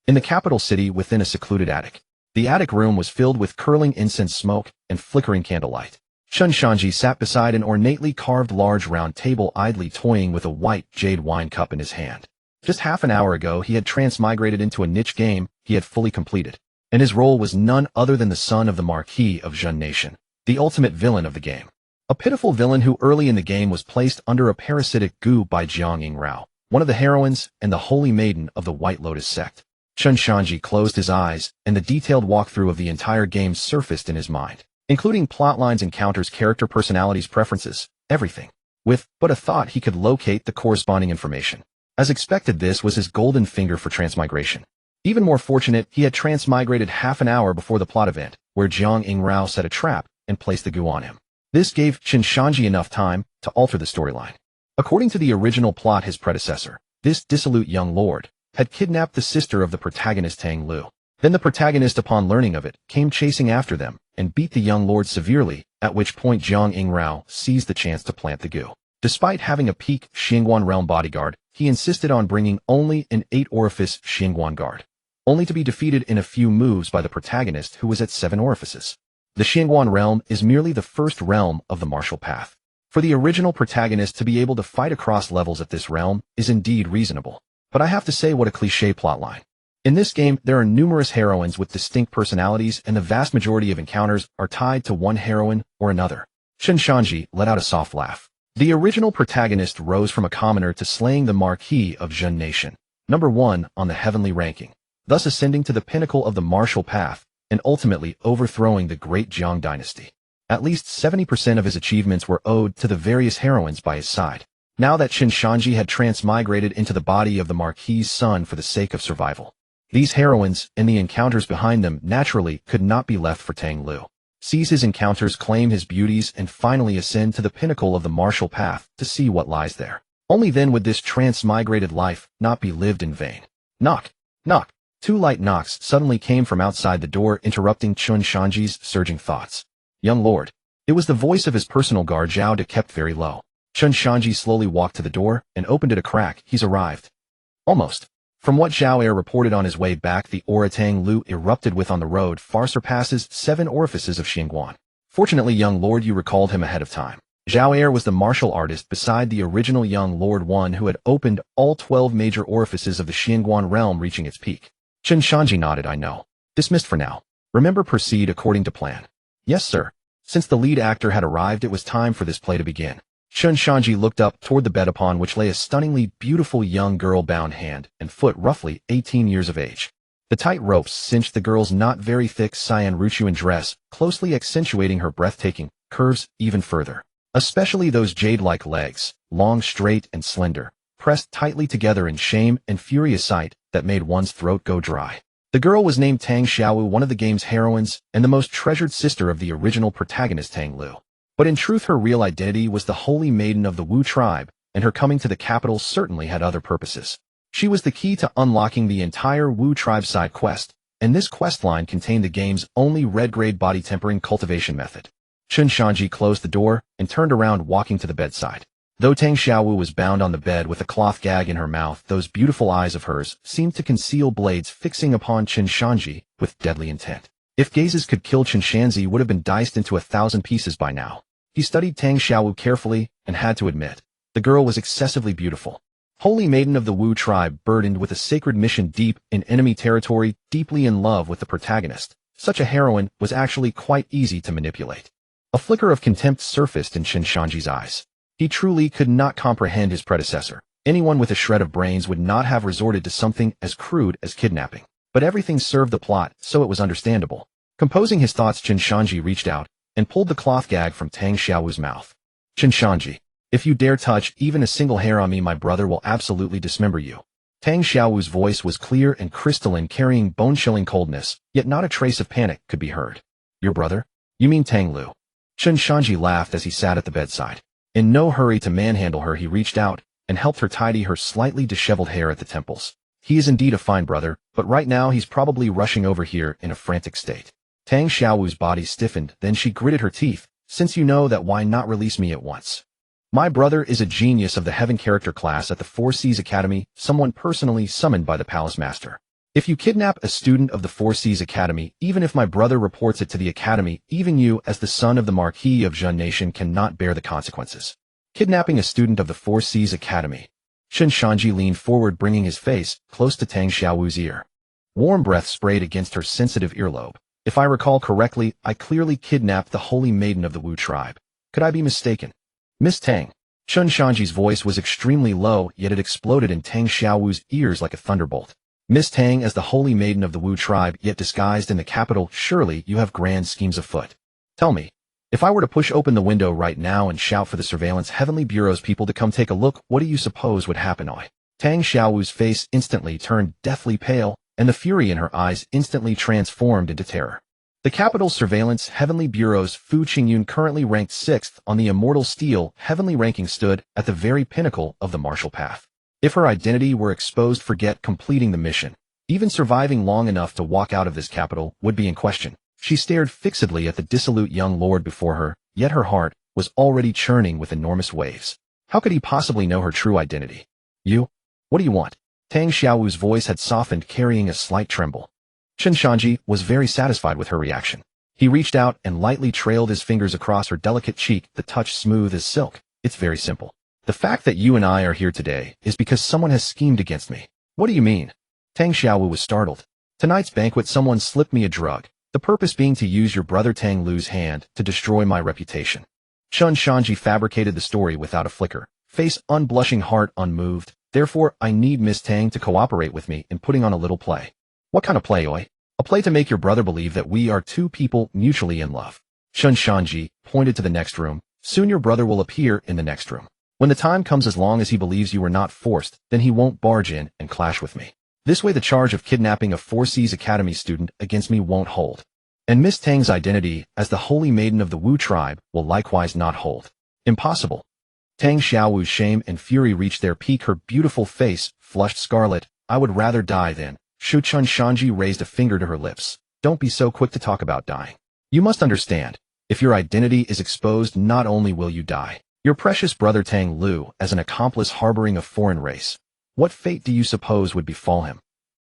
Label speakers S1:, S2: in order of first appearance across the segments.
S1: in the capital city within a secluded attic. The attic room was filled with curling incense smoke and flickering candlelight. Chen Shanzhi sat beside an ornately carved large round table, idly toying with a white jade wine cup in his hand. Just half an hour ago he had transmigrated into a niche game he had fully completed, and his role was none other than the son of the Marquis of Zhen Nation, the ultimate villain of the game. A pitiful villain who early in the game was placed under a parasitic goo by Jiang Yingrao, one of the heroines and the holy maiden of the White Lotus sect. Chen Shanzhi closed his eyes, and the detailed walkthrough of the entire game surfaced in his mind, including plotlines, encounters, character personalities, preferences, everything. With but a thought he could locate the corresponding information. As expected, this was his golden finger for transmigration. Even more fortunate, he had transmigrated half an hour before the plot event, where Jiang Yingrao set a trap and placed the goo on him. This gave Chen Shanzhi enough time to alter the storyline. According to the original plot, his predecessor, this dissolute young lord, had kidnapped the sister of the protagonist Tang Lu. Then the protagonist, upon learning of it, came chasing after them and beat the young lord severely, at which point Jiang Yingrao seized the chance to plant the goo. Despite having a peak Xingguan realm bodyguard, he insisted on bringing only an 8-orifice Xingguan guard, only to be defeated in a few moves by the protagonist, who was at 7 orifices. The Xingguan realm is merely the first realm of the martial path. For the original protagonist to be able to fight across levels at this realm is indeed reasonable. But I have to say, what a cliché plotline. In this game, there are numerous heroines with distinct personalities, and the vast majority of encounters are tied to one heroine or another. Chen Shanzhi let out a soft laugh. The original protagonist rose from a commoner to slaying the Marquis of Zhen Nation, #1 on the heavenly ranking, thus ascending to the pinnacle of the martial path, and ultimately overthrowing the great Jiang dynasty. At least 70% of his achievements were owed to the various heroines by his side. Now that Chen Shanzhi had transmigrated into the body of the Marquis's son for the sake of survival, these heroines and the encounters behind them naturally could not be left for Tang Lu. Seize his encounters, claim his beauties, and finally ascend to the pinnacle of the martial path to see what lies there. Only then would this transmigrated life not be lived in vain. Knock, knock. 2 light knocks suddenly came from outside the door, interrupting Chen Shanzhi's surging thoughts. Young lord. It was the voice of his personal guard Zhao De, kept very low. Chen Shanzhi slowly walked to the door and opened it a crack. He's arrived. Almost. From what Zhao Er reported on his way back, the aura Tang Lu erupted with on the road far surpasses 7 orifices of Xingguan. Fortunately, young lord, you recalled him ahead of time. Zhao Er was the martial artist beside the original young lord, one who had opened all 12 major orifices of the Xingguan realm, reaching its peak. Chen Shanzhi nodded. I know. Dismissed for now. Remember, proceed according to plan. Yes, sir. Since the lead actor had arrived, it was time for this play to begin. Chen Shanzhi looked up toward the bed upon which lay a stunningly beautiful young girl, bound hand and foot, roughly 18 years of age. The tight ropes cinched the girl's not very thick cyan Ruchuan dress, closely accentuating her breathtaking curves even further. Especially those jade-like legs, long, straight, and slender, pressed tightly together in shame and fury, a sight that made one's throat go dry. The girl was named Tang Xiaowu, one of the game's heroines and the most treasured sister of the original protagonist Tang Lu. But in truth, her real identity was the holy maiden of the Wu tribe, and her coming to the capital certainly had other purposes. She was the key to unlocking the entire Wu tribe side quest, and this questline contained the game's only red-grade body tempering cultivation method. Chen Shanzhi closed the door and turned around, walking to the bedside. Though Tang Xiaowu was bound on the bed with a cloth gag in her mouth, those beautiful eyes of hers seemed to conceal blades fixing upon Chen Shanzhi with deadly intent. If gazes could kill, Chen Shanzhi would have been diced into 1,000 pieces by now. He studied Tang Xiaowu carefully and had to admit, the girl was excessively beautiful. Holy maiden of the Wu tribe, burdened with a sacred mission deep in enemy territory, deeply in love with the protagonist. Such a heroine was actually quite easy to manipulate. A flicker of contempt surfaced in Chen Shanzhi's eyes. He truly could not comprehend his predecessor. Anyone with a shred of brains would not have resorted to something as crude as kidnapping. But everything served the plot, so it was understandable. Composing his thoughts, Chen Shanzhi reached out and pulled the cloth gag from Tang Xiaowu's mouth. Chen Shanzhi, if you dare touch even a single hair on me, my brother will absolutely dismember you. Tang Xiaowu's voice was clear and crystalline, carrying bone-chilling coldness, yet not a trace of panic could be heard. Your brother? You mean Tang Lu? Chen Shanzhi laughed as he sat at the bedside. In no hurry to manhandle her, he reached out and helped her tidy her slightly disheveled hair at the temples. He is indeed a fine brother, but right now he's probably rushing over here in a frantic state. Tang Xiaowu's body stiffened, then she gritted her teeth. Since you know that, why not release me at once? My brother is a genius of the Heaven character class at the Four Seas Academy, someone personally summoned by the Palace Master. If you kidnap a student of the Four Seas Academy, even if my brother reports it to the Academy, even you, as the son of the Marquis of Jun Nation, cannot bear the consequences. Kidnapping a student of the Four Seas Academy. Chen Shanzhi leaned forward, bringing his face close to Tang Xiaowu's ear. Warm breath sprayed against her sensitive earlobe. If I recall correctly, I clearly kidnapped the holy maiden of the Wu tribe. Could I be mistaken? Miss Tang. Chen Shanzhi's voice was extremely low, yet it exploded in Tang Xiaowu's ears like a thunderbolt. Miss Tang, as the holy maiden of the Wu tribe, yet disguised in the capital, surely you have grand schemes afoot. Tell me, if I were to push open the window right now and shout for the Surveillance Heavenly Bureau's people to come take a look, what do you suppose would happen? Tang Xiaowu's face instantly turned deathly pale, and the fury in her eyes instantly transformed into terror. The capital Surveillance Heavenly Bureau's Fu Qingyun, currently ranked 6th on the Immortal Steel Heavenly ranking, stood at the very pinnacle of the martial path. If her identity were exposed, forget completing the mission. Even surviving long enough to walk out of this capital would be in question. She stared fixedly at the dissolute young lord before her, yet her heart was already churning with enormous waves. How could he possibly know her true identity? You? What do you want? Tang Xiaowu's voice had softened, carrying a slight tremble. Chen Shanzhi was very satisfied with her reaction. He reached out and lightly trailed his fingers across her delicate cheek, the touch smooth as silk. It's very simple. The fact that you and I are here today is because someone has schemed against me. What do you mean? Tang Xiaowu was startled. Tonight's banquet, someone slipped me a drug, the purpose being to use your brother Tang Lu's hand to destroy my reputation. Chen Shanzhi fabricated the story without a flicker, face unblushing, heart unmoved. Therefore, I need Miss Tang to cooperate with me in putting on a little play. What kind of play, oi? A play to make your brother believe that we are two people mutually in love. Chen Shanzhi pointed to the next room. Soon your brother will appear in the next room. When the time comes, as long as he believes you were not forced, then he won't barge in and clash with me. This way the charge of kidnapping a Four Seas Academy student against me won't hold. And Miss Tang's identity as the holy maiden of the Wu tribe will likewise not hold. Impossible. Tang Xiaowu's shame and fury reached their peak. Her beautiful face flushed scarlet. I would rather die than. Chen Shanzhi raised a finger to her lips. Don't be so quick to talk about dying. You must understand. If your identity is exposed, not only will you die, your precious brother Tang Lu, as an accomplice harboring a foreign race. What fate do you suppose would befall him?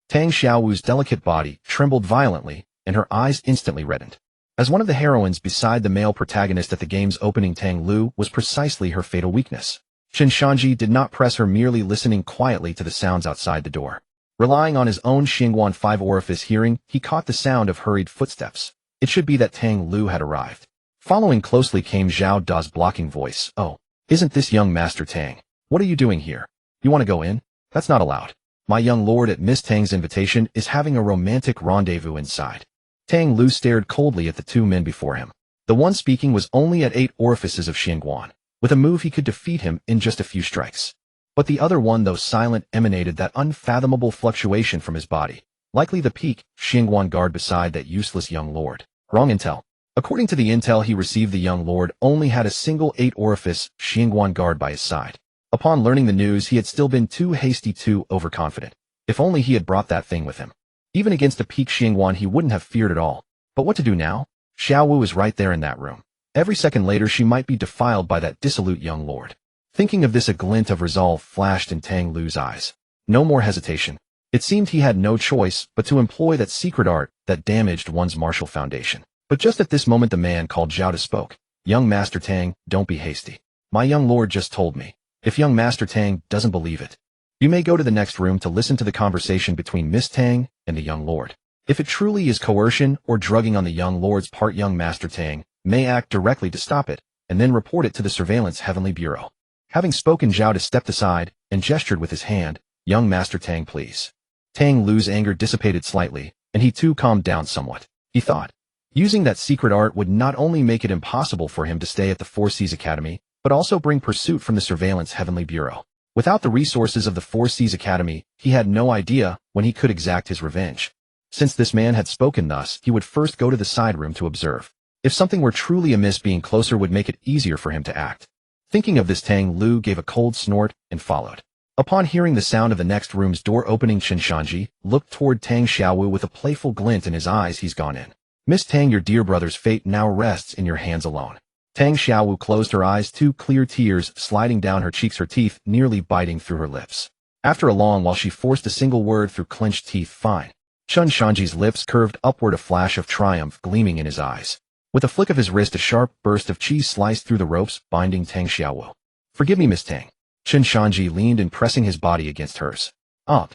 S1: Tang Xiaowu's delicate body trembled violently, and her eyes instantly reddened. As one of the heroines beside the male protagonist at the game's opening, Tang Lu was precisely her fatal weakness. Chen Shanzhi did not press her, merely listening quietly to the sounds outside the door. Relying on his own Xingguan 5 orifice hearing, he caught the sound of hurried footsteps. It should be that Tang Lu had arrived. Following closely came Zhao Da's blocking voice. Oh, isn't this young Master Tang? What are you doing here? You want to go in? That's not allowed. My young lord, at Miss Tang's invitation, is having a romantic rendezvous inside. Tang Lu stared coldly at the two men before him. The one speaking was only at 8 orifices of Xingguan. With a move he could defeat him in just a few strikes. But the other one, though silent, emanated that unfathomable fluctuation from his body. Likely the peak Xingguan guard beside that useless young lord. Wrong intel. According to the intel he received, the young lord only had a single 8 orifice Xingguan guard by his side. Upon learning the news, he had still been too hasty, too overconfident. If only he had brought that thing with him. Even against a peak Xingguan he wouldn't have feared at all. But what to do now? Xiaowu is right there in that room. Every second later she might be defiled by that dissolute young lord. Thinking of this, a glint of resolve flashed in Tang Lu's eyes. No more hesitation. It seemed he had no choice but to employ that secret art that damaged one's martial foundation. But just at this moment the man called Zhao Da spoke. Young Master Tang, don't be hasty. My young lord just told me. If young Master Tang doesn't believe it, you may go to the next room to listen to the conversation between Miss Tang and the young lord. If it truly is coercion or drugging on the young lord's part, young Master Tang may act directly to stop it, and then report it to the Surveillance Heavenly Bureau. Having spoken, Zhao Da stepped aside and gestured with his hand. Young Master Tang, please. Tang Lu's anger dissipated slightly, and he too calmed down somewhat. He thought, using that secret art would not only make it impossible for him to stay at the Four Seas Academy, but also bring pursuit from the Surveillance Heavenly Bureau. Without the resources of the Four Seas Academy, he had no idea when he could exact his revenge. Since this man had spoken thus, he would first go to the side room to observe. If something were truly amiss, being closer would make it easier for him to act. Thinking of this, Tang Lu gave a cold snort and followed. Upon hearing the sound of the next room's door opening, Chen Shanzhi looked toward Tang Xiaowu with a playful glint in his eyes. He's gone in. Miss Tang, your dear brother's fate now rests in your hands alone. Tang Xiaowu closed her eyes, 2 clear tears sliding down her cheeks, her teeth nearly biting through her lips. After a long while she forced a single word through clenched teeth, "Fine." Chen Shanzhi's lips curved upward, a flash of triumph gleaming in his eyes. With a flick of his wrist, a sharp burst of cheese sliced through the ropes binding Tang Xiaowu. "Forgive me, Miss Tang." Chen Shanzhi leaned in, pressing his body against hers. "Up."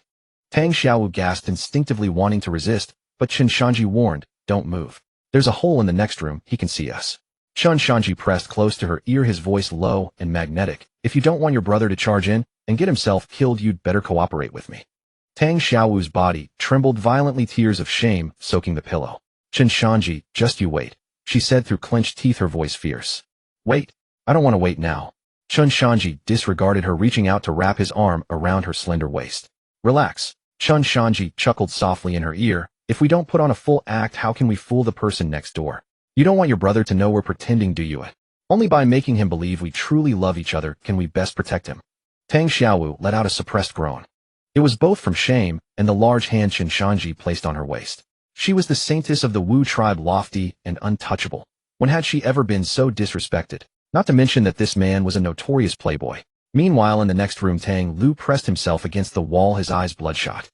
S1: Tang Xiaowu gasped, instinctively wanting to resist, but Chen Shanzhi warned, "Don't move. There's a hole in the next room, he can see us." Chen Shanzhi pressed close to her ear, his voice low and magnetic. "If you don't want your brother to charge in and get himself killed, you'd better cooperate with me." Tang Xiaowu's body trembled violently, tears of shame soaking the pillow. "Chen Shanzhi, just you wait," she said through clenched teeth, her voice fierce. "Wait? I don't want to wait now." Chen Shanzhi disregarded her, reaching out to wrap his arm around her slender waist. "Relax." Chen Shanzhi chuckled softly in her ear. "If we don't put on a full act, how can we fool the person next door? You don't want your brother to know we're pretending, do you? Only by making him believe we truly love each other can we best protect him." Tang Xiaowu let out a suppressed groan. It was both from shame and the large hand Chen Shanzhi placed on her waist. She was the saintess of the Wu tribe, lofty and untouchable. When had she ever been so disrespected? Not to mention that this man was a notorious playboy. Meanwhile, in the next room, Tang Lu pressed himself against the wall, his eyes bloodshot.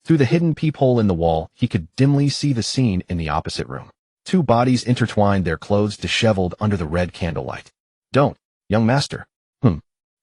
S1: Through the hidden peephole in the wall, he could dimly see the scene in the opposite room. Two bodies intertwined, their clothes disheveled under the red candlelight. "Don't, young master."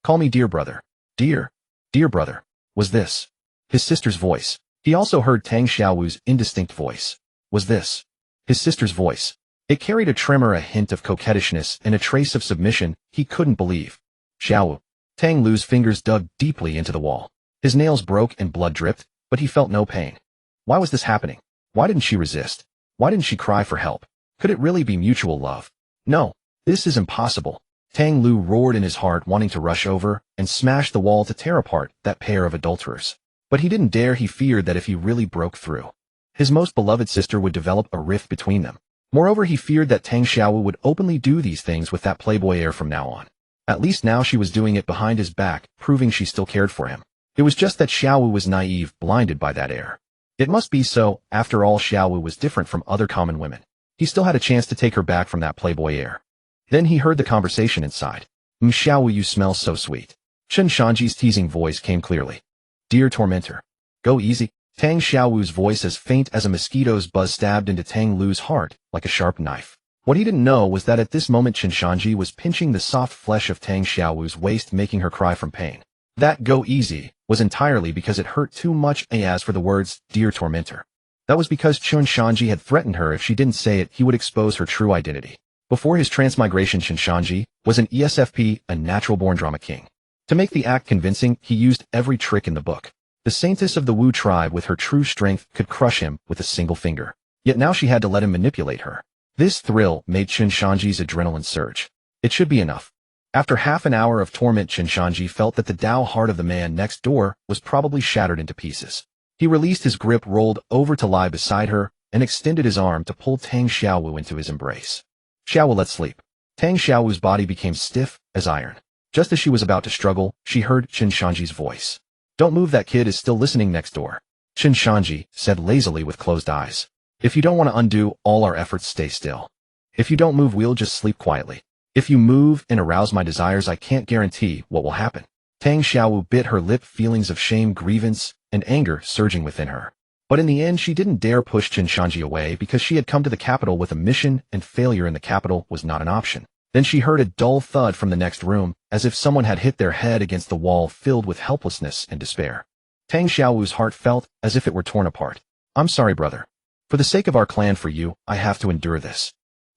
S1: Call me dear brother." Dear brother. Was this his sister's voice? He also heard Tang Xiaowu's indistinct voice. Was this his sister's voice? It carried a tremor, a hint of coquettishness, and a trace of submission he couldn't believe. "Xiaowu." Tang Lu's fingers dug deeply into the wall. His nails broke and blood dripped, but he felt no pain. Why was this happening? Why didn't she resist? Why didn't she cry for help? Could it really be mutual love? No, this is impossible. Tang Lu roared in his heart, wanting to rush over and smash the wall to tear apart that pair of adulterers. But he didn't dare. He feared that if he really broke through, his most beloved sister would develop a rift between them. Moreover, he feared that Tang Xiaowu would openly do these things with that playboy air from now on. At least now she was doing it behind his back, proving she still cared for him. It was just that Xiaowu was naive, blinded by that air. It must be so. After all, Xiaowu was different from other common women. He still had a chance to take her back from that playboy air. Then he heard the conversation inside. "Xiaowu, you smell so sweet." Chen Shanzhi's teasing voice came clearly. "Dear tormentor. Go easy." Tang Xiaowu's voice, as faint as a mosquito's buzz, stabbed into Tang Lu's heart like a sharp knife. What he didn't know was that at this moment Chen Shanzhi was pinching the soft flesh of Tang Xiaowu's waist, making her cry from pain. That "go easy" was entirely because it hurt too much. As for the words, "dear tormentor," that was because Chen Shanzhi had threatened her if she didn't say it, he would expose her true identity. Before his transmigration, Chen Shanzhi was an ESFP, a natural-born drama king. To make the act convincing, he used every trick in the book. The saintess of the Wu tribe, with her true strength, could crush him with a single finger. Yet now she had to let him manipulate her. This thrill made Chen Shanzhi's adrenaline surge. It should be enough. After half an hour of torment, Chen Shanzhi felt that the Tao heart of the man next door was probably shattered into pieces. He released his grip, rolled over to lie beside her, and extended his arm to pull Tang Xiaowu into his embrace. "Xiaowu, let's sleep." Tang Xiaowu's body became stiff as iron. Just as she was about to struggle, she heard Chen Shanzhi's voice. "Don't move, that kid is still listening next door." Chen Shanzhi said lazily with closed eyes. "If you don't want to undo all our efforts, stay still. If you don't move, we'll just sleep quietly. If you move and arouse my desires, I can't guarantee what will happen." Tang Xiaowu bit her lip, feelings of shame, grievance, and anger surging within her. But in the end, she didn't dare push Chen Shanzhi away because she had come to the capital with a mission, and failure in the capital was not an option. Then she heard a dull thud from the next room, as if someone had hit their head against the wall, filled with helplessness and despair. Tang Xiaowu's heart felt as if it were torn apart. "I'm sorry, brother. For the sake of our clan, for you, I have to endure this.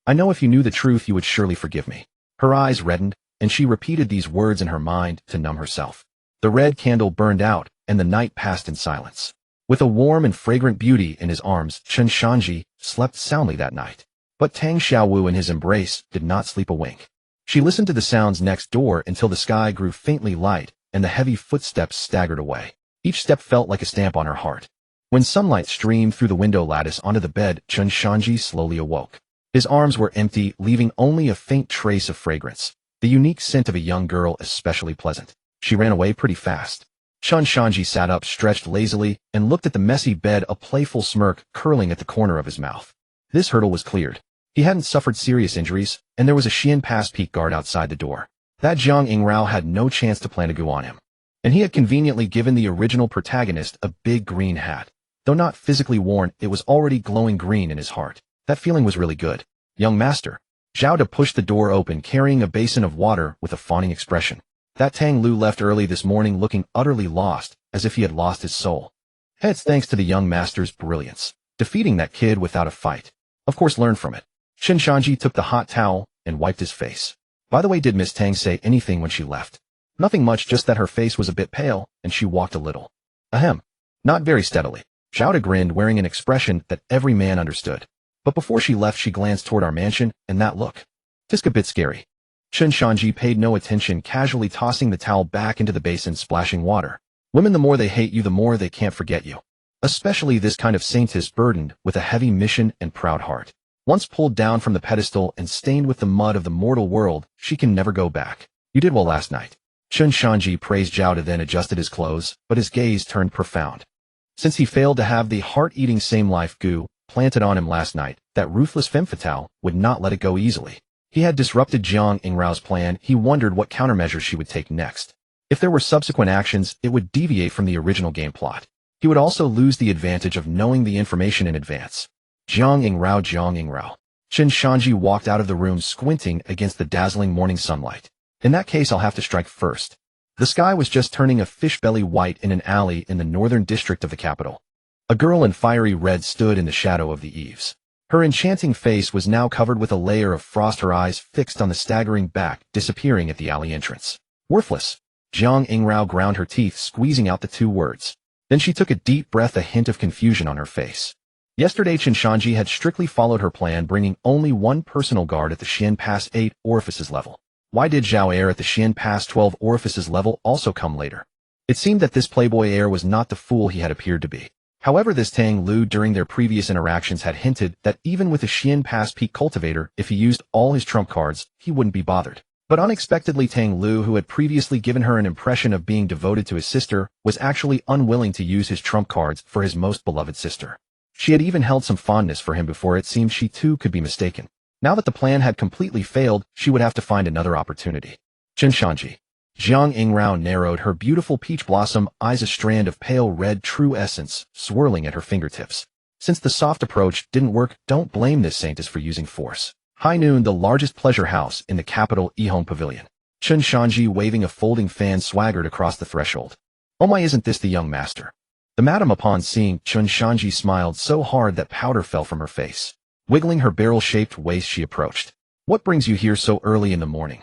S1: I know if you knew the truth, you would surely forgive me." Her eyes reddened, and she repeated these words in her mind to numb herself. The red candle burned out, and the night passed in silence. With a warm and fragrant beauty in his arms, Chen Shanzhi slept soundly that night. But Tang Xiaowu in his embrace did not sleep a wink. She listened to the sounds next door until the sky grew faintly light and the heavy footsteps staggered away. Each step felt like a stamp on her heart. When sunlight streamed through the window lattice onto the bed, Chen Shanzhi slowly awoke. His arms were empty, leaving only a faint trace of fragrance. The unique scent of a young girl, especially pleasant. She ran away pretty fast. Chen Shanzhi sat up, stretched lazily, and looked at the messy bed, a playful smirk curling at the corner of his mouth. This hurdle was cleared. He hadn't suffered serious injuries, and there was a Xian Pass Peak guard outside the door. That Jiang Yingrao had no chance to plant a gu on him. and he had conveniently given the original protagonist a big green hat. Though not physically worn, it was already glowing green in his heart. That feeling was really good. Young master. Zhao De pushed the door open, carrying a basin of water with a fawning expression. That Tang Lu left early this morning looking utterly lost, as if he had lost his soul. It's thanks to the young master's brilliance. Defeating that kid without a fight. Of course, learn from it. Chen Shanzhi took the hot towel and wiped his face. By the way, did Miss Tang say anything when she left? Nothing much, just that her face was a bit pale, and she walked a little. Ahem. Not very steadily. Zhao De grinned, wearing an expression that every man understood. But before she left, she glanced toward our mansion, and that look. Tisk a bit scary. Chen Shanzhi paid no attention, casually tossing the towel back into the basin, splashing water. Women, the more they hate you, the more they can't forget you. Especially this kind of saintess burdened with a heavy mission and proud heart. Once pulled down from the pedestal and stained with the mud of the mortal world, she can never go back. You did well last night. Chen Shanzhi praised Zhao De, then adjusted his clothes, but his gaze turned profound. Since he failed to have the heart-eating same-life goo planted on him last night, that ruthless femme fatale would not let it go easily. He had disrupted Jiang Yingrao's plan. He wondered what countermeasures she would take next. If there were subsequent actions, it would deviate from the original game plot. He would also lose the advantage of knowing the information in advance. Jiang Yingrao. Chen Shanzhi walked out of the room, squinting against the dazzling morning sunlight. In that case, I'll have to strike first. The sky was just turning a fish-belly white in an alley in the northern district of the capital. A girl in fiery red stood in the shadow of the eaves. Her enchanting face was now covered with a layer of frost, her eyes fixed on the staggering back, disappearing at the alley entrance. Worthless. Jiang Yingrao ground her teeth, squeezing out the two words. Then she took a deep breath, a hint of confusion on her face. Yesterday, Chen Shanzhi had strictly followed her plan, bringing only one personal guard at the Xian Pass 8 orifices level. Why did Zhao Heir at the Xian Pass 12 orifices level also come later? It seemed that this playboy heir was not the fool he had appeared to be. However, this Tang Lu during their previous interactions had hinted that even with a Xian Pass peak cultivator, if he used all his trump cards, he wouldn't be bothered. But unexpectedly, Tang Lu, who had previously given her an impression of being devoted to his sister, was actually unwilling to use his trump cards for his most beloved sister. She had even held some fondness for him before. It seemed she too could be mistaken. Now that the plan had completely failed, she would have to find another opportunity. Chen Shanzhi. Jiang Yingrao narrowed her beautiful peach blossom eyes, a strand of pale red true essence swirling at her fingertips. Since the soft approach didn't work, don't blame this saintess for using force. High noon, the largest pleasure house in the capital Yihong Pavilion. Chen Shanzhi, waving a folding fan, swaggered across the threshold. Oh my, isn't this the young master? The madam, upon seeing Chen Shanzhi, smiled so hard that powder fell from her face. Wiggling her barrel-shaped waist, she approached. What brings you here so early in the morning?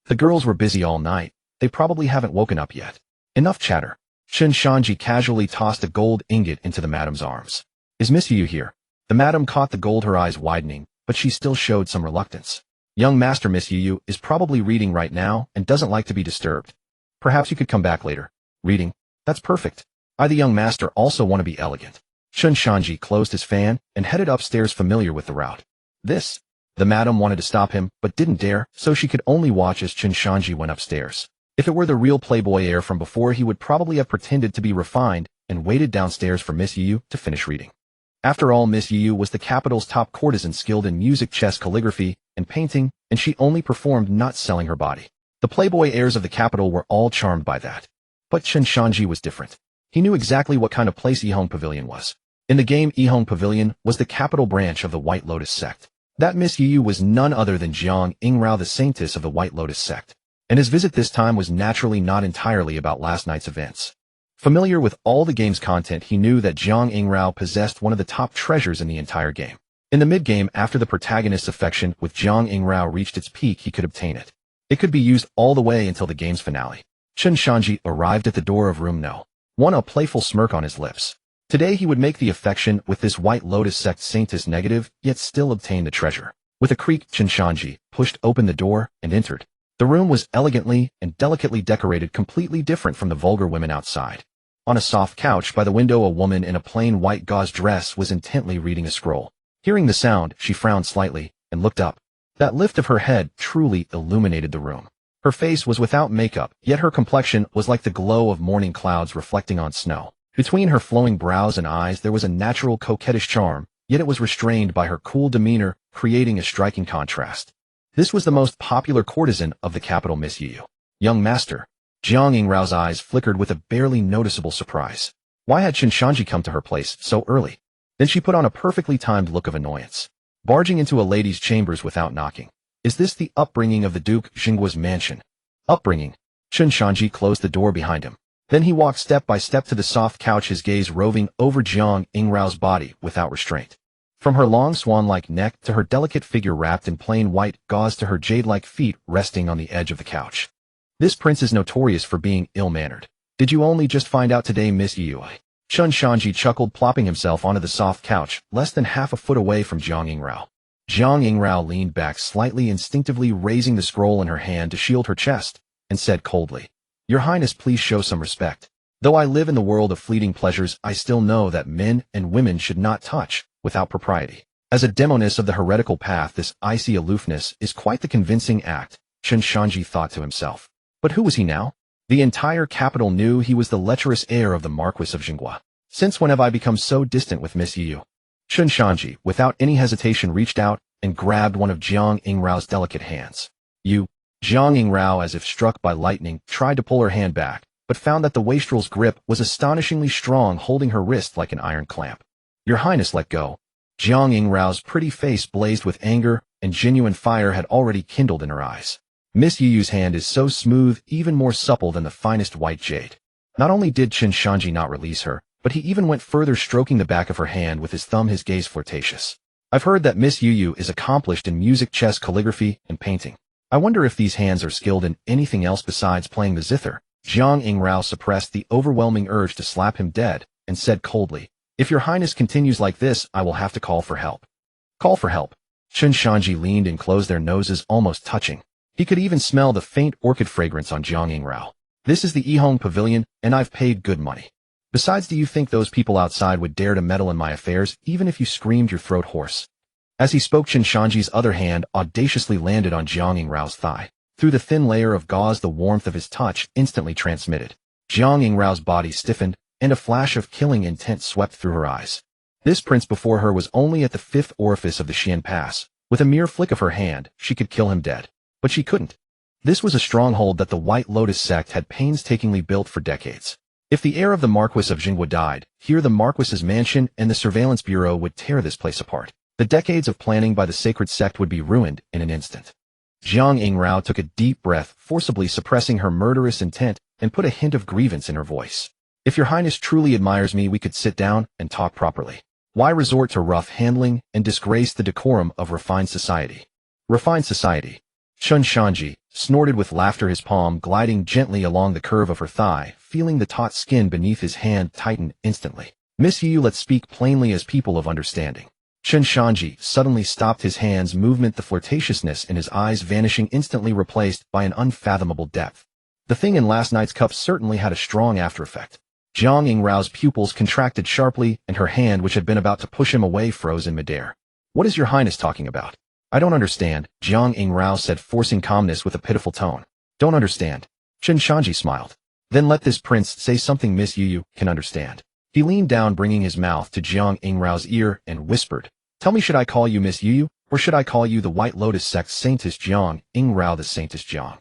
S1: The girls were busy all night. They probably haven't woken up yet. Enough chatter. Chen Shanzhi casually tossed a gold ingot into the madam's arms. Is Miss Yu here? The madam caught the gold, her eyes widening, but she still showed some reluctance. Young master, Miss Yu is probably reading right now and doesn't like to be disturbed. Perhaps you could come back later. Reading? That's perfect. I, the young master, also want to be elegant. Chen Shanzhi closed his fan and headed upstairs, familiar with the route. This? The madam wanted to stop him, but didn't dare, so she could only watch as Chen Shanzhi went upstairs. If it were the real playboy heir from before, he would probably have pretended to be refined and waited downstairs for Miss Yu to finish reading. After all, Miss Yu was the capital's top courtesan, skilled in music, chess, calligraphy, and painting, and she only performed, not selling her body. The playboy heirs of the capital were all charmed by that. But Chen Shanzhi was different. He knew exactly what kind of place Yihong Pavilion was. In the game, Yihong Pavilion was the capital branch of the White Lotus sect. That Miss Yu was none other than Jiang Yingrao, the saintess of the White Lotus sect. And his visit this time was naturally not entirely about last night's events. Familiar with all the game's content, he knew that Jiang Yingrao possessed one of the top treasures in the entire game. In the mid-game, after the protagonist's affection with Jiang Yingrao reached its peak, he could obtain it. It could be used all the way until the game's finale. Chen Shanzhi arrived at the door of room No. 1, a playful smirk on his lips. Today he would make the affection with this White Lotus sect saintess negative, yet still obtain the treasure. With a creak, Chen Shanzhi pushed open the door and entered. The room was elegantly and delicately decorated, completely different from the vulgar women outside. On a soft couch by the window, a woman in a plain white gauze dress was intently reading a scroll. Hearing the sound, she frowned slightly and looked up. That lift of her head truly illuminated the room. Her face was without makeup, yet her complexion was like the glow of morning clouds reflecting on snow. Between her flowing brows and eyes there was a natural coquettish charm, yet it was restrained by her cool demeanor, creating a striking contrast. This was the most popular courtesan of the capital, Miss Yu. Young master. Jiang Yingrao's eyes flickered with a barely noticeable surprise. Why had Chen Shanzhi come to her place so early? Then she put on a perfectly timed look of annoyance. Barging into a lady's chambers without knocking. Is this the upbringing of the Duke Xinggua's mansion? Upbringing. Chen Shanzhi closed the door behind him. Then he walked step by step to the soft couch, his gaze roving over Jiang Yingrao's body without restraint. From her long swan-like neck to her delicate figure wrapped in plain white gauze to her jade-like feet resting on the edge of the couch. This prince is notorious for being ill-mannered. Did you only just find out today, Miss Yu? Chen Shanzhi chuckled, plopping himself onto the soft couch, less than half a foot away from Jiang Yingrao. Jiang Yingrao leaned back slightly, instinctively raising the scroll in her hand to shield her chest, and said coldly, Your Highness, please show some respect. Though I live in the world of fleeting pleasures, I still know that men and women should not touch without propriety. As a demoness of the heretical path, this icy aloofness is quite the convincing act, Chen Shanzhi thought to himself. But who was he now? The entire capital knew he was the lecherous heir of the Marquis of Xinghua. Since when have I become so distant with Miss Yu? Chen Shanzhi, without any hesitation, reached out and grabbed one of Jiang Yingrao's delicate hands. You, Jiang Yingrao, as if struck by lightning, tried to pull her hand back, but found that the wastrel's grip was astonishingly strong, holding her wrist like an iron clamp. Your Highness, let go. Jiang Yingrao's pretty face blazed with anger, and genuine fire had already kindled in her eyes. Miss Yu's hand is so smooth, even more supple than the finest white jade. Not only did Chen Shanzhi not release her, but he even went further, stroking the back of her hand with his thumb, his gaze flirtatious. I've heard that Miss Yu is accomplished in music, chess, calligraphy, and painting. I wonder if these hands are skilled in anything else besides playing the zither. Jiang Yingrao suppressed the overwhelming urge to slap him dead, and said coldly, If your Highness continues like this, I will have to call for help. Call for help. Chen Shanzhi leaned and closed their noses, almost touching. He could even smell the faint orchid fragrance on Jiang Yingrao. This is the Yihong Pavilion, and I've paid good money. Besides, do you think those people outside would dare to meddle in my affairs, even if you screamed your throat hoarse? As he spoke, Chen Shanzhi's other hand audaciously landed on Jiang Yingrao's thigh. Through the thin layer of gauze, the warmth of his touch instantly transmitted. Jiang Yingrao's body stiffened, and a flash of killing intent swept through her eyes. This prince before her was only at the 5th orifice of the Xian Pass. With a mere flick of her hand, she could kill him dead. But she couldn't. This was a stronghold that the White Lotus sect had painstakingly built for decades. If the heir of the Marquis of Xinghua died, here the Marquis's mansion and the surveillance bureau would tear this place apart. The decades of planning by the sacred sect would be ruined in an instant. Jiang Yingrao took a deep breath, forcibly suppressing her murderous intent, and put a hint of grievance in her voice. If your Highness truly admires me, we could sit down and talk properly. Why resort to rough handling and disgrace the decorum of refined society? Refined society. Chen Shanzhi snorted with laughter, his palm gliding gently along the curve of her thigh, feeling the taut skin beneath his hand tighten instantly. Miss Yu, let's speak plainly as people of understanding. Chen Shanzhi suddenly stopped, his hand's movement, the flirtatiousness in his eyes vanishing, instantly replaced by an unfathomable depth. The thing in last night's cup certainly had a strong after-effect. Jiang Yingrao's pupils contracted sharply, and her hand, which had been about to push him away, froze in midair. What is your Highness talking about? I don't understand, Jiang Yingrao said, forcing calmness with a pitiful tone. Don't understand. Chen Shanzhi smiled. Then let this prince say something Miss Yu can understand. He leaned down, bringing his mouth to Jiang Yingrao's ear, and whispered, Tell me, should I call you Miss Yu, or should I call you the White Lotus Sect Saintess Jiang Yingrao, the Saintess Jiang?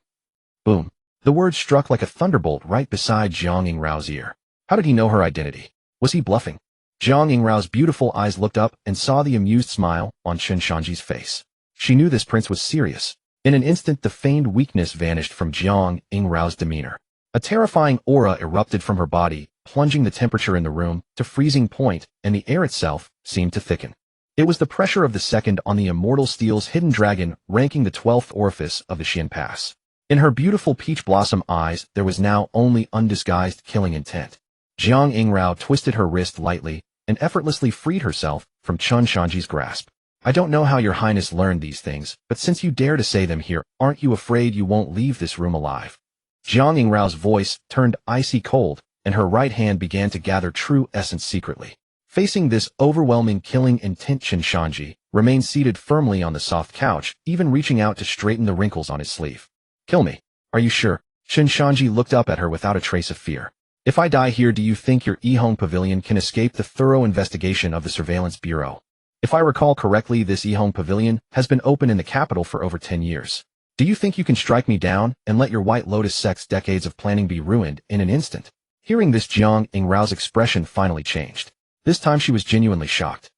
S1: Boom. The word struck like a thunderbolt right beside Jiang Yingrao's ear. How did he know her identity? Was he bluffing? Jiang Yingrao's beautiful eyes looked up and saw the amused smile on Chen Shanzhi's face. She knew this prince was serious. In an instant, the feigned weakness vanished from Jiang Yingrao's demeanor. A terrifying aura erupted from her body, plunging the temperature in the room to freezing point, and the air itself seemed to thicken. It was the pressure of the second on the immortal steel's hidden dragon, ranking the 12th orifice of the Xian Pass. In her beautiful peach blossom eyes, there was now only undisguised killing intent. Jiang Yingrao twisted her wrist lightly and effortlessly freed herself from Chen Shanzhi's grasp. I don't know how your Highness learned these things, but since you dare to say them here, aren't you afraid you won't leave this room alive? Jiang Yingrao's voice turned icy cold, and her right hand began to gather true essence secretly. Facing this overwhelming killing intent, Chen Shanzhi remained seated firmly on the soft couch, even reaching out to straighten the wrinkles on his sleeve. Kill me. Are you sure? Chen Shanzhi looked up at her without a trace of fear. If I die here, do you think your Yihong Pavilion can escape the thorough investigation of the Surveillance Bureau? If I recall correctly, this Yihong Pavilion has been open in the capital for over 10 years. Do you think you can strike me down and let your White Lotus sect's decades of planning be ruined in an instant? Hearing this, Jiang Yingrao's expression finally changed. This time she was genuinely shocked.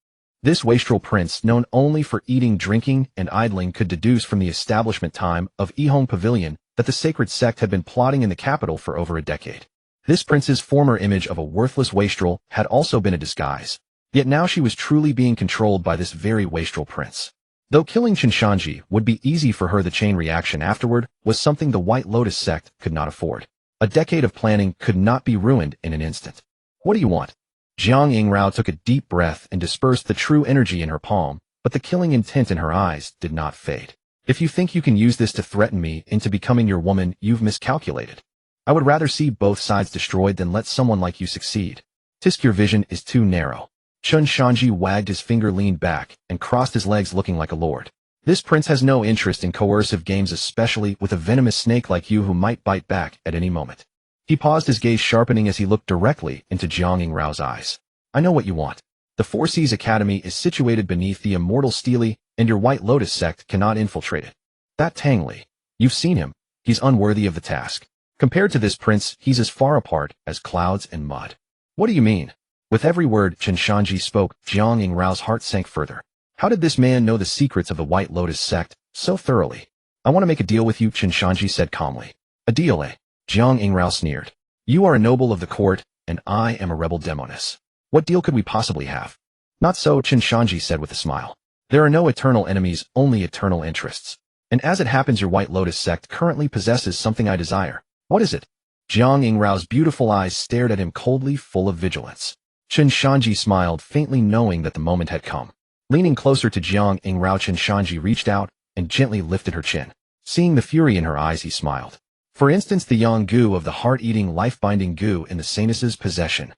S1: This wastrel prince, known only for eating, drinking, and idling, could deduce from the establishment time of Yihong Pavilion that the sacred sect had been plotting in the capital for over a decade. This prince's former image of a worthless wastrel had also been a disguise. Yet now she was truly being controlled by this very wastrel prince. Though killing Chen Shanzhi would be easy for her, the chain reaction afterward was something the White Lotus sect could not afford. A decade of planning could not be ruined in an instant. What do you want? Jiang Yingrao took a deep breath and dispersed the true energy in her palm, but the killing intent in her eyes did not fade. If you think you can use this to threaten me into becoming your woman, you've miscalculated. I would rather see both sides destroyed than let someone like you succeed. Tisk, your vision is too narrow. Chen Shanzhi wagged his finger, leaned back, and crossed his legs, looking like a lord. This prince has no interest in coercive games, especially with a venomous snake like you who might bite back at any moment. He paused, his gaze sharpening as he looked directly into Jiang Yingrao's eyes. I know what you want. The Four Seas Academy is situated beneath the immortal Steely, and your White Lotus sect cannot infiltrate it. That Tang Li. You've seen him. He's unworthy of the task. Compared to this prince, he's as far apart as clouds and mud. What do you mean? With every word Chen Shanzhi spoke, Jiang Yingrao's heart sank further. How did this man know the secrets of the White Lotus sect so thoroughly? I want to make a deal with you, Chen Shanzhi said calmly. A deal, eh? Jiang Yingrao sneered. You are a noble of the court, and I am a rebel demoness. What deal could we possibly have? Not so, Chen Shanzhi said with a smile. There are no eternal enemies, only eternal interests. And as it happens, your White Lotus sect currently possesses something I desire. What is it? Jiang Yingrao's beautiful eyes stared at him coldly, full of vigilance. Chen Shanzhi smiled faintly, knowing that the moment had come. Leaning closer to Jiang Yingrao, Chen Shanzhi reached out and gently lifted her chin. Seeing the fury in her eyes, he smiled. For instance, the yang goo of the heart-eating, life-binding goo in the Saintess's possession.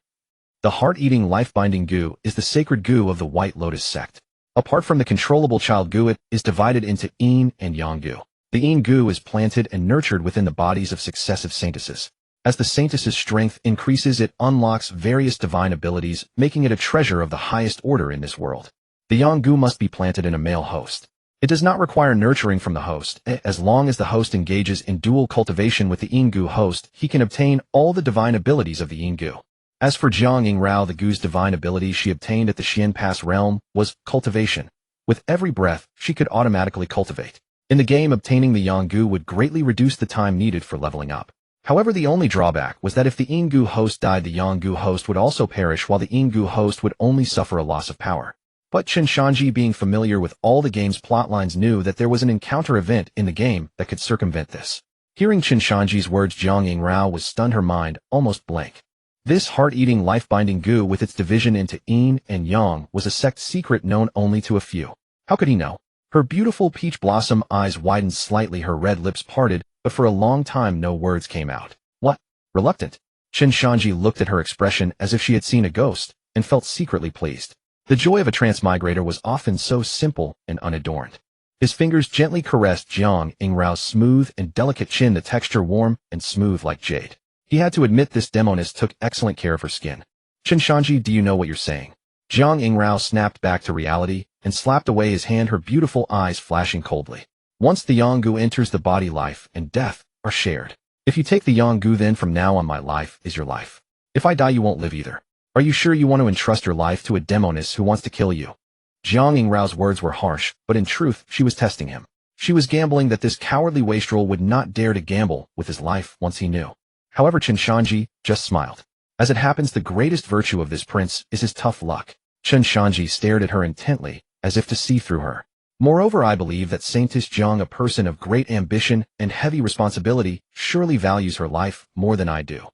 S1: The heart-eating, life-binding goo is the sacred goo of the White Lotus sect. Apart from the controllable child goo, it is divided into yin and yang goo. The yin goo is planted and nurtured within the bodies of successive saintesses. As the saintess's strength increases, it unlocks various divine abilities, making it a treasure of the highest order in this world. The yang goo must be planted in a male host. It does not require nurturing from the host. As long as the host engages in dual cultivation with the yin goo host, he can obtain all the divine abilities of the yin goo. As for Jiang Yingrao, the goo's divine ability she obtained at the Xian Pass realm was cultivation. With every breath, she could automatically cultivate. In the game, obtaining the yang goo would greatly reduce the time needed for leveling up. However, the only drawback was that if the yin goo host died, the yang goo host would also perish, while the yin goo host would only suffer a loss of power. But Chen Shanzhi, being familiar with all the game's plotlines, knew that there was an encounter event in the game that could circumvent this. Hearing Chen Shanzhi's words, Jiang Yingrao was stunned, her mind almost blank. This heart-eating, life-binding goo with its division into yin and yang was a sect secret known only to a few. How could he know? Her beautiful peach blossom eyes widened slightly, her red lips parted, but for a long time no words came out. What? Reluctant? Chen Shanzhi looked at her expression as if she had seen a ghost, and felt secretly pleased. The joy of a transmigrator was often so simple and unadorned. His fingers gently caressed Jiang Yingrao's smooth and delicate chin, the texture warm and smooth like jade. He had to admit this demoness took excellent care of her skin. Chen Shanzhi, do you know what you're saying? Jiang Yingrao snapped back to reality and slapped away his hand, her beautiful eyes flashing coldly. Once the yang goo enters the body, life and death are shared. If you take the yang goo, then from now on my life is your life. If I die, you won't live either. Are you sure you want to entrust your life to a demoness who wants to kill you? Jiang Yingrao's words were harsh, but in truth, she was testing him. She was gambling that this cowardly wastrel would not dare to gamble with his life once he knew. However, Chen Shanzhi just smiled. As it happens, the greatest virtue of this prince is his tough luck. Chen Shanzhi stared at her intently, as if to see through her. Moreover, I believe that Saintess Jiang, a person of great ambition and heavy responsibility, surely values her life more than I do.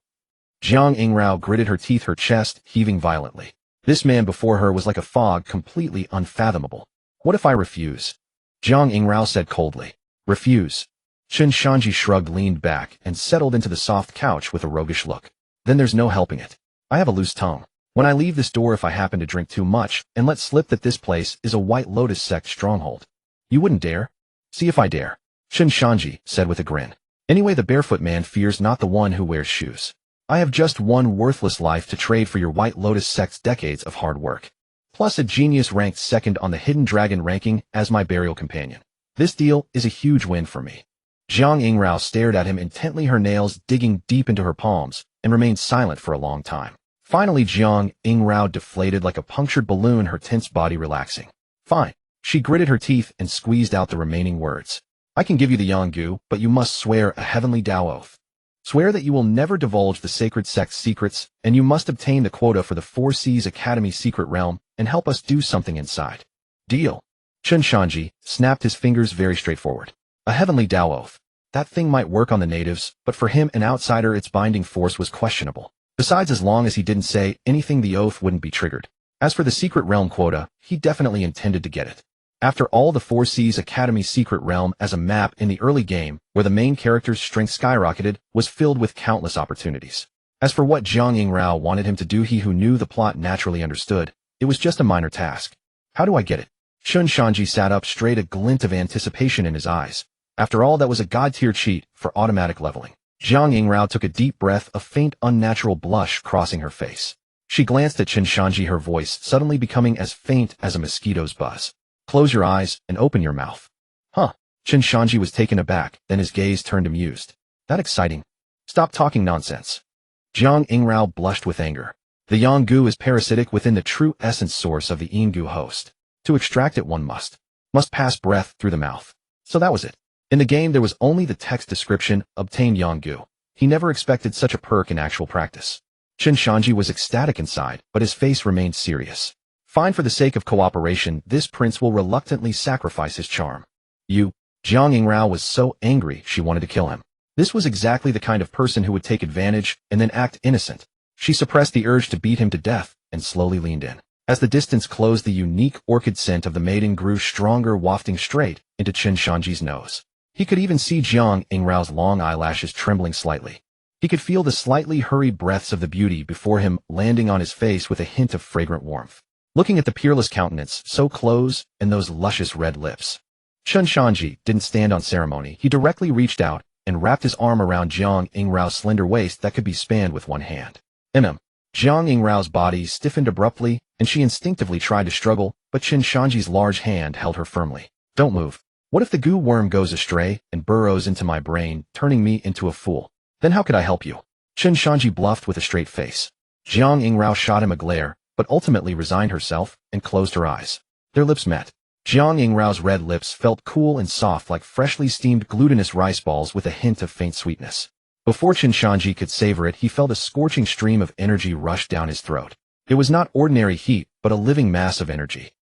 S1: Jiang Yingrao gritted her teeth, her chest heaving violently. This man before her was like a fog, completely unfathomable. What if I refuse? Jiang Yingrao said coldly. Refuse? Chen Shanzhi shrugged, leaned back, and settled into the soft couch with a roguish look. Then there's no helping it. I have a loose tongue. When I leave this door, if I happen to drink too much and let slip that this place is a White Lotus sect stronghold, you wouldn't dare? See if I dare. Chen Shanzhi said with a grin. Anyway, the barefoot man fears not the one who wears shoes. I have just one worthless life to trade for your White Lotus sect's decades of hard work, plus a genius ranked second on the Hidden Dragon ranking as my burial companion. This deal is a huge win for me. Jiang Yingrao stared at him intently, her nails digging deep into her palms, and remained silent for a long time. Finally, Jiang Yingrao deflated like a punctured balloon, her tense body relaxing. Fine. She gritted her teeth and squeezed out the remaining words. I can give you the Yanggu, but you must swear a heavenly Tao oath. Swear that you will never divulge the sacred sect's secrets, and you must obtain the quota for the Four Seas Academy secret realm and help us do something inside. Deal. Chen Shanzhi snapped his fingers, very straightforward. A heavenly Tao oath. That thing might work on the natives, but for him, an outsider, its binding force was questionable. Besides, as long as he didn't say anything, the oath wouldn't be triggered. As for the secret realm quota, he definitely intended to get it. After all, the Four Seas Academy secret realm as a map in the early game, where the main character's strength skyrocketed, was filled with countless opportunities. As for what Jiang Yingrao wanted him to do, he who knew the plot naturally understood. It was just a minor task. How do I get it? Chen Shanzhi sat up straight, a glint of anticipation in his eyes. After all, that was a god-tier cheat for automatic leveling. Jiang Yingrao took a deep breath, a faint, unnatural blush crossing her face. She glanced at Chen Shanzhi, her voice suddenly becoming as faint as a mosquito's buzz. Close your eyes and open your mouth. Huh. Chen Shanzhi was taken aback, then his gaze turned amused. That exciting? Stop talking nonsense. Jiang Yingrao blushed with anger. The Yanggu is parasitic within the true essence source of the Yinggu host. To extract it, one must pass breath through the mouth. So that was it. In the game, there was only the text description, obtain Yanggu. He never expected such a perk in actual practice. Chen Shanzhi was ecstatic inside, but his face remained serious. Fine, for the sake of cooperation, this prince will reluctantly sacrifice his charm. Jiang Yingrao was so angry she wanted to kill him. This was exactly the kind of person who would take advantage and then act innocent. She suppressed the urge to beat him to death and slowly leaned in. As the distance closed, the unique orchid scent of the maiden grew stronger, wafting straight into Chen Shanzhi's nose. He could even see Jiang Yingrao's long eyelashes trembling slightly. He could feel the slightly hurried breaths of the beauty before him landing on his face with a hint of fragrant warmth. Looking at the peerless countenance, so close, and those luscious red lips. Chen Shanzhi didn't stand on ceremony. He directly reached out and wrapped his arm around Jiang Yingrao's slender waist that could be spanned with one hand. Jiang Yingrao's body stiffened abruptly, and she instinctively tried to struggle, but Chen Shanzhi's large hand held her firmly. Don't move. What if the goo worm goes astray and burrows into my brain, turning me into a fool? Then how could I help you? Chen Shanzhi bluffed with a straight face. Jiang Yingrao shot him a glare, but ultimately resigned herself and closed her eyes. Their lips met. Jiang Yingrao's red lips felt cool and soft like freshly steamed glutinous rice balls with a hint of faint sweetness. Before Chen Shanzhi could savor it, he felt a scorching stream of energy rush down his throat. It was not ordinary heat, but a living mass of energy.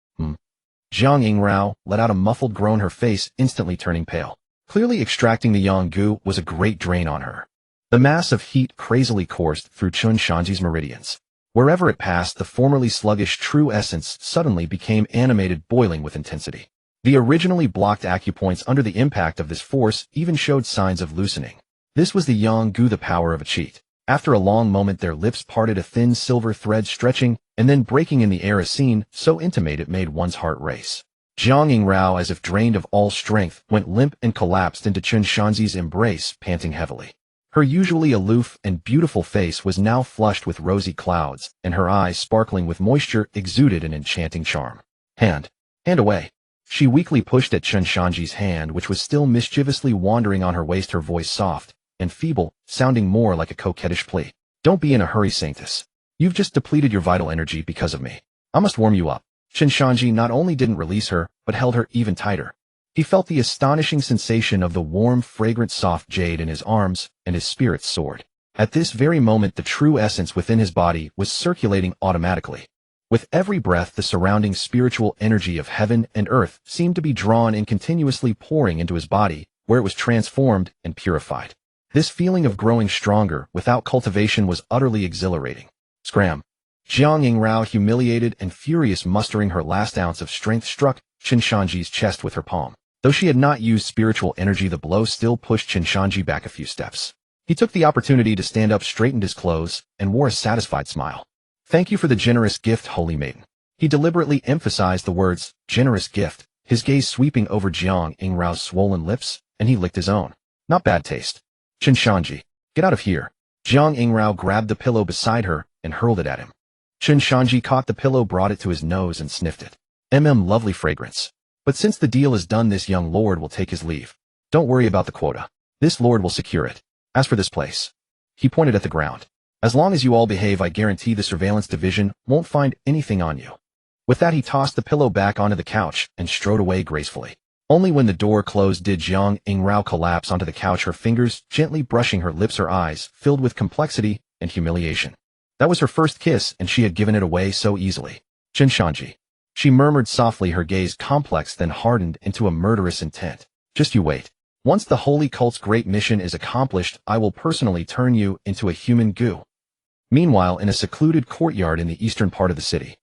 S1: Jiang Yingrao let out a muffled groan, her face instantly turning pale. Clearly, extracting the Yanggu was a great drain on her. The mass of heat crazily coursed through Chen Shanzhi's meridians. Wherever it passed, the formerly sluggish true essence suddenly became animated, boiling with intensity. The originally blocked acupoints under the impact of this force even showed signs of loosening. This was the Yanggu, the power of a cheat. After a long moment, their lips parted, a thin silver thread stretching and then breaking in the air, a scene so intimate it made one's heart race. Jiang Yingrao, as if drained of all strength, went limp and collapsed into Chen Shanzhi's embrace, panting heavily. Her usually aloof and beautiful face was now flushed with rosy clouds, and her eyes, sparkling with moisture, exuded an enchanting charm. Hand away. She weakly pushed at Chen Shanzhi's hand, which was still mischievously wandering on her waist, her voice soft and feeble, sounding more like a coquettish plea. Don't be in a hurry, Saintess. You've just depleted your vital energy because of me. I must warm you up. Chen Shanzhi not only didn't release her, but held her even tighter. He felt the astonishing sensation of the warm, fragrant, soft jade in his arms, and his spirits soared. At this very moment, the true essence within his body was circulating automatically. With every breath, the surrounding spiritual energy of heaven and earth seemed to be drawn and continuously pouring into his body, where it was transformed and purified. This feeling of growing stronger without cultivation was utterly exhilarating. Scram. Jiang Yingrao, humiliated and furious, mustering her last ounce of strength, struck Chen Shanzhi's chest with her palm. Though she had not used spiritual energy, the blow still pushed Chen Shanzhi back a few steps. He took the opportunity to stand up, straightened his clothes, and wore a satisfied smile. Thank you for the generous gift, holy maiden. He deliberately emphasized the words, generous gift, his gaze sweeping over Jiang Yingrao's swollen lips, and he licked his own. Not bad taste. Chen Shanzhi, get out of here. Jiang Yingrao grabbed the pillow beside her and hurled it at him. Chen Shanzhi caught the pillow, brought it to his nose, and sniffed it. Lovely fragrance. But since the deal is done, this young lord will take his leave. Don't worry about the quota. This lord will secure it. As for this place, he pointed at the ground. As long as you all behave, I guarantee the surveillance division won't find anything on you. With that, he tossed the pillow back onto the couch and strode away gracefully. Only when the door closed did Jiang Yingrao collapse onto the couch, her fingers gently brushing her lips, her eyes filled with complexity and humiliation. That was her first kiss, and she had given it away so easily. Chen Shanzhi. She murmured softly, her gaze complex then hardened into a murderous intent. Just you wait. Once the holy cult's great mission is accomplished, I will personally turn you into a human goo. Meanwhile, in a secluded courtyard in the eastern part of the city,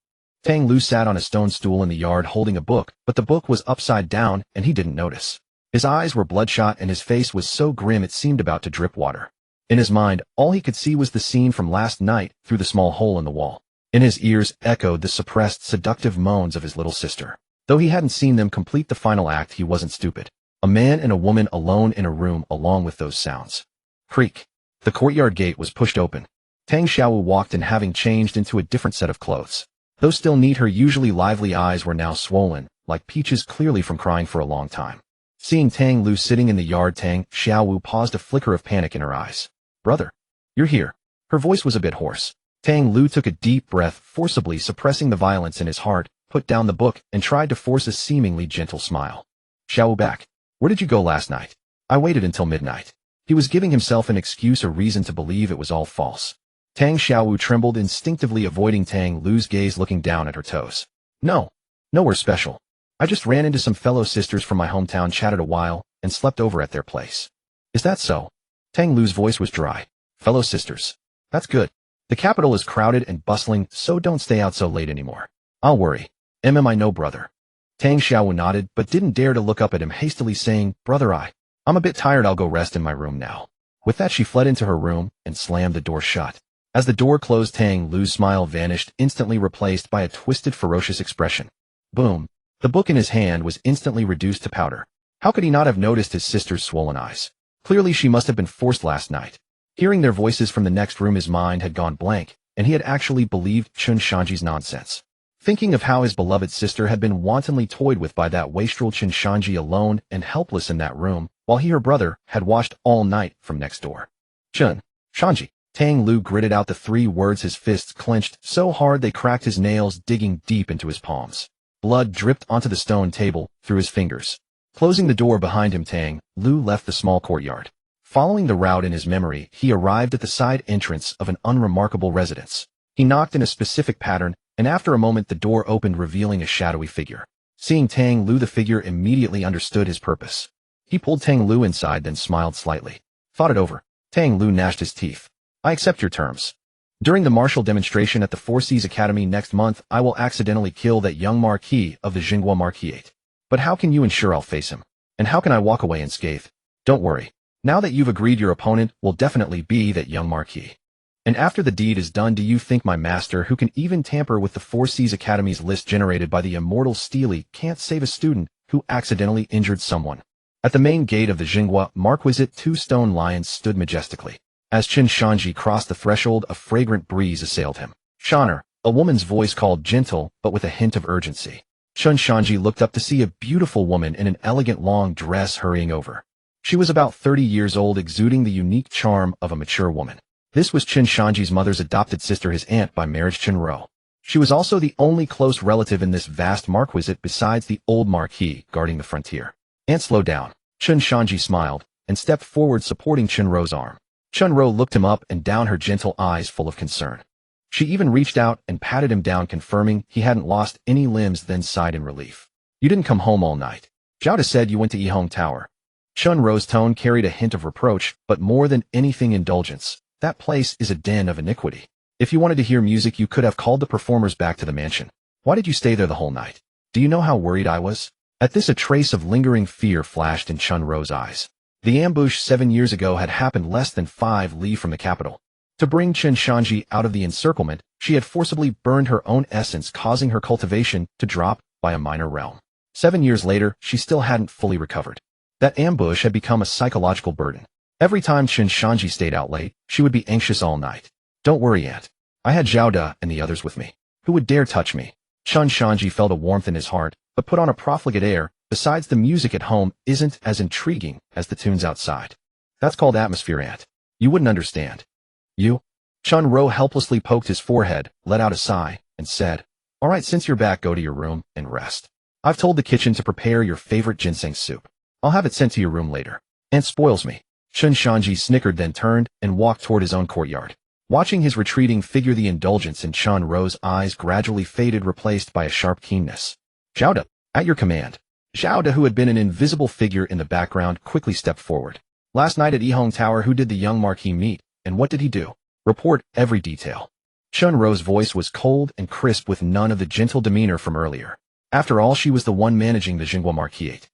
S1: Tang Lu sat on a stone stool in the yard holding a book, but the book was upside down and he didn't notice. His eyes were bloodshot and his face was so grim it seemed about to drip water. In his mind, all he could see was the scene from last night through the small hole in the wall. In his ears echoed the suppressed, seductive moans of his little sister. Though he hadn't seen them complete the final act, he wasn't stupid. A man and a woman alone in a room along with those sounds. Creak. The courtyard gate was pushed open. Tang Xiaowu walked in, having changed into a different set of clothes. Though still neat, her usually lively eyes were now swollen, like peaches, clearly from crying for a long time. Seeing Tang Lu sitting in the yard, Tang Xiaowu paused, a flicker of panic in her eyes. Brother, you're here. Her voice was a bit hoarse. Tang Lu took a deep breath, forcibly suppressing the violence in his heart, put down the book, and tried to force a seemingly gentle smile. Xiaowu back. Where did you go last night? I waited until midnight. He was giving himself an excuse, a reason to believe it was all false. Tang Xiaowu trembled, instinctively avoiding Tang Lu's gaze, looking down at her toes. No. Nowhere special. I just ran into some fellow sisters from my hometown, chatted a while, and slept over at their place. Is that so? Tang Lu's voice was dry. Fellow sisters. That's good. The capital is crowded and bustling, so don't stay out so late anymore. I'll worry. I know, brother. Tang Xiaowu nodded, but didn't dare to look up at him, hastily saying, Brother, I'm a bit tired, I'll go rest in my room now. With that, she fled into her room and slammed the door shut. As the door closed, Tang Lu's smile vanished, instantly replaced by a twisted, ferocious expression. Boom. The book in his hand was instantly reduced to powder. How could he not have noticed his sister's swollen eyes? Clearly she must have been forced last night. Hearing their voices from the next room, his mind had gone blank, and he had actually believed Chen Shanzhi's nonsense. Thinking of how his beloved sister had been wantonly toyed with by that wastrel Chen Shanzhi, alone and helpless in that room, while he, her brother, had watched all night from next door. Chen Shanzhi. Tang Lu gritted out the 3 words, his fists clenched so hard they cracked his nails, digging deep into his palms. Blood dripped onto the stone table through his fingers. Closing the door behind him, Tang Lu left the small courtyard. Following the route in his memory, he arrived at the side entrance of an unremarkable residence. He knocked in a specific pattern, and after a moment the door opened, revealing a shadowy figure. Seeing Tang Lu, the figure immediately understood his purpose. He pulled Tang Lu inside, then smiled slightly. Thought it over. Tang Lu gnashed his teeth. I accept your terms. During the martial demonstration at the Four Seas Academy next month, I will accidentally kill that young Marquis of the Jinghua Marquisate. But how can you ensure I'll face him? And how can I walk away unscathed? Don't worry. Now that you've agreed, your opponent will definitely be that young Marquis. And after the deed is done, do you think my master, who can even tamper with the Four Seas Academy's list generated by the immortal Steely, can't save a student who accidentally injured someone? At the main gate of the Jinghua Marquisate, 2 stone lions stood majestically. As Chen Shanzhi crossed the threshold, a fragrant breeze assailed him. Shaner, a woman's voice called, gentle but with a hint of urgency. Chen Shanzhi looked up to see a beautiful woman in an elegant long dress hurrying over. She was about 30 years old, exuding the unique charm of a mature woman. This was Chen Shanzhi's mother's adopted sister, his aunt by marriage, Chen Ro. She was also the only close relative in this vast marquisate besides the old marquis guarding the frontier. Aunt, slow down. Chen Shanzhi smiled and stepped forward, supporting Chen Ro's arm. Chen Ro looked him up and down, her gentle eyes full of concern. She even reached out and patted him down, confirming he hadn't lost any limbs, then sighed in relief. You didn't come home all night. Zhao said you went to Yihong Tower. Chen Ro's tone carried a hint of reproach, but more than anything indulgence. That place is a den of iniquity. If you wanted to hear music, you could have called the performers back to the mansion. Why did you stay there the whole night? Do you know how worried I was? At this, a trace of lingering fear flashed in Chen Ro's eyes. The ambush 7 years ago had happened less than 5 li from the capital. To bring Chen Shanzhi out of the encirclement, she had forcibly burned her own essence, causing her cultivation to drop by a minor realm. 7 years later, she still hadn't fully recovered. That ambush had become a psychological burden. Every time Chen Shanzhi stayed out late, she would be anxious all night. Don't worry, Aunt. I had Zhao Da and the others with me. Who would dare touch me? Chen Shanzhi felt a warmth in his heart, but put on a profligate air, Besides, the music at home isn't as intriguing as the tunes outside. That's called atmosphere, Aunt. You wouldn't understand. You? Chun Ro helplessly poked his forehead, let out a sigh, and said, "All right, since you're back, go to your room and rest. I've told the kitchen to prepare your favorite ginseng soup. I'll have it sent to your room later." "Aunt spoils me." Chen Shanzhi snickered, then turned and walked toward his own courtyard. Watching his retreating figure, the indulgence in Chun Ro's eyes gradually faded, replaced by a sharp keenness. "Zhao, at your command." Zhao, who had been an invisible figure in the background, quickly stepped forward. "Last night at Yihong Tower, who did the young Marquis meet, and what did he do? Report every detail." Chun Ro's voice was cold and crisp, with none of the gentle demeanor from earlier. After all, she was the one managing the Jingua Marquisate.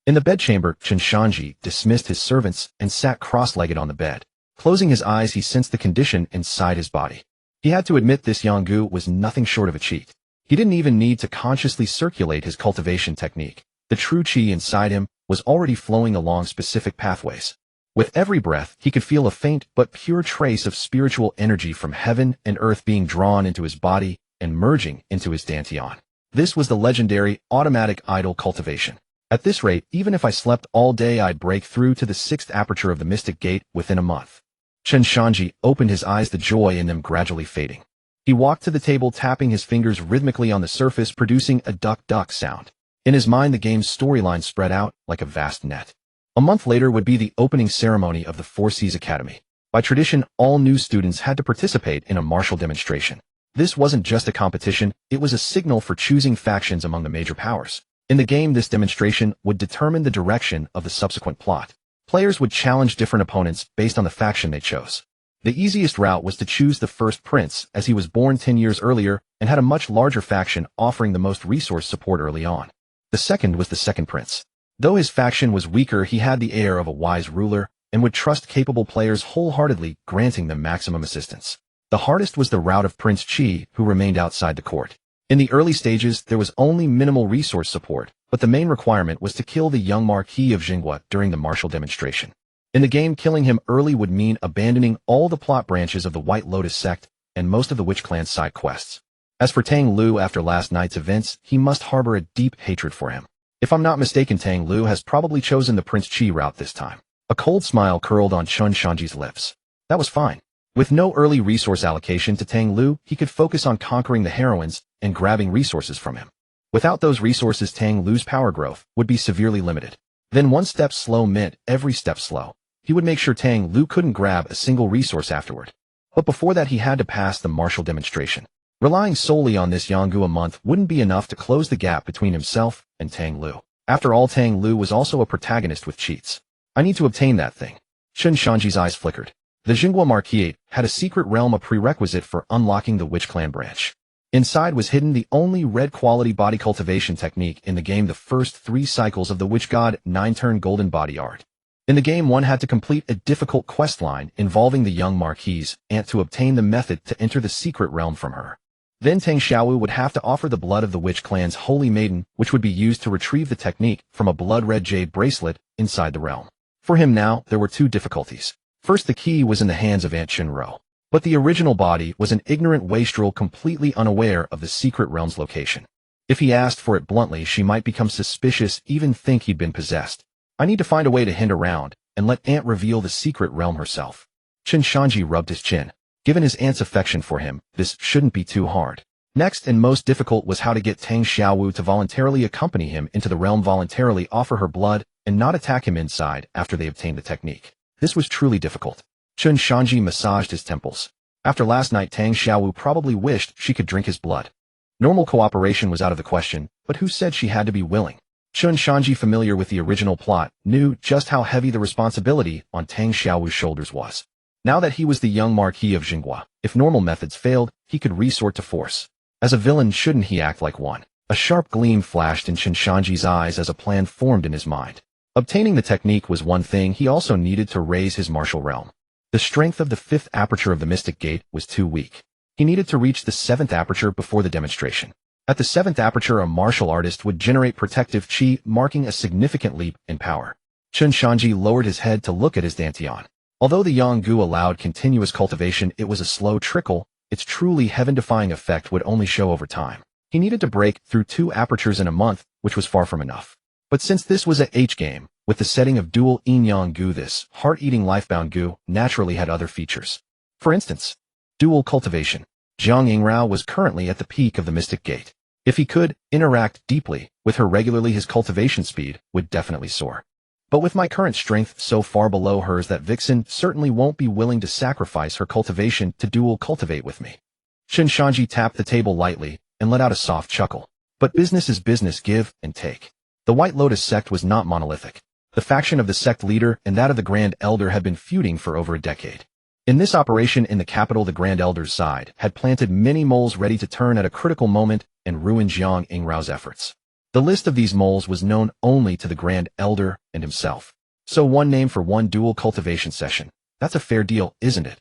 S1: In the bedchamber, Chen Shanzhi dismissed his servants and sat cross-legged on the bed. Closing his eyes, he sensed the condition inside his body. He had to admit this Yanggu was nothing short of a cheat. He didn't even need to consciously circulate his cultivation technique. The true qi inside him was already flowing along specific pathways. With every breath, he could feel a faint but pure trace of spiritual energy from heaven and earth being drawn into his body and merging into his dantian. This was the legendary automatic idol cultivation. At this rate, even if I slept all day, I'd break through to the 6th aperture of the Mystic Gate within a month. Chen Shanzhi opened his eyes, the joy in them gradually fading. He walked to the table, tapping his fingers rhythmically on the surface, producing a duck-duck sound. In his mind, the game's storyline spread out like a vast net. A month later would be the opening ceremony of the Four Seas Academy. By tradition, all new students had to participate in a martial demonstration. This wasn't just a competition, it was a signal for choosing factions among the major powers. In the game, this demonstration would determine the direction of the subsequent plot. Players would challenge different opponents based on the faction they chose. The easiest route was to choose the first prince, as he was born 10 years earlier and had a much larger faction offering the most resource support early on. The second was the second prince. Though his faction was weaker, he had the air of a wise ruler and would trust capable players wholeheartedly, granting them maximum assistance. The hardest was the route of Prince Qi, who remained outside the court. In the early stages, there was only minimal resource support, but the main requirement was to kill the young Marquis of Jingua during the martial demonstration. In the game, killing him early would mean abandoning all the plot branches of the White Lotus sect and most of the Witch Clan's side quests. As for Tang Lu, after last night's events, he must harbor a deep hatred for him. If I'm not mistaken, Tang Lu has probably chosen the Prince Qi route this time. A cold smile curled on Chen Shanzhi's lips. That was fine. With no early resource allocation to Tang Lu, he could focus on conquering the heroines and grabbing resources from him. Without those resources, Tang Lu's power growth would be severely limited. Then one step slow meant every step slow. He would make sure Tang Lu couldn't grab a single resource afterward. But before that, he had to pass the martial demonstration. Relying solely on this Yanggu a month wouldn't be enough to close the gap between himself and Tang Lu. After all, Tang Lu was also a protagonist with cheats. I need to obtain that thing. Chen Shanzhi's eyes flickered. The Jingua Marquisate had a secret realm, a prerequisite for unlocking the Witch Clan branch. Inside was hidden the only red quality body cultivation technique in the game, the first 3 cycles of the Witch God 9-turn golden body art. In the game, one had to complete a difficult quest line involving the young Marquise aunt to obtain the method to enter the secret realm from her. Then Tang Xiaowu would have to offer the blood of the Witch Clan's holy maiden, which would be used to retrieve the technique from a blood-red jade bracelet inside the realm. For him now, there were 2 difficulties. First, the key was in the hands of Aunt Chenro. But the original body was an ignorant wastrel completely unaware of the secret realm's location. If he asked for it bluntly, she might become suspicious, even think he'd been possessed. I need to find a way to hint around and let Aunt reveal the secret realm herself. Chen Shanzhi rubbed his chin. Given his aunt's affection for him, this shouldn't be too hard. Next and most difficult was how to get Tang Xiaowu to voluntarily accompany him into the realm, voluntarily offer her blood, and not attack him inside after they obtained the technique. This was truly difficult. Chen Shanzhi massaged his temples. After last night, Tang Xiaowu probably wished she could drink his blood. Normal cooperation was out of the question, but who said she had to be willing? Chen Shanzhi, familiar with the original plot, knew just how heavy the responsibility on Tang Xiaowu's shoulders was. Now that he was the young Marquis of Jingua, if normal methods failed, he could resort to force. As a villain, shouldn't he act like one? A sharp gleam flashed in Chen Shanzhi's eyes as a plan formed in his mind. Obtaining the technique was one thing, he also needed to raise his martial realm. The strength of the 5th aperture of the Mystic Gate was too weak. He needed to reach the 7th aperture before the demonstration. At the 7th aperture, a martial artist would generate protective qi, marking a significant leap in power. Chen Shanzhi lowered his head to look at his dantian. Although the Yanggu allowed continuous cultivation, it was a slow trickle. Its truly heaven-defying effect would only show over time. He needed to break through 2 apertures in a month, which was far from enough. But since this was a H game, with the setting of dual yin-yang gu, this heart-eating lifebound gu naturally had other features. For instance, dual cultivation. Jiang Yingrao was currently at the peak of the Mystic Gate. If he could interact deeply with her regularly, his cultivation speed would definitely soar. But with my current strength so far below hers that Vixen certainly won't be willing to sacrifice her cultivation to dual cultivate with me. Chen Shanzhi tapped the table lightly and let out a soft chuckle. But business is business, give and take. The White Lotus sect was not monolithic. The faction of the sect leader and that of the Grand Elder had been feuding for over a decade. In this operation in the capital, the Grand Elder's side had planted many moles ready to turn at a critical moment and ruin Jiang Yingrao's efforts. The list of these moles was known only to the Grand Elder and himself. So one name for one dual cultivation session. That's a fair deal, isn't it?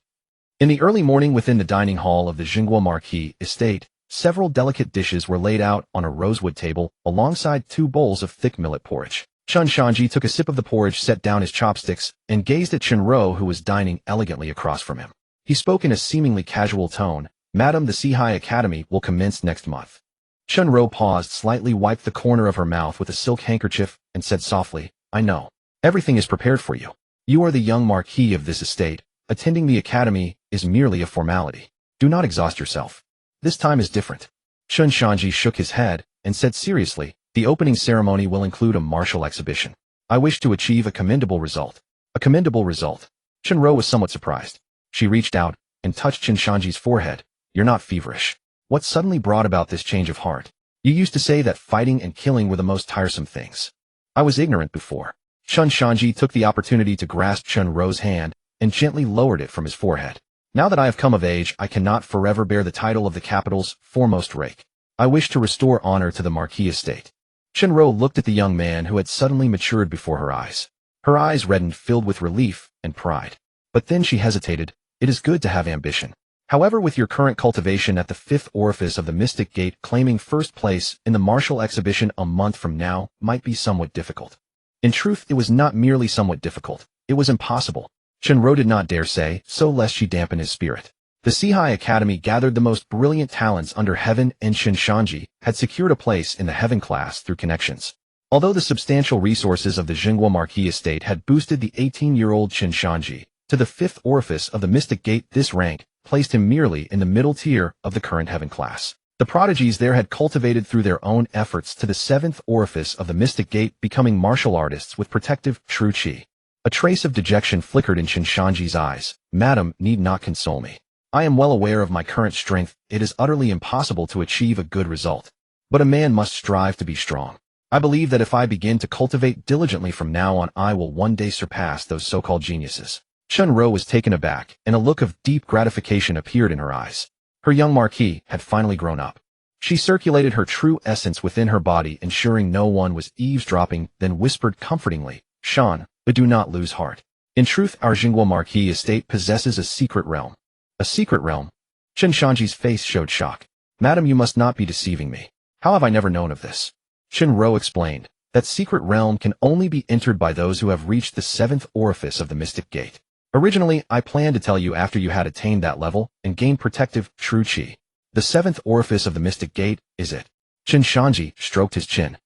S1: In the early morning within the dining hall of the Jingguo Marquis estate, several delicate dishes were laid out on a rosewood table alongside 2 bowls of thick millet porridge. Chen Shanzhi took a sip of the porridge, set down his chopsticks, and gazed at Chen Rou, who was dining elegantly across from him. He spoke in a seemingly casual tone. Madam, the Sihai Academy will commence next month. Chen Rou paused, slightly wiped the corner of her mouth with a silk handkerchief, and said softly, I know. Everything is prepared for you. You are the young marquis of this estate. Attending the academy is merely a formality. Do not exhaust yourself. This time is different. Chen Shanzhi shook his head and said seriously, the opening ceremony will include a martial exhibition. I wish to achieve a commendable result. A commendable result. Chen Rou was somewhat surprised. She reached out and touched Chen Shanzhi's forehead. You're not feverish. What suddenly brought about this change of heart? You used to say that fighting and killing were the most tiresome things. I was ignorant before. Chen Shanzhi took the opportunity to grasp Chen Rou's hand and gently lowered it from his forehead. Now that I have come of age, I cannot forever bear the title of the capital's foremost rake. I wish to restore honor to the Marquis estate. Chen Rou looked at the young man who had suddenly matured before her eyes. Her eyes reddened, filled with relief and pride. But then she hesitated. It is good to have ambition. However, with your current cultivation at the 5th orifice of the Mystic Gate, claiming first place in the martial exhibition a month from now might be somewhat difficult. In truth, it was not merely somewhat difficult. It was impossible. Chen Rou did not dare say so lest she dampen his spirit. The Sihai Academy gathered the most brilliant talents under heaven, and Chen Shanzhi had secured a place in the heaven class through connections. Although the substantial resources of the Jingguo Marquis estate had boosted the 18-year-old Chen Shanzhi to the 5th orifice of the Mystic Gate, this rank placed him merely in the middle tier of the current heaven class. The prodigies there had cultivated through their own efforts to the 7th orifice of the Mystic Gate, becoming martial artists with protective true qi. A trace of dejection flickered in Chen Shanzhi's eyes. Madam need not console me. I am well aware of my current strength. It is utterly impossible to achieve a good result. But a man must strive to be strong. I believe that if I begin to cultivate diligently from now on, I will one day surpass those so-called geniuses. Chen Rou was taken aback, and a look of deep gratification appeared in her eyes. Her young marquis had finally grown up. She circulated her true essence within her body, ensuring no one was eavesdropping, then whispered comfortingly, Shan, but do not lose heart. In truth, our Jingguo Marquis estate possesses a secret realm. A secret realm? Chen Shanzhi's face showed shock. Madam, you must not be deceiving me. How have I never known of this? Chen Rou explained. That secret realm can only be entered by those who have reached the 7th orifice of the Mystic Gate. Originally, I planned to tell you after you had attained that level and gained protective true qi. The 7th orifice of the Mystic Gate is it. Chen Shanzhi stroked his chin.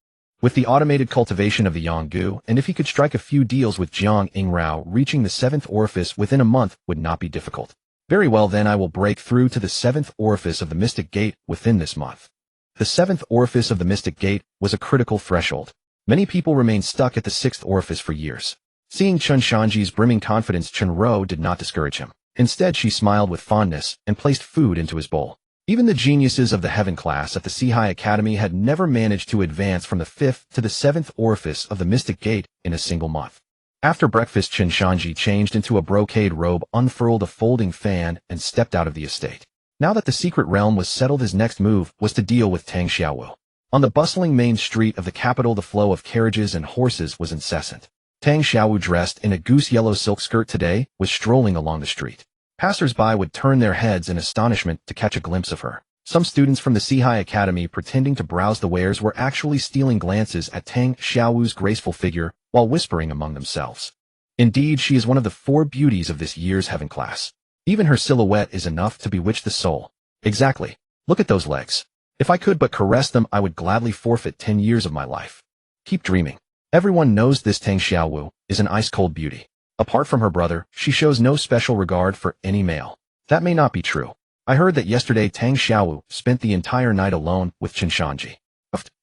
S1: With the automated cultivation of the Yanggu, and if he could strike a few deals with Jiang Yingrao, reaching the 7th orifice within a month would not be difficult. Very well, then I will break through to the 7th orifice of the Mystic Gate within this month. The 7th orifice of the Mystic Gate was a critical threshold. Many people remained stuck at the 6th orifice for years. Seeing Chen Shanzhi's brimming confidence, Chen Rou did not discourage him. Instead, she smiled with fondness and placed food into his bowl. Even the geniuses of the heaven class at the Sihai Academy had never managed to advance from the 5th to the 7th orifice of the Mystic Gate in a single month. After breakfast, Chen Shanzhi changed into a brocade robe, unfurled a folding fan, and stepped out of the estate. Now that the secret realm was settled, his next move was to deal with Tang Xiaowu. On the bustling main street of the capital, the flow of carriages and horses was incessant. Tang Xiaowu, dressed in a goose-yellow silk skirt today, was strolling along the street. Passers-by would turn their heads in astonishment to catch a glimpse of her. Some students from the Sihai Academy, pretending to browse the wares, were actually stealing glances at Tang Xiaowu's graceful figure while whispering among themselves. Indeed, she is one of the 4 beauties of this year's heaven class. Even her silhouette is enough to bewitch the soul. Exactly. Look at those legs. If I could but caress them, I would gladly forfeit 10 years of my life. Keep dreaming. Everyone knows this Tang Xiaowu is an ice-cold beauty. Apart from her brother, she shows no special regard for any male. That may not be true. I heard that yesterday Tang Xiaowu spent the entire night alone with Chen Shanzhi.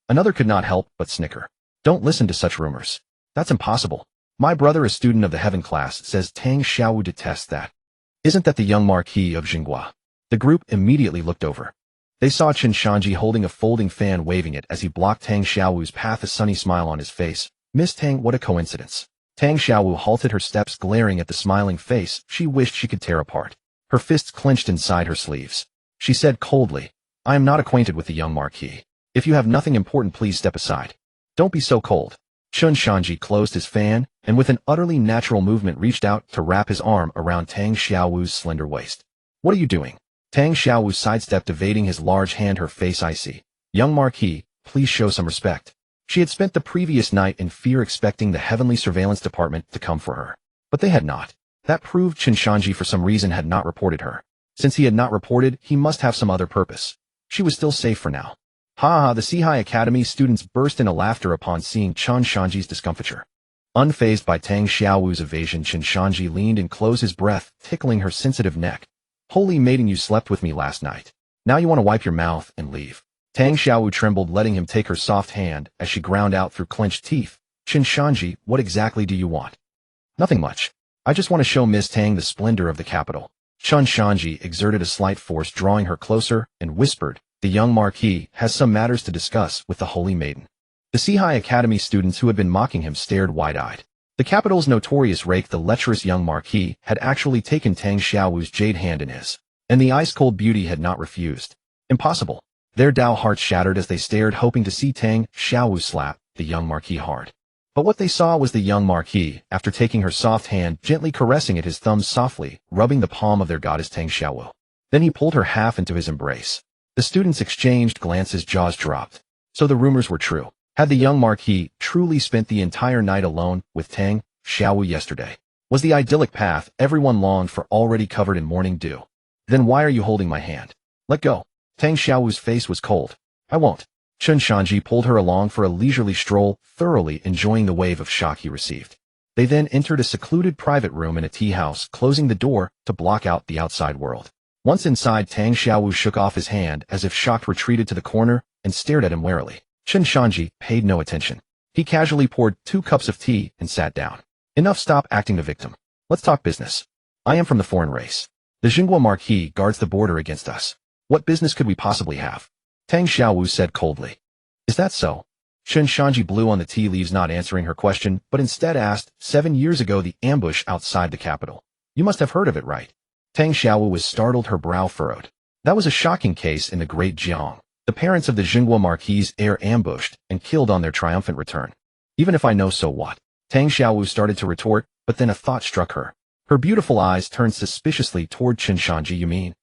S1: Another could not help but snicker. Don't listen to such rumors. That's impossible. My brother, a student of the Heaven class, says Tang Xiaowu detests that. Isn't that the young Marquis of Jinghua? The group immediately looked over. They saw Chen Shanzhi holding a folding fan, waving it as he blocked Tang Xiaowu's path, a sunny smile on his face. Miss Tang, what a coincidence. Tang Xiaowu halted her steps, glaring at the smiling face she wished she could tear apart. Her fists clenched inside her sleeves. She said coldly, I am not acquainted with the young Marquis. If you have nothing important, please step aside. Don't be so cold. Chen Shanzhi closed his fan, and with an utterly natural movement reached out to wrap his arm around Tang Xiaowu's slender waist. What are you doing? Tang Xiaowu sidestepped, evading his large hand, her face icy. Young Marquis, please show some respect. She had spent the previous night in fear, expecting the Heavenly Surveillance Department to come for her. But they had not. That proved Chen Shanzhi for some reason had not reported her. Since he had not reported, he must have some other purpose. She was still safe for now. Ha ha, the Sihai Academy students burst into laughter upon seeing Chen Shanzhi's discomfiture. Unfazed by Tang Xiaowu's evasion, Chen Shanzhi leaned and closed his breath, tickling her sensitive neck. Holy maiden, you slept with me last night. Now you want to wipe your mouth and leave. Tang Xiaowu trembled, letting him take her soft hand as she ground out through clenched teeth. Chen Shanzhi, what exactly do you want? Nothing much. I just want to show Miss Tang the splendor of the capital. Chen Shanzhi exerted a slight force, drawing her closer, and whispered, the young Marquis has some matters to discuss with the holy maiden. The Sihai Academy students who had been mocking him stared wide-eyed. The capital's notorious rake, the lecherous young Marquis, had actually taken Tang Xiaowu's jade hand in his, and the ice-cold beauty had not refused. Impossible. Their Dao hearts shattered as they stared, hoping to see Tang Xiaowu slap the young Marquis hard. But what they saw was the young Marquis, after taking her soft hand, gently caressing it, his thumbs softly rubbing the palm of their goddess Tang Xiaowu. Then he pulled her half into his embrace. The students exchanged glances, jaws dropped. So the rumors were true. Had the young Marquis truly spent the entire night alone with Tang Xiaowu yesterday? Was the idyllic path everyone longed for already covered in morning dew? Then why are you holding my hand? Let go. Tang Xiaowu's face was cold. I won't. Chen Shanzhi pulled her along for a leisurely stroll, thoroughly enjoying the wave of shock he received. They then entered a secluded private room in a tea house, closing the door to block out the outside world. Once inside, Tang Xiaowu shook off his hand as if shocked, retreated to the corner, and stared at him warily. Chen Shanzhi paid no attention. He casually poured 2 cups of tea and sat down. Enough, stop acting the victim. Let's talk business. I am from the foreign race. The Jinghua Marquis guards the border against us. What business could we possibly have? Tang Xiaowu said coldly. Is that so? Chen Shanzhi blew on the tea leaves, not answering her question, but instead asked, 7 years ago, the ambush outside the capital. You must have heard of it, right? Tang Xiaowu was startled, her brow furrowed. That was a shocking case in the Great Jiang. The parents of the Jinghua Marquis' heir ambushed and killed on their triumphant return. Even if I know, so what? Tang Xiaowu started to retort, but then a thought struck her. Her beautiful eyes turned suspiciously toward Chen Shanzhi. You mean?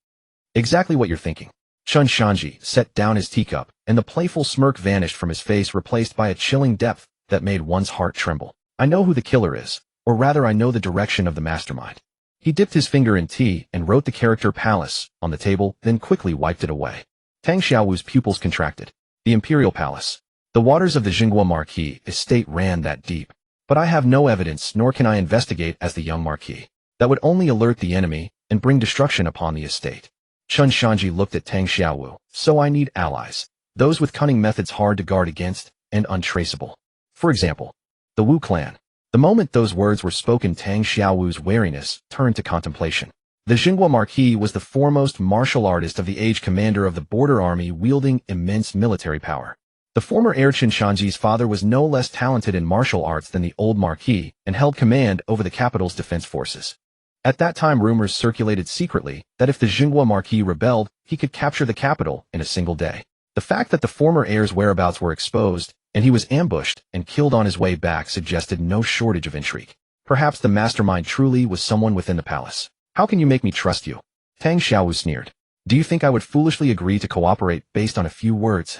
S1: Exactly what you're thinking. Chen Shanzhi set down his teacup, and the playful smirk vanished from his face, replaced by a chilling depth that made one's heart tremble. I know who the killer is, or rather I know the direction of the mastermind. He dipped his finger in tea and wrote the character palace on the table, then quickly wiped it away. Tang Xiaowu's pupils contracted. The Imperial Palace. The waters of the Jinghua Marquis estate ran that deep. But I have no evidence, nor can I investigate as the young Marquis. That would only alert the enemy and bring destruction upon the estate. Chen Shanzhi looked at Tang Xiaowu. So I need allies. Those with cunning methods hard to guard against and untraceable. For example, the Wu clan. The moment those words were spoken, Tang Xiaowu's wariness turned to contemplation. The Jinghua Marquis was the foremost martial artist of the age, commander of the border army, wielding immense military power. The former heir Chen Shanzhi's father was no less talented in martial arts than the old Marquis and held command over the capital's defense forces. At that time, rumors circulated secretly that if the Jinghua Marquis rebelled, he could capture the capital in a single day. The fact that the former heir's whereabouts were exposed and he was ambushed and killed on his way back suggested no shortage of intrigue. Perhaps the mastermind truly was someone within the palace. How can you make me trust you? Tang Xiaowu sneered. Do you think I would foolishly agree to cooperate based on a few words?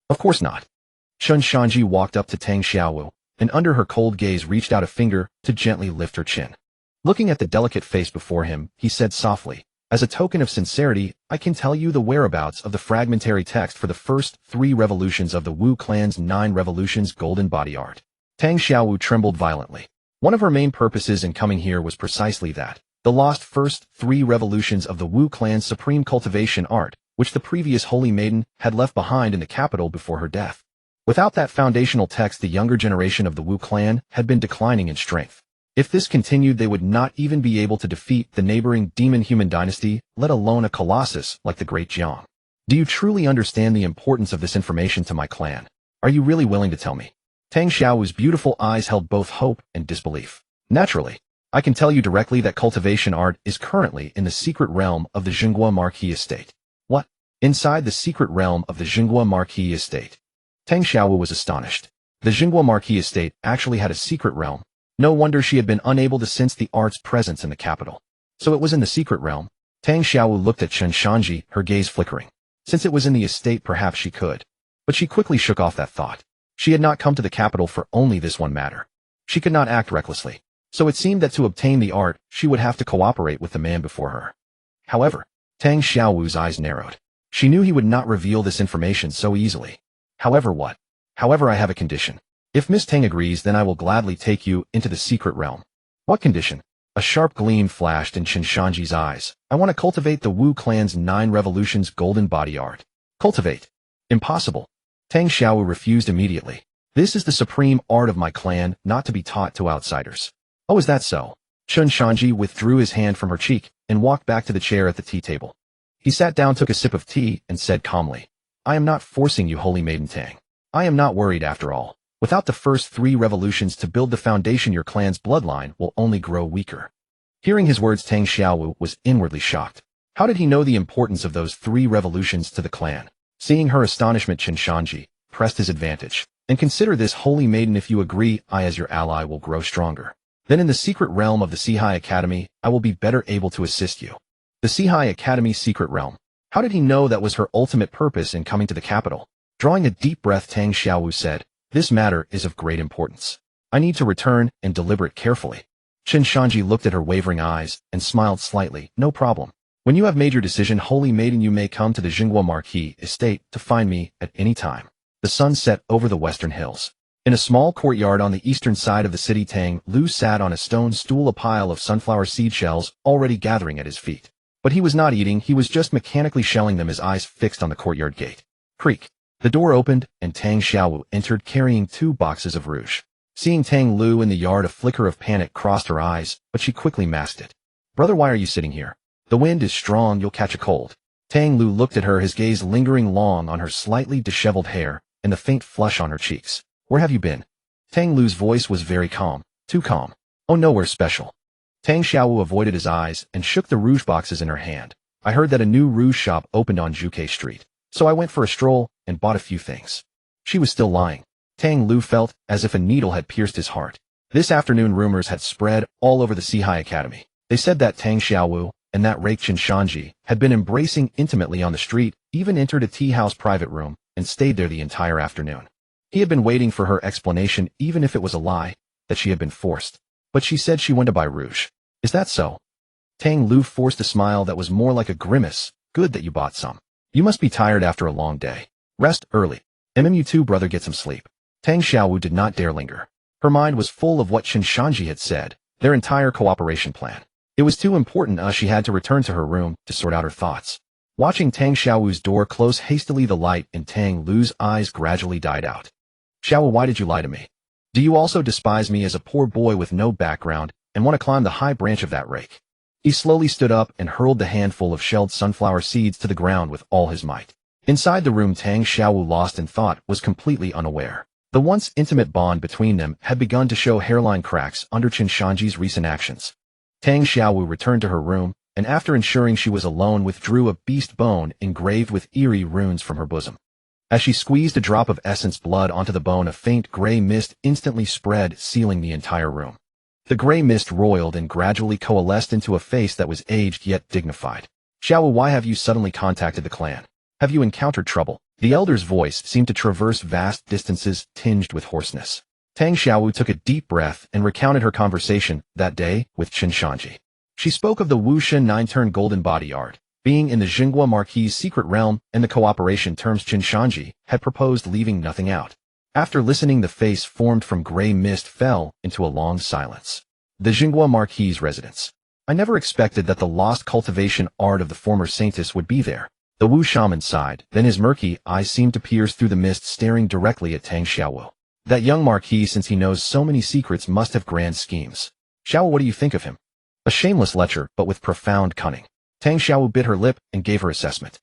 S1: Of course not. Chen Shanzhi walked up to Tang Xiaowu, and under her cold gaze reached out a finger to gently lift her chin. Looking at the delicate face before him, he said softly, as a token of sincerity, I can tell you the whereabouts of the fragmentary text for the first 3 revolutions of the Wu clan's 9 revolutions golden body art. Tang Xiaowu trembled violently. One of her main purposes in coming here was precisely that, the lost first 3 revolutions of the Wu clan's supreme cultivation art, which the previous holy maiden had left behind in the capital before her death. Without that foundational text, the younger generation of the Wu clan had been declining in strength. If this continued, they would not even be able to defeat the neighboring demon-human dynasty, let alone a colossus like the Great Jiang. Do you truly understand the importance of this information to my clan? Are you really willing to tell me? Tang Xiaowu's beautiful eyes held both hope and disbelief. Naturally, I can tell you directly that cultivation art is currently in the secret realm of the Jinghua Marquis estate. What? Inside the secret realm of the Jinghua Marquis estate? Tang Xiaowu was astonished. The Jinghua Marquis estate actually had a secret realm. No wonder she had been unable to sense the art's presence in the capital. So it was in the secret realm. Tang Xiaowu looked at Chen Shanzhi, her gaze flickering. Since it was in the estate, perhaps she could. But she quickly shook off that thought. She had not come to the capital for only this one matter. She could not act recklessly. So it seemed that to obtain the art, she would have to cooperate with the man before her. However, Tang Xiaowu's eyes narrowed. She knew he would not reveal this information so easily. However, what? However, I have a condition. If Miss Tang agrees, then I will gladly take you into the secret realm. What condition? A sharp gleam flashed in Chen Shanzhi's eyes. I want to cultivate the Wu clan's 9 revolutions golden body art. Cultivate? Impossible. Tang Xiaowu refused immediately. This is the supreme art of my clan, not to be taught to outsiders. Oh, is that so? Chen Shanzhi withdrew his hand from her cheek and walked back to the chair at the tea table. He sat down, took a sip of tea, and said calmly, I am not forcing you, Holy Maiden Tang. I am not worried after all. Without the first 3 revolutions to build the foundation, your clan's bloodline will only grow weaker. Hearing his words, Tang Xiaowu was inwardly shocked. How did he know the importance of those 3 revolutions to the clan? Seeing her astonishment, Chen Shanzhi pressed his advantage. And consider this, Holy Maiden, if you agree, I as your ally will grow stronger. Then in the secret realm of the Sihai Academy, I will be better able to assist you. The Sihai Academy's secret realm. How did he know that was her ultimate purpose in coming to the capital? Drawing a deep breath, Tang Xiaowu said, this matter is of great importance. I need to return and deliberate carefully. Chen Shanzhi looked at her wavering eyes and smiled slightly. No problem. When you have made your decision, Holy Maiden, you may come to the Jinghua Marquis estate to find me at any time. The sun set over the western hills. In a small courtyard on the eastern side of the city, Tang Lu sat on a stone stool, a pile of sunflower seed shells already gathering at his feet. But he was not eating, he was just mechanically shelling them, his eyes fixed on the courtyard gate. Creak. The door opened, and Tang Xiaowu entered carrying 2 boxes of rouge. Seeing Tang Lu in the yard, a flicker of panic crossed her eyes, but she quickly masked it. Brother, why are you sitting here? The wind is strong, you'll catch a cold. Tang Lu looked at her, his gaze lingering long on her slightly disheveled hair and the faint flush on her cheeks. Where have you been? Tang Lu's voice was very calm, too calm. Oh, nowhere special. Tang Xiaowu avoided his eyes and shook the rouge boxes in her hand. I heard that a new rouge shop opened on Juke Street. So I went for a stroll and bought a few things. She was still lying. Tang Lu felt as if a needle had pierced his heart. This afternoon, rumors had spread all over the Sihai Academy. They said that Tang Xiaowu and that rake Chen Shanzhi had been embracing intimately on the street, even entered a tea house private room, and stayed there the entire afternoon. He had been waiting for her explanation, even if it was a lie, that she had been forced. But she said she went to buy rouge. Is that so? Tang Lu forced a smile that was more like a grimace. Good that you bought some. You must be tired after a long day. Rest early. You too, brother, get some sleep. Tang Xiaowu did not dare linger. Her mind was full of what Chen Shanzhi had said, their entire cooperation plan. It was too important, she had to return to her room to sort out her thoughts. Watching Tang Xiaowu's door close hastily, the light in Tang Lu's eyes gradually died out. Xiaowu, why did you lie to me? Do you also despise me as a poor boy with no background and want to climb the high branch of that rake? He slowly stood up and hurled the handful of shelled sunflower seeds to the ground with all his might. Inside the room, Tang Xiaowu, lost in thought, was completely unaware. The once intimate bond between them had begun to show hairline cracks under Chen Shanzhi's recent actions. Tang Xiaowu returned to her room, and after ensuring she was alone, withdrew a beast bone engraved with eerie runes from her bosom. As she squeezed a drop of essence blood onto the bone, a faint gray mist instantly spread, sealing the entire room. The gray mist roiled and gradually coalesced into a face that was aged yet dignified. Xiaowu, why have you suddenly contacted the clan? Have you encountered trouble? The elder's voice seemed to traverse vast distances, tinged with hoarseness. Tang Xiaowu took a deep breath and recounted her conversation that day with Chen Shanzhi. She spoke of the Wushen 9-turn golden body art, being in the Jinghua Marquis' secret realm, and the cooperation terms Chen Shanzhi had proposed, leaving nothing out. After listening, the face formed from gray mist fell into a long silence. The Jinghua Marquis' residence. I never expected that the lost cultivation art of the former Saintess would be there. The Wu shaman sighed, then his murky eyes seemed to pierce through the mist, staring directly at Tang Xiaowu. That young Marquis, since he knows so many secrets, must have grand schemes. Xiaowu, what do you think of him? A shameless lecher, but with profound cunning. Tang Xiaowu bit her lip and gave her assessment.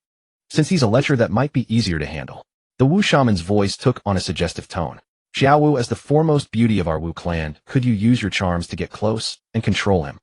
S1: Since he's a lecher, that might be easier to handle. The Wu shaman's voice took on a suggestive tone. Xiaowu, as the foremost beauty of our Wu clan, could you use your charms to get close and control him?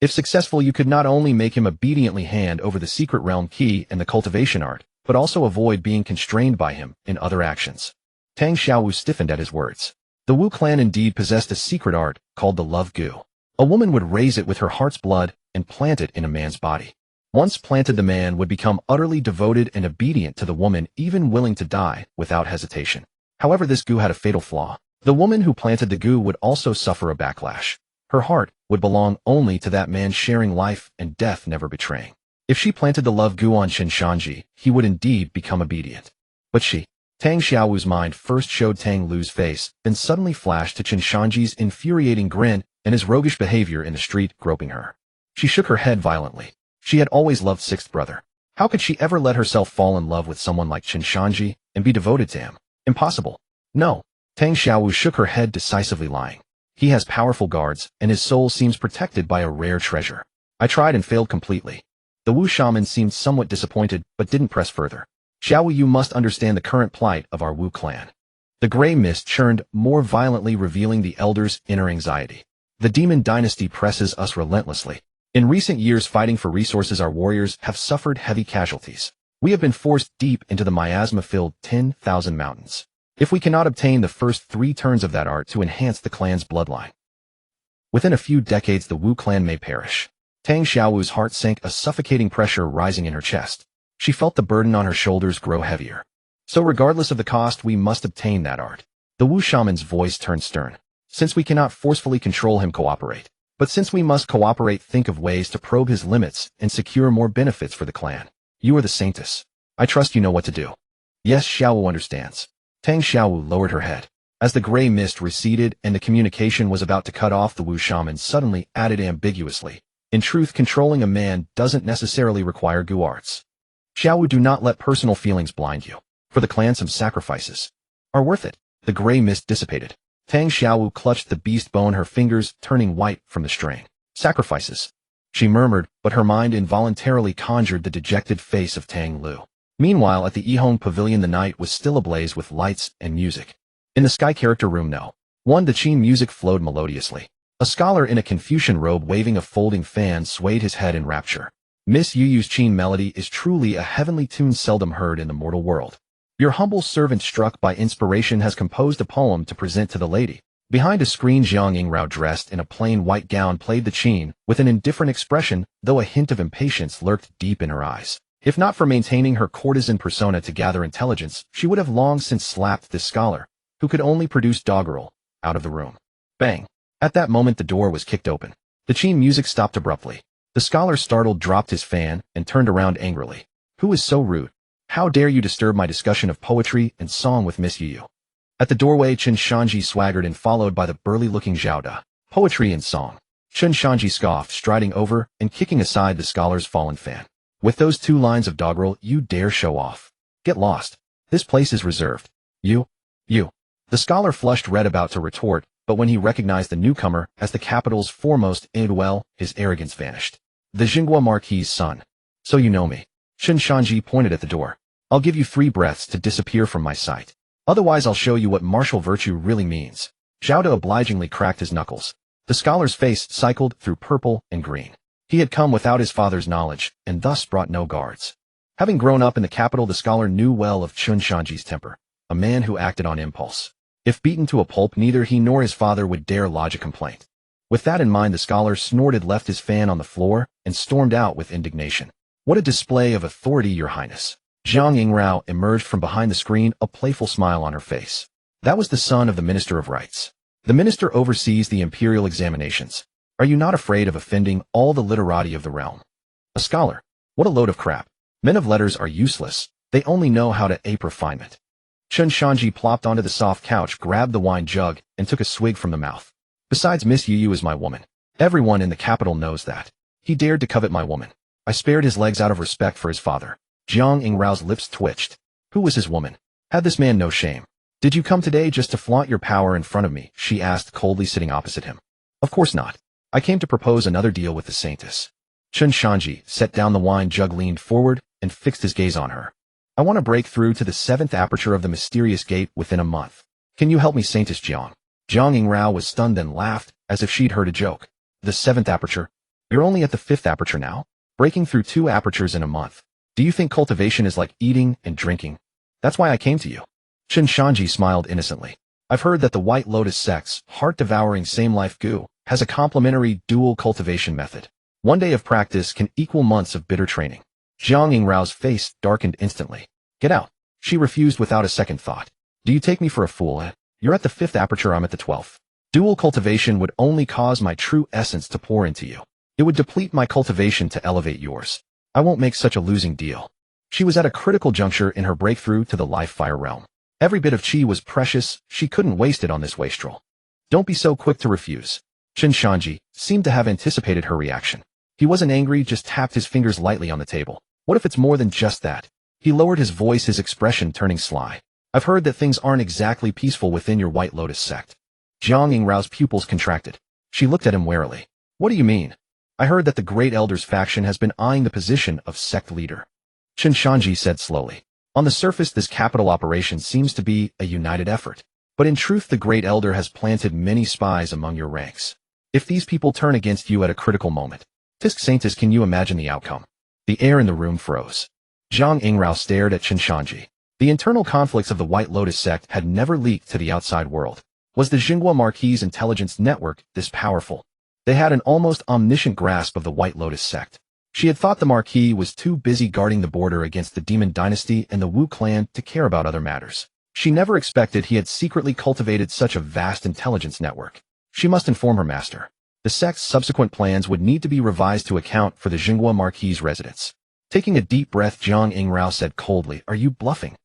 S1: If successful, you could not only make him obediently hand over the secret realm key and the cultivation art, but also avoid being constrained by him in other actions. Tang Xiaowu stiffened at his words. The Wu clan indeed possessed a secret art called the love goo. A woman would raise it with her heart's blood and plant it in a man's body. Once planted, the man would become utterly devoted and obedient to the woman, even willing to die without hesitation. However, this goo had a fatal flaw. The woman who planted the goo would also suffer a backlash. Her heart would belong only to that man, sharing life and death, never betraying. If she planted the love goo on Chen Shanzhi, he would indeed become obedient. But she... Tang Xiaowu's mind first showed Tang Lu's face, then suddenly flashed to Chen Shanzhi's infuriating grin and his roguish behavior in the street, groping her. She shook her head violently. She had always loved Sixth Brother. How could she ever let herself fall in love with someone like Chen Shanzhi and be devoted to him? Impossible. No. Tang Xiaowu shook her head decisively, lying. He has powerful guards, and his soul seems protected by a rare treasure. I tried and failed completely. The Wu shaman seemed somewhat disappointed, but didn't press further. Xiaowu, you must understand the current plight of our Wu clan. The gray mist churned more violently, revealing the elder's inner anxiety. The demon dynasty presses us relentlessly. In recent years, fighting for resources, our warriors have suffered heavy casualties. We have been forced deep into the miasma-filled 10,000 mountains. If we cannot obtain the first 3 turns of that art to enhance the clan's bloodline, within a few decades the Wu clan may perish. Tang Xiaowu's heart sank, a suffocating pressure rising in her chest. She felt the burden on her shoulders grow heavier. So regardless of the cost, we must obtain that art. The Wu shaman's voice turned stern. Since we cannot forcefully control him, cooperate. But since we must cooperate, think of ways to probe his limits and secure more benefits for the clan. You are the Saintess. I trust you know what to do. Yes, Xiaowu understands. Tang Xiaowu lowered her head. As the gray mist receded and the communication was about to cut off, the Wu shaman suddenly added ambiguously. In truth, controlling a man doesn't necessarily require goo arts. Xiaowu, do not let personal feelings blind you. For the clan, some sacrifices are worth it. The gray mist dissipated. Tang Xiaowu clutched the beast bone, her fingers turning white from the strain. Sacrifices, she murmured, but her mind involuntarily conjured the dejected face of Tang Lu. Meanwhile, at the Yihong Pavilion, the night was still ablaze with lights and music. In the Sky Character Room No. 1, the Qin music flowed melodiously. A scholar in a Confucian robe waving a folding fan swayed his head in rapture. Miss Yuyu's Qin melody is truly a heavenly tune seldom heard in the mortal world. Your humble servant, struck by inspiration, has composed a poem to present to the lady. Behind a screen, Jiang Yingrao, dressed in a plain white gown, played the Qin with an indifferent expression, though a hint of impatience lurked deep in her eyes. If not for maintaining her courtesan persona to gather intelligence, she would have long since slapped this scholar, who could only produce doggerel, out of the room. Bang! At that moment the door was kicked open. The Qin music stopped abruptly. The scholar, startled, dropped his fan and turned around angrily. Who is so rude? How dare you disturb my discussion of poetry and song with Miss Yu? At the doorway, Chen Shanzhi swaggered in, followed by the burly-looking Zhao Da. Poetry and song. Chen Shanzhi scoffed, striding over and kicking aside the scholar's fallen fan. With those 2 lines of doggerel, you dare show off? Get lost. This place is reserved. You. The scholar flushed red, about to retort, but when he recognized the newcomer as the capital's foremost Idwell, his arrogance vanished. The Jinghua Marquis' son. So you know me. Chen Shanzhi pointed at the door. I'll give you 3 breaths to disappear from my sight. Otherwise I'll show you what martial virtue really means. Zhao Da obligingly cracked his knuckles. The scholar's face cycled through purple and green. He had come without his father's knowledge, and thus brought no guards. Having grown up in the capital, the scholar knew well of Chen Shanzhi's temper, a man who acted on impulse. If beaten to a pulp, neither he nor his father would dare lodge a complaint. With that in mind, the scholar snorted, left his fan on the floor, and stormed out with indignation. What a display of authority, Your Highness! Jiang Yingrao emerged from behind the screen, a playful smile on her face. That was the son of the Minister of Rites. The minister oversees the imperial examinations. Are you not afraid of offending all the literati of the realm? A scholar. What a load of crap. Men of letters are useless. They only know how to ape refinement. Chen Shanzhi plopped onto the soft couch, grabbed the wine jug, and took a swig from the mouth. Besides, Miss Yu is my woman. Everyone in the capital knows that. He dared to covet my woman. I spared his legs out of respect for his father. Jiang Yingrao's lips twitched. Who was his woman? Had this man no shame? Did you come today just to flaunt your power in front of me? She asked, coldly sitting opposite him. Of course not. I came to propose another deal with the Saintess. Chen Shanzhi set down the wine jug, leaned forward, and fixed his gaze on her. I want to break through to the 7th aperture of the mysterious gate within a month. Can you help me, Saintess Jiang? Jiang Yingrao was stunned, then laughed, as if she'd heard a joke. The 7th aperture? You're only at the 5th aperture now? Breaking through 2 apertures in a month. Do you think cultivation is like eating and drinking? That's why I came to you. Chen Shanzhi smiled innocently. I've heard that the White Lotus sect's heart-devouring same-life goo has a complementary dual cultivation method. 1 day of practice can equal months of bitter training. Jiang Yingrao's face darkened instantly. Get out. She refused without a second thought. Do you take me for a fool? You're at the 5th aperture, I'm at the 12th. Dual cultivation would only cause my true essence to pour into you. It would deplete my cultivation to elevate yours. I won't make such a losing deal. She was at a critical juncture in her breakthrough to the life-fire realm. Every bit of chi was precious, she couldn't waste it on this wastrel. Don't be so quick to refuse. Chen Shanzhi seemed to have anticipated her reaction. He wasn't angry, just tapped his fingers lightly on the table. What if it's more than just that? He lowered his voice, his expression turning sly. I've heard that things aren't exactly peaceful within your White Lotus sect. Jiang Yingrao's pupils contracted. She looked at him warily. What do you mean? I heard that the Great Elders faction has been eyeing the position of sect leader. Chen Shanzhi said slowly. On the surface, this capital operation seems to be a united effort. But in truth, the Great Elder has planted many spies among your ranks. If these people turn against you at a critical moment, Witch Saintess, can you imagine the outcome? The air in the room froze. Jiang Yingrao stared at Chen Shanzhi. The internal conflicts of the White Lotus sect had never leaked to the outside world. Was the Xinhua Marquis intelligence network this powerful? They had an almost omniscient grasp of the White Lotus sect. She had thought the Marquis was too busy guarding the border against the Demon Dynasty and the Wu clan to care about other matters. She never expected he had secretly cultivated such a vast intelligence network. She must inform her master. The sect's subsequent plans would need to be revised to account for the Xinhua Marquis' residence. Taking a deep breath, Jiang Yingrao said coldly, Are you bluffing?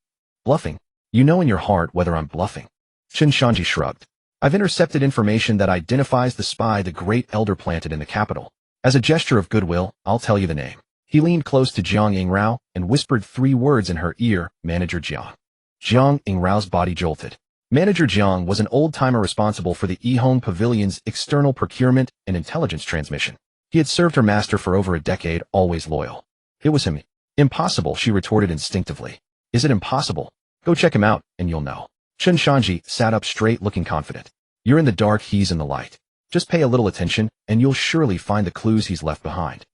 S1: Bluffing? You know in your heart whether I'm bluffing. Chen Shanzhi shrugged. I've intercepted information that identifies the spy the Great Elder planted in the capital. As a gesture of goodwill, I'll tell you the name. He leaned close to Jiang Yingrao and whispered 3 words in her ear, Manager Jiang. Jiang Yingrao's body jolted. Manager Jiang was an old-timer responsible for the Yihong Pavilion's external procurement and intelligence transmission. He had served her master for over a decade, always loyal. It was him. Impossible, she retorted instinctively. Is it impossible? Go check him out, and you'll know. Chen Shanzhi sat up straight, looking confident. You're in the dark, he's in the light. Just pay a little attention, and you'll surely find the clues he's left behind.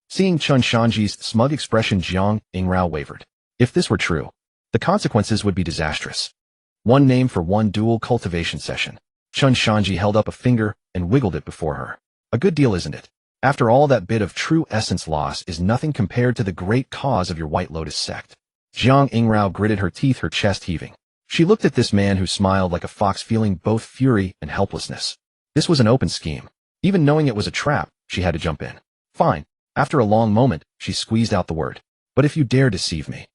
S1: Seeing Chen Shanzhi's smug expression, Jiang Yingrao wavered. If this were true, the consequences would be disastrous. 1 name for 1 dual cultivation session. Chen Shanzhi held up a finger and wiggled it before her. A good deal, isn't it? After all, that bit of true essence loss is nothing compared to the great cause of your White Lotus sect. Jiang Yingrao gritted her teeth, her chest heaving. She looked at this man who smiled like a fox, feeling both fury and helplessness. This was an open scheme. Even knowing it was a trap, she had to jump in. Fine. After a long moment, she squeezed out the word. But if you dare deceive me.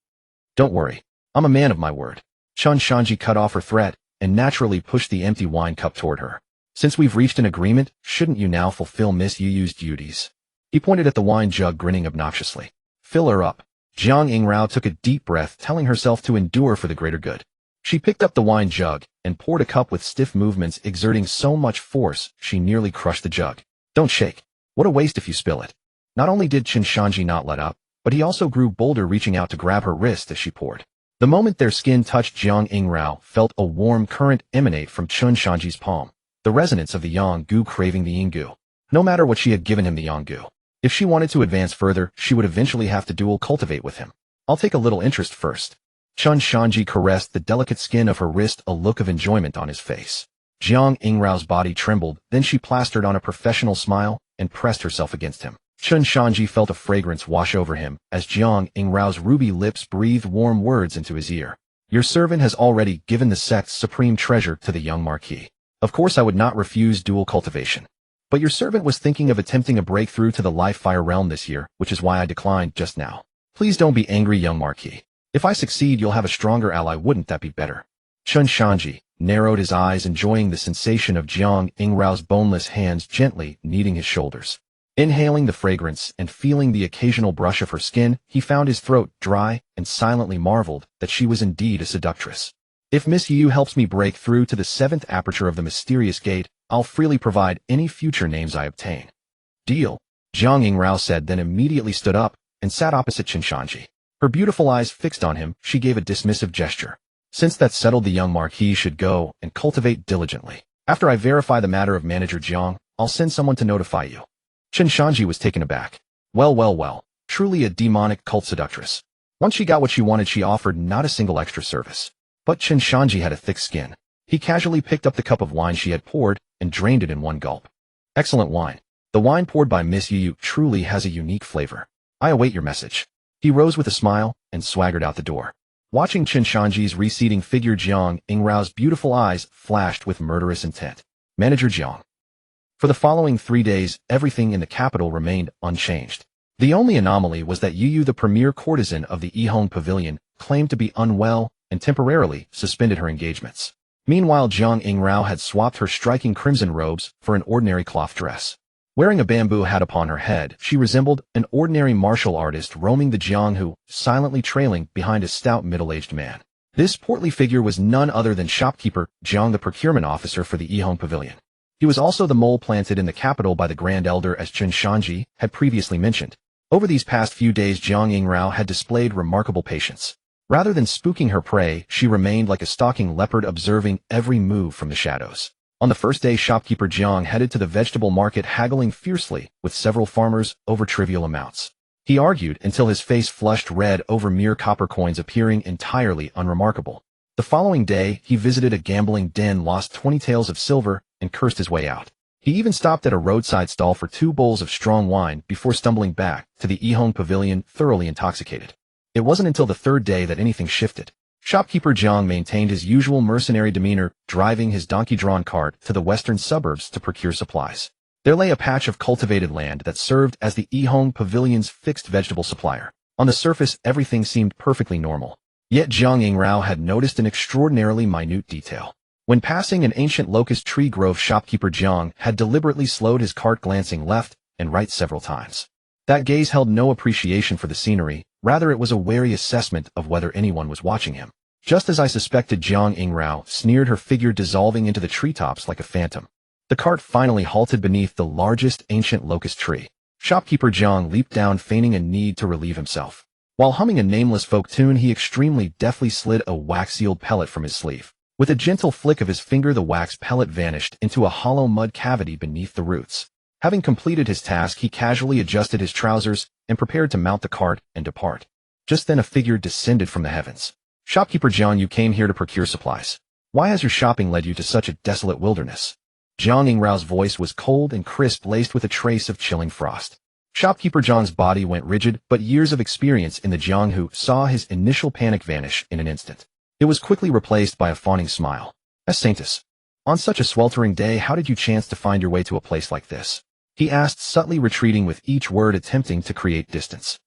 S1: Don't worry. I'm a man of my word. Chen Shanzhi cut off her threat and naturally pushed the empty wine cup toward her. Since we've reached an agreement, shouldn't you now fulfill Miss Yu's duties? He pointed at the wine jug, grinning obnoxiously. Fill her up. Jiang Yingrao took a deep breath, telling herself to endure for the greater good. She picked up the wine jug and poured a cup with stiff movements, exerting so much force she nearly crushed the jug. Don't shake. What a waste if you spill it. Not only did Chen Shanzhi not let up, but he also grew bolder, reaching out to grab her wrist as she poured. The moment their skin touched, Jiang Yingrao felt a warm current emanate from Chen Shanzhi's palm, the resonance of the yang gu craving the yin gu. No matter what she had given him the yang gu. If she wanted to advance further, she would eventually have to dual cultivate with him. I'll take a little interest first. Chen Shanzhi caressed the delicate skin of her wrist, a look of enjoyment on his face. Jiang Yingrao's body trembled, then she plastered on a professional smile and pressed herself against him. Chen Shanzhi felt a fragrance wash over him as Jiang Yingrao's ruby lips breathed warm words into his ear. Your servant has already given the sect's supreme treasure to the young Marquis. Of course I would not refuse dual cultivation. But your servant was thinking of attempting a breakthrough to the life-fire realm this year, which is why I declined just now. Please don't be angry, young Marquis. If I succeed, you'll have a stronger ally, wouldn't that be better? Chen Shanzhi narrowed his eyes, enjoying the sensation of Jiang Yingrao's boneless hands gently kneading his shoulders. Inhaling the fragrance and feeling the occasional brush of her skin, he found his throat dry and silently marveled that she was indeed a seductress. If Miss Yu helps me break through to the 7th aperture of the mysterious gate, I'll freely provide any future names I obtain. Deal, Jiang Yingrao said, then immediately stood up and sat opposite Chen Shanzhi. Her beautiful eyes fixed on him, she gave a dismissive gesture. Since that's settled, the young marquis should go and cultivate diligently. After I verify the matter of Manager Jiang, I'll send someone to notify you. Chen Shanzhi was taken aback. Well, truly a demonic cult seductress. Once she got what she wanted, she offered not a single extra service. But Chen Shanzhi had a thick skin. He casually picked up the cup of wine she had poured and drained it in one gulp. Excellent wine. The wine poured by Miss Yu truly has a unique flavor. I await your message. He rose with a smile and swaggered out the door. Watching Chen Shanzhi's receding figure, Jiang Yingrao's beautiful eyes flashed with murderous intent. Manager Jiang. For the following 3 days, everything in the capital remained unchanged. The only anomaly was that Yu, the premier courtesan of the Yihong Pavilion, claimed to be unwell and temporarily suspended her engagements. Meanwhile, Jiang Yingrao had swapped her striking crimson robes for an ordinary cloth dress. Wearing a bamboo hat upon her head, she resembled an ordinary martial artist roaming the Jianghu, silently trailing behind a stout middle-aged man. This portly figure was none other than shopkeeper Jiang, the procurement officer for the Yihong Pavilion. He was also the mole planted in the capital by the Grand Elder, as Chen Shanzhi had previously mentioned. Over these past few days, Jiang Yingrao had displayed remarkable patience. Rather than spooking her prey, she remained like a stalking leopard, observing every move from the shadows. On the first day, shopkeeper Jiang headed to the vegetable market, haggling fiercely with several farmers over trivial amounts. He argued until his face flushed red over mere copper coins appearing entirely unremarkable. The following day, he visited a gambling den, lost 20 taels of silver, and cursed his way out. He even stopped at a roadside stall for 2 bowls of strong wine before stumbling back to the Yihong Pavilion thoroughly intoxicated. It wasn't until the 3rd day that anything shifted. Shopkeeper Jiang maintained his usual mercenary demeanor, driving his donkey-drawn cart to the western suburbs to procure supplies. There lay a patch of cultivated land that served as the Yihong Pavilion's fixed vegetable supplier. On the surface, everything seemed perfectly normal. Yet Jiang Yingrao had noticed an extraordinarily minute detail. When passing an ancient locust tree grove, shopkeeper Jiang had deliberately slowed his cart, glancing left and right several times. That gaze held no appreciation for the scenery, rather it was a wary assessment of whether anyone was watching him. Just as I suspected, Jiang Yingrao sneered, her figure dissolving into the treetops like a phantom. The cart finally halted beneath the largest ancient locust tree. Shopkeeper Jiang leaped down, feigning a need to relieve himself. While humming a nameless folk tune, he extremely deftly slid a wax-sealed pellet from his sleeve. With a gentle flick of his finger, the wax pellet vanished into a hollow mud cavity beneath the roots. Having completed his task, he casually adjusted his trousers and prepared to mount the cart and depart. Just then a figure descended from the heavens. Shopkeeper Jiang, you came here to procure supplies. Why has your shopping led you to such a desolate wilderness? Jiang Yingrao's voice was cold and crisp, laced with a trace of chilling frost. Shopkeeper Jiang's body went rigid, but years of experience in the Jianghu saw his initial panic vanish in an instant. It was quickly replaced by a fawning smile. Witch Saintess, on such a sweltering day, how did you chance to find your way to a place like this? He asked, subtly retreating with each word, attempting to create distance.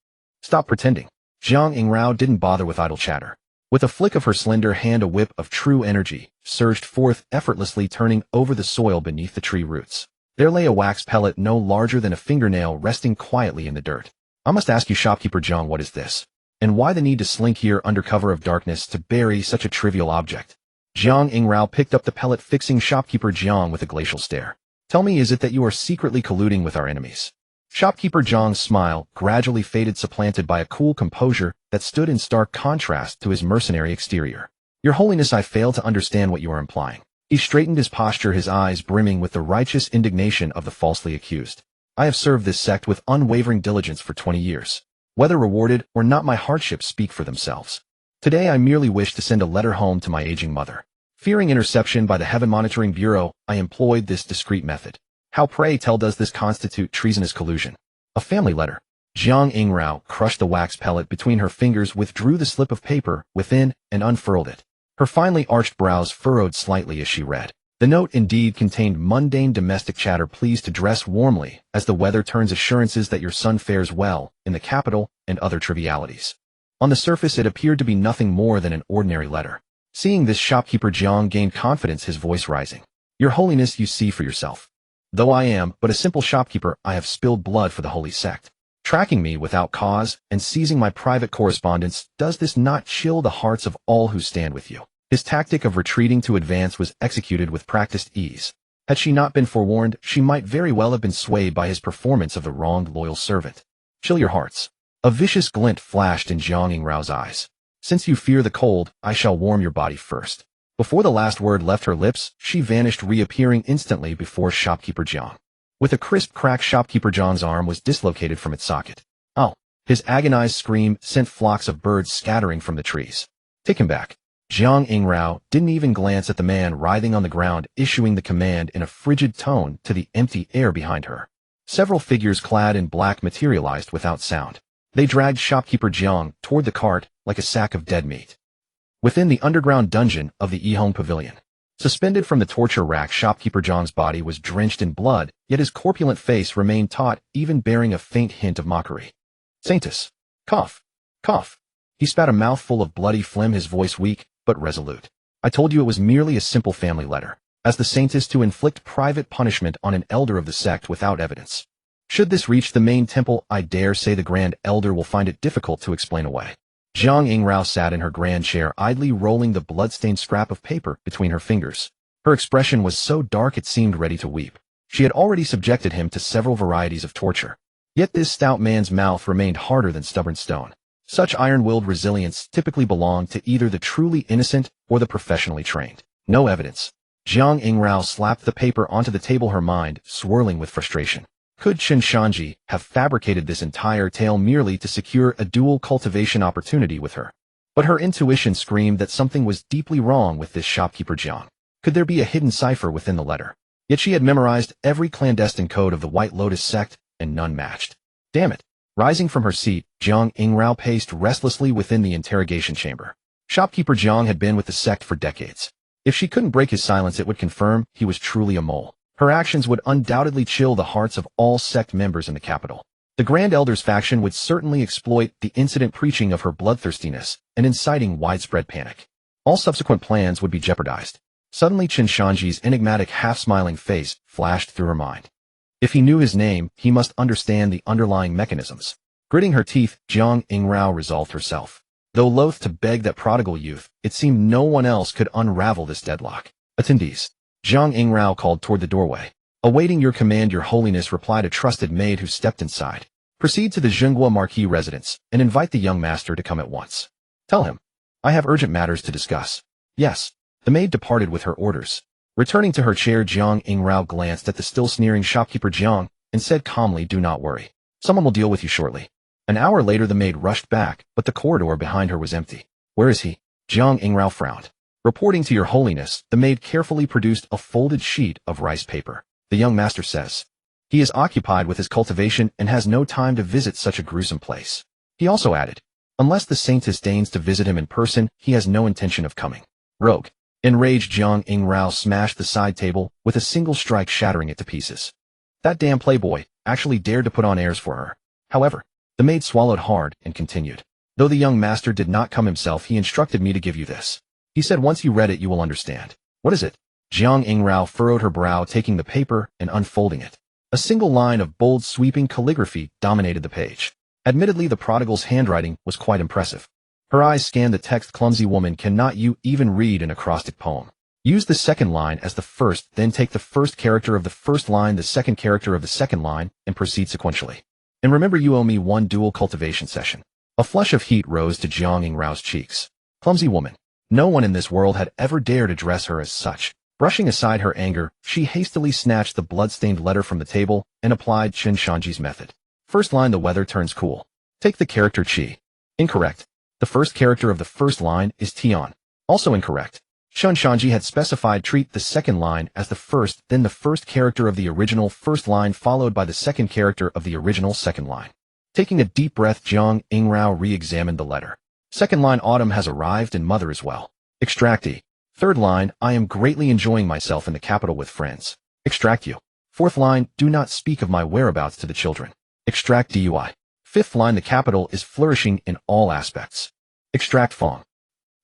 S1: Stop pretending. Jiang Yingrao didn't bother with idle chatter. With a flick of her slender hand, a whip of true energy surged forth, effortlessly turning over the soil beneath the tree roots. There lay a wax pellet no larger than a fingernail resting quietly in the dirt. I must ask you, shopkeeper Jiang, what is this? And why the need to slink here under cover of darkness to bury such a trivial object? Jiang Yingrao picked up the pellet, fixing shopkeeper Jiang with a glacial stare. Tell me, is it that you are secretly colluding with our enemies? Shopkeeper Jiang's smile gradually faded, supplanted by a cool composure that stood in stark contrast to his mercenary exterior. Your Holiness, I fail to understand what you are implying. He straightened his posture, his eyes brimming with the righteous indignation of the falsely accused. I have served this sect with unwavering diligence for 20 years. Whether rewarded or not, my hardships speak for themselves. Today I merely wish to send a letter home to my aging mother. Fearing interception by the Heaven Monitoring Bureau, I employed this discreet method. How, pray tell, does this constitute treasonous collusion? A family letter. Jiang Yingrao crushed the wax pellet between her fingers, withdrew the slip of paper within, and unfurled it. Her finely arched brows furrowed slightly as she read. The note indeed contained mundane domestic chatter. Please to dress warmly as the weather turns, assurances that your son fares well in the capital, and other trivialities. On the surface it appeared to be nothing more than an ordinary letter. Seeing this, shopkeeper Jiang gained confidence, his voice rising. Your Holiness, you see for yourself. Though I am but a simple shopkeeper, I have spilled blood for the holy sect. Tracking me without cause and seizing my private correspondence, does this not chill the hearts of all who stand with you? His tactic of retreating to advance was executed with practiced ease. Had she not been forewarned, she might very well have been swayed by his performance of the wronged loyal servant. Chill your hearts. A vicious glint flashed in Jiang Yingrao's eyes. Since you fear the cold, I shall warm your body first. Before the last word left her lips, she vanished, reappearing instantly before shopkeeper Jiang. With a crisp crack, shopkeeper Jiang's arm was dislocated from its socket. Oh! His agonized scream sent flocks of birds scattering from the trees. Take him back. Jiang Yingrao didn't even glance at the man writhing on the ground, issuing the command in a frigid tone to the empty air behind her. Several figures clad in black materialized without sound. They dragged shopkeeper Jiang toward the cart like a sack of dead meat. Within the underground dungeon of the Yihong Pavilion, suspended from the torture rack, shopkeeper Jiang's body was drenched in blood, yet his corpulent face remained taut, even bearing a faint hint of mockery. Saintess. Cough. Cough. He spat a mouthful of bloody phlegm, his voice weak but resolute. I told you it was merely a simple family letter. As the Saintess, to inflict private punishment on an elder of the sect without evidence. Should this reach the main temple, I dare say the Grand Elder will find it difficult to explain away. Jiang Yingrao sat in her grand chair, idly rolling the blood-stained scrap of paper between her fingers. Her expression was so dark it seemed ready to weep. She had already subjected him to several varieties of torture. Yet this stout man's mouth remained harder than stubborn stone. Such iron-willed resilience typically belonged to either the truly innocent or the professionally trained. No evidence. Jiang Yingrao slapped the paper onto the table, her mind swirling with frustration. Could Chen Shanzhi have fabricated this entire tale merely to secure a dual cultivation opportunity with her? But her intuition screamed that something was deeply wrong with this shopkeeper Jiang. Could there be a hidden cipher within the letter? Yet she had memorized every clandestine code of the White Lotus sect, and none matched. Damn it! Rising from her seat, Jiang Yingrao paced restlessly within the interrogation chamber. Shopkeeper Jiang had been with the sect for decades. If she couldn't break his silence, it would confirm he was truly a mole. Her actions would undoubtedly chill the hearts of all sect members in the capital. The Grand Elder's faction would certainly exploit the incident, preaching of her bloodthirstiness and inciting widespread panic. All subsequent plans would be jeopardized. Suddenly Chen Shanzhi's enigmatic, half-smiling face flashed through her mind. If he knew his name, he must understand the underlying mechanisms. Gritting her teeth, Jiang Yingrao resolved herself. Though loath to beg that prodigal youth, it seemed no one else could unravel this deadlock. Attendees. Jiang Yingrao called toward the doorway. Awaiting your command, your holiness, replied a trusted maid who stepped inside. Proceed to the Zhenghua Marquis residence and invite the young master to come at once. Tell him. I have urgent matters to discuss. Yes. The maid departed with her orders. Returning to her chair, Jiang Yingrao glanced at the still sneering shopkeeper Jiang and said calmly, do not worry. Someone will deal with you shortly. An hour later the maid rushed back, but the corridor behind her was empty. Where is he? Jiang Yingrao frowned. Reporting to your holiness, the maid carefully produced a folded sheet of rice paper. The young master says. He is occupied with his cultivation and has no time to visit such a gruesome place. He also added, unless the Saintess deigns to visit him in person, he has no intention of coming. Rogue. Enraged, Jiang Yingrao smashed the side table with a single strike, shattering it to pieces. That damn playboy actually dared to put on airs for her. However, the maid swallowed hard and continued. Though the young master did not come himself, he instructed me to give you this. He said once you read it you will understand. What is it? Jiang Yingrao furrowed her brow, taking the paper and unfolding it. A single line of bold, sweeping calligraphy dominated the page. Admittedly, the prodigal's handwriting was quite impressive. Her eyes scanned the text. Clumsy woman, cannot you even read an acrostic poem? Use the second line as the first, then take the first character of the first line, the second character of the second line, and proceed sequentially. And remember, you owe me one dual cultivation session. A flush of heat rose to Jiang Yingrao's cheeks. Clumsy woman. No one in this world had ever dared address her as such. Brushing aside her anger, she hastily snatched the blood-stained letter from the table and applied Chen Shanzhi's method. First line, the weather turns cool. Take the character Qi. Incorrect. The first character of the first line is Tian. Also incorrect. Chen Shanzhi had specified treat the second line as the first, then the first character of the original first line followed by the second character of the original second line. Taking a deep breath, Jiang Yingrao re-examined the letter. Second line, autumn has arrived and mother as well. Extract E. Third line, I am greatly enjoying myself in the capital with friends. Extract U. Fourth line, do not speak of my whereabouts to the children. Extract DUI. Fifth line, the capital is flourishing in all aspects. Extract Fong.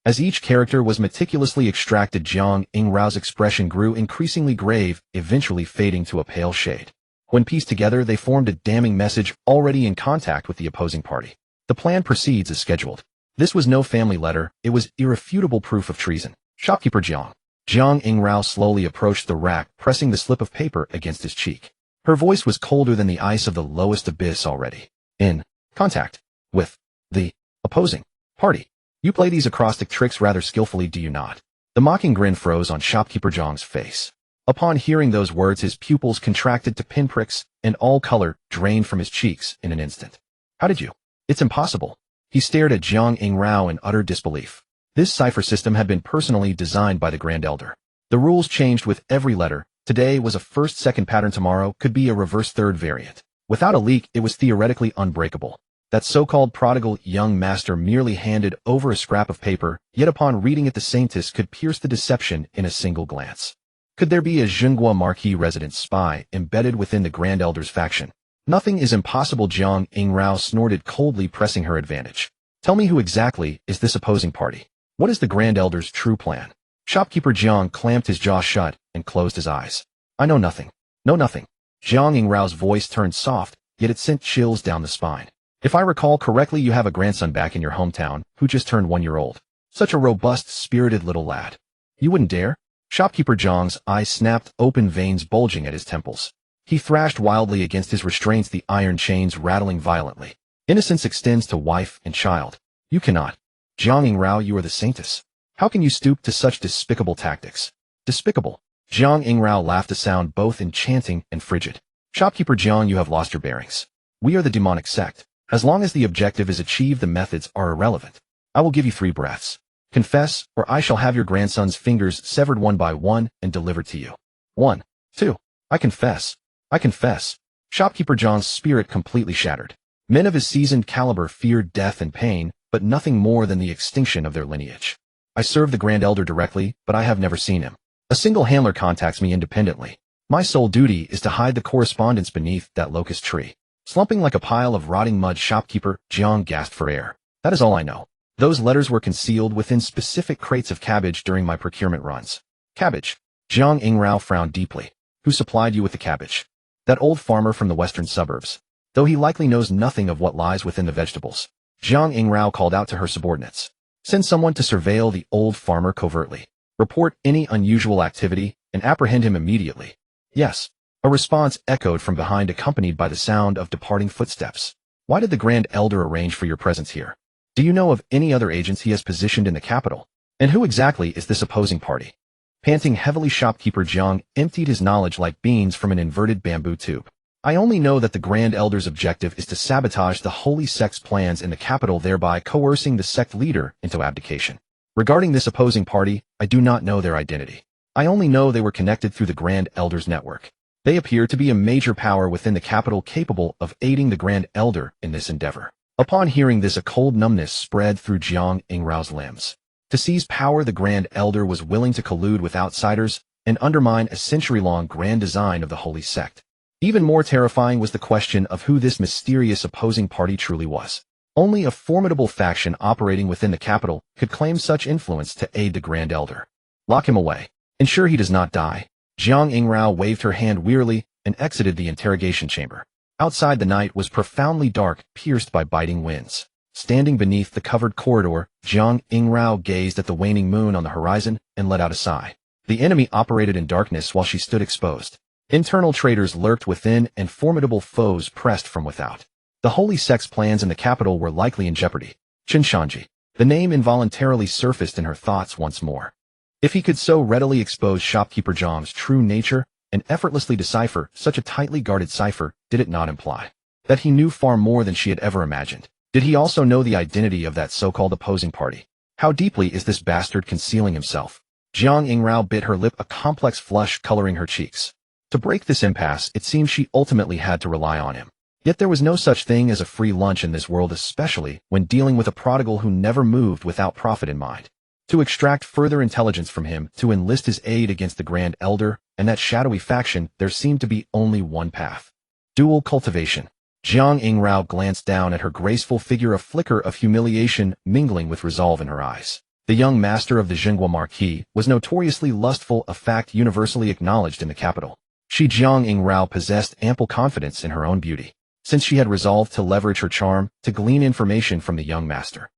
S1: As each character was meticulously extracted, Jiang Yingrao's expression grew increasingly grave, eventually fading to a pale shade. When pieced together, they formed a damning message already in contact with the opposing party. The plan proceeds as scheduled. This was no family letter, it was irrefutable proof of treason. Shopkeeper Jiang. Jiang Yingrao slowly approached the rack, pressing the slip of paper against his cheek. Her voice was colder than the ice of the lowest abyss already. In contact with the opposing party. You play these acrostic tricks rather skillfully, do you not? The mocking grin froze on Shopkeeper Jiang's face. Upon hearing those words, his pupils contracted to pinpricks, and all color drained from his cheeks in an instant. How did you? It's impossible. He stared at Jiang Yingrao in utter disbelief. This cipher system had been personally designed by the Grand Elder. The rules changed with every letter. Today was a first-second pattern, tomorrow could be a reverse-third variant. Without a leak, it was theoretically unbreakable. That so-called prodigal young master merely handed over a scrap of paper, yet upon reading it the Saintess could pierce the deception in a single glance. Could there be a Zhenghua Marquis resident spy embedded within the Grand Elder's faction? Nothing is impossible, Jiang Yingrao snorted coldly, pressing her advantage. Tell me, who exactly is this opposing party? What is the Grand Elder's true plan? Shopkeeper Jiang clamped his jaw shut and closed his eyes. I know nothing. No, nothing. Jiang Yingrao's voice turned soft, yet it sent chills down the spine. If I recall correctly, you have a grandson back in your hometown who just turned 1 year old. Such a robust, spirited little lad. You wouldn't dare? Shopkeeper Jiang's eyes snapped open, veins bulging at his temples. He thrashed wildly against his restraints, the iron chains rattling violently. Innocence extends to wife and child. You cannot. Jiang Yingrao, you are the Saintess. How can you stoop to such despicable tactics? Despicable. Jiang Yingrao laughed, a sound both enchanting and frigid. Shopkeeper Jiang, you have lost your bearings. We are the demonic sect. As long as the objective is achieved, the methods are irrelevant. I will give you 3 breaths. Confess, or I shall have your grandson's fingers severed one by one and delivered to you. 1, 2. I confess. I confess. Shopkeeper Jiang's spirit completely shattered. Men of his seasoned caliber feared death and pain, but nothing more than the extinction of their lineage. I serve the Grand Elder directly, but I have never seen him. A single handler contacts me independently. My sole duty is to hide the correspondence beneath that locust tree. Slumping like a pile of rotting mud, Shopkeeper Jiang gasped for air. That is all I know. Those letters were concealed within specific crates of cabbage during my procurement runs. Cabbage. Jiang Yingrao frowned deeply. Who supplied you with the cabbage? That old farmer from the western suburbs. Though he likely knows nothing of what lies within the vegetables. Jiang Yingrao called out to her subordinates. Send someone to surveil the old farmer covertly. Report any unusual activity and apprehend him immediately. Yes. A response echoed from behind, accompanied by the sound of departing footsteps. Why did the Grand Elder arrange for your presence here? Do you know of any other agents he has positioned in the capital? And who exactly is this opposing party? Panting heavily, Shopkeeper Jiang emptied his knowledge like beans from an inverted bamboo tube. I only know that the Grand Elder's objective is to sabotage the Holy Sect's plans in the capital, thereby coercing the sect leader into abdication. Regarding this opposing party, I do not know their identity. I only know they were connected through the Grand Elder's network. They appear to be a major power within the capital capable of aiding the Grand Elder in this endeavor. Upon hearing this, a cold numbness spread through Jiang Yingrao's limbs. To seize power, the Grand Elder was willing to collude with outsiders and undermine a century-long grand design of the Holy Sect. Even more terrifying was the question of who this mysterious opposing party truly was. Only a formidable faction operating within the capital could claim such influence to aid the Grand Elder. Lock him away. Ensure he does not die. Jiang Yingrao waved her hand wearily and exited the interrogation chamber. Outside, the night was profoundly dark, pierced by biting winds. Standing beneath the covered corridor, Jiang Yingrao gazed at the waning moon on the horizon and let out a sigh. The enemy operated in darkness while she stood exposed. Internal traitors lurked within and formidable foes pressed from without. The Holy Sect's plans in the capital were likely in jeopardy. Chen Shanzhi. The name involuntarily surfaced in her thoughts once more. If he could so readily expose Shopkeeper Jiang's true nature and effortlessly decipher such a tightly guarded cipher, did it not imply that he knew far more than she had ever imagined? Did he also know the identity of that so-called opposing party? How deeply is this bastard concealing himself? Jiang Yingrao bit her lip, a complex flush coloring her cheeks. To break this impasse, it seemed she ultimately had to rely on him. Yet there was no such thing as a free lunch in this world, especially when dealing with a prodigal who never moved without profit in mind. To extract further intelligence from him, to enlist his aid against the Grand Elder and that shadowy faction, there seemed to be only one path. Dual cultivation. Jiang Yingrao glanced down at her graceful figure, a flicker of humiliation mingling with resolve in her eyes. The young master of the Jinghua Marquis was notoriously lustful, a fact universally acknowledged in the capital. Shi Jiangyingrao possessed ample confidence in her own beauty, since she had resolved to leverage her charm to glean information from the young master.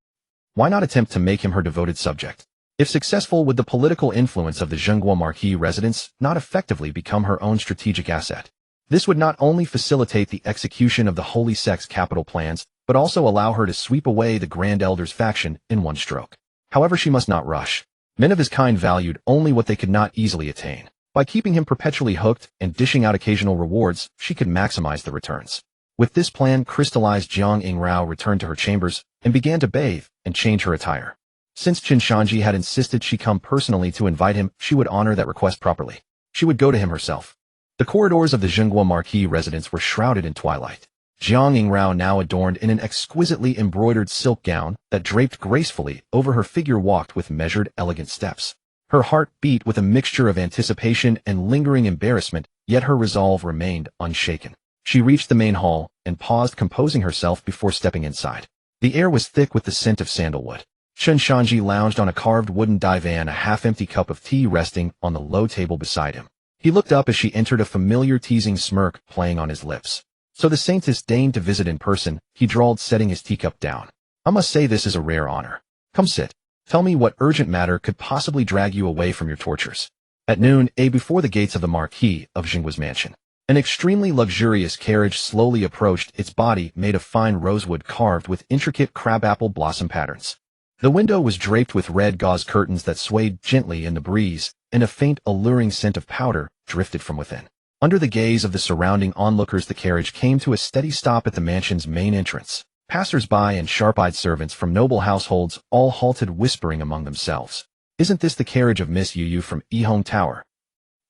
S1: Why not attempt to make him her devoted subject? If successful, would the political influence of the Jinghua Marquis residence not effectively become her own strategic asset? This would not only facilitate the execution of the Holy Sect's capital plans, but also allow her to sweep away the Grand Elder's faction in one stroke. However, she must not rush. Men of his kind valued only what they could not easily attain. By keeping him perpetually hooked and dishing out occasional rewards, she could maximize the returns. With this plan crystallized, Jiang Yingrao returned to her chambers and began to bathe and change her attire. Since Chen Shanzhi had insisted she come personally to invite him, she would honor that request properly. She would go to him herself. The corridors of the Jinghua Marquis residence were shrouded in twilight. Jiang Yingrao, now adorned in an exquisitely embroidered silk gown that draped gracefully over her figure, walked with measured, elegant steps. Her heart beat with a mixture of anticipation and lingering embarrassment, yet her resolve remained unshaken. She reached the main hall and paused, composing herself before stepping inside. The air was thick with the scent of sandalwood. Chen Shanzhi lounged on a carved wooden divan, a half-empty cup of tea resting on the low table beside him. He looked up as she entered, a familiar teasing smirk playing on his lips. So the Saintess deigned to visit in person, he drawled, setting his teacup down. I must say this is a rare honor. Come sit. Tell me what urgent matter could possibly drag you away from your tortures. At noon, before the gates of the Marquis of Jinghua's mansion, an extremely luxurious carriage slowly approached, its body made of fine rosewood carved with intricate crabapple blossom patterns. The window was draped with red gauze curtains that swayed gently in the breeze, and a faint, alluring scent of powder drifted from within. Under the gaze of the surrounding onlookers, the carriage came to a steady stop at the mansion's main entrance. Passers-by and sharp-eyed servants from noble households all halted, whispering among themselves. Isn't this the carriage of Miss Yu from Yihong Tower?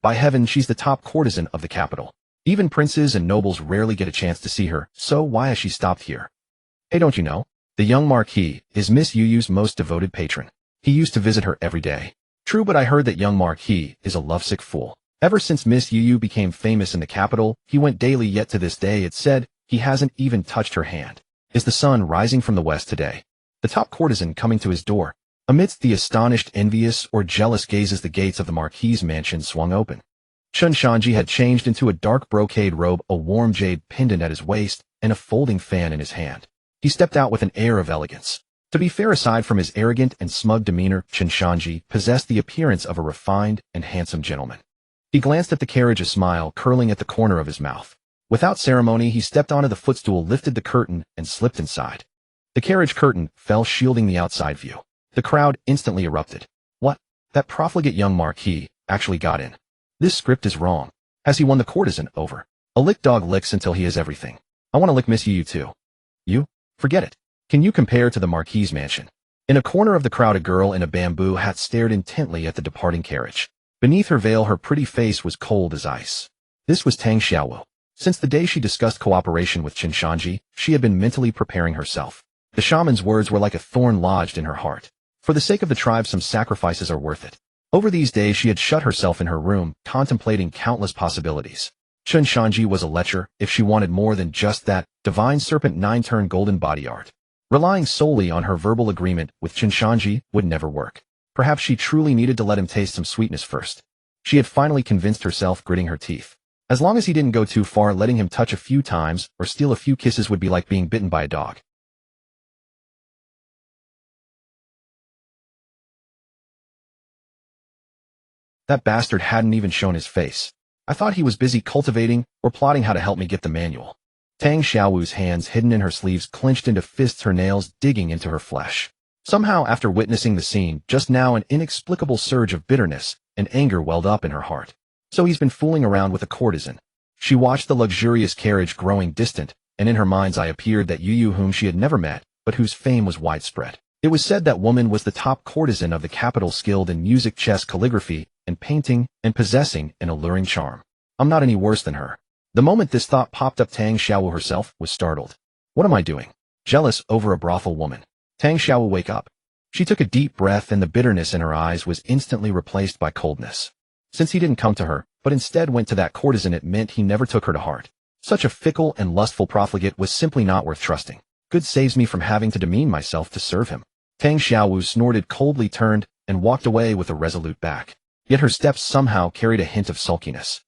S1: By heaven, she's the top courtesan of the capital. Even princes and nobles rarely get a chance to see her, so why has she stopped here? Hey, don't you know? The young Marquis is Miss Yu's most devoted patron. He used to visit her every day. True, but I heard that young Marquis is a lovesick fool. Ever since Miss Yu became famous in the capital, he went daily, yet to this day it's said he hasn't even touched her hand. Is the sun rising from the west today? The top courtesan coming to his door. Amidst the astonished, envious, or jealous gazes, the gates of the Marquis's mansion swung open. Chen Shanzhi had changed into a dark brocade robe, a warm jade pendant at his waist, and a folding fan in his hand. He stepped out with an air of elegance. To be fair, aside from his arrogant and smug demeanor, Chen Shanzhi possessed the appearance of a refined and handsome gentleman. He glanced at the carriage, a smile curling at the corner of his mouth. Without ceremony, he stepped onto the footstool, lifted the curtain, and slipped inside. The carriage curtain fell, shielding the outside view. The crowd instantly erupted. What? That profligate young Marquis actually got in. This script is wrong. Has he won the courtesan over? A lick dog licks until he is everything. I want to lick Miss Yu too. You? Forget it. Can you compare to the Marquis's mansion? In a corner of the crowd, a girl in a bamboo hat stared intently at the departing carriage. Beneath her veil, her pretty face was cold as ice. This was Tang Xiaowu. Since the day she discussed cooperation with Chen Shanzhi, she had been mentally preparing herself. The shaman's words were like a thorn lodged in her heart. For the sake of the tribe, some sacrifices are worth it. Over these days, she had shut herself in her room, contemplating countless possibilities. Chen Shanzhi was a lecher, if she wanted more than just that divine serpent 9-turn golden body art. Relying solely on her verbal agreement with Chen Shanzhi would never work. Perhaps she truly needed to let him taste some sweetness first. She had finally convinced herself, gritting her teeth. As long as he didn't go too far, letting him touch a few times or steal a few kisses would be like being bitten by a dog. That bastard hadn't even shown his face. I thought he was busy cultivating or plotting how to help me get the manual. Tang Xiaowu's hands, hidden in her sleeves, clenched into fists, her nails digging into her flesh. Somehow, after witnessing the scene just now, an inexplicable surge of bitterness and anger welled up in her heart. So he's been fooling around with a courtesan. She watched the luxurious carriage growing distant, and in her mind's eye appeared that Yu, whom she had never met, but whose fame was widespread. It was said that woman was the top courtesan of the capital, skilled in music, chess, calligraphy, and painting, and possessing an alluring charm. I'm not any worse than her. The moment this thought popped up, Tang Xiaowu herself was startled. What am I doing? Jealous over a brothel woman? Tang Xiaowu, wake up. She took a deep breath, and the bitterness in her eyes was instantly replaced by coldness. Since he didn't come to her, but instead went to that courtesan, it meant he never took her to heart. Such a fickle and lustful profligate was simply not worth trusting. Good saves me from having to demean myself to serve him. Tang Xiaowu snorted coldly, turned, and walked away with a resolute back. Yet her steps somehow carried a hint of sulkiness.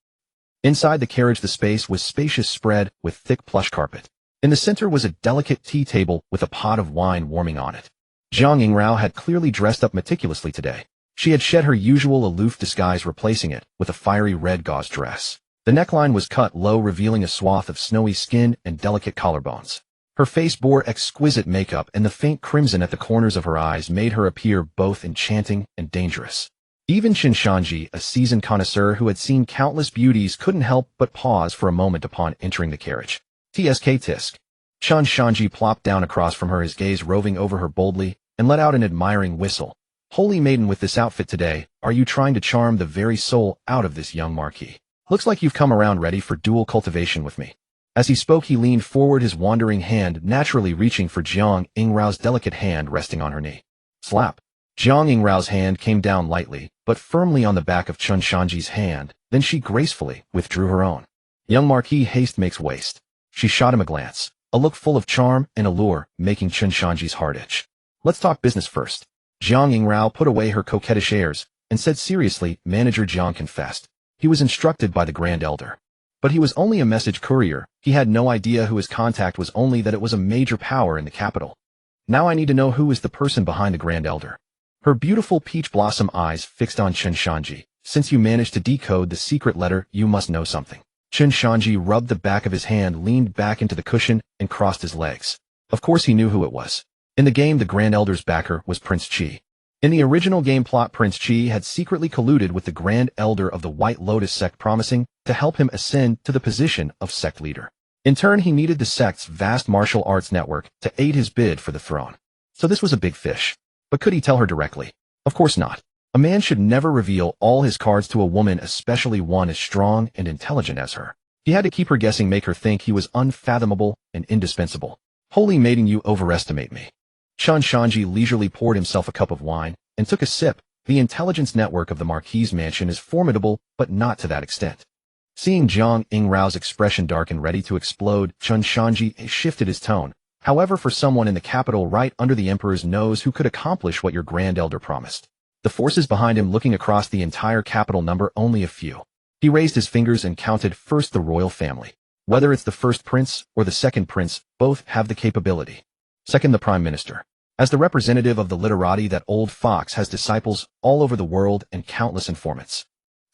S1: Inside the carriage the space was spacious, spread with thick plush carpet. In the center was a delicate tea table with a pot of wine warming on it. Jiang Yingrao had clearly dressed up meticulously today. She had shed her usual aloof disguise, replacing it with a fiery red gauze dress. The neckline was cut low, revealing a swath of snowy skin and delicate collarbones. Her face bore exquisite makeup, and the faint crimson at the corners of her eyes made her appear both enchanting and dangerous. Even Chen Shanzhi, a seasoned connoisseur who had seen countless beauties, couldn't help but pause for a moment upon entering the carriage. Tsk tisk. Chen Shanzhi plopped down across from her, his gaze roving over her boldly, and let out an admiring whistle. Holy maiden, with this outfit today, are you trying to charm the very soul out of this young marquis? Looks like you've come around ready for dual cultivation with me. As he spoke, he leaned forward, his wandering hand naturally reaching for Jiang Yingrao's delicate hand resting on her knee. Slap. Jiang Yingrao's hand came down lightly, but firmly on the back of Chen Shanzhi's hand, then she gracefully withdrew her own. Young marquis, haste makes waste. She shot him a glance, a look full of charm and allure, making Chen Shanzhi's heart itch. Let's talk business first. Jiang Yingrao put away her coquettish airs and said seriously, Manager Jiang confessed. He was instructed by the Grand Elder. But he was only a message courier. He had no idea who his contact was, only that it was a major power in the capital. Now I need to know who is the person behind the Grand Elder. Her beautiful peach blossom eyes fixed on Chen Shanzhi. Since you managed to decode the secret letter, you must know something. Chen Shanzhi rubbed the back of his hand, leaned back into the cushion, and crossed his legs. Of course he knew who it was. In the game, the Grand Elder's backer was Prince Qi. In the original game plot, Prince Qi had secretly colluded with the Grand Elder of the White Lotus sect, promising to help him ascend to the position of sect leader. In turn, he needed the sect's vast martial arts network to aid his bid for the throne. So this was a big fish. But could he tell her directly? Of course not. A man should never reveal all his cards to a woman, especially one as strong and intelligent as her. He had to keep her guessing, make her think he was unfathomable and indispensable. Holy maiden, you overestimate me. Chen Shanzhi leisurely poured himself a cup of wine and took a sip. The intelligence network of the Marquis's mansion is formidable, but not to that extent. Seeing Jiang Yingrao's expression darken, ready to explode, Chen Shanzhi shifted his tone. However, for someone in the capital right under the emperor's nose who could accomplish what your Grand Elder promised, the forces behind him looking across the entire capital number only a few. He raised his fingers and counted. First, the royal family. Whether it's the first prince or the second prince, both have the capability. Second, the prime minister. As the representative of the literati, that old fox has disciples all over the world and countless informants.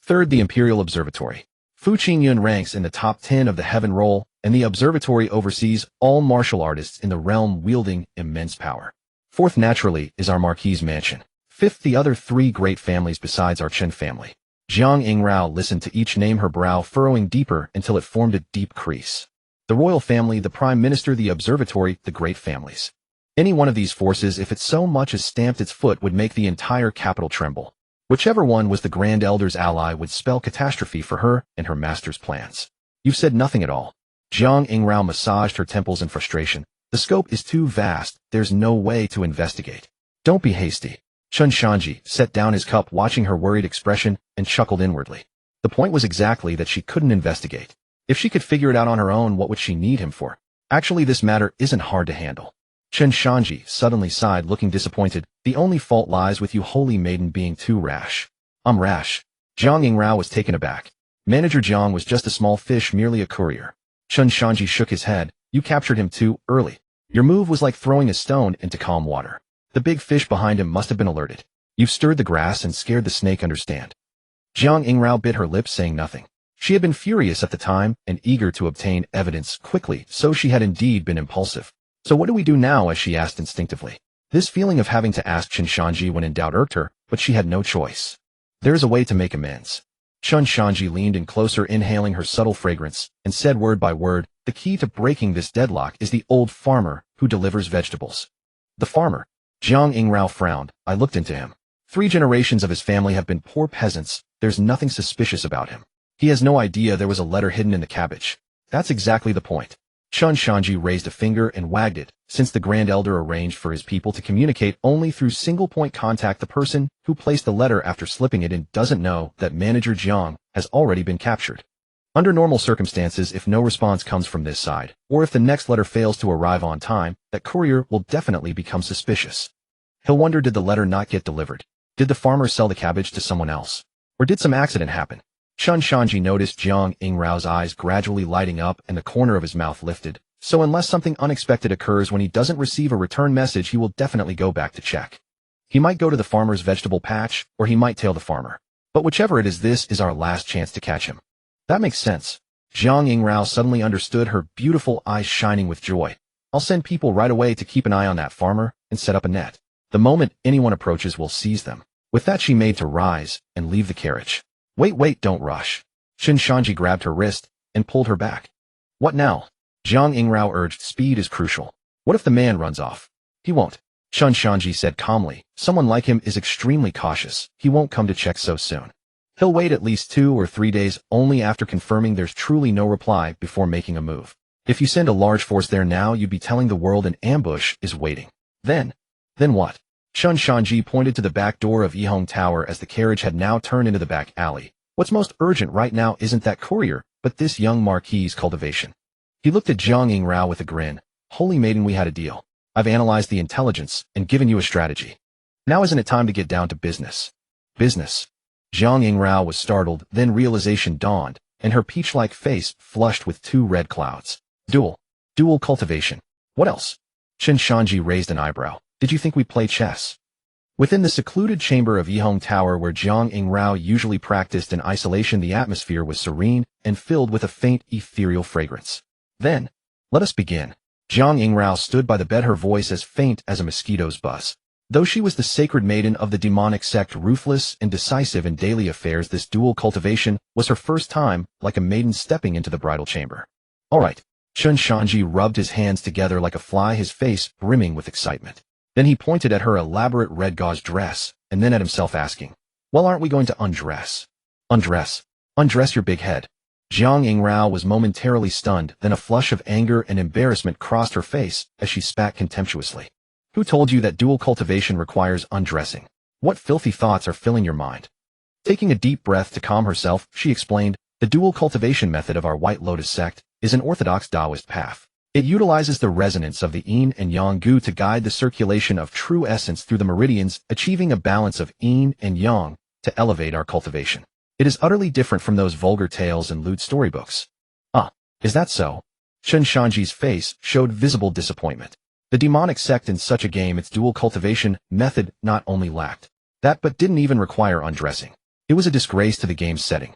S1: Third, the imperial observatory. Fu Qingyun ranks in the top 10 of the heaven roll, and the observatory oversees all martial artists in the realm, wielding immense power. Fourth, naturally, is our Marquis's mansion. Fifth, the other three great families besides our Chen family. Jiang Yingrao listened to each name, her brow furrowing deeper until it formed a deep crease. The royal family, the prime minister, the observatory, the great families. Any one of these forces, if it so much as stamped its foot, would make the entire capital tremble. Whichever one was the Grand Elder's ally would spell catastrophe for her and her master's plans. You've said nothing at all. Jiang Yingrao massaged her temples in frustration. The scope is too vast. There's no way to investigate. Don't be hasty. Chen Shanzhi set down his cup, watching her worried expression, and chuckled inwardly. The point was exactly that she couldn't investigate. If she could figure it out on her own, what would she need him for? Actually, this matter isn't hard to handle. Chen Shanzhi suddenly sighed, looking disappointed. The only fault lies with you, holy maiden, being too rash. I'm rash. Jiang Yingrao was taken aback. Manager Jiang was just a small fish, merely a courier. Chen Shanzhi shook his head. You captured him too early. Your move was like throwing a stone into calm water. The big fish behind him must have been alerted. You've stirred the grass and scared the snake, understand? Jiang Yingrao bit her lips, saying nothing. She had been furious at the time and eager to obtain evidence quickly, so she had indeed been impulsive. So what do we do now, as she asked instinctively. This feeling of having to ask Chen Shanzhi when in doubt irked her, but she had no choice. There's a way to make amends. Chen Shanzhi leaned in closer, inhaling her subtle fragrance, and said word by word, the key to breaking this deadlock is the old farmer who delivers vegetables. The farmer? Jiang Yingrao frowned. I looked into him. 3 generations of his family have been poor peasants. There's nothing suspicious about him. He has no idea there was a letter hidden in the cabbage. That's exactly the point. Chen Shanzhi raised a finger and wagged it. Since the Grand Elder arranged for his people to communicate only through single-point contact, the person who placed the letter after slipping it in doesn't know that Manager Jiang has already been captured. Under normal circumstances, if no response comes from this side, or if the next letter fails to arrive on time, that courier will definitely become suspicious. He'll wonder, did the letter not get delivered? Did the farmer sell the cabbage to someone else? Or did some accident happen? Chen Shanzhi noticed Jiang Yingrao's eyes gradually lighting up and the corner of his mouth lifted. So unless something unexpected occurs when he doesn't receive a return message, he will definitely go back to check. He might go to the farmer's vegetable patch, or he might tail the farmer. But whichever it is, this is our last chance to catch him. That makes sense. Jiang Yingrao suddenly understood, her beautiful eyes shining with joy. I'll send people right away to keep an eye on that farmer and set up a net. The moment anyone approaches, we'll seize them. With that, she made to rise and leave the carriage. Wait, don't rush. Chen Shanzhi grabbed her wrist and pulled her back. What now? Jiang Yingrao urged. Speed is crucial. What if the man runs off? He won't. Chen Shanzhi said calmly. Someone like him is extremely cautious. He won't come to check so soon. He'll wait at least 2 or 3 days, only after confirming there's truly no reply before making a move. If you send a large force there now, you'd be telling the world an ambush is waiting. Then what? Chen Shanzhi pointed to the back door of Yihong Tower as the carriage had now turned into the back alley. What's most urgent right now isn't that courier, but this young marquis's cultivation. He looked at Jiang Yingrao with a grin. Holy maiden, we had a deal. I've analyzed the intelligence and given you a strategy. Now isn't it time to get down to business? Business? Jiang Yingrao was startled, then realization dawned, and her peach-like face flushed with 2 red clouds. Dual cultivation. What else? Chen Shanzhi raised an eyebrow. Did you think we play chess? Within the secluded chamber of Yihong Tower where Jiang Yingrao usually practiced in isolation, the atmosphere was serene and filled with a faint ethereal fragrance. Then, let us begin. Jiang Yingrao stood by the bed, her voice as faint as a mosquito's buzz. Though she was the sacred maiden of the demonic sect, ruthless and decisive in daily affairs, this dual cultivation was her first time, like a maiden stepping into the bridal chamber. All right. Chen Shanzhi rubbed his hands together like a fly, his face brimming with excitement. Then he pointed at her elaborate red gauze dress, and then at himself, asking, well, aren't we going to undress? Undress your big head. Jiang Yingrao was momentarily stunned, then a flush of anger and embarrassment crossed her face as she spat contemptuously. Who told you that dual cultivation requires undressing? What filthy thoughts are filling your mind? Taking a deep breath to calm herself, she explained, the dual cultivation method of our White Lotus sect is an orthodox Taoist path. It utilizes the resonance of the yin and yang gu to guide the circulation of true essence through the meridians, achieving a balance of yin and yang to elevate our cultivation. It is utterly different from those vulgar tales and lewd storybooks. Ah, is that so? Chen Shanzhi's face showed visible disappointment. The demonic sect in such a game, its dual cultivation method not only lacked that but didn't even require undressing. It was a disgrace to the game's setting.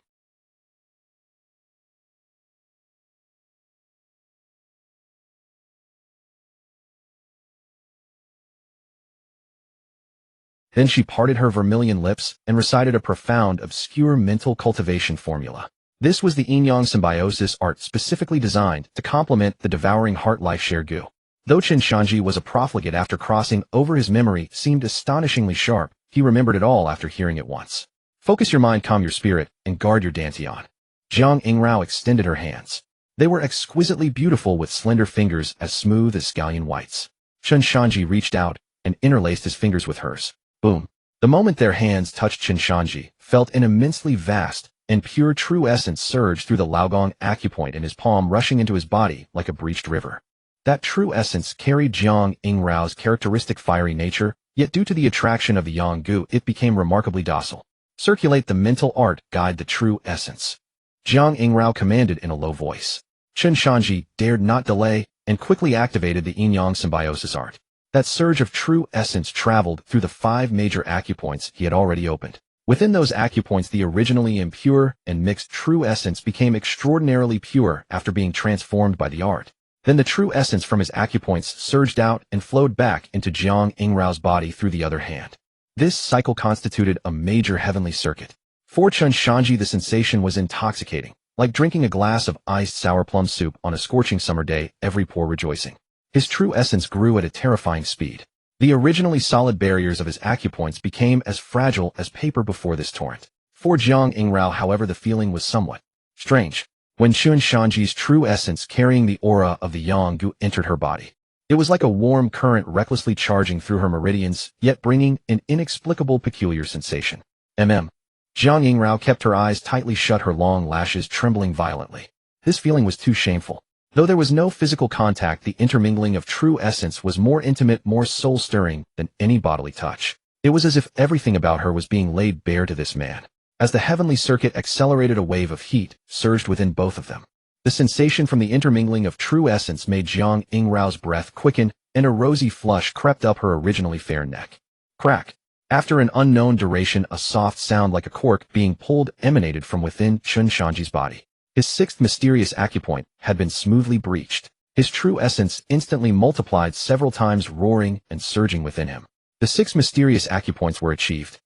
S1: Then she parted her vermilion lips and recited a profound, obscure mental cultivation formula. This was the yin-yang symbiosis art specifically designed to complement the devouring heart-life share gu. Though Chen Shanzhi was a profligate, after crossing over, his memory seemed astonishingly sharp. He remembered it all after hearing it once. Focus your mind, calm your spirit, and guard your dantian. Jiang Yingrao extended her hands. They were exquisitely beautiful, with slender fingers as smooth as scallion whites. Chen Shanzhi reached out and interlaced his fingers with hers. Boom. The moment their hands touched, Chen Shanzhi felt an immensely vast and pure true essence surge through the Laogong acupoint in his palm, rushing into his body like a breached river. That true essence carried Jiang Yingrao's characteristic fiery nature, yet due to the attraction of the yang gu, it became remarkably docile. Circulate the mental art, guide the true essence. Jiang Yingrao commanded in a low voice. Chen Shanzhi dared not delay and quickly activated the yin-yang symbiosis art. That surge of true essence traveled through the 5 major acupoints he had already opened. Within those acupoints, the originally impure and mixed true essence became extraordinarily pure after being transformed by the art. Then the true essence from his acupoints surged out and flowed back into Jiang Yingrao's body through the other hand. This cycle constituted a major heavenly circuit. For Chen Shanzhi, the sensation was intoxicating, like drinking a glass of iced sour plum soup on a scorching summer day, every pore rejoicing. His true essence grew at a terrifying speed. The originally solid barriers of his acupoints became as fragile as paper before this torrent. For Jiang Yingrao, however, the feeling was somewhat strange. When Chen Shanzhi's true essence, carrying the aura of the yang gu, entered her body, it was like a warm current recklessly charging through her meridians, yet bringing an inexplicable peculiar sensation. Jiang Yingrao kept her eyes tightly shut, her long lashes trembling violently. This feeling was too shameful. Though there was no physical contact, the intermingling of true essence was more intimate, more soul-stirring than any bodily touch. It was as if everything about her was being laid bare to this man. As the heavenly circuit accelerated, a wave of heat surged within both of them. The sensation from the intermingling of true essence made Jiang Yingrao's breath quicken, and a rosy flush crept up her originally fair neck. Crack. After an unknown duration, a soft sound like a cork being pulled emanated from within Chen Shanzhi's body. His sixth mysterious acupoint had been smoothly breached. His true essence instantly multiplied several times, roaring and surging within him. The 6 mysterious acupoints were achieved.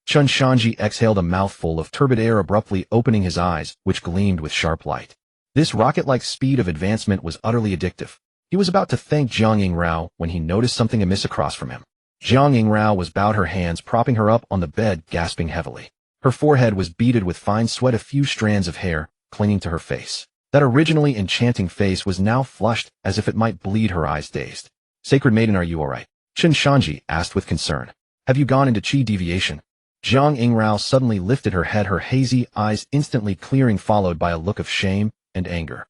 S1: Chen Shanzhi exhaled a mouthful of turbid air, abruptly opening his eyes, which gleamed with sharp light. This rocket-like speed of advancement was utterly addictive. He was about to thank Jiang Yingrao when he noticed something amiss across from him. Jiang Yingrao was bowed, her hands propping her up on the bed, gasping heavily. Her forehead was beaded with fine sweat, a few strands of hair clinging to her face. That originally enchanting face was now flushed as if it might bleed, her eyes dazed. Sacred maiden, are you all right? Chen Shanzhi asked with concern. Have you gone into qi deviation? Jiang Yingrao suddenly lifted her head, her hazy eyes instantly clearing, followed by a look of shame and anger.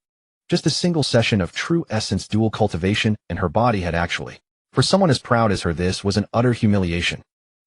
S1: Just a single session of true essence dual cultivation, and her body had actually, for someone as proud as her, this was an utter humiliation.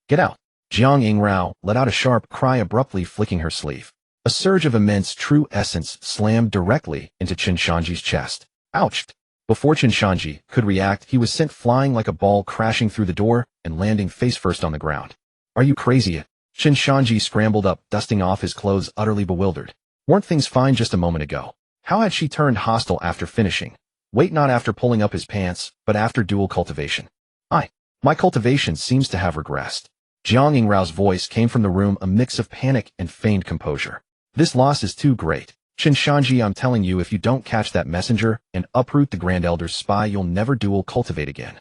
S1: Get out! Jiang Yingrao let out a sharp cry, abruptly flicking her sleeve. A surge of immense true essence slammed directly into Chen Shanzhi's chest. Ouch! Before Chen Shanzhi could react, he was sent flying like a ball, crashing through the door and landing face first on the ground. Are you crazy? Chen Shanzhi scrambled up, dusting off his clothes, utterly bewildered. Weren't things fine just a moment ago? How had she turned hostile after finishing? Wait, not after pulling up his pants, but after dual cultivation. My cultivation seems to have regressed. Jiang Yingrao's voice came from the room, a mix of panic and feigned composure. This loss is too great. Chen Shanzhi, I'm telling you, if you don't catch that messenger and uproot the Grand Elder's spy, you'll never dual cultivate again.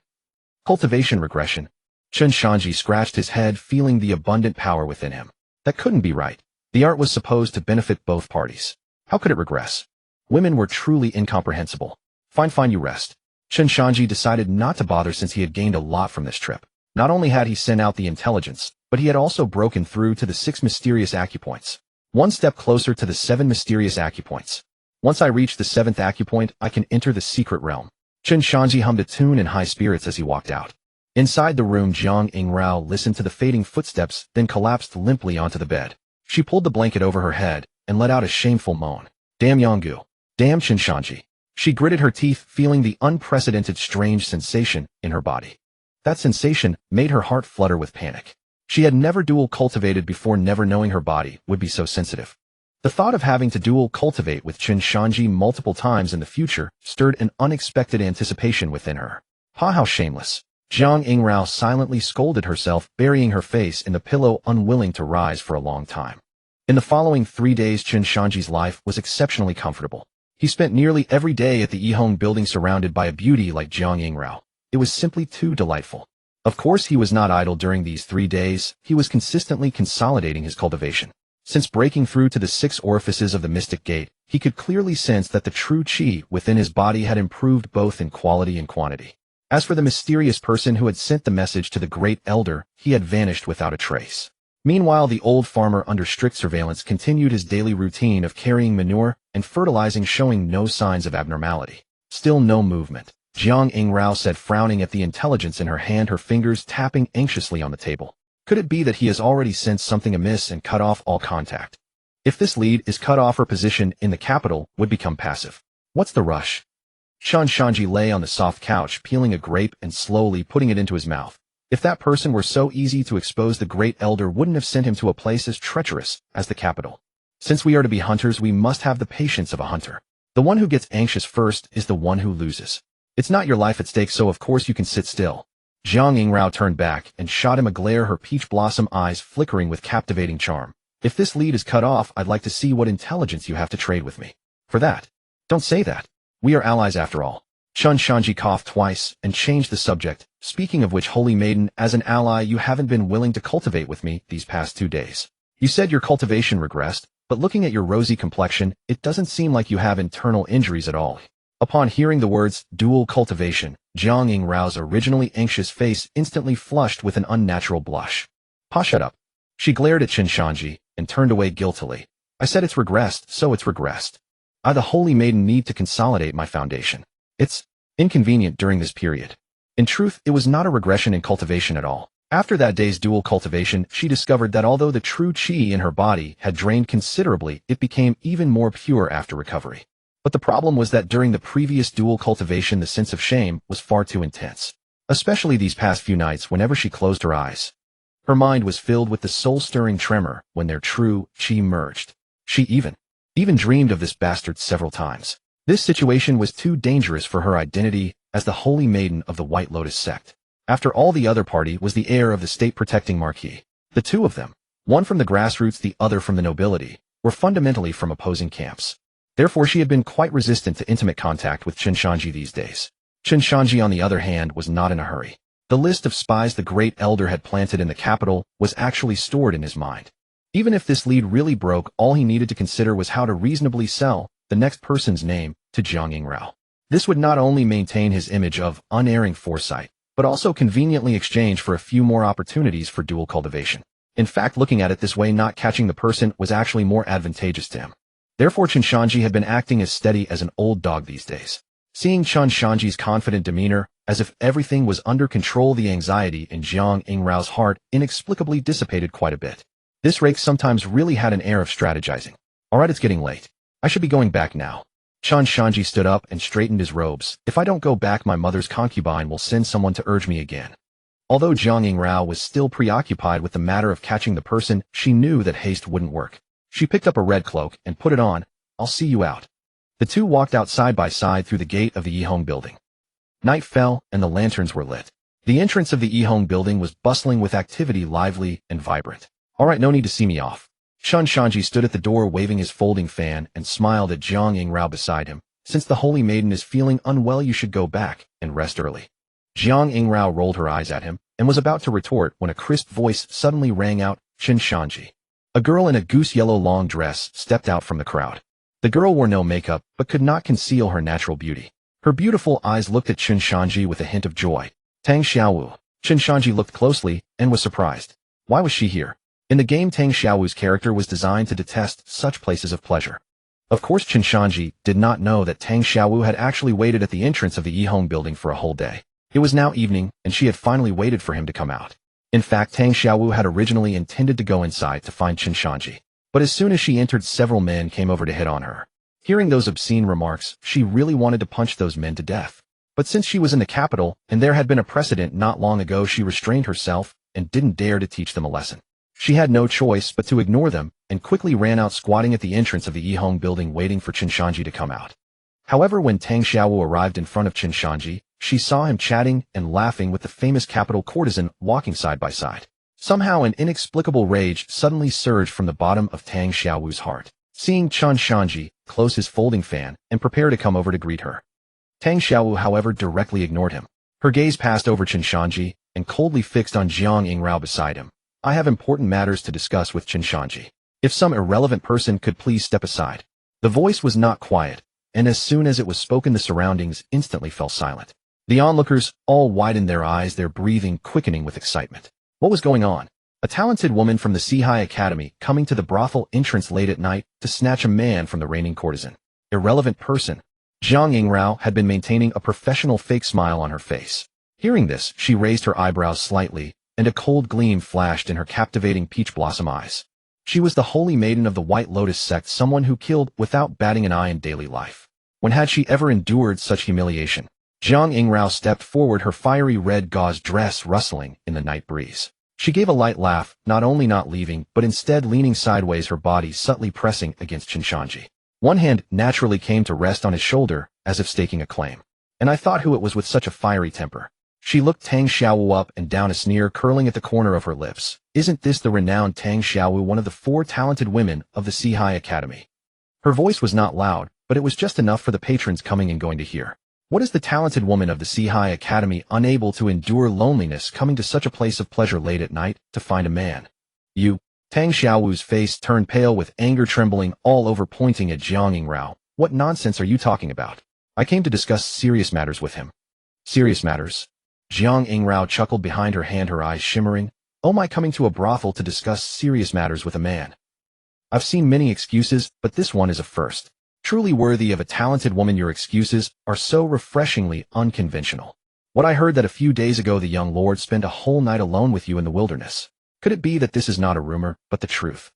S1: Cultivation regression. Chen Shanzhi scratched his head, feeling the abundant power within him. That couldn't be right. The art was supposed to benefit both parties. How could it regress? Women were truly incomprehensible. Fine, you rest. Chen Shanzhi decided not to bother, since he had gained a lot from this trip. Not only had he sent out the intelligence, but he had also broken through to the 6 mysterious acupoints. One step closer to the 7 mysterious acupoints. Once I reach the 7th acupoint, I can enter the secret realm. Chen Shanzhi hummed a tune in high spirits as he walked out. Inside the room, Jiang Yingrao listened to the fading footsteps, then collapsed limply onto the bed. She pulled the blanket over her head and let out a shameful moan. Damn Yanggu. Damn Chen Shanzhi. She gritted her teeth, feeling the unprecedented strange sensation in her body. That sensation made her heart flutter with panic. She had never dual cultivated before, never knowing her body would be so sensitive. The thought of having to dual cultivate with Chen Shanzhi multiple times in the future stirred an unexpected anticipation within her. How shameless. Jiang Yingrao silently scolded herself, burying her face in the pillow, unwilling to rise for a long time. In the following 3 days, Chen Shanzhi's life was exceptionally comfortable. He spent nearly every day at the Yihong building, surrounded by a beauty like Jiang Yingrao. It was simply too delightful. Of course, he was not idle during these 3 days. He was consistently consolidating his cultivation. Since breaking through to the 6 orifices of the mystic gate, he could clearly sense that the true qi within his body had improved both in quality and quantity. As for the mysterious person who had sent the message to the Great Elder, he had vanished without a trace. Meanwhile, the old farmer, under strict surveillance, continued his daily routine of carrying manure and fertilizing, showing no signs of abnormality. Still no movement. Jiang Yingrao said, frowning at the intelligence in her hand, her fingers tapping anxiously on the table. Could it be that he has already sensed something amiss and cut off all contact? If this lead is cut off, her position in the capital would become passive. What's the rush? Chen Shanzhi lay on the soft couch, peeling a grape and slowly putting it into his mouth. If that person were so easy to expose, the Great Elder wouldn't have sent him to a place as treacherous as the capital. Since we are to be hunters, we must have the patience of a hunter. The one who gets anxious first is the one who loses. It's not your life at stake, so of course you can sit still. Jiang Yingrao turned back and shot him a glare, her peach blossom eyes flickering with captivating charm. If this lead is cut off, I'd like to see what intelligence you have to trade with me. For that. Don't say that. We are allies after all. Chen Shanzhi coughed twice and changed the subject. Speaking of which, holy maiden, as an ally, you haven't been willing to cultivate with me these past 2 days. You said your cultivation regressed, but looking at your rosy complexion, it doesn't seem like you have internal injuries at all. Upon hearing the words dual cultivation, Jiang Yingrao's originally anxious face instantly flushed with an unnatural blush. Shut up. She glared at Chen Shanzhi and turned away guiltily. I said it's regressed, so it's regressed. I, the Holy Maiden, need to consolidate my foundation. It's inconvenient during this period. In truth, it was not a regression in cultivation at all. After that day's dual cultivation, she discovered that although the true qi in her body had drained considerably, it became even more pure after recovery. But the problem was that during the previous dual cultivation, the sense of shame was far too intense. Especially these past few nights whenever she closed her eyes. Her mind was filled with the soul-stirring tremor when their true qi merged. She even dreamed of this bastard several times. This situation was too dangerous for her identity as the Holy Maiden of the White Lotus sect. After all, the other party was the heir of the state-protecting marquis. The two of them, one from the grassroots, the other from the nobility, were fundamentally from opposing camps. Therefore, she had been quite resistant to intimate contact with Chen Shanzhi these days. Chen Shanzhi, on the other hand, was not in a hurry. The list of spies the Great Elder had planted in the capital was actually stored in his mind. Even if this lead really broke, all he needed to consider was how to reasonably sell the next person's name to Jiang Yingrao. This would not only maintain his image of unerring foresight, but also conveniently exchange for a few more opportunities for dual cultivation. In fact, looking at it this way, not catching the person was actually more advantageous to him. Therefore, Chen Shanzhi had been acting as steady as an old dog these days. Seeing Chen Shanzhi's confident demeanor, as if everything was under control, the anxiety in Jiang Yingrao's heart inexplicably dissipated quite a bit. This rake sometimes really had an air of strategizing. Alright, it's getting late. I should be going back now. Chen Shanzhi stood up and straightened his robes. If I don't go back, my mother's concubine will send someone to urge me again. Although Jiang Yingrao was still preoccupied with the matter of catching the person, she knew that haste wouldn't work. She picked up a red cloak and put it on. I'll see you out. The two walked out side by side through the gate of the Yihong building. Night fell and the lanterns were lit. The entrance of the Yihong building was bustling with activity, lively and vibrant. Alright, no need to see me off. Chen Shanzhi stood at the door waving his folding fan and smiled at Jiang Yingrao beside him. Since the Holy Maiden is feeling unwell, you should go back and rest early. Jiang Yingrao rolled her eyes at him and was about to retort when a crisp voice suddenly rang out, Chen Shanzhi. A girl in a goose-yellow long dress stepped out from the crowd. The girl wore no makeup but could not conceal her natural beauty. Her beautiful eyes looked at Chen Shanzhi with a hint of joy. Tang Xiaowu. Chen Shanzhi looked closely and was surprised. Why was she here? In the game, Tang Xiaowu's character was designed to detest such places of pleasure. Of course, Chen Shanzhi did not know that Tang Xiaowu had actually waited at the entrance of the Yihong building for a whole day. It was now evening, and she had finally waited for him to come out. In fact, Tang Xiaowu had originally intended to go inside to find Chen Shanzhi. But as soon as she entered, several men came over to hit on her. Hearing those obscene remarks, she really wanted to punch those men to death. But since she was in the capital, and there had been a precedent not long ago, she restrained herself and didn't dare to teach them a lesson. She had no choice but to ignore them, and quickly ran out, squatting at the entrance of the Yihong building waiting for Chen Shanzhi to come out. However, when Tang Xiaowu arrived in front of Chen Shanzhi, she saw him chatting and laughing with the famous capital courtesan walking side by side. Somehow an inexplicable rage suddenly surged from the bottom of Tang Xiaowu's heart. Seeing Chen Shanzhi close his folding fan and prepare to come over to greet her. Tang Xiaowu, however, directly ignored him. Her gaze passed over Chen Shanzhi and coldly fixed on Jiang Yingrao beside him. I have important matters to discuss with Chen Shanzhi. If some irrelevant person could please step aside. The voice was not quiet, and as soon as it was spoken, the surroundings instantly fell silent. The onlookers all widened their eyes, their breathing quickening with excitement. What was going on? A talented woman from the Sihai Academy coming to the brothel entrance late at night to snatch a man from the reigning courtesan. Irrelevant person. Jiang Yingrao had been maintaining a professional fake smile on her face. Hearing this, she raised her eyebrows slightly, and a cold gleam flashed in her captivating peach blossom eyes. She was the Holy Maiden of the White Lotus sect, someone who killed without batting an eye in daily life. When had she ever endured such humiliation? Jiang Yingrao stepped forward, her fiery red gauze dress rustling in the night breeze. She gave a light laugh, not only not leaving, but instead leaning sideways, her body subtly pressing against Chen Shanzhi. One hand naturally came to rest on his shoulder, as if staking a claim. And I thought who it was with such a fiery temper. She looked Tang Xiaowu up and down, a sneer curling at the corner of her lips. Isn't this the renowned Tang Xiaowu, one of the 4 talented women of the Sihai Academy? Her voice was not loud, but it was just enough for the patrons coming and going to hear. What is the talented woman of the Sihai Academy, unable to endure loneliness, coming to such a place of pleasure late at night to find a man? You. Tang Xiaowu's face turned pale with anger, trembling all over, pointing at Jiang Yingrao. What nonsense are you talking about? I came to discuss serious matters with him. Serious matters? Jiang Yingrao chuckled behind her hand, her eyes shimmering. Oh my, coming to a brothel to discuss serious matters with a man. I've seen many excuses, but this one is a first. Truly worthy of a talented woman, your excuses are so refreshingly unconventional. What I heard that a few days ago the young lord spent a whole night alone with you in the wilderness. Could it be that this is not a rumor, but the truth?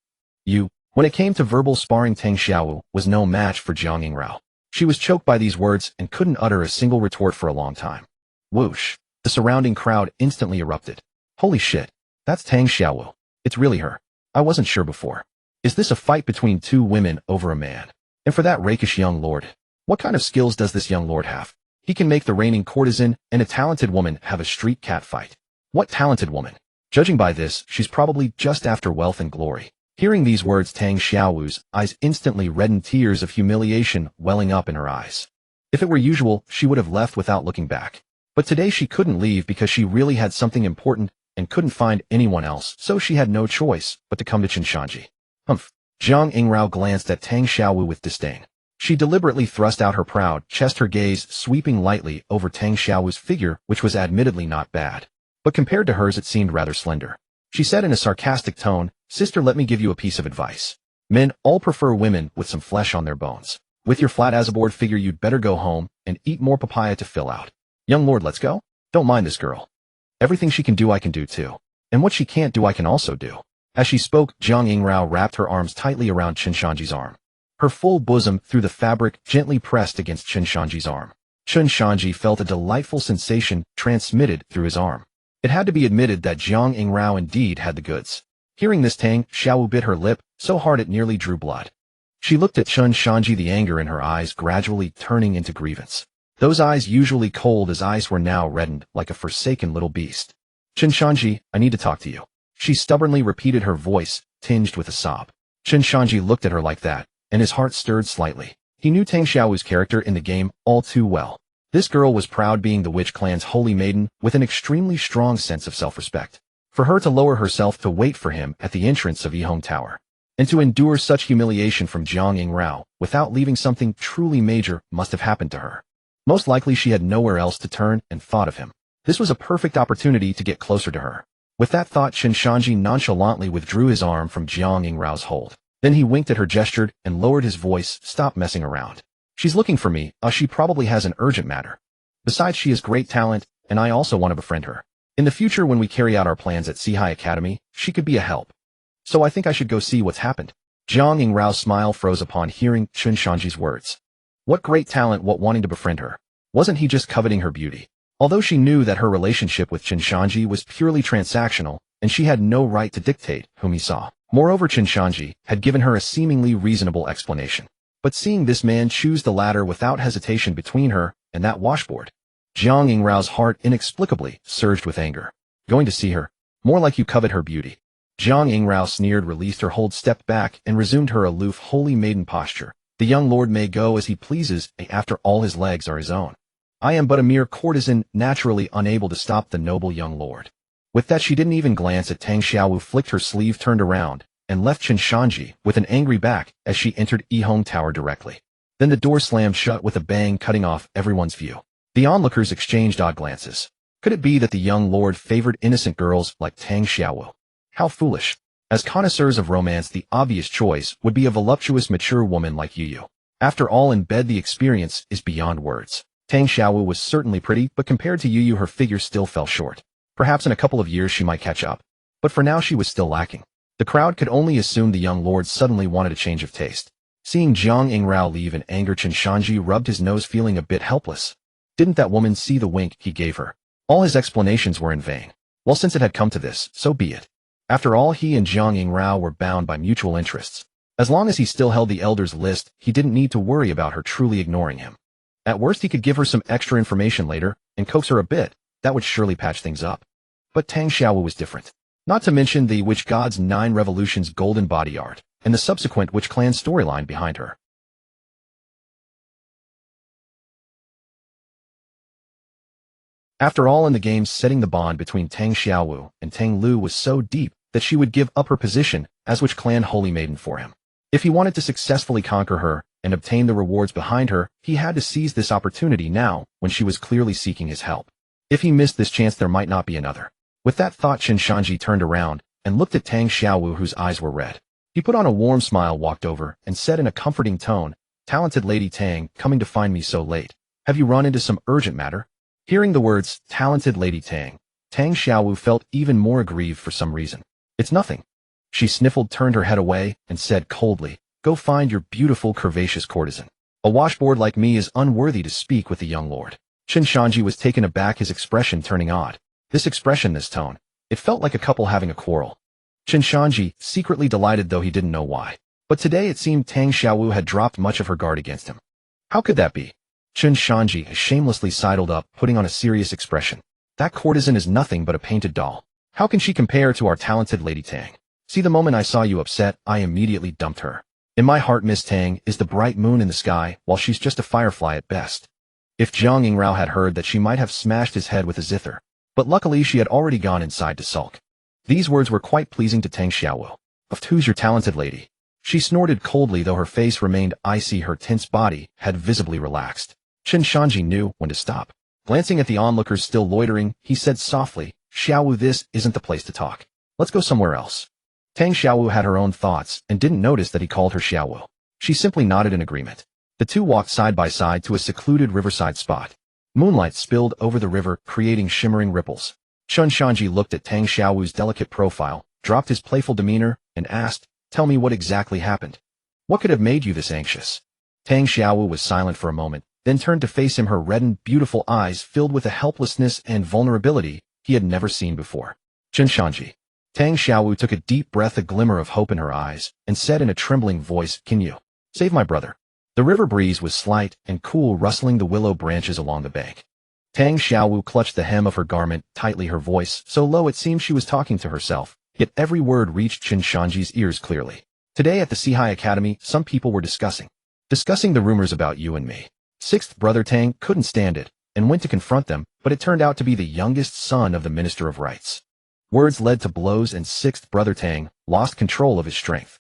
S1: When it came to verbal sparring, Tang Xiaowu was no match for Jiang Yingrao. She was choked by these words and couldn't utter a single retort for a long time. Whoosh! The surrounding crowd instantly erupted. Holy shit! That's Tang Xiaowu. It's really her. I wasn't sure before. Is this a fight between two women over a man? And for that rakish young lord, what kind of skills does this young lord have? He can make the reigning courtesan and a talented woman have a street cat fight. What talented woman? Judging by this, she's probably just after wealth and glory. Hearing these words, Tang Xiaowu's eyes instantly reddened, tears of humiliation welling up in her eyes. If it were usual, she would have left without looking back. But today she couldn't leave because she really had something important and couldn't find anyone else, so she had no choice but to come to Chen Shanzhi. Humph. Jiang Yingrao glanced at Tang Xiaowu with disdain. She deliberately thrust out her proud chest, her gaze sweeping lightly over Tang Xiaowu's figure, which was admittedly not bad. But compared to hers it seemed rather slender. She said in a sarcastic tone, "Sister, let me give you a piece of advice. Men all prefer women with some flesh on their bones. With your flat as a board figure you'd better go home and eat more papaya to fill out. Young lord, let's go? Don't mind this girl. Everything she can do I can do too. And what she can't do I can also do." As she spoke, Jiang Yingrao wrapped her arms tightly around Chen Shanzhi's arm. Her full bosom through the fabric gently pressed against Chen Shanzhi's arm. Chen Shanzhi felt a delightful sensation transmitted through his arm. It had to be admitted that Jiang Yingrao indeed had the goods. Hearing this, Tang Xiaowu bit her lip so hard it nearly drew blood. She looked at Chen Shanzhi, the anger in her eyes gradually turning into grievance. Those eyes, usually cold as ice, were now reddened like a forsaken little beast. "Chen Shanzhi, I need to talk to you," she stubbornly repeated, her voice tinged with a sob. Chen Shanzhi looked at her like that, and his heart stirred slightly. He knew Tang Xiaowu's character in the game all too well. This girl was proud, being the Witch clan's holy maiden with an extremely strong sense of self-respect. For her to lower herself to wait for him at the entrance of Yihong Tower, and to endure such humiliation from Jiang Yingrao without leaving something truly major must have happened to her. Most likely she had nowhere else to turn and thought of him. This was a perfect opportunity to get closer to her. With that thought, Chen Shanzhi nonchalantly withdrew his arm from Jiang Yingrao's hold. Then he winked at her, gestured, and lowered his voice. "Stop messing around. She's looking for me. She probably has an urgent matter. Besides, she has great talent, and I also want to befriend her. In the future, when we carry out our plans at Sihai Academy, she could be a help. So I think I should go see what's happened." Jiang Yingrao's smile froze upon hearing Chen Shanzhi's words. What great talent, what wanting to befriend her? Wasn't he just coveting her beauty? Although she knew that her relationship with Chen Shanzhi was purely transactional, and she had no right to dictate whom he saw. Moreover, Chen Shanzhi had given her a seemingly reasonable explanation. But seeing this man choose the latter without hesitation between her and that washboard, Jiang Yingrao's heart inexplicably surged with anger. "Going to see her? More like you covet her beauty." Jiang Yingrao sneered, released her hold, stepped back, and resumed her aloof, holy maiden posture. "The young lord may go as he pleases, after all his legs are his own. I am but a mere courtesan, naturally unable to stop the noble young lord." With that, she didn't even glance at Tang Xiaowu, flicked her sleeve, turned around, and left Chen Shanzhi with an angry back as she entered Yihong Tower directly. Then the door slammed shut with a bang, cutting off everyone's view. The onlookers exchanged odd glances. Could it be that the young lord favored innocent girls like Tang Xiaowu? How foolish. As connoisseurs of romance, the obvious choice would be a voluptuous, mature woman like Yu. After all, in bed the experience is beyond words. Tang Xiaowu was certainly pretty, but compared to Yu, her figure still fell short. Perhaps in a couple of years she might catch up. But for now she was still lacking. The crowd could only assume the young lord suddenly wanted a change of taste. Seeing Jiang Yingrao leave in anger, Chen Shanzhi rubbed his nose, feeling a bit helpless. Didn't that woman see the wink he gave her? All his explanations were in vain. Well, since it had come to this, so be it. After all, he and Jiang Yingrao were bound by mutual interests. As long as he still held the elders' list, he didn't need to worry about her truly ignoring him. At worst, he could give her some extra information later and coax her a bit. That would surely patch things up. But Tang Xiaowu was different. Not to mention the Witch God's 9 Revolutions golden body art, and the subsequent Witch Clan storyline behind her. After all, in the game's setting, the bond between Tang Xiaowu and Tang Lu was so deep that she would give up her position as Witch Clan Holy Maiden for him. If he wanted to successfully conquer her and obtain the rewards behind her, he had to seize this opportunity now when she was clearly seeking his help. If he missed this chance, there might not be another. With that thought, Chen Shanzhi turned around and looked at Tang Xiaowu, whose eyes were red. He put on a warm smile, walked over, and said in a comforting tone, talented Lady Tang, coming to find me so late. Have you run into some urgent matter? Hearing the words, talented Lady Tang, Tang Xiaowu felt even more aggrieved for some reason. It's nothing. She sniffled, turned her head away, and said coldly, go find your beautiful curvaceous courtesan. A washboard like me is unworthy to speak with the young lord. Chen Shanzhi was taken aback, his expression turning odd. This expression, this tone. It felt like a couple having a quarrel. Chen Shanzhi, secretly delighted though he didn't know why. But today it seemed Tang Xiaowu had dropped much of her guard against him. How could that be? Chen Shanzhi shamelessly sidled up, putting on a serious expression. That courtesan is nothing but a painted doll. How can she compare to our talented Lady Tang? See, the moment I saw you upset, I immediately dumped her. In my heart, Miss Tang is the bright moon in the sky, while she's just a firefly at best. If Jiang Yingrao had heard that, she might have smashed his head with a zither. But luckily she had already gone inside to sulk. These words were quite pleasing to Tang Xiaowu. Of who's your talented lady? She snorted coldly, though her face remained icy. Her tense body had visibly relaxed. Chen Shanzhi knew when to stop. Glancing at the onlookers still loitering, he said softly, Xiaowu, this isn't the place to talk. Let's go somewhere else. Tang Xiaowu had her own thoughts and didn't notice that he called her Xiaowu. She simply nodded in agreement. The two walked side by side to a secluded riverside spot. Moonlight spilled over the river, creating shimmering ripples. Chen Shanzhi looked at Tang Xiaowu's delicate profile, dropped his playful demeanor, and asked, tell me what exactly happened. What could have made you this anxious? Tang Xiaowu was silent for a moment, then turned to face him, her reddened, beautiful eyes filled with a helplessness and vulnerability he had never seen before. Chen Shanzhi. Tang Xiaowu took a deep breath, a glimmer of hope in her eyes, and said in a trembling voice, can you save my brother? The river breeze was slight and cool, rustling the willow branches along the bank. Tang Xiaowu clutched the hem of her garment tightly, her voice so low it seemed she was talking to herself, yet every word reached Chen Shanzhi's ears clearly. Today at the Sihai Academy, some people were discussing the rumors about you and me. Sixth brother Tang couldn't stand it and went to confront them, but it turned out to be the youngest son of the Minister of Rights. Words led to blows, and sixth brother Tang lost control of his strength.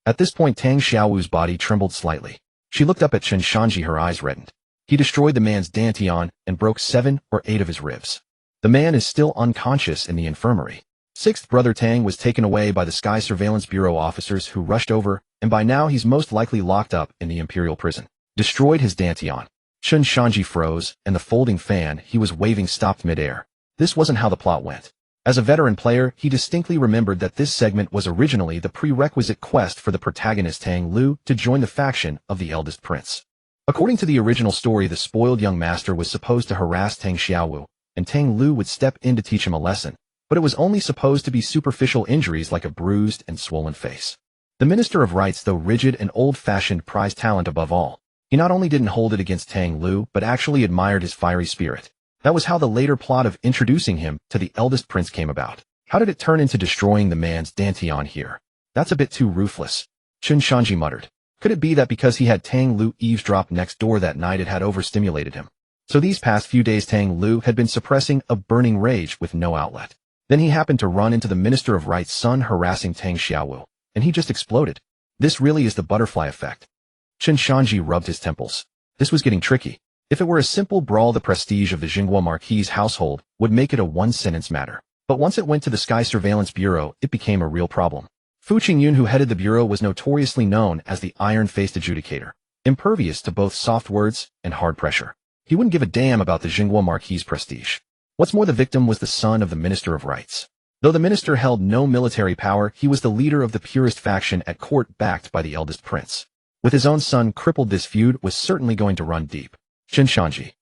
S1: At this point, Tang Xiaowu's body trembled slightly. She looked up at Chen Shanzhi, her eyes reddened. He destroyed the man's dantian and broke 7 or 8 of his ribs. The man is still unconscious in the infirmary. Sixth brother Tang was taken away by the Sky Surveillance Bureau officers, who rushed over, and by now he's most likely locked up in the Imperial prison. Destroyed his dantian. Chen Shanzhi froze, and the folding fan he was waving stopped midair. This wasn't how the plot went. As a veteran player, he distinctly remembered that this segment was originally the prerequisite quest for the protagonist Tang Lu to join the faction of the eldest prince. According to the original story, the spoiled young master was supposed to harass Tang Xiaowu, and Tang Lu would step in to teach him a lesson, but it was only supposed to be superficial injuries like a bruised and swollen face. The Minister of Rights, though rigid and old-fashioned, prized talent above all. He not only didn't hold it against Tang Lu, but actually admired his fiery spirit. That was how the later plot of introducing him to the eldest prince came about. How did it turn into destroying the man's dantian here? That's a bit too ruthless. Chen Shanzhi muttered. Could it be that because he had Tang Lu eavesdrop next door that night, it had overstimulated him? So these past few days Tang Lu had been suppressing a burning rage with no outlet. Then he happened to run into the Minister of Right's son harassing Tang Xiaowu, and he just exploded. This really is the butterfly effect. Chen Shanzhi rubbed his temples. This was getting tricky. If it were a simple brawl, the prestige of the Jinghua Marquis household would make it a one-sentence matter. But once it went to the Sky Surveillance Bureau, it became a real problem. Fu Qingyun, who headed the bureau, was notoriously known as the iron-faced adjudicator, impervious to both soft words and hard pressure. He wouldn't give a damn about the Jinghua Marquis' prestige. What's more, the victim was the son of the Minister of Rights. Though the minister held no military power, he was the leader of the purist faction at court, backed by the eldest prince. With his own son crippled, this feud was certainly going to run deep. Chen Shanzhi.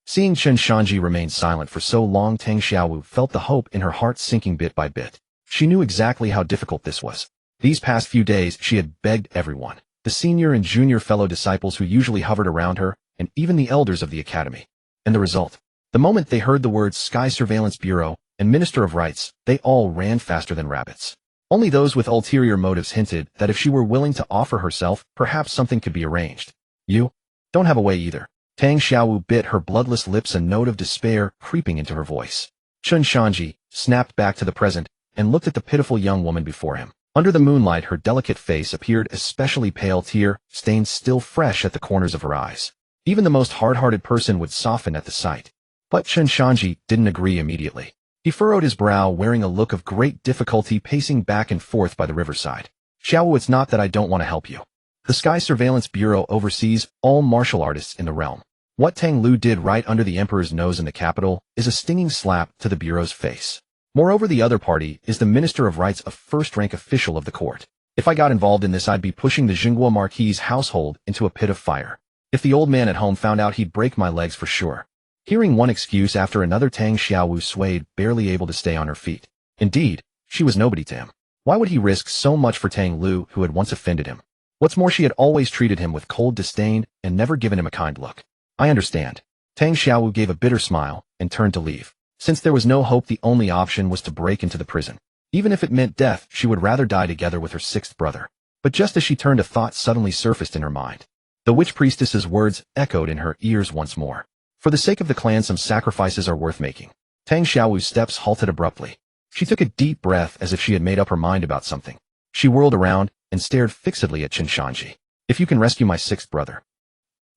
S1: Seeing Chen Shanzhi remain silent for so long, Tang Xiaowu felt the hope in her heart sinking bit by bit. She knew exactly how difficult this was. These past few days she had begged everyone, the senior and junior fellow disciples who usually hovered around her, and even the elders of the academy. And the result? The moment they heard the words Sky Surveillance Bureau and Minister of Rights, they all ran faster than rabbits. Only those with ulterior motives hinted that if she were willing to offer herself, perhaps something could be arranged. You don't have a way either. Tang Xiaowu bit her bloodless lips, a note of despair creeping into her voice. Chen Shanzhi snapped back to the present and looked at the pitiful young woman before him. Under the moonlight, her delicate face appeared especially pale, tear stains still fresh at the corners of her eyes. Even the most hard-hearted person would soften at the sight. But Chen Shanzhi didn't agree immediately. He furrowed his brow, wearing a look of great difficulty, pacing back and forth by the riverside. Xiaowu, it's not that I don't want to help you. The Sky Surveillance Bureau oversees all martial artists in the realm. What Tang Lu did right under the Emperor's nose in the capital is a stinging slap to the Bureau's face. Moreover, the other party is the Minister of Rights, a first-rank official of the court. If I got involved in this, I'd be pushing the Jingguo Marquis's household into a pit of fire. If the old man at home found out, he'd break my legs for sure. Hearing one excuse after another, Tang Xiaowu swayed, barely able to stay on her feet. Indeed, she was nobody to him. Why would he risk so much for Tang Lu, who had once offended him? What's more, she had always treated him with cold disdain and never given him a kind look. I understand. Tang Xiaowu gave a bitter smile and turned to leave. Since there was no hope, the only option was to break into the prison. Even if it meant death, she would rather die together with her sixth brother. But just as she turned, a thought suddenly surfaced in her mind. The witch priestess's words echoed in her ears once more. For the sake of the clan, some sacrifices are worth making. Tang Xiaowu's steps halted abruptly. She took a deep breath as if she had made up her mind about something. She whirled around and stared fixedly at Chen Shanzhi. If you can rescue my sixth brother,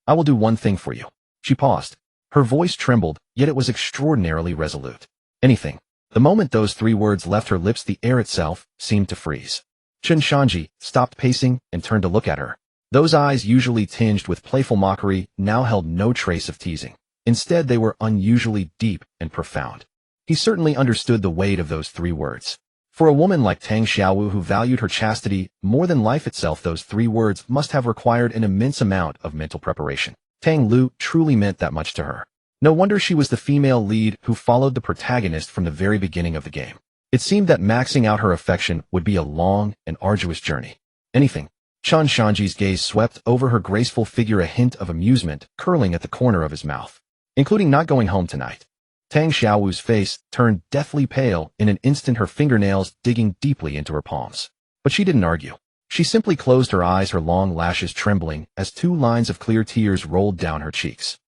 S1: I will do one thing for you. She paused. Her voice trembled, yet it was extraordinarily resolute. Anything. The moment those three words left her lips, the air itself seemed to freeze. Chen Shanzhi stopped pacing and turned to look at her. Those eyes, usually tinged with playful mockery, now held no trace of teasing. Instead, they were unusually deep and profound. He certainly understood the weight of those three words. For a woman like Tang Xiaowu, who valued her chastity more than life itself, those three words must have required an immense amount of mental preparation. Tang Lu truly meant that much to her. No wonder she was the female lead who followed the protagonist from the very beginning of the game. It seemed that maxing out her affection would be a long and arduous journey. Anything. Chen Shanzhi's gaze swept over her graceful figure, a hint of amusement curling at the corner of his mouth. Including not going home tonight. Tang Xiaowu's face turned deathly pale in an instant, her fingernails digging deeply into her palms. But she didn't argue. She simply closed her eyes, her long lashes trembling as 2 lines of clear tears rolled down her cheeks.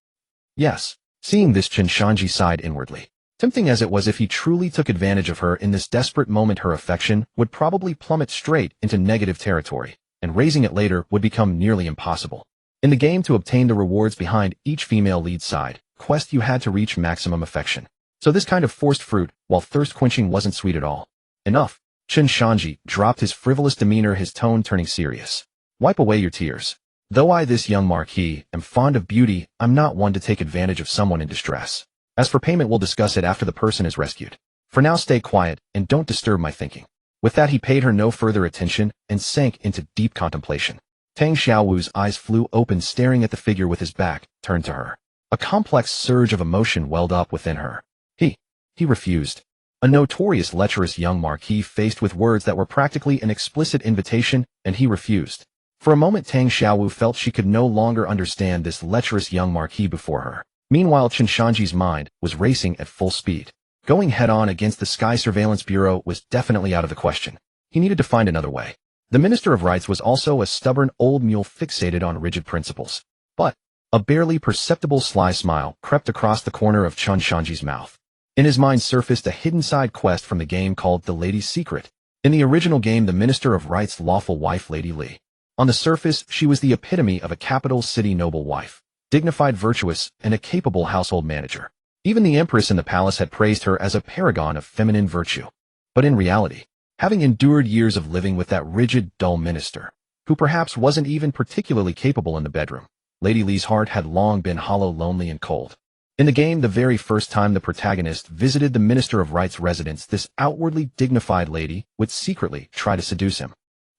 S1: Yes. Seeing this, Chen Shanzhi sighed inwardly. Tempting as it was, if he truly took advantage of her in this desperate moment, her affection would probably plummet straight into negative territory, and raising it later would become nearly impossible. In the game, to obtain the rewards behind each female lead side quest, you had to reach maximum affection. So this kind of forced fruit, while thirst-quenching, wasn't sweet at all. Enough. Chen Shanzhi dropped his frivolous demeanor, his tone turning serious. Wipe away your tears. Though I, this young marquis, am fond of beauty, I'm not one to take advantage of someone in distress. As for payment, we'll discuss it after the person is rescued. For now, stay quiet and don't disturb my thinking. With that, he paid her no further attention and sank into deep contemplation. Tang Xiaowu's eyes flew open, staring at the figure with his back turned to her. A complex surge of emotion welled up within her. He refused. A notorious lecherous young marquis faced with words that were practically an explicit invitation, and he refused. For a moment, Tang Xiaowu felt she could no longer understand this lecherous young marquis before her. Meanwhile, Chen Shanzhi's mind was racing at full speed. Going head-on against the Sky Surveillance Bureau was definitely out of the question. He needed to find another way. The Minister of Rights was also a stubborn old mule fixated on rigid principles. But a barely perceptible sly smile crept across the corner of Chen Shanzhi's mouth. In his mind surfaced a hidden side quest from the game called The Lady's Secret. In the original game, the Minister of Rights' lawful wife, Lady Li. On the surface, she was the epitome of a capital city noble wife. Dignified, virtuous, and a capable household manager. Even the Empress in the palace had praised her as a paragon of feminine virtue. But in reality, having endured years of living with that rigid, dull minister, who perhaps wasn't even particularly capable in the bedroom, Lady Li's heart had long been hollow, lonely, and cold. In the game, the very first time the protagonist visited the Minister of Rights' residence, this outwardly dignified lady would secretly try to seduce him.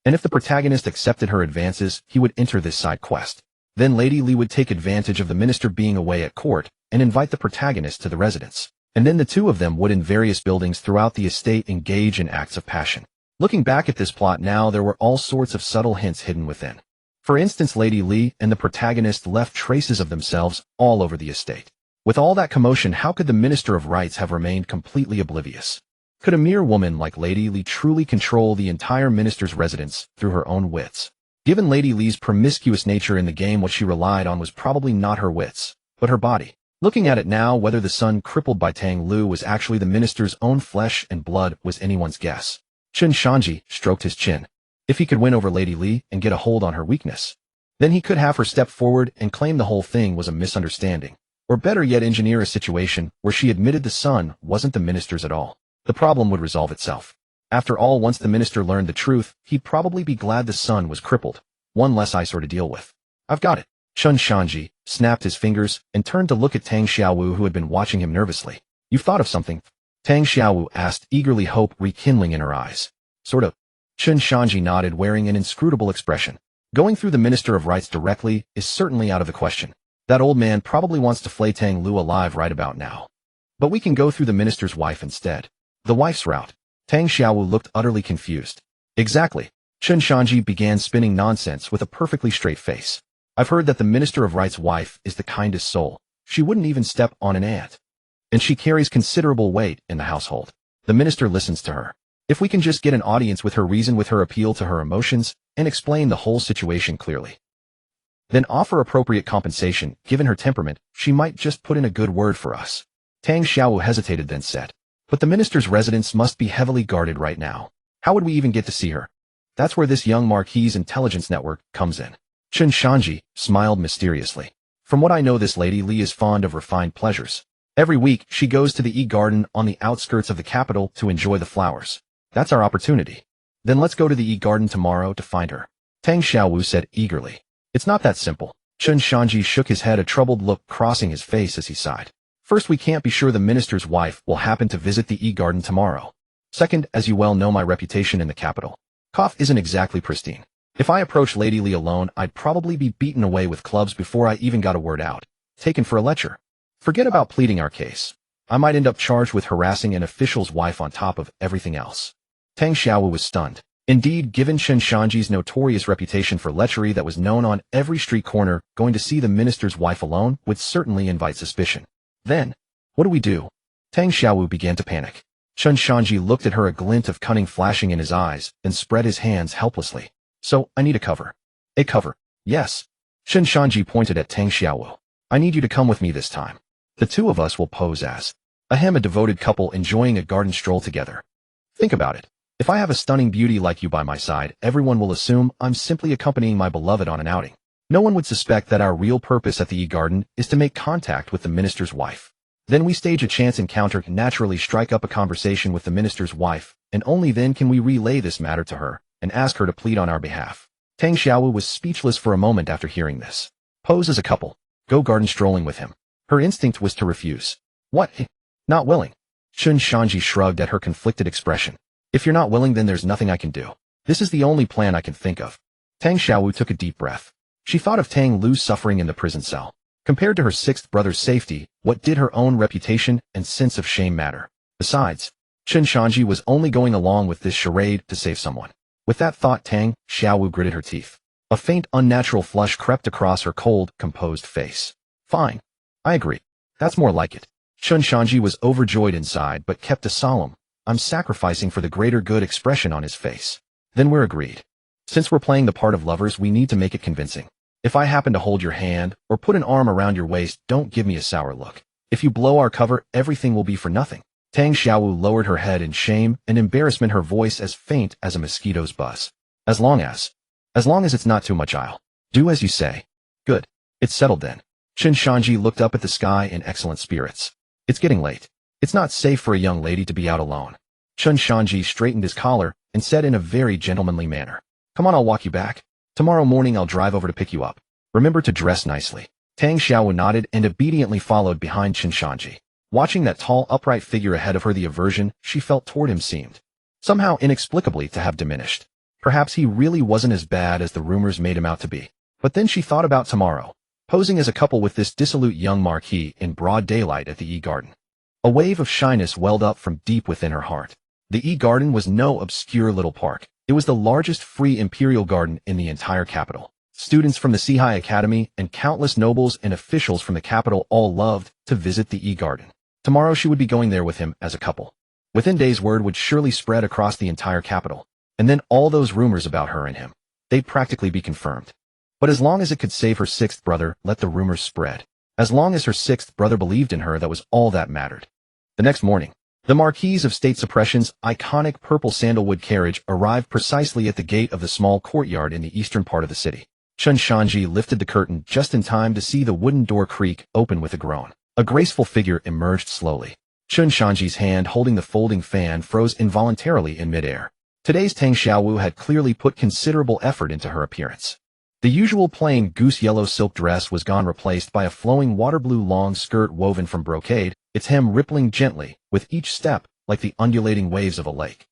S1: And if the protagonist accepted her advances, he would enter this side quest. Then Lady Li would take advantage of the minister being away at court and invite the protagonist to the residence. And then the two of them would, in various buildings throughout the estate, engage in acts of passion. Looking back at this plot now, there were all sorts of subtle hints hidden within. For instance, Lady Li and the protagonist left traces of themselves all over the estate. With all that commotion, how could the Minister of Rights have remained completely oblivious? Could a mere woman like Lady Li truly control the entire minister's residence through her own wits? Given Lady Li's promiscuous nature in the game, what she relied on was probably not her wits, but her body. Looking at it now, whether the son crippled by Tang Lu was actually the minister's own flesh and blood was anyone's guess. Chen Shanzhi stroked his chin. If he could win over Lady Li and get a hold on her weakness, then he could have her step forward and claim the whole thing was a misunderstanding. Or better yet, engineer a situation where she admitted the son wasn't the minister's at all. The problem would resolve itself. After all, once the minister learned the truth, he'd probably be glad the son was crippled. One less eyesore to deal with. I've got it. Chen Shanzhi snapped his fingers and turned to look at Tang Xiaowu, who had been watching him nervously. You've thought of something? Tang Xiaowu asked, eagerly, hope rekindling in her eyes. Sort of. Chen Shanzhi nodded, wearing an inscrutable expression. Going through the Minister of Rights directly is certainly out of the question. That old man probably wants to flay Tang Lu alive right about now. But we can go through the minister's wife instead. The wife's route. Tang Xiaowu looked utterly confused. Exactly. Chen Shanzhi began spinning nonsense with a perfectly straight face. I've heard that the Minister of Rights' wife is the kindest soul. She wouldn't even step on an ant. And she carries considerable weight in the household. The minister listens to her. If we can just get an audience with her, reason with her, appeal to her emotions, and explain the whole situation clearly. Then offer appropriate compensation, given her temperament, she might just put in a good word for us. Tang Xiaowu hesitated, then said. But the minister's residence must be heavily guarded right now. How would we even get to see her? That's where this young Marquis' intelligence network comes in. Chen Shanzhi smiled mysteriously. From what I know, this Lady Li is fond of refined pleasures. Every week, she goes to the E-Garden on the outskirts of the capital to enjoy the flowers. That's our opportunity. Then let's go to the E-Garden tomorrow to find her. Tang Xiaowu said eagerly. It's not that simple. Chen Shanzhi shook his head, a troubled look crossing his face as he sighed. First, we can't be sure the minister's wife will happen to visit the E-Garden tomorrow. Second, as you well know, my reputation in the capital. Isn't exactly pristine. If I approach Lady Li alone, I'd probably be beaten away with clubs before I even got a word out. Taken for a lecture. Forget about pleading our case. I might end up charged with harassing an official's wife on top of everything else. Tang Xiaowu was stunned. Indeed, given Chen Shanzhi's notorious reputation for lechery that was known on every street corner, going to see the minister's wife alone would certainly invite suspicion. Then, what do we do? Tang Xiaowu began to panic. Chen Shanzhi looked at her, a glint of cunning flashing in his eyes, then spread his hands helplessly. So, I need a cover. A cover? Yes. Chen Shanzhi pointed at Tang Xiaowu. I need you to come with me this time. The two of us will pose as a devoted couple enjoying a garden stroll together. Think about it. If I have a stunning beauty like you by my side, everyone will assume I'm simply accompanying my beloved on an outing. No one would suspect that our real purpose at the E-Garden is to make contact with the minister's wife. Then we stage a chance encounter, naturally strike up a conversation with the minister's wife, and only then can we relay this matter to her and ask her to plead on our behalf. Tang Xiaowu was speechless for a moment after hearing this. Pose as a couple. Go garden strolling with him. Her instinct was to refuse. What? Not willing. Chen Shanzhi shrugged at her conflicted expression. If you're not willing, then there's nothing I can do. This is the only plan I can think of. Tang Xiaowu took a deep breath. She thought of Tang Lu's suffering in the prison cell. Compared to her sixth brother's safety, what did her own reputation and sense of shame matter? Besides, Chen Shanzhi was only going along with this charade to save someone. With that thought, Tang Xiaowu gritted her teeth. A faint, unnatural flush crept across her cold, composed face. Fine. I agree. That's more like it. Chen Shanzhi was overjoyed inside, but kept a solemn, I'm sacrificing for the greater good expression on his face. Then we're agreed. Since we're playing the part of lovers, we need to make it convincing. If I happen to hold your hand, or put an arm around your waist, don't give me a sour look. If you blow our cover, everything will be for nothing. Tang Xiaowu lowered her head in shame and embarrassment, her voice as faint as a mosquito's buzz. As long as it's not too much, I'll do as you say. Good. It's settled then. Chen Shanzhi looked up at the sky in excellent spirits. It's getting late. It's not safe for a young lady to be out alone. Chen Shanzhi straightened his collar and said in a very gentlemanly manner, Come on, I'll walk you back. Tomorrow morning I'll drive over to pick you up. Remember to dress nicely. Tang Xiaowu nodded and obediently followed behind Chen Shanzhi. Watching that tall, upright figure ahead of her, the aversion she felt toward him seemed, somehow inexplicably, to have diminished. Perhaps he really wasn't as bad as the rumors made him out to be. But then she thought about tomorrow, posing as a couple with this dissolute young Marquis in broad daylight at the E-Garden. A wave of shyness welled up from deep within her heart. The E-Garden was no obscure little park. It was the largest free imperial garden in the entire capital. Students from the Sihai Academy and countless nobles and officials from the capital all loved to visit the E-Garden. Tomorrow she would be going there with him as a couple. Within days, word would surely spread across the entire capital. And then all those rumors about her and him, they'd practically be confirmed. But as long as it could save her sixth brother, let the rumors spread. As long as her sixth brother believed in her, that was all that mattered. The next morning, the Marquis of State Suppression's iconic purple sandalwood carriage arrived precisely at the gate of the small courtyard in the eastern part of the city. Chen Shanzhi lifted the curtain just in time to see the wooden door creak open with a groan. A graceful figure emerged slowly. Chen Shanzhi's hand holding the folding fan froze involuntarily in midair. Today's Tang Xiaowu had clearly put considerable effort into her appearance. The usual plain goose yellow silk dress was gone, replaced by a flowing water blue long skirt woven from brocade, its hem rippling gently, with each step, like the undulating waves of a lake.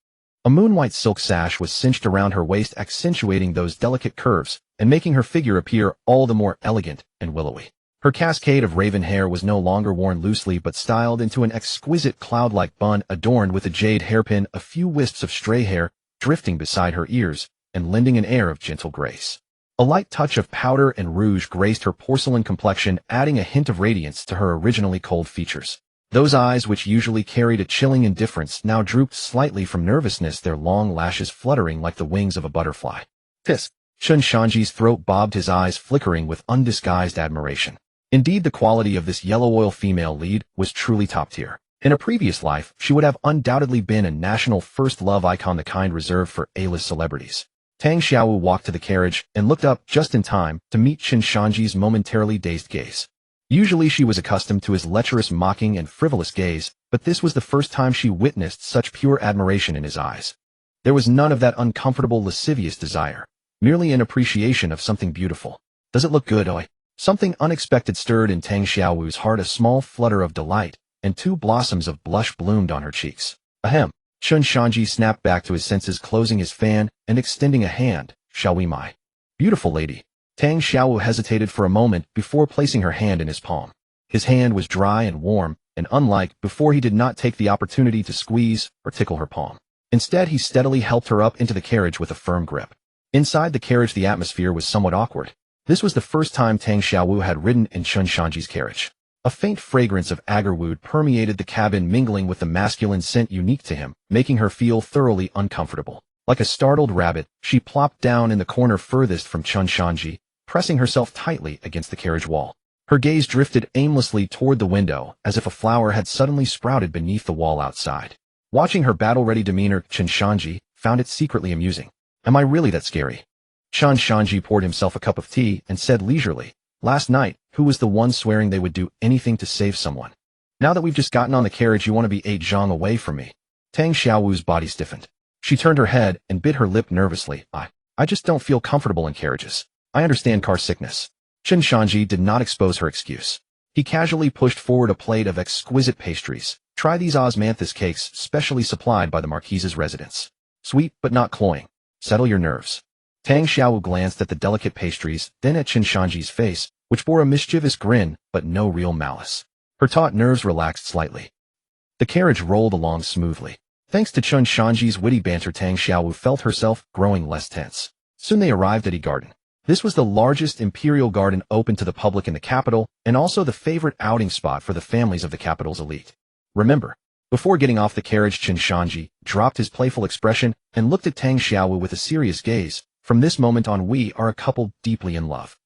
S1: A moon-white silk sash was cinched around her waist, accentuating those delicate curves, and making her figure appear all the more elegant and willowy. Her cascade of raven hair was no longer worn loosely but styled into an exquisite cloud-like bun adorned with a jade hairpin, a few wisps of stray hair drifting beside her ears, and lending an air of gentle grace. A light touch of powder and rouge graced her porcelain complexion, adding a hint of radiance to her originally cold features. Those eyes, which usually carried a chilling indifference, now drooped slightly from nervousness, their long lashes fluttering like the wings of a butterfly. Tisk! Chen Shanzhi's throat bobbed, his eyes flickering with undisguised admiration. Indeed, the quality of this yellow oil female lead was truly top tier. In a previous life, she would have undoubtedly been a national first love icon, the kind reserved for A-list celebrities. Tang Xiaowu walked to the carriage and looked up just in time to meet Chen Shanzhi's momentarily dazed gaze. Usually she was accustomed to his lecherous, mocking, and frivolous gaze, but this was the first time she witnessed such pure admiration in his eyes. There was none of that uncomfortable, lascivious desire, merely an appreciation of something beautiful. Does it look good, oi? Something unexpected stirred in Tang Xiaowu's heart, a small flutter of delight, and two blossoms of blush bloomed on her cheeks. Ahem. Chen Shanzhi snapped back to his senses, closing his fan and extending a hand. Shall we, my beautiful lady? Tang Xiaowu hesitated for a moment before placing her hand in his palm. His hand was dry and warm, and unlike before, he did not take the opportunity to squeeze or tickle her palm. Instead, he steadily helped her up into the carriage with a firm grip. Inside the carriage, the atmosphere was somewhat awkward. This was the first time Tang Xiaowu had ridden in Chen Shanzhi's carriage. A faint fragrance of agarwood permeated the cabin, mingling with the masculine scent unique to him, making her feel thoroughly uncomfortable. Like a startled rabbit, she plopped down in the corner furthest from Chen Shanzhi, pressing herself tightly against the carriage wall. Her gaze drifted aimlessly toward the window, as if a flower had suddenly sprouted beneath the wall outside. Watching her battle-ready demeanor, Chen Shanzhi found it secretly amusing. Am I really that scary? Chen Shanzhi poured himself a cup of tea and said leisurely, last night, who was the one swearing they would do anything to save someone? Now that we've just gotten on the carriage, you want to be 8 zhang away from me? Tang Xiaowu's body stiffened. She turned her head and bit her lip nervously. I just don't feel comfortable in carriages. I understand car sickness. Chen Shanzhi did not expose her excuse. He casually pushed forward a plate of exquisite pastries. Try these osmanthus cakes, specially supplied by the marquise's residence. Sweet but not cloying. Settle your nerves. Tang Xiaowu glanced at the delicate pastries, then at Chen Shanzhi's face, which bore a mischievous grin, but no real malice. Her taut nerves relaxed slightly. The carriage rolled along smoothly. Thanks to Chen Shanzhi's witty banter, Tang Xiaowu felt herself growing less tense. Soon they arrived at Yi Garden. This was the largest imperial garden open to the public in the capital, and also the favorite outing spot for the families of the capital's elite. Remember, before getting off the carriage, Chen Shanzhi dropped his playful expression and looked at Tang Xiaowu with a serious gaze. From this moment on, we are a couple deeply in love.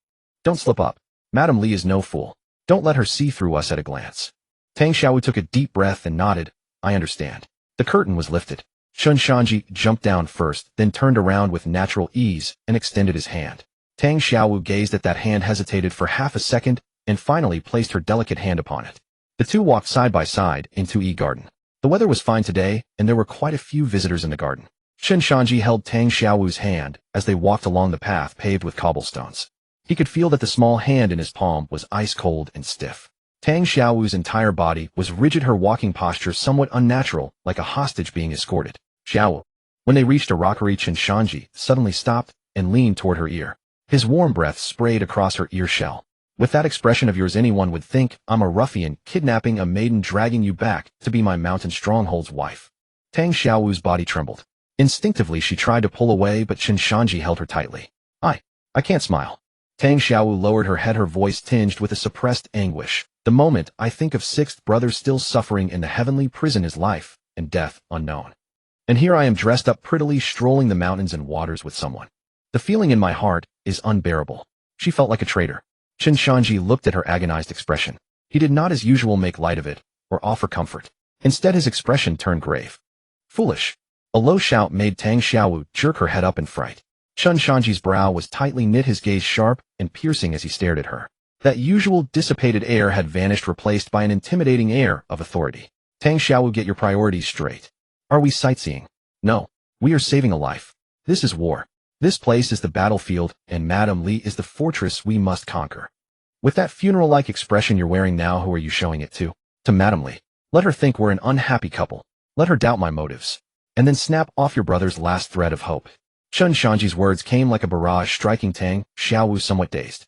S1: Don't slip up. Madame Li is no fool. Don't let her see through us at a glance. Tang Xiaowu took a deep breath and nodded. I understand. The curtain was lifted. Chen Shanzhi jumped down first, then turned around with natural ease and extended his hand. Tang Xiaowu gazed at that hand, hesitated for half a second, and finally placed her delicate hand upon it. The two walked side by side into Yi Garden. The weather was fine today, and there were quite a few visitors in the garden. Chen Shanzhi held Tang Xiaowu's hand as they walked along the path paved with cobblestones. He could feel that the small hand in his palm was ice-cold and stiff. Tang Xiaowu's entire body was rigid, her walking posture somewhat unnatural, like a hostage being escorted. Xiaowu. When they reached a rockery, Chen Shanzhi suddenly stopped and leaned toward her ear. His warm breath sprayed across her ear shell. With that expression of yours, anyone would think I'm a ruffian kidnapping a maiden, dragging you back to be my mountain stronghold's wife. Tang Xiaowu's body trembled. Instinctively, she tried to pull away, but Chen Shanzhi held her tightly. I can't smile. Tang Xiaowu lowered her head, her voice tinged with a suppressed anguish. The moment I think of 6th brother still suffering in the heavenly prison, is life and death unknown. And here I am dressed up prettily, strolling the mountains and waters with someone. The feeling in my heart is unbearable. She felt like a traitor. Chen Shanzhi looked at her agonized expression. He did not as usual make light of it or offer comfort. Instead, his expression turned grave. Foolish. A low shout made Tang Xiaowu jerk her head up in fright. Chen Shanzhi's brow was tightly knit, his gaze sharp and piercing as he stared at her. That usual dissipated air had vanished, replaced by an intimidating air of authority. Tang Xiaowu, get your priorities straight. Are we sightseeing? No. We are saving a life. This is war. This place is the battlefield, and Madame Li is the fortress we must conquer. With that funeral-like expression you're wearing now, who are you showing it to? To Madame Li. Let her think we're an unhappy couple. Let her doubt my motives. And then snap off your brother's last thread of hope. Chen Shanzhi's words came like a barrage, striking Tang Xiaowu somewhat dazed.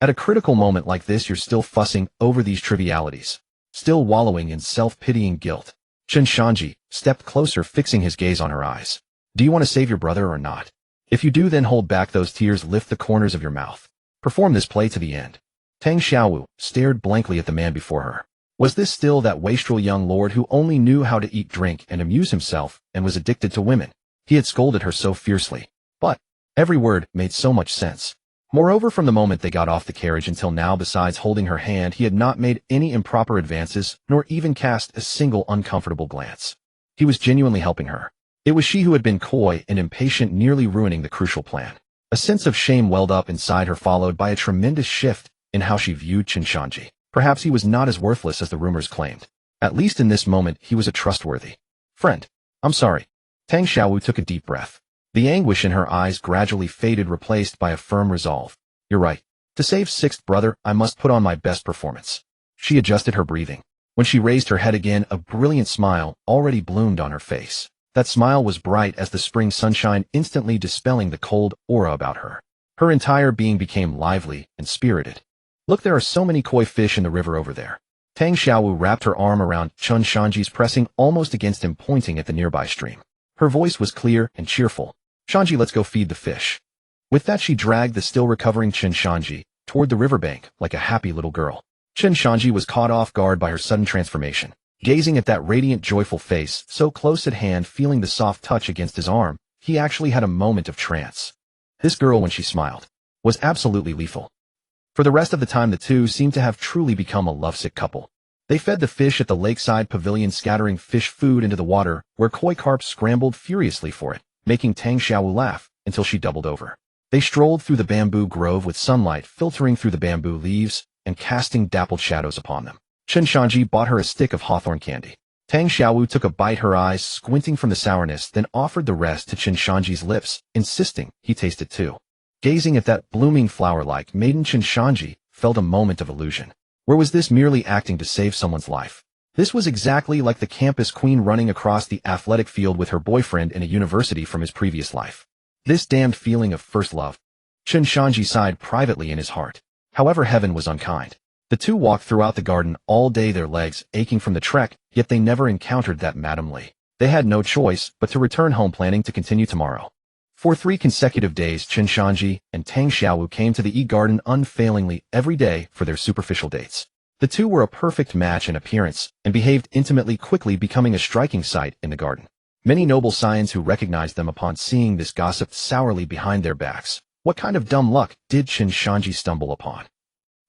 S1: At a critical moment like this, you're still fussing over these trivialities. Still wallowing in self-pitying guilt. Chen Shanzhi stepped closer, fixing his gaze on her eyes. Do you want to save your brother or not? If you do, then hold back those tears, lift the corners of your mouth. Perform this play to the end. Tang Xiaowu stared blankly at the man before her. Was this still that wastrel young lord who only knew how to eat, drink, and amuse himself, and was addicted to women? He had scolded her so fiercely. But every word made so much sense. Moreover, from the moment they got off the carriage until now, besides holding her hand, he had not made any improper advances, nor even cast a single uncomfortable glance. He was genuinely helping her. It was she who had been coy and impatient, nearly ruining the crucial plan. A sense of shame welled up inside her, followed by a tremendous shift in how she viewed Chen Shanzhi. Perhaps he was not as worthless as the rumors claimed. At least in this moment, he was a trustworthy friend. I'm sorry. Tang Xiaowu took a deep breath. The anguish in her eyes gradually faded, replaced by a firm resolve. You're right. To save sixth brother, I must put on my best performance. She adjusted her breathing. When she raised her head again, a brilliant smile already bloomed on her face. That smile was bright as the spring sunshine, instantly dispelling the cold aura about her. Her entire being became lively and spirited. Look, there are so many koi fish in the river over there. Tang Xiaowu wrapped her arm around Chen Shanzhi's, pressing almost against him, pointing at the nearby stream. Her voice was clear and cheerful. Shanzhi, let's go feed the fish. With that, she dragged the still recovering Chen Shanzhi toward the riverbank like a happy little girl. Chen Shanzhi was caught off guard by her sudden transformation. Gazing at that radiant, joyful face, so close at hand, feeling the soft touch against his arm, he actually had a moment of trance. This girl, when she smiled, was absolutely lethal. For the rest of the time, the two seemed to have truly become a lovesick couple. They fed the fish at the lakeside pavilion, scattering fish food into the water, where koi carp scrambled furiously for it, making Tang Xiaowu laugh until she doubled over. They strolled through the bamboo grove with sunlight filtering through the bamboo leaves and casting dappled shadows upon them. Chen Shanzhi bought her a stick of hawthorn candy. Tang Xiaowu took a bite, her eyes squinting from the sourness, then offered the rest to Chen Shanzhi's lips, insisting he taste it too. Gazing at that blooming flower-like maiden, Chen Shanzhi felt a moment of illusion. Where was this merely acting to save someone's life? This was exactly like the campus queen running across the athletic field with her boyfriend in a university from his previous life. This damned feeling of first love. Chen Shanzhi sighed privately in his heart. However, heaven was unkind. The two walked throughout the garden all day, their legs aching from the trek, yet they never encountered that Madame Li. They had no choice but to return home, planning to continue tomorrow. For 3 consecutive days, Chen Shanzhi and Tang Xiaowu came to the garden unfailingly every day for their superficial dates. The two were a perfect match in appearance and behaved intimately, quickly becoming a striking sight in the garden. Many noble scions who recognized them upon seeing this gossiped sourly behind their backs. What kind of dumb luck did Chen Shanzhi stumble upon?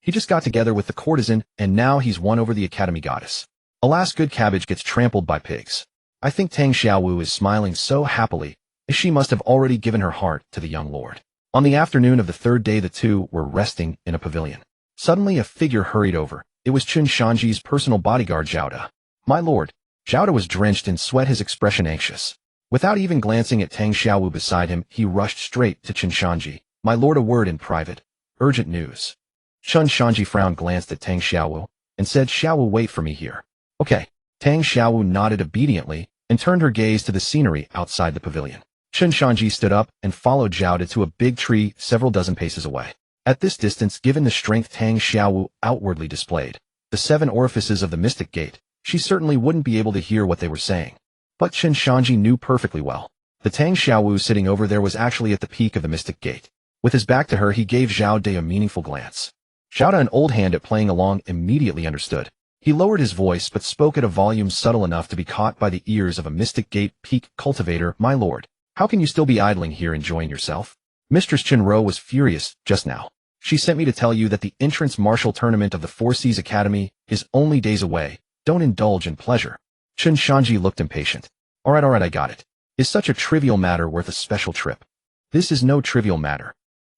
S1: He just got together with the courtesan, and now he's won over the academy goddess. Alas, good cabbage gets trampled by pigs. I think Tang Xiaowu is smiling so happily, as she must have already given her heart to the young lord. On the afternoon of the 3rd day, the two were resting in a pavilion. Suddenly, a figure hurried over. It was Chen Shanzhi's personal bodyguard, Zhao De. My lord. Zhao De was drenched in sweat, his expression anxious. Without even glancing at Tang Xiaowu beside him, he rushed straight to Chen Shanzhi. My lord, a word in private. Urgent news. Chen Shanzhi frowned, glanced at Tang Xiaowu, and said, Xiaowu, wait for me here. Okay. Tang Xiaowu nodded obediently and turned her gaze to the scenery outside the pavilion. Chen Shanzhi stood up and followed Zhao De to a big tree several dozen paces away. At this distance, given the strength Tang Xiaowu outwardly displayed, the 7 orifices of the mystic gate, she certainly wouldn't be able to hear what they were saying. But Chen Shanzhi knew perfectly well. The Tang Xiaowu sitting over there was actually at the peak of the mystic gate. With his back to her, he gave Zhao De a meaningful glance. Zhao De, an old hand at playing along, immediately understood. He lowered his voice but spoke at a volume subtle enough to be caught by the ears of a mystic gate peak cultivator. My lord, how can you still be idling here enjoying yourself? Mistress Chenro was furious just now. She sent me to tell you that the entrance martial tournament of the Four Seas Academy is only days away. Don't indulge in pleasure. Chen Shanzhi looked impatient. All right, I got it. Is such a trivial matter worth a special trip? This is no trivial matter.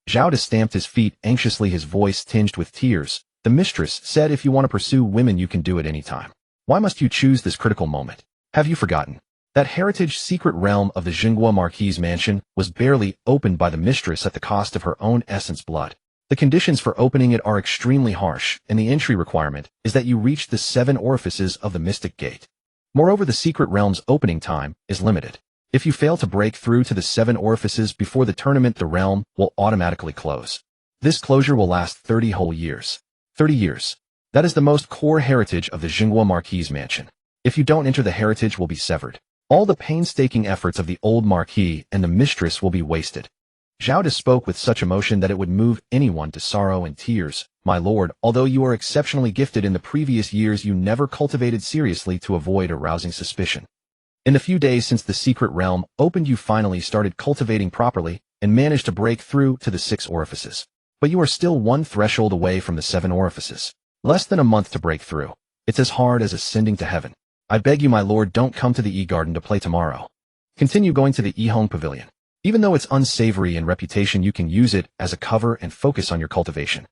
S1: Zhao De stamped his feet anxiously, his voice tinged with tears. The mistress said if you want to pursue women, you can do it any time. Why must you choose this critical moment? Have you forgotten That heritage secret realm of the Jinghua Marquis mansion was barely opened by the mistress at the cost of her own essence blood. The conditions for opening it are extremely harsh, and the entry requirement is that you reach the 7 orifices of the Mystic Gate. Moreover, the secret realm's opening time is limited. If you fail to break through to the 7 orifices before the tournament, the realm will automatically close. This closure will last 30 whole years. 30 years. That is the most core heritage of the Jinghua Marquis mansion. If you don't enter, the heritage will be severed. All the painstaking efforts of the old Marquis and the mistress will be wasted. Zhao De spoke with such emotion that it would move anyone to sorrow and tears. My lord, although you are exceptionally gifted, in the previous years you never cultivated seriously to avoid arousing suspicion. In the few days since the secret realm opened, you finally started cultivating properly and managed to break through to the 6 orifices. But you are still 1 threshold away from the 7 orifices. Less than a month to break through. It's as hard as ascending to heaven. I beg you, my lord, don't come to the E-Garden to play tomorrow. Continue going to the E-Hong Pavilion. Even though it's unsavory in reputation, you can use it as a cover and focus on your cultivation.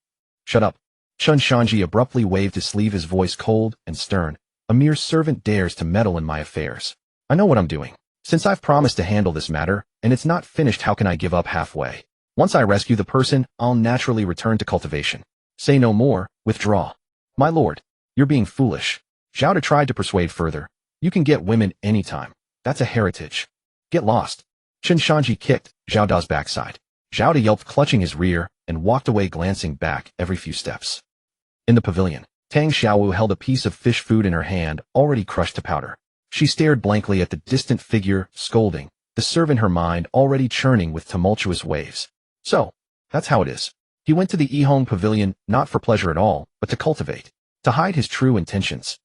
S1: Shut up. Chen Shanzhi abruptly waved his sleeve, his voice cold and stern. A mere servant dares to meddle in my affairs. I know what I'm doing. Since I've promised to handle this matter, and it's not finished, how can I give up halfway? Once I rescue the person, I'll naturally return to cultivation. Say no more, withdraw. My lord, you're being foolish. Zhao De tried to persuade further. You can get women anytime. That's a heritage. Get lost. Chen Shanzhi kicked Zhao Da's backside. Zhao De yelped, clutching his rear, and walked away, glancing back every few steps. In the pavilion, Tang Xiaowu held a piece of fish food in her hand, already crushed to powder. She stared blankly at the distant figure, scolding, the serve in her mind already churning with tumultuous waves. So, that's how it is. He went to the Yihong Pavilion not for pleasure at all, but to cultivate, to hide his true intentions.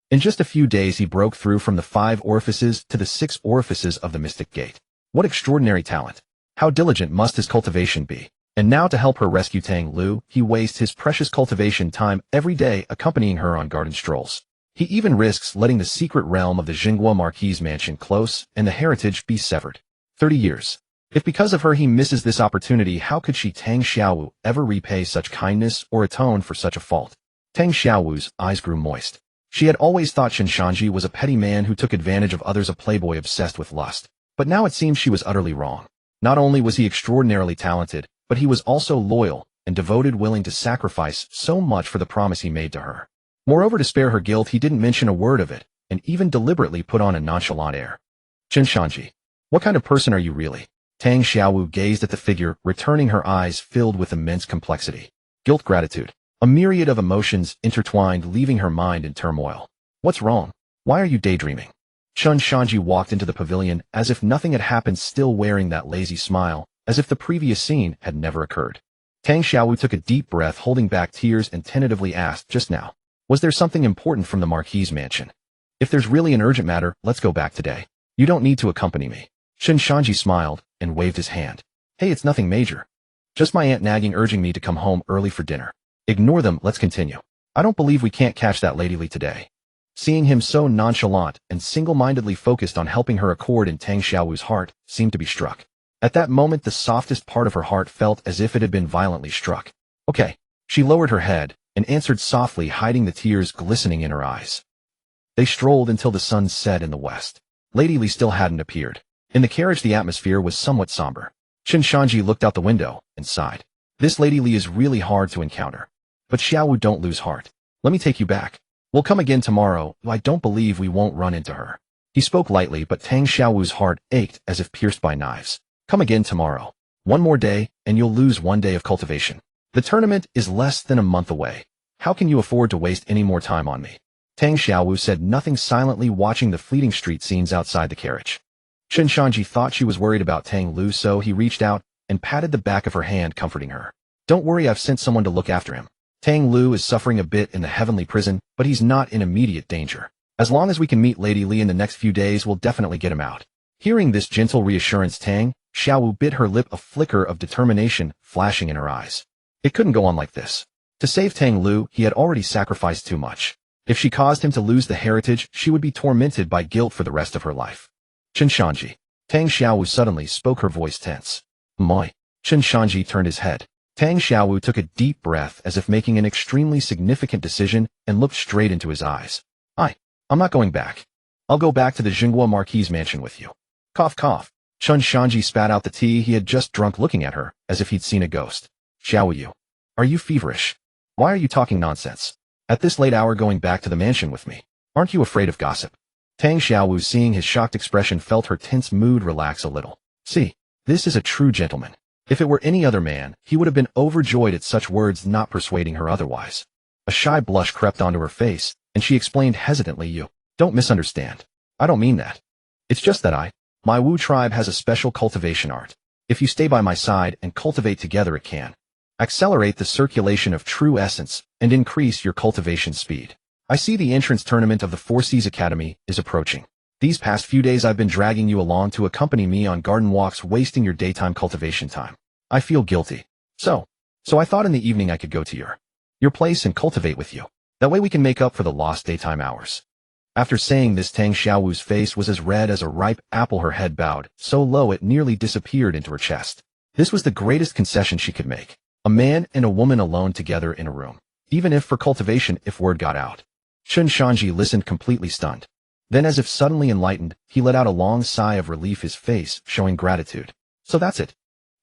S1: In just a few days he broke through from the 5 orifices to the 6 orifices of the Mystic Gate. What extraordinary talent! How diligent must his cultivation be! And now, to help her rescue Tang Lu, he wastes his precious cultivation time every day accompanying her on garden strolls. He even risks letting the secret realm of the Jinghua Marquis mansion close and the heritage be severed. 30 years. If because of her he misses this opportunity, how could she, Tang Xiaowu, ever repay such kindness or atone for such a fault? Tang Xiaowu's eyes grew moist. She had always thought Chen Shanzhi was a petty man who took advantage of others, a playboy obsessed with lust. But now it seems she was utterly wrong. Not only was he extraordinarily talented, but he was also loyal and devoted, willing to sacrifice so much for the promise he made to her. Moreover, to spare her guilt, he didn't mention a word of it, and even deliberately put on a nonchalant air. Chen Shanzhi, what kind of person are you really? Tang Xiaowu gazed at the figure, returning her eyes filled with immense complexity. Guilt, gratitude. A myriad of emotions intertwined, leaving her mind in turmoil. What's wrong? Why are you daydreaming? Chen Shanzhi walked into the pavilion as if nothing had happened, still wearing that lazy smile, as if the previous scene had never occurred. Tang Xiaowu took a deep breath, holding back tears, and tentatively asked, just now, was there something important from the Marquis mansion? If there's really an urgent matter, let's go back today. You don't need to accompany me. Chen Shanzhi smiled and waved his hand. Hey, it's nothing major. Just my aunt nagging, urging me to come home early for dinner. Ignore them, let's continue. I don't believe we can't catch that Lady Li today. Seeing him so nonchalant and single-mindedly focused on helping her, a chord in Tang Xiaowu's heart seemed to be struck. At that moment, the softest part of her heart felt as if it had been violently struck. Okay. She lowered her head and answered softly, hiding the tears glistening in her eyes. They strolled until the sun set in the west. Lady Li still hadn't appeared. In the carriage, the atmosphere was somewhat somber. Chen Shanzhi looked out the window and sighed. This Lady Li is really hard to encounter. But Xiaowu, don't lose heart. Let me take you back. We'll come again tomorrow. I don't believe we won't run into her. He spoke lightly, but Tang Xiaowu's heart ached as if pierced by knives. Come again tomorrow. One more day, and you'll lose 1 day of cultivation. The tournament is less than a month away. How can you afford to waste any more time on me? Tang Xiaowu said nothing, silently watching the fleeting street scenes outside the carriage. Chen Shanzhi thought she was worried about Tang Lu, so he reached out and patted the back of her hand, comforting her. Don't worry, I've sent someone to look after him. Tang Lu is suffering a bit in the heavenly prison, but he's not in immediate danger. As long as we can meet Lady Li in the next few days, we'll definitely get him out. Hearing this gentle reassurance, Tang Xiaowu bit her lip, a flicker of determination flashing in her eyes. It couldn't go on like this. To save Tang Lu, he had already sacrificed too much. If she caused him to lose the heritage, she would be tormented by guilt for the rest of her life. Chen Shanzhi. Tang Xiaowu suddenly spoke, her voice tense. Moi. Chen Shanzhi turned his head. Tang Xiaowu took a deep breath as if making an extremely significant decision and looked straight into his eyes. I'm not going back. I'll go back to the Jinghua Marquis mansion with you. Cough cough. Chen Shanzhi spat out the tea he had just drunk looking at her, as if he'd seen a ghost. Xiao Yu. Are you feverish? Why are you talking nonsense? At this late hour going back to the mansion with me? Aren't you afraid of gossip? Tang Xiaowu, seeing his shocked expression, felt her tense mood relax a little. See, this is a true gentleman. If it were any other man, he would have been overjoyed at such words, not persuading her otherwise. A shy blush crept onto her face, and she explained hesitantly, You don't misunderstand. I don't mean that. It's just that my Wu tribe has a special cultivation art. If you stay by my side and cultivate together, it can accelerate the circulation of true essence and increase your cultivation speed. I see the entrance tournament of the Four Seas Academy is approaching. These past few days I've been dragging you along to accompany me on garden walks, wasting your daytime cultivation time. I feel guilty. So I thought in the evening I could go to your place and cultivate with you. That way we can make up for the lost daytime hours. After saying this, Tang Xiaowu's face was as red as a ripe apple. Her head bowed so low it nearly disappeared into her chest. This was the greatest concession she could make. A man and a woman alone together in a room. Even if for cultivation, if word got out. Chen Shanzhi listened completely stunned. Then, as if suddenly enlightened, he let out a long sigh of relief, his face showing gratitude. So that's it.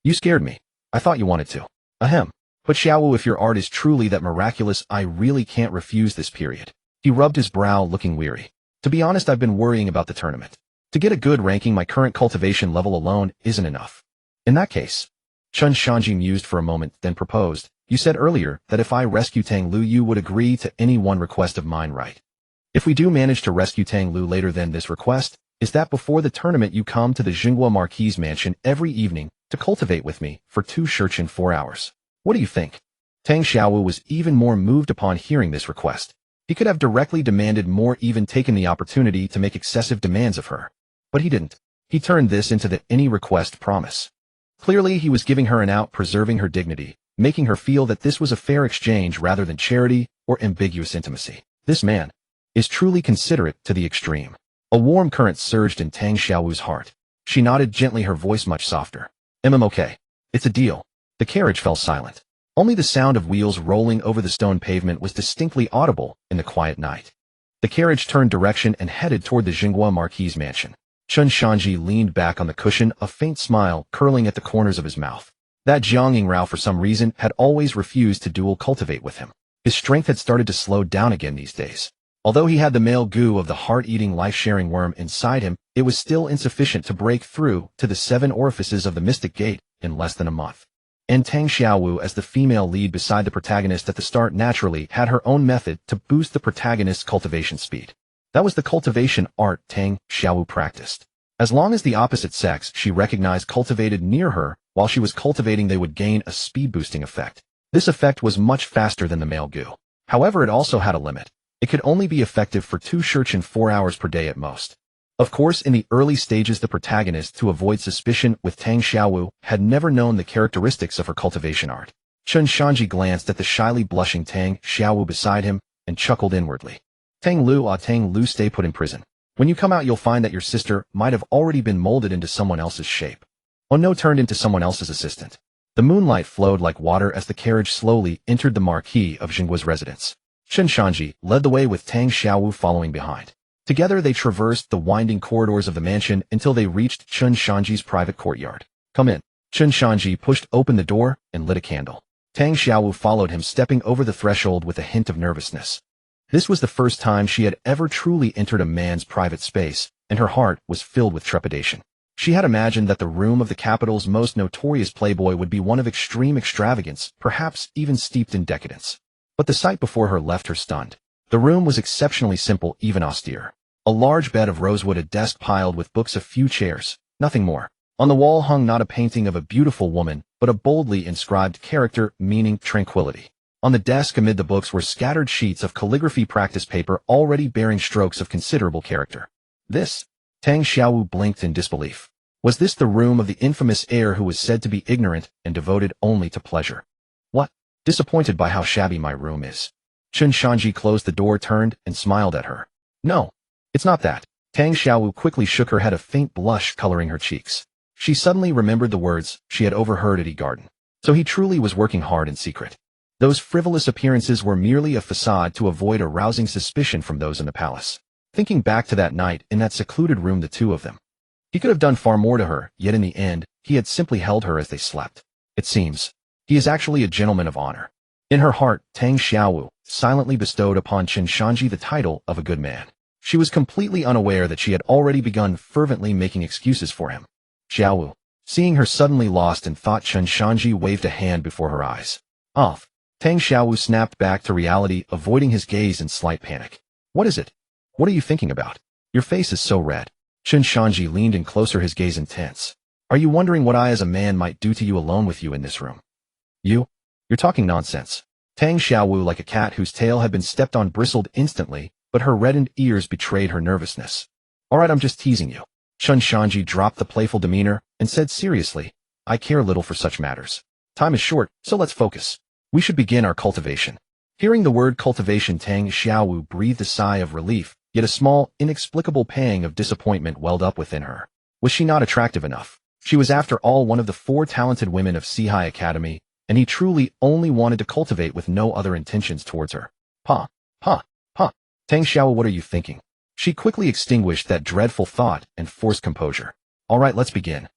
S1: You scared me. I thought you wanted to. Ahem. But Xiaowu, if your art is truly that miraculous, I really can't refuse this period. He rubbed his brow, looking weary. To be honest, I've been worrying about the tournament. To get a good ranking, my current cultivation level alone isn't enough. In that case, Chen Shanzhi mused for a moment, then proposed, You said earlier that if I rescue Tang Lu, you would agree to any one request of mine, right? If we do manage to rescue Tang Lu later, then this request is that before the tournament you come to the Jinghua Marquis mansion every evening to cultivate with me for 2 shurchen 4 hours. What do you think? Tang Xiaowu was even more moved upon hearing this request. He could have directly demanded more, even taken the opportunity to make excessive demands of her. But he didn't. He turned this into the any request promise. Clearly he was giving her an out, preserving her dignity, making her feel that this was a fair exchange rather than charity or ambiguous intimacy. This man is truly considerate to the extreme. A warm current surged in Tang Xiaowu's heart. She nodded gently, her voice much softer. Okay. It's a deal. The carriage fell silent. Only the sound of wheels rolling over the stone pavement was distinctly audible in the quiet night. The carriage turned direction and headed toward the Jinghua Marquis mansion. Chen Shanzhi leaned back on the cushion, a faint smile curling at the corners of his mouth. That Jiang Yingrao, for some reason, had always refused to dual cultivate with him. His strength had started to slow down again these days. Although he had the male goo of the heart-eating, life-sharing worm inside him, it was still insufficient to break through to the 7 orifices of the Mystic Gate in less than a month. And Tang Xiaowu, as the female lead beside the protagonist at the start, naturally had her own method to boost the protagonist's cultivation speed. That was the cultivation art Tang Xiaowu practiced. As long as the opposite sex she recognized cultivated near her while she was cultivating, they would gain a speed-boosting effect. This effect was much faster than the male goo. However, it also had a limit. It could only be effective for 2 shurchen 4 hours per day at most. Of course, in the early stages, the protagonist, to avoid suspicion with Tang Xiaowu, had never known the characteristics of her cultivation art. Chen Shanzhi glanced at the shyly blushing Tang Xiaowu beside him and chuckled inwardly. Tang Lu, stay put in prison. When you come out, you'll find that your sister might have already been molded into someone else's shape. Oh no, turned into someone else's assistant. The moonlight flowed like water as the carriage slowly entered the Marquis of Jinghua's residence. Chen Shanzhi led the way with Tang Xiaowu following behind. Together they traversed the winding corridors of the mansion until they reached Chen Shanzhi's private courtyard. Come in. Chen Shanzhi pushed open the door and lit a candle. Tang Xiaowu followed him, stepping over the threshold with a hint of nervousness. This was the first time she had ever truly entered a man's private space, and her heart was filled with trepidation. She had imagined that the room of the capital's most notorious playboy would be one of extreme extravagance, perhaps even steeped in decadence. But the sight before her left her stunned. The room was exceptionally simple, even austere. A large bed of rosewood, a desk piled with books, a few chairs, nothing more. On the wall hung not a painting of a beautiful woman, but a boldly inscribed character meaning tranquility. On the desk amid the books were scattered sheets of calligraphy practice paper already bearing strokes of considerable character. This? Tang Xiaowu blinked in disbelief. Was this the room of the infamous heir who was said to be ignorant and devoted only to pleasure? What? Disappointed by how shabby my room is. Chen Shanzhi closed the door, turned, and smiled at her. No, it's not that. Tang Xiaowu quickly shook her head, a faint blush coloring her cheeks. She suddenly remembered the words she had overheard at Garden. So he truly was working hard in secret. Those frivolous appearances were merely a facade to avoid arousing suspicion from those in the palace. Thinking back to that night in that secluded room, the two of them. He could have done far more to her, yet in the end, he had simply held her as they slept. It seems. He is actually a gentleman of honor. In her heart, Tang Xiaowu silently bestowed upon Chen Shanzhi the title of a good man. She was completely unaware that she had already begun fervently making excuses for him. Xiaowu. Seeing her suddenly lost in thought, Chen Shanzhi waved a hand before her eyes. Off. Tang Xiaowu snapped back to reality, avoiding his gaze in slight panic. What is it? What are you thinking about? Your face is so red. Chen Shanzhi leaned in closer, his gaze intense. Are you wondering what I as a man might do to you alone with you in this room? You're talking nonsense. Tang Xiaowu, like a cat whose tail had been stepped on, bristled instantly, but her reddened ears betrayed her nervousness. All right, I'm just teasing you. Chen Shanzhi dropped the playful demeanor and said seriously, I care little for such matters. Time is short, so let's focus. We should begin our cultivation. Hearing the word cultivation, Tang Xiaowu breathed a sigh of relief, yet a small, inexplicable pang of disappointment welled up within her. Was she not attractive enough? She was after all one of the 4 talented women of Sihai Academy, and he truly only wanted to cultivate with no other intentions towards her. Pa. Tang Xiaowu, what are you thinking? She quickly extinguished that dreadful thought and forced composure. All right, let's begin.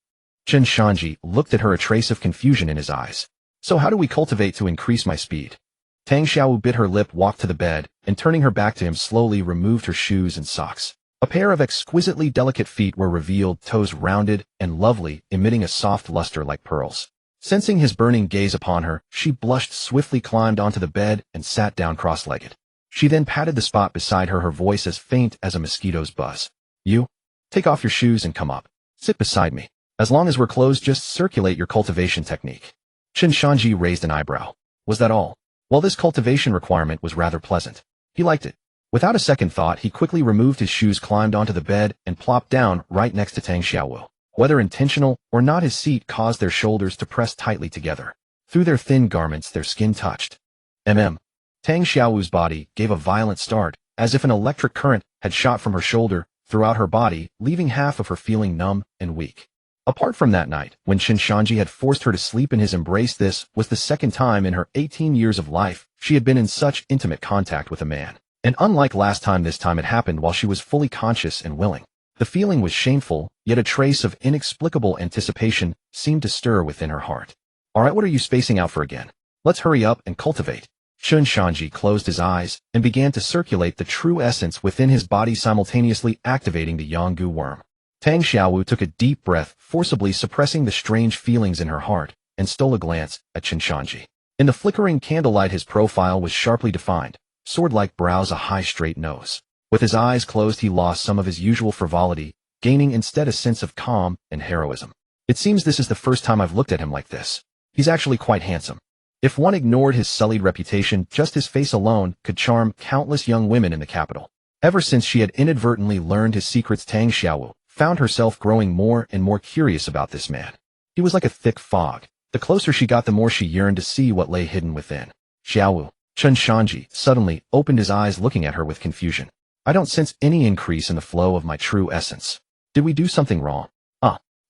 S1: Chen Shanzhi looked at her, a trace of confusion in his eyes. So how do we cultivate to increase my speed? Tang Xiaowu bit her lip, walked to the bed, and turning her back to him slowly removed her shoes and socks. A pair of exquisitely delicate feet were revealed, toes rounded and lovely, emitting a soft luster like pearls. Sensing his burning gaze upon her, she blushed, swiftly climbed onto the bed and sat down cross-legged. She then patted the spot beside her, her voice as faint as a mosquito's buzz. You? Take off your shoes and come up. Sit beside me. As long as we're closed, just circulate your cultivation technique. Chen Shanzhi raised an eyebrow. Was that all? Well, this cultivation requirement was rather pleasant. He liked it. Without a second thought, he quickly removed his shoes, climbed onto the bed, and plopped down right next to Tang Xiaowu. Whether intentional or not, his seat caused their shoulders to press tightly together. Through their thin garments, their skin touched. Tang Xiaowu's body gave a violent start, as if an electric current had shot from her shoulder throughout her body, leaving half of her feeling numb and weak. Apart from that night, when Chen Shanzhi had forced her to sleep in his embrace, this was the second time in her 18 years of life she had been in such intimate contact with a man. And unlike last time, this time it happened while she was fully conscious and willing. The feeling was shameful, yet a trace of inexplicable anticipation seemed to stir within her heart. All right, what are you spacing out for again? Let's hurry up and cultivate. Chen Shanzhi closed his eyes and began to circulate the true essence within his body, simultaneously activating the Yanggu worm. Tang Xiaowu took a deep breath, forcibly suppressing the strange feelings in her heart, and stole a glance at Chen Shanzhi. In the flickering candlelight, his profile was sharply defined, sword-like brows, a high straight nose. With his eyes closed, he lost some of his usual frivolity, gaining instead a sense of calm and heroism. It seems this is the first time I've looked at him like this. He's actually quite handsome. If one ignored his sullied reputation, just his face alone could charm countless young women in the capital. Ever since she had inadvertently learned his secrets, Tang Xiaowu found herself growing more and more curious about this man. He was like a thick fog. The closer she got, the more she yearned to see what lay hidden within. Xiaowu. Chen Shanzhi suddenly opened his eyes, looking at her with confusion. I don't sense any increase in the flow of my true essence. Did we do something wrong?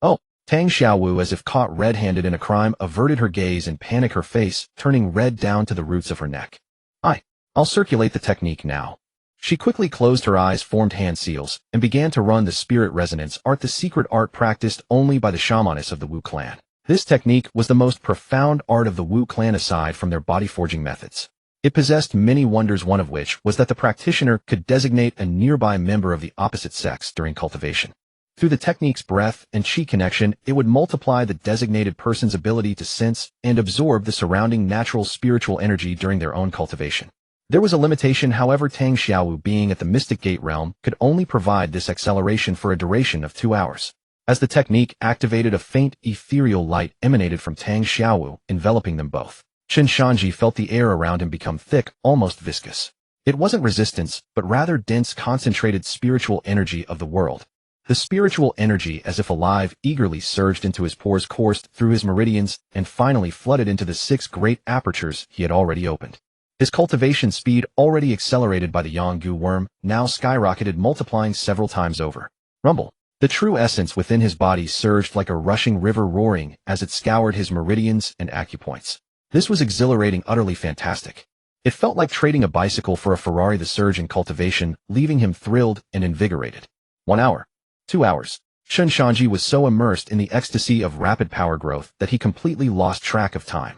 S1: Oh. Tang Xiaowu, as if caught red-handed in a crime, averted her gaze in panic, her face turning red down to the roots of her neck. I'll circulate the technique now. She quickly closed her eyes, formed hand seals, and began to run the spirit resonance art, the secret art practiced only by the shamanists of the Wu clan. This technique was the most profound art of the Wu clan aside from their body-forging methods. It possessed many wonders, one of which was that the practitioner could designate a nearby member of the opposite sex during cultivation. Through the technique's breath and chi connection, it would multiply the designated person's ability to sense and absorb the surrounding natural spiritual energy during their own cultivation. There was a limitation, however. Tang Xiaowu, being at the Mystic Gate realm, could only provide this acceleration for a duration of 2 hours. As the technique activated, a faint, ethereal light emanated from Tang Xiaowu, enveloping them both. Chen Shanzhi felt the air around him become thick, almost viscous. It wasn't resistance, but rather dense, concentrated spiritual energy of the world. The spiritual energy, as if alive, eagerly surged into his pores, coursed through his meridians, and finally flooded into the 6 great apertures he had already opened. His cultivation speed, already accelerated by the Yanggu worm, now skyrocketed, multiplying several times over. Rumble. The true essence within his body surged like a rushing river, roaring as it scoured his meridians and acupoints. This was exhilarating, utterly fantastic. It felt like trading a bicycle for a Ferrari. The surge in cultivation, leaving him thrilled and invigorated. 1 hour. 2 hours. Chen Shanzhi was so immersed in the ecstasy of rapid power growth that he completely lost track of time.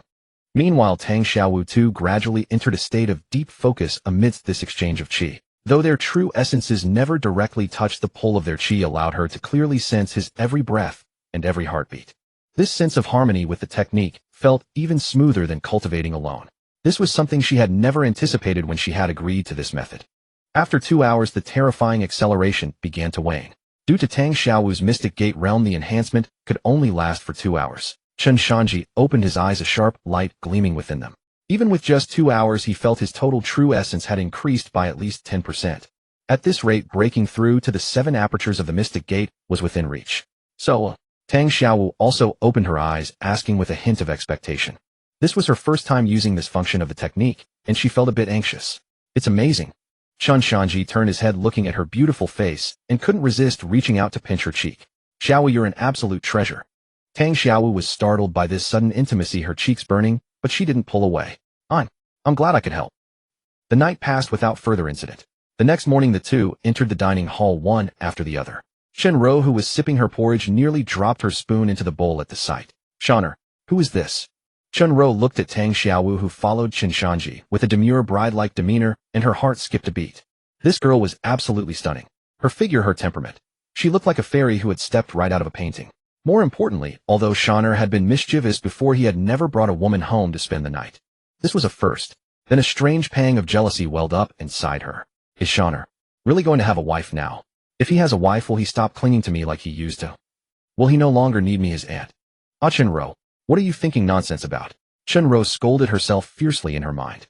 S1: Meanwhile, Tang Xiaowu too gradually entered a state of deep focus amidst this exchange of qi. Though their true essences never directly touched, the pull of their qi allowed her to clearly sense his every breath and every heartbeat. This sense of harmony with the technique felt even smoother than cultivating alone. This was something she had never anticipated when she had agreed to this method. After 2 hours, the terrifying acceleration began to wane. Due to Tang Xiaowu's mystic gate realm, the enhancement could only last for 2 hours. Chen Shanzhi opened his eyes, a sharp light gleaming within them. Even with just 2 hours, he felt his total true essence had increased by at least 10%. At this rate, breaking through to the 7 apertures of the mystic gate was within reach. So, Tang Xiaowu also opened her eyes, asking with a hint of expectation. This was her first time using this function of the technique, and she felt a bit anxious. It's amazing. Chen Shanzhi turned his head, looking at her beautiful face, and couldn't resist reaching out to pinch her cheek. Xiaowu, you're an absolute treasure. Tang Xiaowu was startled by this sudden intimacy, her cheeks burning, but she didn't pull away. I'm glad I could help. The night passed without further incident. The next morning, the two entered the dining hall one after the other. Shen Ro, who was sipping her porridge, nearly dropped her spoon into the bowl at the sight. Shaner, who is this? Chen Ro looked at Tang Xiaowu, who followed Chen Shanzhi with a demure bride-like demeanor, and her heart skipped a beat. This girl was absolutely stunning. Her figure, her temperament. She looked like a fairy who had stepped right out of a painting. More importantly, although Shaner had been mischievous before, he had never brought a woman home to spend the night. This was a first. Then a strange pang of jealousy welled up inside her. Is Shaner really going to have a wife now? If he has a wife, will he stop clinging to me like he used to? Will he no longer need me, his aunt? Chen Ro, what are you thinking nonsense about? Chen Ro scolded herself fiercely in her mind.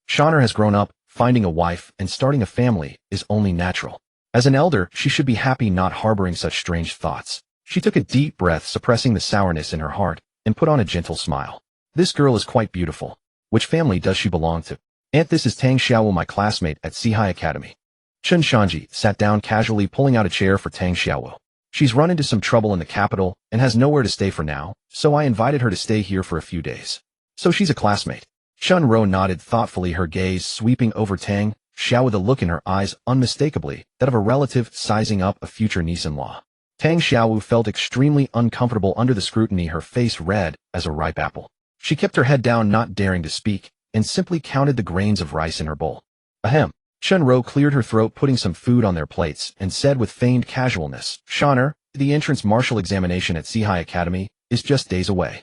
S1: Shaner has grown up, finding a wife and starting a family is only natural. As an elder, she should be happy, not harboring such strange thoughts. She took a deep breath, suppressing the sourness in her heart, and put on a gentle smile. This girl is quite beautiful. Which family does she belong to? Aunt, this is Tang Xiaowu, my classmate at Sihai Academy. Chen Shanzhi sat down casually, pulling out a chair for Tang Xiaowu. She's run into some trouble in the capital and has nowhere to stay for now, so I invited her to stay here for a few days. So she's a classmate. Chen Ro nodded thoughtfully, her gaze sweeping over Tang Xiaowu, the look in her eyes unmistakably that of a relative sizing up a future niece-in-law. Tang Xiaowu felt extremely uncomfortable under the scrutiny, her face red as a ripe apple. She kept her head down, not daring to speak, and simply counted the grains of rice in her bowl. Ahem. Chen Ro cleared her throat, putting some food on their plates, and said with feigned casualness, Shaner, the entrance martial examination at Sihai Academy is just days away.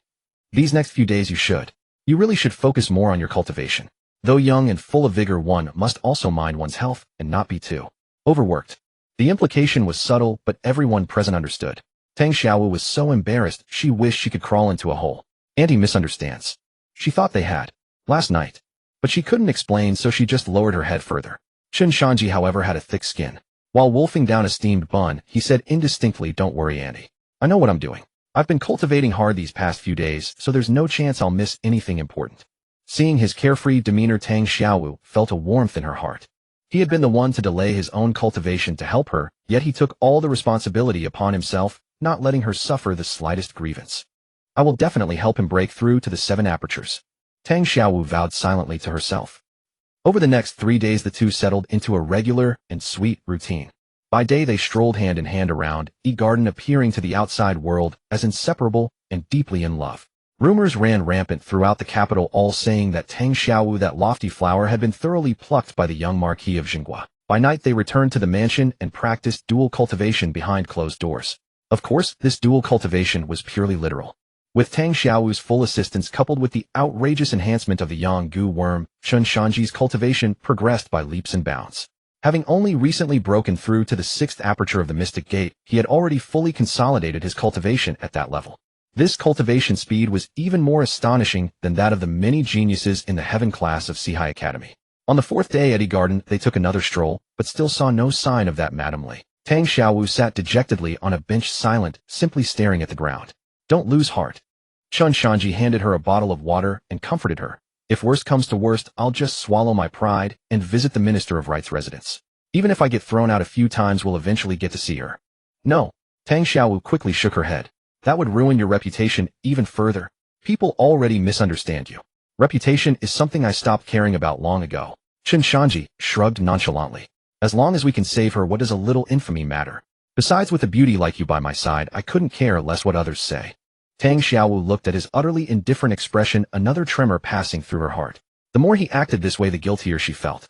S1: These next few days you really should focus more on your cultivation. Though young and full of vigor, one must also mind one's health and not be too overworked. The implication was subtle, but everyone present understood. Tang Xiaowu was so embarrassed she wished she could crawl into a hole. Auntie misunderstands. She thought they had last night, but she couldn't explain, so she just lowered her head further. Chen Shanzhi, however, had a thick skin. While wolfing down a steamed bun, he said indistinctly, "Don't worry, Auntie. I know what I'm doing. I've been cultivating hard these past few days, so there's no chance I'll miss anything important." Seeing his carefree demeanor, Tang Xiaowu felt a warmth in her heart. He had been the one to delay his own cultivation to help her, yet he took all the responsibility upon himself, not letting her suffer the slightest grievance. I will definitely help him break through to the 7 apertures. Tang Xiaowu vowed silently to herself. Over the next 3 days, the two settled into a regular and sweet routine. By day, they strolled hand in hand around E Garden, appearing to the outside world as inseparable and deeply in love. Rumors ran rampant throughout the capital, all saying that Tang Xiaowu, that lofty flower, had been thoroughly plucked by the young Marquis of Jinghua. By night, they returned to the mansion and practiced dual cultivation behind closed doors. Of course, this dual cultivation was purely literal. With Tang Xiaowu's full assistance, coupled with the outrageous enhancement of the Yang Gu worm, Chen Shanzhi's cultivation progressed by leaps and bounds. Having only recently broken through to the 6th aperture of the Mystic Gate, he had already fully consolidated his cultivation at that level. This cultivation speed was even more astonishing than that of the many geniuses in the Heaven class of Sihai Academy. On the 4th day at E Garden, they took another stroll, but still saw no sign of that Madame Li. Tang Xiaowu sat dejectedly on a bench, silent, simply staring at the ground. Don't lose heart. Chen Shanzhi handed her a bottle of water and comforted her. If worst comes to worst, I'll just swallow my pride and visit the Minister of Right's residence. Even if I get thrown out a few times, we'll eventually get to see her. No. Tang Xiaowu quickly shook her head. That would ruin your reputation even further. People already misunderstand you. Reputation is something I stopped caring about long ago. Chen Shanzhi shrugged nonchalantly. As long as we can save her, what does a little infamy matter? Besides, with a beauty like you by my side, I couldn't care less what others say. Tang Xiaowu looked at his utterly indifferent expression, another tremor passing through her heart. The more he acted this way, the guiltier she felt.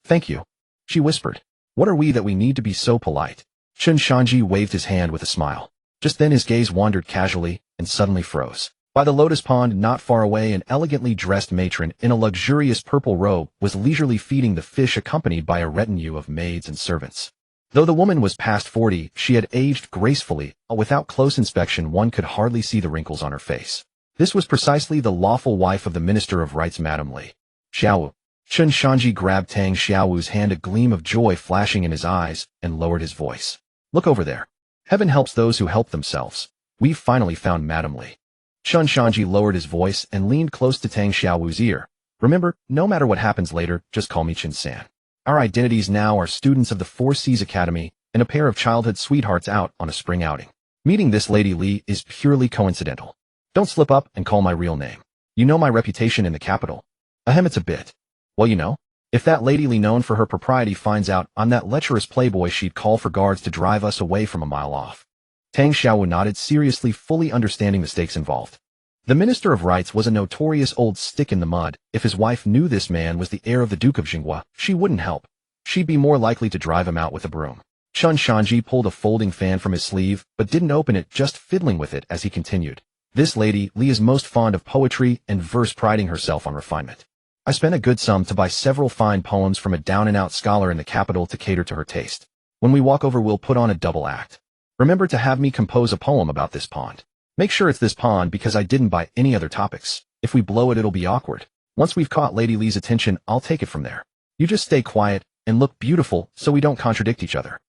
S1: Thank you, she whispered. What are we that we need to be so polite? Chen Shanzhi waved his hand with a smile. Just then his gaze wandered casually and suddenly froze. By the lotus pond not far away, an elegantly dressed matron in a luxurious purple robe was leisurely feeding the fish, accompanied by a retinue of maids and servants. Though the woman was past 40, she had aged gracefully. Without close inspection, one could hardly see the wrinkles on her face. This was precisely the lawful wife of the Minister of Rights, Madame Li. Xiaowu. Chen Shanzhi grabbed Tang Xiaowu's hand, a gleam of joy flashing in his eyes, and lowered his voice. Look over there. Heaven helps those who help themselves. We've finally found Madame Li. Chen Shanzhi lowered his voice and leaned close to Tang Xiaowu's ear. Remember, no matter what happens later, just call me Chen San. Our identities now are students of the Four Seas Academy and a pair of childhood sweethearts out on a spring outing. Meeting this Lady Li is purely coincidental. Don't slip up and call my real name. You know my reputation in the capital. Ahem, it's a bit. Well, you know, if that Lady Li, known for her propriety, finds out I'm that lecherous playboy, she'd call for guards to drive us away from a mile off. Tang Xiaowu nodded seriously, fully understanding the stakes involved. The Minister of Rights was a notorious old stick in the mud. If his wife knew this man was the heir of the Duke of Jinghua, she wouldn't help. She'd be more likely to drive him out with a broom. Chen Shanzhi pulled a folding fan from his sleeve, but didn't open it, just fiddling with it as he continued. This Lady Li is most fond of poetry and verse, priding herself on refinement. I spent a good sum to buy several fine poems from a down-and-out scholar in the capital to cater to her taste. When we walk over, we'll put on a double act. Remember to have me compose a poem about this pond. Make sure it's this pond, because I didn't buy any other topics. If we blow it, it'll be awkward. Once we've caught Lady Li's attention, I'll take it from there. You just stay quiet and look beautiful so we don't contradict each other.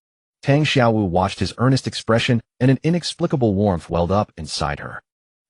S1: Tang Xiaowu watched his earnest expression, and an inexplicable warmth welled up inside her.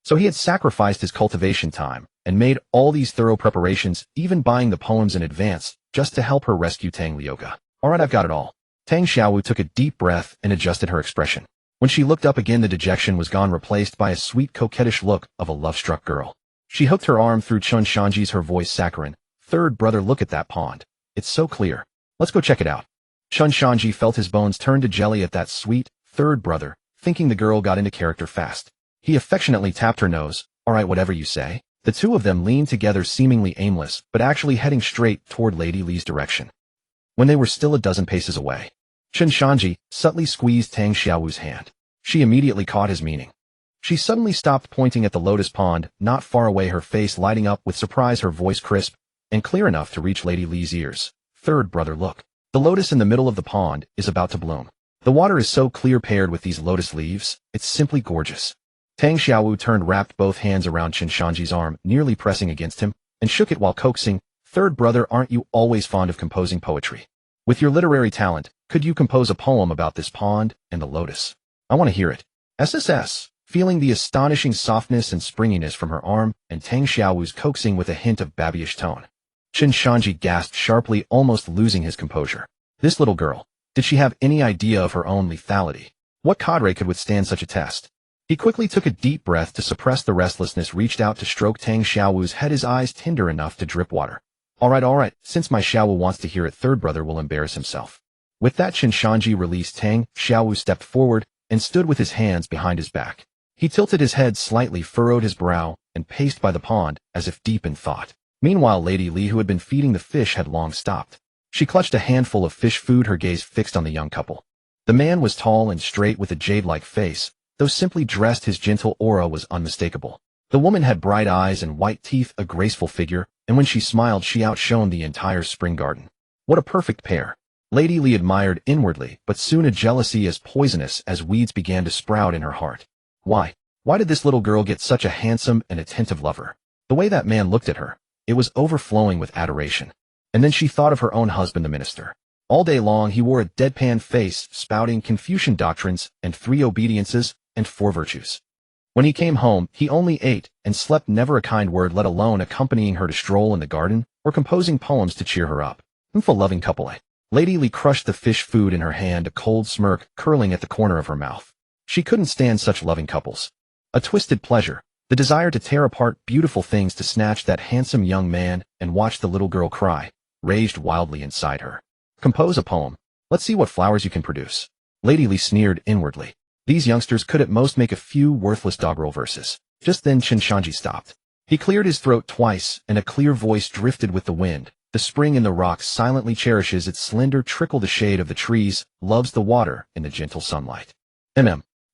S1: So he had sacrificed his cultivation time and made all these thorough preparations, even buying the poems in advance, just to help her rescue Tang Liuge. All right, I've got it all. Tang Xiaowu took a deep breath and adjusted her expression. When she looked up again, the dejection was gone, replaced by a sweet, coquettish look of a love-struck girl. She hooked her arm through Chen Shanzhi's, her voice saccharine. Third brother, look at that pond. It's so clear. Let's go check it out. Chen Shanzhi felt his bones turn to jelly at that sweet third brother, thinking the girl got into character fast. He affectionately tapped her nose. All right, whatever you say. The two of them leaned together, seemingly aimless, but actually heading straight toward Lady Li's direction. When they were still a dozen paces away, Chen Shanzhi subtly squeezed Tang Xiaowu's hand. She immediately caught his meaning. She suddenly stopped, pointing at the lotus pond not far away, her face lighting up with surprise, her voice crisp and clear enough to reach Lady Li's ears. Third brother, look. The lotus in the middle of the pond is about to bloom. The water is so clear, paired with these lotus leaves, it's simply gorgeous. Tang Xiaowu turned, wrapped both hands around Chen Shanzhi's arm, nearly pressing against him, and shook it while coaxing. Third brother, aren't you always fond of composing poetry? With your literary talent, could you compose a poem about this pond and the lotus? I want to hear it. SSS. Feeling the astonishing softness and springiness from her arm, and Tang Xiaowu's coaxing with a hint of babyish tone, Chen Shanzhi gasped sharply, almost losing his composure. This little girl. Did she have any idea of her own lethality? What cadre could withstand such a test? He quickly took a deep breath to suppress the restlessness, reached out to stroke Tang Xiaowu's head, his eyes tender enough to drip water. All right, since my Xiaowu wants to hear it, third brother will embarrass himself. With that, Chen Shanzhi released Tang Xiaowu, stepped forward, and stood with his hands behind his back. He tilted his head slightly, furrowed his brow, and paced by the pond, as if deep in thought. Meanwhile, Lady Li, who had been feeding the fish, had long stopped. She clutched a handful of fish food, her gaze fixed on the young couple. The man was tall and straight with a jade-like face. Though simply dressed, his gentle aura was unmistakable. The woman had bright eyes and white teeth, a graceful figure, and when she smiled, she outshone the entire spring garden. What a perfect pair. Lady Li admired inwardly, but soon a jealousy as poisonous as weeds began to sprout in her heart. Why did this little girl get such a handsome and attentive lover? The way that man looked at her, it was overflowing with adoration. And then she thought of her own husband, the minister. All day long he wore a deadpan face, spouting Confucian doctrines and 3 obediences and 4 virtues. When he came home, he only ate and slept, never a kind word, let alone accompanying her to stroll in the garden or composing poems to cheer her up. Loving couple. Lady Li crushed the fish food in her hand, a cold smirk curling at the corner of her mouth. She couldn't stand such loving couples. A twisted pleasure, The desire to tear apart beautiful things to snatch that handsome young man and watch the little girl cry raged wildly inside her. Compose a poem. Let's see what flowers you can produce. Lady Li sneered inwardly. These youngsters could at most make a few worthless doggerel verses. Just then Chen Shanzhi stopped. He cleared his throat twice, and a clear voice drifted with the wind. The spring in the rocks silently cherishes its slender trickle. The shade of the trees loves the water in the gentle sunlight.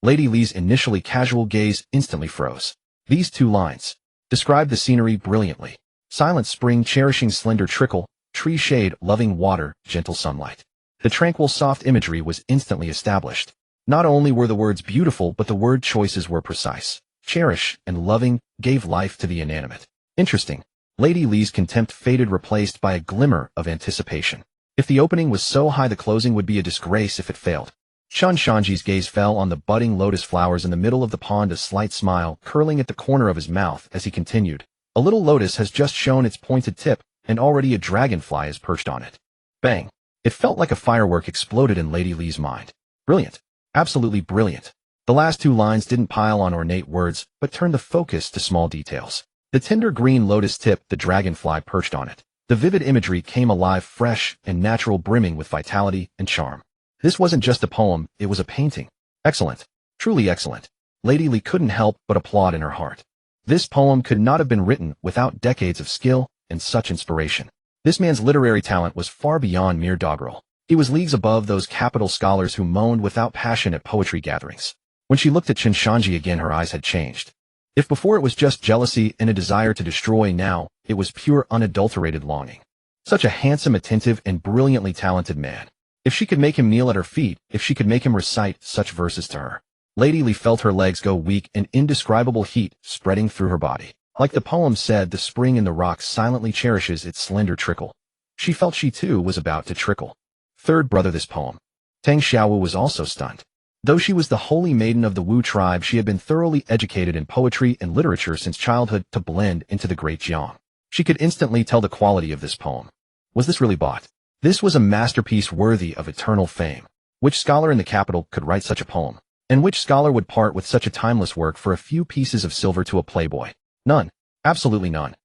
S1: Lady Li's initially casual gaze instantly froze. These two lines describe the scenery brilliantly. Silent spring cherishing slender trickle, tree shade loving water, gentle sunlight. The tranquil soft imagery was instantly established. Not only were the words beautiful, but the word choices were precise. Cherish and loving gave life to the inanimate. Interesting. Lady Li's contempt faded, replaced by a glimmer of anticipation. If the opening was so high, the closing would be a disgrace if it failed. Chen Shanzhi's gaze fell on the budding lotus flowers in the middle of the pond, a slight smile curling at the corner of his mouth as he continued. A little lotus has just shown its pointed tip, and already a dragonfly is perched on it. Bang! It felt like a firework exploded in Lady Li's mind. Brilliant. Absolutely brilliant. The last two lines didn't pile on ornate words, but turned the focus to small details. The tender green lotus tip, the dragonfly perched on it. The vivid imagery came alive, fresh and natural, brimming with vitality and charm. This wasn't just a poem, it was a painting. Excellent. Truly excellent. Lady Li couldn't help but applaud in her heart. This poem could not have been written without decades of skill and such inspiration. This man's literary talent was far beyond mere doggerel. He was leagues above those capital scholars who moaned without passion at poetry gatherings. When she looked at Chen Shanzhi again, her eyes had changed. If before it was just jealousy and a desire to destroy, now it was pure unadulterated longing. Such a handsome, attentive, and brilliantly talented man. If she could make him kneel at her feet, if she could make him recite such verses to her. Lady Li felt her legs go weak, an indescribable heat spreading through her body. Like the poem said, the spring in the rocks silently cherishes its slender trickle. She felt she too was about to trickle. Third brother, this poem. Tang Xiaowu was also stunned. Though she was the holy maiden of the Wu tribe, she had been thoroughly educated in poetry and literature since childhood to blend into the great Jiang. She could instantly tell the quality of this poem. Was this really bought? This was a masterpiece worthy of eternal fame. Which scholar in the capital could write such a poem? And which scholar would part with such a timeless work for a few pieces of silver to a playboy? None. Absolutely none.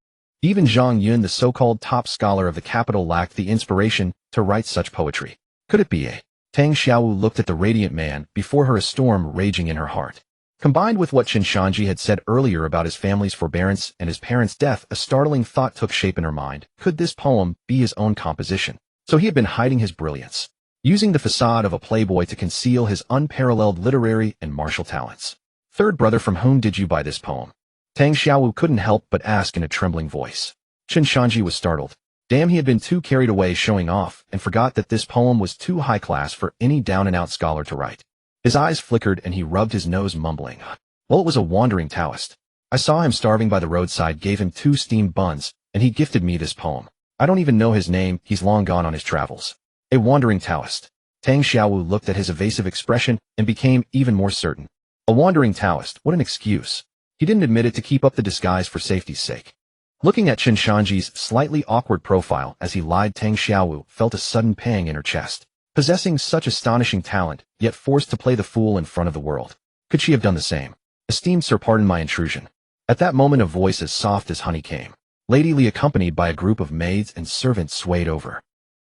S1: Even Zhang Yun, the so-called top scholar of the capital, lacked the inspiration to write such poetry. Could it be? Tang Xiaowu looked at the radiant man before her, a storm raging in her heart. Combined with what Chen Shanzhi had said earlier about his family's forbearance and his parents' death, a startling thought took shape in her mind. Could this poem be his own composition? So he had been hiding his brilliance, using the facade of a playboy to conceal his unparalleled literary and martial talents. Third brother, from whom did you buy this poem? Tang Xiaowu couldn't help but ask in a trembling voice. Chen Shanzhi was startled. Damn, he had been too carried away showing off and forgot that this poem was too high class for any down-and-out scholar to write. His eyes flickered and he rubbed his nose, mumbling. Well, it was a wandering Taoist. I saw him starving by the roadside, gave him 2 steamed buns, and he gifted me this poem. I don't even know his name, he's long gone on his travels. A wandering Taoist. Tang Xiaowu looked at his evasive expression and became even more certain. A wandering Taoist, what an excuse. He didn't admit it to keep up the disguise for safety's sake. Looking at Chen Shanzhi's slightly awkward profile as he lied, Tang Xiaowu felt a sudden pang in her chest. Possessing such astonishing talent, yet forced to play the fool in front of the world. Could she have done the same? Esteemed sir, pardon my intrusion. At that moment, a voice as soft as honey came. Lady Li, accompanied by a group of maids and servants, swayed over.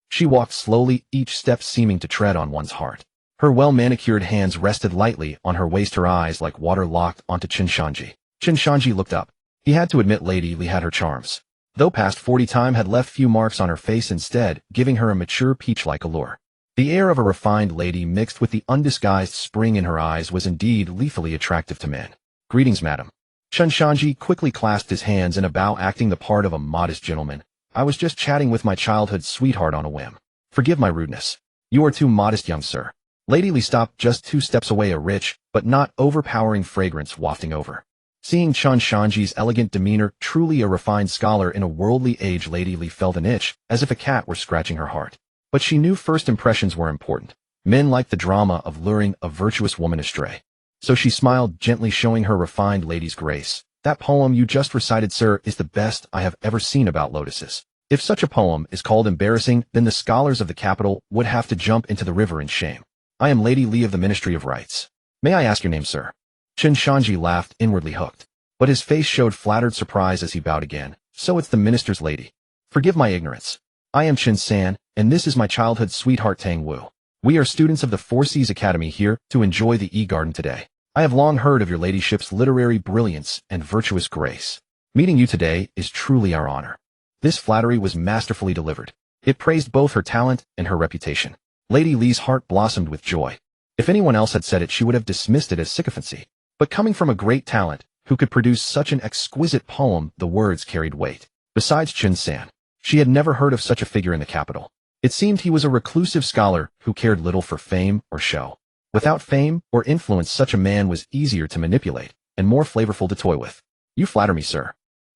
S1: She walked slowly, each step seeming to tread on one's heart. Her well-manicured hands rested lightly on her waist, her eyes like water locked onto Chen Shanzhi. Chen Shanzhi looked up. He had to admit Lady Li had her charms. Though past 40 time had left few marks on her face, instead giving her a mature peach-like allure. The air of a refined lady mixed with the undisguised spring in her eyes was indeed lethally attractive to men. Greetings, madam. Chen Shanzhi quickly clasped his hands in a bow, acting the part of a modest gentleman. I was just chatting with my childhood sweetheart on a whim. Forgive my rudeness. You are too modest, young sir. Lady Li stopped just 2 steps away, a rich, but not overpowering fragrance wafting over. Seeing Chen Shanzhi's elegant demeanor, truly a refined scholar in a worldly age, Lady Li felt an itch, as if a cat were scratching her heart. But she knew first impressions were important. Men like the drama of luring a virtuous woman astray. So she smiled gently, showing her refined lady's grace. That poem you just recited, sir, is the best I have ever seen about lotuses. If such a poem is called embarrassing, then the scholars of the capital would have to jump into the river in shame. I am Lady Li of the Ministry of Rights. May I ask your name, sir? Chen Shanzhi laughed, inwardly hooked. But his face showed flattered surprise as he bowed again. So it's the minister's lady. Forgive my ignorance. I am Chen San, and this is my childhood sweetheart Tang Wu. We are students of the Four Seas Academy here to enjoy the E-Garden today. I have long heard of your ladyship's literary brilliance and virtuous grace. Meeting you today is truly our honor. This flattery was masterfully delivered. It praised both her talent and her reputation. Lady Li's heart blossomed with joy. If anyone else had said it, she would have dismissed it as sycophancy. But coming from a great talent, who could produce such an exquisite poem, the words carried weight. Besides Chen San, she had never heard of such a figure in the capital. It seemed he was a reclusive scholar who cared little for fame or show. Without fame or influence, such a man was easier to manipulate and more flavorful to toy with. You flatter me, sir.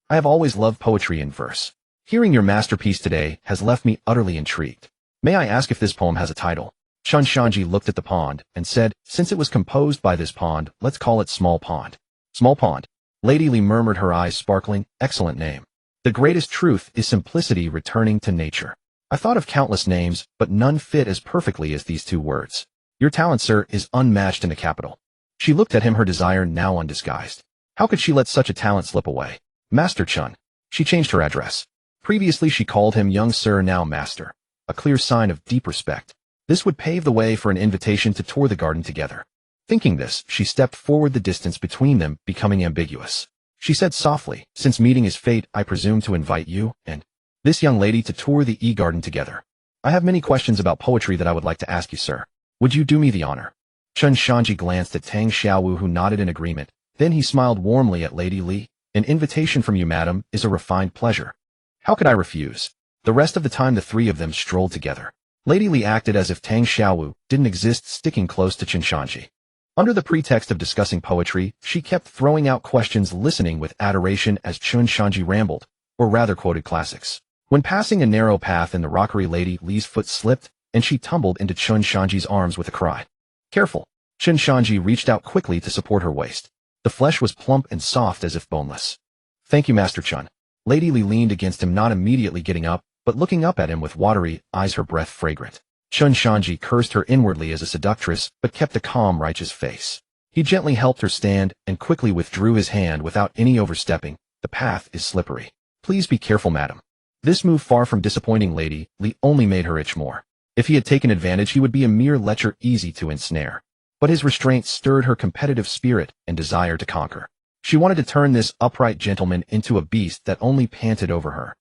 S1: I have always loved poetry and verse. Hearing your masterpiece today has left me utterly intrigued. May I ask if this poem has a title? Chen Shanzhi looked at the pond and said, since it was composed by this pond, let's call it Small Pond. Small Pond. Lady Li murmured, her eyes sparkling. Excellent name. The greatest truth is simplicity returning to nature. I thought of countless names, but none fit as perfectly as these two words. Your talent, sir, is unmatched in the capital. She looked at him, her desire now undisguised. How could she let such a talent slip away? Master Chen. She changed her address. Previously she called him young sir, now master. A clear sign of deep respect. This would pave the way for an invitation to tour the garden together. Thinking this, she stepped forward, the distance between them becoming ambiguous. She said softly, since meeting is fate, I presume to invite you and this young lady to tour the E-Garden together. I have many questions about poetry that I would like to ask you, sir. Would you do me the honor? Chen Shanzhi glanced at Tang Xiaowu, who nodded in agreement. Then he smiled warmly at Lady Li. An invitation from you, madam, is a refined pleasure. How could I refuse? The rest of the time the three of them strolled together. Lady Li acted as if Tang Xiaowu didn't exist, sticking close to Chen Shanzhi. Under the pretext of discussing poetry, she kept throwing out questions, listening with adoration as Chen Shanzhi rambled, or rather quoted classics. When passing a narrow path in the rockery, Lady Li's foot slipped, and she tumbled into Chen Shanzhi's arms with a cry. Careful! Chen Shanzhi reached out quickly to support her waist. The flesh was plump and soft as if boneless. Thank you, Master Chen. Lady Li leaned against him, not immediately getting up, but looking up at him with watery eyes, her breath fragrant. Chen Shanzhi cursed her inwardly as a seductress, but kept a calm, righteous face. He gently helped her stand and quickly withdrew his hand without any overstepping. The path is slippery. Please be careful, madam. This move, far from disappointing Lady Li, only made her itch more. If he had taken advantage, he would be a mere lecher, easy to ensnare. But his restraint stirred her competitive spirit and desire to conquer. She wanted to turn this upright gentleman into a beast that only panted over her.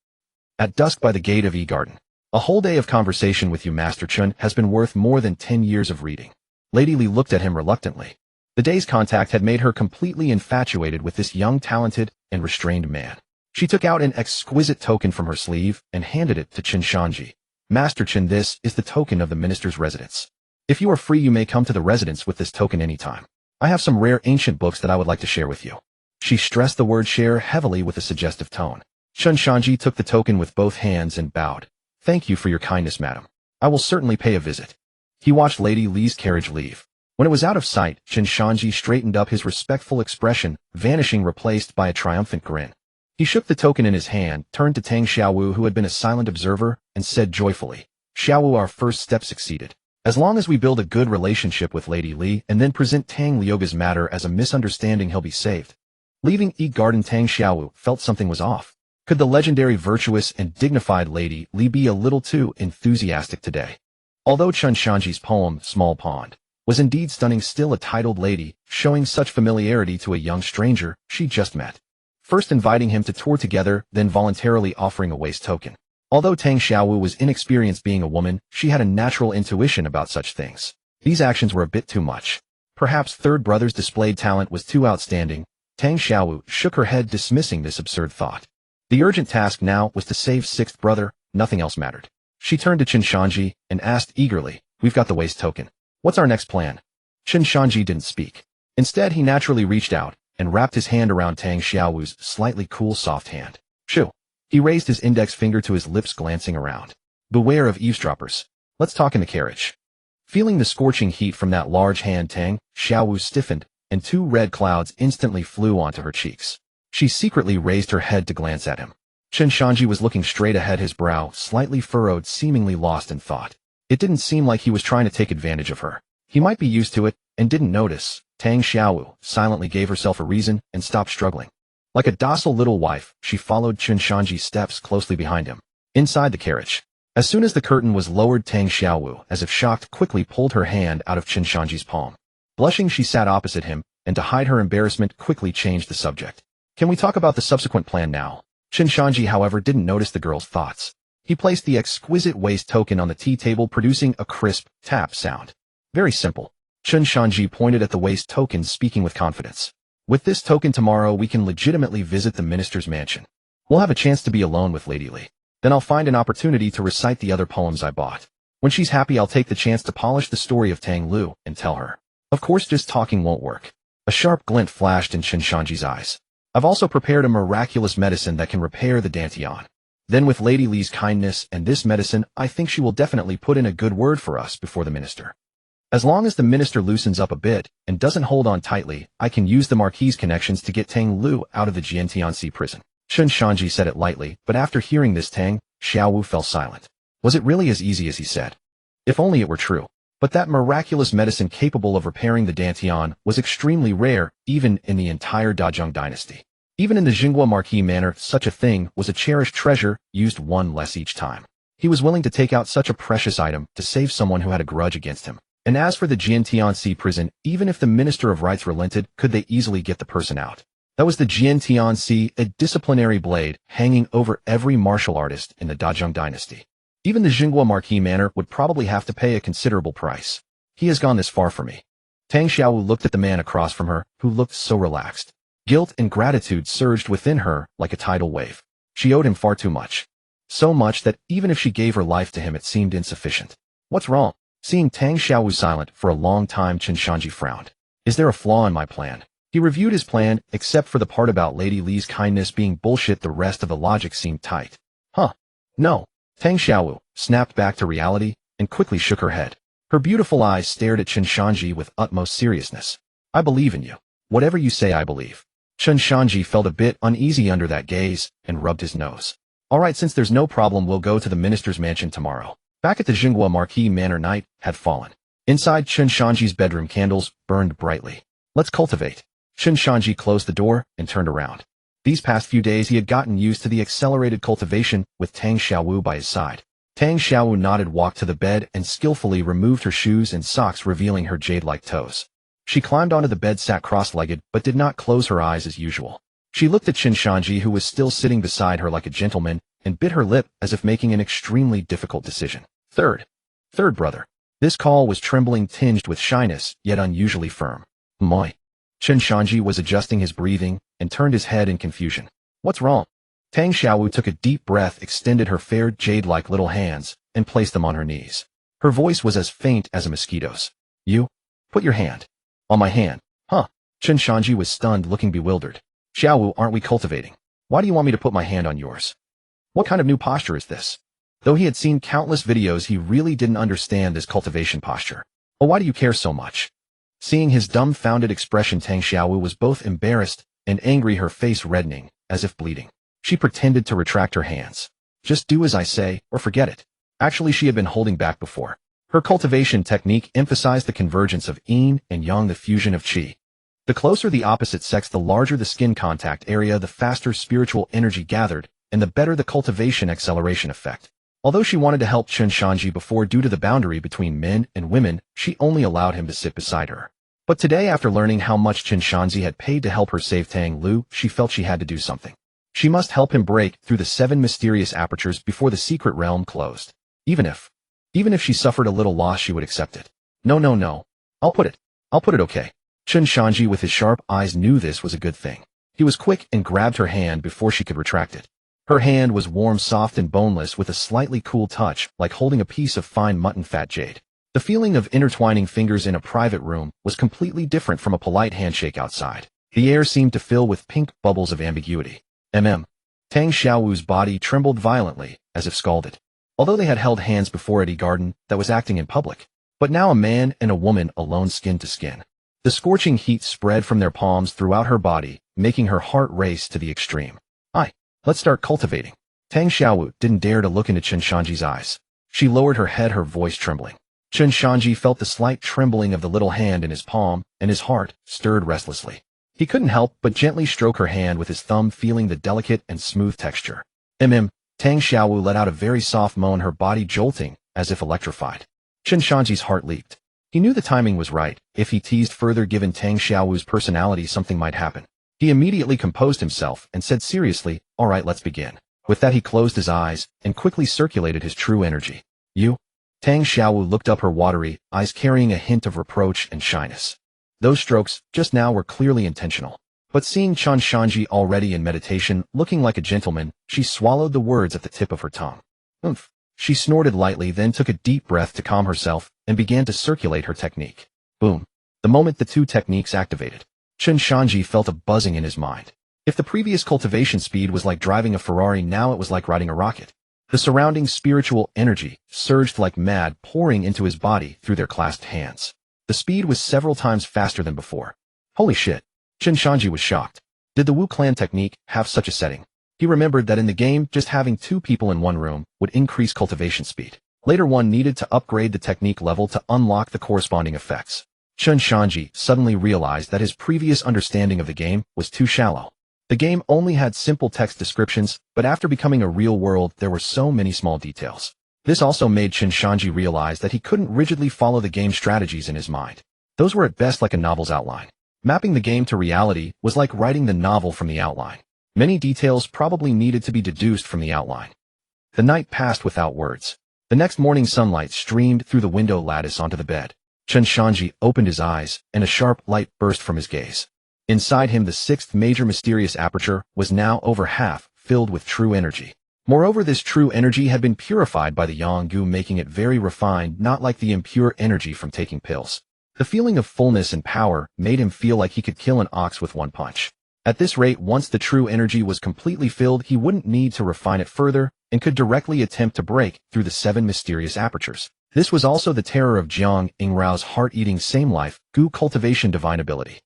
S1: At dusk by the gate of E-Garden. A whole day of conversation with you, Master Chen, has been worth more than 10 years of reading. Lady Li looked at him reluctantly. The day's contact had made her completely infatuated with this young, talented, and restrained man. She took out an exquisite token from her sleeve and handed it to Chen Shanzhi. Master Chen, this is the token of the minister's residence. If you are free, you may come to the residence with this token anytime. I have some rare ancient books that I would like to share with you. She stressed the word share heavily with a suggestive tone. Chen Shanzhi took the token with both hands and bowed. Thank you for your kindness, madam. I will certainly pay a visit. He watched Lady Li's carriage leave. When it was out of sight, Chen Shanzhi straightened up, his respectful expression vanishing, replaced by a triumphant grin. He shook the token in his hand, turned to Tang Xiaowu, who had been a silent observer, and said joyfully, Xiaowu, our first step succeeded. As long as we build a good relationship with Lady Li and then present Tang Liuge's matter as a misunderstanding, he'll be saved. Leaving E-Garden, Tang Xiaowu felt something was off. Could the legendary, virtuous, and dignified Lady Li be a little too enthusiastic today? Although Chen Shanzhi's poem, Small Pond, was indeed stunning, still a titled lady, showing such familiarity to a young stranger she just met. First inviting him to tour together, then voluntarily offering a waist token. Although Tang Xiaowu was inexperienced being a woman, she had a natural intuition about such things. These actions were a bit too much. Perhaps third brother's displayed talent was too outstanding. Tang Xiaowu shook her head, dismissing this absurd thought. The urgent task now was to save sixth brother, nothing else mattered. She turned to Chen Shanzhi and asked eagerly, We've got the waist token. What's our next plan? Chen Shanzhi didn't speak. Instead, he naturally reached out and wrapped his hand around Tang Xiaowu's slightly cool, soft hand. Shoo! He raised his index finger to his lips, glancing around. Beware of eavesdroppers. Let's talk in the carriage. Feeling the scorching heat from that large hand, Tang Xiaowu stiffened, and 2 red clouds instantly flew onto her cheeks. She secretly raised her head to glance at him. Chen Shanzhi was looking straight ahead, his brow slightly furrowed, seemingly lost in thought. It didn't seem like he was trying to take advantage of her. He might be used to it and didn't notice. Tang Xiaowu silently gave herself a reason and stopped struggling. Like a docile little wife, she followed Chen Shanzhi's steps closely behind him. Inside the carriage. As soon as the curtain was lowered, Tang Xiaowu, as if shocked, quickly pulled her hand out of Chen Shanzhi's palm. Blushing, she sat opposite him, and to hide her embarrassment, quickly changed the subject. Can we talk about the subsequent plan now? Chen Shanzhi, however, didn't notice the girl's thoughts. He placed the exquisite waist token on the tea table, producing a crisp tap sound. Very simple. Chen Shanzhi pointed at the waist token, speaking with confidence. With this token tomorrow, we can legitimately visit the minister's mansion. We'll have a chance to be alone with Lady Li. Then I'll find an opportunity to recite the other poems I bought. When she's happy, I'll take the chance to polish the story of Tang Lu and tell her. Of course, just talking won't work. A sharp glint flashed in Chen Shanzhi's eyes. I've also prepared a miraculous medicine that can repair the Dantian. Then with Lady Li's kindness and this medicine, I think she will definitely put in a good word for us before the minister. As long as the minister loosens up a bit and doesn't hold on tightly, I can use the Marquis's connections to get Tang Lu out of the Jiantianxi prison. Chen Shanzhi said it lightly, but after hearing this, Tang Xiaowu fell silent. Was it really as easy as he said? If only it were true. But that miraculous medicine capable of repairing the Dantian was extremely rare, even in the entire Dazhong dynasty. Even in the Jinghua Marquis manor, such a thing was a cherished treasure, used one less each time. He was willing to take out such a precious item to save someone who had a grudge against him. And as for the Jiantianxi prison, even if the Minister of Rights relented, could they easily get the person out? That was the Jiantianxi, a disciplinary blade hanging over every martial artist in the Dazhong dynasty. Even the Jinghua Marquis manor would probably have to pay a considerable price. He has gone this far for me. Tang Xiaowu looked at the man across from her, who looked so relaxed. Guilt and gratitude surged within her like a tidal wave. She owed him far too much. So much that even if she gave her life to him, it seemed insufficient. What's wrong? Seeing Tang Xiaowu silent for a long time, Chen Shanzhi frowned. Is there a flaw in my plan? He reviewed his plan, except for the part about Lady Li's kindness being bullshit. The rest of the logic seemed tight. Huh. No. Tang Xiaowu snapped back to reality and quickly shook her head. Her beautiful eyes stared at Chen Shanzhi with utmost seriousness. I believe in you. Whatever you say, I believe. Chen Shanzhi felt a bit uneasy under that gaze and rubbed his nose. All right, since there's no problem, we'll go to the minister's mansion tomorrow. Back at the Jinghua Marquis manor, night had fallen. Inside Chen Shanzhi's bedroom, candles burned brightly. Let's cultivate. Chen Shanzhi closed the door and turned around. These past few days he had gotten used to the accelerated cultivation with Tang Xiaowu by his side. Tang Xiaowu nodded, walked to the bed, and skillfully removed her shoes and socks, revealing her jade-like toes. She climbed onto the bed, sat cross-legged, but did not close her eyes as usual. She looked at Chen Shanzhi, who was still sitting beside her like a gentleman, and bit her lip as if making an extremely difficult decision. Third brother. This call was trembling, tinged with shyness, yet unusually firm. Moi. Chen Shanzhi was adjusting his breathing and turned his head in confusion. What's wrong? Tang Xiaowu took a deep breath, extended her fair jade-like little hands, and placed them on her knees. Her voice was as faint as a mosquito's. You? Put your hand. On my hand. Huh. Chen Shanzhi was stunned, looking bewildered. Xiaowu, aren't we cultivating? Why do you want me to put my hand on yours? What kind of new posture is this? Though he had seen countless videos, he really didn't understand this cultivation posture. Oh, why do you care so much? Seeing his dumbfounded expression, Tang Xiaowu was both embarrassed and angry, her face reddening, as if bleeding. She pretended to retract her hands. Just do as I say, or forget it. Actually, she had been holding back before. Her cultivation technique emphasized the convergence of yin and yang, the fusion of qi. The closer the opposite sex, the larger the skin contact area, the faster spiritual energy gathered, and the better the cultivation acceleration effect. Although she wanted to help Chen Shanzhi before, due to the boundary between men and women, she only allowed him to sit beside her. But today, after learning how much Chen Shanzhi had paid to help her save Tang Lu, she felt she had to do something. She must help him break through the 7 mysterious apertures before the secret realm closed. Even if she suffered a little loss, she would accept it. No. I'll put it okay. Chen Shanzhi, with his sharp eyes, knew this was a good thing. He was quick and grabbed her hand before she could retract it. Her hand was warm, soft, and boneless, with a slightly cool touch, like holding a piece of fine mutton fat jade. The feeling of intertwining fingers in a private room was completely different from a polite handshake outside. The air seemed to fill with pink bubbles of ambiguity. Tang Xiaowu's body trembled violently, as if scalded. Although they had held hands before at a garden that was acting in public, but now a man and a woman alone, skin to skin. The scorching heat spread from their palms throughout her body, making her heart race to the extreme. Let's start cultivating. Tang Xiaowu didn't dare to look into Chen Shanzhi's eyes. She lowered her head, her voice trembling. Chen Shanzhi felt the slight trembling of the little hand in his palm, and his heart stirred restlessly. He couldn't help but gently stroke her hand with his thumb, feeling the delicate and smooth texture. Tang Xiaowu let out a very soft moan, her body jolting, as if electrified. Chen Shanzhi's heart leaped. He knew the timing was right. If he teased further, given Tang Xiaowu's personality, something might happen. He immediately composed himself and said seriously, "All right, let's begin." With that, he closed his eyes and quickly circulated his true energy. "You?" Tang Xiaowu looked up, her watery eyes carrying a hint of reproach and shyness. Those strokes, just now, were clearly intentional. But seeing Chen Shanzhi already in meditation, looking like a gentleman, she swallowed the words at the tip of her tongue. "Oomph." She snorted lightly, then took a deep breath to calm herself and began to circulate her technique. Boom. The moment the two techniques activated, Chen Shanzhi felt a buzzing in his mind. If the previous cultivation speed was like driving a Ferrari, now it was like riding a rocket. The surrounding spiritual energy surged like mad, pouring into his body through their clasped hands. The speed was several times faster than before. Holy shit. Chen Shanzhi was shocked. Did the Wu Clan technique have such a setting? He remembered that in the game, just having two people in one room would increase cultivation speed. Later, one needed to upgrade the technique level to unlock the corresponding effects. Chen Shanzhi suddenly realized that his previous understanding of the game was too shallow. The game only had simple text descriptions, but after becoming a real world, there were so many small details. This also made Chen Shanzhi realize that he couldn't rigidly follow the game strategies in his mind. Those were at best like a novel's outline. Mapping the game to reality was like writing the novel from the outline. Many details probably needed to be deduced from the outline. The night passed without words. The next morning, sunlight streamed through the window lattice onto the bed. Chen Shanzhi opened his eyes, and a sharp light burst from his gaze. Inside him, the sixth major mysterious aperture was now over half filled with true energy. Moreover, this true energy had been purified by the Yanggu, making it very refined, not like the impure energy from taking pills. The feeling of fullness and power made him feel like he could kill an ox with one punch. At this rate, once the true energy was completely filled, he wouldn't need to refine it further and could directly attempt to break through the 7 mysterious apertures. This was also the terror of Jiang Yingrao's heart-eating same-life, Gu cultivation divine ability.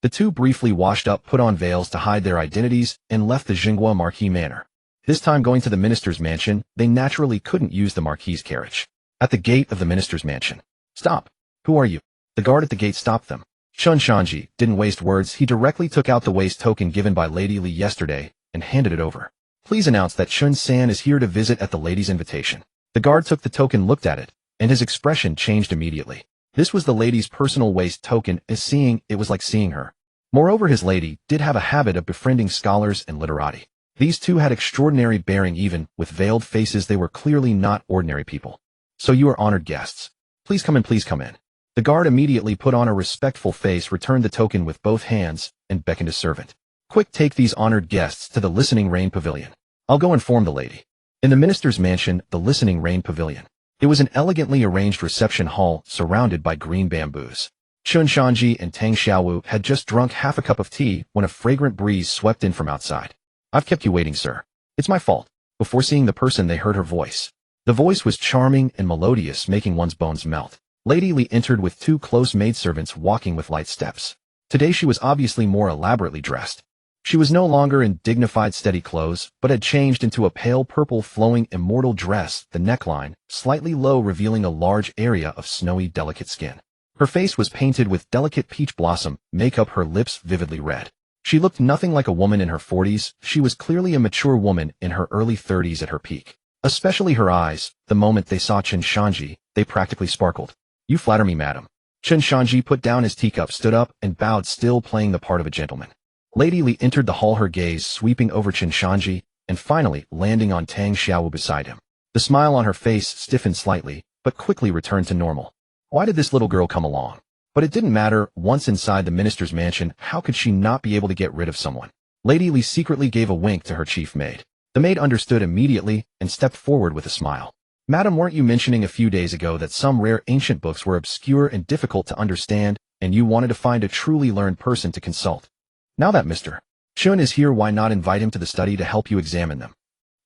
S1: The two briefly washed up, put on veils to hide their identities, and left the Jinghua Marquis manor. This time, going to the minister's mansion, they naturally couldn't use the Marquis's carriage. At the gate of the minister's mansion. "Stop! Who are you?" The guard at the gate stopped them. Chen Shanzhi didn't waste words. He directly took out the waste token given by Lady Li yesterday and handed it over. "Please announce that Chen San is here to visit at the lady's invitation." The guard took the token, looked at it, and his expression changed immediately. This was the lady's personal waste token, as seeing it was like seeing her. Moreover, his lady did have a habit of befriending scholars and literati. These two had extraordinary bearing. Even with veiled faces, they were clearly not ordinary people. "So you are honored guests. Please come in, please come in." The guard immediately put on a respectful face, returned the token with both hands, and beckoned a servant. "Quick, take these honored guests to the Listening Rain Pavilion. I'll go inform the lady." In the minister's mansion, the Listening Rain Pavilion. It was an elegantly arranged reception hall surrounded by green bamboos. Chen Shanzhi and Tang Xiaowu had just drunk half a cup of tea when a fragrant breeze swept in from outside. "I've kept you waiting, sir. It's my fault." Before seeing the person, they heard her voice. The voice was charming and melodious, making one's bones melt. Lady Li entered with 2 close maidservants walking with light steps. Today she was obviously more elaborately dressed. She was no longer in dignified, steady clothes, but had changed into a pale purple flowing immortal dress, the neckline slightly low, revealing a large area of snowy, delicate skin. Her face was painted with delicate peach blossom makeup, her lips vividly red. She looked nothing like a woman in her 40s. She was clearly a mature woman in her early 30s at her peak. Especially her eyes. The moment they saw Chen Shanzhi, they practically sparkled. "You flatter me, madam." Chen Shanzhi put down his teacup, stood up, and bowed, still playing the part of a gentleman. Lady Li entered the hall, her gaze sweeping over Chen Shanzhi, and finally landing on Tang Xiaowu beside him. The smile on her face stiffened slightly, but quickly returned to normal. Why did this little girl come along? But it didn't matter. Once inside the minister's mansion, how could she not be able to get rid of someone? Lady Li secretly gave a wink to her chief maid. The maid understood immediately and stepped forward with a smile. "Madam, weren't you mentioning a few days ago that some rare ancient books were obscure and difficult to understand, and you wanted to find a truly learned person to consult? Now that Mr. Chen is here, why not invite him to the study to help you examine them?"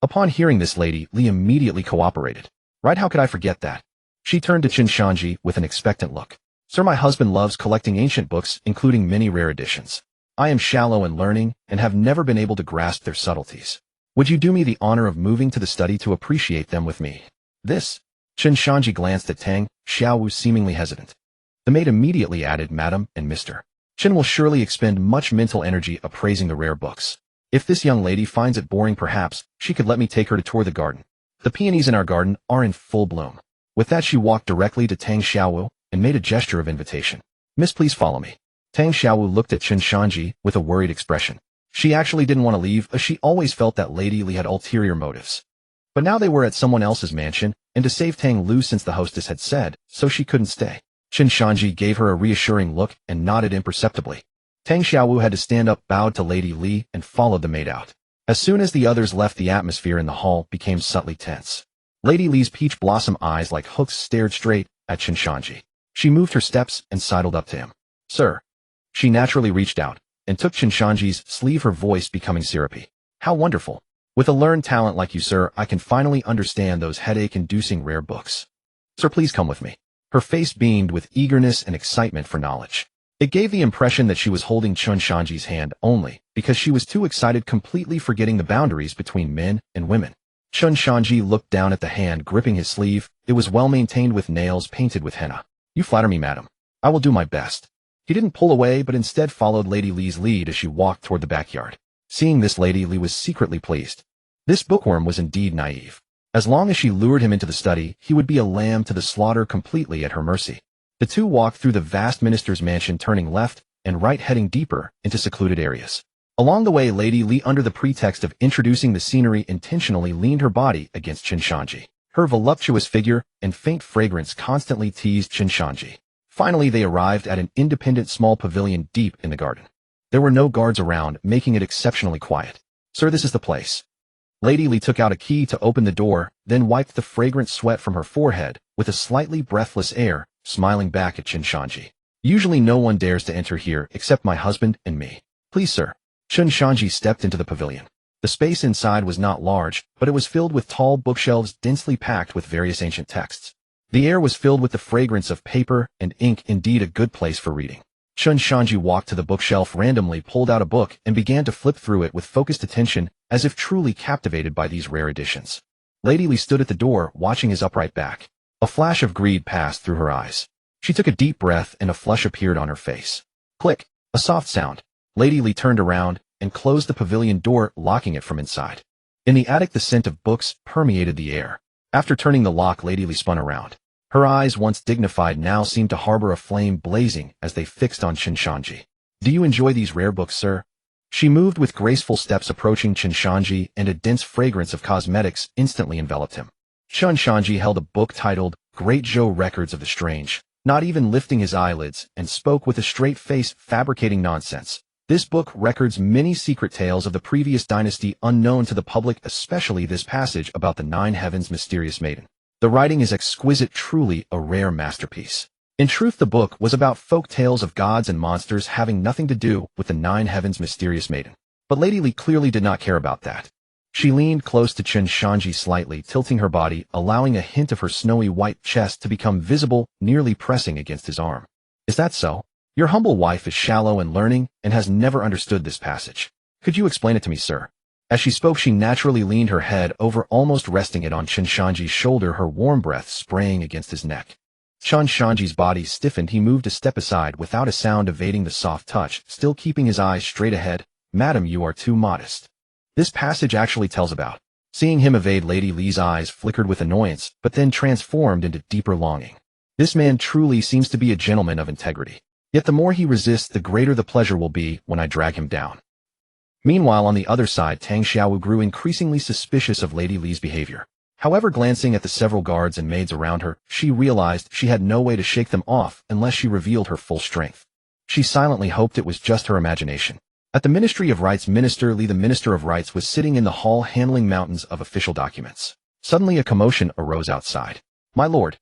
S1: Upon hearing this, Lady Li immediately cooperated. "Right, how could I forget that?" She turned to Chen Shanzhi with an expectant look. "Sir, my husband loves collecting ancient books, including many rare editions. I am shallow in learning and have never been able to grasp their subtleties. Would you do me the honor of moving to the study to appreciate them with me?" "This?" Chen Shanzhi glanced at Tang Xiaowu, seemingly hesitant. The maid immediately added, "Madam and Mr. Chen will surely expend much mental energy appraising the rare books. If this young lady finds it boring, perhaps she could let me take her to tour the garden. The peonies in our garden are in full bloom. With that, she walked directly to Tang Xiaowu and made a gesture of invitation. Miss, please follow me. Tang Xiaowu looked at Chen Shanzhi with a worried expression. She actually didn't want to leave, as she always felt that Lady Li had ulterior motives. But now they were at someone else's mansion, and to save Tang Lu, since the hostess had said so, she couldn't stay. Chen Shanzhi gave her a reassuring look and nodded imperceptibly. Tang Xiaowu had to stand up, bowed to Lady Li, and followed the maid out. As soon as the others left, the atmosphere in the hall became subtly tense. Lady Li's peach blossom eyes like hooks stared straight at Chen Shanzhi. She moved her steps and sidled up to him. Sir. She naturally reached out and took Chen Shanzhi's sleeve, her voice becoming syrupy. How wonderful. With a learned talent like you, sir, I can finally understand those headache-inducing rare books. Sir, please come with me. Her face beamed with eagerness and excitement for knowledge. It gave the impression that she was holding Chen Shanzhi's hand only because she was too excited, completely forgetting the boundaries between men and women. Chen Shanzhi looked down at the hand gripping his sleeve. It was well maintained with nails painted with henna. You flatter me, madam. I will do my best. He didn't pull away, but instead followed Lady Li's lead as she walked toward the backyard. Seeing this, Lady Li was secretly pleased. This bookworm was indeed naive. As long as she lured him into the study, he would be a lamb to the slaughter, completely at her mercy. The two walked through the vast minister's mansion, turning left and right, heading deeper into secluded areas. Along the way, Lady Li, under the pretext of introducing the scenery, intentionally leaned her body against Chen Shanzhi. Her voluptuous figure and faint fragrance constantly teased Chen Shanzhi. Finally, they arrived at an independent small pavilion deep in the garden. There were no guards around, making it exceptionally quiet. Sir, this is the place. Lady Li took out a key to open the door, then wiped the fragrant sweat from her forehead with a slightly breathless air, smiling back at Chen Shanzhi. Usually no one dares to enter here except my husband and me. Please, sir. Chen Shanzhi stepped into the pavilion. The space inside was not large, but it was filled with tall bookshelves densely packed with various ancient texts. The air was filled with the fragrance of paper and ink, indeed a good place for reading. Chen Shanzhi walked to the bookshelf, randomly pulled out a book, and began to flip through it with focused attention, as if truly captivated by these rare editions. Lady Li stood at the door, watching his upright back. A flash of greed passed through her eyes. She took a deep breath and a flush appeared on her face. Click! A soft sound. Lady Li turned around and closed the pavilion door, locking it from inside. In the attic, the scent of books permeated the air. After turning the lock, Lady Li spun around. Her eyes, once dignified, now seemed to harbor a flame blazing as they fixed on Chen Shanzhi. Do you enjoy these rare books, sir? She moved with graceful steps, approaching Chen Shanzhi, and a dense fragrance of cosmetics instantly enveloped him. Chen Shanzhi held a book titled Great Zhou Records of the Strange, not even lifting his eyelids, and spoke with a straight face, fabricating nonsense. This book records many secret tales of the previous dynasty unknown to the public, especially this passage about the Nine Heavens' mysterious maiden. The writing is exquisite, truly a rare masterpiece. In truth, the book was about folk tales of gods and monsters having nothing to do with the Nine Heavens' mysterious maiden. But Lady Li clearly did not care about that. She leaned close to Chen Shanzhi, slightly tilting her body, allowing a hint of her snowy white chest to become visible, nearly pressing against his arm. Is that so? Your humble wife is shallow in learning and has never understood this passage. Could you explain it to me, sir? As she spoke, she naturally leaned her head over, almost resting it on Chen Shanzhi's shoulder, her warm breath spraying against his neck. Chen Shanzhi's body stiffened. He moved a step aside without a sound, evading the soft touch, still keeping his eyes straight ahead. Madam, you are too modest. This passage actually tells about. Seeing him evade, Lady Li's eyes flickered with annoyance, but then transformed into deeper longing. This man truly seems to be a gentleman of integrity. Yet the more he resists, the greater the pleasure will be when I drag him down. Meanwhile, on the other side, Tang Xiaowu grew increasingly suspicious of Lady Li's behavior. However, glancing at the several guards and maids around her, she realized she had no way to shake them off unless she revealed her full strength. She silently hoped it was just her imagination. At the Ministry of Rights, Minister Li, the Minister of Rights, was sitting in the hall handling mountains of official documents. Suddenly a commotion arose outside. My lord,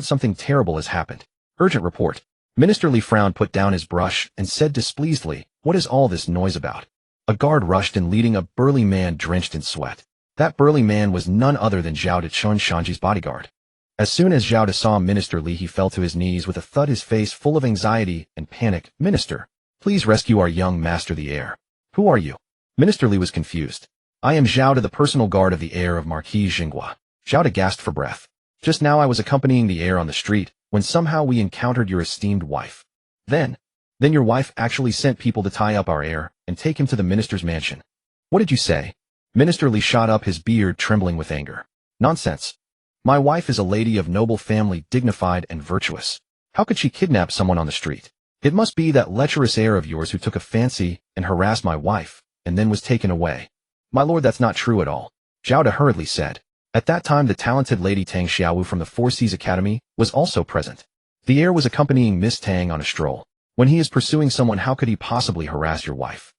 S1: something terrible has happened. Urgent report. Minister Li frowned, put down his brush, and said displeasedly, what is all this noise about? A guard rushed in, leading a burly man drenched in sweat. That burly man was none other than Zhao De, Chen Shanzhi's bodyguard. As soon as Zhao De saw Minister Li, he fell to his knees with a thud, his face full of anxiety and panic. Minister, please rescue our young master, the heir. Who are you? Minister Li was confused. I am Zhao De, the personal guard of the heir of Marquis Xinghua. Zhao De gasped for breath. Just now I was accompanying the heir on the street, when somehow we encountered your esteemed wife. Then, Then your wife actually sent people to tie up our heir and take him to the minister's mansion. What did you say? Minister Li shot up his beard, trembling with anger. Nonsense. My wife is a lady of noble family, dignified and virtuous. How could she kidnap someone on the street? It must be that lecherous heir of yours who took a fancy and harassed my wife, and then was taken away. My lord, that's not true at all, Zhao De hurriedly said. At that time the talented Lady Tang Xiaowu from the Four Seas Academy was also present. The heir was accompanying Miss Tang on a stroll. When he is pursuing someone, how could he possibly harass your wife?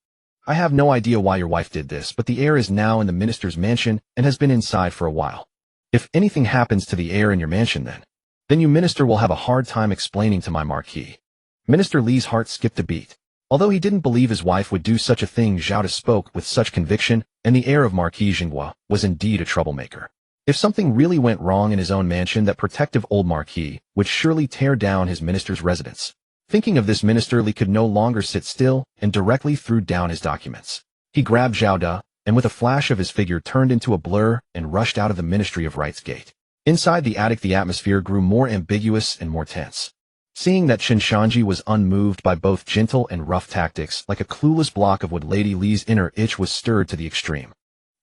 S1: I have no idea why your wife did this, but the heir is now in the minister's mansion and has been inside for a while. If anything happens to the heir in your mansion, then you minister will have a hard time explaining to my marquis. Minister Li's heart skipped a beat. Although he didn't believe his wife would do such a thing, Zhao De spoke with such conviction, and the heir of Marquis Jinghua was indeed a troublemaker. If something really went wrong in his own mansion, that protective old marquis would surely tear down his minister's residence. Thinking of this, Minister Li could no longer sit still and directly threw down his documents. He grabbed Zhao De, and with a flash of his figure turned into a blur and rushed out of the Ministry of Rights gate. Inside the attic, the atmosphere grew more ambiguous and more tense. Seeing that Chen Shanzhi was unmoved by both gentle and rough tactics, like a clueless block of wood, Lady Li's inner itch was stirred to the extreme.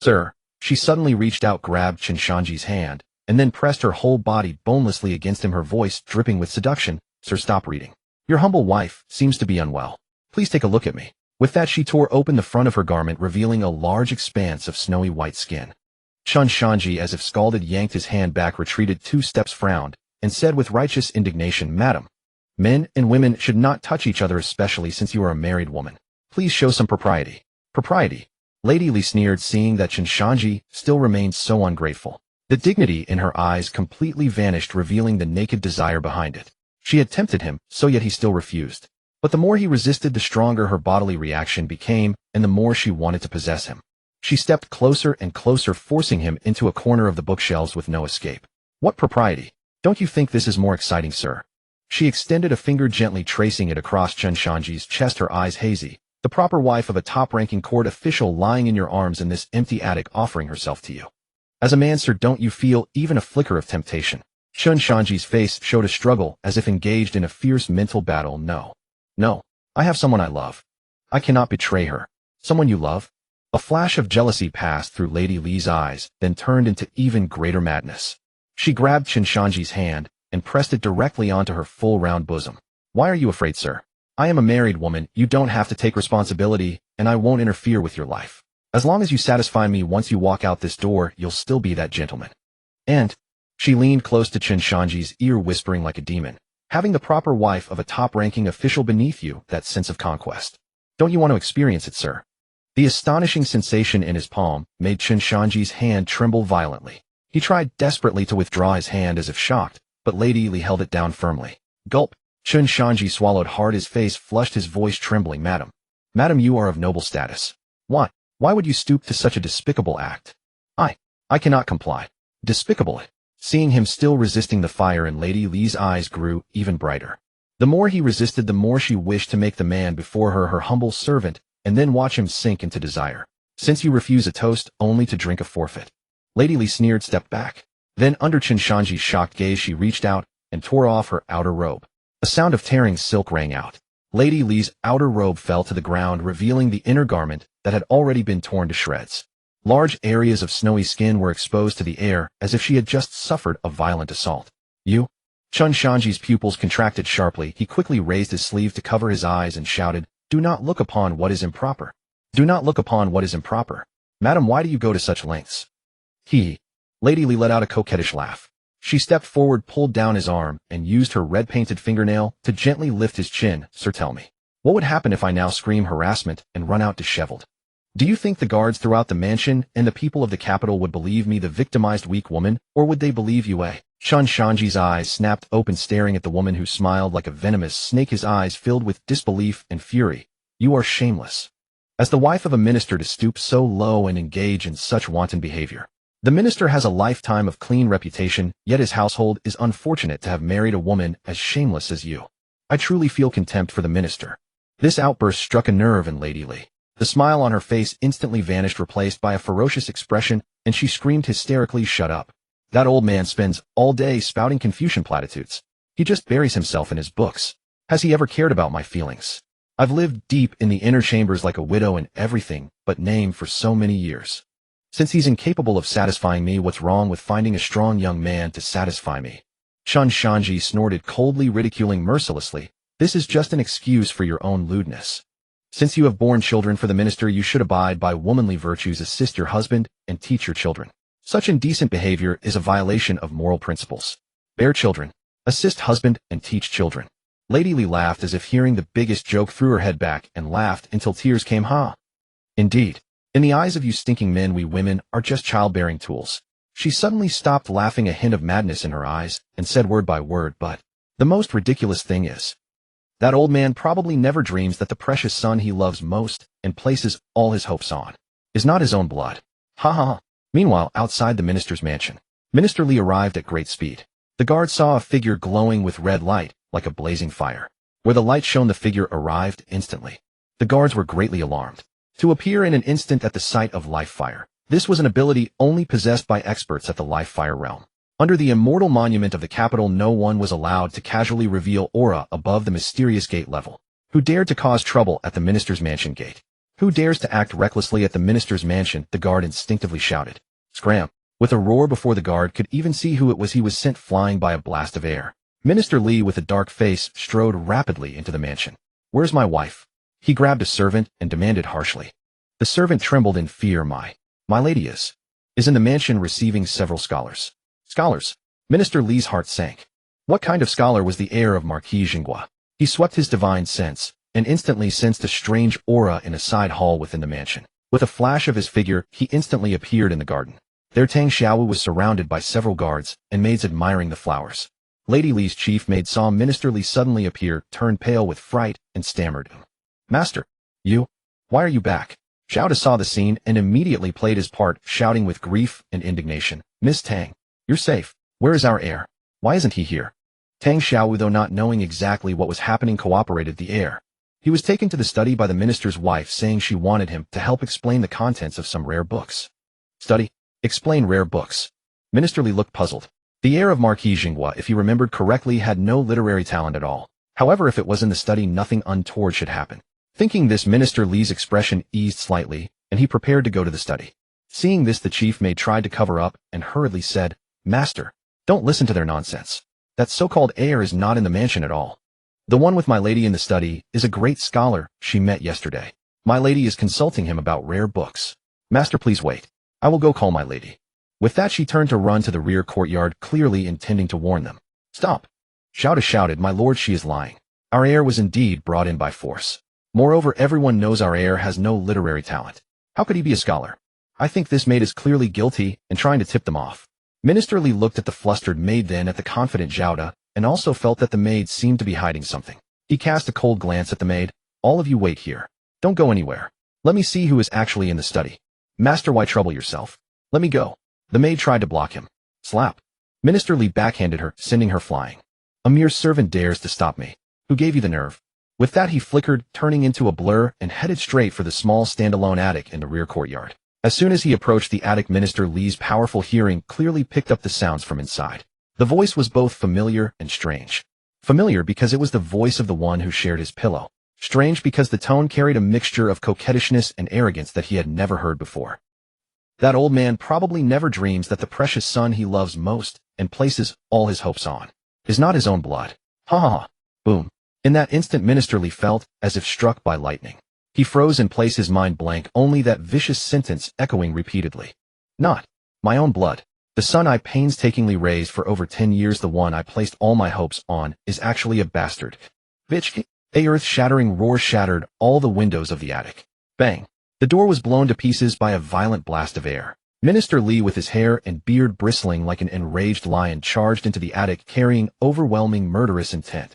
S1: Sir, she suddenly reached out, grabbed Chen Shanzhi's hand, and then pressed her whole body bonelessly against him, her voice dripping with seduction. Sir, stop reading. Your humble wife seems to be unwell. Please take a look at me. With that, she tore open the front of her garment, revealing a large expanse of snowy white skin. Chen Shanzhi, as if scalded, yanked his hand back, retreated 2 steps, frowned, and said with righteous indignation, Madam, men and women should not touch each other, especially since you are a married woman. Please show some propriety. Propriety? Lady Li sneered, seeing that Chen Shanzhi still remained so ungrateful. The dignity in her eyes completely vanished, revealing the naked desire behind it. She had tempted him, so yet he still refused. But the more he resisted, the stronger her bodily reaction became, and the more she wanted to possess him. She stepped closer and closer, forcing him into a corner of the bookshelves with no escape. What propriety? Don't you think this is more exciting, sir? She extended a finger, gently tracing it across Chen Shanzhi's chest, her eyes hazy. The proper wife of a top-ranking court official lying in your arms in this empty attic, offering herself to you. As a man, sir, don't you feel even a flicker of temptation? Chen Shanzhi's face showed a struggle, as if engaged in a fierce mental battle. No. I have someone I love. I cannot betray her. Someone you love? A flash of jealousy passed through Lady Li's eyes, then turned into even greater madness. She grabbed Chen Shanzhi's hand and pressed it directly onto her full round bosom. Why are you afraid, sir? I am a married woman. You don't have to take responsibility, and I won't interfere with your life. As long as you satisfy me once you walk out this door, you'll still be that gentleman. And she leaned close to Chen Shanzhi's ear, whispering like a demon, having the proper wife of a top-ranking official beneath you, that sense of conquest. Don't you want to experience it, sir? The astonishing sensation in his palm made Chen Shanzhi's hand tremble violently. He tried desperately to withdraw his hand as if shocked, but Lady Li held it down firmly. Gulp. Chen Shanzhi swallowed hard, his face flushed, his voice trembling. Madam, you are of noble status. Why would you stoop to such a despicable act? I cannot comply. Despicable it. Seeing him still resisting the fire in Lady Li's eyes grew even brighter. The more he resisted, the more she wished to make the man before her her humble servant, and then watch him sink into desire. Since you refuse a toast only to drink a forfeit. Lady Li sneered, stepped back. Then under Chen Shanzhi's shocked gaze, she reached out and tore off her outer robe. A sound of tearing silk rang out. Lady Li's outer robe fell to the ground, revealing the inner garment that had already been torn to shreds. Large areas of snowy skin were exposed to the air, as if she had just suffered a violent assault. You? Chen Shanzhi's pupils contracted sharply. He quickly raised his sleeve to cover his eyes and shouted, Do not look upon what is improper. Do not look upon what is improper. Madam, why do you go to such lengths? Lady Li let out a coquettish laugh. She stepped forward, pulled down his arm, and used her red-painted fingernail to gently lift his chin. Sir, tell me, what would happen if I now scream harassment and run out disheveled? Do you think the guards throughout the mansion and the people of the capital would believe me the victimized weak woman, or would they believe you? Chen Shanzhi's eyes snapped open, staring at the woman who smiled like a venomous snake, his eyes filled with disbelief and fury. You are shameless. As the wife of a minister, to stoop so low and engage in such wanton behavior. The minister has a lifetime of clean reputation, yet his household is unfortunate to have married a woman as shameless as you. I truly feel contempt for the minister. This outburst struck a nerve in Lady Li. The smile on her face instantly vanished, replaced by a ferocious expression, and she screamed hysterically, Shut up. That old man spends all day spouting Confucian platitudes. He just buries himself in his books. Has he ever cared about my feelings? I've lived deep in the inner chambers like a widow in everything but name for so many years. Since he's incapable of satisfying me, what's wrong with finding a strong young man to satisfy me? Chen Shanzhi snorted coldly, ridiculing mercilessly. This is just an excuse for your own lewdness. Since you have borne children for the minister, you should abide by womanly virtues, assist your husband, and teach your children. Such indecent behavior is a violation of moral principles. Bear children, assist husband, and teach children. Lady Li laughed as if hearing the biggest joke, threw her head back and laughed until tears came. Indeed. In the eyes of you stinking men, we women are just childbearing tools. She suddenly stopped laughing, a hint of madness in her eyes, and said word by word, but the most ridiculous thing is, that old man probably never dreams that the precious son he loves most and places all his hopes on is not his own blood. Ha ha ha. Meanwhile, outside the minister's mansion, Minister Li arrived at great speed. The guard saw a figure glowing with red light, like a blazing fire. Where the light shone, the figure arrived instantly. The guards were greatly alarmed. To appear in an instant at the sight of life fire. This was an ability only possessed by experts at the life fire realm. Under the immortal monument of the capital, no one was allowed to casually reveal aura above the mysterious gate level. Who dared to cause trouble at the minister's mansion gate? Who dares to act recklessly at the minister's mansion? The guard instinctively shouted. Scram! With a roar before the guard could even see who it was, he was sent flying by a blast of air. Minister Li, with a dark face, strode rapidly into the mansion. Where's my wife? He grabbed a servant and demanded harshly. The servant trembled in fear. My lady is in the mansion receiving several scholars. Scholars? Minister Li's heart sank. What kind of scholar was the heir of Marquis Jinghua? He swept his divine sense and instantly sensed a strange aura in a side hall within the mansion. With a flash of his figure, he instantly appeared in the garden. There Tang Xiaowu was surrounded by several guards and maids admiring the flowers. Lady Li's chief maid saw Minister Li suddenly appear, turned pale with fright, and stammered. Master, why are you back? Xiao De saw the scene and immediately played his part, shouting with grief and indignation. Miss Tang, you're safe. Where is our heir? Why isn't he here? Tang Xiaowu, though not knowing exactly what was happening, cooperated. The heir. He was taken to the study by the minister's wife, saying she wanted him to help explain the contents of some rare books. Study? Explain rare books. Minister Li looked puzzled. The heir of Marquis Jinghua, if he remembered correctly, had no literary talent at all. However, if it was in the study, nothing untoward should happen. Thinking this, Minister Li's expression eased slightly, and he prepared to go to the study. Seeing this, the chief maid tried to cover up and hurriedly said, Master, don't listen to their nonsense. That so-called heir is not in the mansion at all. The one with my lady in the study is a great scholar she met yesterday. My lady is consulting him about rare books. Master, please wait. I will go call my lady. With that, she turned to run to the rear courtyard, clearly intending to warn them. Stop! Xiao De shouted, My lord, she is lying. Our heir was indeed brought in by force. Moreover, everyone knows our heir has no literary talent. How could he be a scholar? I think this maid is clearly guilty and trying to tip them off. Minister Li looked at the flustered maid, then at the confident Xiao De, and also felt that the maid seemed to be hiding something. He cast a cold glance at the maid. All of you wait here. Don't go anywhere. Let me see who is actually in the study. Master, why trouble yourself? Let me go. The maid tried to block him. Slap. Minister Li backhanded her, sending her flying. A mere servant dares to stop me. Who gave you the nerve? With that, he flickered, turning into a blur, and headed straight for the small standalone attic in the rear courtyard. As soon as he approached the attic, Minister Li's powerful hearing clearly picked up the sounds from inside. The voice was both familiar and strange. Familiar because it was the voice of the one who shared his pillow. Strange because the tone carried a mixture of coquettishness and arrogance that he had never heard before. That old man probably never dreams that the precious son he loves most and places all his hopes on is not his own blood. Ha ha ha. Boom. In that instant, Minister Li felt as if struck by lightning. He froze in place, his mind blank, only that vicious sentence echoing repeatedly. Not my own blood. The son I painstakingly raised for over 10 years, the one I placed all my hopes on, is actually a bastard. Bitch. A earth-shattering roar shattered all the windows of the attic. Bang. The door was blown to pieces by a violent blast of air. Minister Li, with his hair and beard bristling like an enraged lion, charged into the attic, carrying overwhelming murderous intent.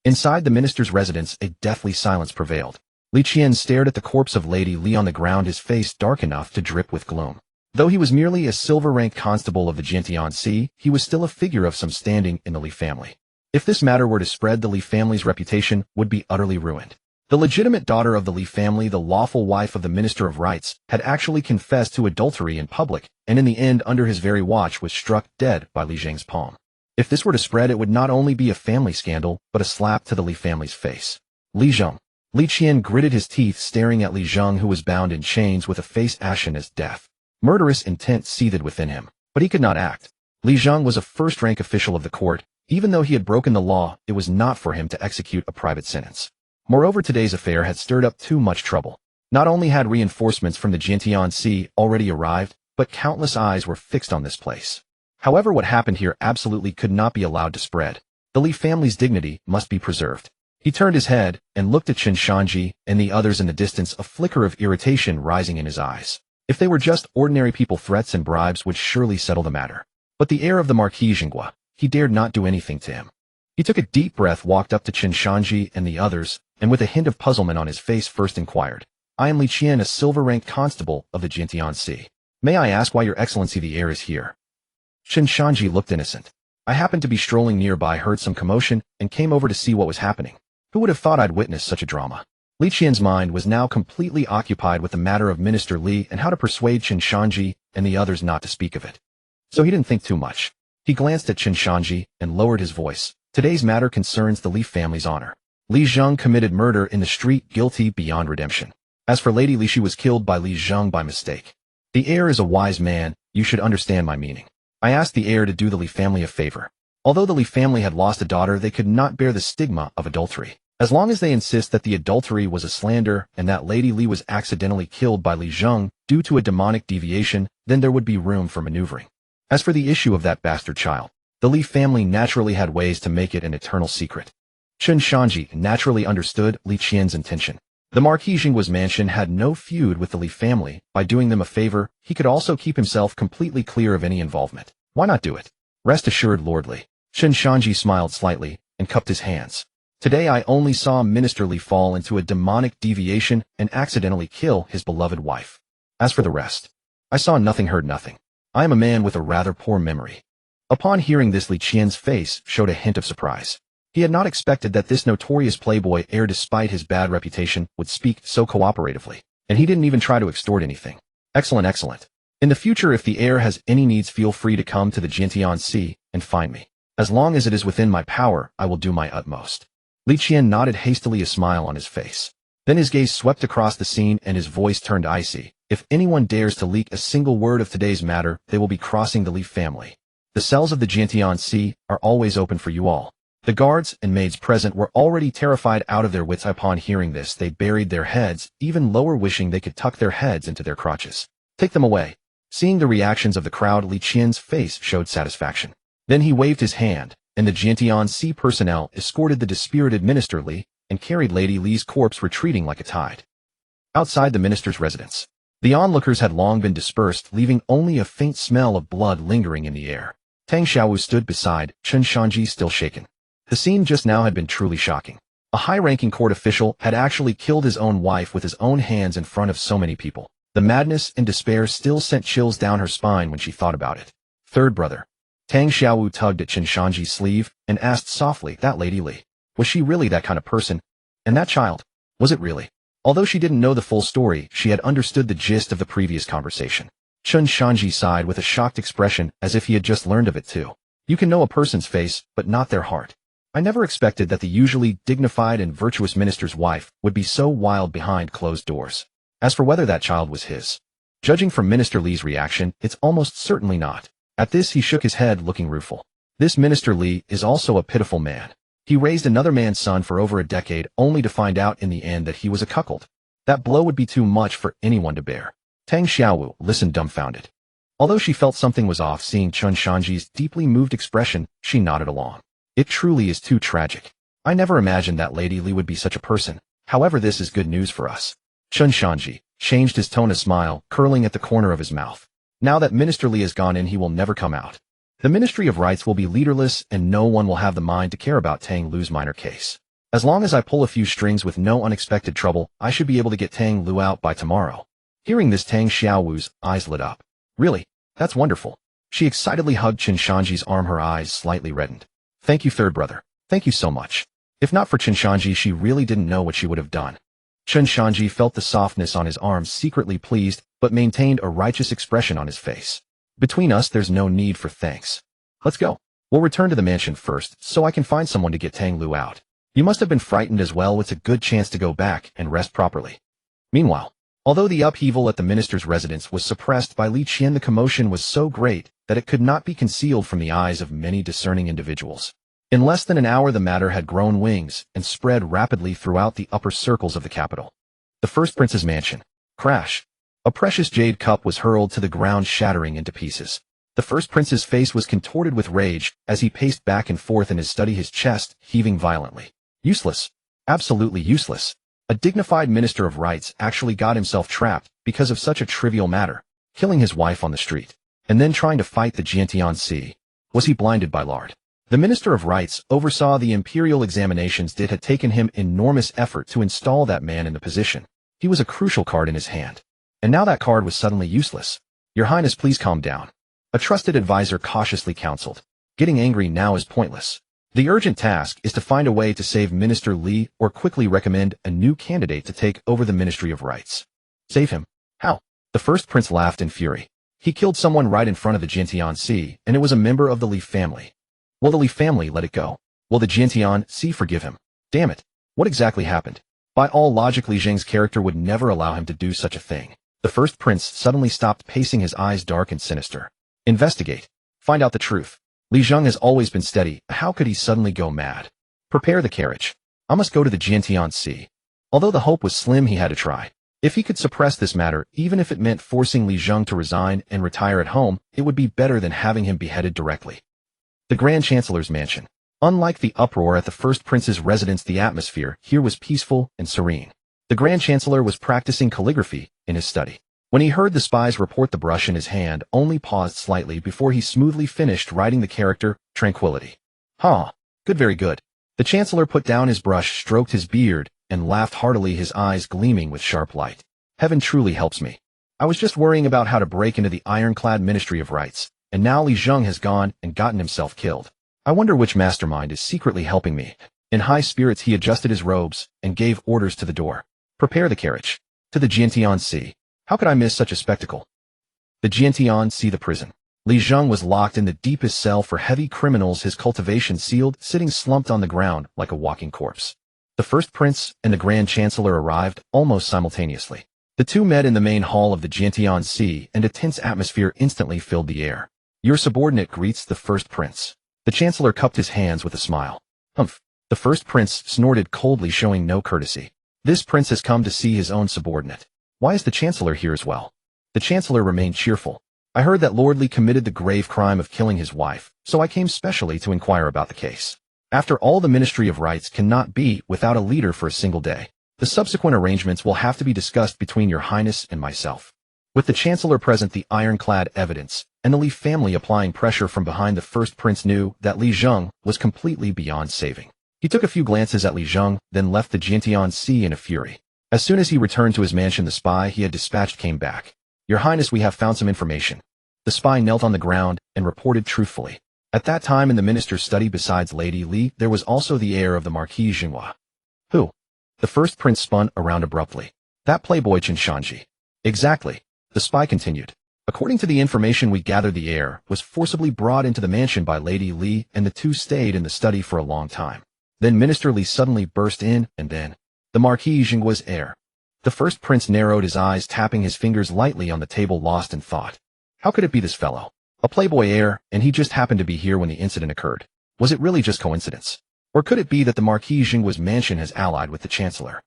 S1: Inside the minister's residence, a deathly silence prevailed. Li Qian stared at the corpse of Lady Li on the ground, his face dark enough to drip with gloom. Though he was merely a silver-ranked constable of the Jiantianxi, he was still a figure of some standing in the Li family. If this matter were to spread, the Li family's reputation would be utterly ruined. The legitimate daughter of the Li family, the lawful wife of the Minister of Rights, had actually confessed to adultery in public, and in the end, under his very watch, was struck dead by Li Zheng's palm. If this were to spread, it would not only be a family scandal, but a slap to the Li family's face. Li Zheng. Li Qian gritted his teeth, staring at Li Zheng, who was bound in chains with a face ashen as death. Murderous intent seethed within him, but he could not act. Li Zheng was a first-rank official of the court. Even though he had broken the law, it was not for him to execute a private sentence. Moreover, today's affair had stirred up too much trouble. Not only had reinforcements from the Jiantianxi already arrived, but countless eyes were fixed on this place. However, what happened here absolutely could not be allowed to spread. The Li family's dignity must be preserved. He turned his head and looked at Chen Shanzhi and the others in the distance, a flicker of irritation rising in his eyes. If they were just ordinary people, threats and bribes would surely settle the matter. But the heir of the Marquis Jinghua, he dared not do anything to him. He took a deep breath, walked up to Chen Shanzhi and the others, and with a hint of puzzlement on his face first inquired, "I am Li Qian, a silver-ranked constable of the Jiantianxi. May I ask why your excellency the heir is here?" Chen Shanzhi looked innocent. "I happened to be strolling nearby, heard some commotion, and came over to see what was happening. Who would have thought I'd witnessed such a drama?" Li Qian's mind was now completely occupied with the matter of Minister Li and how to persuade Chen Shanzhi and the others not to speak of it. So he didn't think too much. He glanced at Chen Shanzhi and lowered his voice. "Today's matter concerns the Li family's honor. Li Zheng committed murder in the street, guilty beyond redemption. As for Lady Li, she was killed by Li Zheng by mistake. The heir is a wise man, you should understand my meaning. I asked the heir to do the Li family a favor. Although the Li family had lost a daughter, they could not bear the stigma of adultery. As long as they insist that the adultery was a slander and that Lady Li was accidentally killed by Li Zheng due to a demonic deviation, then there would be room for maneuvering. As for the issue of that bastard child, the Li family naturally had ways to make it an eternal secret." Chen Shanzhi naturally understood Li Qian's intention. The Marquis Jinghua's mansion had no feud with the Li family. By doing them a favor, he could also keep himself completely clear of any involvement. Why not do it? Rest assured, Lord Li. Chen Shanzhi smiled slightly and cupped his hands. Today I only saw Minister Li fall into a demonic deviation and accidentally kill his beloved wife. As for the rest, I saw nothing, heard nothing. I am a man with a rather poor memory. Upon hearing this, Li Qian's face showed a hint of surprise. He had not expected that this notorious playboy heir, despite his bad reputation, would speak so cooperatively. And he didn't even try to extort anything. Excellent, excellent. In the future, if the heir has any needs, feel free to come to the Jiantianxi and find me. As long as it is within my power, I will do my utmost. Li Qian nodded hastily, a smile on his face. Then his gaze swept across the scene and his voice turned icy. If anyone dares to leak a single word of today's matter, they will be crossing the Li family. The cells of the Jiantianxi are always open for you all. The guards and maids present were already terrified out of their wits. Upon hearing this, they buried their heads, even lower, wishing they could tuck their heads into their crotches. Take them away. Seeing the reactions of the crowd, Li Qian's face showed satisfaction. Then he waved his hand, and the Jiantianxi personnel escorted the dispirited Minister Li and carried Lady Li's corpse, retreating like a tide. Outside the minister's residence, the onlookers had long been dispersed, leaving only a faint smell of blood lingering in the air. Tang Xiaowu stood beside Chen Shanzhi, still shaken. The scene just now had been truly shocking. A high-ranking court official had actually killed his own wife with his own hands in front of so many people. The madness and despair still sent chills down her spine when she thought about it. Third brother. Tang Xiaowu tugged at Chen Shanzhi's sleeve and asked softly, "That Lady Li, was she really that kind of person? And that child, was it really?" Although she didn't know the full story, she had understood the gist of the previous conversation. Chen Shanzhi sighed with a shocked expression, as if he had just learned of it too. You can know a person's face, but not their heart. I never expected that the usually dignified and virtuous minister's wife would be so wild behind closed doors. As for whether that child was his, judging from Minister Li's reaction, it's almost certainly not. At this, he shook his head, looking rueful. This Minister Li is also a pitiful man. He raised another man's son for over a decade, only to find out in the end that he was a cuckold. That blow would be too much for anyone to bear. Tang Xiaowu listened dumbfounded. Although she felt something was off, seeing Chen Shanzhi's deeply moved expression, she nodded along. It truly is too tragic. I never imagined that Lady Li would be such a person. However, this is good news for us. Chen Shanzhi changed his tone, a smile curling at the corner of his mouth. Now that Minister Li has gone in, he will never come out. The Ministry of Rights will be leaderless and no one will have the mind to care about Tang Lu's minor case. As long as I pull a few strings with no unexpected trouble, I should be able to get Tang Lu out by tomorrow. Hearing this, Tang Xiaowu's eyes lit up. Really? That's wonderful. She excitedly hugged Chen Shanzhi's arm, her eyes slightly reddened. Thank you, third brother. Thank you so much. If not for Chen Shanzhi, she really didn't know what she would have done. Chen Shanzhi felt the softness on his arm, secretly pleased, but maintained a righteous expression on his face. Between us, there's no need for thanks. Let's go. We'll return to the mansion first, so I can find someone to get Tang Lu out. You must have been frightened as well. It's a good chance to go back and rest properly. Meanwhile, although the upheaval at the minister's residence was suppressed by Li Qian, the commotion was so great that it could not be concealed from the eyes of many discerning individuals. In less than an hour, the matter had grown wings and spread rapidly throughout the upper circles of the capital. The first prince's mansion. Crash. A precious jade cup was hurled to the ground, shattering into pieces. The first prince's face was contorted with rage as he paced back and forth in his study, his chest heaving violently. Useless. Absolutely useless. A dignified minister of rights actually got himself trapped because of such a trivial matter, killing his wife on the street, and then trying to fight the Jiantian. Was he blinded by lard? The minister of rights oversaw the imperial examinations. It had taken him enormous effort to install that man in the position. He was a crucial card in his hand. And now that card was suddenly useless. Your Highness, please calm down. A trusted advisor cautiously counseled. Getting angry now is pointless. The urgent task is to find a way to save Minister Li or quickly recommend a new candidate to take over the Ministry of Rights. Save him? How? The first prince laughed in fury. He killed someone right in front of the Jiantian, and it was a member of the Li family. Will the Li family let it go? Will the Jiantian forgive him? Damn it. What exactly happened? By all logic, Li Zheng's character would never allow him to do such a thing. The first prince suddenly stopped pacing, his eyes dark and sinister. Investigate. Find out the truth. Li Zheng has always been steady. How could he suddenly go mad? Prepare the carriage. I must go to the Jiantian. Although the hope was slim, he had to try. If he could suppress this matter, even if it meant forcing Li Zheng to resign and retire at home, it would be better than having him beheaded directly. The Grand Chancellor's mansion. Unlike the uproar at the first prince's residence, the atmosphere here was peaceful and serene. The Grand Chancellor was practicing calligraphy in his study. When he heard the spy's report, the brush in his hand only paused slightly before he smoothly finished writing the character, Tranquility. Huh. Good, very good. The Chancellor put down his brush, stroked his beard, and laughed heartily, his eyes gleaming with sharp light. Heaven truly helps me. I was just worrying about how to break into the ironclad Ministry of Rights, and now Li Zheng has gone and gotten himself killed. I wonder which mastermind is secretly helping me. In high spirits, he adjusted his robes and gave orders to the door. Prepare the carriage. To the Jiantian. How could I miss such a spectacle? The Jiantian, the prison. Li Zheng was locked in the deepest cell for heavy criminals, his cultivation sealed, sitting slumped on the ground like a walking corpse. The first prince and the Grand Chancellor arrived almost simultaneously. The two met in the main hall of the Jiantian, and a tense atmosphere instantly filled the air. Your subordinate greets the first prince. The Chancellor cupped his hands with a smile. Humph. The first prince snorted coldly, showing no courtesy. This prince has come to see his own subordinate. Why is the Chancellor here as well? The Chancellor remained cheerful. I heard that Lord Li committed the grave crime of killing his wife, so I came specially to inquire about the case. After all, the Ministry of Rights cannot be without a leader for a single day. The subsequent arrangements will have to be discussed between your Highness and myself. With the Chancellor present, the ironclad evidence, and the Li family applying pressure from behind, the first prince knew that Li Zheng was completely beyond saving. He took a few glances at Li Zheng, then left the Jiantian in a fury. As soon as he returned to his mansion, the spy he had dispatched came back. Your Highness, we have found some information. The spy knelt on the ground and reported truthfully. At that time in the minister's study, besides Lady Li, there was also the heir of the Marquis Jinhua. Who? The first prince spun around abruptly. That playboy Chen Shanzhi. Exactly. The spy continued. According to the information we gathered, the heir was forcibly brought into the mansion by Lady Li, and the two stayed in the study for a long time. Then Minister Li suddenly burst in, and then the Marquis Jinhua's heir. The first prince narrowed his eyes, tapping his fingers lightly on the table, lost in thought. How could it be this fellow? A playboy heir, and he just happened to be here when the incident occurred. Was it really just coincidence? Or could it be that the Marquis Jinhua's mansion has allied with the Chancellor?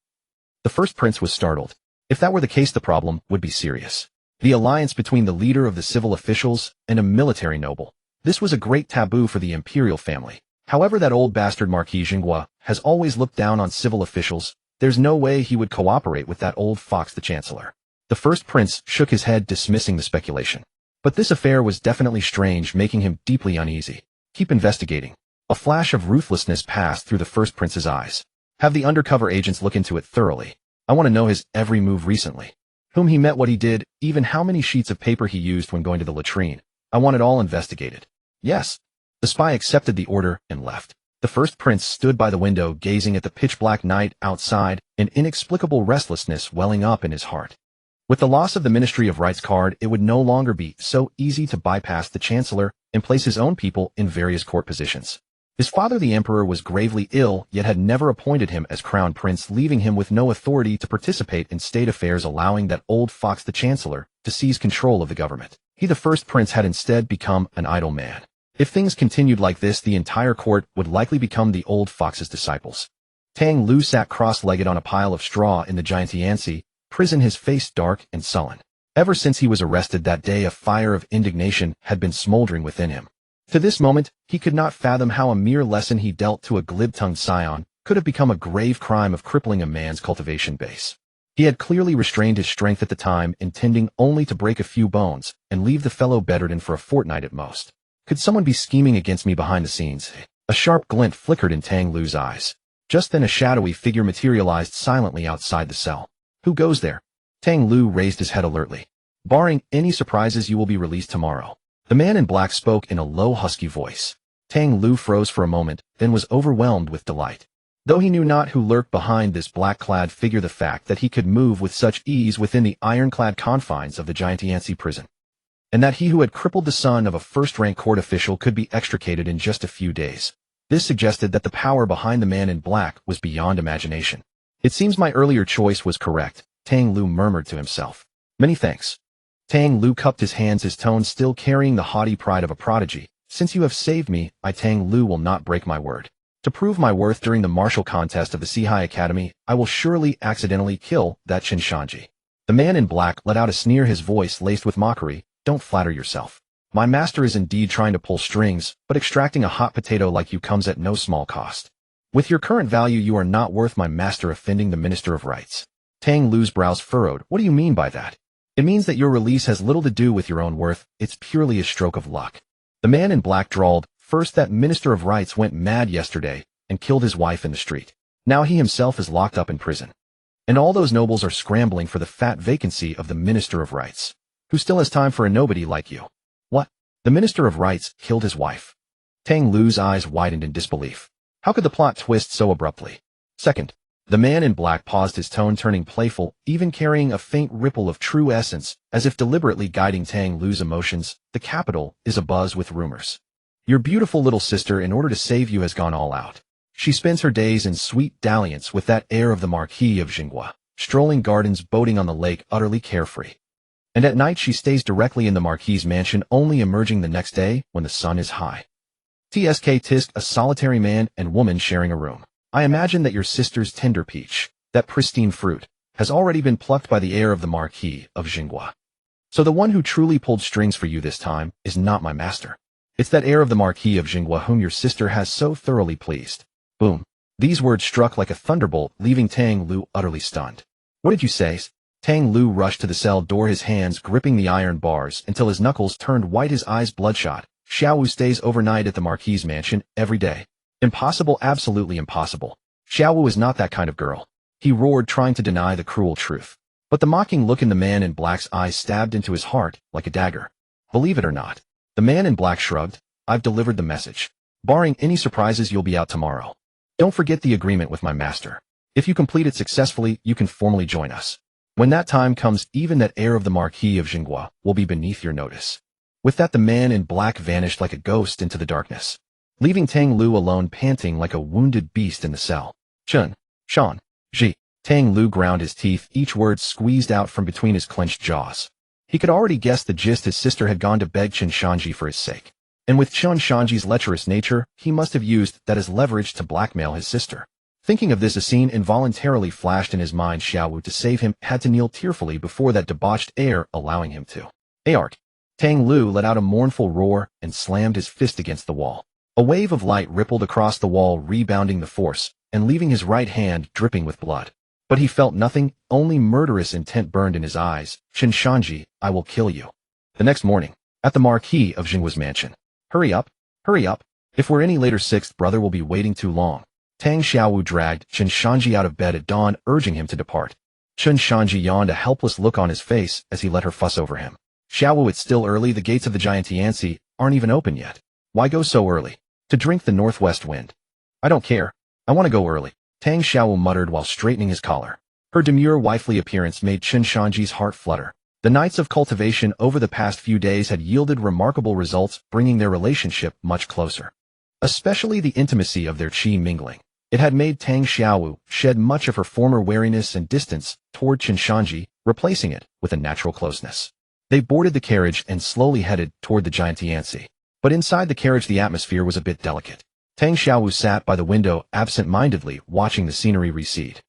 S1: The first prince was startled. If that were the case, the problem would be serious. The alliance between the leader of the civil officials and a military noble. This was a great taboo for the imperial family. However, that old bastard Marquis Jinhua has always looked down on civil officials. There's no way he would cooperate with that old fox, the Chancellor. The first prince shook his head, dismissing the speculation. But this affair was definitely strange, making him deeply uneasy. Keep investigating. A flash of ruthlessness passed through the first prince's eyes. Have the undercover agents look into it thoroughly. I want to know his every move recently. Whom he met, what he did, even how many sheets of paper he used when going to the latrine. I want it all investigated. Yes. The spy accepted the order and left. The first prince stood by the window, gazing at the pitch-black night outside, an inexplicable restlessness welling up in his heart. With the loss of the Ministry of Rights card, it would no longer be so easy to bypass the Chancellor and place his own people in various court positions. His father the emperor was gravely ill, yet had never appointed him as crown prince, leaving him with no authority to participate in state affairs, allowing that old fox the chancellor to seize control of the government. He the first prince had instead become an idle man. If things continued like this, the entire court would likely become the old fox's disciples. Tang Lu sat cross-legged on a pile of straw in the Giantiansi prison, his face dark and sullen. Ever since he was arrested that day, a fire of indignation had been smoldering within him. To this moment, he could not fathom how a mere lesson he dealt to a glib-tongued scion could have become a grave crime of crippling a man's cultivation base. He had clearly restrained his strength at the time, intending only to break a few bones and leave the fellow bedridden for a fortnight at most. Could someone be scheming against me behind the scenes? A sharp glint flickered in Tang Lu's eyes. Just then a shadowy figure materialized silently outside the cell. Who goes there? Tang Lu raised his head alertly. Barring any surprises, you will be released tomorrow. The man in black spoke in a low, husky voice. Tang Lu froze for a moment, then was overwhelmed with delight. Though he knew not who lurked behind this black-clad figure, the fact that he could move with such ease within the ironclad confines of the Giantiansi prison, and that he who had crippled the son of a first-rank court official could be extricated in just a few days. This suggested that the power behind the man in black was beyond imagination. It seems my earlier choice was correct, Tang Lu murmured to himself. Many thanks. Tang Lu cupped his hands, his tone still carrying the haughty pride of a prodigy. Since you have saved me, I Tang Lu will not break my word. To prove my worth during the martial contest of the Sihai Academy, I will surely accidentally kill that Chen Shanzhi. The man in black let out a sneer, his voice laced with mockery. Don't flatter yourself. My master is indeed trying to pull strings, but extracting a hot potato like you comes at no small cost. With your current value, you are not worth my master offending the Minister of Rights. Tang Lu's brows furrowed. What do you mean by that? It means that your release has little to do with your own worth. It's purely a stroke of luck. The man in black drawled. First, that Minister of Rights went mad yesterday and killed his wife in the street. Now he himself is locked up in prison. And all those nobles are scrambling for the fat vacancy of the Minister of Rights. Who still has time for a nobody like you? What? The Minister of Rights killed his wife? Tang Lu's eyes widened in disbelief. How could the plot twist so abruptly? Second, the man in black paused, his tone turning playful, even carrying a faint ripple of true essence, as if deliberately guiding Tang Lu's emotions. The capital is abuzz with rumors. Your beautiful little sister, in order to save you, has gone all out. She spends her days in sweet dalliance with that heir of the Marquis of Jinghua, strolling gardens, boating on the lake, utterly carefree. And at night she stays directly in the Marquis's mansion, only emerging the next day when the sun is high. Tisk, a solitary man and woman sharing a room. I imagine that your sister's tender peach, that pristine fruit, has already been plucked by the heir of the Marquis of Jinghua. So the one who truly pulled strings for you this time is not my master. It's that heir of the Marquis of Jinghua whom your sister has so thoroughly pleased. Boom. These words struck like a thunderbolt, leaving Tang Lu utterly stunned. What did you say? Tang Lu rushed to the cell door, his hands gripping the iron bars until his knuckles turned white, his eyes bloodshot. Xiaowu stays overnight at the Marquis's mansion every day. Impossible, absolutely impossible. Xiaowu is not that kind of girl. He roared, trying to deny the cruel truth. But the mocking look in the man in black's eyes stabbed into his heart like a dagger. Believe it or not. The man in black shrugged. I've delivered the message. Barring any surprises, you'll be out tomorrow. Don't forget the agreement with my master. If you complete it successfully, you can formally join us. When that time comes, even that heir of the Marquis of Jinghua will be beneath your notice. With that, the man in black vanished like a ghost into the darkness, leaving Tang Lu alone, panting like a wounded beast in the cell. Chen Shanzhi. Tang Lu ground his teeth, each word squeezed out from between his clenched jaws. He could already guess the gist. His sister had gone to beg Chen Shanzhi for his sake. And with Chen Shanzhi's lecherous nature, he must have used that as leverage to blackmail his sister. Thinking of this, a scene involuntarily flashed in his mind. Xiaowu, to save him, had to kneel tearfully before that debauched heir, allowing him to. Ark. Tang Lu let out a mournful roar and slammed his fist against the wall. A wave of light rippled across the wall, rebounding the force, and leaving his right hand dripping with blood. But he felt nothing, only murderous intent burned in his eyes. Chen Shanzhi, I will kill you. The next morning, at the Marquis of Jinghua's mansion. Hurry up, hurry up. If we're any later, sixth brother will be waiting too long. Tang Xiaowu dragged Chen Shanzhi out of bed at dawn, urging him to depart. Chen Shanzhi yawned, a helpless look on his face as he let her fuss over him. Xiaowu, it's still early. The gates of the Giantiansi aren't even open yet. Why go so early? To drink the northwest wind. I don't care. I want to go early. Tang Xiaowu muttered while straightening his collar. Her demure wifely appearance made Chen Shanzhi's heart flutter. The nights of cultivation over the past few days had yielded remarkable results, bringing their relationship much closer. especially the intimacy of their qi mingling. It had made Tang Xiaowu shed much of her former wariness and distance toward Chen Shanzhi, replacing it with a natural closeness. They boarded the carriage and slowly headed toward the giant Tianxi. But inside the carriage the atmosphere was a bit delicate. Tang Xiaowu sat by the window absent-mindedly watching the scenery recede.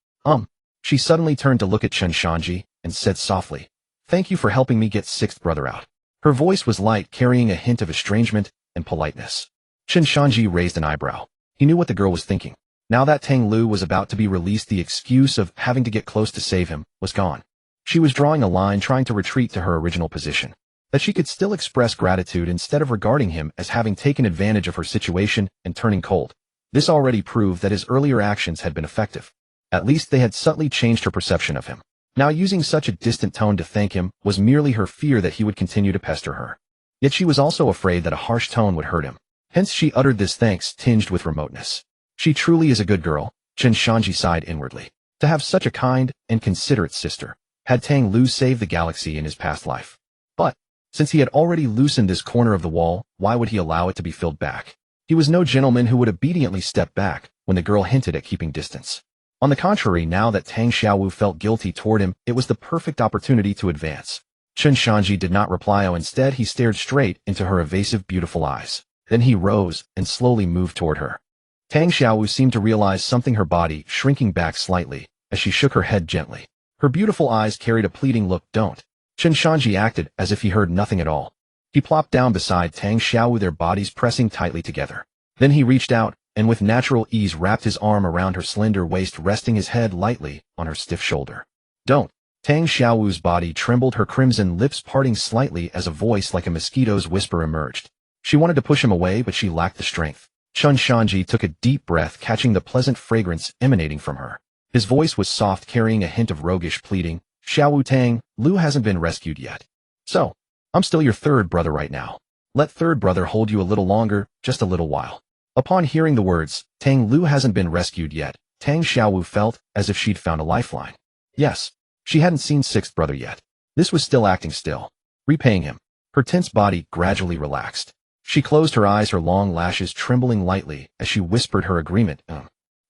S1: She suddenly turned to look at Chen Shanzhi and said softly, "Thank you for helping me get sixth brother out." Her voice was light, carrying a hint of estrangement and politeness. Chen Shanzhi raised an eyebrow. He knew what the girl was thinking. Now that Tang Lu was about to be released, the excuse of having to get close to save him was gone. She was drawing a line, trying to retreat to her original position. That she could still express gratitude instead of regarding him as having taken advantage of her situation and turning cold. This already proved that his earlier actions had been effective. At least they had subtly changed her perception of him. Now using such a distant tone to thank him was merely her fear that he would continue to pester her. Yet she was also afraid that a harsh tone would hurt him. Hence she uttered this thanks tinged with remoteness. She truly is a good girl, Chen Shanzhi sighed inwardly. To have such a kind and considerate sister. Had Tang Lu saved the galaxy in his past life? But, since he had already loosened this corner of the wall, why would he allow it to be filled back? He was no gentleman who would obediently step back when the girl hinted at keeping distance. On the contrary, now that Tang Xiaowu felt guilty toward him, it was the perfect opportunity to advance. Chen Shanzhi did not reply. Instead, he stared straight into her evasive, beautiful eyes. Then he rose and slowly moved toward her. Tang Xiaowu seemed to realize something, her body shrinking back slightly as she shook her head gently. Her beautiful eyes carried a pleading look. "Don't." Chen Shanzhi acted as if he heard nothing at all. He plopped down beside Tang Xiaowu, their bodies pressing tightly together. Then he reached out and with natural ease wrapped his arm around her slender waist, resting his head lightly on her stiff shoulder. "Don't." Tang Xiaowu's body trembled, her crimson lips parting slightly as a voice like a mosquito's whisper emerged. She wanted to push him away, but she lacked the strength. Chen Shanzhi took a deep breath, catching the pleasant fragrance emanating from her. His voice was soft, carrying a hint of roguish pleading. "Xiaowu Tang, Lu hasn't been rescued yet. So, I'm still your third brother right now. Let third brother hold you a little longer, just a little while." Upon hearing the words, "Tang Lu hasn't been rescued yet," Tang Xiaowu felt as if she'd found a lifeline. Yes, she hadn't seen sixth brother yet. This was still acting still, repaying him. Her tense body gradually relaxed. She closed her eyes, her long lashes trembling lightly as she whispered her agreement.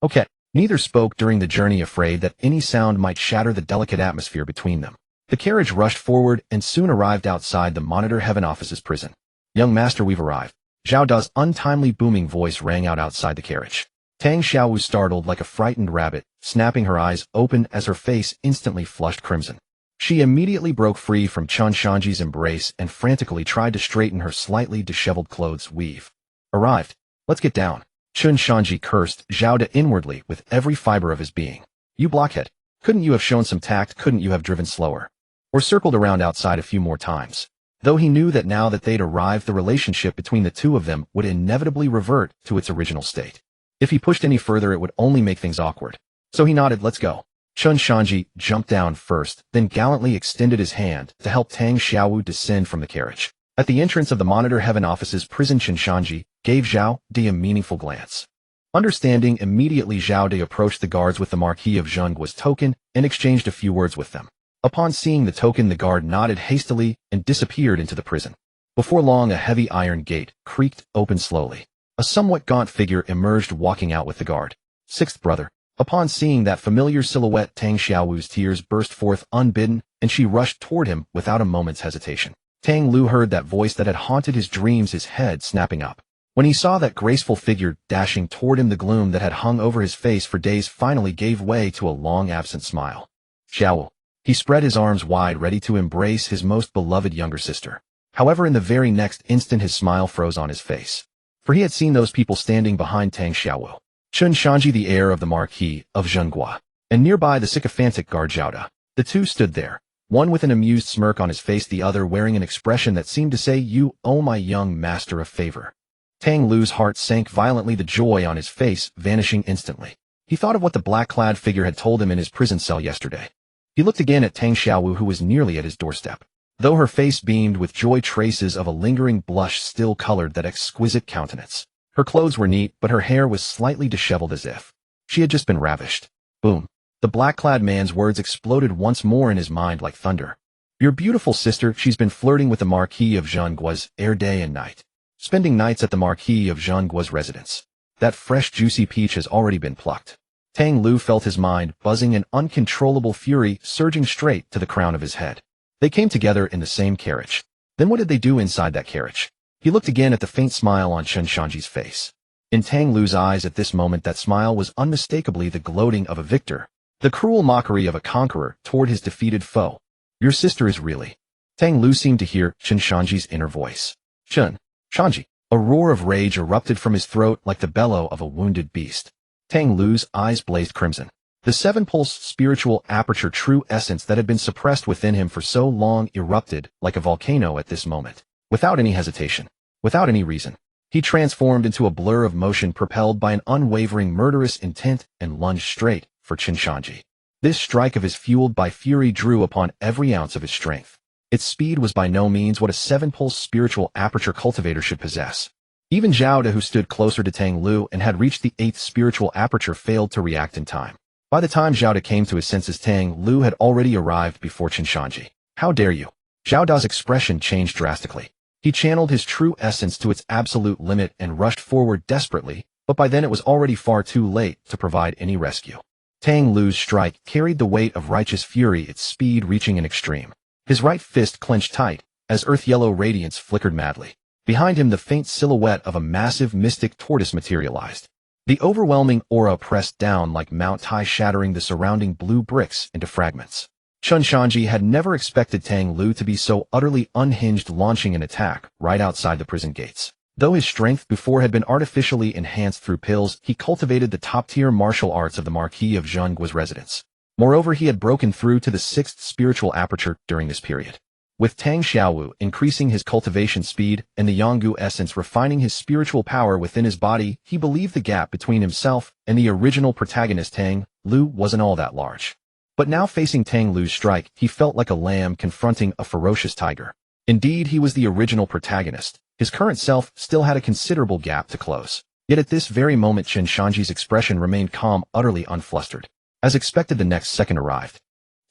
S1: Okay. Neither spoke during the journey, afraid that any sound might shatter the delicate atmosphere between them. The carriage rushed forward and soon arrived outside the Monitor Heaven Office's prison. "Young master, we've arrived." Zhao Da's untimely booming voice rang out outside the carriage. Tang Xiaowu startled like a frightened rabbit, snapping her eyes open as her face instantly flushed crimson. She immediately broke free from Chen Shanzhi's embrace and frantically tried to straighten her slightly disheveled clothes weave. "Arrived. Let's get down." Chen Shanzhi cursed Zhao Da inwardly with every fiber of his being. "You blockhead. Couldn't you have shown some tact? Couldn't you have driven slower? Or circled around outside a few more times?" Though he knew that now that they'd arrived, the relationship between the two of them would inevitably revert to its original state. If he pushed any further, it would only make things awkward. So he nodded. "Let's go." Chen Shanzhi jumped down first, then gallantly extended his hand to help Tang Xiaowu descend from the carriage. At the entrance of the Monitor Heaven Office's prison, Chen Shanzhi gave Zhao Da a meaningful glance. Understanding immediately, Zhao Da approached the guards with the Marquis of Zhengguo's token and exchanged a few words with them. Upon seeing the token, the guard nodded hastily and disappeared into the prison. Before long, a heavy iron gate creaked open slowly. A somewhat gaunt figure emerged, walking out with the guard. "Sixth brother." Upon seeing that familiar silhouette, Tang Xiaowu's tears burst forth unbidden, and she rushed toward him without a moment's hesitation. Tang Lu heard that voice that had haunted his dreams, his head snapping up. When he saw that graceful figure dashing toward him, the gloom that had hung over his face for days finally gave way to a long-absent smile. "Xiaowu." He spread his arms wide, ready to embrace his most beloved younger sister. However, in the very next instant, his smile froze on his face. For he had seen those people standing behind Tang Xiaowu. Chen Shanzhi, the heir of the Marquis of Zhengguo, and nearby the sycophantic guard Zhao Da. The two stood there, one with an amused smirk on his face, the other wearing an expression that seemed to say, "You owe my young master a favor." Tang Lu's heart sank violently, the joy on his face vanishing instantly. He thought of what the black-clad figure had told him in his prison cell yesterday. He looked again at Tang Xiaowu, who was nearly at his doorstep. Though her face beamed with joy, traces of a lingering blush still colored that exquisite countenance. Her clothes were neat, but her hair was slightly disheveled, as if she had just been ravished. Boom. The black-clad man's words exploded once more in his mind like thunder. "Your beautiful sister, she's been flirting with the Marquis of Zhengguo's heir day and night." spending nights at the Marquis of Zhengguo's residence. That fresh juicy peach has already been plucked. Tang Lu felt his mind buzzing, and uncontrollable fury surging straight to the crown of his head. They came together in the same carriage. Then what did they do inside that carriage? He looked again at the faint smile on Chen Shanzhi's face. In Tang Lu's eyes at this moment, that smile was unmistakably the gloating of a victor, the cruel mockery of a conqueror toward his defeated foe. Your sister is really... Tang Lu seemed to hear Chen Shanzhi's inner voice. Chen Shanzhi. A roar of rage erupted from his throat like the bellow of a wounded beast. Tang Lu's eyes blazed crimson. The seven-pulse spiritual aperture true essence that had been suppressed within him for so long erupted like a volcano at this moment. Without any hesitation, without any reason, he transformed into a blur of motion propelled by an unwavering murderous intent and lunged straight for Chen Shanzhi. This strike of his fueled by fury drew upon every ounce of his strength. Its speed was by no means what a seven-pulse spiritual aperture cultivator should possess. Even Zhao De, who stood closer to Tang Lu and had reached the 8th spiritual aperture, failed to react in time. By the time Zhao De came to his senses, Tang Lu had already arrived before Chen Shanzhi. How dare you? Zhao Da's expression changed drastically. He channeled his true essence to its absolute limit and rushed forward desperately, but by then it was already far too late to provide any rescue. Tang Lu's strike carried the weight of righteous fury, its speed reaching an extreme. His right fist clenched tight, as earth-yellow radiance flickered madly. Behind him, the faint silhouette of a massive mystic tortoise materialized. The overwhelming aura pressed down like Mount Tai, shattering the surrounding blue bricks into fragments. Chen Shanzhi had never expected Tang Lu to be so utterly unhinged, launching an attack right outside the prison gates. Though his strength before had been artificially enhanced through pills, he cultivated the top-tier martial arts of the Marquis of Zhengguo's residence. Moreover, he had broken through to the 6th spiritual aperture during this period. With Tang Xiaowu increasing his cultivation speed and the Yanggu essence refining his spiritual power within his body, he believed the gap between himself and the original protagonist Tang Lu wasn't all that large. But now, facing Tang Lu's strike, he felt like a lamb confronting a ferocious tiger. Indeed, he was the original protagonist. His current self still had a considerable gap to close. Yet at this very moment, Chen Shanzhi's expression remained calm, utterly unflustered. As expected, the next second arrived.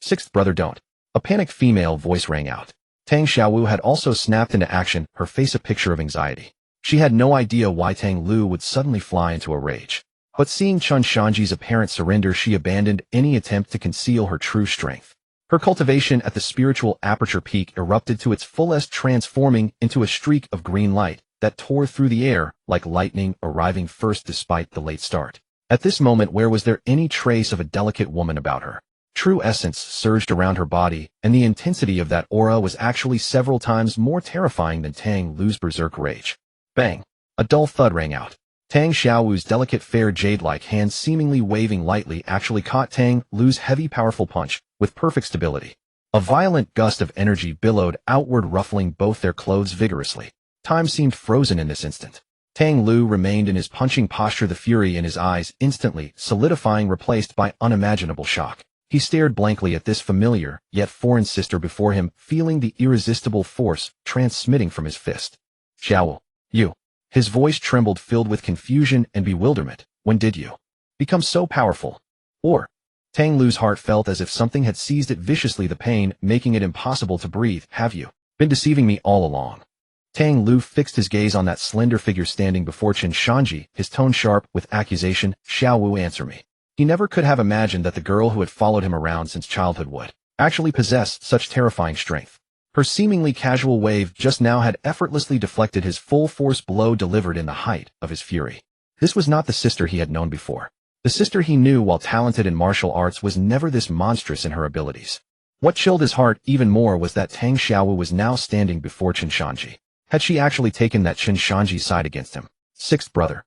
S1: Sixth brother, don't. A panicked female voice rang out. Tang Xiaowu had also snapped into action, her face a picture of anxiety. She had no idea why Tang Lu would suddenly fly into a rage. But seeing Chen Shanzhi's apparent surrender, she abandoned any attempt to conceal her true strength. Her cultivation at the spiritual aperture peak erupted to its fullest, transforming into a streak of green light that tore through the air like lightning, arriving first despite the late start. At this moment, where was there any trace of a delicate woman about her? True essence surged around her body, and the intensity of that aura was actually several times more terrifying than Tang Lu's berserk rage. Bang! A dull thud rang out. Tang Xiaowu's delicate fair jade-like hands, seemingly waving lightly, actually caught Tang Lu's heavy powerful punch with perfect stability. A violent gust of energy billowed outward, ruffling both their clothes vigorously. Time seemed frozen in this instant. Tang Lu remained in his punching posture, the fury in his eyes instantly solidifying, replaced by unimaginable shock. He stared blankly at this familiar, yet foreign sister before him, feeling the irresistible force transmitting from his fist. Xiaowu, you. His voice trembled, filled with confusion and bewilderment. When did you become so powerful? Or? Tang Lu's heart felt as if something had seized it viciously, the pain making it impossible to breathe. Have you been deceiving me all along? Tang Lu fixed his gaze on that slender figure standing before Chen Shanzhi, his tone sharp with accusation. Xiaowu, answer me. He never could have imagined that the girl who had followed him around since childhood would actually possess such terrifying strength. Her seemingly casual wave just now had effortlessly deflected his full-force blow delivered in the height of his fury. This was not the sister he had known before. The sister he knew, while talented in martial arts, was never this monstrous in her abilities. What chilled his heart even more was that Tang Xiaowu was now standing before Chen Shanzhi. Had she actually taken that Chen Shanzhi side against him? Sixth brother.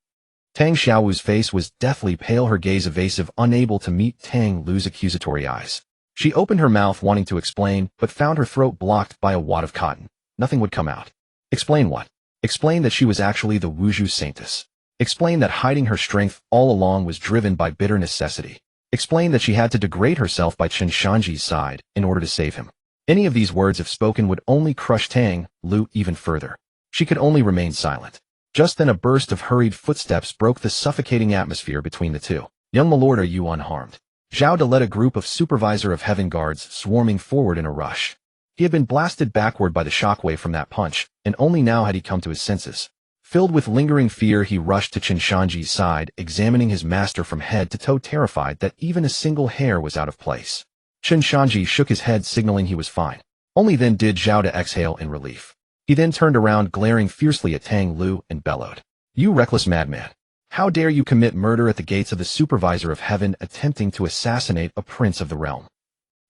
S1: Tang Xiaowu's face was deathly pale, her gaze evasive, unable to meet Tang Lu's accusatory eyes. She opened her mouth wanting to explain, but found her throat blocked by a wad of cotton. Nothing would come out. Explain what? Explain that she was actually the Witch Saintess. Explain that hiding her strength all along was driven by bitter necessity. Explain that she had to degrade herself by Chen Shanzhi's side in order to save him. Any of these words, if spoken, would only crush Tang Lu even further. She could only remain silent. Just then a burst of hurried footsteps broke the suffocating atmosphere between the two. Young milord, are you unharmed? Zhao De led a group of supervisor of heaven guards swarming forward in a rush. He had been blasted backward by the shockwave from that punch, and only now had he come to his senses. Filled with lingering fear, he rushed to Chen Shanzhi's side, examining his master from head to toe, terrified that even a single hair was out of place. Chen Shanzhi shook his head, signaling he was fine. Only then did Zhao De exhale in relief. He then turned around, glaring fiercely at Tang Lu, and bellowed, "You reckless madman! How dare you commit murder at the gates of the Supervisor of Heaven, attempting to assassinate a prince of the realm?"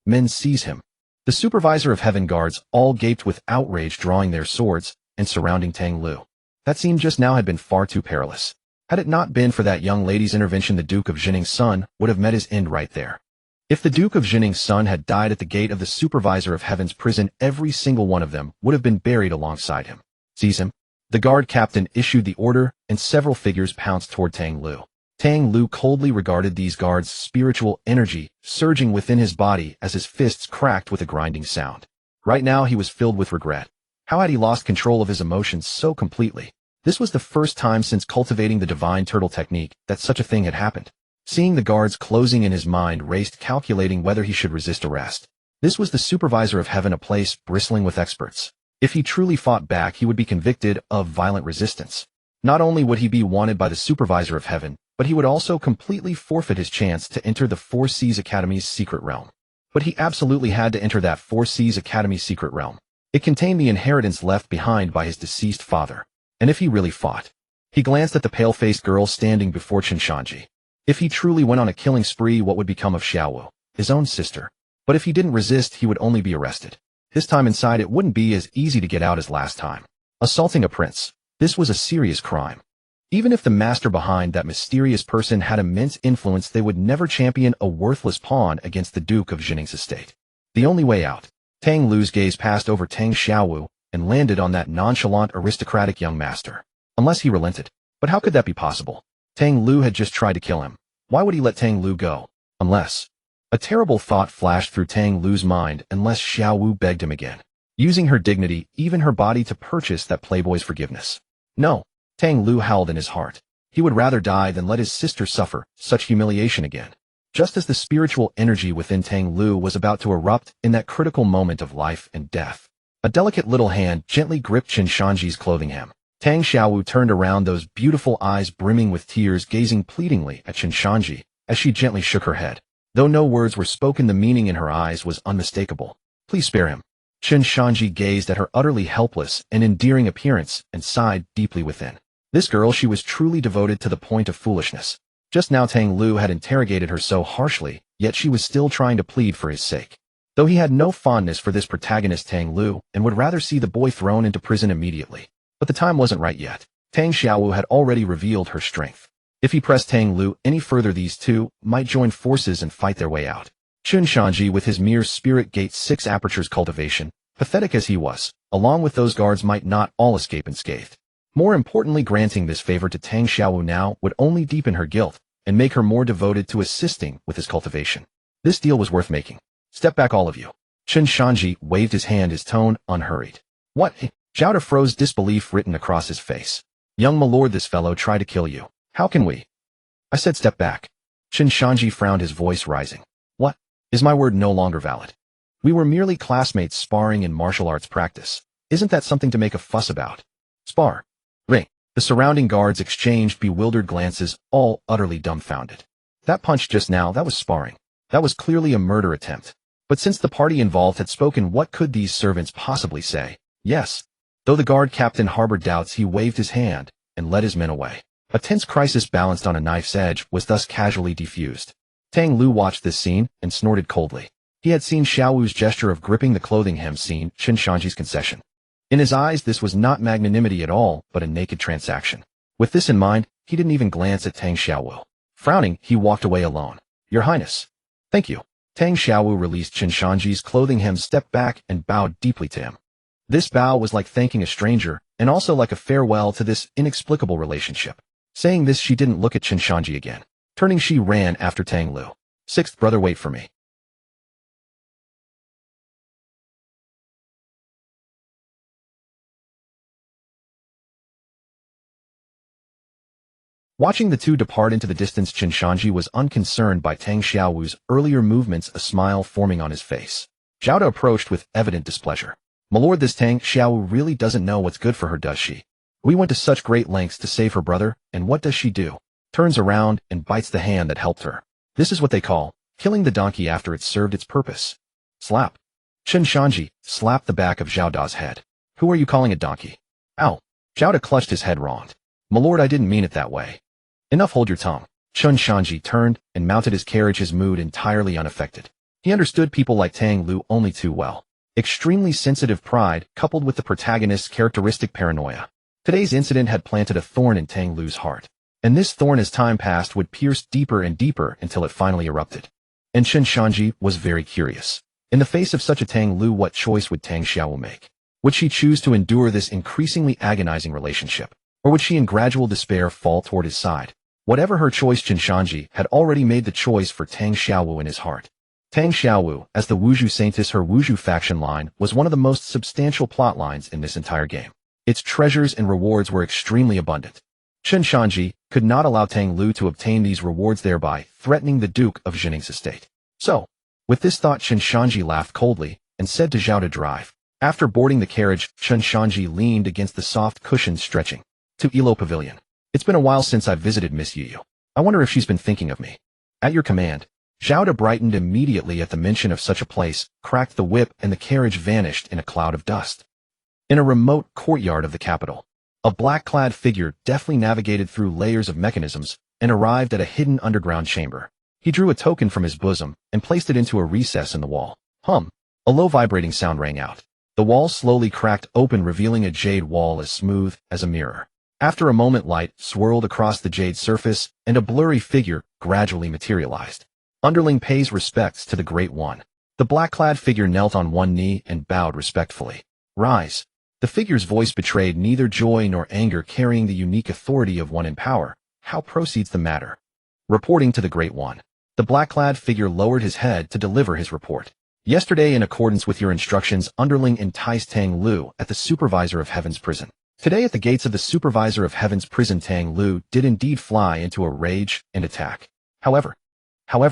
S1: Men, seize him. The Supervisor of Heaven guards all gaped with outrage, drawing their swords and surrounding Tang Lu. That scene just now had been far too perilous. Had it not been for that young lady's intervention, the Duke of Jinning's son would have met his end right there. If the Duke of Jinning's son had died at the gate of the Supervisor of Heaven's prison, every single one of them would have been buried alongside him. Seize him. The guard captain issued the order, and several figures pounced toward Tang Lu. Tang Lu coldly regarded these guards' spiritual energy surging within his body as his fists cracked with a grinding sound. Right now he was filled with regret. How had he lost control of his emotions so completely? This was the first time since cultivating the divine turtle technique that such a thing had happened. Seeing the guards closing in, his mind raced, calculating whether he should resist arrest. This was the Supervisor of Heaven, a place bristling with experts. If he truly fought back, he would be convicted of violent resistance. Not only would he be wanted by the Supervisor of Heaven, but he would also completely forfeit his chance to enter the Four Seas Academy's secret realm. But he absolutely had to enter that Four Seas Academy secret realm. It contained the inheritance left behind by his deceased father. And if he really fought? He glanced at the pale-faced girl standing before Chen Shanzhi. If he truly went on a killing spree, what would become of Xiaowu, his own sister? But if he didn't resist, he would only be arrested. This time inside, it wouldn't be as easy to get out as last time. Assaulting a prince. This was a serious crime. Even if the master behind that mysterious person had immense influence, they would never champion a worthless pawn against the Duke of Jinning's estate. The only way out. Tang Lu's gaze passed over Tang Xiaowu and landed on that nonchalant, aristocratic young master. Unless he relented. But how could that be possible? Tang Lu had just tried to kill him. Why would he let Tang Lu go? Unless... A terrible thought flashed through Tang Lu's mind, unless Xiaowu begged him again, using her dignity, even her body, to purchase that playboy's forgiveness. No. Tang Lu howled in his heart. He would rather die than let his sister suffer such humiliation again. Just as the spiritual energy within Tang Lu was about to erupt in that critical moment of life and death, a delicate little hand gently gripped Chen Shanzhi's clothing hem. Tang Xiaowu turned around, those beautiful eyes brimming with tears, gazing pleadingly at Chen Shanzhi as she gently shook her head. Though no words were spoken, the meaning in her eyes was unmistakable. Please spare him. Chen Shanzhi gazed at her utterly helpless and endearing appearance and sighed deeply within. This girl, she was truly devoted to the point of foolishness. Just now Tang Lu had interrogated her so harshly, yet she was still trying to plead for his sake. Though he had no fondness for this protagonist Tang Lu and would rather see the boy thrown into prison immediately. But the time wasn't right yet. Tang Xiaowu had already revealed her strength. If he pressed Tang Lu any further, these two might join forces and fight their way out. Chen Shanzhi, with his mere spirit gate 6 apertures cultivation, pathetic as he was, along with those guards, might not all escape unscathed. More importantly, granting this favor to Tang Xiaowu now would only deepen her guilt and make her more devoted to assisting with his cultivation. This deal was worth making. Step back, all of you. Chen Shanzhi waved his hand, his tone unhurried. What? Zhao De froze, disbelief written across his face. Young my lord, this fellow tried to kill you. How can we? I said step back. Chen Shanzhi frowned, his voice rising. What? Is my word no longer valid? We were merely classmates sparring in martial arts practice. Isn't that something to make a fuss about? Spar. Ring. The surrounding guards exchanged bewildered glances, all utterly dumbfounded. That punch just now, that was sparring. That was clearly a murder attempt. But since the party involved had spoken, what could these servants possibly say? Yes. Though the guard captain harbored doubts, he waved his hand and led his men away. A tense crisis balanced on a knife's edge was thus casually defused. Tang Lu watched this scene and snorted coldly. He had seen Xiaowu's gesture of gripping the clothing hem, seen Chen Shanzhi's concession. In his eyes, this was not magnanimity at all, but a naked transaction. With this in mind, he didn't even glance at Tang Xiaowu. Frowning, he walked away alone. Your Highness. Thank you. Tang Xiaowu released Chen Shanzhi's clothing hem, stepped back, and bowed deeply to him. This bow was like thanking a stranger, and also like a farewell to this inexplicable relationship. Saying this, she didn't look at Chen Shanzhi again. Turning, she ran after Tang Lu. Sixth brother, wait for me. Watching the two depart into the distance, Chen Shanzhi was unconcerned by Tang Xiaowu's earlier movements, a smile forming on his face. Zhao De approached with evident displeasure. My lord, this Tang Xiaowu really doesn't know what's good for her, does she? We went to such great lengths to save her brother, and what does she do? Turns around and bites the hand that helped her. This is what they call killing the donkey after it's served its purpose. Slap. Chen Shanzhi slapped the back of Zhao Da's head. Who are you calling a donkey? Ow. Zhao Da clutched his head wronged. My lord, I didn't mean it that way. Enough, hold your tongue. Chen Shanzhi turned and mounted his carriage, his mood entirely unaffected. He understood people like Tang Lu only too well. Extremely sensitive pride coupled with the protagonist's characteristic paranoia. Today's incident had planted a thorn in Tang Lu's heart. And this thorn as time passed would pierce deeper and deeper until it finally erupted. And Chen Shanzhi was very curious. In the face of such a Tang Lu, what choice would Tang Xiao make? Would she choose to endure this increasingly agonizing relationship? Or would she in gradual despair fall toward his side? Whatever her choice, Chen Shanzhi had already made the choice for Tang Xiaowu in his heart. Tang Xiaowu, as the Witch Saintess, her Wuzhu faction line, was one of the most substantial plot lines in this entire game. Its treasures and rewards were extremely abundant. Chen Shanzhi could not allow Tang Lu to obtain these rewards, thereby threatening the Duke of Jinning's estate. So, with this thought, Chen Shanzhi laughed coldly and said to Zhao to drive. After boarding the carriage, Chen Shanzhi leaned against the soft cushions, stretching. To Elo Pavilion. It's been a while since I've visited Miss Yu. I wonder if she's been thinking of me. At your command. Zhao Da brightened immediately at the mention of such a place, cracked the whip, and the carriage vanished in a cloud of dust. In a remote courtyard of the capital, a black-clad figure deftly navigated through layers of mechanisms and arrived at a hidden underground chamber. He drew a token from his bosom and placed it into a recess in the wall. Hum! A low vibrating sound rang out. The wall slowly cracked open, revealing a jade wall as smooth as a mirror. After a moment, light swirled across the jade surface, and a blurry figure gradually materialized. Underling pays respects to the Great One. The black-clad figure knelt on one knee and bowed respectfully. Rise. The figure's voice betrayed neither joy nor anger, carrying the unique authority of one in power. How proceeds the matter? Reporting to the Great One. The black-clad figure lowered his head to deliver his report. Yesterday, in accordance with your instructions, Underling enticed Tang Lu at the Supervisor of Heaven's prison. Today, at the gates of the Supervisor of Heaven's prison, Tang Lu did indeed fly into a rage and attack. However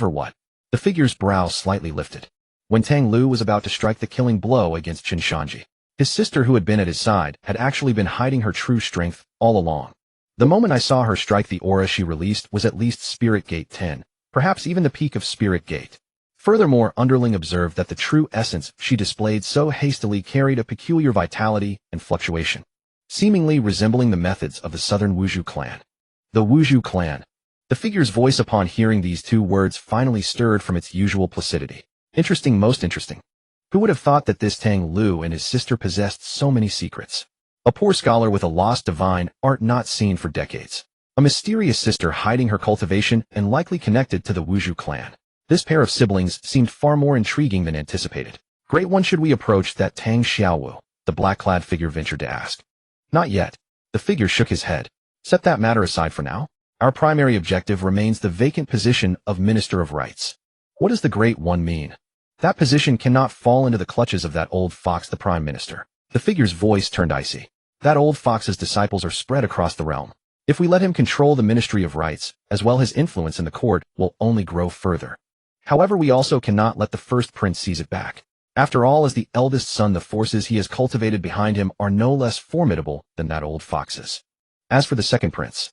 S1: what? The figure's brow slightly lifted. When Tang Lu was about to strike the killing blow against Chen Shanzhi, his sister, who had been at his side, had actually been hiding her true strength all along. The moment I saw her strike, the aura she released was at least Spirit Gate 10, perhaps even the peak of Spirit Gate. Furthermore, Underling observed that the true essence she displayed so hastily carried a peculiar vitality and fluctuation, seemingly resembling the methods of the Southern Wuzhu clan. The Wuzhu clan. The figure's voice upon hearing these two words finally stirred from its usual placidity. Interesting, most interesting. Who would have thought that this Tang Lu and his sister possessed so many secrets? A poor scholar with a lost divine art not seen for decades. A mysterious sister hiding her cultivation and likely connected to the Wuzhu clan. This pair of siblings seemed far more intriguing than anticipated. Great One, should we approach that Tang Xiaowu? The black-clad figure ventured to ask. Not yet. The figure shook his head. Set that matter aside for now. Our primary objective remains the vacant position of Minister of Rights. What does the Great One mean? That position cannot fall into the clutches of that old fox, the Prime Minister. The figure's voice turned icy. That old fox's disciples are spread across the realm. If we let him control the Ministry of Rights, as well, his influence in the court will only grow further. However, we also cannot let the first prince seize it back. After all, as the eldest son, the forces he has cultivated behind him are no less formidable than that old fox's. As for the second prince,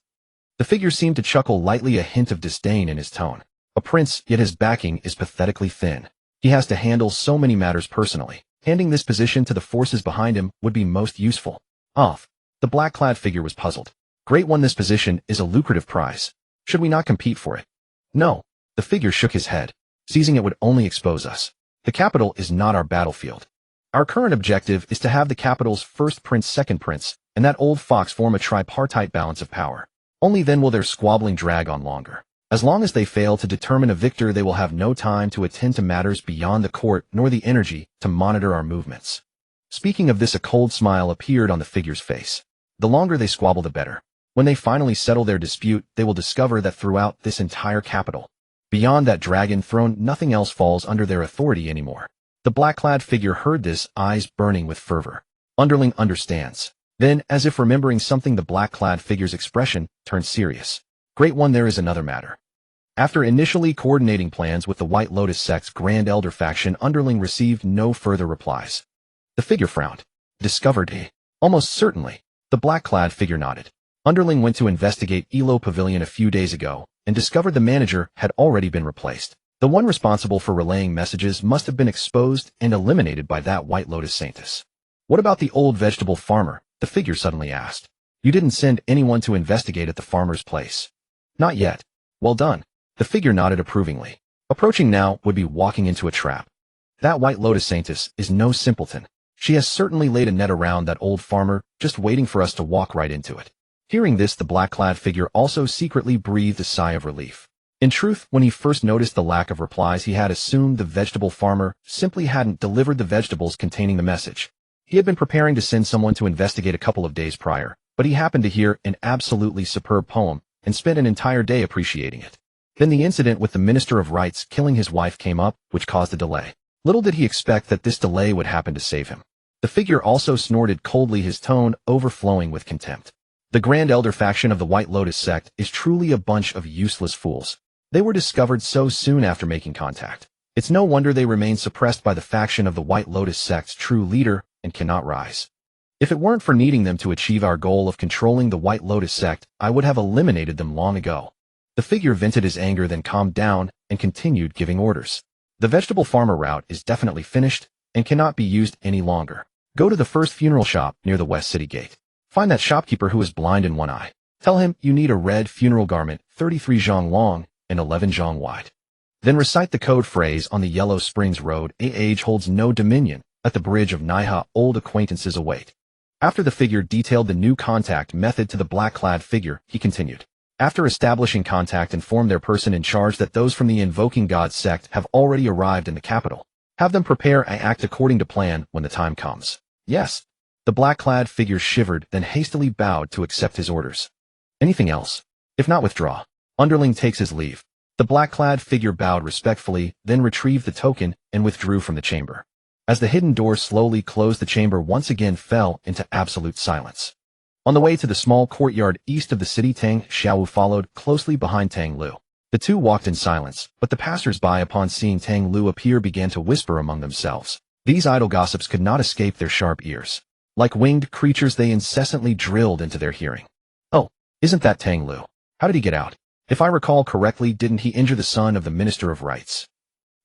S1: the figure seemed to chuckle lightly, a hint of disdain in his tone. A prince, yet his backing is pathetically thin. He has to handle so many matters personally. Handing this position to the forces behind him would be most useful. Off. The black-clad figure was puzzled. Great One, this position is a lucrative prize. Should we not compete for it? No. The figure shook his head. Seizing it would only expose us. The capital is not our battlefield. Our current objective is to have the capital's first prince, second prince, and that old fox form a tripartite balance of power. Only then will their squabbling drag on longer. As long as they fail to determine a victor, they will have no time to attend to matters beyond the court, nor the energy to monitor our movements. Speaking of this, a cold smile appeared on the figure's face. The longer they squabble, the better. When they finally settle their dispute, they will discover that throughout this entire capital, beyond that dragon throne, nothing else falls under their authority anymore. The black-clad figure heard this, eyes burning with fervor. Underling understands. Then, as if remembering something, the black-clad figure's expression turned serious. Great One, there is another matter. After initially coordinating plans with the White Lotus sect's Grand Elder faction, Underling received no further replies. The figure frowned. Discovered he? Almost certainly. The The black-clad figure nodded. Underling went to investigate Elo Pavilion a few days ago and discovered the manager had already been replaced. The one responsible for relaying messages must have been exposed and eliminated by that White Lotus Saintess. What about the old vegetable farmer? The figure suddenly asked. You didn't send anyone to investigate at the farmer's place. Not yet. Well done. The figure nodded approvingly. Approaching now would be walking into a trap. That White Lotus Saintess is no simpleton. She has certainly laid a net around that old farmer, just waiting for us to walk right into it. Hearing this, the black-clad figure also secretly breathed a sigh of relief. In truth, when he first noticed the lack of replies, he had assumed the vegetable farmer simply hadn't delivered the vegetables containing the message. He had been preparing to send someone to investigate a couple of days prior, but he happened to hear an absolutely superb poem and spent an entire day appreciating it. Then the incident with the Minister of Rights killing his wife came up, which caused a delay. Little did he expect that this delay would happen to save him. The figure also snorted coldly, his tone overflowing with contempt. The Grand Elder faction of the White Lotus sect is truly a bunch of useless fools. They were discovered so soon after making contact. It's no wonder they remain suppressed by the faction of the White Lotus sect's true leader and cannot rise. If it weren't for needing them to achieve our goal of controlling the White Lotus sect, I would have eliminated them long ago. The figure vented his anger, then calmed down and continued giving orders. The vegetable farmer route is definitely finished and cannot be used any longer. Go to the first funeral shop near the West City Gate. Find that shopkeeper who is blind in one eye. Tell him you need a red funeral garment 33 zhang long and 11 zhang wide. Then recite the code phrase on the Yellow Springs Road. Age holds no dominion. At the bridge of Naiha, old acquaintances await. After the figure detailed the new contact method to the black-clad figure, he continued. After establishing contact, inform their person in charge that those from the Invoking God sect have already arrived in the capital. Have them prepare and act according to plan when the time comes. Yes. The black-clad figure shivered, then hastily bowed to accept his orders. Anything else? If not, withdraw. Underling takes his leave. The black-clad figure bowed respectfully, then retrieved the token and withdrew from the chamber. As the hidden door slowly closed, the chamber once again fell into absolute silence. On the way to the small courtyard east of the city, Tang Xiaowu followed closely behind Tang Lu. The two walked in silence, but the passers-by, upon seeing Tang Lu appear, began to whisper among themselves. These idle gossips could not escape their sharp ears. Like winged creatures, they incessantly drilled into their hearing. Oh, isn't that Tang Lu? How did he get out? If I recall correctly, didn't he injure the son of the Minister of Rights?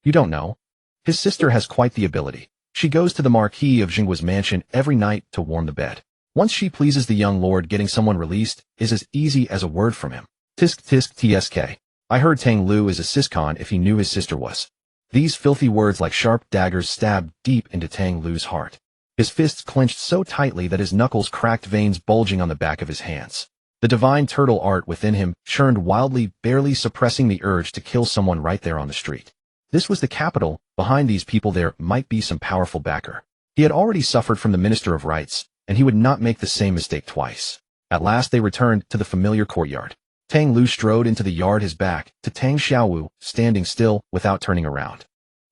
S1: You don't know? His sister has quite the ability. She goes to the Marquis of Jinggua's mansion every night to warm the bed. Once she pleases the young lord, getting someone released is as easy as a word from him. Tisk tisk tsk. I heard Tang Lu is a siscon if he knew his sister was. These filthy words like sharp daggers stabbed deep into Tang Lu's heart. His fists clenched so tightly that his knuckles cracked, veins bulging on the back of his hands. The divine turtle art within him churned wildly, barely suppressing the urge to kill someone right there on the street. This was the capital. Behind these people there might be some powerful backer. He had already suffered from the Minister of Rights, and he would not make the same mistake twice. At last they returned to the familiar courtyard. Tang Lu strode into the yard, his back to Tang Xiaowu, standing still without turning around.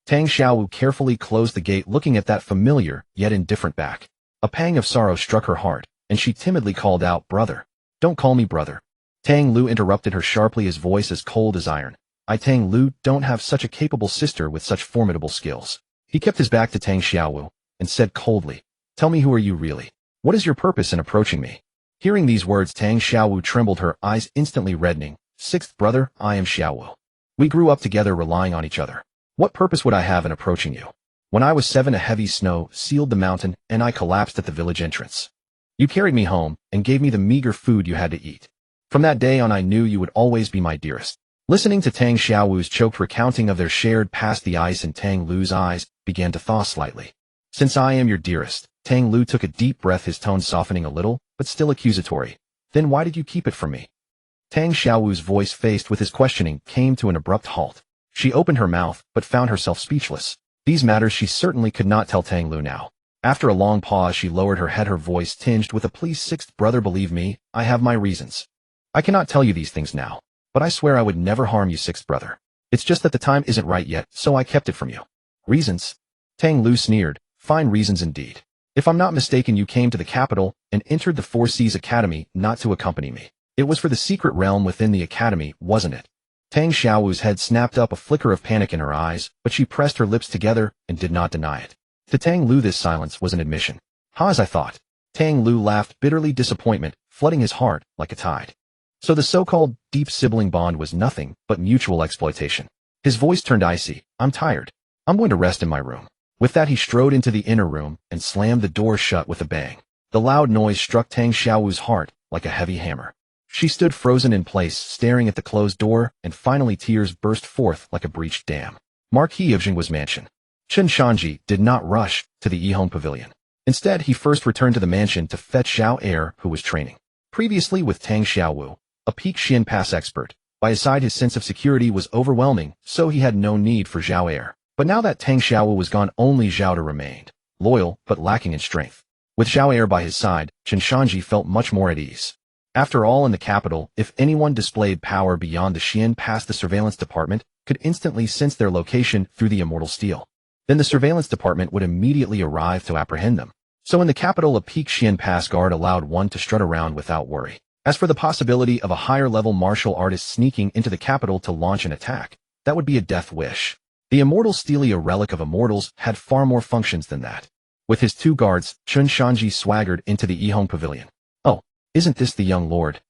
S1: Tang Xiaowu carefully closed the gate, looking at that familiar yet indifferent back. A pang of sorrow struck her heart, and she timidly called out, "Brother." "Don't call me brother." Tang Lu interrupted her sharply, his voice as cold as iron. "I, Tang Lu, don't have such a capable sister with such formidable skills." He kept his back to Tang Xiaowu and said coldly, "Tell me, who are you really? What is your purpose in approaching me?" Hearing these words, Tang Xiaowu trembled, her eyes instantly reddening. "Sixth brother, I am Xiaowu. We grew up together, relying on each other. What purpose would I have in approaching you? When I was 7, a heavy snow sealed the mountain, and I collapsed at the village entrance. You carried me home and gave me the meager food you had to eat. From that day on, I knew you would always be my dearest." Listening to Tang Xiaowu's choked recounting of their shared past, the ice in Tang Lu's eyes began to thaw slightly. "Since I am your dearest," Tang Lu took a deep breath, his tone softening a little, but still accusatory. "Then why did you keep it from me?" Tang Xiaowu's voice, faced with his questioning, came to an abrupt halt. She opened her mouth, but found herself speechless. These matters she certainly could not tell Tang Lu now. After a long pause, she lowered her head, her voice tinged with a "Please, sixth brother, believe me, I have my reasons. I cannot tell you these things now, but I swear I would never harm you, sixth brother. It's just that the time isn't right yet, so I kept it from you." "Reasons?" Tang Lu sneered. "Fine reasons indeed. If I'm not mistaken, you came to the capital and entered the Four Seas Academy not to accompany me. It was for the secret realm within the academy, wasn't it?" Tang Xiaowu's head snapped up, a flicker of panic in her eyes, but she pressed her lips together and did not deny it. To Tang Lu, this silence was an admission. "Ha, as I thought. Tang Lu laughed bitterly, disappointment flooding his heart like a tide. So the so-called deep sibling bond was nothing but mutual exploitation. His voice turned icy. I'm tired. I'm going to rest in my room. With that, he strode into the inner room and slammed the door shut with a bang. The loud noise struck Tang Xiaowu's heart like a heavy hammer. She stood frozen in place, staring at the closed door, and finally tears burst forth like a breached dam. Marquis of Jingguo's mansion. Chen Shanzhi did not rush to the Yihong Pavilion. Instead, he first returned to the mansion to fetch Zhao Er, who was training. Previously with Tang Xiaowu, a peak Xian Pass expert, by his side his sense of security was overwhelming, so he had no need for Zhao Er. But now that Tang Xiaowu was gone, only Zhao Er remained, loyal but lacking in strength. With Zhao Er by his side, Chen Shanzhi felt much more at ease. After all, in the capital, if anyone displayed power beyond the Xian Pass, the surveillance department could instantly sense their location through the immortal steel. Then the surveillance department would immediately arrive to apprehend them. So in the capital, a peak Xian Pass guard allowed one to strut around without worry. As for the possibility of a higher-level martial artist sneaking into the capital to launch an attack, that would be a death wish. The immortal stele, a relic of immortals, had far more functions than that. With his two guards, Chen Shanzhi swaggered into the Yihong Pavilion. Oh, isn't this the young lord?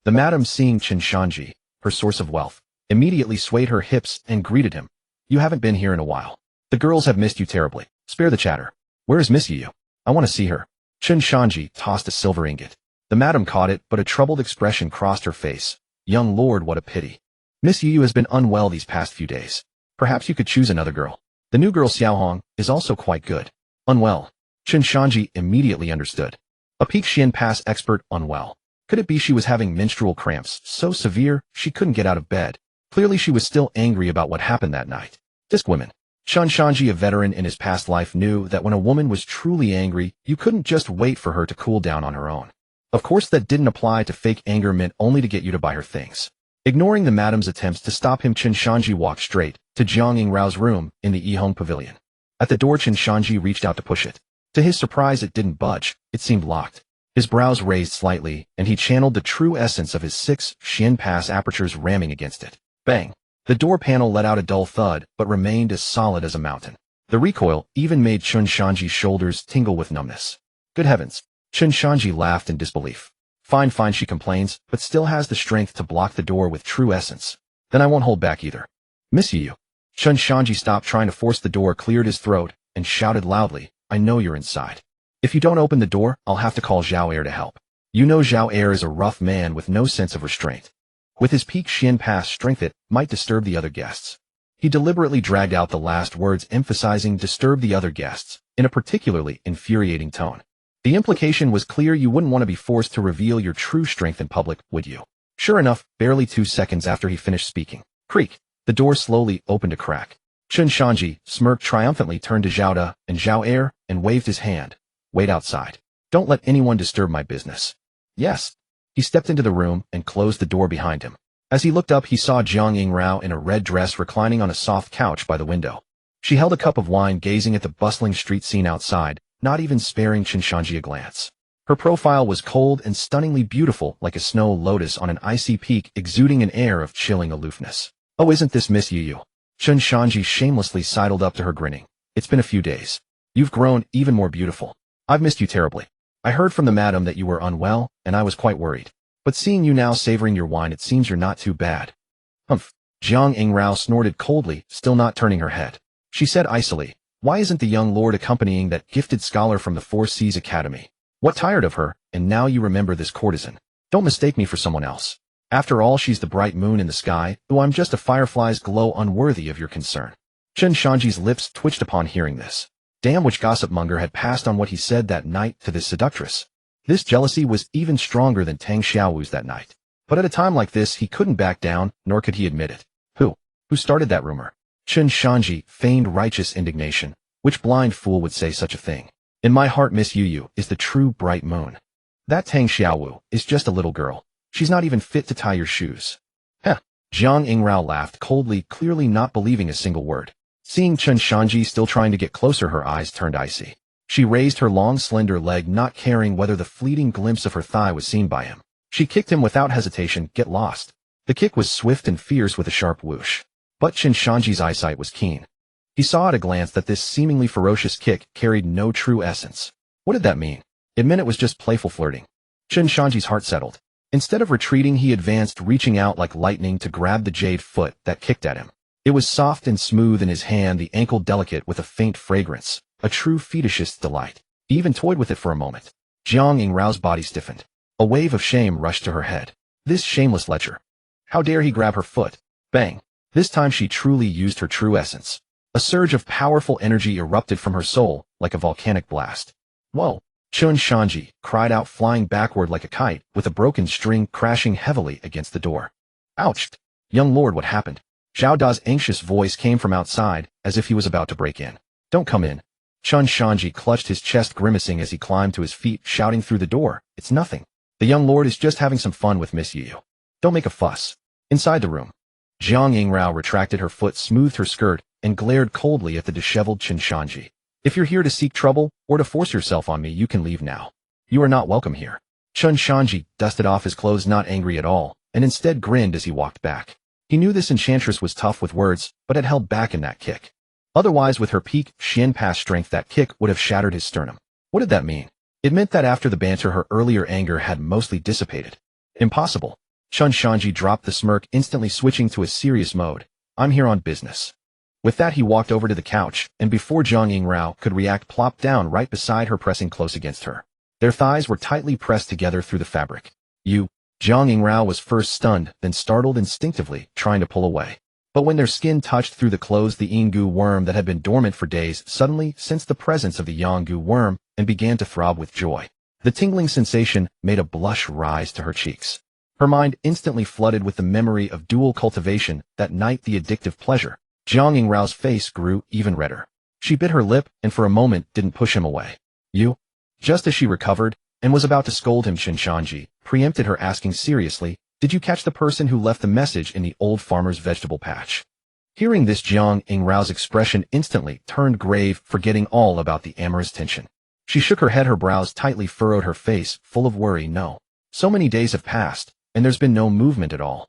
S1: The madam, seeing Chen Shanzhi, her source of wealth, immediately swayed her hips and greeted him. You haven't been here in a while. The girls have missed you terribly. Spare the chatter. Where is Miss Yu? I want to see her. Chen Shanzhi tossed a silver ingot. The madam caught it, but a troubled expression crossed her face. Young lord, what a pity. Miss Yu has been unwell these past few days. Perhaps you could choose another girl. The new girl Xiaohong is also quite good. Unwell. Chen Shanzhi immediately understood. A peak Xian Pass expert unwell. Could it be she was having menstrual cramps so severe she couldn't get out of bed? Clearly she was still angry about what happened that night. Disc women. Chen Shanzhi, a veteran in his past life, knew that when a woman was truly angry, you couldn't just wait for her to cool down on her own. Of course, that didn't apply to fake anger meant only to get you to buy her things. Ignoring the madam's attempts to stop him, Chen Shanzhi walked straight to Jiang Yingrao's room in the Yihong Pavilion. At the door, Chen Shanzhi reached out to push it. To his surprise, it didn't budge. It seemed locked. His brows raised slightly, and he channeled the true essence of his 6 Xian Pass apertures, ramming against it. Bang! The door panel let out a dull thud, but remained as solid as a mountain. The recoil even made Chen Shanzhi's shoulders tingle with numbness. Good heavens! Chen Shanzhi laughed in disbelief. Fine, she complains, but still has the strength to block the door with true essence. Then I won't hold back either. Miss Yu. Chen Shanzhi stopped trying to force the door, cleared his throat, and shouted loudly, I know you're inside. If you don't open the door, I'll have to call Zhao Er to help. You know Zhao Er is a rough man with no sense of restraint. With his peak Xian Pass strength, it might disturb the other guests. He deliberately dragged out the last words, emphasizing disturb the other guests, in a particularly infuriating tone. The implication was clear: you wouldn't want to be forced to reveal your true strength in public, would you? Sure enough, barely 2 seconds after he finished speaking, creak, the door slowly opened a crack. Chen Shanzhi smirked triumphantly, turned to Zhao De and Zhao Er, and waved his hand. Wait outside. Don't let anyone disturb my business. Yes. He stepped into the room and closed the door behind him. As he looked up, he saw Jiang Yingrao in a red dress reclining on a soft couch by the window. She held a cup of wine, gazing at the bustling street scene outside, not even sparing Chen Shanzhi a glance. Her profile was cold and stunningly beautiful, like a snow lotus on an icy peak, exuding an air of chilling aloofness. Oh, isn't this Miss Yu? Chen Shanzhi shamelessly sidled up to her, grinning. It's been a few days. You've grown even more beautiful. I've missed you terribly. I heard from the madam that you were unwell, and I was quite worried. But seeing you now savoring your wine, it seems you're not too bad. Humph. Jiang Yingrao snorted coldly, still not turning her head. She said icily, why isn't the young lord accompanying that gifted scholar from the Four Seas Academy? What tired of her, and now you remember this courtesan? Don't mistake me for someone else. After all, she's the bright moon in the sky, though I'm just a firefly's glow, unworthy of your concern. Chen Shanzhi's lips twitched upon hearing this. Damn, which gossip monger had passed on what he said that night to this seductress? This jealousy was even stronger than Tang Xiaowu's that night. But at a time like this, he couldn't back down, nor could he admit it. Who started that rumor? Chen Shanzhi feigned righteous indignation. Which blind fool would say such a thing? In my heart, Miss Yu is the true bright moon. That Tang Xiaowu is just a little girl. She's not even fit to tie your shoes. Heh. Jiang Yingrao laughed coldly, clearly not believing a single word. Seeing Chen Shanzhi still trying to get closer, her eyes turned icy. She raised her long, slender leg, not caring whether the fleeting glimpse of her thigh was seen by him. She kicked him without hesitation. Get lost. The kick was swift and fierce with a sharp whoosh. But Chen Shanzhi's eyesight was keen. He saw at a glance that this seemingly ferocious kick carried no true essence. What did that mean? It meant it was just playful flirting. Chen Shanzhi's heart settled. Instead of retreating, he advanced, reaching out like lightning to grab the jade foot that kicked at him. It was soft and smooth in his hand, the ankle delicate with a faint fragrance, a true fetishist's delight. He even toyed with it for a moment. Jiang Yingrao's body stiffened. A wave of shame rushed to her head. This shameless lecher. How dare he grab her foot? Bang. This time she truly used her true essence. A surge of powerful energy erupted from her soul, like a volcanic blast. Whoa! Chen Shanzhi cried out, flying backward like a kite, with a broken string crashing heavily against the door. Ouch! Young lord, what happened? Zhao Da's anxious voice came from outside, as if he was about to break in. Don't come in. Chen Shanzhi clutched his chest, grimacing as he climbed to his feet, shouting through the door, It's nothing. The young lord is just having some fun with Miss Yu. Don't make a fuss. Inside the room. Jiang Yingrao retracted her foot, smoothed her skirt, and glared coldly at the disheveled Chen Shanzhi. If you're here to seek trouble, or to force yourself on me, you can leave now. You are not welcome here. Chen Shanzhi dusted off his clothes, not angry at all, and instead grinned as he walked back. He knew this enchantress was tough with words, but had held back in that kick. Otherwise, with her peak Xian Pass strength, that kick would have shattered his sternum. What did that mean? It meant that after the banter, her earlier anger had mostly dissipated. Impossible. Chen Shanzhi dropped the smirk, instantly switching to a serious mode. I'm here on business. With that, he walked over to the couch, and before Jiang Yingrao could react, plopped down right beside her, pressing close against her. Their thighs were tightly pressed together through the fabric. You. Jiang Yingrao was first stunned, then startled, instinctively trying to pull away. But when their skin touched through the clothes, the Yinggu worm that had been dormant for days suddenly sensed the presence of the Yanggu worm and began to throb with joy. The tingling sensation made a blush rise to her cheeks. Her mind instantly flooded with the memory of dual cultivation, that night, the addictive pleasure. Jiang Yingrao's face grew even redder. She bit her lip and for a moment didn't push him away. You? Just as she recovered and was about to scold him, Chen Shanzhi preempted her, asking seriously, Did you catch the person who left the message in the old farmer's vegetable patch? Hearing this, Jiang Yingrao's expression instantly turned grave, forgetting all about the amorous tension. She shook her head, her brows tightly furrowed, her face full of worry. No. So many days have passed, and there's been no movement at all.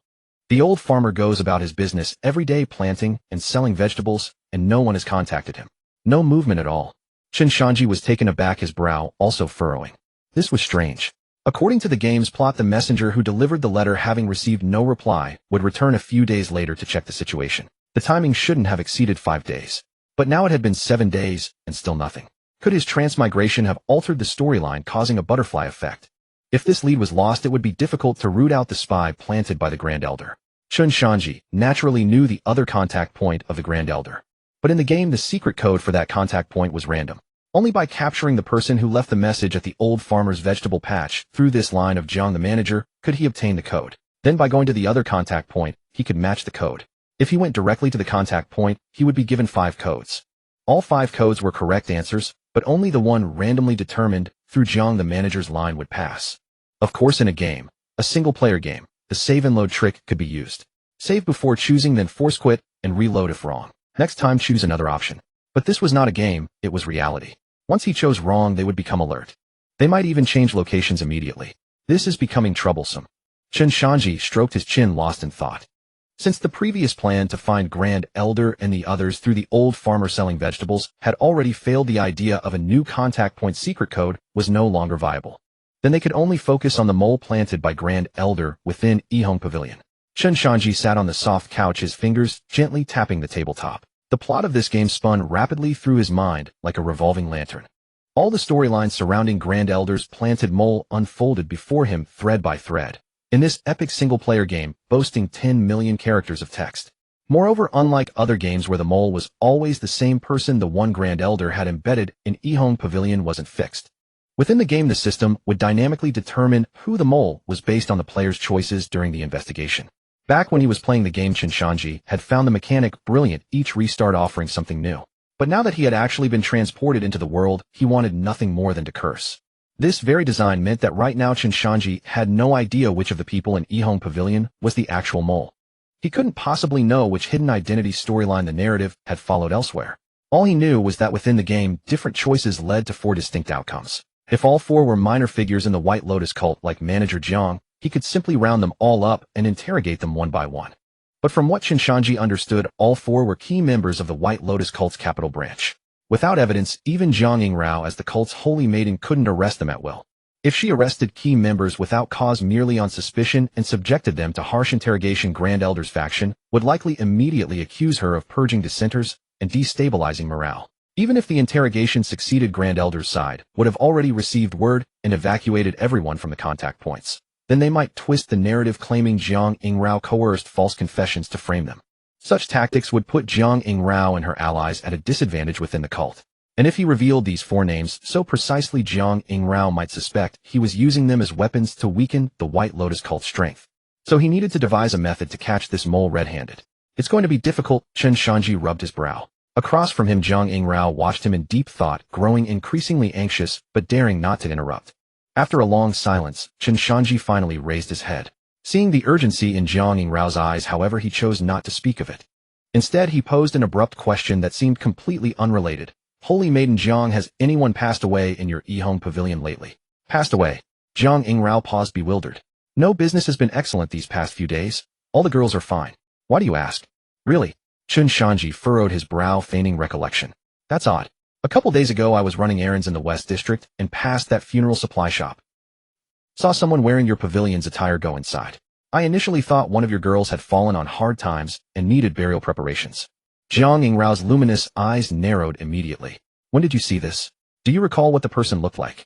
S1: The old farmer goes about his business every day, planting and selling vegetables, and no one has contacted him. No movement at all. Chen Shanzhi was taken aback, his brow also furrowing. This was strange. According to the game's plot, the messenger who delivered the letter, having received no reply, would return a few days later to check the situation. The timing shouldn't have exceeded 5 days. But now it had been 7 days, and still nothing. Could his transmigration have altered the storyline, causing a butterfly effect? If this lead was lost, it would be difficult to root out the spy planted by the Grand Elder. Chen Shanzhi naturally knew the other contact point of the Grand Elder. But in the game, the secret code for that contact point was random. Only by capturing the person who left the message at the old farmer's vegetable patch through this line of Jiang the manager could he obtain the code. Then by going to the other contact point, he could match the code. If he went directly to the contact point, he would be given 5 codes. All 5 codes were correct answers, but only the one randomly determined through Jiang the manager's line would pass. Of course, in a game, a single-player game, the save and load trick could be used. Save before choosing, then force quit and reload if wrong. Next time, choose another option. But this was not a game, it was reality. Once he chose wrong, they would become alert. They might even change locations immediately. This is becoming troublesome. Chen Shanzhi stroked his chin, lost in thought. Since the previous plan to find Grand Elder and the others through the old farmer selling vegetables had already failed, the idea of a new contact point secret code was no longer viable. Then they could only focus on the mole planted by Grand Elder within Yihong Pavilion. Chen Shanzhi sat on the soft couch, his fingers gently tapping the tabletop. The plot of this game spun rapidly through his mind like a revolving lantern. All the storylines surrounding Grand Elder's planted mole unfolded before him, thread by thread. In this epic single-player game, boasting 10 million characters of text. Moreover, unlike other games where the mole was always the same person, the one Grand Elder had embedded in Yihong Pavilion wasn't fixed. Within the game, the system would dynamically determine who the mole was based on the player's choices during the investigation. Back when he was playing the game, Chen Shanzhi had found the mechanic brilliant, each restart offering something new. But now that he had actually been transported into the world, he wanted nothing more than to curse. This very design meant that right now Chen Shanzhi had no idea which of the people in Yihong Pavilion was the actual mole. He couldn't possibly know which hidden identity storyline the narrative had followed elsewhere. All he knew was that within the game, different choices led to 4 distinct outcomes. If all 4 were minor figures in the White Lotus cult like Manager Jiang, he could simply round them all up and interrogate them one by one. But from what Chen Shanzhi understood, all 4 were key members of the White Lotus cult's capital branch. Without evidence, even Zhang Yingrao as the cult's holy maiden couldn't arrest them at will. If she arrested key members without cause merely on suspicion and subjected them to harsh interrogation, Grand Elder's faction would likely immediately accuse her of purging dissenters and destabilizing morale. Even if the interrogation succeeded, Grand Elder's side would have already received word and evacuated everyone from the contact points. Then they might twist the narrative claiming Zhang Yingrao coerced false confessions to frame them. Such tactics would put Zhang Yingrao and her allies at a disadvantage within the cult. And if he revealed these four names so precisely, Zhang Yingrao might suspect he was using them as weapons to weaken the White Lotus cult's strength. So he needed to devise a method to catch this mole red-handed. It's going to be difficult, Chen Shanzhi rubbed his brow. Across from him, Zhang Yingrao watched him in deep thought, growing increasingly anxious but daring not to interrupt. After a long silence, Chen Shanzhi finally raised his head. Seeing the urgency in Zhang Yingrao's eyes, however, he chose not to speak of it. Instead, he posed an abrupt question that seemed completely unrelated. Holy Maiden Zhang, has anyone passed away in your Yihong pavilion lately? Passed away? Zhang Yingrao paused, bewildered. No, business has been excellent these past few days. All the girls are fine. Why do you ask? Really? Chen Shanzhi furrowed his brow, feigning recollection. That's odd. A couple days ago I was running errands in the West District and passed that funeral supply shop. Saw someone wearing your pavilion's attire go inside. I initially thought one of your girls had fallen on hard times and needed burial preparations. Zhang Yingrao's luminous eyes narrowed immediately. When did you see this? Do you recall what the person looked like?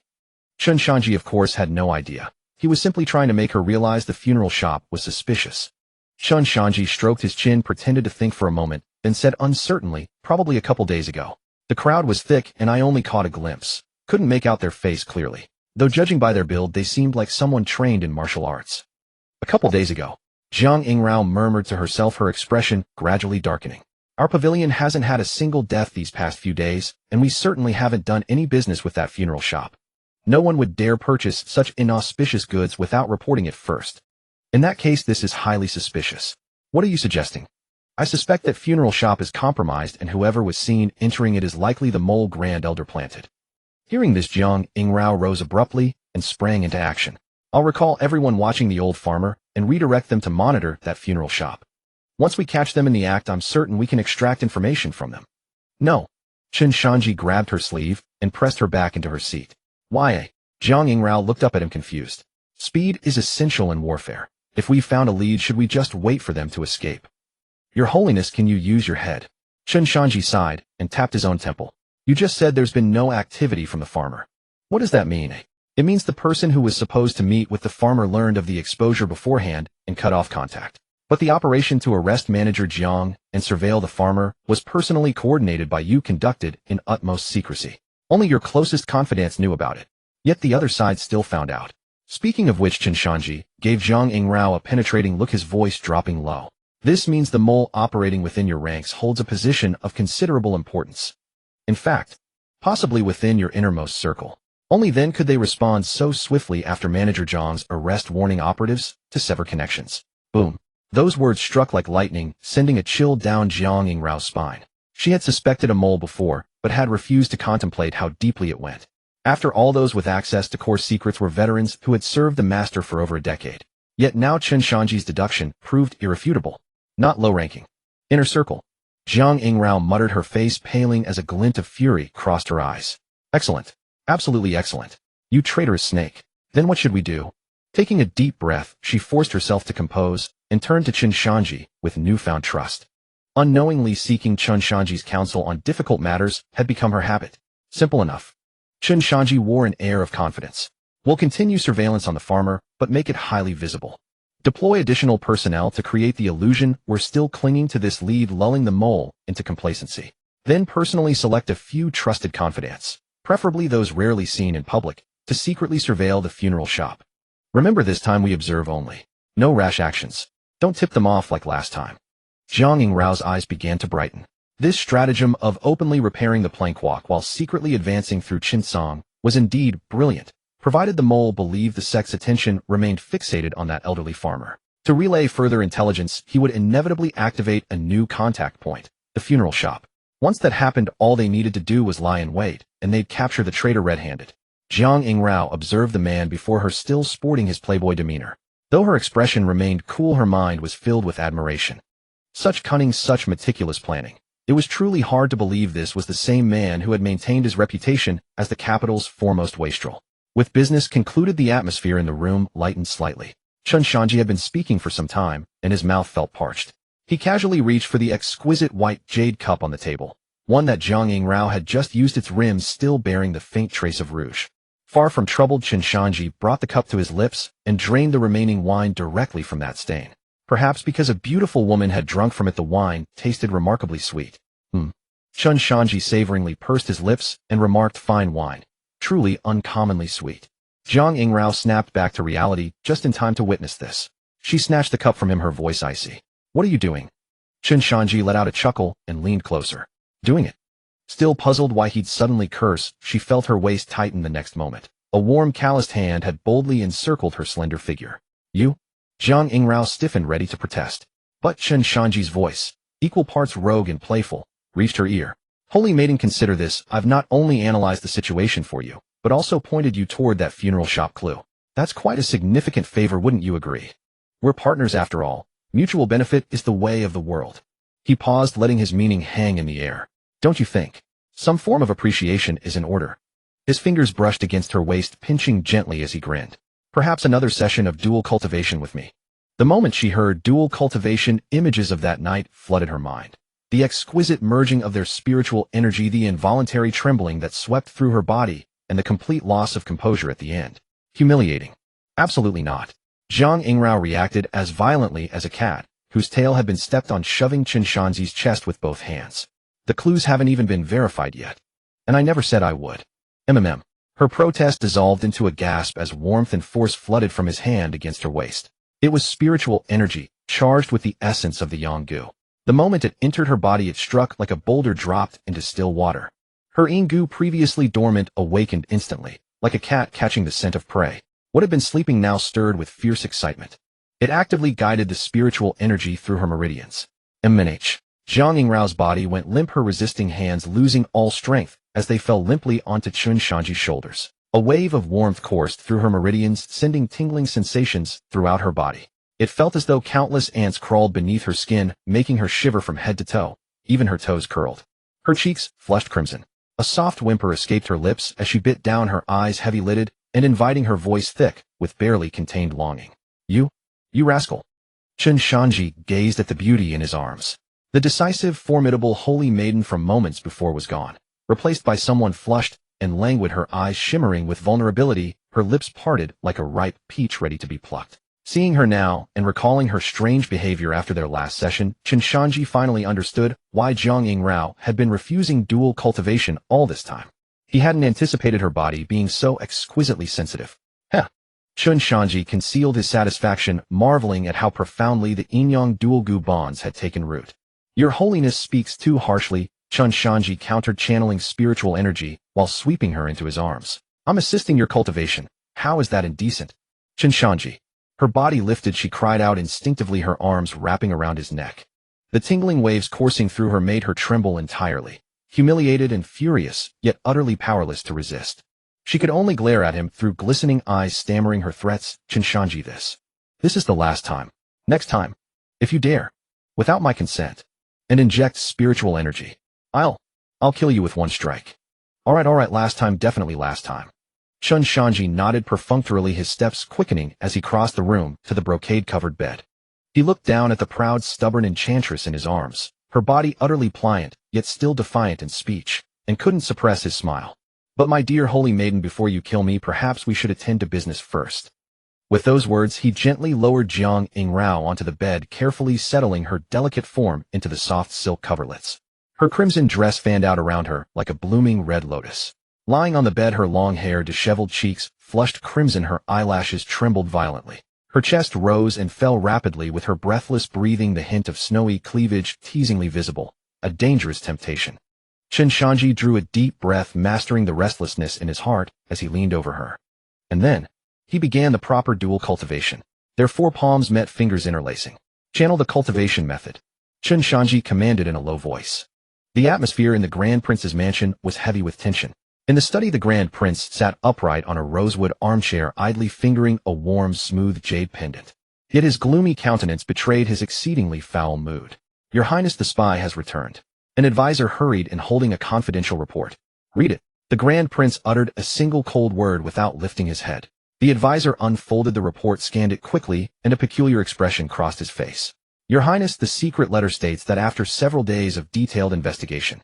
S1: Chen Shanzhi, of course, had no idea. He was simply trying to make her realize the funeral shop was suspicious. Chen Shanzhi stroked his chin, pretended to think for a moment, then said uncertainly, probably a couple days ago. The crowd was thick and I only caught a glimpse. Couldn't make out their face clearly. Though judging by their build, they seemed like someone trained in martial arts. A couple days ago. Zhang Yingrao murmured to herself, her expression gradually darkening. Our pavilion hasn't had a single death these past few days, and we certainly haven't done any business with that funeral shop. No one would dare purchase such inauspicious goods without reporting it first. In that case, this is highly suspicious. What are you suggesting? I suspect that funeral shop is compromised and whoever was seen entering it is likely the mole Grand Elder planted. Hearing this, Zhang Yingrao rose abruptly and sprang into action. I'll recall everyone watching the old farmer and redirect them to monitor that funeral shop. Once we catch them in the act, I'm certain we can extract information from them. No. Chen Shanzhi grabbed her sleeve and pressed her back into her seat. Why? Zhang Yingrao looked up at him, confused. Speed is essential in warfare. If we found a lead, should we just wait for them to escape? Your Holiness, can you use your head? Chen Shanzhi sighed and tapped his own temple. You just said there's been no activity from the farmer. What does that mean? It means the person who was supposed to meet with the farmer learned of the exposure beforehand and cut off contact. But the operation to arrest manager Jiang and surveil the farmer was personally coordinated by you, conducted in utmost secrecy. Only your closest confidants knew about it. Yet the other side still found out. Speaking of which, Chen Shanzhi gave Zhang Yingrao a penetrating look, his voice dropping low. This means the mole operating within your ranks holds a position of considerable importance. In fact, possibly within your innermost circle. Only then could they respond so swiftly after Manager Zhang's arrest, warning operatives to sever connections. Boom. Those words struck like lightning, sending a chill down Zhang Yingrao's spine. She had suspected a mole before, but had refused to contemplate how deeply it went. After all, those with access to core secrets were veterans who had served the master for over a decade. Yet now Chen Shanzhi's deduction proved irrefutable. Not low-ranking. Inner circle. Zhang Yingrao muttered, her face paling as a glint of fury crossed her eyes. Excellent. Absolutely excellent. You traitorous snake. Then what should we do? Taking a deep breath, she forced herself to compose and turned to Chen Shanzhi with newfound trust. Unknowingly seeking Chen Shanzhi's counsel on difficult matters had become her habit. Simple enough. Chen Shanzhi wore an air of confidence. We'll continue surveillance on the farmer, but make it highly visible. Deploy additional personnel to create the illusion we're still clinging to this lead, lulling the mole into complacency. Then personally select a few trusted confidants, preferably those rarely seen in public, to secretly surveil the funeral shop. Remember, this time we observe only. No rash actions. Don't tip them off like last time. Zhang Yingrao's eyes began to brighten. This stratagem of openly repairing the plank walk while secretly advancing through Qinsong was indeed brilliant, provided the mole believed the sect's attention remained fixated on that elderly farmer. To relay further intelligence, he would inevitably activate a new contact point, the funeral shop. Once that happened, all they needed to do was lie in wait, and they'd capture the traitor red-handed. Zhang Yingrao observed the man before her, still sporting his playboy demeanor. Though her expression remained cool, her mind was filled with admiration. Such cunning, such meticulous planning. It was truly hard to believe this was the same man who had maintained his reputation as the capital's foremost wastrel. With business concluded, the atmosphere in the room lightened slightly. Chen Shanzhi had been speaking for some time, and his mouth felt parched. He casually reached for the exquisite white jade cup on the table, one that Zhang Yingrao had just used, its rim still bearing the faint trace of rouge. Far from troubled, Chen Shanzhi brought the cup to his lips and drained the remaining wine directly from that stain. Perhaps because a beautiful woman had drunk from it, the wine tasted remarkably sweet. Chen Shanzhi savoringly pursed his lips and remarked, "Fine wine. Truly uncommonly sweet." Zhang Yingrao snapped back to reality just in time to witness this. She snatched the cup from him, her voice icy. "What are you doing?" Chen Shanzhi let out a chuckle and leaned closer. "Doing it." Still puzzled why he'd suddenly curse, she felt her waist tighten the next moment. A warm, calloused hand had boldly encircled her slender figure. "You?" Zhang Yingrao stiffened, ready to protest. But Chen Shanzhi's voice, equal parts rogue and playful, reached her ear. "Holy maiden, consider this. I've not only analyzed the situation for you, but also pointed you toward that funeral shop clue. That's quite a significant favor, wouldn't you agree? We're partners after all. Mutual benefit is the way of the world." He paused, letting his meaning hang in the air. "Don't you think some form of appreciation is in order?" His fingers brushed against her waist, pinching gently as he grinned. "Perhaps another session of dual cultivation with me." The moment she heard dual cultivation, images of that night flooded her mind. The exquisite merging of their spiritual energy, the involuntary trembling that swept through her body, and the complete loss of composure at the end. Humiliating. Absolutely not. Zhang Yingrao reacted as violently as a cat whose tail had been stepped on, shoving Chen Shanzhi's chest with both hands. "The clues haven't even been verified yet. And I never said I would." Her protest dissolved into a gasp as warmth and force flooded from his hand against her waist. It was spiritual energy, charged with the essence of the Yanggu. The moment it entered her body, it struck like a boulder dropped into still water. Her Yinggu, previously dormant, awakened instantly, like a cat catching the scent of prey. What had been sleeping now stirred with fierce excitement. It actively guided the spiritual energy through her meridians. Zhang Yingrao's body went limp, her resisting hands losing all strength as they fell limply onto Chen Shanzhi's shoulders. A wave of warmth coursed through her meridians, sending tingling sensations throughout her body. It felt as though countless ants crawled beneath her skin, making her shiver from head to toe. Even her toes curled. Her cheeks flushed crimson. A soft whimper escaped her lips as she bit down, her eyes heavy-lidded and inviting, her voice thick with barely contained longing. You rascal." Chen Shanzhi gazed at the beauty in his arms. The decisive, formidable holy maiden from moments before was gone, replaced by someone flushed and languid, her eyes shimmering with vulnerability, her lips parted like a ripe peach ready to be plucked. Seeing her now and recalling her strange behavior after their last session, Chen Shanzhi finally understood why Zhang Yingrao had been refusing dual cultivation all this time. He hadn't anticipated her body being so exquisitely sensitive. Chen Shanzhi concealed his satisfaction, marveling at how profoundly the yin-yang dual-gu bonds had taken root. "Your Holiness speaks too harshly," Chen Shanzhi countered, channeling spiritual energy while sweeping her into his arms. "I'm assisting your cultivation. How is that indecent?" Chen Shanzhi. Her body lifted, she cried out instinctively, her arms wrapping around his neck. The tingling waves coursing through her made her tremble entirely. Humiliated and furious, yet utterly powerless to resist. She could only glare at him through glistening eyes, stammering her threats. "Chen Shanzhi, this is the last time. Next time, if you dare, without my consent, and inject spiritual energy, I'll kill you with one strike." All right, last time, definitely last time." Chen Shanzhi nodded perfunctorily, his steps quickening as he crossed the room to the brocade-covered bed. He looked down at the proud, stubborn enchantress in his arms, her body utterly pliant, yet still defiant in speech, and couldn't suppress his smile. "But my dear holy maiden, before you kill me, perhaps we should attend to business first." With those words, he gently lowered Zhang Yingrao onto the bed, carefully settling her delicate form into the soft silk coverlets. Her crimson dress fanned out around her like a blooming red lotus. Lying on the bed, her long hair, disheveled cheeks flushed crimson, her eyelashes trembled violently. Her chest rose and fell rapidly with her breathless breathing, the hint of snowy cleavage teasingly visible. A dangerous temptation. Chen Shanzhi drew a deep breath, mastering the restlessness in his heart as he leaned over her. And then, he began the proper dual cultivation. Their four palms met, fingers interlacing. "Channel the cultivation method," Chen Shanzhi commanded in a low voice. The atmosphere in the Grand Prince's mansion was heavy with tension. In the study, the Grand Prince sat upright on a rosewood armchair, idly fingering a warm, smooth jade pendant. Yet his gloomy countenance betrayed his exceedingly foul mood. "Your Highness, the spy has returned." An advisor hurried in holding a confidential report. Read it. The Grand Prince uttered a single cold word without lifting his head. The advisor unfolded the report, scanned it quickly, and a peculiar expression crossed his face. Your Highness, the secret letter states that after several days of detailed investigation,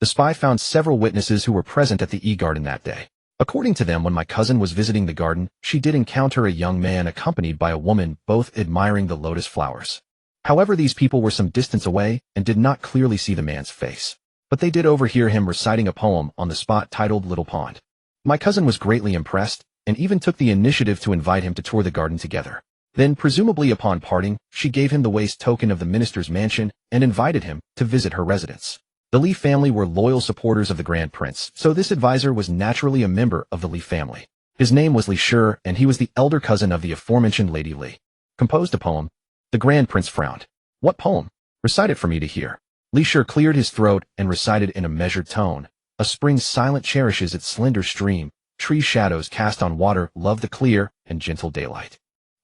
S1: the spy found several witnesses who were present at the E-Garden that day. According to them, when my cousin was visiting the garden, she did encounter a young man accompanied by a woman, both admiring the lotus flowers. However, these people were some distance away and did not clearly see the man's face. But they did overhear him reciting a poem on the spot titled Little Pond. My cousin was greatly impressed and even took the initiative to invite him to tour the garden together. Then, presumably upon parting, she gave him the waist token of the minister's mansion and invited him to visit her residence. The Li family were loyal supporters of the Grand Prince, so this advisor was naturally a member of the Li family. His name was Li Shi, and he was the elder cousin of the aforementioned Lady Li. Composed a poem. The Grand Prince frowned. What poem? Recite it for me to hear. Li Shi cleared his throat and recited in a measured tone. A spring silent cherishes its slender stream. Tree shadows cast on water love the clear and gentle daylight.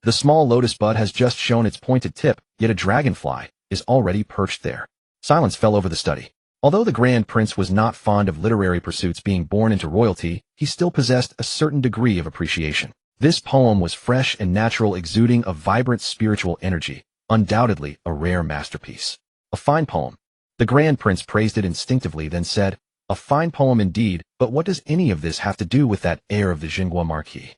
S1: The small lotus bud has just shown its pointed tip, yet a dragonfly is already perched there. Silence fell over the study. Although the Grand Prince was not fond of literary pursuits being born into royalty, he still possessed a certain degree of appreciation. This poem was fresh and natural, exuding a vibrant spiritual energy, undoubtedly a rare masterpiece. A fine poem. The Grand Prince praised it instinctively, then said, a fine poem indeed, but what does any of this have to do with that heir of the Jingua Marquis?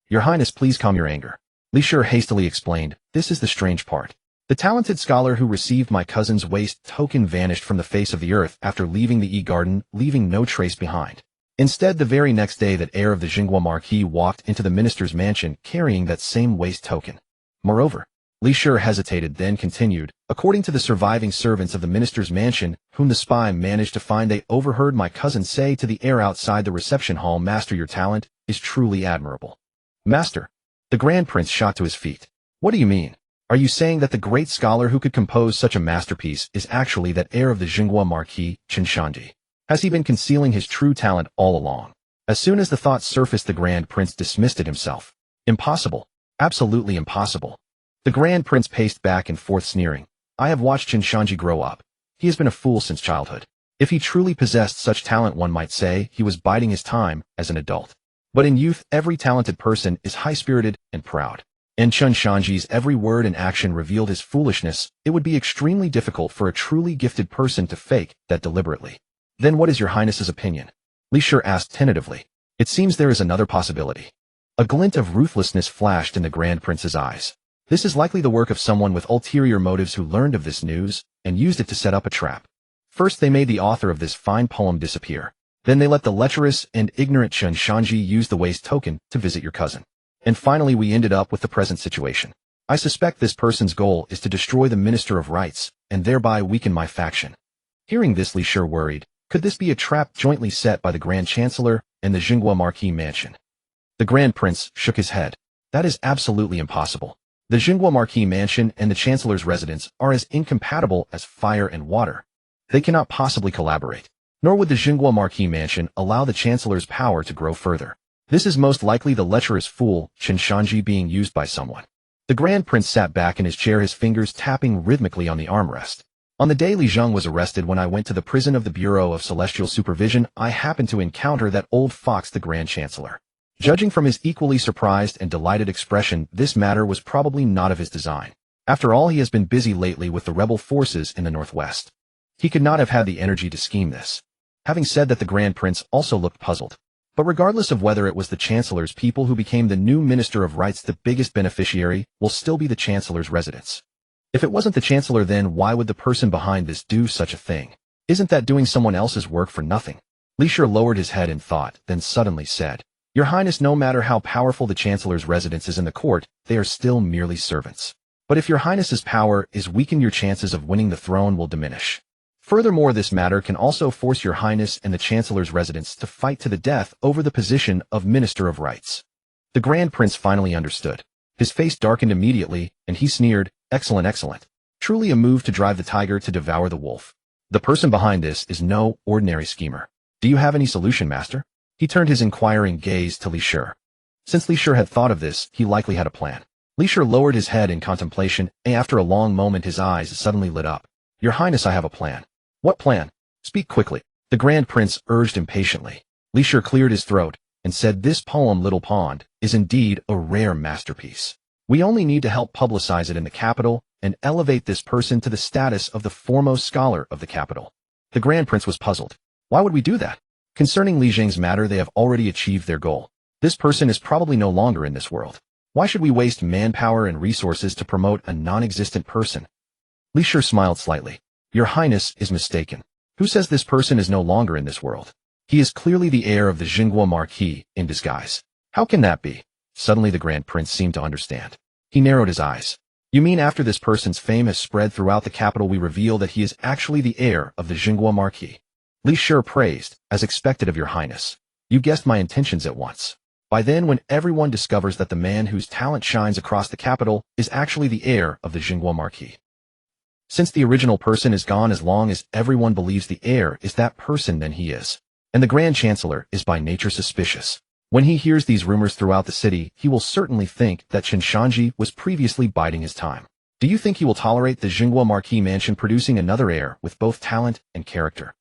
S1: Your Highness, please calm your anger. Li Shi hastily explained, this is the strange part. The talented scholar who received my cousin's waist token vanished from the face of the earth after leaving the E-Garden, leaving no trace behind. Instead, the very next day that heir of the Jingua Marquis walked into the minister's mansion carrying that same waist token. Moreover, Li Shi hesitated, then continued, according to the surviving servants of the minister's mansion, whom the spy managed to find, they overheard my cousin say to the heir outside the reception hall, Master, your talent is truly admirable. Master. The Grand Prince shot to his feet. What do you mean? Are you saying that the great scholar who could compose such a masterpiece is actually that heir of the Jingua Marquis, Chen Shanzhi? Has he been concealing his true talent all along? As soon as the thought surfaced, the Grand Prince dismissed it himself. Impossible. Absolutely impossible. The Grand Prince paced back and forth, sneering. I have watched Chen Shanzhi grow up. He has been a fool since childhood. If he truly possessed such talent, one might say he was biding his time as an adult. But in youth, every talented person is high-spirited and proud. And Chen Shanzhi's every word and action revealed his foolishness. It would be extremely difficult for a truly gifted person to fake that deliberately. Then what is your Highness's opinion? Li Shi asked tentatively. It seems there is another possibility. A glint of ruthlessness flashed in the Grand Prince's eyes. This is likely the work of someone with ulterior motives who learned of this news and used it to set up a trap. First, they made the author of this fine poem disappear. Then they let the lecherous and ignorant Chen Shanzhi use the waist token to visit your cousin. And finally, we ended up with the present situation. I suspect this person's goal is to destroy the Minister of Rights and thereby weaken my faction. Hearing this, Li Shi worried. Could this be a trap jointly set by the Grand Chancellor and the Jingua Marquis mansion? The Grand Prince shook his head. That is absolutely impossible. The Jingua Marquis mansion and the Chancellor's residence are as incompatible as fire and water. They cannot possibly collaborate. Nor would the Jingua Marquis mansion allow the Chancellor's power to grow further. This is most likely the lecherous fool, Chen Shanzhi, being used by someone. The Grand Prince sat back in his chair, his fingers tapping rhythmically on the armrest. On the day Li Zheng was arrested, when I went to the prison of the Bureau of Celestial Supervision, I happened to encounter that old fox, the Grand Chancellor. Judging from his equally surprised and delighted expression, this matter was probably not of his design. After all, he has been busy lately with the rebel forces in the northwest. He could not have had the energy to scheme this. Having said that, the Grand Prince also looked puzzled. But regardless of whether it was the Chancellor's people who became the new Minister of Rights, the biggest beneficiary will still be the Chancellor's residence. If it wasn't the Chancellor, then why would the person behind this do such a thing? Isn't that doing someone else's work for nothing? Li Shi lowered his head in thought, then suddenly said, Your Highness, no matter how powerful the Chancellor's residence is in the court, they are still merely servants. But if your Highness's power is weakened, your chances of winning the throne will diminish. Furthermore, this matter can also force your Highness and the Chancellor's residence to fight to the death over the position of Minister of Rights. The Grand Prince finally understood. His face darkened immediately, and he sneered, Excellent, excellent. Truly a move to drive the tiger to devour the wolf. The person behind this is no ordinary schemer. Do you have any solution, Master? He turned his inquiring gaze to Li Shi. Since Li Shi had thought of this, he likely had a plan. Li Shi lowered his head in contemplation, and after a long moment his eyes suddenly lit up. Your Highness, I have a plan. What plan? Speak quickly. The Grand Prince urged impatiently. Li Shi cleared his throat and said, this poem, Little Pond, is indeed a rare masterpiece. We only need to help publicize it in the capital and elevate this person to the status of the foremost scholar of the capital. The Grand Prince was puzzled. Why would we do that? Concerning Li Jing's matter, they have already achieved their goal. This person is probably no longer in this world. Why should we waste manpower and resources to promote a non-existent person? Li Shi smiled slightly. Your Highness is mistaken. Who says this person is no longer in this world? He is clearly the heir of the Jingguo Marquis in disguise. How can that be? Suddenly the Grand Prince seemed to understand. He narrowed his eyes. You mean after this person's fame has spread throughout the capital we reveal that he is actually the heir of the Jingguo Marquis? Li Shi praised, as expected of your Highness. You guessed my intentions at once. By then, when everyone discovers that the man whose talent shines across the capital is actually the heir of the Jingguo Marquis. Since the original person is gone, as long as everyone believes the heir is that person, then he is. And the Grand Chancellor is by nature suspicious. When he hears these rumors throughout the city, he will certainly think that Chen Shanzhi was previously biding his time. Do you think he will tolerate the Jingguo Marquis mansion producing another heir with both talent and character?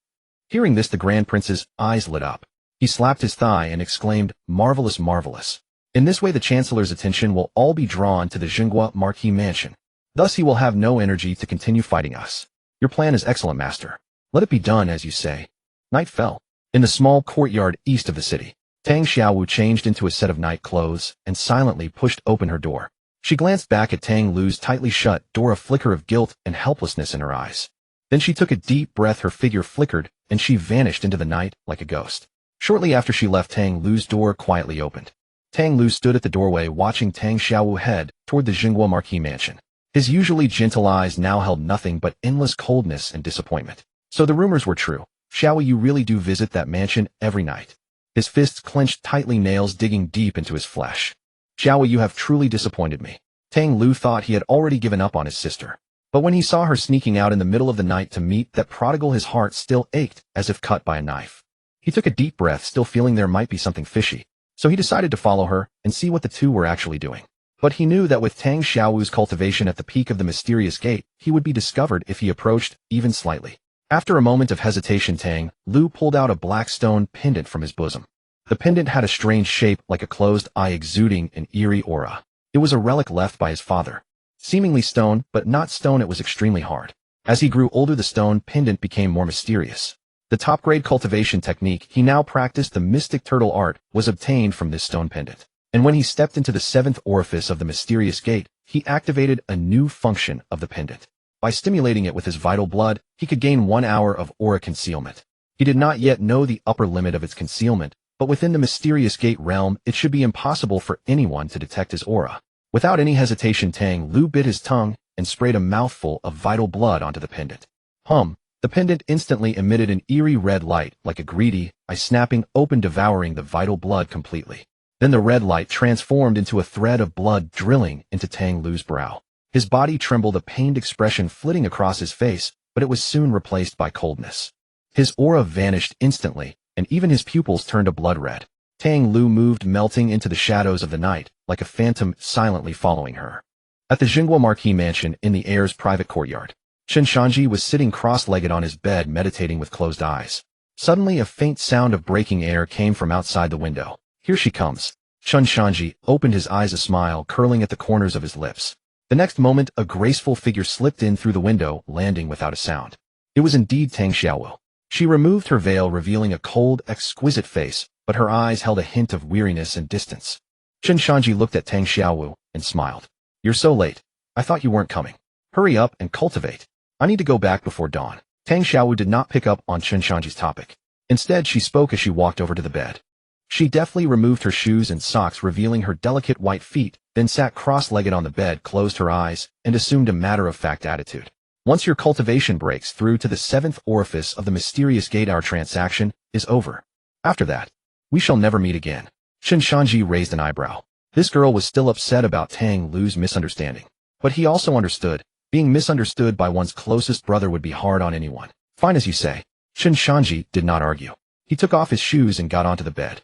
S1: Hearing this, the Grand Prince's eyes lit up. He slapped his thigh and exclaimed, marvelous, marvelous. In this way the Chancellor's attention will all be drawn to the Jingguo Marquis mansion. Thus he will have no energy to continue fighting us. Your plan is excellent, Master. Let it be done as you say. Night fell. In the small courtyard east of the city, Tang Xiaowu changed into a set of night clothes and silently pushed open her door. She glanced back at Tang Lu's tightly shut door, a flicker of guilt and helplessness in her eyes. Then she took a deep breath, her figure flickered, and she vanished into the night like a ghost. Shortly after she left, Tang Lu's door quietly opened. Tang Lu stood at the doorway watching Tang Xiaowu head toward the Jingguo Marquis mansion. His usually gentle eyes now held nothing but endless coldness and disappointment. So the rumors were true. Xiaowu, you really do visit that mansion every night. His fists clenched tightly, nails digging deep into his flesh. Xiaowu, you have truly disappointed me. Tang Lu thought he had already given up on his sister. But when he saw her sneaking out in the middle of the night to meet that prodigal, his heart still ached as if cut by a knife. He took a deep breath, still feeling there might be something fishy. So he decided to follow her and see what the two were actually doing. But he knew that with Tang Xiaowu's cultivation at the peak of the mysterious gate, he would be discovered if he approached even slightly. After a moment of hesitation, Tang Lu pulled out a black stone pendant from his bosom. The pendant had a strange shape, like a closed eye exuding an eerie aura. It was a relic left by his father. Seemingly stone, but not stone, it was extremely hard. As he grew older, the stone pendant became more mysterious. The top-grade cultivation technique he now practiced, the mystic turtle art, was obtained from this stone pendant. And when he stepped into the seventh orifice of the mysterious gate, he activated a new function of the pendant. By stimulating it with his vital blood, he could gain 1 hour of aura concealment. He did not yet know the upper limit of its concealment, but within the mysterious gate realm, it should be impossible for anyone to detect his aura. Without any hesitation, Tang Lu bit his tongue and sprayed a mouthful of vital blood onto the pendant. The pendant instantly emitted an eerie red light, like a greedy eye snapping open, devouring the vital blood completely. Then the red light transformed into a thread of blood drilling into Tang Lu's brow. His body trembled, a pained expression flitting across his face, but it was soon replaced by coldness. His aura vanished instantly, and even his pupils turned a blood red. Tang Lu moved, melting into the shadows of the night, like a phantom silently following her. At the Jingguo Marquis mansion in the heir's private courtyard, Chen Shanzhi was sitting cross-legged on his bed, meditating with closed eyes. Suddenly, a faint sound of breaking air came from outside the window. Here she comes. Chen Shanzhi opened his eyes, a smile curling at the corners of his lips. The next moment, a graceful figure slipped in through the window, landing without a sound. It was indeed Tang Xiaowu. She removed her veil, revealing a cold, exquisite face, but her eyes held a hint of weariness and distance. Chen Shanzhi looked at Tang Xiaowu and smiled. You're so late. I thought you weren't coming. Hurry up and cultivate. I need to go back before dawn. Tang Xiaowu did not pick up on Chen Shanzhi's topic. Instead, she spoke as she walked over to the bed. She deftly removed her shoes and socks, revealing her delicate white feet, then sat cross-legged on the bed, closed her eyes, and assumed a matter-of-fact attitude. Once your cultivation breaks through to the seventh orifice of the mysterious gate, our transaction is over. After that, we shall never meet again. Chen Shanzhi raised an eyebrow. This girl was still upset about Tang Lu's misunderstanding. But he also understood. Being misunderstood by one's closest brother would be hard on anyone. Fine as you say. Chen Shanzhi did not argue. He took off his shoes and got onto the bed.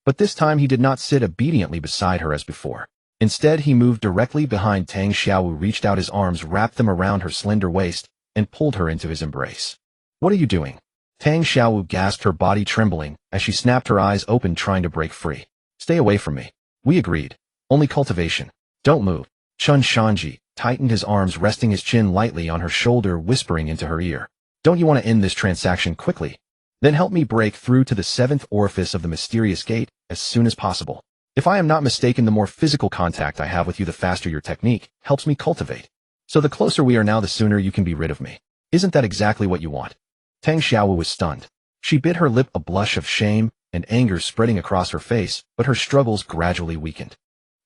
S1: But this time he did not sit obediently beside her as before. Instead, he moved directly behind Tang Xiaowu, reached out his arms, wrapped them around her slender waist, and pulled her into his embrace. What are you doing? Tang Xiaowu gasped, her body trembling, as she snapped her eyes open trying to break free. Stay away from me. We agreed. Only cultivation. Don't move. Chen Shanzhi tightened his arms, resting his chin lightly on her shoulder, whispering into her ear. Don't you want to end this transaction quickly? Then help me break through to the seventh orifice of the mysterious gate as soon as possible. If I am not mistaken, the more physical contact I have with you, the faster your technique helps me cultivate. So the closer we are now, the sooner you can be rid of me. Isn't that exactly what you want? Tang Xiaowu was stunned. She bit her lip, a blush of shame and anger spreading across her face, but her struggles gradually weakened.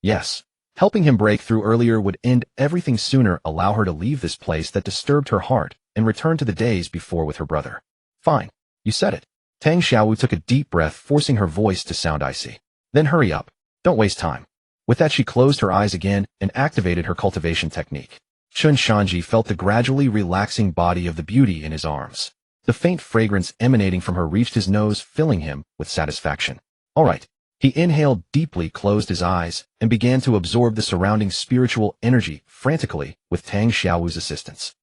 S1: Yes. Helping him break through earlier would end everything sooner, allow her to leave this place that disturbed her heart, and return to the days before with her brother. Fine. You said it. Tang Xiaowu took a deep breath, forcing her voice to sound icy. Then hurry up. Don't waste time. With that, she closed her eyes again and activated her cultivation technique. Chen Shanzhi felt the gradually relaxing body of the beauty in his arms. The faint fragrance emanating from her reached his nose, filling him with satisfaction. All right. He inhaled deeply, closed his eyes, and began to absorb the surrounding spiritual energy frantically with Tang Xiaowu's assistance.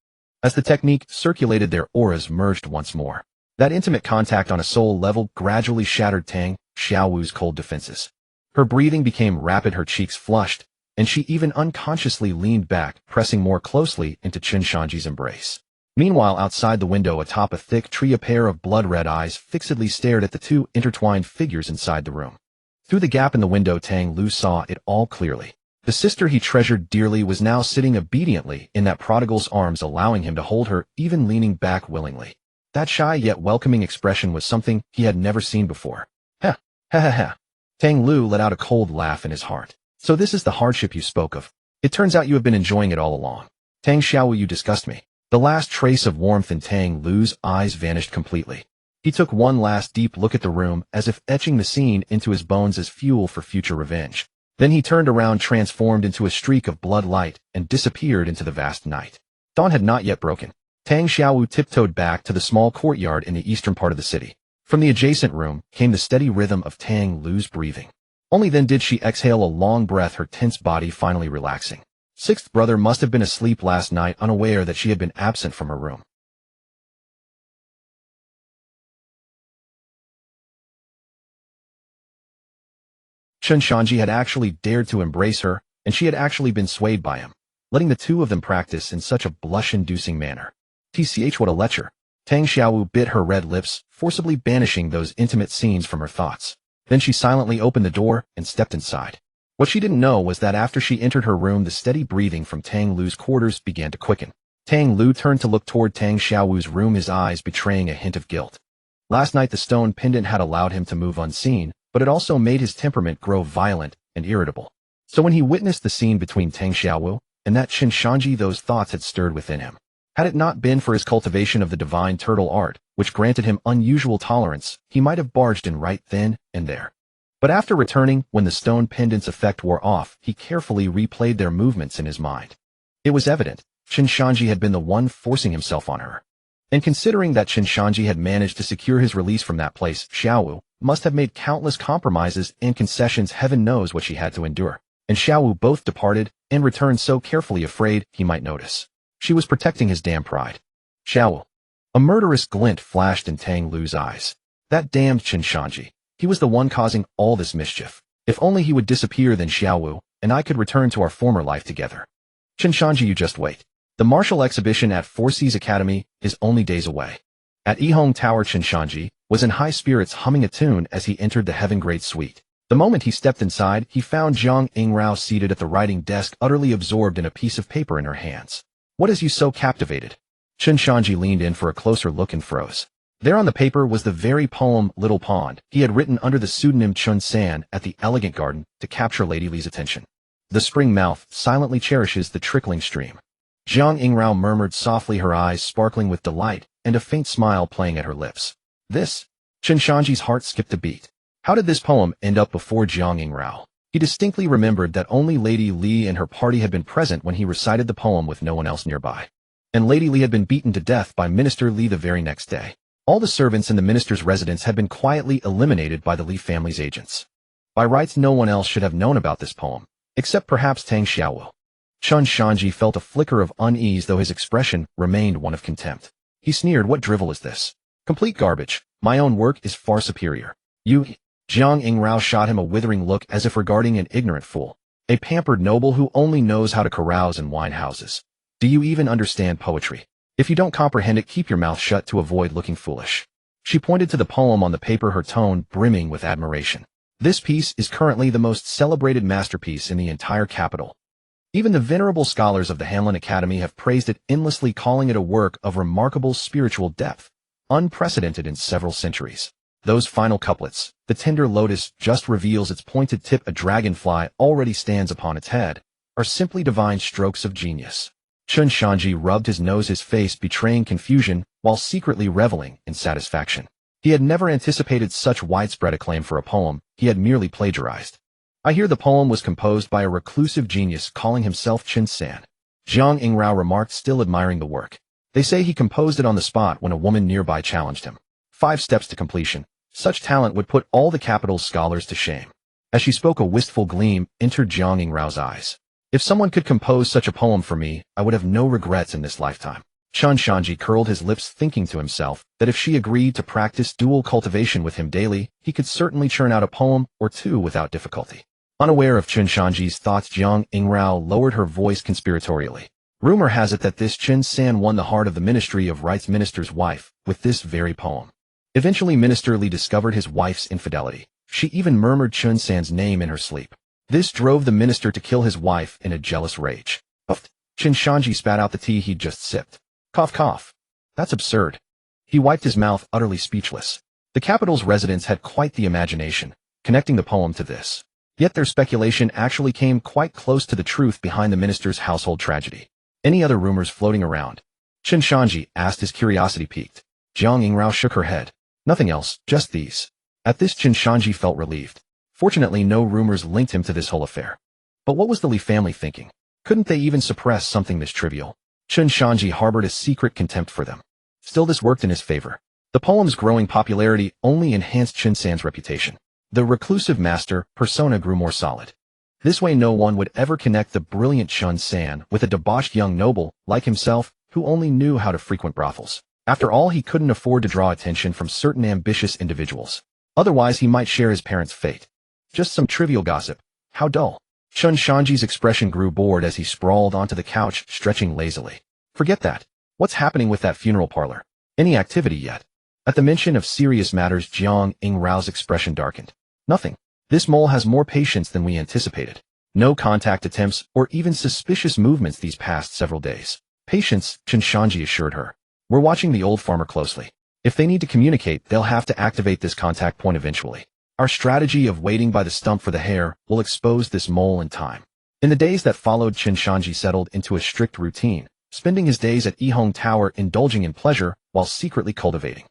S1: As the technique circulated, their auras merged once more. That intimate contact on a soul level gradually shattered Tang Xiaowu's cold defenses. Her breathing became rapid, her cheeks flushed, and she even unconsciously leaned back, pressing more closely into Chen Shanzhi's embrace. Meanwhile, outside the window atop a thick tree, a pair of blood-red eyes fixedly stared at the two intertwined figures inside the room. Through the gap in the window, Tang Lu saw it all clearly. The sister he treasured dearly was now sitting obediently in that prodigal's arms, allowing him to hold her, even leaning back willingly. That shy yet welcoming expression was something he had never seen before. Ha, ha ha ha. Tang Lu let out a cold laugh in his heart. So this is the hardship you spoke of. It turns out you have been enjoying it all along. Tang Xiaowu, you disgust me. The last trace of warmth in Tang Lu's eyes vanished completely. He took one last deep look at the room, as if etching the scene into his bones as fuel for future revenge. Then he turned around, transformed into a streak of blood light, and disappeared into the vast night. Dawn had not yet broken. Tang Xiaowu tiptoed back to the small courtyard in the eastern part of the city. From the adjacent room came the steady rhythm of Tang Lu's breathing. Only then did she exhale a long breath, her tense body finally relaxing. Sixth brother must have been asleep last night, unaware that she had been absent from her room. Chen Shanzhi had actually dared to embrace her, and she had actually been swayed by him, letting the two of them practice in such a blush-inducing manner. TCH, what a lecher. Tang Xiaowu bit her red lips, forcibly banishing those intimate scenes from her thoughts. Then she silently opened the door and stepped inside. What she didn't know was that after she entered her room, the steady breathing from Tang Lu's quarters began to quicken. Tang Lu turned to look toward Tang Xiaowu's room, his eyes betraying a hint of guilt. Last night the stone pendant had allowed him to move unseen, but it also made his temperament grow violent and irritable. So when he witnessed the scene between Tang Xiaowu and that Chen Shanzhi, those thoughts had stirred within him. Had it not been for his cultivation of the divine turtle art, which granted him unusual tolerance, he might have barged in right then and there. But after returning, when the stone pendant's effect wore off, he carefully replayed their movements in his mind. It was evident Chen Shanzhi had been the one forcing himself on her. And considering that Chen Shanzhi had managed to secure his release from that place, Xiaowu must have made countless compromises and concessions. Heaven knows what she had to endure. And Xiaowu both departed and returned so carefully, afraid he might notice. She was protecting his damn pride. Xiaowu. A murderous glint flashed in Tang Lu's eyes. That damned Chen Shanzhi. He was the one causing all this mischief. If only he would disappear, then Xiaowu and I could return to our former life together. Chen Shanzhi, you just wait. The martial exhibition at Four Seas Academy is only days away. At Yihong Tower, Chen Shanzhi was in high spirits, humming a tune as he entered the Heaven Grade Suite. The moment he stepped inside, he found Zhang Yingrao seated at the writing desk, utterly absorbed in a piece of paper in her hands. What has you so captivated? Chen Shanzhi leaned in for a closer look and froze. There on the paper was the very poem, Little Pond, he had written under the pseudonym Chun San at the Elegant Garden to capture Lady Li's attention. The spring mouth silently cherishes the trickling stream. Zhang Yingrao murmured softly, her eyes sparkling with delight and a faint smile playing at her lips. This? Chen Shanzhi's heart skipped a beat. How did this poem end up before Zhang Yingrao? He distinctly remembered that only Lady Li and her party had been present when he recited the poem with no one else nearby. And Lady Li had been beaten to death by Minister Li the very next day. All the servants in the minister's residence had been quietly eliminated by the Li family's agents. By rights, no one else should have known about this poem, except perhaps Tang Xiaowu. Chen Shanzhi felt a flicker of unease, though his expression remained one of contempt. He sneered, "What drivel is this? Complete garbage. My own work is far superior." "You..." Jiang Yingrao shot him a withering look as if regarding an ignorant fool. A pampered noble who only knows how to carouse in wine houses. "Do you even understand poetry? If you don't comprehend it, keep your mouth shut to avoid looking foolish." She pointed to the poem on the paper, her tone brimming with admiration. "This piece is currently the most celebrated masterpiece in the entire capital. Even the venerable scholars of the Hanlin Academy have praised it endlessly, calling it a work of remarkable spiritual depth, unprecedented in several centuries. Those final couplets, the tender lotus just reveals its pointed tip, a dragonfly already stands upon its head, are simply divine strokes of genius." Chen Shanzhi rubbed his nose, his face betraying confusion while secretly reveling in satisfaction. He had never anticipated such widespread acclaim for a poem he had merely plagiarized. "I hear the poem was composed by a reclusive genius calling himself Chen San," Jiang Yingrao remarked, still admiring the work. "They say he composed it on the spot when a woman nearby challenged him. 5 steps to completion. Such talent would put all the capital's scholars to shame." As she spoke, a wistful gleam entered Jiang Yingrao's eyes. "If someone could compose such a poem for me, I would have no regrets in this lifetime." Chen Shanzhi curled his lips, thinking to himself that if she agreed to practice dual cultivation with him daily, he could certainly churn out a poem or two without difficulty. Unaware of Chen Shanzhi's thoughts, Jiang Yingrao lowered her voice conspiratorially. "Rumor has it that this Chen San won the heart of the Ministry of Rights minister's wife with this very poem. Eventually, Minister Li discovered his wife's infidelity. She even murmured Chen San's name in her sleep. This drove the minister to kill his wife in a jealous rage." Puffed. Chen Shanzhi spat out the tea he'd just sipped. Cough, cough. "That's absurd." He wiped his mouth, utterly speechless. The capital's residents had quite the imagination, connecting the poem to this. Yet their speculation actually came quite close to the truth behind the minister's household tragedy. "Any other rumors floating around?" Chen Shanzhi asked, his curiosity piqued. Jiang Yingrao shook her head. "Nothing else, just these." At this, Chen Shanzhi felt relieved. Fortunately, no rumors linked him to this whole affair. But what was the Li family thinking? Couldn't they even suppress something this trivial? Chen Shanzhi harbored a secret contempt for them. Still, this worked in his favor. The poem's growing popularity only enhanced Chen San's reputation. The reclusive master persona grew more solid. This way, no one would ever connect the brilliant Chen San with a debauched young noble like himself who only knew how to frequent brothels. After all, he couldn't afford to draw attention from certain ambitious individuals. Otherwise, he might share his parents' fate. Just some trivial gossip. How dull. Chen Shanzhi's expression grew bored as he sprawled onto the couch, stretching lazily. "Forget that. What's happening with that funeral parlor? Any activity yet?" At the mention of serious matters, Jiang Yingrao's expression darkened. "Nothing. This mole has more patience than we anticipated. No contact attempts or even suspicious movements these past several days." "Patience," Chen Shanzhi assured her. "We're watching the old farmer closely. If they need to communicate, they'll have to activate this contact point eventually. Our strategy of waiting by the stump for the hare will expose this mole in time." In the days that followed, Chen Shanzhi settled into a strict routine, spending his days at Yihong Tower indulging in pleasure while secretly cultivating.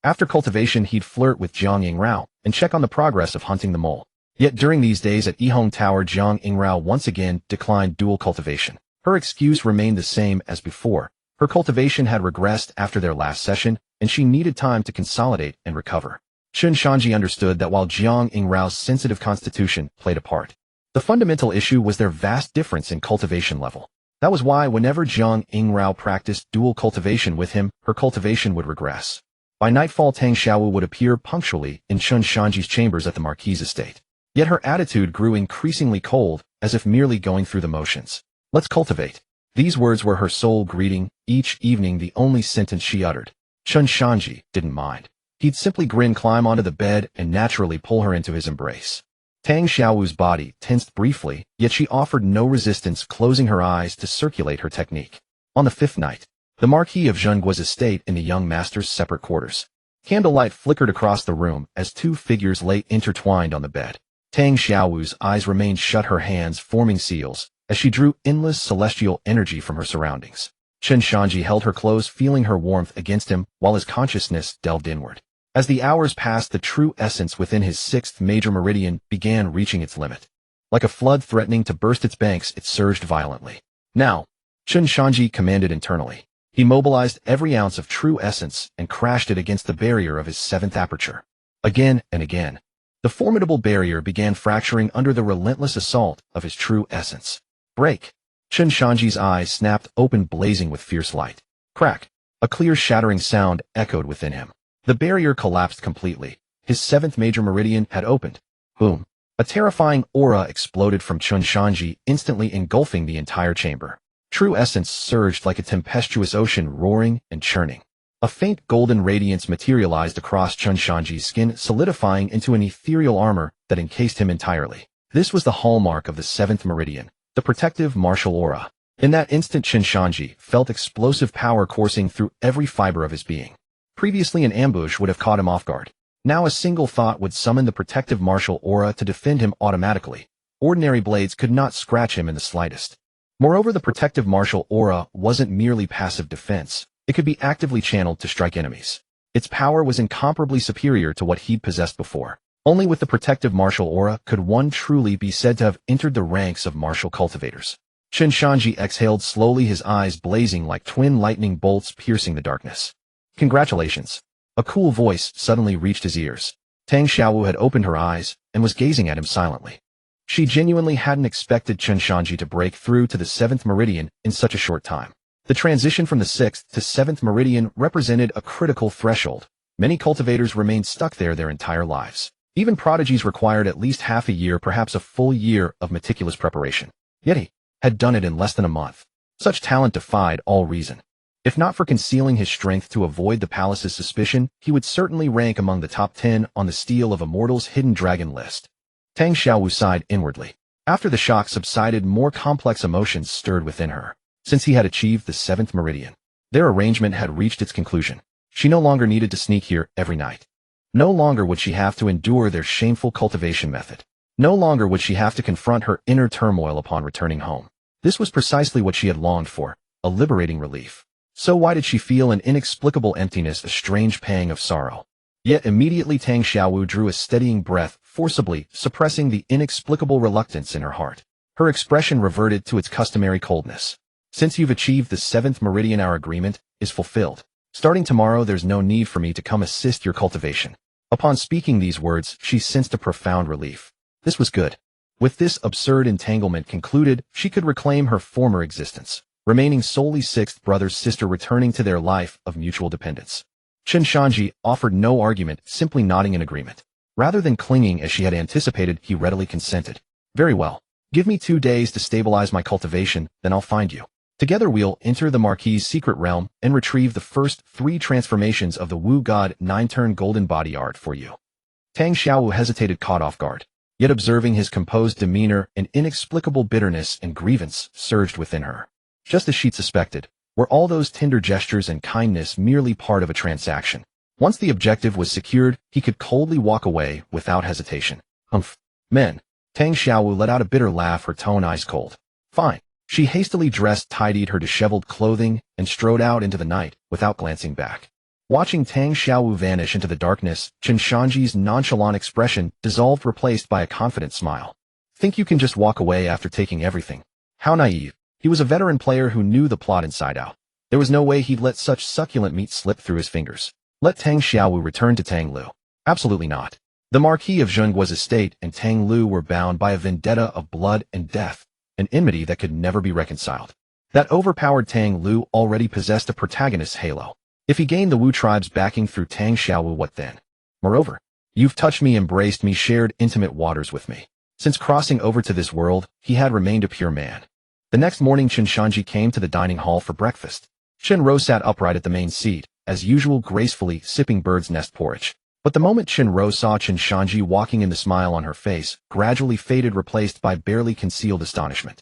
S1: After cultivation, he'd flirt with Jiang Yingrao and check on the progress of hunting the mole. Yet during these days at Yihong Tower, Jiang Yingrao once again declined dual cultivation. Her excuse remained the same as before. Her cultivation had regressed after their last session, and she needed time to consolidate and recover. Chen Shanzhi understood that while Jiang Yingrao's sensitive constitution played a part, the fundamental issue was their vast difference in cultivation level. That was why whenever Jiang Yingrao practiced dual cultivation with him, her cultivation would regress. By nightfall, Tang Xiaowu would appear punctually in Chen Shanzhi's chambers at the Marquis' estate. Yet her attitude grew increasingly cold, as if merely going through the motions. "Let's cultivate." These words were her sole greeting, each evening the only sentence she uttered. Chen Shanzhi didn't mind. He'd simply grin, climb onto the bed, and naturally pull her into his embrace. Tang Xiaowu's body tensed briefly, yet she offered no resistance, closing her eyes to circulate her technique. On the 5th night, the Marquis of Zhengguo's estate in the young master's separate quarters. Candlelight flickered across the room as 2 figures lay intertwined on the bed. Tang Xiaowu's eyes remained shut, her hands forming seals, as she drew endless celestial energy from her surroundings. Chen Shanzhi held her close, feeling her warmth against him, while his consciousness delved inward. As the hours passed, the true essence within his 6th major meridian began reaching its limit. Like a flood threatening to burst its banks, it surged violently. "Now!" Chen Shanzhi commanded internally. He mobilized every ounce of true essence and crashed it against the barrier of his 7th aperture. Again and again, the formidable barrier began fracturing under the relentless assault of his true essence. "Break!" Chen Shanzhi's eyes snapped open, blazing with fierce light. Crack! A clear shattering sound echoed within him. The barrier collapsed completely. His seventh major meridian had opened. Boom. A terrifying aura exploded from Chen Shanzhi, instantly engulfing the entire chamber. True essence surged like a tempestuous ocean, roaring and churning. A faint golden radiance materialized across Chen Shanzhi's skin, solidifying into an ethereal armor that encased him entirely. This was the hallmark of the seventh meridian, the protective martial aura. In that instant, Chen Shanzhi felt explosive power coursing through every fiber of his being. Previously, an ambush would have caught him off guard. Now a single thought would summon the protective martial aura to defend him automatically. Ordinary blades could not scratch him in the slightest. Moreover, the protective martial aura wasn't merely passive defense. It could be actively channeled to strike enemies. Its power was incomparably superior to what he'd possessed before. Only with the protective martial aura could one truly be said to have entered the ranks of martial cultivators. Chen Shanzhi exhaled slowly, his eyes blazing like twin lightning bolts piercing the darkness. Congratulations. A cool voice suddenly reached his ears. Tang Xiaowu had opened her eyes and was gazing at him silently. She genuinely hadn't expected Chen Shanzhi to break through to the seventh meridian in such a short time. The transition from the sixth to seventh meridian represented a critical threshold. Many cultivators remained stuck there their entire lives. Even prodigies required at least half a year, perhaps a full year of meticulous preparation. Yet he had done it in less than a month. Such talent defied all reason. If not for concealing his strength to avoid the palace's suspicion, he would certainly rank among the top 10 on the Steel of Immortals hidden dragon list. Tang Xiaowu sighed inwardly. After the shock subsided, more complex emotions stirred within her. Since he had achieved the seventh meridian, their arrangement had reached its conclusion. She no longer needed to sneak here every night. No longer would she have to endure their shameful cultivation method. No longer would she have to confront her inner turmoil upon returning home. This was precisely what she had longed for, a liberating relief. So why did she feel an inexplicable emptiness, a strange pang of sorrow? Yet immediately Tang Xiaowu drew a steadying breath, forcibly suppressing the inexplicable reluctance in her heart. Her expression reverted to its customary coldness. Since you've achieved the seventh meridian, our agreement is fulfilled. Starting tomorrow, there's no need for me to come assist your cultivation. Upon speaking these words, she sensed a profound relief. This was good. With this absurd entanglement concluded, she could reclaim her former existence, remaining solely sixth brother-sister, returning to their life of mutual dependence. Chen Shanzhi offered no argument, simply nodding in agreement. Rather than clinging as she had anticipated, he readily consented. Very well. Give me 2 days to stabilize my cultivation, then I'll find you. Together we'll enter the Marquis's secret realm and retrieve the first 3 transformations of the Wu God 9-turn golden body art for you. Tang Xiaowu hesitated, caught off guard. Yet observing his composed demeanor, an inexplicable bitterness and grievance surged within her. Just as she'd suspected, were all those tender gestures and kindness merely part of a transaction? Once the objective was secured, he could coldly walk away without hesitation. Humph. Men. Tang Xiaowu let out a bitter laugh, her tone ice cold. Fine. She hastily dressed, tidied her disheveled clothing, and strode out into the night without glancing back. Watching Tang Xiaowu vanish into the darkness, Chen Shanzhi's nonchalant expression dissolved, replaced by a confident smile. Think you can just walk away after taking everything? How naive. He was a veteran player who knew the plot inside out. There was no way he'd let such succulent meat slip through his fingers. Let Tang Xiaowu return to Tang Lu. Absolutely not. The Marquis of Zhengguo's estate and Tang Lu were bound by a vendetta of blood and death, an enmity that could never be reconciled. That overpowered Tang Lu already possessed a protagonist's halo. If he gained the Wu tribe's backing through Tang Xiaowu, what then? Moreover, you've touched me, embraced me, shared intimate waters with me. Since crossing over to this world, he had remained a pure man. The next morning, Chen Shanzhi came to the dining hall for breakfast. Chen Rou sat upright at the main seat, as usual, gracefully sipping bird's nest porridge. But the moment Chen Rou saw Chen Shanzhi walking in, the smile on her face gradually faded, replaced by barely concealed astonishment.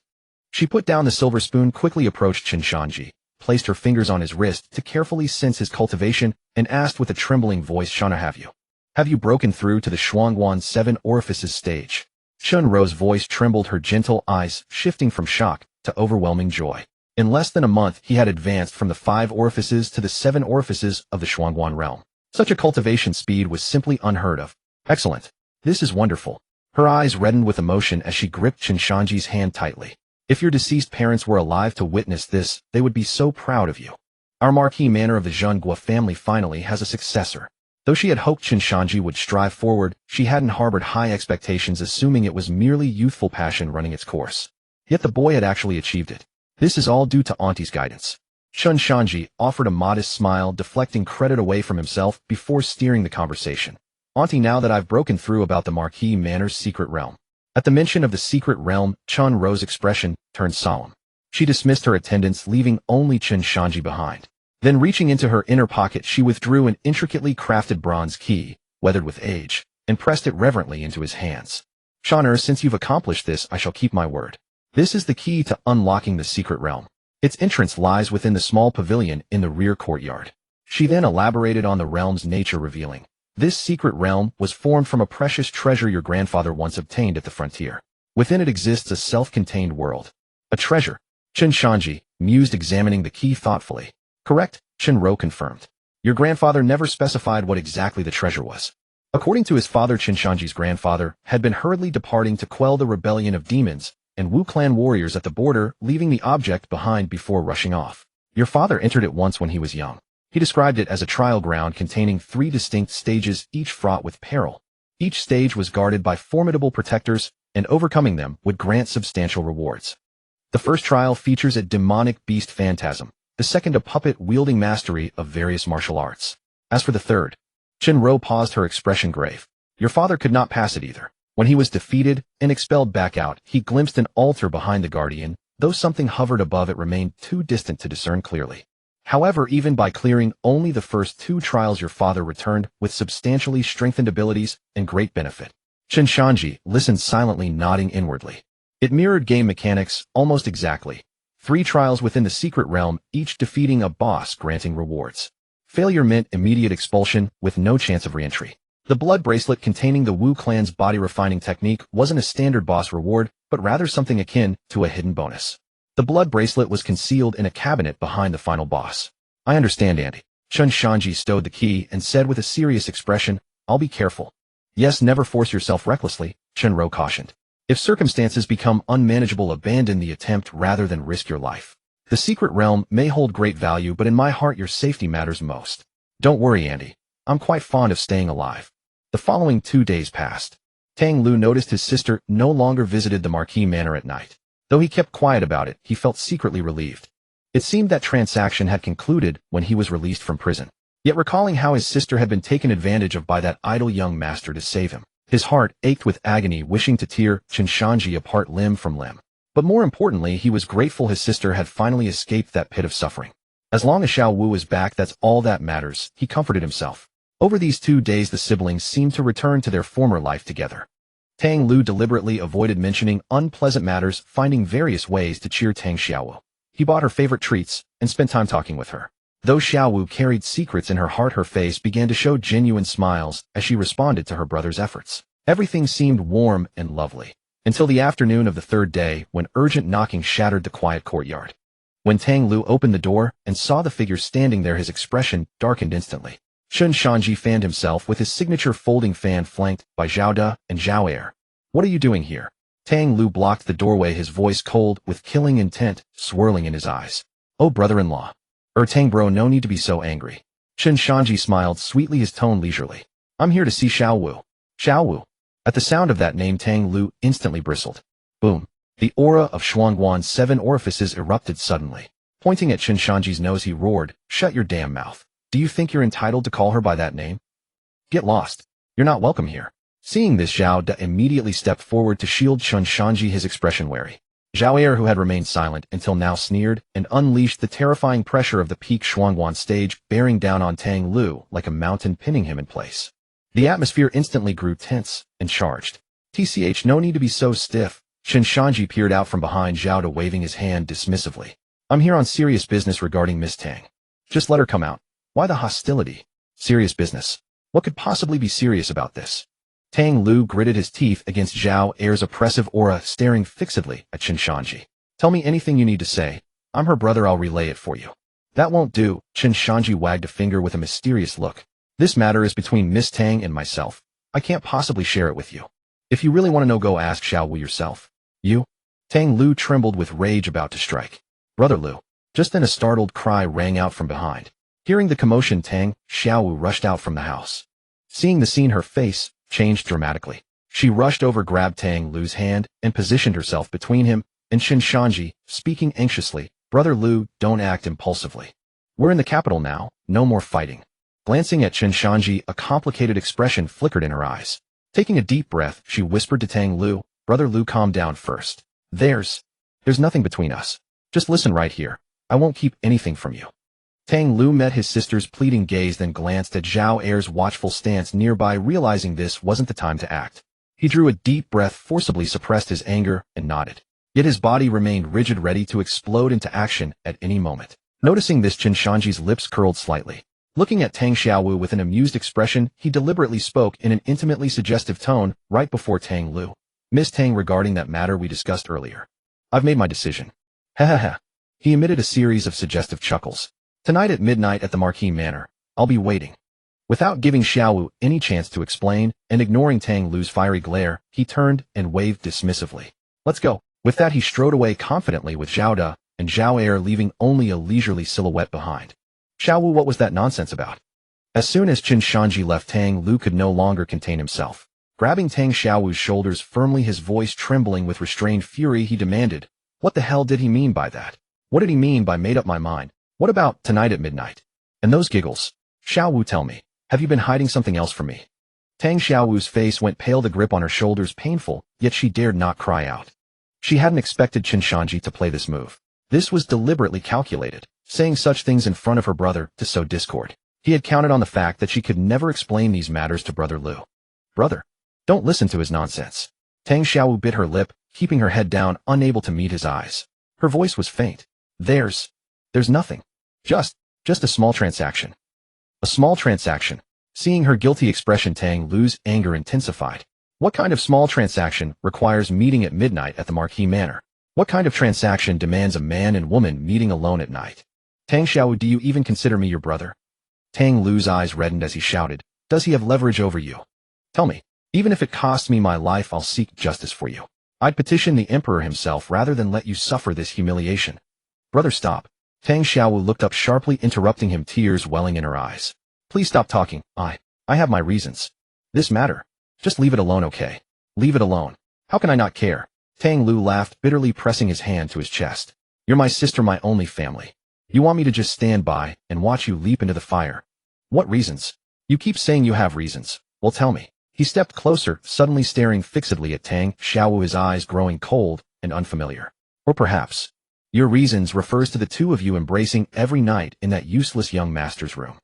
S1: She put down the silver spoon, quickly approached Chen Shanzhi, placed her fingers on his wrist to carefully sense his cultivation, and asked with a trembling voice, Shana, have you broken through to the Shuangguan 7 orifices stage? Chen Rou's voice trembled, her gentle eyes shifting from shock to overwhelming joy. In less than a month, he had advanced from the 5 orifices to the 7 orifices of the Shuangguan realm. Such a cultivation speed was simply unheard of. Excellent. This is wonderful. Her eyes reddened with emotion as she gripped Chen Shanzhi's hand tightly. If your deceased parents were alive to witness this, they would be so proud of you. Our Marquis Manor of the Zhengguo family finally has a successor. Though she had hoped Chen Shanzhi would strive forward, she hadn't harbored high expectations, assuming it was merely youthful passion running its course. Yet the boy had actually achieved it. This is all due to Auntie's guidance. Chen Shanzhi offered a modest smile, deflecting credit away from himself before steering the conversation. Auntie, now that I've broken through about the Marquis Manor's secret realm. At the mention of the secret realm, Chen Ro's expression turned solemn. She dismissed her attendants, leaving only Chen Shanzhi behind. Then reaching into her inner pocket, she withdrew an intricately crafted bronze key, weathered with age, and pressed it reverently into his hands. Shaner, since you've accomplished this, I shall keep my word. This is the key to unlocking the secret realm. Its entrance lies within the small pavilion in the rear courtyard. She then elaborated on the realm's nature, revealing, this secret realm was formed from a precious treasure your grandfather once obtained at the frontier. Within it exists a self-contained world. A treasure. Chen Shanzhi mused, examining the key thoughtfully. Correct, Chen Ro confirmed. Your grandfather never specified what exactly the treasure was. According to his father, Chen Shanzhi's grandfather had been hurriedly departing to quell the rebellion of demons and Wu clan warriors at the border, leaving the object behind before rushing off. Your father entered it once when he was young. He described it as a trial ground containing 3 distinct stages, each fraught with peril. Each stage was guarded by formidable protectors, and overcoming them would grant substantial rewards. The first trial features a demonic beast phantasm, the second a puppet-wielding mastery of various martial arts. As for the third, Chen Ro paused, her expression grave. Your father could not pass it either. When he was defeated and expelled back out, he glimpsed an altar behind the guardian, though something hovered above it remained too distant to discern clearly. However, even by clearing only the first 2 trials, your father returned with substantially strengthened abilities and great benefit. Chen Shanzhi listened silently, nodding inwardly. It mirrored game mechanics almost exactly. 3 trials within the secret realm, each defeating a boss, granting rewards. Failure meant immediate expulsion with no chance of re-entry. The blood bracelet containing the Wu clan's body refining technique wasn't a standard boss reward, but rather something akin to a hidden bonus. The blood bracelet was concealed in a cabinet behind the final boss. I understand, Andy. Chen Shanzhi stowed the key and said with a serious expression, I'll be careful. Yes, never force yourself recklessly, Chen Ro cautioned. If circumstances become unmanageable, abandon the attempt rather than risk your life. The secret realm may hold great value, but in my heart your safety matters most. Don't worry, Andy. I'm quite fond of staying alive. The following 2 days passed. Tang Lu noticed his sister no longer visited the Marquis Manor at night. Though he kept quiet about it, he felt secretly relieved. It seemed that transaction had concluded when he was released from prison. Yet recalling how his sister had been taken advantage of by that idle young master to save him, his heart ached with agony, wishing to tear Chen Shanzhi apart limb from limb. But more importantly, he was grateful his sister had finally escaped that pit of suffering. As long as Xiao Wu is back, that's all that matters, he comforted himself. Over these 2 days, the siblings seemed to return to their former life together. Tang Lu deliberately avoided mentioning unpleasant matters, finding various ways to cheer Tang Xiaowu. He bought her favorite treats and spent time talking with her. Though Xiaowu carried secrets in her heart, her face began to show genuine smiles as she responded to her brother's efforts. Everything seemed warm and lovely, until the afternoon of the 3rd day, when urgent knocking shattered the quiet courtyard. When Tang Lu opened the door and saw the figure standing there, his expression darkened instantly. Chen Shanzhi fanned himself with his signature folding fan, flanked by Zhao De and Zhao Er. What are you doing here? Tang Lu blocked the doorway, his voice cold with killing intent swirling in his eyes. Oh, brother-in-law. Tang bro, no need to be so angry. Chen Shanzhi smiled sweetly, his tone leisurely. I'm here to see Xiao Wu. Xiao Wu. At the sound of that name, Tang Lu instantly bristled. Boom. The aura of Shuangguan's 7 orifices erupted suddenly. Pointing at Chen Shanzhi's nose, he roared, Shut your damn mouth. Do you think you're entitled to call her by that name? Get lost. You're not welcome here. Seeing this, Zhao De immediately stepped forward to shield Chen Shanzhi, his expression wary. Zhao Er, who had remained silent until now, sneered and unleashed the terrifying pressure of the peak Shuangguan stage, bearing down on Tang Lu like a mountain, pinning him in place. The atmosphere instantly grew tense and charged. TCH, no need to be so stiff. Chen Shanzhi peered out from behind Zhao De, waving his hand dismissively. I'm here on serious business regarding Miss Tang. Just let her come out. Why the hostility? Serious business. What could possibly be serious about this? Tang Lu gritted his teeth against Zhao Er's oppressive aura, staring fixedly at Chen Shanzhi. Tell me anything you need to say. I'm her brother, I'll relay it for you. That won't do. Chen Shanzhi wagged a finger with a mysterious look. This matter is between Miss Tang and myself. I can't possibly share it with you. If you really want to know, go ask Xiao Wu yourself. You? Tang Lu trembled with rage, about to strike. Brother Lu. Just then a startled cry rang out from behind. Hearing the commotion, Tang Xiaowu rushed out from the house. Seeing the scene, her face changed dramatically. She rushed over, grabbed Tang Lu's hand, and positioned herself between him and Chen Shanzhi, speaking anxiously, Brother Lu, don't act impulsively. We're in the capital now, no more fighting. Glancing at Chen Shanzhi, a complicated expression flickered in her eyes. Taking a deep breath, she whispered to Tang Lu, Brother Lu, calm down first. There's nothing between us. Just listen right here. I won't keep anything from you. Tang Lu met his sister's pleading gaze, then glanced at Zhao Er's watchful stance nearby, realizing this wasn't the time to act. He drew a deep breath, forcibly suppressed his anger, and nodded. Yet his body remained rigid, ready to explode into action at any moment. Noticing this, Chen Shanzhi's lips curled slightly. Looking at Tang Xiaowu with an amused expression, he deliberately spoke in an intimately suggestive tone right before Tang Lu. Miss Tang, regarding that matter we discussed earlier. I've made my decision. Ha ha ha. He emitted a series of suggestive chuckles. Tonight at midnight at the Marquis Manor, I'll be waiting. Without giving Xiaowu any chance to explain, and ignoring Tang Lu's fiery glare, he turned and waved dismissively. Let's go. With that, he strode away confidently, with Zhao De and Zhao Er leaving only a leisurely silhouette behind. Xiaowu, what was that nonsense about? As soon as Chen Shanzhi left, Tang Lu could no longer contain himself. Grabbing Tang Xiaowu's shoulders firmly, his voice trembling with restrained fury, he demanded, what the hell did he mean by that? What did he mean by made up my mind? What about tonight at midnight? And those giggles? Xiaowu, tell me, have you been hiding something else from me? Tang Xiaowu's face went pale, the grip on her shoulders painful, yet she dared not cry out. She hadn't expected Chen Shanzhi to play this move. This was deliberately calculated, saying such things in front of her brother to sow discord. He had counted on the fact that she could never explain these matters to Brother Lu. Brother, don't listen to his nonsense. Tang Xiaowu bit her lip, keeping her head down, unable to meet his eyes. Her voice was faint. There's nothing. Just a small transaction. A small transaction. Seeing her guilty expression, Tang Lu's anger intensified. What kind of small transaction requires meeting at midnight at the Marquis Manor? What kind of transaction demands a man and woman meeting alone at night? Tang Xiaowu, do you even consider me your brother? Tang Lu's eyes reddened as he shouted, does he have leverage over you? Tell me, even if it costs me my life, I'll seek justice for you. I'd petition the emperor himself rather than let you suffer this humiliation. Brother, stop. Tang Xiaowu looked up sharply, interrupting him, tears welling in her eyes. Please stop talking. I have my reasons. This matter. Just leave it alone, okay? Leave it alone. How can I not care? Tang Lu laughed bitterly, pressing his hand to his chest. You're my sister, my only family. You want me to just stand by and watch you leap into the fire? What reasons? You keep saying you have reasons. Well, tell me. He stepped closer, suddenly staring fixedly at Tang Xiaowu, his eyes growing cold and unfamiliar. Or perhaps your reasons refers to the two of you embracing every night in that useless young master's room.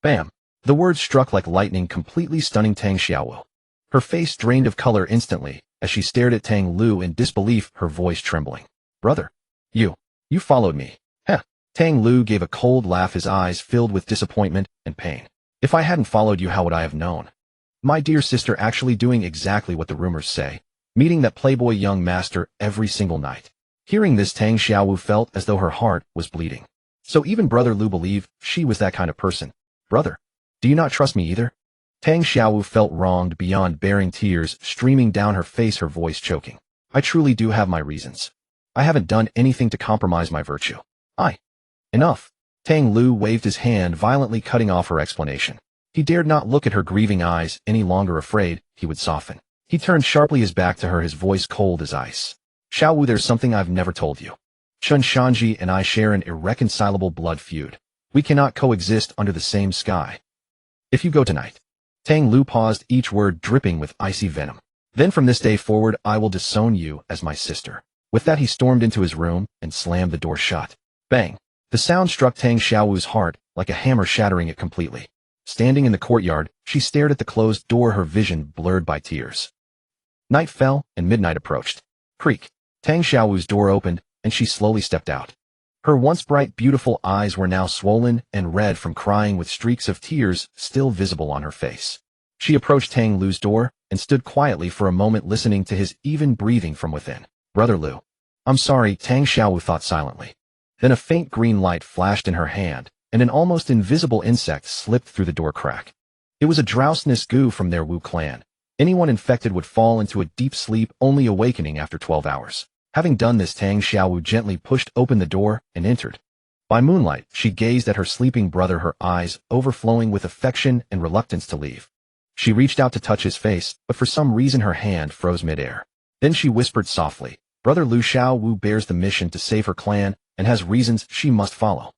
S1: Bam! The words struck like lightning, completely stunning Tang Xiaowu. Her face drained of color instantly as she stared at Tang Lu in disbelief, her voice trembling. Brother, you followed me. Heh. Tang Lu gave a cold laugh, his eyes filled with disappointment and pain. If I hadn't followed you, how would I have known? My dear sister actually doing exactly what the rumors say, meeting that playboy young master every single night. Hearing this, Tang Xiaowu felt as though her heart was bleeding. So even Brother Lu believed she was that kind of person. Brother, do you not trust me either? Tang Xiaowu felt wronged beyond bearing, tears streaming down her face, her voice choking. I truly do have my reasons. I haven't done anything to compromise my virtue. Enough. Tang Lu waved his hand, violently cutting off her explanation. He dared not look at her grieving eyes any longer, afraid he would soften. He turned sharply his back to her, his voice cold as ice. Xiaowu, there's something I've never told you. Chen Shanzhi and I share an irreconcilable blood feud. We cannot coexist under the same sky. If you go tonight. Tang Lu paused, each word dripping with icy venom. Then from this day forward, I will disown you as my sister. With that, he stormed into his room and slammed the door shut. Bang! The sound struck Tang Xiaowu's heart like a hammer, shattering it completely. Standing in the courtyard, she stared at the closed door, her vision blurred by tears. Night fell and midnight approached. Creak. Tang Xiaowu's door opened and she slowly stepped out. Her once bright, beautiful eyes were now swollen and red from crying, with streaks of tears still visible on her face. She approached Tang Lu's door and stood quietly for a moment, listening to his even breathing from within. Brother Lu. I'm sorry, Tang Xiaowu thought silently. Then a faint green light flashed in her hand, and an almost invisible insect slipped through the door crack. It was a drowness goo from their Wu clan. Anyone infected would fall into a deep sleep, only awakening after 12 hours. Having done this, Tang Xiaowu gently pushed open the door and entered. By moonlight, she gazed at her sleeping brother, her eyes overflowing with affection and reluctance to leave. She reached out to touch his face, but for some reason her hand froze midair. Then she whispered softly, Brother Lu, Xiaowu bears the mission to save her clan and has reasons she must follow.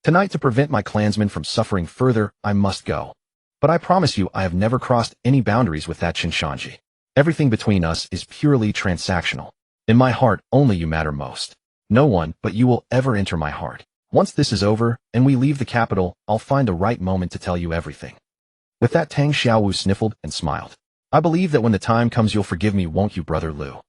S1: Tonight, to prevent my clansmen from suffering further, I must go. But I promise you I have never crossed any boundaries with that Chen Shanzhi. Everything between us is purely transactional. In my heart, only you matter most. No one but you will ever enter my heart. Once this is over, and we leave the capital, I'll find the right moment to tell you everything." With that, Tang Xiaowu sniffled and smiled. "I believe that when the time comes you'll forgive me, won't you, brother Lu?"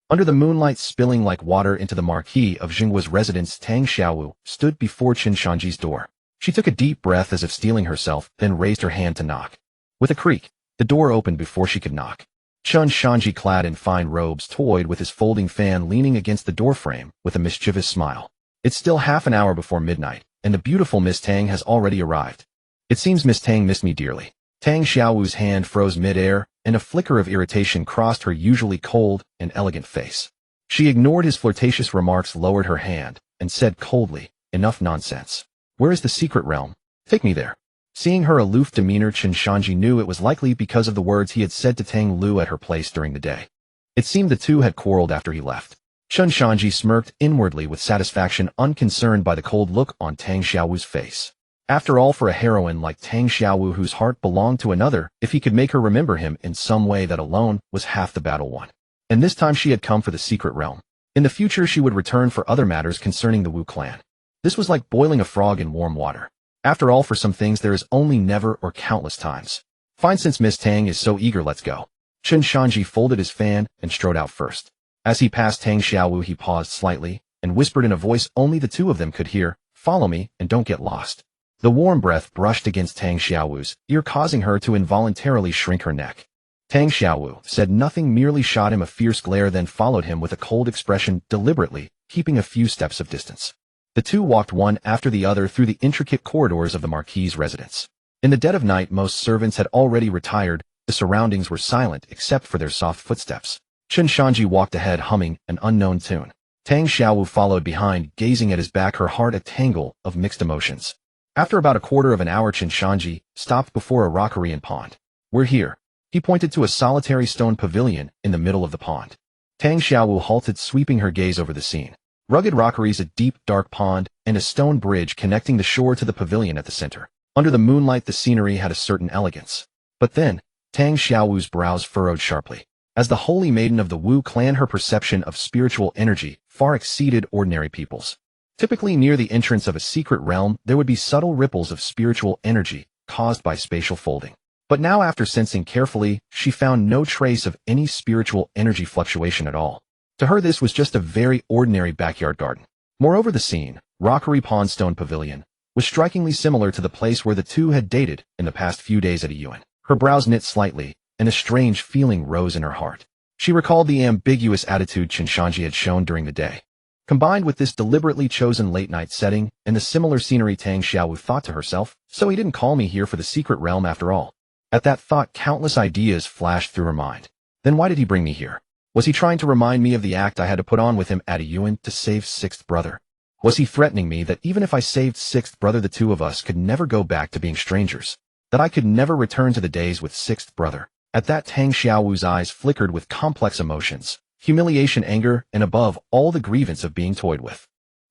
S1: Under the moonlight spilling like water into the marquee of Jinghua's residence, Tang Xiaowu stood before Chen Shanzhi's door. She took a deep breath as if steeling herself, then raised her hand to knock. With a creak, the door opened before she could knock. Chen Shanzhi, clad in fine robes, toyed with his folding fan, leaning against the doorframe with a mischievous smile. "It's still half an hour before midnight, and the beautiful Miss Tang has already arrived. It seems Miss Tang missed me dearly." Tang Xiaowu's hand froze mid-air, and a flicker of irritation crossed her usually cold and elegant face. She ignored his flirtatious remarks, lowered her hand, and said coldly, "Enough nonsense. Where is the secret realm? Take me there." Seeing her aloof demeanor, Chen Shanzhi knew it was likely because of the words he had said to Tang Lu at her place during the day. It seemed the two had quarreled after he left. Chen Shanzhi smirked inwardly with satisfaction, unconcerned by the cold look on Tang Xiaowu's face. After all, for a heroine like Tang Xiaowu, whose heart belonged to another, if he could make her remember him in some way, that alone was half the battle won. And this time she had come for the secret realm. In the future she would return for other matters concerning the Wu clan. This was like boiling a frog in warm water. After all, for some things there is only never or countless times. "Fine, since Miss Tang is so eager, let's go." Chen Shanzhi folded his fan and strode out first. As he passed Tang Xiaowu, he paused slightly and whispered in a voice only the two of them could hear, "Follow me and don't get lost." The warm breath brushed against Tang Xiaowu's ear, causing her to involuntarily shrink her neck. Tang Xiaowu said nothing, merely shot him a fierce glare, then followed him with a cold expression, deliberately keeping a few steps of distance. The two walked one after the other through the intricate corridors of the Marquis's residence. In the dead of night, most servants had already retired. The surroundings were silent except for their soft footsteps. Chen Shanzhi walked ahead, humming an unknown tune. Tang Xiaowu followed behind, gazing at his back, her heart a tangle of mixed emotions. After about a quarter of an hour, Chen Shanzhi stopped before a rockery and pond. "We're here." He pointed to a solitary stone pavilion in the middle of the pond. Tang Xiaowu halted, sweeping her gaze over the scene. Rugged rockeries, a deep, dark pond, and a stone bridge connecting the shore to the pavilion at the center. Under the moonlight, the scenery had a certain elegance. But then, Tang Xiaowu's brows furrowed sharply. As the holy maiden of the Wu clan, her perception of spiritual energy far exceeded ordinary people's. Typically, near the entrance of a secret realm, there would be subtle ripples of spiritual energy caused by spatial folding. But now, after sensing carefully, she found no trace of any spiritual energy fluctuation at all. To her, this was just a very ordinary backyard garden. Moreover, the scene, rockery pond stone pavilion, was strikingly similar to the place where the two had dated in the past few days at a Yuan. Her brows knit slightly, and a strange feeling rose in her heart. She recalled the ambiguous attitude Chen Shanzhi had shown during the day. Combined with this deliberately chosen late-night setting and the similar scenery, Tang Xiaowu thought to herself, "So he didn't call me here for the secret realm after all." At that thought, countless ideas flashed through her mind. Then why did he bring me here? Was he trying to remind me of the act I had to put on with him at a Yuan to save Sixth Brother? Was he threatening me that even if I saved Sixth Brother, the two of us could never go back to being strangers? That I could never return to the days with Sixth Brother? At that, Tang Xiaowu's eyes flickered with complex emotions. Humiliation, anger, and above all, the grievance of being toyed with.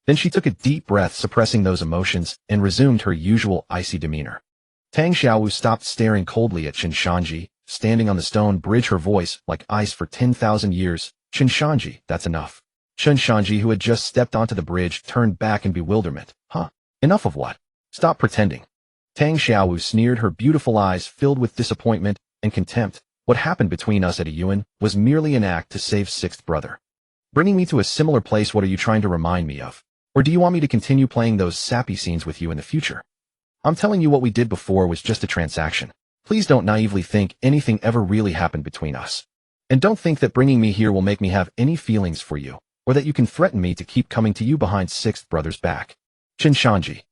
S1: Then she took a deep breath, suppressing those emotions, and resumed her usual icy demeanor. Tang Xiaowu stopped, staring coldly at Chen Shanzhi, standing on the stone bridge, her voice like ice for 10,000 years. "Chen Shanzhi, that's enough." Chen Shanzhi, who had just stepped onto the bridge, turned back in bewilderment. "Huh? Enough of what? Stop pretending." Tang Xiaowu sneered, her beautiful eyes filled with disappointment and contempt. "What happened between us at a Yuan was merely an act to save Sixth Brother. Bringing me to a similar place, what are you trying to remind me of? Or do you want me to continue playing those sappy scenes with you in the future? I'm telling you, what we did before was just a transaction. Please don't naively think anything ever really happened between us. And don't think that bringing me here will make me have any feelings for you, or that you can threaten me to keep coming to you behind Sixth Brother's back." Chen Shanzhi,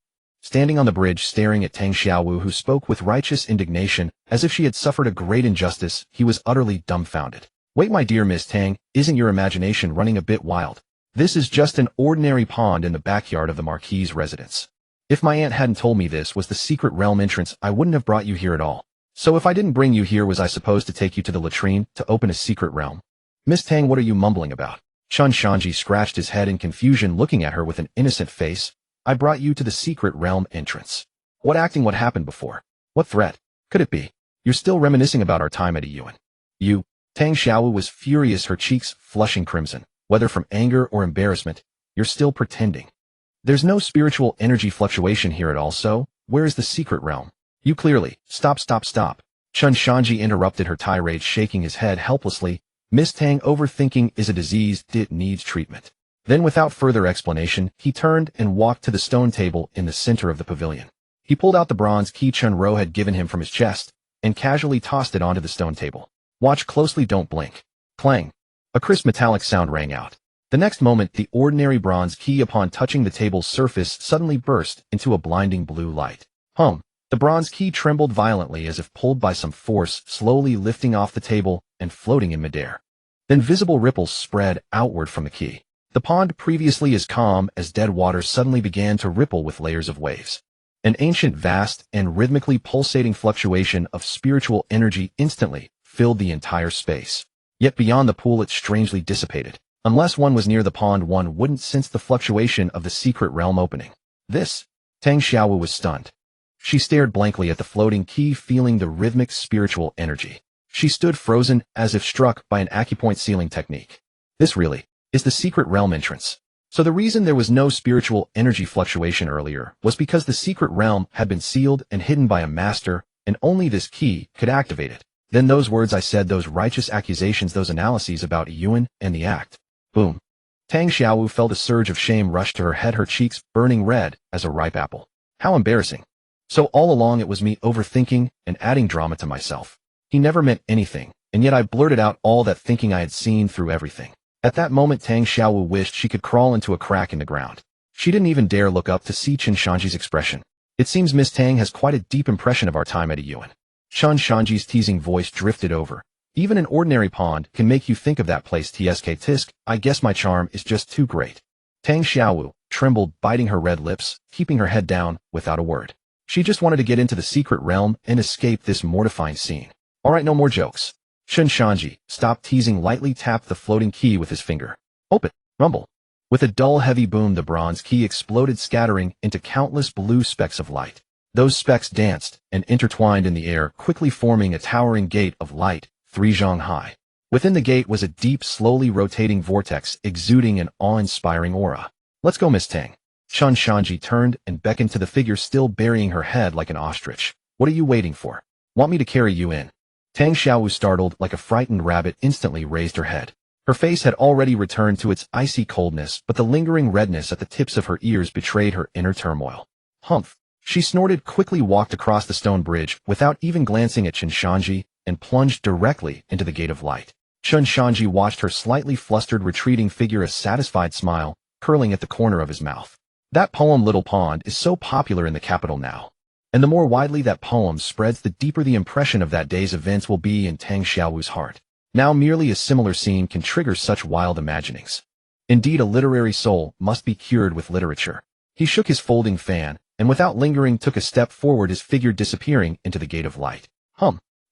S1: standing on the bridge, staring at Tang Xiaowu, who spoke with righteous indignation, as if she had suffered a great injustice, he was utterly dumbfounded. "Wait, my dear Miss Tang, isn't your imagination running a bit wild? This is just an ordinary pond in the backyard of the Marquis's residence. If my aunt hadn't told me this was the secret realm entrance, I wouldn't have brought you here at all. So if I didn't bring you here, was I supposed to take you to the latrine to open a secret realm?" "Miss Tang, what are you mumbling about?" Chen Shanzhi scratched his head in confusion, looking at her with an innocent face. I brought you to the secret realm entrance. What happened before? What threat could it be? You're still reminiscing about our time at Yuan. You, Tang Xiaowu was furious, her cheeks flushing crimson. Whether from anger or embarrassment, you're still pretending. There's no spiritual energy fluctuation here at all, so where is the secret realm? You clearly— Stop. Chen Shanzhi interrupted her tirade, shaking his head helplessly. Miss Tang, overthinking is a disease that needs treatment. Then without further explanation, he turned and walked to the stone table in the center of the pavilion. He pulled out the bronze key Chen Ro had given him from his chest and casually tossed it onto the stone table. Watch closely, don't blink. Clang. A crisp metallic sound rang out. The next moment, the ordinary bronze key, upon touching the table's surface, suddenly burst into a blinding blue light. The bronze key trembled violently as if pulled by some force, slowly lifting off the table and floating in midair. Then visible ripples spread outward from the key. The pond, previously as calm as dead water, suddenly began to ripple with layers of waves. An ancient, vast, and rhythmically pulsating fluctuation of spiritual energy instantly filled the entire space. Yet beyond the pool it strangely dissipated. Unless one was near the pond, one wouldn't sense the fluctuation of the secret realm opening. This? Tang Xiaowu was stunned. She stared blankly at the floating key, feeling the rhythmic spiritual energy. She stood frozen, as if struck by an acupoint sealing technique. This really is the secret realm entrance. So the reason there was no spiritual energy fluctuation earlier was because the secret realm had been sealed and hidden by a master, and only this key could activate it. Then those words I said, those righteous accusations, those analyses about Yuan and the act. Boom. Tang Xiaowu felt a surge of shame rush to her head, her cheeks burning red as a ripe apple. How embarrassing. So all along it was me overthinking and adding drama to myself. He never meant anything, and yet I blurted out all that, thinking I had seen through everything. At that moment, Tang Xiaowu wished she could crawl into a crack in the ground. She didn't even dare look up to see Chen Shanzhi's expression. It seems Miss Tang has quite a deep impression of our time at Yuan. Chen Shanzhi's teasing voice drifted over. Even an ordinary pond can make you think of that place. Tisk, I guess my charm is just too great. Tang Xiaowu trembled, biting her red lips, keeping her head down without a word. She just wanted to get into the secret realm and escape this mortifying scene. All right, no more jokes. Chen Shanzhi, stop teasing, lightly tapped the floating key with his finger. Open. Rumble. With a dull, heavy boom, the bronze key exploded, scattering into countless blue specks of light. Those specks danced and intertwined in the air, quickly forming a towering gate of light, 3 zhang high. Within the gate was a deep, slowly rotating vortex, exuding an awe-inspiring aura. Let's go, Miss Tang. Chen Shanzhi turned and beckoned to the figure, still burying her head like an ostrich. What are you waiting for? Want me to carry you in? Tang Xiaowu, startled like a frightened rabbit, instantly raised her head. Her face had already returned to its icy coldness, but the lingering redness at the tips of her ears betrayed her inner turmoil. Humph. She snorted, quickly walked across the stone bridge without even glancing at Chen Shanzhi, and plunged directly into the gate of light. Chen Shanzhi watched her slightly flustered retreating figure, a satisfied smile curling at the corner of his mouth. That poem, Little Pond, is so popular in the capital now. And the more widely that poem spreads, the deeper the impression of that day's events will be in Tang Xiaowu's heart. Now merely a similar scene can trigger such wild imaginings. Indeed, a literary soul must be cured with literature. He shook his folding fan, and without lingering took a step forward, his figure disappearing into the gate of light.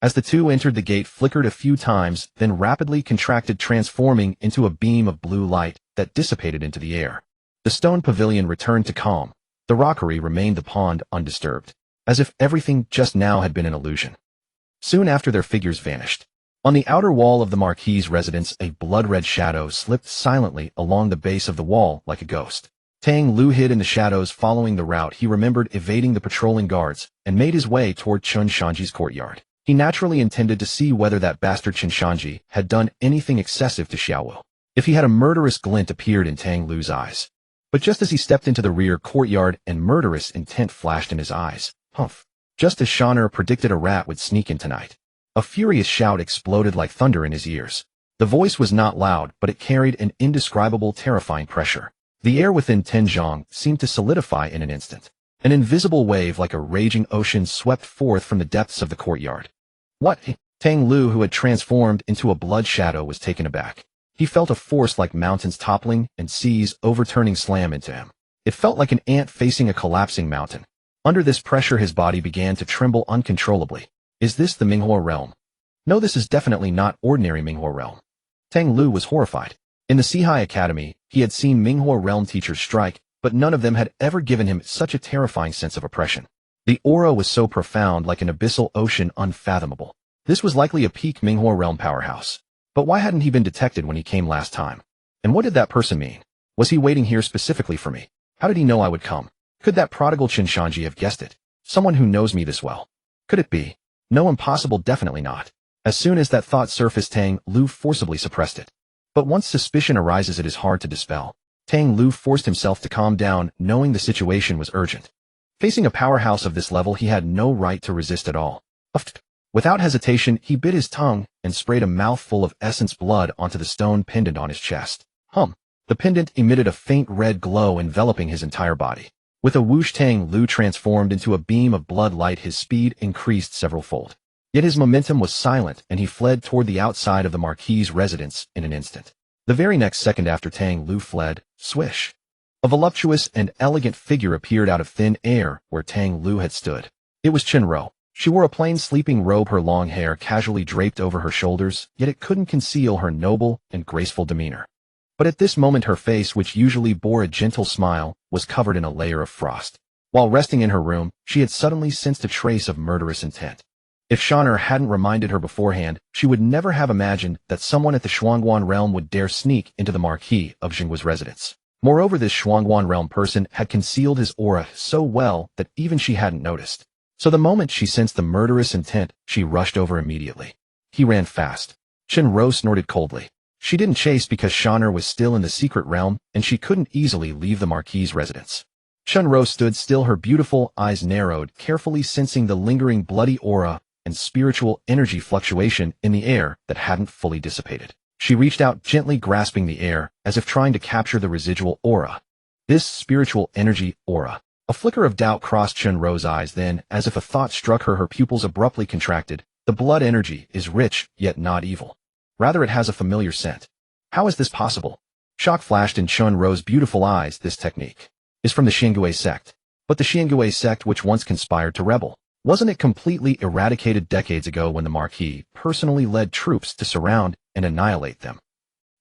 S1: As the two entered, the gate flickered a few times, then rapidly contracted, transforming into a beam of blue light that dissipated into the air. The stone pavilion returned to calm. The rockery remained, the pond undisturbed, as if everything just now had been an illusion. Soon after, their figures vanished. On the outer wall of the Marquis's residence, a blood-red shadow slipped silently along the base of the wall like a ghost. Tang Lu hid in the shadows, following the route he remembered, evading the patrolling guards, and made his way toward Chen Shanzhi's courtyard. He naturally intended to see whether that bastard Chen Shanzhi had done anything excessive to Xiaowu. If he had, a murderous glint appeared in Tang Lu's eyes. But just as he stepped into the rear courtyard, and murderous intent flashed in his eyes. Just as Shaner predicted, a rat would sneak in tonight. A furious shout exploded like thunder in his ears. The voice was not loud, but it carried an indescribable, terrifying pressure. The air within Tenjiang seemed to solidify in an instant. An invisible wave like a raging ocean swept forth from the depths of the courtyard. What? Tang Lu, who had transformed into a blood shadow, was taken aback. He felt a force like mountains toppling and seas overturning slam into him. It felt like an ant facing a collapsing mountain. Under this pressure, his body began to tremble uncontrollably. Is this the Minghua realm? No, this is definitely not ordinary Minghua realm. Tang Lu was horrified. In the Sihai Academy, he had seen Minghua realm teachers strike, but none of them had ever given him such a terrifying sense of oppression. The aura was so profound, like an abyssal ocean, unfathomable. This was likely a peak Minghua realm powerhouse. But why hadn't he been detected when he came last time? And what did that person mean? Was he waiting here specifically for me? How did he know I would come? Could that prodigal Chen Shanzhi have guessed it? Someone who knows me this well. Could it be? No, impossible, definitely not. As soon as that thought surfaced, Tang Lu forcibly suppressed it. But once suspicion arises, it is hard to dispel. Tang Lu forced himself to calm down, knowing the situation was urgent. Facing a powerhouse of this level, he had no right to resist at all. Without hesitation, he bit his tongue and sprayed a mouthful of essence blood onto the stone pendant on his chest. The pendant emitted a faint red glow enveloping his entire body. With a whoosh, Tang Lu transformed into a beam of blood light. His speed increased several-fold. Yet his momentum was silent, and he fled toward the outside of the Marquis's residence in an instant. The very next second after Tang Lu fled, swish! A voluptuous and elegant figure appeared out of thin air where Tang Lu had stood. It was Chen Ro. She wore a plain sleeping robe, her long hair casually draped over her shoulders, yet it couldn't conceal her noble and graceful demeanor. But at this moment her face, which usually bore a gentle smile, was covered in a layer of frost. While resting in her room, she had suddenly sensed a trace of murderous intent. If Shaner hadn't reminded her beforehand, she would never have imagined that someone at the Shuangguan realm would dare sneak into the Marquis of Jinggua's residence. Moreover, this Shuangguan realm person had concealed his aura so well that even she hadn't noticed. So the moment she sensed the murderous intent, she rushed over immediately. He ran fast. Chen Ro snorted coldly. She didn't chase because Shaner was still in the secret realm, and she couldn't easily leave the Marquis's residence. Chen Ro stood still, her beautiful eyes narrowed, carefully sensing the lingering bloody aura and spiritual energy fluctuation in the air that hadn't fully dissipated. She reached out, gently grasping the air, as if trying to capture the residual aura. This spiritual energy aura. A flicker of doubt crossed Chen Ro's eyes, then, as if a thought struck her, her pupils abruptly contracted. The blood energy is rich, yet not evil. Rather, it has a familiar scent. How is this possible? Shock flashed in Chen Ro's beautiful eyes. This technique is from the Xiangui sect. But the Xiangui sect, which once conspired to rebel, wasn't it completely eradicated decades ago when the Marquis personally led troops to surround and annihilate them?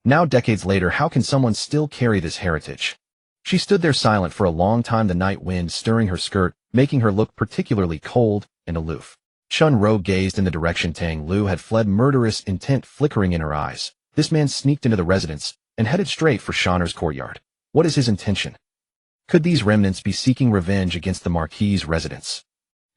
S1: Now, decades later, how can someone still carry this heritage? She stood there silent for a long time, the night wind stirring her skirt, making her look particularly cold and aloof. Chen Ro gazed in the direction Tang Lu had fled, murderous intent flickering in her eyes. This man sneaked into the residence and headed straight for Shaner's courtyard. What is his intention? Could these remnants be seeking revenge against the Marquis's residence?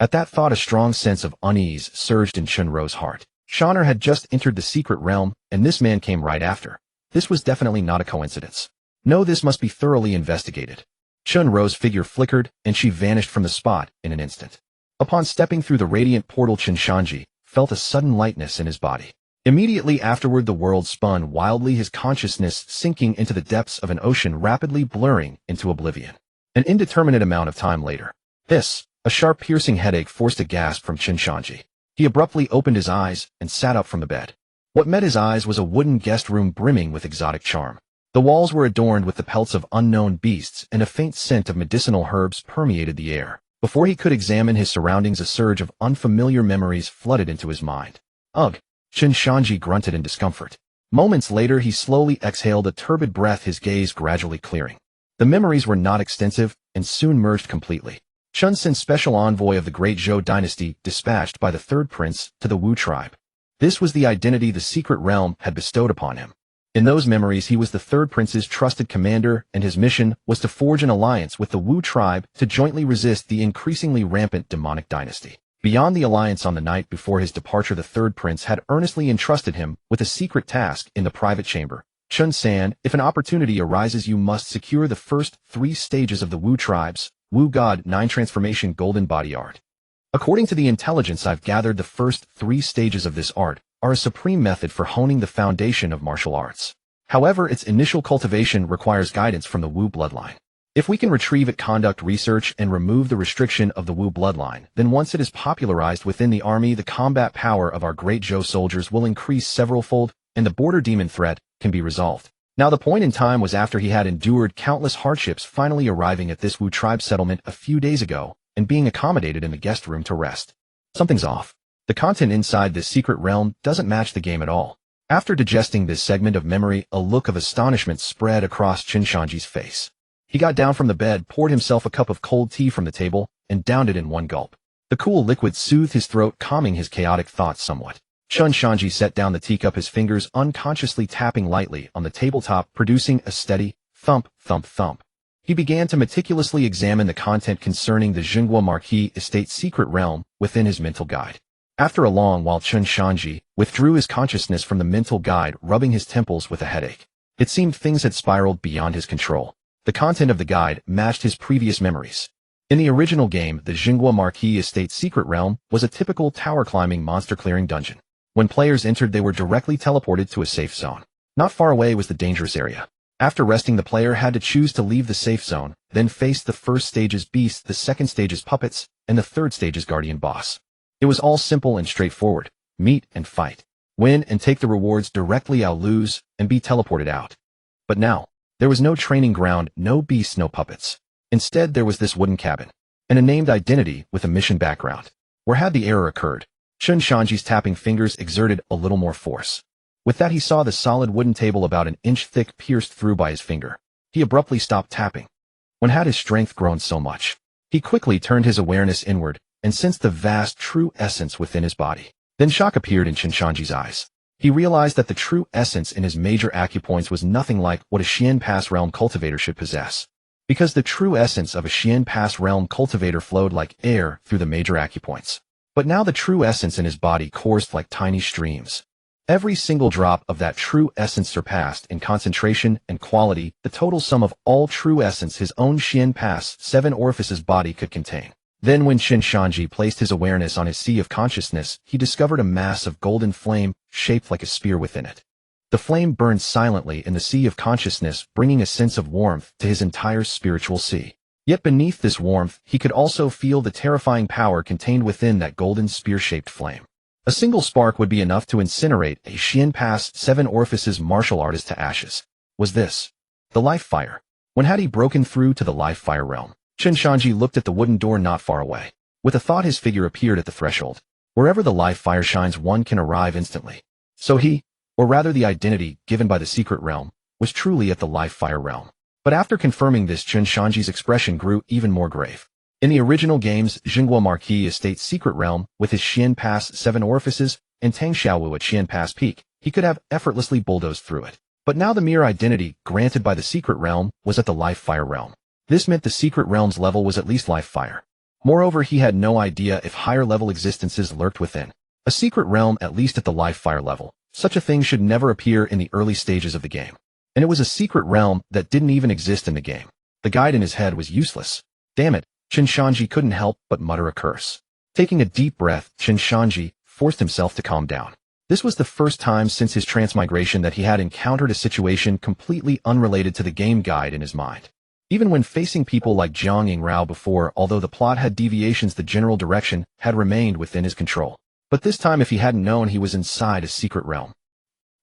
S1: At that thought, a strong sense of unease surged in Chen Ro's heart. Shaner had just entered the secret realm, and this man came right after. This was definitely not a coincidence. No, this must be thoroughly investigated. Chen Ro's figure flickered, and she vanished from the spot in an instant. Upon stepping through the radiant portal, Chen Shanzhi felt a sudden lightness in his body. Immediately afterward, the world spun wildly, his consciousness sinking into the depths of an ocean, rapidly blurring into oblivion. An indeterminate amount of time later, a sharp, piercing headache forced a gasp from Chen Shanzhi. He abruptly opened his eyes and sat up from the bed. What met his eyes was a wooden guest room brimming with exotic charm. The walls were adorned with the pelts of unknown beasts, and a faint scent of medicinal herbs permeated the air. Before he could examine his surroundings, a surge of unfamiliar memories flooded into his mind. Ugh! Chen Shanzhi grunted in discomfort. Moments later, he slowly exhaled a turbid breath, his gaze gradually clearing. The memories were not extensive, and soon merged completely. Chen Sin, special envoy of the Great Zhou dynasty, dispatched by the third prince to the Wu tribe. This was the identity the secret realm had bestowed upon him. In those memories, he was the third prince's trusted commander, and his mission was to forge an alliance with the Wu tribe to jointly resist the increasingly rampant demonic dynasty. Beyond the alliance, on the night before his departure, the third prince had earnestly entrusted him with a secret task in the private chamber. Chen San, if an opportunity arises, you must secure the first 3 stages of the Wu tribe's Wu God 9 transformation golden body art. According to the intelligence I've gathered, the first 3 stages of this art are a supreme method for honing the foundation of martial arts. However, its initial cultivation requires guidance from the Wu bloodline. If we can retrieve it, conduct research, and remove the restriction of the Wu bloodline, then once it is popularized within the army, the combat power of our Great Zhou soldiers will increase several-fold, and the border demon threat can be resolved. Now, the point in time was after he had endured countless hardships, finally arriving at this Wu tribe settlement a few days ago, and being accommodated in the guest room to rest. Something's off. The content inside this secret realm doesn't match the game at all. After digesting this segment of memory, a look of astonishment spread across Chen Shanzhi's face. He got down from the bed, poured himself a cup of cold tea from the table, and downed it in one gulp. The cool liquid soothed his throat, calming his chaotic thoughts somewhat. Chen Shanzhi set down the teacup, his fingers unconsciously tapping lightly on the tabletop, producing a steady thump, thump, thump. He began to meticulously examine the content concerning the Jinghua Marquis Estate's secret realm within his mental guide. After a long while, Chen Shanzhi withdrew his consciousness from the mental guide, rubbing his temples with a headache. It seemed things had spiraled beyond his control. The content of the guide matched his previous memories. In the original game, the Jinghua Marquis Estate's secret realm was a typical tower-climbing, monster-clearing dungeon. When players entered, they were directly teleported to a safe zone. Not far away was the dangerous area. After resting, the player had to choose to leave the safe zone, then face the first stage's beasts, the second stage's puppets, and the third stage's guardian boss. It was all simple and straightforward. Meet and fight. Win and take the rewards directly, or lose and be teleported out. But now, there was no training ground, no beasts, no puppets. Instead, there was this wooden cabin, and a named identity with a mission background. Where had the error occurred? Chen Shanzhi's tapping fingers exerted a little more force. With that, he saw the solid wooden table about an inch thick pierced through by his finger. He abruptly stopped tapping. When had his strength grown so much? He quickly turned his awareness inward and sensed the vast true essence within his body. Then shock appeared in Chen Shanzhi's eyes. He realized that the true essence in his major acupoints was nothing like what a Xian Pass realm cultivator should possess. Because the true essence of a Xian Pass realm cultivator flowed like air through the major acupoints. But now the true essence in his body coursed like tiny streams. Every single drop of that true essence surpassed in concentration and quality the total sum of all true essence his own Xian Pass 7 orifices body could contain. Then when Chen Shanzhi placed his awareness on his sea of consciousness, he discovered a mass of golden flame shaped like a spear within it. The flame burned silently in the sea of consciousness, bringing a sense of warmth to his entire spiritual sea. Yet beneath this warmth, he could also feel the terrifying power contained within that golden spear-shaped flame. A single spark would be enough to incinerate a Xian Pass 7 orifices martial artist to ashes. Was this the life fire? When had he broken through to the life fire realm? Chen Shanzhi looked at the wooden door not far away. With a thought, his figure appeared at the threshold. Wherever the life fire shines, one can arrive instantly. So he, or rather the identity given by the secret realm, was truly at the life fire realm. But after confirming this, Chen Shanzhi's expression grew even more grave. In the original game's Jinghua Marquis Estate's secret realm, with his Xian Pass 7 orifices and Tang Xiaowu at Xian Pass Peak, he could have effortlessly bulldozed through it. But now the mere identity granted by the secret realm was at the life fire realm. This meant the secret realm's level was at least life fire. Moreover, he had no idea if higher level existences lurked within. A secret realm at least at the life fire level. Such a thing should never appear in the early stages of the game. And it was a secret realm that didn't even exist in the game. The guide in his head was useless. Damn it, Chen Shanzhi couldn't help but mutter a curse. Taking a deep breath, Chen Shanzhi forced himself to calm down. This was the first time since his transmigration that he had encountered a situation completely unrelated to the game guide in his mind. Even when facing people like Jiang Yingrao before, although the plot had deviations, the general direction had remained within his control. But this time, if he hadn't known he was inside a secret realm,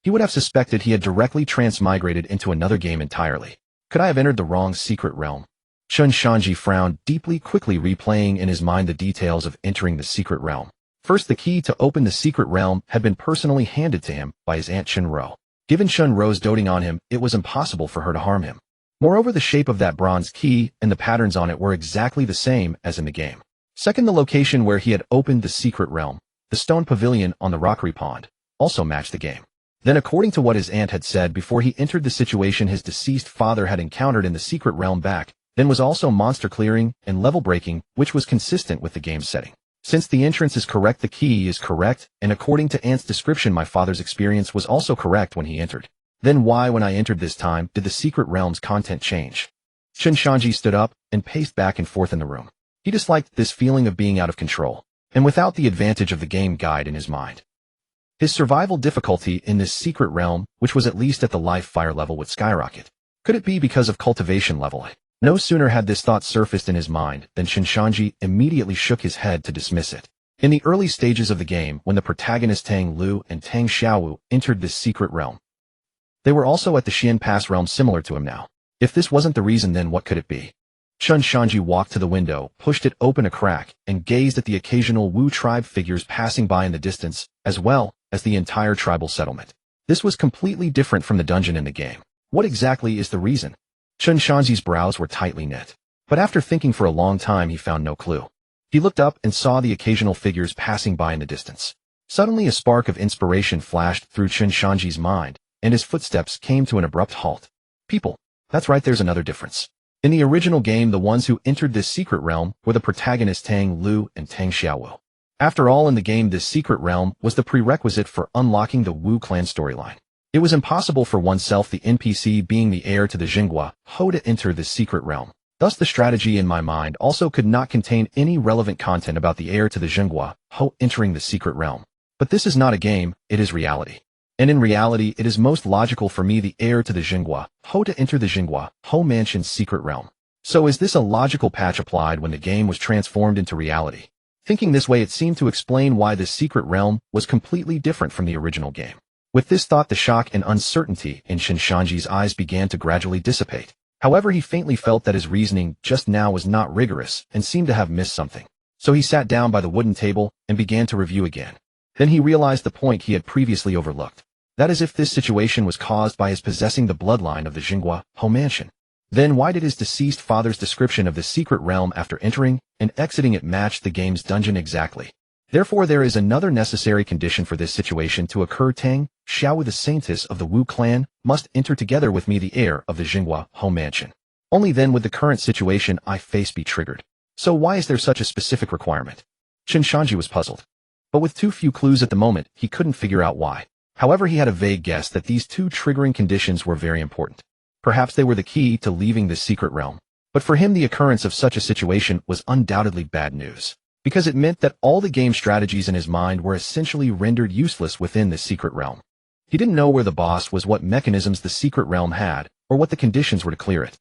S1: he would have suspected he had directly transmigrated into another game entirely. Could I have entered the wrong secret realm? Chen Shanzhi frowned deeply, quickly replaying in his mind the details of entering the secret realm. First, the key to open the secret realm had been personally handed to him by his aunt Chen Ro. Given Chen Ro's doting on him, it was impossible for her to harm him. Moreover, the shape of that bronze key and the patterns on it were exactly the same as in the game. Second, the location where he had opened the secret realm, the stone pavilion on the rockery pond, also matched the game. Then, according to what his aunt had said before he entered the situation his deceased father had encountered in the secret realm back then was also monster clearing and level breaking, which was consistent with the game's setting. Since the entrance is correct, the key is correct, and according to aunt's description, my father's experience was also correct when he entered. Then why, when I entered this time, did the secret realm's content change? Chen Shanzhi stood up and paced back and forth in the room. He disliked this feeling of being out of control, and without the advantage of the game guide in his mind. His survival difficulty in this secret realm, which was at least at the life fire level, would skyrocket. Could it be because of cultivation level? No sooner had this thought surfaced in his mind than Chen Shanzhi immediately shook his head to dismiss it. In the early stages of the game, when the protagonist Tang Lu and Tang Xiaowu entered this secret realm, they were also at the Xian Pass realm similar to him now. If this wasn't the reason, then what could it be? Chen Shanzhi walked to the window, pushed it open a crack, and gazed at the occasional Wu tribe figures passing by in the distance, as well as the entire tribal settlement. This was completely different from the dungeon in the game. What exactly is the reason? Chen Shanzhi's brows were tightly knit. But after thinking for a long time, he found no clue. He looked up and saw the occasional figures passing by in the distance. Suddenly a spark of inspiration flashed through Chen Shanzhi's mind, and his footsteps came to an abrupt halt. People. That's right, there's another difference. In the original game, the ones who entered this secret realm were the protagonists Tang Lu and Tang Xiaowu. After all, in the game, this secret realm was the prerequisite for unlocking the Wu clan storyline. It was impossible for oneself, the NPC being the heir to the Jinghua Ho, to enter this secret realm. Thus, the strategy in my mind also could not contain any relevant content about the heir to the Jinghua Ho entering the secret realm. But this is not a game, it is reality. And in reality, it is most logical for me, the heir to the Jinghua Ho, to enter the Jinghua Ho mansion's secret realm. So is this a logical patch applied when the game was transformed into reality? Thinking this way, it seemed to explain why this secret realm was completely different from the original game. With this thought, the shock and uncertainty in Chen Shanzhi's eyes began to gradually dissipate. However, he faintly felt that his reasoning just now was not rigorous and seemed to have missed something. So he sat down by the wooden table and began to review again. Then he realized the point he had previously overlooked. That is, if this situation was caused by his possessing the bloodline of the Jinghua Ho mansion, then why did his deceased father's description of the secret realm after entering and exiting it match the game's dungeon exactly? Therefore, there is another necessary condition for this situation to occur. Tang Xiaowu, the Saintess of the Wu clan, must enter together with me, the heir of the Jinghua Ho mansion. Only then would the current situation I face be triggered. So why is there such a specific requirement? Chen Shanzhi was puzzled. But with too few clues at the moment, he couldn't figure out why. However, he had a vague guess that these two triggering conditions were very important. Perhaps they were the key to leaving this secret realm. But for him, the occurrence of such a situation was undoubtedly bad news, because it meant that all the game strategies in his mind were essentially rendered useless within this secret realm. He didn't know where the boss was, what mechanisms the secret realm had, or what the conditions were to clear it.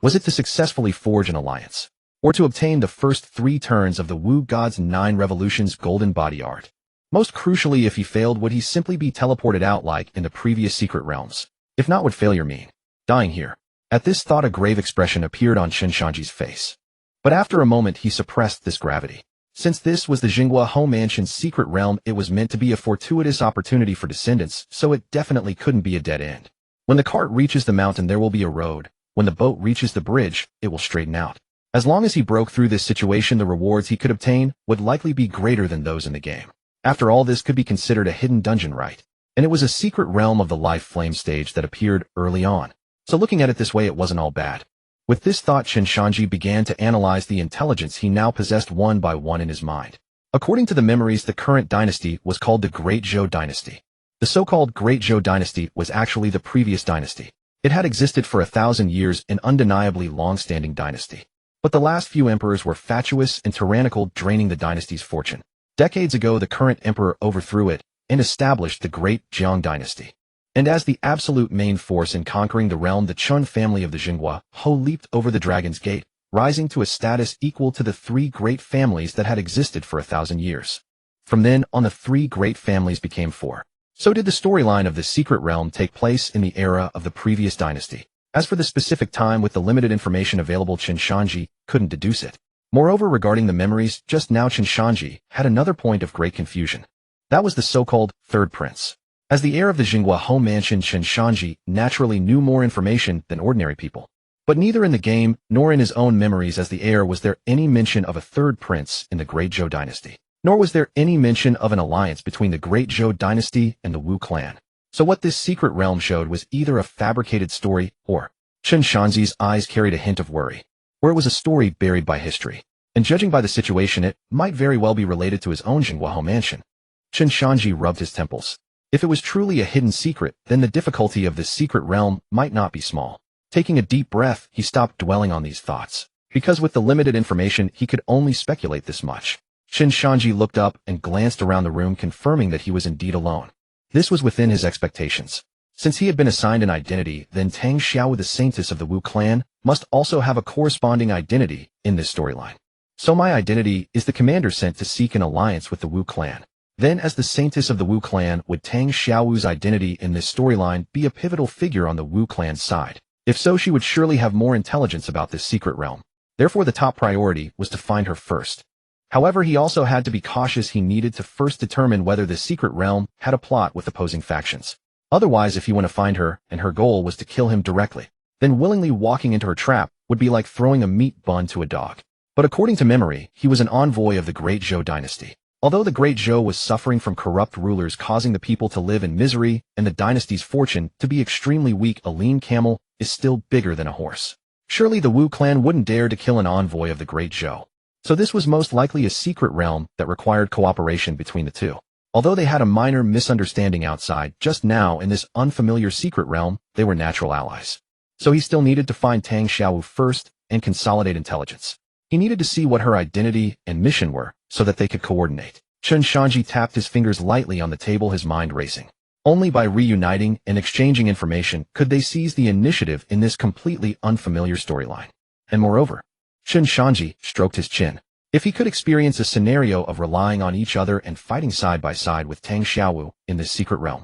S1: Was it to successfully forge an alliance, or to obtain the first 3 turns of the Wu God's 9 Revolutions golden body art? Most crucially, if he failed, would he simply be teleported out like in the previous secret realms? If not, would failure mean dying here? At this thought, a grave expression appeared on Chen Shanzhi's face. But after a moment, he suppressed this gravity. Since this was the Jinghua Ho mansion's secret realm, it was meant to be a fortuitous opportunity for descendants, so it definitely couldn't be a dead end. When the cart reaches the mountain, there will be a road. When the boat reaches the bridge, it will straighten out. As long as he broke through this situation, the rewards he could obtain would likely be greater than those in the game. After all, this could be considered a hidden dungeon, right? And it was a secret realm of the life flame stage that appeared early on. So looking at it this way, it wasn't all bad. With this thought, Chen Shanzhi began to analyze the intelligence he now possessed one by one in his mind. According to the memories, the current dynasty was called the Great Zhou Dynasty. The so-called Great Zhou Dynasty was actually the previous dynasty. It had existed for 1,000 years, an undeniably long-standing dynasty. But the last few emperors were fatuous and tyrannical, draining the dynasty's fortune. Decades ago, the current emperor overthrew it and established the Great Jiang Dynasty. And as the absolute main force in conquering the realm, the Chen family of the Jinghua Ho leaped over the Dragon's Gate, rising to a status equal to the 3 great families that had existed for 1,000 years. From then on, the 3 great families became 4. So did the storyline of the secret realm take place in the era of the previous dynasty. As for the specific time, with the limited information available, Chen Shanzhi couldn't deduce it. Moreover, regarding the memories, just now Chen Shanzhi had another point of great confusion. That was the so-called third prince. As the heir of the Jinghua Ho mansion, Chen Shanzhi naturally knew more information than ordinary people. But neither in the game nor in his own memories as the heir was there any mention of a third prince in the Great Zhou Dynasty. Nor was there any mention of an alliance between the Great Zhou Dynasty and the Wu clan. So what this secret realm showed was either a fabricated story or— Chen Shanzhi's eyes carried a hint of worry. Or it was a story buried by history. And judging by the situation, it might very well be related to his own Jinghua Ho mansion. Chen Shanzhi rubbed his temples. If it was truly a hidden secret, then the difficulty of this secret realm might not be small. Taking a deep breath, he stopped dwelling on these thoughts. Because with the limited information, he could only speculate this much. Chen Shanzhi looked up and glanced around the room, confirming that he was indeed alone. This was within his expectations. Since he had been assigned an identity, then Tang Xiaowu, the Saintess of the Wu clan, must also have a corresponding identity in this storyline. So my identity is the commander sent to seek an alliance with the Wu clan. Then, as the Saintess of the Wu clan, would Tang Xiaowu's identity in this storyline be a pivotal figure on the Wu clan's side? If so, she would surely have more intelligence about this secret realm. Therefore, the top priority was to find her first. However, he also had to be cautious. He needed to first determine whether the secret realm had a plot with opposing factions. Otherwise, if he went to find her and her goal was to kill him directly, then willingly walking into her trap would be like throwing a meat bun to a dog. But according to memory, he was an envoy of the Great Zhou dynasty. Although the Great Zhou was suffering from corrupt rulers causing the people to live in misery and the dynasty's fortune to be extremely weak, a lean camel is still bigger than a horse. Surely the Wu clan wouldn't dare to kill an envoy of the Great Zhou. So this was most likely a secret realm that required cooperation between the two. Although they had a minor misunderstanding outside, just now in this unfamiliar secret realm, they were natural allies. So he still needed to find Tang Xiaowu first and consolidate intelligence. He needed to see what her identity and mission were so that they could coordinate. Chen Shanzhi tapped his fingers lightly on the table, his mind racing. Only by reuniting and exchanging information could they seize the initiative in this completely unfamiliar storyline. And moreover, Chen Shanzhi stroked his chin. If he could experience a scenario of relying on each other and fighting side by side with Tang Xiaowu in this secret realm,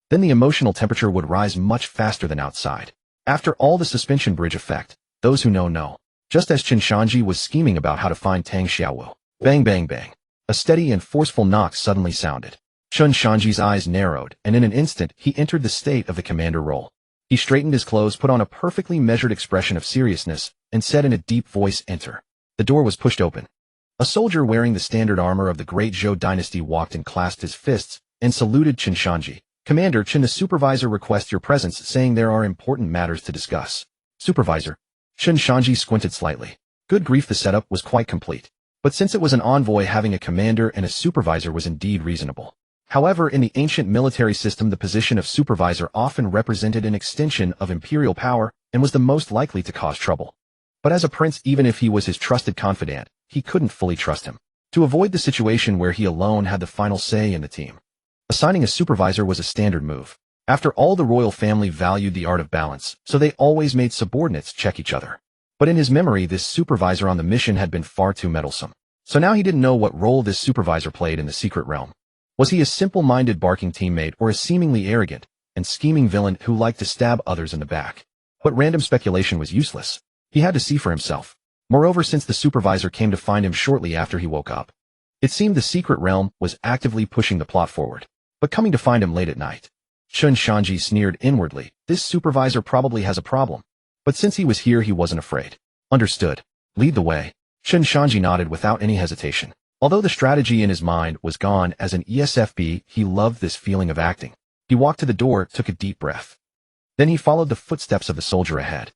S1: then the emotional temperature would rise much faster than outside. After all, the suspension bridge effect, those who know. Just as Chen Shanzhi was scheming about how to find Tang Xiaowu, bang bang bang, a steady and forceful knock suddenly sounded. Chen Shanzhi's eyes narrowed, and in an instant he entered the state of the commander role. He straightened his clothes, put on a perfectly measured expression of seriousness, and said in a deep voice, "Enter." The door was pushed open. A soldier wearing the standard armor of the Great Zhou dynasty walked and clasped his fists and saluted Chen Shanzhi. "Commander Chen, the supervisor requests your presence, saying there are important matters to discuss." "Supervisor?" Chen Shanzhi squinted slightly. Good grief, the setup was quite complete. But since it was an envoy, having a commander and a supervisor was indeed reasonable. However, in the ancient military system, the position of supervisor often represented an extension of imperial power and was the most likely to cause trouble. But as a prince, even if he was his trusted confidant, he couldn't fully trust him. To avoid the situation where he alone had the final say in the team, assigning a supervisor was a standard move. After all, the royal family valued the art of balance, so they always made subordinates check each other. But in his memory, this supervisor on the mission had been far too meddlesome. So now he didn't know what role this supervisor played in the secret realm. Was he a simple-minded barking teammate or a seemingly arrogant and scheming villain who liked to stab others in the back? But random speculation was useless. He had to see for himself. Moreover, since the supervisor came to find him shortly after he woke up, it seemed the secret realm was actively pushing the plot forward. But coming to find him late at night, Chen Shanzhi sneered inwardly. This supervisor probably has a problem. But since he was here, he wasn't afraid. Understood. Lead the way. Chen Shanzhi nodded without any hesitation. Although the strategy in his mind was gone as an ESFP, he loved this feeling of acting. He walked to the door, took a deep breath. Then he followed the footsteps of the soldier ahead.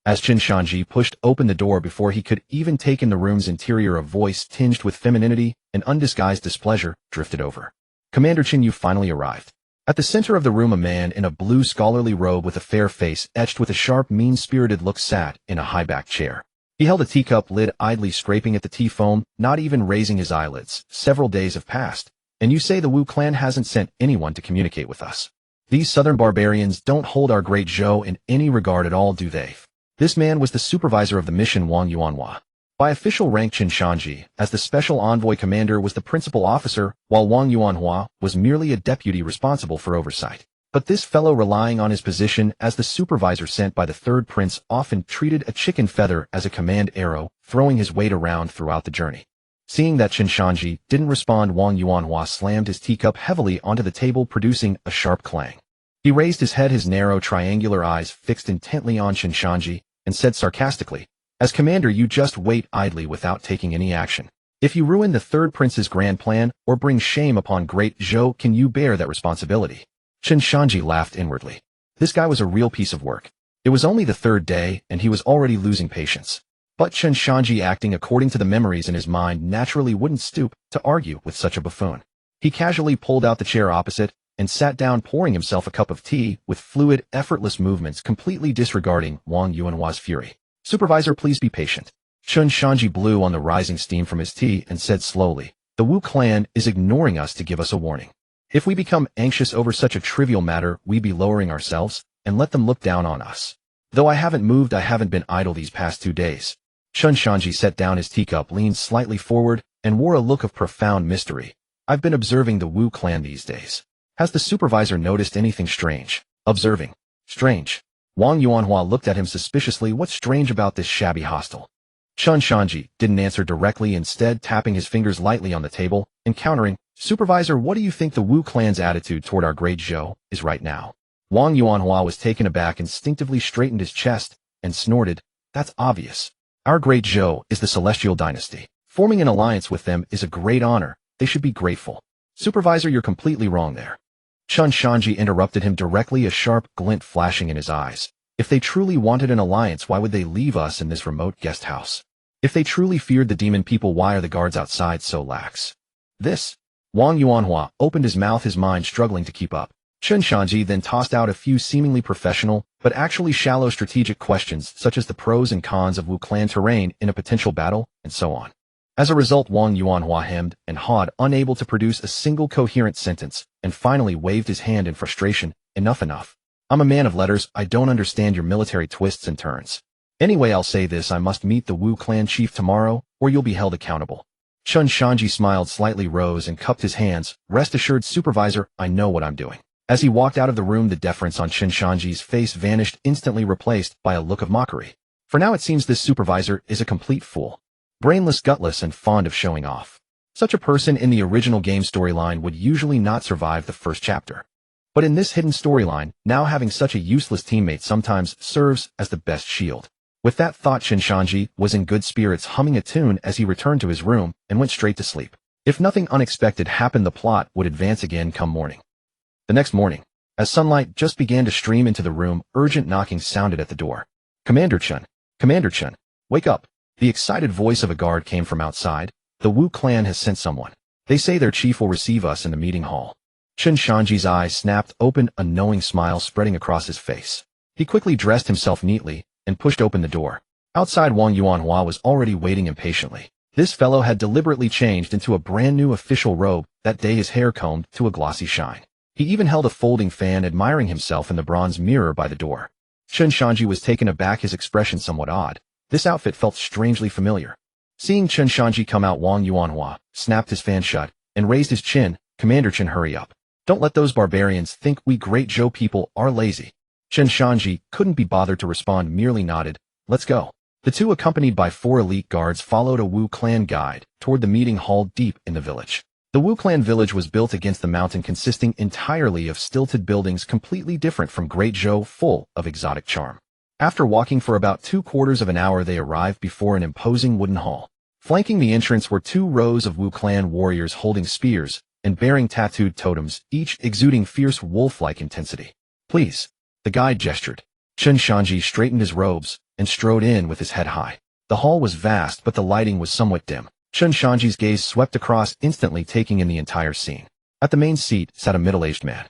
S1: As Chen Shanzhi pushed open the door, before he could even take in the room's interior, a voice tinged with femininity and undisguised displeasure drifted over. "Commander Chen, you finally arrived." At the center of the room, a man in a blue scholarly robe with a fair face etched with a sharp, mean-spirited look sat in a high-backed chair. He held a teacup lid, idly scraping at the tea foam, not even raising his eyelids. "Several days have passed, and you say the Wu clan hasn't sent anyone to communicate with us. These southern barbarians don't hold our Great Zhou in any regard at all, do they?" This man was the supervisor of the mission, Wang Yuanhua. By official rank, Chen Shanzhi, as the special envoy commander, was the principal officer, while Wang Yuanhua was merely a deputy responsible for oversight. But this fellow, relying on his position as the supervisor sent by the third prince, often treated a chicken feather as a command arrow, throwing his weight around throughout the journey. Seeing that Chen Shanzhi didn't respond, Wang Yuanhua slammed his teacup heavily onto the table, producing a sharp clang. He raised his head, his narrow triangular eyes fixed intently on Chen Shanzhi, and said sarcastically, "As commander, you just wait idly without taking any action. If you ruin the third prince's grand plan or bring shame upon Great Zhou, can you bear that responsibility?" Chen Shanzhi laughed inwardly. This guy was a real piece of work. It was only the third day, and he was already losing patience. But Chen Shanzhi, acting according to the memories in his mind, naturally wouldn't stoop to argue with such a buffoon. He casually pulled out the chair opposite and sat down, pouring himself a cup of tea with fluid, effortless movements, completely disregarding Wang Yuanhua's fury. "Supervisor, please be patient." Chen Shanzhi blew on the rising steam from his tea and said slowly, "The Wu clan is ignoring us to give us a warning. If we become anxious over such a trivial matter, we be lowering ourselves and let them look down on us. Though I haven't moved, I haven't been idle these past 2 days." Chen Shanzhi set down his teacup, leaned slightly forward, and wore a look of profound mystery. "I've been observing the Wu clan these days. Has the supervisor noticed anything strange?" "Observing? Strange?" Wang Yuanhua looked at him suspiciously. "What's strange about this shabby hostel?" Chen Shanzhi didn't answer directly, instead tapping his fingers lightly on the table and countering, "Supervisor, what do you think the Wu clan's attitude toward our Great Zhou is right now?" Wang Yuanhua was taken aback, instinctively straightened his chest, and snorted, "That's obvious. Our great Zhou is the Celestial Dynasty. Forming an alliance with them is a great honor. They should be grateful." "Supervisor, you're completely wrong there." Chen Shanzhi interrupted him directly, a sharp glint flashing in his eyes. "If they truly wanted an alliance, why would they leave us in this remote guest house? If they truly feared the demon people, why are the guards outside so lax?" This. Wang Yuanhua opened his mouth, his mind struggling to keep up. Chen Shanzhi then tossed out a few seemingly professional, but actually shallow strategic questions, such as the pros and cons of Wu clan terrain in a potential battle, and so on. As a result, Wang Yuanhua hemmed and hawed, unable to produce a single coherent sentence, and finally waved his hand in frustration. "Enough, enough. I'm a man of letters, I don't understand your military twists and turns. Anyway, I'll say this, I must meet the Wu clan chief tomorrow, or you'll be held accountable." Chen Shanzhi smiled slightly, rose, and cupped his hands. "Rest assured, Supervisor, I know what I'm doing." As he walked out of the room, the deference on Chen Shanzhi's face vanished, instantly replaced by a look of mockery. For now it seems this supervisor is a complete fool. Brainless, gutless, and fond of showing off. Such a person in the original game storyline would usually not survive the first chapter. But in this hidden storyline, now having such a useless teammate sometimes serves as the best shield. With that thought, Chen Shanzhi was in good spirits, humming a tune as he returned to his room and went straight to sleep. If nothing unexpected happened, the plot would advance again come morning. The next morning, as sunlight just began to stream into the room, urgent knocking sounded at the door. Commander Chen, wake up." The excited voice of a guard came from outside. "The Wu clan has sent someone. They say their chief will receive us in the meeting hall." Chen Shanzhi's eyes snapped open, a knowing smile spreading across his face. He quickly dressed himself neatly and pushed open the door. Outside, Wang Yuanhua was already waiting impatiently. This fellow had deliberately changed into a brand new official robe, that day his hair combed to a glossy shine. He even held a folding fan, admiring himself in the bronze mirror by the door. Chen Shanzhi was taken aback, his expression somewhat odd. This outfit felt strangely familiar. Seeing Chen Shanzhi come out, Wang Yuanhua snapped his fan shut and raised his chin. "Commander Chen, hurry up. Don't let those barbarians think we great Zhou people are lazy." Chen Shanzhi couldn't be bothered to respond, merely nodded. "Let's go." The two, accompanied by 4 elite guards, followed a Wu clan guide toward the meeting hall deep in the village. The Wu clan village was built against the mountain, consisting entirely of stilted buildings completely different from Great Zhou, full of exotic charm. After walking for about 3/4 of an hour, they arrived before an imposing wooden hall. Flanking the entrance were 2 rows of Wu clan warriors holding spears and bearing tattooed totems, each exuding fierce wolf-like intensity. "Please." The guide gestured. Chen Shanzhi straightened his robes and strode in with his head high. The hall was vast, but the lighting was somewhat dim. Chen Shanzhi's gaze swept across, instantly taking in the entire scene. At the main seat sat a middle-aged man.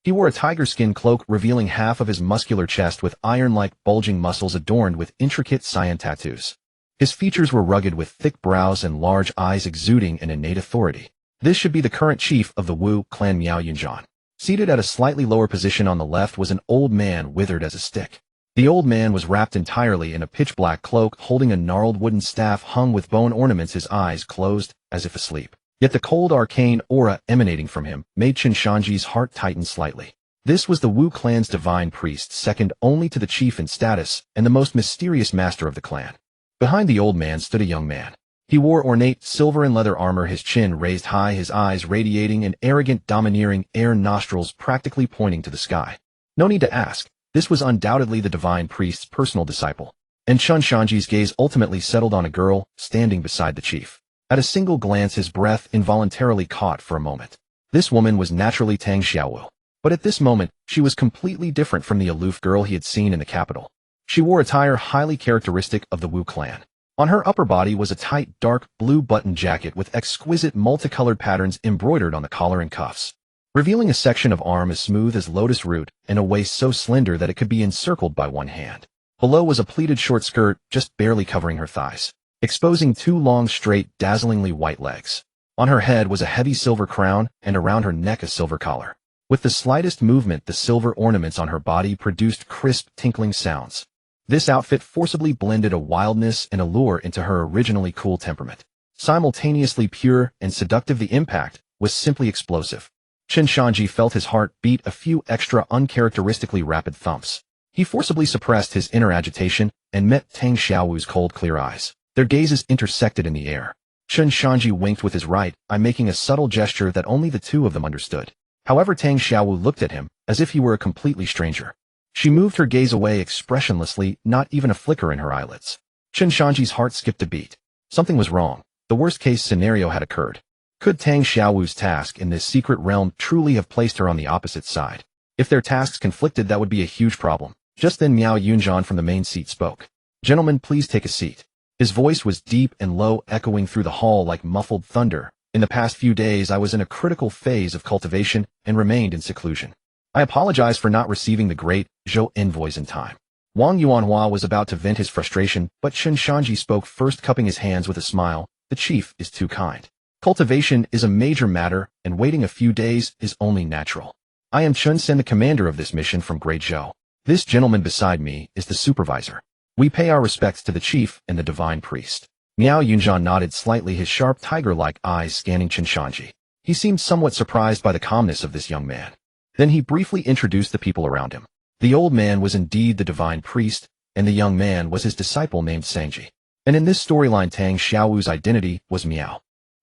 S1: He wore a tiger skin cloak, revealing half of his muscular chest with iron-like bulging muscles adorned with intricate cyan tattoos. His features were rugged, with thick brows and large eyes exuding an innate authority. This should be the current chief of the Wu clan, Miao Yunjian. Seated at a slightly lower position on the left was an old man, withered as a stick. The old man was wrapped entirely in a pitch-black cloak, holding a gnarled wooden staff hung with bone ornaments, his eyes closed as if asleep. Yet the cold arcane aura emanating from him made Chen Shanzhi's heart tighten slightly. This was the Wu clan's divine priest, second only to the chief in status, and the most mysterious master of the clan. Behind the old man stood a young man. He wore ornate silver and leather armor, his chin raised high, his eyes radiating an arrogant, domineering air, nostrils practically pointing to the sky. No need to ask, this was undoubtedly the divine priest's personal disciple. And Chen Shanzhi's gaze ultimately settled on a girl standing beside the chief. At a single glance, his breath involuntarily caught for a moment. This woman was naturally Tang Xiaowu. But at this moment, she was completely different from the aloof girl he had seen in the capital. She wore attire highly characteristic of the Wu clan. On her upper body was a tight, dark blue button jacket with exquisite multicolored patterns embroidered on the collar and cuffs, revealing a section of arm as smooth as lotus root and a waist so slender that it could be encircled by one hand. Below was a pleated short skirt just barely covering her thighs, exposing 2 long, straight, dazzlingly white legs. On her head was a heavy silver crown, and around her neck a silver collar. With the slightest movement, the silver ornaments on her body produced crisp, tinkling sounds. This outfit forcibly blended a wildness and allure into her originally cool temperament. Simultaneously pure and seductive, the impact was simply explosive. Chen Shanzhi felt his heart beat a few extra uncharacteristically rapid thumps. He forcibly suppressed his inner agitation and met Tang Xiaowu's cold, clear eyes. Their gazes intersected in the air. Chen Shanzhi winked with his right eye, making a subtle gesture that only the two of them understood. However, Tang Xiaowu looked at him, as if he were a completely stranger. She moved her gaze away expressionlessly, not even a flicker in her eyelids. Chen Shanzhi's heart skipped a beat. Something was wrong. The worst-case scenario had occurred. Could Tang Xiaowu's task in this secret realm truly have placed her on the opposite side? If their tasks conflicted, that would be a huge problem. Just then Miao Yunjian from the main seat spoke. "Gentlemen, please take a seat." His voice was deep and low, echoing through the hall like muffled thunder. "In the past few days, I was in a critical phase of cultivation and remained in seclusion. I apologize for not receiving the great Zhou envoys in time." Wang Yuanhua was about to vent his frustration, but Chen Shanzhi spoke first, cupping his hands with a smile. "The chief is too kind. Cultivation is a major matter, and waiting a few days is only natural. I am Chen Sen, the commander of this mission from Great Zhou. This gentleman beside me is the supervisor. We pay our respects to the chief and the divine priest." Miao Yunjian nodded slightly, his sharp tiger-like eyes scanning Chen Shanzhi. He seemed somewhat surprised by the calmness of this young man. Then he briefly introduced the people around him. The old man was indeed the divine priest, and the young man was his disciple named Sangji. And in this storyline, Tang Xiaowu's identity was Miao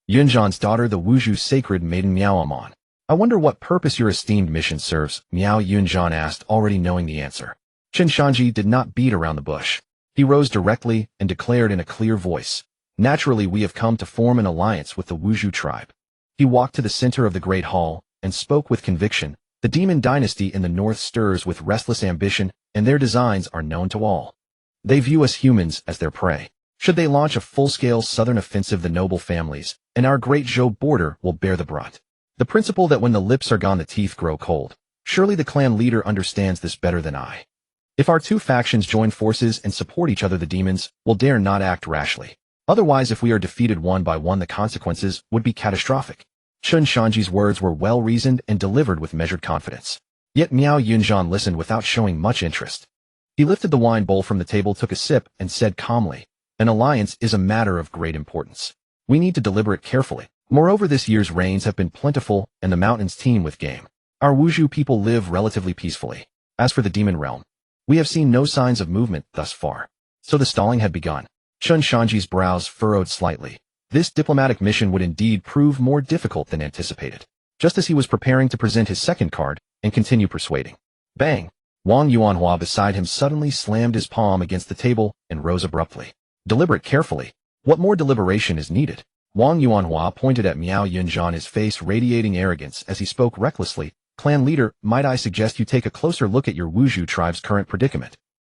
S1: Yunjian's daughter, the Wuzhu sacred maiden Miao Amon. "I wonder what purpose your esteemed mission serves?" Miao Yunjian asked, already knowing the answer. Chen Shanzhi did not beat around the bush. He rose directly and declared in a clear voice, "Naturally, we have come to form an alliance with the Wuzhu tribe." He walked to the center of the great hall and spoke with conviction. "The demon dynasty in the north stirs with restless ambition, and their designs are known to all. They view us humans as their prey. Should they launch a full-scale southern offensive, the noble families and our great Zhou border will bear the brunt. The principle that when the lips are gone the teeth grow cold. Surely the clan leader understands this better than I. If our two factions join forces and support each other, the demons will dare not act rashly. Otherwise, if we are defeated one by one, the consequences would be catastrophic." Chen Shanzhi's words were well-reasoned and delivered with measured confidence. Yet Miao Yunjian listened without showing much interest. He lifted the wine bowl from the table, took a sip, and said calmly, "An alliance is a matter of great importance. We need to deliberate carefully. Moreover, this year's rains have been plentiful, and the mountains teem with game. Our Wuzhu people live relatively peacefully. As for the demon realm, we have seen no signs of movement thus far." So the stalling had begun. Chen Shanzhi's brows furrowed slightly. This diplomatic mission would indeed prove more difficult than anticipated. Just as he was preparing to present his second card and continue persuading, bang! Wang Yuanhua beside him suddenly slammed his palm against the table and rose abruptly. "Deliberate carefully. What more deliberation is needed?" Wang Yuanhua pointed at Miao Yunjian, his face radiating arrogance as he spoke recklessly. "Clan leader, might I suggest you take a closer look at your Wuzhu tribe's current predicament?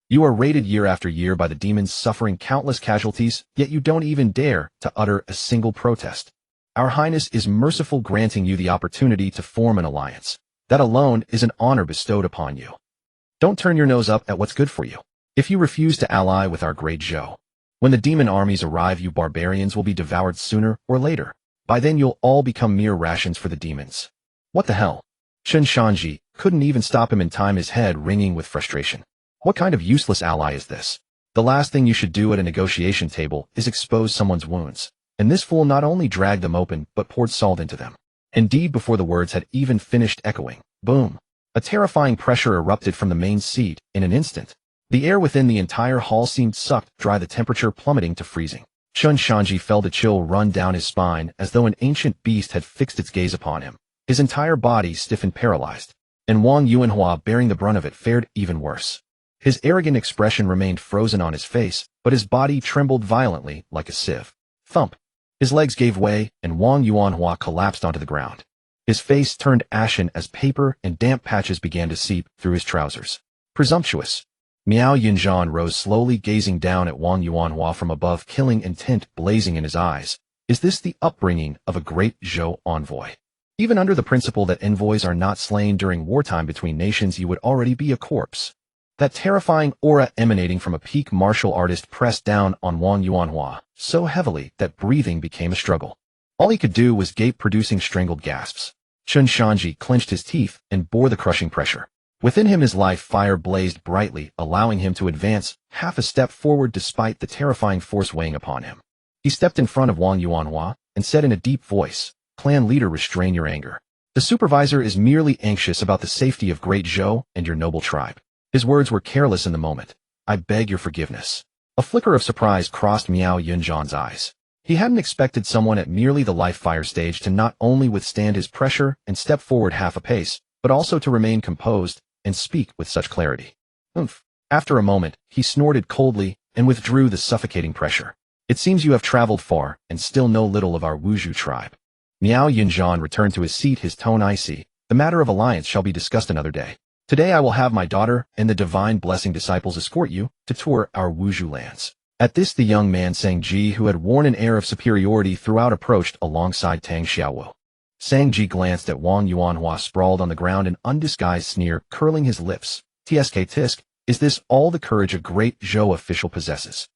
S1: You are raided year after year by the demons, suffering countless casualties, yet you don't even dare to utter a single protest. Our Highness is merciful, granting you the opportunity to form an alliance. That alone is an honor bestowed upon you. Don't turn your nose up at what's good for you. If you refuse to ally with our great Zhou, when the demon armies arrive, you barbarians will be devoured sooner or later. By then you'll all become mere rations for the demons." "What the hell?" Chen Shanzhi couldn't even stop him in time, his head ringing with frustration. What kind of useless ally is this? The last thing you should do at a negotiation table is expose someone's wounds. And this fool not only dragged them open, but poured salt into them. Indeed, before the words had even finished echoing, boom! A terrifying pressure erupted from the main seat in an instant. The air within the entire hall seemed sucked dry, the temperature plummeting to freezing. Chen Shanzhi felt a chill run down his spine, as though an ancient beast had fixed its gaze upon him. His entire body stiff and paralyzed. And Wang Yuanhua, bearing the brunt of it, fared even worse. His arrogant expression remained frozen on his face, but his body trembled violently like a sieve. Thump! His legs gave way, and Wang Yuanhua collapsed onto the ground. His face turned ashen as paper and damp patches began to seep through his trousers. Presumptuous! Miao Yunjian rose slowly, gazing down at Wang Yuanhua from above, killing intent blazing in his eyes. Is this the upbringing of a great Zhou envoy? Even under the principle that envoys are not slain during wartime between nations, you would already be a corpse. That terrifying aura emanating from a peak martial artist pressed down on Wang Yuanhua so heavily that breathing became a struggle. All he could do was gape, producing strangled gasps. Chen Shanzhi clenched his teeth and bore the crushing pressure. Within him, his life fire blazed brightly, allowing him to advance half a step forward despite the terrifying force weighing upon him. He stepped in front of Wang Yuanhua and said in a deep voice, "Clan leader, restrain your anger. The supervisor is merely anxious about the safety of Great Zhou and your noble tribe." His words were careless in the moment. "I beg your forgiveness." A flicker of surprise crossed Miao Yunjian's eyes. He hadn't expected someone at merely the life fire stage to not only withstand his pressure and step forward half a pace, but also to remain composed and speak with such clarity. Oomph. After a moment, he snorted coldly and withdrew the suffocating pressure. It seems you have traveled far and still know little of our Wuzhu tribe. Miao Yunzhan returned to his seat, his tone icy. The matter of alliance shall be discussed another day. Today I will have my daughter and the divine blessing disciples escort you to tour our Wuzhu lands. At this the young man Sangji, who had worn an air of superiority throughout, approached alongside Tang Xiaowu. Sangji glanced at Wang Yuanhua sprawled on the ground, an undisguised sneer curling his lips. Tsk tisk, is this all the courage a great Zhou official possesses?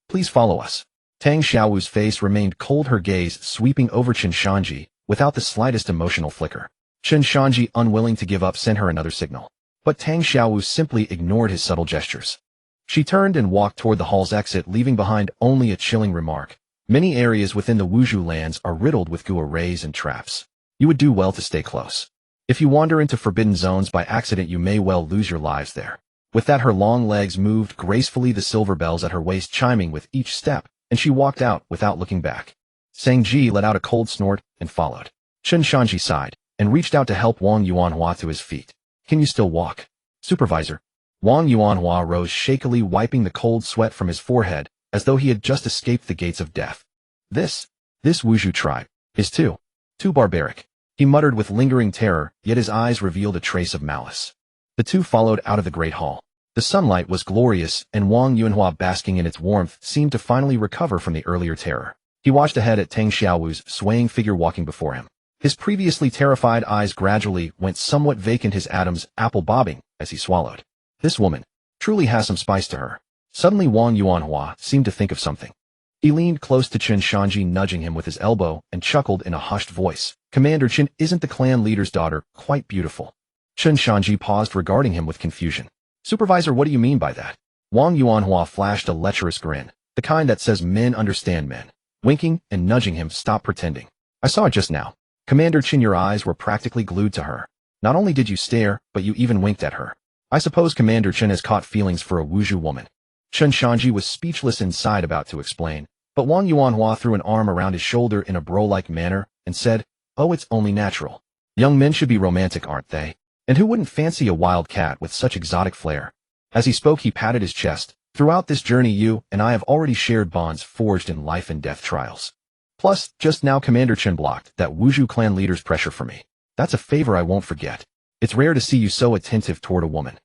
S1: Please follow us. Tang Xiaowu's face remained cold, her gaze sweeping over Chen Shanzhi, without the slightest emotional flicker. Chen Shanzhi, unwilling to give up, sent her another signal. But Tang Xiaowu simply ignored his subtle gestures. She turned and walked toward the hall's exit, leaving behind only a chilling remark. Many areas within the Wuzhu lands are riddled with gu arrays and traps. You would do well to stay close. If you wander into forbidden zones by accident, you may well lose your lives there. With that, her long legs moved gracefully, the silver bells at her waist chiming with each step, and she walked out without looking back. Sangji let out a cold snort and followed. Chen Shanzhi sighed and reached out to help Wang Yuanhua to his feet. Can you still walk? Supervisor. Wang Yuanhua rose shakily, wiping the cold sweat from his forehead, as though he had just escaped the gates of death. This Wuzhu tribe is too barbaric, he muttered with lingering terror, yet his eyes revealed a trace of malice. The two followed out of the great hall. The sunlight was glorious, and Wang Yuanhua, basking in its warmth, seemed to finally recover from the earlier terror. He watched ahead at Tang Xiaowu's swaying figure walking before him. His previously terrified eyes gradually went somewhat vacant, his Adam's apple bobbing as he swallowed. This woman truly has some spice to her. Suddenly Wang Yuanhua seemed to think of something. He leaned close to Chen Shanzhi, nudging him with his elbow, and chuckled in a hushed voice. Commander Chen, isn't the clan leader's daughter quite beautiful? Chen Shanzhi paused, regarding him with confusion. Supervisor, what do you mean by that? Wang Yuanhua flashed a lecherous grin, the kind that says men understand men. Winking and nudging him, stop pretending. I saw it just now. Commander Chen, your eyes were practically glued to her. Not only did you stare, but you even winked at her. I suppose Commander Chen has caught feelings for a Wuzhu woman. Chen Shanzhi was speechless inside, about to explain, but Wang Yuanhua threw an arm around his shoulder in a bro-like manner and said, oh, it's only natural. Young men should be romantic, aren't they? And who wouldn't fancy a wild cat with such exotic flair? As he spoke, he patted his chest. Throughout this journey, you and I have already shared bonds forged in life and death trials. Plus, just now Commander Chen blocked that Wuzhu clan leader's pressure for me. That's a favor I won't forget. It's rare to see you so attentive toward a woman.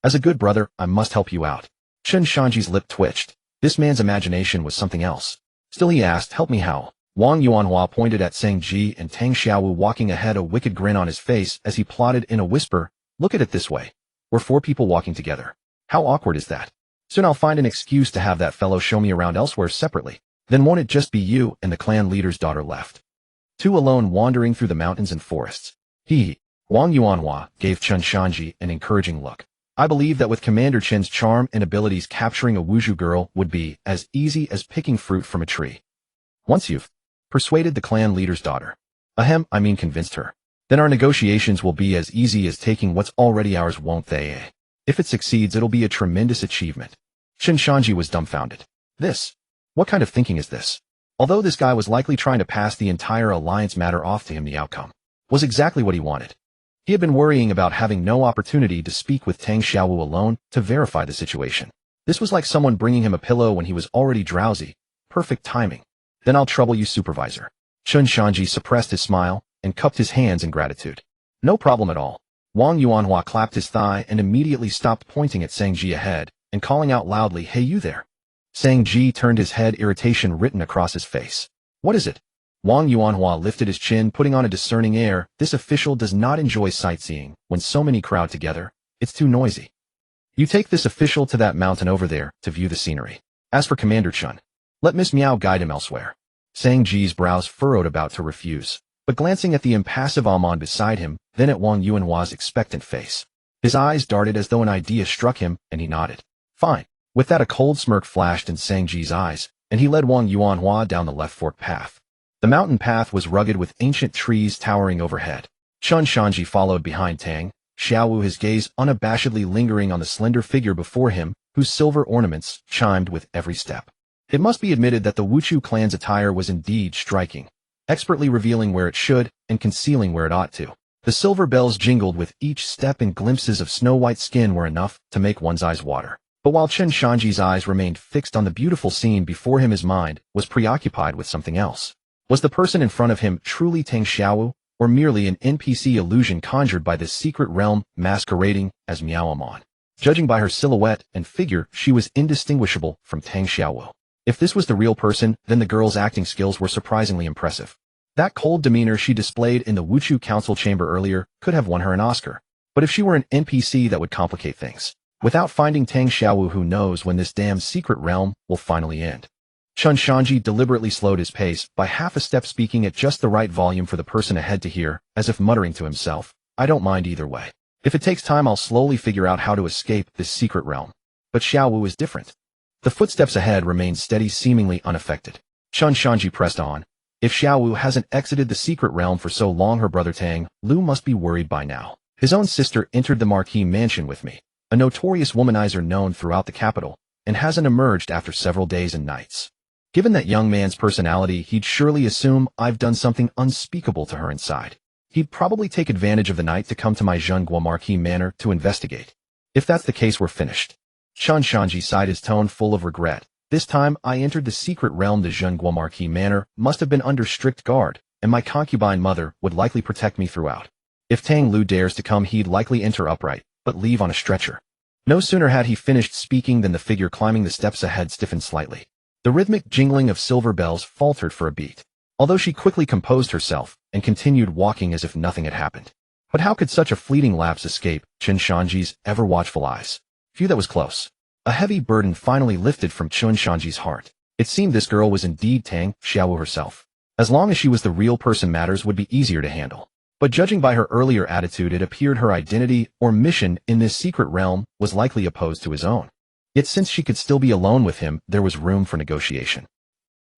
S1: As a good brother, I must help you out. Chen Shanzhi's lip twitched. This man's imagination was something else. Still, he asked, help me how? Wang Yuanhua pointed at Sangji and Tang Xiaowu, walking ahead, a wicked grin on his face as he plotted in a whisper, look at it this way. We're 4 people walking together. How awkward is that? Soon I'll find an excuse to have that fellow show me around elsewhere separately. Then won't it just be you and the clan leader's daughter left? 2 alone wandering through the mountains and forests. Wang Yuanhua gave Chen Shanzhi an encouraging look. I believe that with Commander Chen's charm and abilities, capturing a Wuzhu girl would be as easy as picking fruit from a tree. Once you've persuaded the clan leader's daughter, convinced her, then our negotiations will be as easy as taking what's already ours, won't they? If it succeeds, it'll be a tremendous achievement. Chen Shanzhi was dumbfounded. What kind of thinking is this? Although this guy was likely trying to pass the entire alliance matter off to him, the outcome was exactly what he wanted. He had been worrying about having no opportunity to speak with Tang Xiaowu alone to verify the situation. This was like someone bringing him a pillow when he was already drowsy. Perfect timing. Then I'll trouble you, supervisor. Chen Shanzhi suppressed his smile and cupped his hands in gratitude. No problem at all. Wang Yuanhua clapped his thigh and immediately stopped, pointing at Sangji ahead and calling out loudly, hey, you there. Sangji turned his head, irritation written across his face. What is it? Wang Yuanhua lifted his chin, putting on a discerning air. This official does not enjoy sightseeing when so many crowd together. It's too noisy. You take this official to that mountain over there to view the scenery. As for Commander Chen, let Miss Miao guide him elsewhere. Sangji's brows furrowed, about to refuse, but glancing at the impassive Amon beside him, then at Wang Yuanhua's expectant face. His eyes darted as though an idea struck him, and he nodded. Fine. With that, a cold smirk flashed in Sangji's eyes, and he led Wang Yuanhua down the left fork path. The mountain path was rugged with ancient trees towering overhead. Chen Shanzhi followed behind Tang Xiaowu, his gaze unabashedly lingering on the slender figure before him, whose silver ornaments chimed with every step. It must be admitted that the Wuchu clan's attire was indeed striking, expertly revealing where it should and concealing where it ought to. The silver bells jingled with each step and glimpses of snow-white skin were enough to make one's eyes water. But while Chen Shanzhi's eyes remained fixed on the beautiful scene before him, his mind was preoccupied with something else. Was the person in front of him truly Tang Xiaowu, or merely an NPC illusion conjured by this secret realm masquerading as Miaoamon? Judging by her silhouette and figure, she was indistinguishable from Tang Xiaowu. If this was the real person, then the girl's acting skills were surprisingly impressive. That cold demeanor she displayed in the Wuchu Council chamber earlier could have won her an Oscar. But if she were an NPC, that would complicate things. Without finding Tang Xiaowu, who knows when this damn secret realm will finally end? Chen Shanzhi deliberately slowed his pace by half a step, speaking at just the right volume for the person ahead to hear, as if muttering to himself, I don't mind either way. If it takes time, I'll slowly figure out how to escape this secret realm. But Xiaowu is different. The footsteps ahead remained steady, seemingly unaffected. Chen Shanzhi pressed on. If Xiaowu hasn't exited the secret realm for so long, her brother Tang Lu must be worried by now. His own sister entered the Marquis mansion with me, a notorious womanizer known throughout the capital, and hasn't emerged after several days and nights. Given that young man's personality, he'd surely assume I've done something unspeakable to her inside. He'd probably take advantage of the night to come to my Zhenghua Marquis manor to investigate. If that's the case, we're finished. Chen Shanzhi sighed, his tone full of regret. This time I entered the secret realm. The Zhenghua Marquis manor must have been under strict guard, and my concubine mother would likely protect me throughout. If Tang Lu dares to come, he'd likely enter upright, but leave on a stretcher. No sooner had he finished speaking than the figure climbing the steps ahead stiffened slightly. The rhythmic jingling of silver bells faltered for a beat, although she quickly composed herself and continued walking as if nothing had happened. But how could such a fleeting lapse escape Chen Shanzhi's ever-watchful eyes? Phew, that was close. A heavy burden finally lifted from Chen Shanzhi's heart. It seemed this girl was indeed Tang Xiaowu herself. As long as she was the real person, matters would be easier to handle. But judging by her earlier attitude, it appeared her identity or mission in this secret realm was likely opposed to his own. Yet since she could still be alone with him, there was room for negotiation.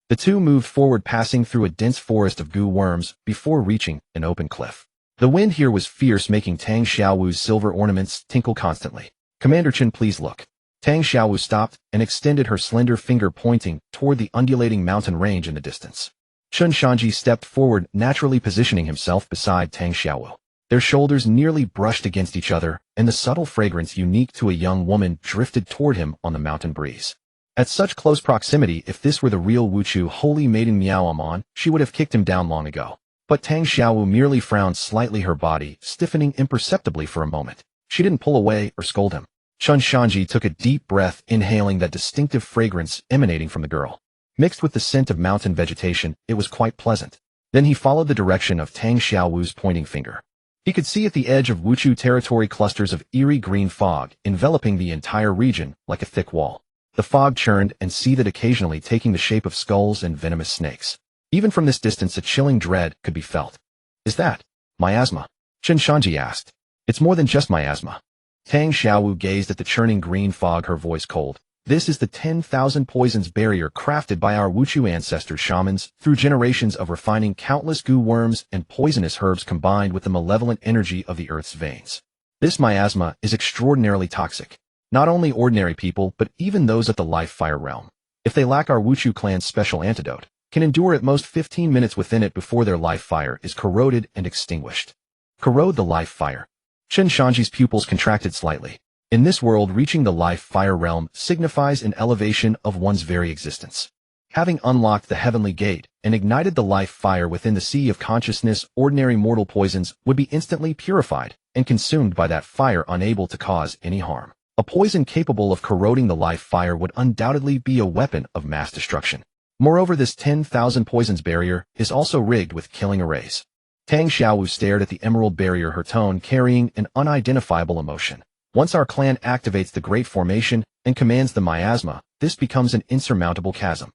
S1: The two moved forward, passing through a dense forest of goo worms before reaching an open cliff. The wind here was fierce, making Tang Xiaowu's silver ornaments tinkle constantly. Commander Chen, please look. Tang Xiaowu stopped and extended her slender finger, pointing toward the undulating mountain range in the distance. Chen Shanzhi stepped forward, naturally positioning himself beside Tang Xiaowu. Their shoulders nearly brushed against each other, and the subtle fragrance unique to a young woman drifted toward him on the mountain breeze. At such close proximity, if this were the real Wuchu holy maiden Miaoamon, she would have kicked him down long ago. But Tang Xiaowu merely frowned slightly, her body stiffening imperceptibly for a moment. She didn't pull away or scold him. Chen Shanzhi took a deep breath, inhaling that distinctive fragrance emanating from the girl. Mixed with the scent of mountain vegetation, it was quite pleasant. Then he followed the direction of Tang Xiaowu's pointing finger. He could see at the edge of Wuchu territory clusters of eerie green fog enveloping the entire region like a thick wall. The fog churned and seethed, occasionally taking the shape of skulls and venomous snakes. Even from this distance, a chilling dread could be felt. Is that miasma? Chen Shanzhi asked. It's more than just miasma. Tang Xiaowu gazed at the churning green fog, her voice cold. This is the 10,000 poisons barrier crafted by our Wuchu ancestors, shamans, through generations of refining countless goo worms and poisonous herbs combined with the malevolent energy of the earth's veins. This miasma is extraordinarily toxic. Not only ordinary people, but even those at the life fire realm, if they lack our Wuchu clan's special antidote, can endure at most 15 minutes within it before their life fire is corroded and extinguished. Corrode the life fire. Chen Shanzhi's pupils contracted slightly. In this world, reaching the life fire realm signifies an elevation of one's very existence. Having unlocked the heavenly gate and ignited the life fire within the sea of consciousness, ordinary mortal poisons would be instantly purified and consumed by that fire, unable to cause any harm. A poison capable of corroding the life fire would undoubtedly be a weapon of mass destruction. Moreover, this 10,000 poisons barrier is also rigged with killing arrays. Tang Xiaowu stared at the emerald barrier, her tone carrying an unidentifiable emotion. Once our clan activates the Great Formation and commands the miasma, this becomes an insurmountable chasm.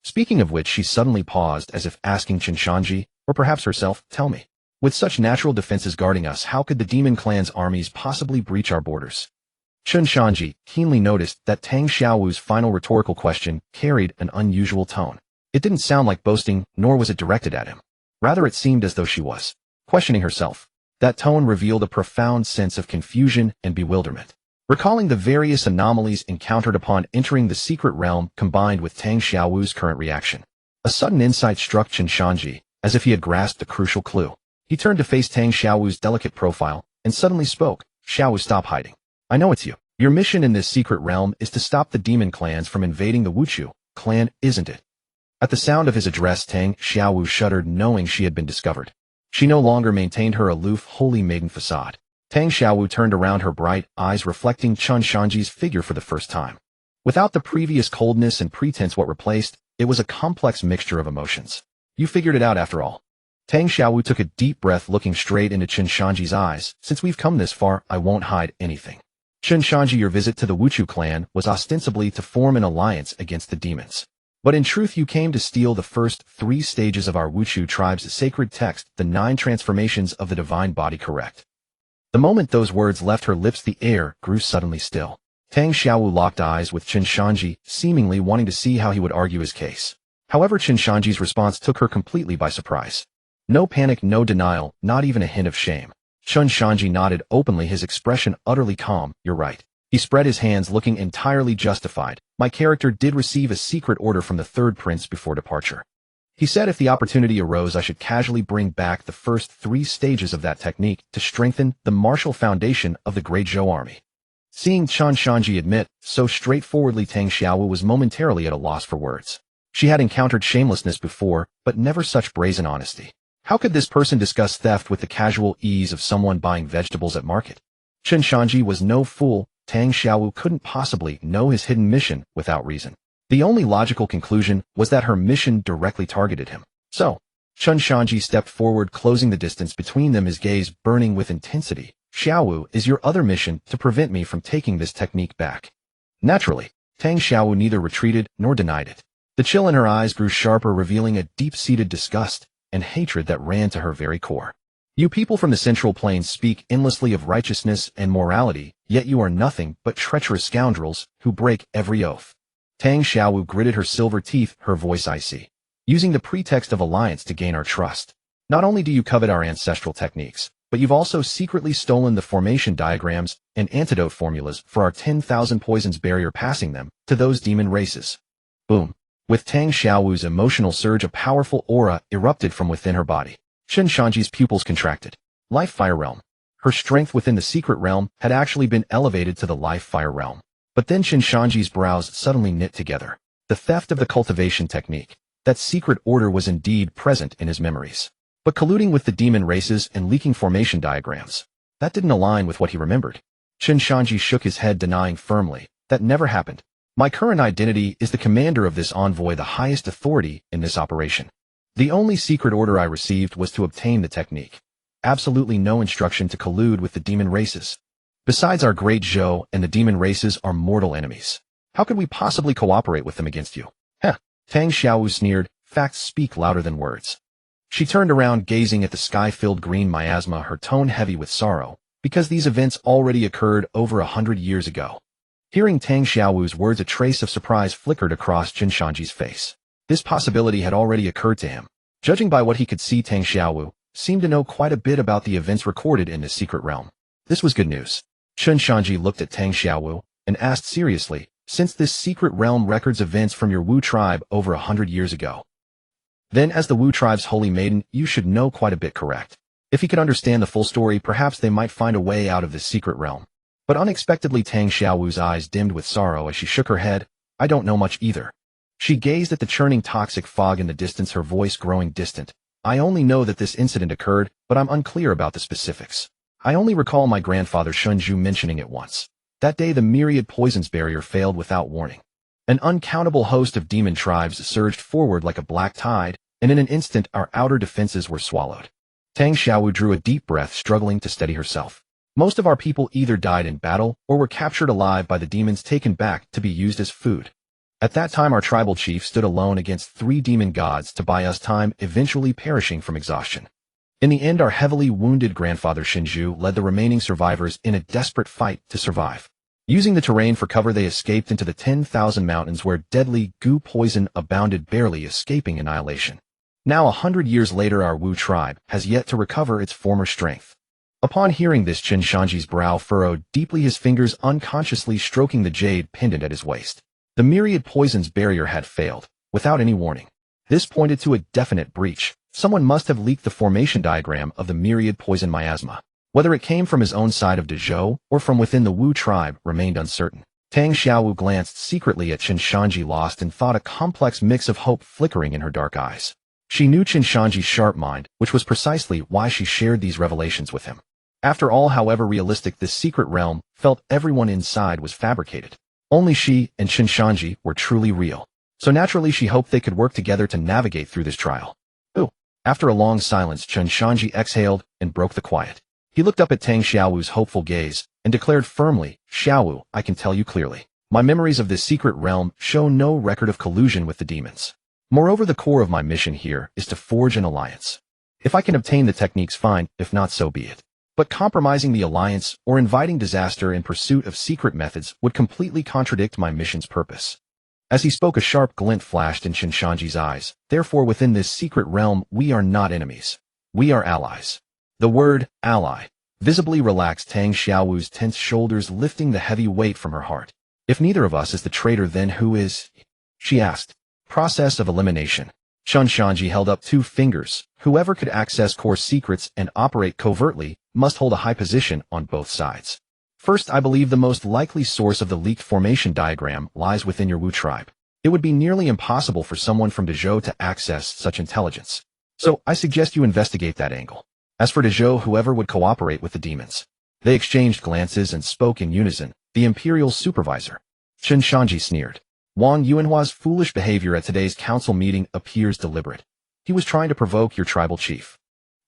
S1: Speaking of which, she suddenly paused, as if asking Chen Shanzhi, or perhaps herself, tell me, with such natural defenses guarding us, how could the demon clan's armies possibly breach our borders? Chen Shanzhi keenly noticed that Tang Xiaowu's final rhetorical question carried an unusual tone. It didn't sound like boasting, nor was it directed at him. Rather, it seemed as though she was questioning herself. That tone revealed a profound sense of confusion and bewilderment. recalling the various anomalies encountered upon entering the secret realm combined with Tang Xiaowu's current reaction. A sudden insight struck Chen Shanzhi, as if he had grasped a crucial clue. He turned to face Tang Xiaowu's delicate profile, and suddenly spoke. "Xiaowu, stop hiding. I know it's you. Your mission in this secret realm is to stop the demon clans from invading the Wuchu clan, isn't it?" At the sound of his address, Tang Xiaowu shuddered, knowing she had been discovered. She no longer maintained her aloof, holy maiden facade. Tang Xiaowu turned around, her bright eyes reflecting Chen Shanzhi's figure for the first time. Without the previous coldness and pretense, what replaced, it was a complex mixture of emotions. "You figured it out after all." Tang Xiaowu took a deep breath, looking straight into Chen Shanzhi's eyes. "Since we've come this far, I won't hide anything. Chen Shanzhi, your visit to the Wuchu clan was ostensibly to form an alliance against the demons. But in truth, you came to steal the first 3 stages of our Wuchu tribe's sacred text, the 9 transformations of the divine body, correct?" The moment those words left her lips, the air grew suddenly still. Tang Xiaowu locked eyes with Chen Shanzhi, seemingly wanting to see how he would argue his case. However, Chen Shanzhi's response took her completely by surprise. No panic, no denial, not even a hint of shame. Chen Shanzhi nodded openly, his expression utterly calm. "You're right." He spread his hands, looking entirely justified. "My character did receive a secret order from the third prince before departure. He said if the opportunity arose, I should casually bring back the first 3 stages of that technique to strengthen the martial foundation of the Great Zhou army." Seeing Chen Shanzhi admit so straightforwardly, Tang Xiaowu was momentarily at a loss for words. She had encountered shamelessness before, but never such brazen honesty. How could this person discuss theft with the casual ease of someone buying vegetables at market? Chen Shanzhi was no fool. Tang Xiaowu couldn't possibly know his hidden mission without reason. The only logical conclusion was that her mission directly targeted him. So, Chen Shanzhi stepped forward, closing the distance between them, his gaze burning with intensity. "Xiaowu, is your other mission to prevent me from taking this technique back?" Naturally, Tang Xiaowu neither retreated nor denied it. The chill in her eyes grew sharper, revealing a deep-seated disgust and hatred that ran to her very core. "You people from the Central Plains speak endlessly of righteousness and morality, yet you are nothing but treacherous scoundrels who break every oath." Tang Xiaowu gritted her silver teeth, her voice icy. "Using the pretext of alliance to gain our trust. Not only do you covet our ancestral techniques, but you've also secretly stolen the formation diagrams and antidote formulas for our 10,000 poisons barrier, passing them to those demon races." Boom. With Tang Xiaowu's emotional surge, a powerful aura erupted from within her body. Chen Shanzhi's pupils contracted. Life Fire Realm. Her strength within the secret realm had actually been elevated to the Life Fire Realm. But then Chen Shanzhi's brows suddenly knit together. The theft of the cultivation technique. That secret order was indeed present in his memories. But colluding with the demon races and leaking formation diagrams. That didn't align with what he remembered. Chen Shanzhi shook his head, denying firmly. "That never happened. My current identity is the commander of this envoy, the highest authority in this operation. The only secret order I received was to obtain the technique. Absolutely no instruction to collude with the demon races. Besides, our Great Zhou and the demon races are mortal enemies. How could we possibly cooperate with them against you?" "Heh." Tang Xiaowu sneered. "Facts speak louder than words." She turned around, gazing at the sky-filled green miasma, her tone heavy with sorrow, because these events already occurred over 100 years ago. Hearing Tang Xiaowu's words, a trace of surprise flickered across Chen Shanzhi's face. This possibility had already occurred to him. Judging by what he could see, Tang Xiaowu seemed to know quite a bit about the events recorded in this secret realm. This was good news. Chen Shanzhi looked at Tang Xiaowu and asked seriously, "Since this secret realm records events from your Wu tribe over 100 years ago, then as the Wu tribe's holy maiden, you should know quite a bit, correct?" If he could understand the full story, perhaps they might find a way out of this secret realm. But unexpectedly, Tang Xiaowu's eyes dimmed with sorrow as she shook her head. "I don't know much either." She gazed at the churning toxic fog in the distance, her voice growing distant. "I only know that this incident occurred, but I'm unclear about the specifics. I only recall my grandfather Shunzhu mentioning it once. That day the myriad poisons barrier failed without warning. An uncountable host of demon tribes surged forward like a black tide, and in an instant our outer defenses were swallowed." Tang Xiaowu drew a deep breath, struggling to steady herself. "Most of our people either died in battle or were captured alive by the demons, taken back to be used as food. At that time our tribal chief stood alone against 3 demon gods to buy us time, eventually perishing from exhaustion. In the end, our heavily wounded grandfather Shunzhu led the remaining survivors in a desperate fight to survive. Using the terrain for cover, they escaped into the 10,000 mountains where deadly goo poison abounded, barely escaping annihilation. Now 100 years later, our Wu tribe has yet to recover its former strength. Upon hearing this, Chen Shanzhi's brow furrowed deeply, his fingers unconsciously stroking the jade pendant at his waist. The myriad poisons barrier had failed, without any warning. This pointed to a definite breach. Someone must have leaked the formation diagram of the myriad poison miasma. Whether it came from his own side of Dezhou or from within the Wu tribe remained uncertain. Tang Xiaowu glanced secretly at Chen Shanzhi, lost in thought, a complex mix of hope flickering in her dark eyes. She knew Chen Shanzhi's sharp mind, which was precisely why she shared these revelations with him. After all, however realistic this secret realm felt, everyone inside was fabricated. Only she and Chen Shanzhi were truly real. So naturally she hoped they could work together to navigate through this trial. Ooh. After a long silence, Chen Shanzhi exhaled and broke the quiet. He looked up at Tang Xiaowu's hopeful gaze and declared firmly, "Xiaowu, I can tell you clearly. My memories of this secret realm show no record of collusion with the demons. Moreover, the core of my mission here is to forge an alliance. If I can obtain the techniques, fine, if not, so be it. But compromising the alliance or inviting disaster in pursuit of secret methods would completely contradict my mission's purpose." As he spoke, a sharp glint flashed in Chen Shanzhi's eyes. "Therefore, within this secret realm, we are not enemies. We are allies." The word ally visibly relaxed Tang Xiaowu's tense shoulders, lifting the heavy weight from her heart. "If neither of us is the traitor, then who is?" she asked. Process of elimination. Chen Shanzhi held up two fingers. Whoever could access core secrets and operate covertly must hold a high position on both sides. First, I believe the most likely source of the leaked formation diagram lies within your Wu tribe. It would be nearly impossible for someone from Dezhou to access such intelligence. So, I suggest you investigate that angle. As for Dezhou, whoever would cooperate with the demons. They exchanged glances and spoke in unison. The Imperial Supervisor. Chen Shanzhi sneered. Wang Yuanhua's foolish behavior at today's council meeting appears deliberate. He was trying to provoke your tribal chief.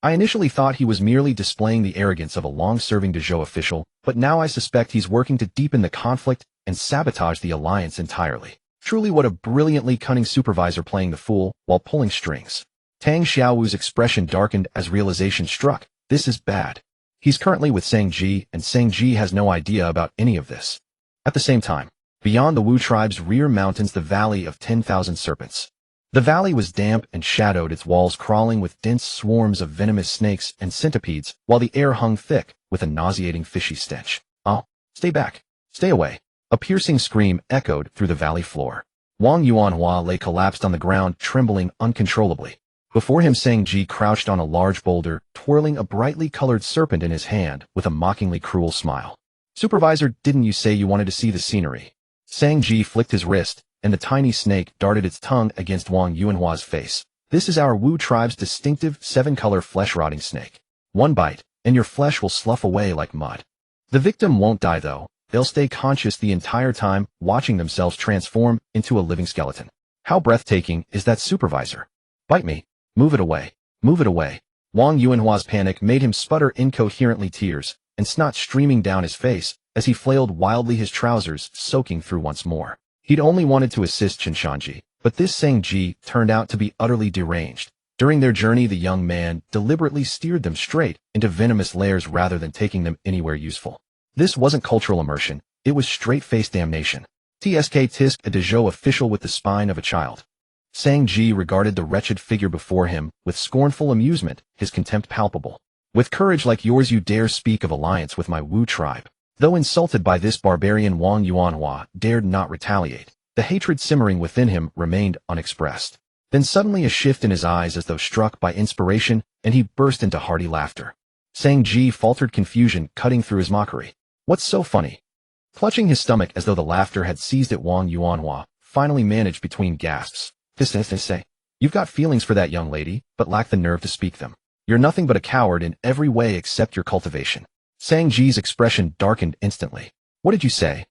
S1: I initially thought he was merely displaying the arrogance of a long-serving Dezhou official, but now I suspect he's working to deepen the conflict and sabotage the alliance entirely. Truly, what a brilliantly cunning supervisor, playing the fool while pulling strings. Tang Xiaowu's expression darkened as realization struck. This is bad. He's currently with Sangji, and Sangji has no idea about any of this. At the same time, beyond the Wu tribe's rear mountains, the Valley of 10,000 Serpents. The valley was damp and shadowed, its walls crawling with dense swarms of venomous snakes and centipedes, while the air hung thick with a nauseating fishy stench. "Oh, stay back. Stay away." A piercing scream echoed through the valley floor. Wang Yuanhua lay collapsed on the ground, trembling uncontrollably. Before him, Sangji crouched on a large boulder, twirling a brightly colored serpent in his hand with a mockingly cruel smile. "Supervisor, didn't you say you wanted to see the scenery?" Sangji flicked his wrist, and the tiny snake darted its tongue against Wang Yuanhua's face. "This is our Wu tribe's distinctive 7-color flesh-rotting snake. One bite, and your flesh will slough away like mud. The victim won't die, though. They'll stay conscious the entire time, watching themselves transform into a living skeleton. How breathtaking is that, supervisor? Bite me. Move it away. Move it away." Wang Yuanhua's panic made him sputter incoherently, tears and snot streaming down his face as he flailed wildly, his trousers soaking through once more. He'd only wanted to assist Chen Shanzhi, but this Sangji turned out to be utterly deranged. During their journey, the young man deliberately steered them straight into venomous lairs rather than taking them anywhere useful. This wasn't cultural immersion, it was straight-faced damnation. Tisk, a Dezhou official with the spine of a child. Sangji regarded the wretched figure before him with scornful amusement, his contempt palpable. "With courage like yours, you dare speak of alliance with my Wu tribe." Though insulted by this barbarian, Wang Yuanhua dared not retaliate. The hatred simmering within him remained unexpressed. Then suddenly a shift in his eyes, as though struck by inspiration, and he burst into hearty laughter. Sangji faltered, confusion cutting through his mockery. "What's so funny?" Clutching his stomach as though the laughter had seized it, Wang Yuanhua finally managed between gasps. "This say, you've got feelings for that young lady, but lack the nerve to speak them. You're nothing but a coward in every way except your cultivation." Sangji's expression darkened instantly. "What did you say?"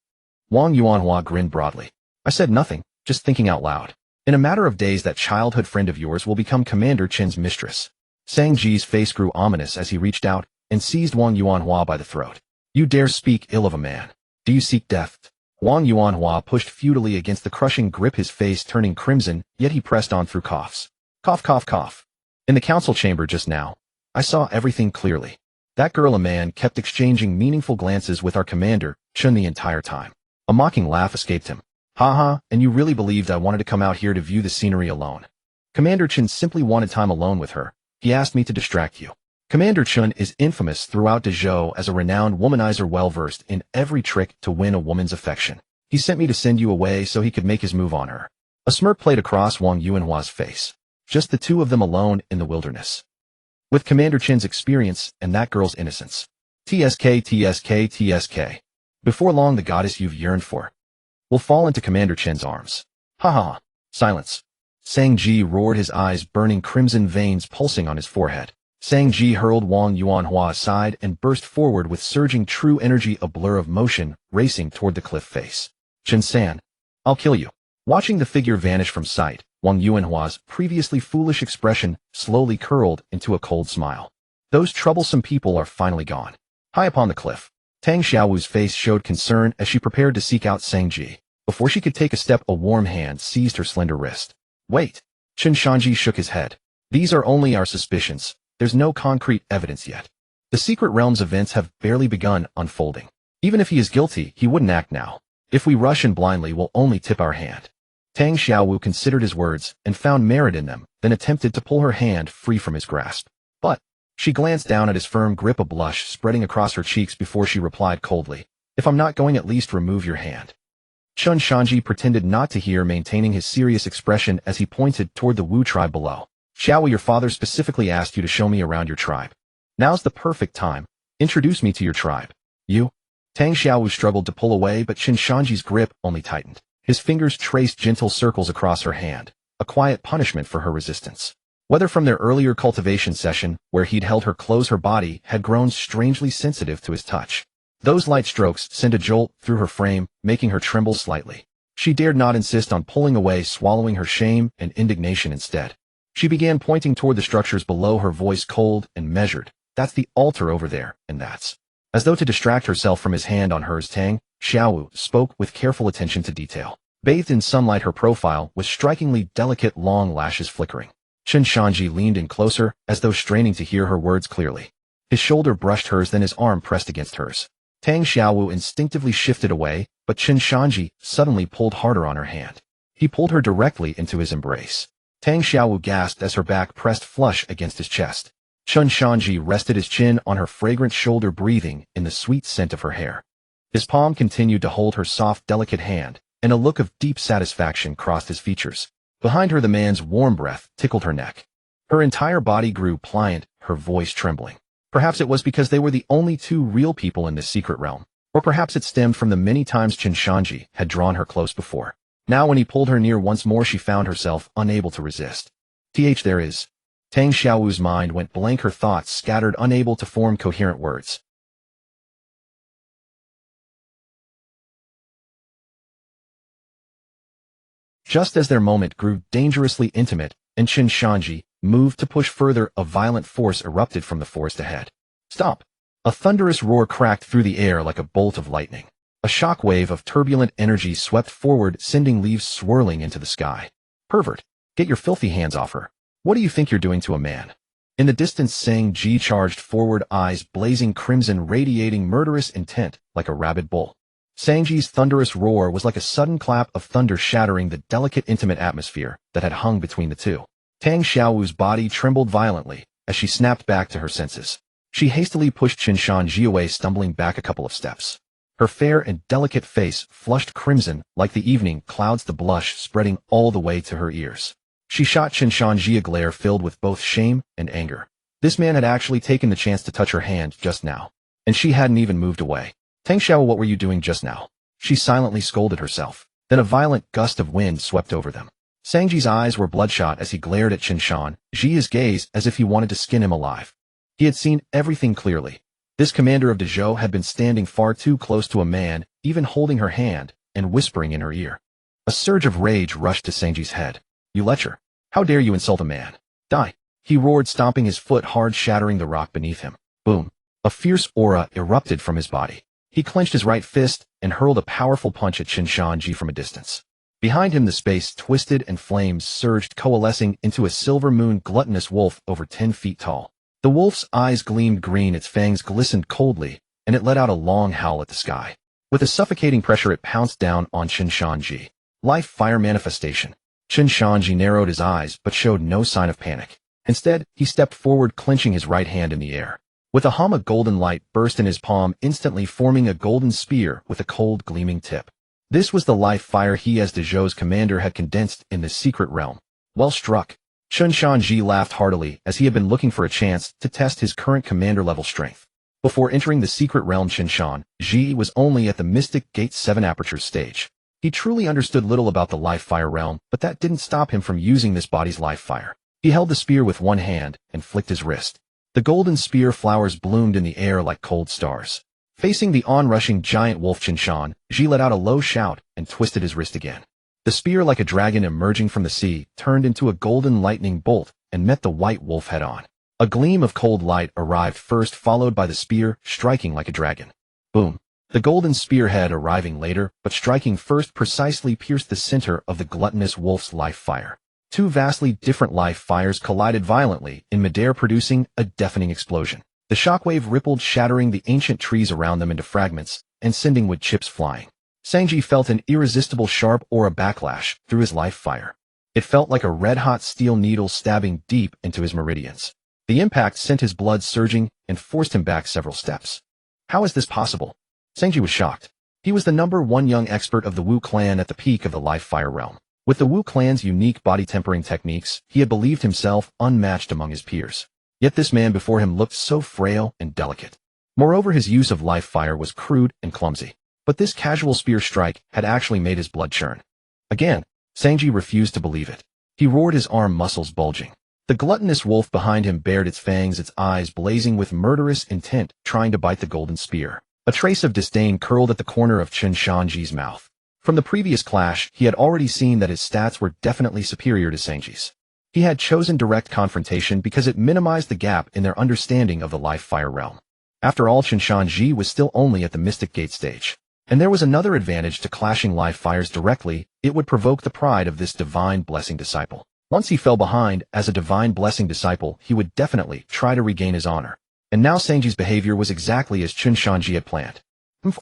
S1: Wang Yuanhua grinned broadly. "I said nothing, just thinking out loud. In a matter of days, that childhood friend of yours will become Commander Chen's mistress." Sangji's face grew ominous as he reached out and seized Wang Yuanhua by the throat. "You dare speak ill of a man? Do you seek death?" Wang Yuanhua pushed futilely against the crushing grip, his face turning crimson, yet he pressed on through coughs. Cough, cough, cough. "In the council chamber just now, I saw everything clearly. That girl, a man, kept exchanging meaningful glances with our commander, Chen, the entire time." A mocking laugh escaped him. "Ha ha, and you really believed I wanted to come out here to view the scenery alone? Commander Chen simply wanted time alone with her. He asked me to distract you." Commander Chen is infamous throughout Dezhou as a renowned womanizer well-versed in every trick to win a woman's affection. He sent me to send you away so he could make his move on her. A smirk played across Wang Yuanhua's face. Just the two of them alone in the wilderness. With Commander Chen's experience and that girl's innocence. TSK, TSK, TSK. Before long the goddess you've yearned for will fall into Commander Chen's arms. Ha ha ha. Silence. Sangji roared, his eyes burning, crimson veins pulsing on his forehead. Sangji hurled Wang Yuanhua aside and burst forward with surging true energy, a blur of motion, racing toward the cliff face. Chen San, I'll kill you. Watching the figure vanish from sight, Wang Yuanhua's previously foolish expression slowly curled into a cold smile. Those troublesome people are finally gone. High upon the cliff, Tang Xiaowu's face showed concern as she prepared to seek out Sangji. Before she could take a step, a warm hand seized her slender wrist. Wait. Chen Shanzhi shook his head. These are only our suspicions. There's no concrete evidence yet. The Secret Realm's events have barely begun unfolding. Even if he is guilty, he wouldn't act now. If we rush in blindly, we'll only tip our hand. Tang Xiaowu considered his words and found merit in them, then attempted to pull her hand free from his grasp. But she glanced down at his firm grip, a blush spreading across her cheeks before she replied coldly, "If I'm not going, at least remove your hand." Chen Shanzhi pretended not to hear, maintaining his serious expression as he pointed toward the Wu tribe below. "Xiaowu, your father specifically asked you to show me around your tribe. Now's the perfect time. Introduce me to your tribe." "You?" Tang Xiaowu struggled to pull away, but Chen Shanzhi's grip only tightened. His fingers traced gentle circles across her hand, a quiet punishment for her resistance. Whether from their earlier cultivation session, where he'd held her close, her body had grown strangely sensitive to his touch. Those light strokes sent a jolt through her frame, making her tremble slightly. She dared not insist on pulling away, swallowing her shame and indignation instead. She began pointing toward the structures below, her voice cold and measured. "That's the altar over there, and that's..." As though to distract herself from his hand on hers, Tang Xiaowu spoke with careful attention to detail. Bathed in sunlight, her profile was strikingly delicate, long lashes flickering. Chen Shanzhi leaned in closer, as though straining to hear her words clearly. His shoulder brushed hers, then his arm pressed against hers. Tang Xiaowu instinctively shifted away, but Chen Shanzhi suddenly pulled harder on her hand. He pulled her directly into his embrace. Tang Xiaowu gasped as her back pressed flush against his chest. Chen Shanzhi rested his chin on her fragrant shoulder, breathing in the sweet scent of her hair. His palm continued to hold her soft, delicate hand, and a look of deep satisfaction crossed his features. Behind her, the man's warm breath tickled her neck. Her entire body grew pliant, her voice trembling. Perhaps it was because they were the only two real people in this secret realm, or perhaps it stemmed from the many times Chen Shanzhi had drawn her close before. Now when he pulled her near once more, she found herself unable to resist. There is. Tang Xiaowu's mind went blank, her thoughts scattered, unable to form coherent words. Just as their moment grew dangerously intimate, and Chen Shanzhi moved to push further, a violent force erupted from the forest ahead. "Stop!" A thunderous roar cracked through the air like a bolt of lightning. A shock wave of turbulent energy swept forward, sending leaves swirling into the sky. "Pervert! Get your filthy hands off her! What do you think you're doing to a man?" In the distance, Sangji charged forward, eyes blazing crimson, radiating murderous intent like a rabid bull. Sangji's thunderous roar was like a sudden clap of thunder, shattering the delicate, intimate atmosphere that had hung between the two. Tang Xiaowu's body trembled violently as she snapped back to her senses. She hastily pushed Chen Shanzhi away, stumbling back a couple of steps. Her fair and delicate face flushed crimson like the evening clouds, the blush spreading all the way to her ears. She shot Chen Shanzhi a glare filled with both shame and anger. This man had actually taken the chance to touch her hand just now, and she hadn't even moved away. "Tang Xiaowu, what were you doing just now?" She silently scolded herself. Then a violent gust of wind swept over them. Sangji's eyes were bloodshot as he glared at Chen Shanzhi, his gaze as if he wanted to skin him alive. He had seen everything clearly. This commander of Dezhou had been standing far too close to a man, even holding her hand and whispering in her ear. A surge of rage rushed to Sangji's head. "You lecher! How dare you insult a man? Die!" He roared, stomping his foot hard, shattering the rock beneath him. Boom! A fierce aura erupted from his body. He clenched his right fist and hurled a powerful punch at Chen Shanzhi from a distance. Behind him, the space twisted and flames surged, coalescing into a silver moon gluttonous wolf over 10 feet tall. The wolf's eyes gleamed green, its fangs glistened coldly, and it let out a long howl at the sky. With a suffocating pressure, it pounced down on Chen Shanzhi. Life fire manifestation. Chen Shanzhi narrowed his eyes but showed no sign of panic. Instead, he stepped forward, clenching his right hand in the air. With a hum, a golden light burst in his palm, instantly forming a golden spear with a cold, gleaming tip. This was the life fire he, as Dezhou's commander, had condensed in the secret realm. Well struck. Chen Shanzhi laughed heartily, as he had been looking for a chance to test his current commander-level strength. Before entering the secret realm, Chen Shanzhi was only at the Mystic Gate 7 Aperture stage. He truly understood little about the life fire realm, but that didn't stop him from using this body's life fire. He held the spear with one hand and flicked his wrist. The golden spear flowers bloomed in the air like cold stars. Facing the onrushing giant wolf, Chen Shanzhi let out a low shout and twisted his wrist again. The spear, like a dragon emerging from the sea, turned into a golden lightning bolt and met the white wolf head-on. A gleam of cold light arrived first, followed by the spear striking like a dragon. Boom! The golden spearhead arriving later, but striking first, precisely pierced the center of the gluttonous wolf's life fire. Two vastly different life fires collided violently in midair, producing a deafening explosion. The shockwave rippled, shattering the ancient trees around them into fragments and sending wood chips flying. Shanzhi felt an irresistible sharp aura backlash through his life fire. It felt like a red-hot steel needle stabbing deep into his meridians. The impact sent his blood surging and forced him back several steps. How is this possible? Shanzhi was shocked. He was the #1 young expert of the Wu clan at the peak of the life fire realm. With the Wu clan's unique body tempering techniques, he had believed himself unmatched among his peers. Yet this man before him looked so frail and delicate. Moreover, his use of life fire was crude and clumsy. But this casual spear strike had actually made his blood churn. Again, Shanzhi refused to believe it. He roared, his arm muscles bulging. The gluttonous wolf behind him bared its fangs, its eyes blazing with murderous intent, trying to bite the golden spear. A trace of disdain curled at the corner of Chen Shanzhi's mouth. From the previous clash, he had already seen that his stats were definitely superior to Shanzhi's. He had chosen direct confrontation because it minimized the gap in their understanding of the life fire realm. After all, Chen Shanzhi was still only at the Mystic Gate stage. And there was another advantage to clashing life fires directly: it would provoke the pride of this divine blessing disciple. Once he fell behind as a divine blessing disciple, he would definitely try to regain his honor. And now Shanzhi's behavior was exactly as Chen Shanzhi had planned.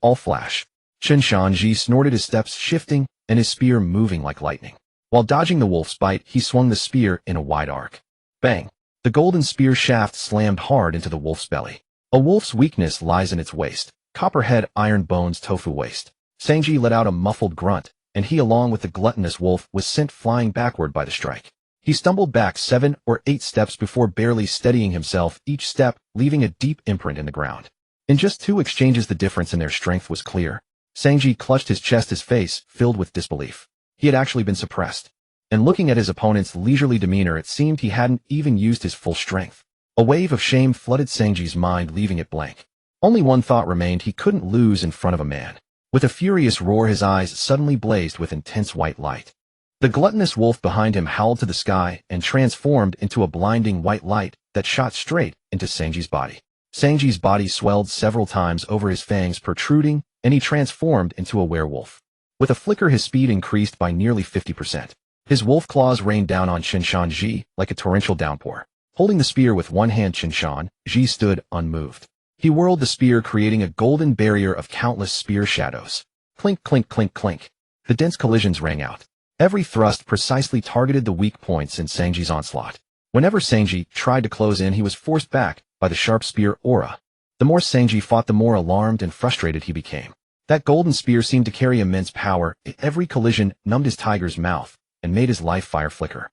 S1: All flash. Chen Shanzhi snorted, his steps shifting and his spear moving like lightning. While dodging the wolf's bite, he swung the spear in a wide arc. Bang! The golden spear shaft slammed hard into the wolf's belly. A wolf's weakness lies in its waist. Copperhead, iron bones, tofu waste. Shanzhi let out a muffled grunt, and he, along with the gluttonous wolf, was sent flying backward by the strike. He stumbled back 7 or 8 steps before barely steadying himself, each step leaving a deep imprint in the ground. In just 2 exchanges, the difference in their strength was clear. Shanzhi clutched his chest, his face filled with disbelief. He had actually been suppressed. And looking at his opponent's leisurely demeanor, it seemed he hadn't even used his full strength. A wave of shame flooded Shanzhi's mind, leaving it blank. Only one thought remained: he couldn't lose in front of a man. With a furious roar, his eyes suddenly blazed with intense white light. The gluttonous wolf behind him howled to the sky and transformed into a blinding white light that shot straight into Shanzhi's body. Shanzhi's body swelled several times over, his fangs protruding, and he transformed into a werewolf. With a flicker, his speed increased by nearly 50%. His wolf claws rained down on Chen Shanzhi like a torrential downpour. Holding the spear with one hand, Chen Shanzhi stood unmoved. He whirled the spear, creating a golden barrier of countless spear shadows. Clink, clink, clink, clink. The dense collisions rang out. Every thrust precisely targeted the weak points in Shanzhi's onslaught. Whenever Shanzhi tried to close in, he was forced back by the sharp spear aura. The more Shanzhi fought, the more alarmed and frustrated he became. That golden spear seemed to carry immense power. Every collision numbed his tiger's mouth and made his life fire flicker.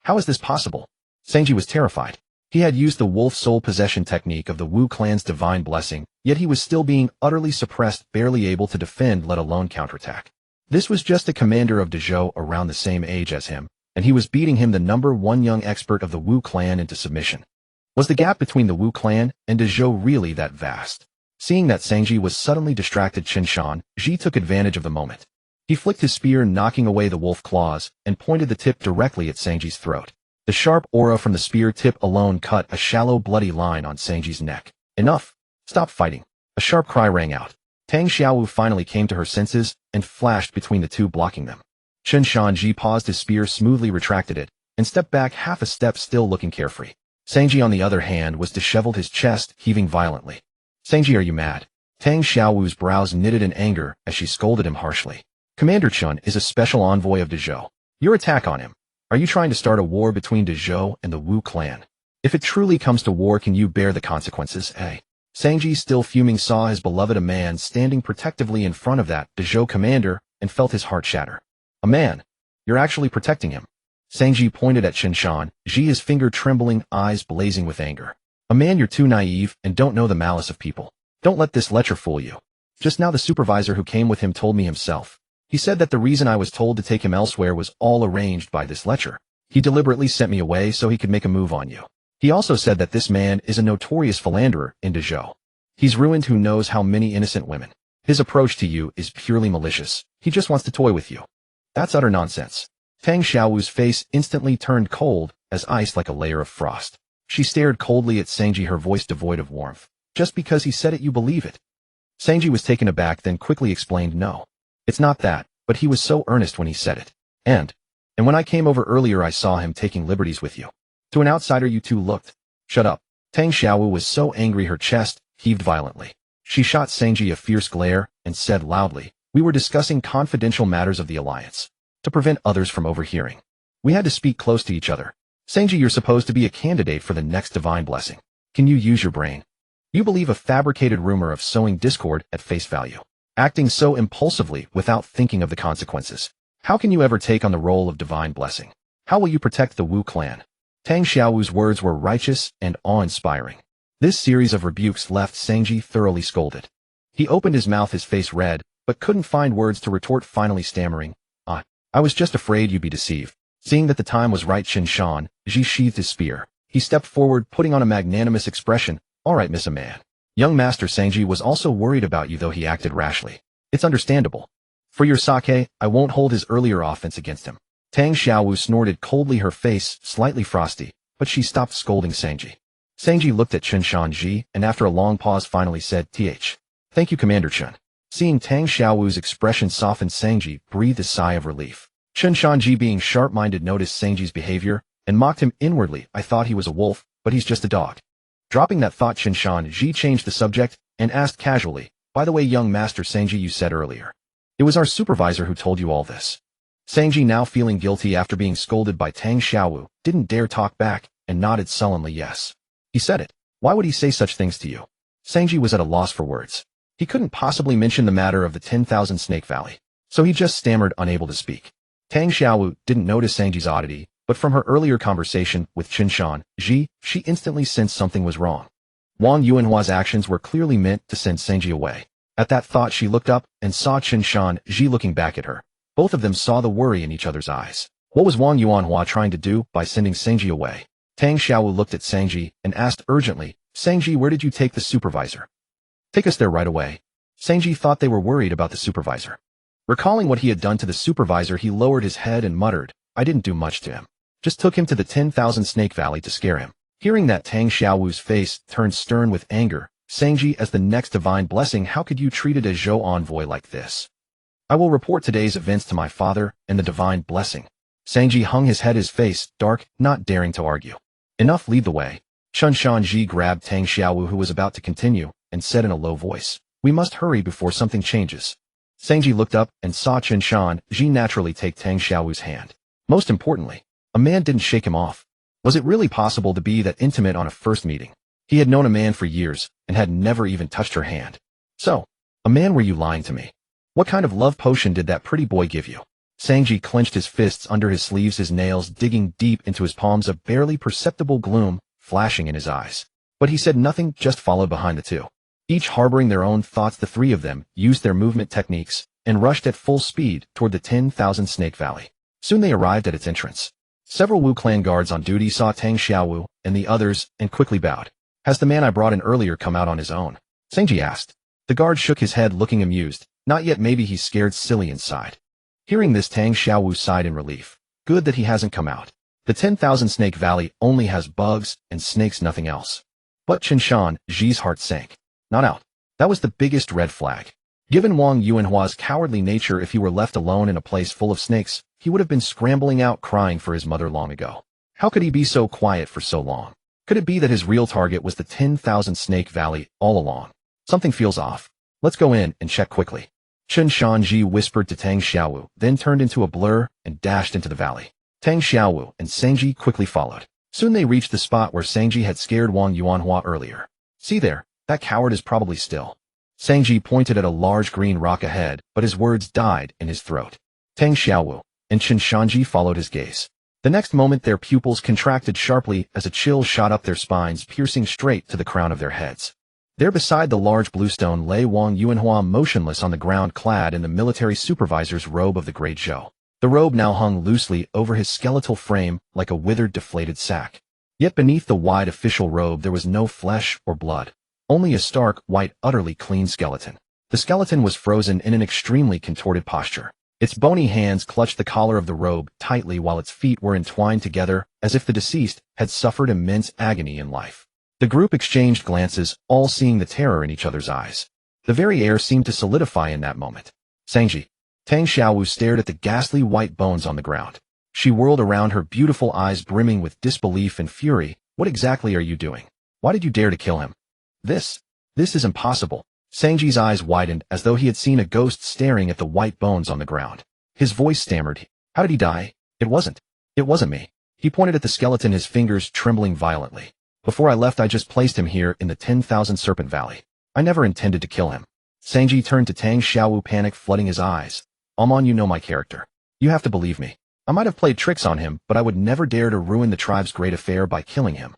S1: How is this possible? Shanzhi was terrified. He had used the wolf soul possession technique of the Wu clan's divine blessing, yet he was still being utterly suppressed, barely able to defend, let alone counterattack. This was just a commander of Dezhou around the same age as him, and he was beating him, the #1 young expert of the Wu clan, into submission. Was the gap between the Wu clan and Dezhou really that vast? Seeing that Shanzhi was suddenly distracted, Chen Shanzhi took advantage of the moment. He flicked his spear, knocking away the wolf claws, and pointed the tip directly at Shanzhi's throat. The sharp aura from the spear tip alone cut a shallow, bloody line on Shanzhi's neck. Enough! Stop fighting! A sharp cry rang out. Tang Xiaowu finally came to her senses and flashed between the two, blocking them. Chen Shanzhi paused his spear, smoothly retracted it, and stepped back half a step, still looking carefree. Shanzhi, on the other hand, was disheveled, his chest heaving violently. Shanzhi, are you mad? Tang Xiaowu's brows knitted in anger as she scolded him harshly. Commander Chen is a special envoy of Dezhou. Your attack on him. Are you trying to start a war between Dezhou and the Wu clan? If it truly comes to war, can you bear the consequences, eh? Shanzhi, still fuming, saw his beloved a man standing protectively in front of that Dezhou commander and felt his heart shatter. A man? You're actually protecting him? Shanzhi pointed at Chen Shanzhi, his finger trembling, eyes blazing with anger. A man? You're too naive and don't know the malice of people. Don't let this lecher fool you. Just now the supervisor who came with him told me himself. He said that the reason I was told to take him elsewhere was all arranged by this lecher. He deliberately sent me away so he could make a move on you. He also said that this man is a notorious philanderer in Dezhou. He's ruined who knows how many innocent women. His approach to you is purely malicious. He just wants to toy with you. That's utter nonsense. Tang Xiaowu's face instantly turned cold as ice, like a layer of frost. She stared coldly at Shanzhi, her voice devoid of warmth. Just because he said it, you believe it? Shanzhi was taken aback, then quickly explained, no. It's not that, but he was so earnest when he said it. And when I came over earlier, I saw him taking liberties with you. To an outsider, you two looked. Shut up. Tang Xiaowu was so angry her chest heaved violently. She shot Shanzhi a fierce glare and said loudly, we were discussing confidential matters of the alliance. To prevent others from overhearing. We had to speak close to each other. Shanzhi, you're supposed to be a candidate for the next divine blessing. Can you use your brain? You believe a fabricated rumor of sowing discord at face value. Acting so impulsively without thinking of the consequences. How can you ever take on the role of divine blessing? How will you protect the Wu clan? Tang Xiaowu's words were righteous and awe-inspiring. This series of rebukes left Shanzhi thoroughly scolded. He opened his mouth, his face red, but couldn't find words to retort, finally stammering, I was just afraid you'd be deceived. Seeing that the time was right, Chen Shanzhi sheathed his spear. He stepped forward, putting on a magnanimous expression. All right, Miss Man. Young Master Shanzhi was also worried about you, though he acted rashly. It's understandable. For your sake, I won't hold his earlier offense against him. Tang Xiaowu snorted coldly, her face slightly frosty, but she stopped scolding Shanzhi. Shanzhi looked at Chen Shanzhi and after a long pause finally said, Thank you, Commander Chen. Seeing Tang Xiaowu's expression soften, Shanzhi breathed a sigh of relief. Chen Shanzhi, being sharp-minded, noticed Shanzhi's behavior and mocked him inwardly. I thought he was a wolf, but he's just a dog. Dropping that thought, Chen Shanzhi changed the subject and asked casually, by the way, young Master Shanzhi, you said earlier. It was our supervisor who told you all this. Shanzhi, now feeling guilty after being scolded by Tang Xiaowu, didn't dare talk back and nodded sullenly yes. He said it. Why would he say such things to you? Shanzhi was at a loss for words. He couldn't possibly mention the matter of the 10,000 Snake Valley, so he just stammered, unable to speak. Tang Xiaowu didn't notice Shanzhi's oddity, but from her earlier conversation with Chen Shanzhi, she instantly sensed something was wrong. Wang Yuanhua's actions were clearly meant to send Shanzhi away. At that thought, she looked up and saw Chen Shanzhi looking back at her. Both of them saw the worry in each other's eyes. What was Wang Yuanhua trying to do by sending Shanzhi away? Tang Xiaowu looked at Shanzhi and asked urgently, Shanzhi, where did you take the supervisor? Take us there right away. Shanzhi thought they were worried about the supervisor. Recalling what he had done to the supervisor, he lowered his head and muttered, I didn't do much to him. Just took him to the 10,000 Snake Valley to scare him. Hearing that, Tang Xiaowu's face turned stern with anger. Shanzhi, as the next divine blessing, how could you treat a Dezhou envoy like this? I will report today's events to my father and the divine blessing. Shanzhi hung his head, his face dark, not daring to argue. Enough, lead the way. Chen Shanzhi grabbed Tang Xiaowu, who was about to continue, and said in a low voice, we must hurry before something changes. Shanzhi looked up and saw Chen Shanzhi naturally take Tang Xiaowu's hand. Most importantly, a man didn't shake him off. Was it really possible to be that intimate on a first meeting? He had known a man for years and had never even touched her hand. So, a man, were you lying to me? What kind of love potion did that pretty boy give you? Shanzhi clenched his fists under his sleeves, his nails digging deep into his palms, a barely perceptible gloom flashing in his eyes. But he said nothing, just followed behind the two. Each harboring their own thoughts, the three of them used their movement techniques and rushed at full speed toward the 10,000 Snake Valley. Soon they arrived at its entrance. Several Wu clan guards on duty saw Tang Xiaowu and the others and quickly bowed. Has the man I brought in earlier come out on his own? Shanzhi asked. The guard shook his head, looking amused. Not yet, maybe he's scared silly inside. Hearing this, Tang Xiaowu sighed in relief. Good that he hasn't come out. The 10,000 Snake Valley only has bugs and snakes, nothing else. But Chen Shanzhi's heart sank. Not out. That was the biggest red flag. Given Wang Yuanhua's cowardly nature, if he were left alone in a place full of snakes, he would have been scrambling out crying for his mother long ago. How could he be so quiet for so long? Could it be that his real target was the 10,000 Snake Valley all along? Something feels off. Let's go in and check quickly. Chen Shanzhi whispered to Tang Xiaowu, then turned into a blur and dashed into the valley. Tang Xiaowu and Sangji quickly followed. Soon they reached the spot where Sangji had scared Wang Yuanhua earlier. See there, that coward is probably still. Sangji pointed at a large green rock ahead, but his words died in his throat. Tang Xiaowu and Chen Shanzhi followed his gaze. The next moment their pupils contracted sharply as a chill shot up their spines, piercing straight to the crown of their heads. There beside the large blue stone lay Wang Yuanhua motionless on the ground, clad in the military supervisor's robe of the Great Zhou. The robe now hung loosely over his skeletal frame like a withered, deflated sack. Yet beneath the wide official robe there was no flesh or blood, only a stark, white, utterly clean skeleton. The skeleton was frozen in an extremely contorted posture. Its bony hands clutched the collar of the robe tightly while its feet were entwined together as if the deceased had suffered immense agony in life. The group exchanged glances, all seeing the terror in each other's eyes. The very air seemed to solidify in that moment. Sangji. Tang Xiaowu stared at the ghastly white bones on the ground. She whirled around, her beautiful eyes brimming with disbelief and fury. What exactly are you doing? Why did you dare to kill him? This is impossible. Sangji's eyes widened as though he had seen a ghost staring at the white bones on the ground. His voice stammered. How did he die? It wasn't me. He pointed at the skeleton, his fingers trembling violently. Before I left I just placed him here in the 10,000 Serpent Valley. I never intended to kill him. Sangji turned to Tang Xiaowu, panic flooding his eyes. Amon, you know my character. You have to believe me. I might have played tricks on him, but I would never dare to ruin the tribe's great affair by killing him.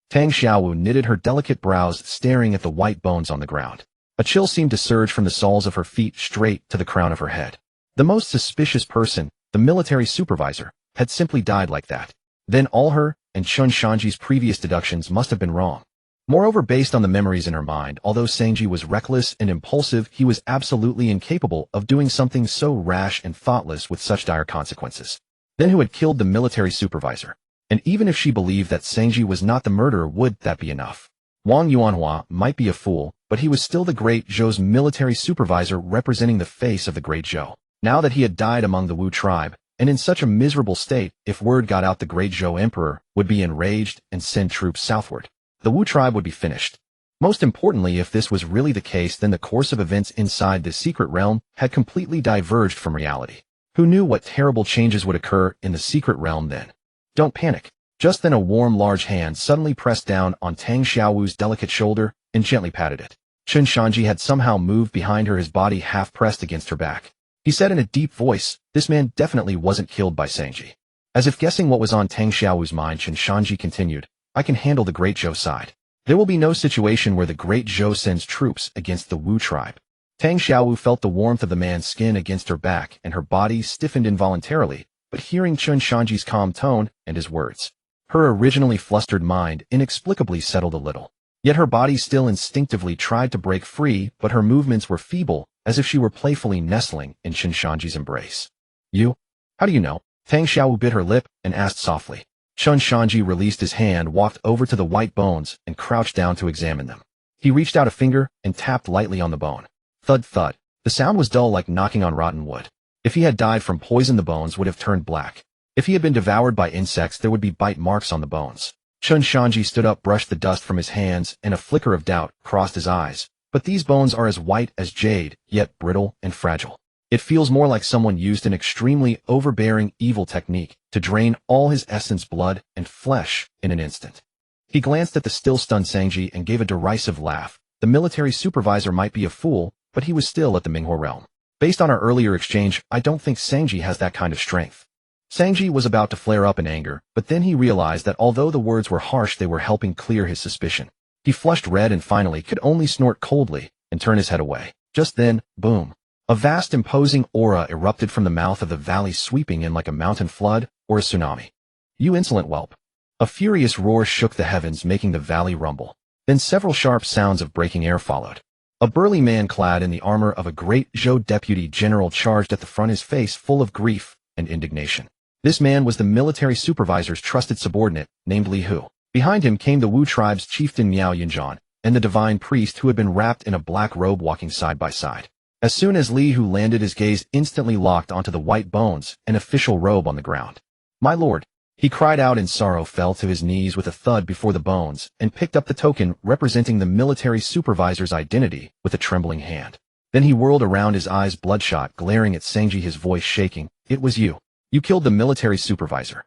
S1: Tang Xiaowu knitted her delicate brows, staring at the white bones on the ground. A chill seemed to surge from the soles of her feet straight to the crown of her head. The most suspicious person, the military supervisor, had simply died like that. Then all her and Chen Shanzhi's previous deductions must have been wrong. Moreover, based on the memories in her mind, although Sangji was reckless and impulsive, he was absolutely incapable of doing something so rash and thoughtless with such dire consequences. Then who had killed the military supervisor? And even if she believed that Sangji was not the murderer, would that be enough? Wang Yuanhua might be a fool, but he was still the Great Zhou's military supervisor, representing the face of the Great Zhou. Now that he had died among the Wu tribe, and in such a miserable state, if word got out, the Great Zhou Emperor would be enraged and send troops southward. The Wu tribe would be finished. Most importantly, if this was really the case, then the course of events inside the secret realm had completely diverged from reality. Who knew what terrible changes would occur in the secret realm then? Don't panic. Just then a warm, large hand suddenly pressed down on Tang Xiaowu's delicate shoulder and gently patted it. Chen Shanzhi had somehow moved behind her, his body half pressed against her back. He said in a deep voice, this man definitely wasn't killed by Sangji. As if guessing what was on Tang Xiaowu's mind, Chen Shanzhi continued, I can handle the Great Zhou side. There will be no situation where the Great Zhou sends troops against the Wu tribe. Tang Xiaowu felt the warmth of the man's skin against her back, and her body stiffened involuntarily, but hearing Chen Shanzhi's calm tone and his words, her originally flustered mind inexplicably settled a little. Yet her body still instinctively tried to break free, but her movements were feeble, as if she were playfully nestling in Chen Shanzhi's embrace. You? How do you know? Tang Xiaowu bit her lip and asked softly. Chen Shanzhi released his hand, walked over to the white bones, and crouched down to examine them. He reached out a finger and tapped lightly on the bone. Thud, thud. The sound was dull, like knocking on rotten wood. If he had died from poison, the bones would have turned black. If he had been devoured by insects, there would be bite marks on the bones. Chen Shanzhi stood up, brushed the dust from his hands, and a flicker of doubt crossed his eyes. But these bones are as white as jade, yet brittle and fragile. It feels more like someone used an extremely overbearing, evil technique to drain all his essence, blood, and flesh in an instant. He glanced at the still stunned Sangji and gave a derisive laugh. The military supervisor might be a fool, but he was still at the Minghua realm. Based on our earlier exchange, I don't think Sangji has that kind of strength. Sangji was about to flare up in anger, but then he realized that although the words were harsh, they were helping clear his suspicion. He flushed red and finally could only snort coldly and turn his head away. Just then, boom. A vast, imposing aura erupted from the mouth of the valley, sweeping in like a mountain flood or a tsunami. You insolent whelp. A furious roar shook the heavens, making the valley rumble. Then several sharp sounds of breaking air followed. A burly man clad in the armor of a Great Zhou deputy general charged at the front, his face full of grief and indignation. This man was the military supervisor's trusted subordinate, named Li Hu. Behind him came the Wu tribe's chieftain Miao Yinzhan, and the divine priest who had been wrapped in a black robe, walking side by side. As soon as Li Hu landed, his gaze instantly locked onto the white bones and official robe on the ground. My lord, he cried out in sorrow, fell to his knees with a thud before the bones, and picked up the token representing the military supervisor's identity with a trembling hand. Then he whirled around, his eyes bloodshot, glaring at Sangji, his voice shaking. It was you. You killed the military supervisor.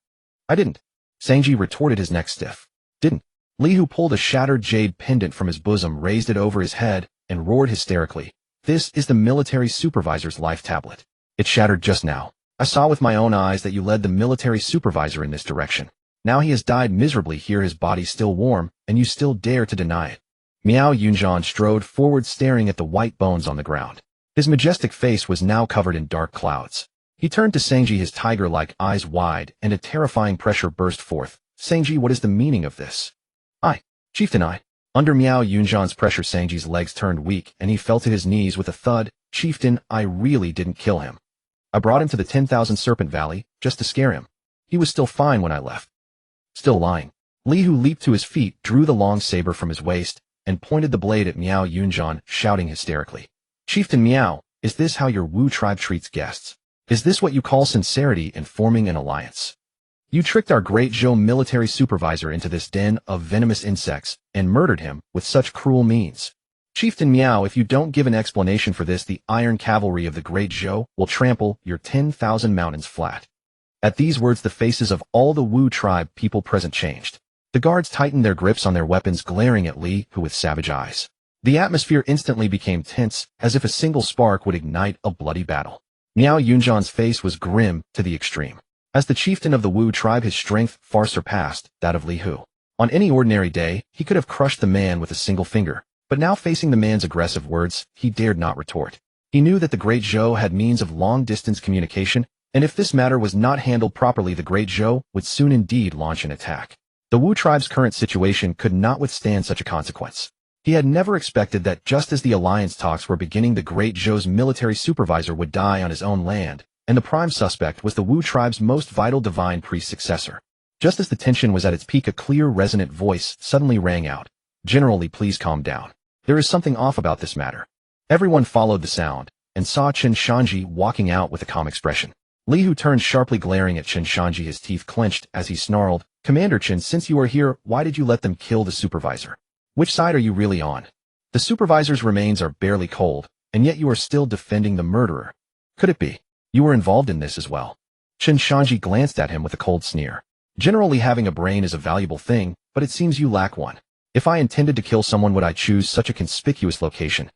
S1: I didn't. Shanzhi retorted, his neck stiff. Didn't. Li Hu pulled a shattered jade pendant from his bosom, raised it over his head, and roared hysterically. This is the military supervisor's life tablet. It shattered just now. I saw with my own eyes that you led the military supervisor in this direction. Now he has died miserably here, his body still warm, and you still dare to deny it. Miao Yunjian strode forward, staring at the white bones on the ground. His majestic face was now covered in dark clouds. He turned to Shanzhi, his tiger-like eyes wide, and a terrifying pressure burst forth. Shanzhi, what is the meaning of this? Chieftain. Under Miao Yunjian's pressure, Shanzhi's legs turned weak, and he fell to his knees with a thud. Chieftain, I really didn't kill him. I brought him to the 10,000 Serpent Valley, just to scare him. He was still fine when I left. Still lying. Li Hu leaped to his feet, drew the long saber from his waist, and pointed the blade at Miao Yunjian, shouting hysterically. Chieftain Miao, is this how your Wu tribe treats guests? Is this what you call sincerity in forming an alliance? You tricked our great Zhou military supervisor into this den of venomous insects, and murdered him with such cruel means. Chieftain Miao, if you don't give an explanation for this, the iron cavalry of the great Zhou will trample your 10,000 mountains flat. At these words, the faces of all the Wu tribe people present changed. The guards tightened their grips on their weapons, glaring at Li Hu with savage eyes. The atmosphere instantly became tense, as if a single spark would ignite a bloody battle. Miao Yunjian's face was grim to the extreme. As the chieftain of the Wu tribe, his strength far surpassed that of Li Hu. On any ordinary day, he could have crushed the man with a single finger, but now facing the man's aggressive words, he dared not retort. He knew that the great Zhou had means of long-distance communication, and if this matter was not handled properly, the great Zhou would soon indeed launch an attack. The Wu tribe's current situation could not withstand such a consequence. He had never expected that just as the alliance talks were beginning, the great Zhou's military supervisor would die on his own land, and the prime suspect was the Wu tribe's most vital divine priest successor. Just as the tension was at its peak, a clear, resonant voice suddenly rang out. General Li, please calm down. There is something off about this matter. Everyone followed the sound, and saw Chen Shanzhi walking out with a calm expression. Li Hu turned sharply, glaring at Chen Shanzhi, his teeth clenched as he snarled, Commander Chen, since you are here, why did you let them kill the supervisor? Which side are you really on? The supervisor's remains are barely cold, and yet you are still defending the murderer. Could it be you were involved in this as well? Chen Shanzhi glanced at him with a cold sneer. Generally, having a brain is a valuable thing, but it seems you lack one. If I intended to kill someone, would I choose such a conspicuous location?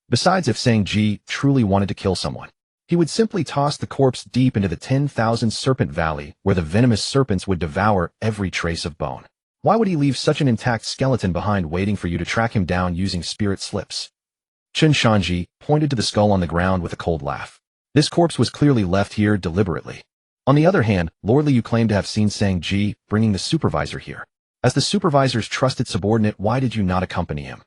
S1: Besides, if Shanzhi truly wanted to kill someone, he would simply toss the corpse deep into the 10,000 Serpent Valley, where the venomous serpents would devour every trace of bone. Why would he leave such an intact skeleton behind, waiting for you to track him down using spirit slips? Chen Shanzhi pointed to the skull on the ground with a cold laugh. This corpse was clearly left here deliberately. On the other hand, Lord Li, you claim to have seen Shanzhi bringing the supervisor here. As the supervisor's trusted subordinate, why did you not accompany him?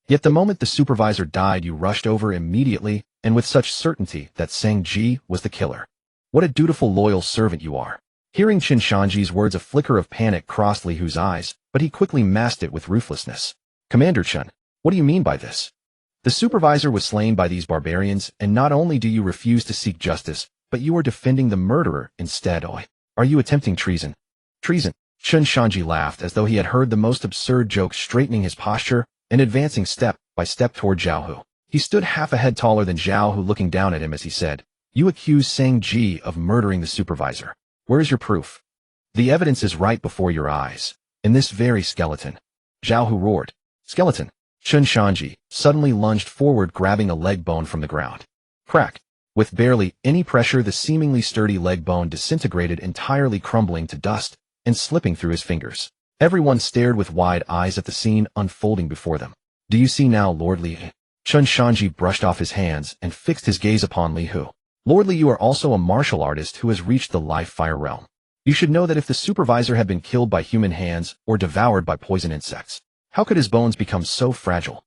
S1: Yet the moment the supervisor died, you rushed over immediately, and with such certainty that Shanzhi was the killer. What a dutiful, loyal servant you are. Hearing Chen Shanzhi's words, a flicker of panic crossed Li Hu's eyes, but he quickly masked it with ruthlessness. Commander Chen, what do you mean by this? The supervisor was slain by these barbarians, and not only do you refuse to seek justice, but you are defending the murderer instead. Are you attempting treason? Treason? Chen Shanzhi laughed as though he had heard the most absurd joke, straightening his posture and advancing step by step toward Zhao Hu. He stood half a head taller than Zhao Hu, looking down at him as he said, You accuse Shanzhi of murdering the supervisor. Where is your proof? The evidence is right before your eyes. In this very skeleton. Zhao Hu roared. Skeleton. Chen Shanzhi suddenly lunged forward, grabbing a leg bone from the ground. Crack. With barely any pressure, the seemingly sturdy leg bone disintegrated, entirely crumbling to dust and slipping through his fingers. Everyone stared with wide eyes at the scene unfolding before them. Do you see now, Lord Li? Chen Shanzhi brushed off his hands and fixed his gaze upon Li Hu. Lord Li, you are also a martial artist who has reached the life-fire realm. You should know that if the supervisor had been killed by human hands or devoured by poison insects, how could his bones become so fragile?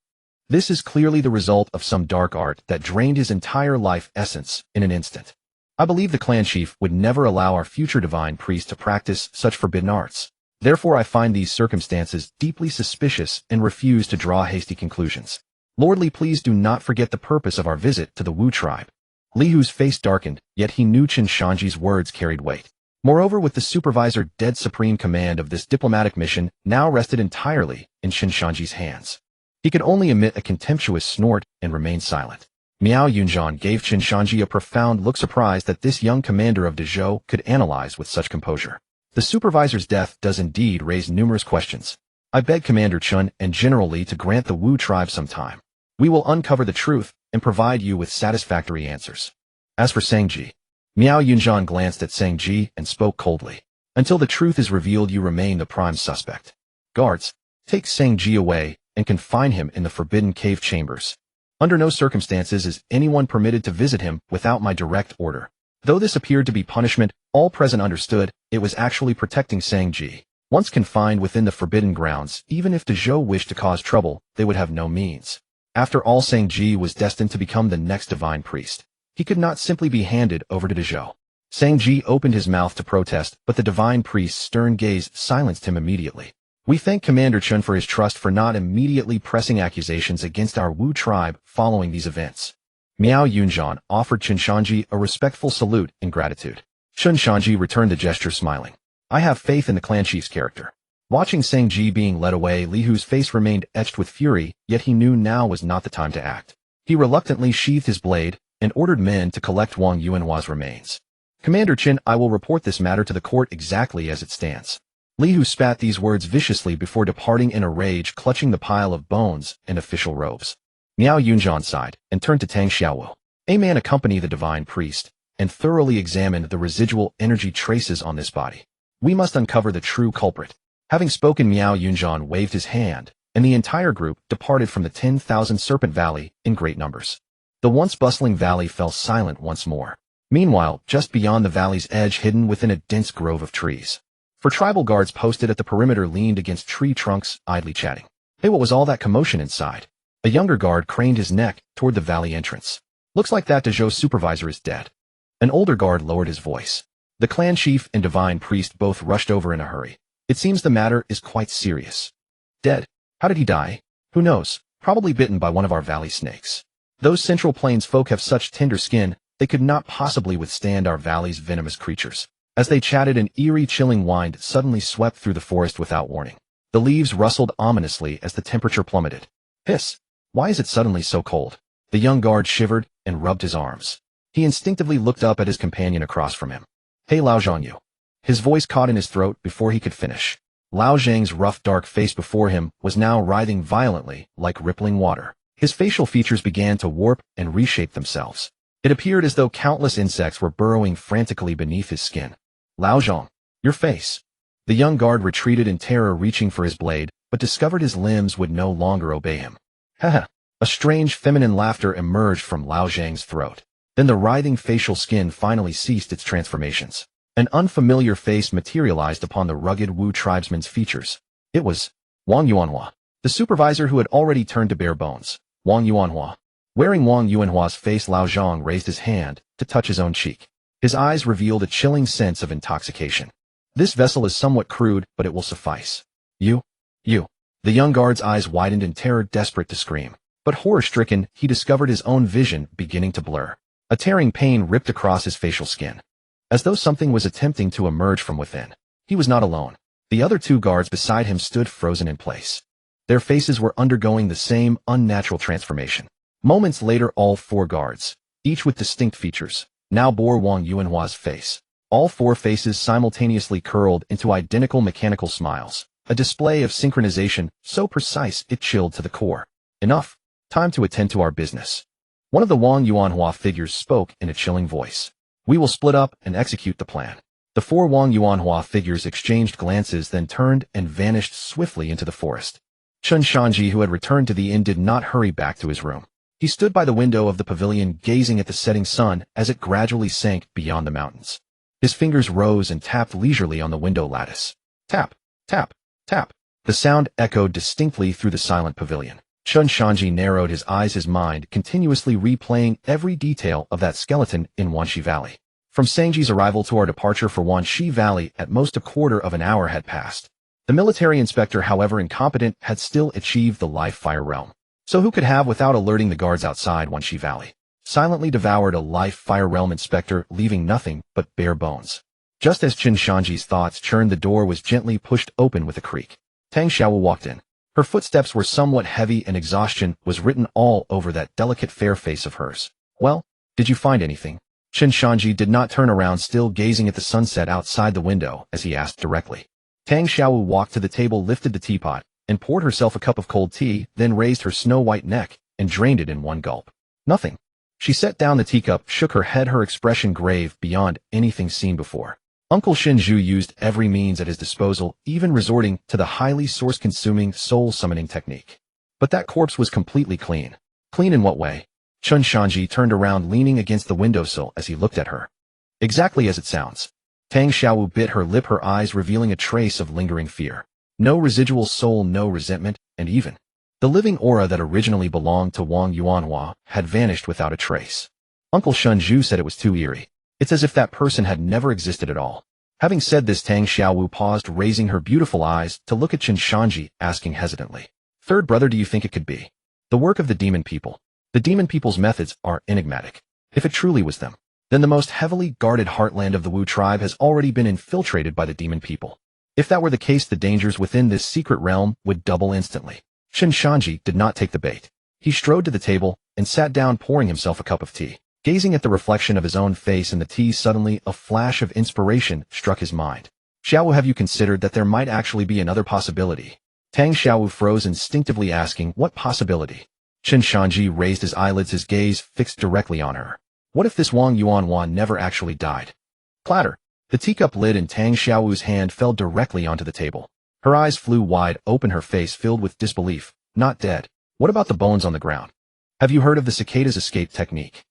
S1: This is clearly the result of some dark art that drained his entire life essence in an instant. I believe the clan chief would never allow our future divine priest to practice such forbidden arts. Therefore, I find these circumstances deeply suspicious and refuse to draw hasty conclusions. Lord Li, please do not forget the purpose of our visit to the Wu tribe. Li Hu's face darkened, yet he knew Chen Shanzhi's words carried weight. Moreover, with the supervisor dead, supreme command of this diplomatic mission now rested entirely in Chen Shanzhi's hands. He could only emit a contemptuous snort and remain silent. Miao Yunjian gave Chen Shanzhi a profound look, surprised that this young commander of Dezhou could analyze with such composure. The supervisor's death does indeed raise numerous questions. I beg Commander Chen and General Li to grant the Wu tribe some time. We will uncover the truth and provide you with satisfactory answers. As for Sangji, Miao Yunjian glanced at Sangji and spoke coldly. Until the truth is revealed, you remain the prime suspect. Guards, take Sangji away and confine him in the forbidden cave chambers. Under no circumstances is anyone permitted to visit him without my direct order. Though this appeared to be punishment, all present understood it was actually protecting Sangji. Once confined within the forbidden grounds, even if Dezhou wished to cause trouble, they would have no means. After all, Sangji was destined to become the next divine priest. He could not simply be handed over to Dezhou. Sangji opened his mouth to protest, but the divine priest's stern gaze silenced him immediately. We thank Commander Chen for his trust for not immediately pressing accusations against our Wu tribe following these events. Miao Yunjian offered Chen Shanzhi a respectful salute in gratitude. Chen Shanzhi returned the gesture, smiling. I have faith in the clan chief's character. Watching Sangji being led away, Li Hu's face remained etched with fury, yet he knew now was not the time to act. He reluctantly sheathed his blade and ordered men to collect Wang Yuanhua's remains. Commander Chen, I will report this matter to the court exactly as it stands. Li Hu spat these words viciously before departing in a rage, clutching the pile of bones and official robes. Miao Yunjian sighed and turned to Tang Xiaowu. A man accompany the divine priest and thoroughly examine the residual energy traces on this body. We must uncover the true culprit. Having spoken, Miao Yunjian waved his hand, and the entire group departed from the 10,000 Serpent Valley in great numbers. The once bustling valley fell silent once more. Meanwhile, just beyond the valley's edge, hidden within a dense grove of trees, four tribal guards posted at the perimeter leaned against tree trunks, idly chatting. Hey, what was all that commotion inside? A younger guard craned his neck toward the valley entrance. Looks like that Dezhou supervisor is dead. An older guard lowered his voice. The clan chief and divine priest both rushed over in a hurry. It seems the matter is quite serious. Dead? How did he die? Who knows? Probably bitten by one of our valley snakes. Those Central Plains folk have such tender skin, they could not possibly withstand our valley's venomous creatures. As they chatted, an eerie, chilling wind suddenly swept through the forest without warning. The leaves rustled ominously as the temperature plummeted. Hiss! Why is it suddenly so cold? The young guard shivered and rubbed his arms. He instinctively looked up at his companion across from him. Hey, Lao Zhangyu. His voice caught in his throat before he could finish. Lao Zhang's rough, dark face before him was now writhing violently like rippling water. His facial features began to warp and reshape themselves. It appeared as though countless insects were burrowing frantically beneath his skin. Lao Zhang, your face. The young guard retreated in terror, reaching for his blade, but discovered his limbs would no longer obey him. Haha. A strange feminine laughter emerged from Lao Zhang's throat. Then the writhing facial skin finally ceased its transformations. An unfamiliar face materialized upon the rugged Wu tribesman's features. It was Wang Yuanhua, the supervisor who had already turned to bare bones. Wang Yuanhua. Wearing Wang Yuanhua's face, Lao Zhang raised his hand to touch his own cheek. His eyes revealed a chilling sense of intoxication. This vessel is somewhat crude, but it will suffice. You. The young guard's eyes widened in terror, desperate to scream. But horror-stricken, he discovered his own vision beginning to blur. A tearing pain ripped across his facial skin, as though something was attempting to emerge from within. He was not alone. The other two guards beside him stood frozen in place. Their faces were undergoing the same unnatural transformation. Moments later, all four guards, each with distinct features, now bore Wang Yuanhua's face. All four faces simultaneously curled into identical mechanical smiles, a display of synchronization so precise it chilled to the core. Enough. Time to attend to our business. One of the Wang Yuanhua figures spoke in a chilling voice. We will split up and execute the plan. The four Wang Yuanhua figures exchanged glances, then turned and vanished swiftly into the forest. Chen Shanzhi, who had returned to the inn, did not hurry back to his room. He stood by the window of the pavilion, gazing at the setting sun as it gradually sank beyond the mountains. His fingers rose and tapped leisurely on the window lattice. Tap, tap, tap. The sound echoed distinctly through the silent pavilion. Chen Shanzhi narrowed his eyes, his mind continuously replaying every detail of that skeleton in Wanxi Valley. From Sangji's arrival to our departure for Wanxi Valley, at most a quarter of an hour had passed. The military inspector, however incompetent, had still achieved the live fire realm. So who could have, without alerting the guards outside Wanxi Valley, silently devoured a life fire realm inspector, leaving nothing but bare bones? Just as Chen Shanzhi's thoughts churned, the door was gently pushed open with a creak. Tang Xiaowu walked in. Her footsteps were somewhat heavy and exhaustion was written all over that delicate fair face of hers. Well, did you find anything? Chen Shanzhi did not turn around, still gazing at the sunset outside the window as he asked directly. Tang Xiaowu walked to the table, lifted the teapot, and poured herself a cup of cold tea, then raised her snow-white neck and drained it in one gulp. Nothing. She set down the teacup, shook her head, her expression grave beyond anything seen before. Uncle Shinju used every means at his disposal, even resorting to the highly source-consuming soul-summoning technique. But that corpse was completely clean. Clean in what way? Chen Shanzhi turned around, leaning against the windowsill as he looked at her. Exactly as it sounds. Tang Xiaowu bit her lip, her eyes revealing a trace of lingering fear. No residual soul, no resentment, and even the living aura that originally belonged to Wang Yuanhua had vanished without a trace. Uncle Shenju said it was too eerie. It's as if that person had never existed at all. Having said this, Tang Xiaowu paused, raising her beautiful eyes to look at Chen Shanzhi, asking hesitantly, "Third brother, do you think it could be the work of the demon people?" The demon people's methods are enigmatic. If it truly was them, then the most heavily guarded heartland of the Wu tribe has already been infiltrated by the demon people. If that were the case, the dangers within this secret realm would double instantly. Chen Shanzhi did not take the bait. He strode to the table and sat down, pouring himself a cup of tea. Gazing at the reflection of his own face in the tea, suddenly a flash of inspiration struck his mind. "Xiaowu, have you considered that there might actually be another possibility?" Tang Xiaowu froze, instinctively asking, "What possibility?" Chen Shanzhi raised his eyelids, his gaze fixed directly on her. What if this Wang Yuanhua never actually died? Clatter! The teacup lid in Tang Xiaowu's hand fell directly onto the table. Her eyes flew wide open, her face filled with disbelief. Not dead. What about the bones on the ground? Have you heard of the cicada's escape technique?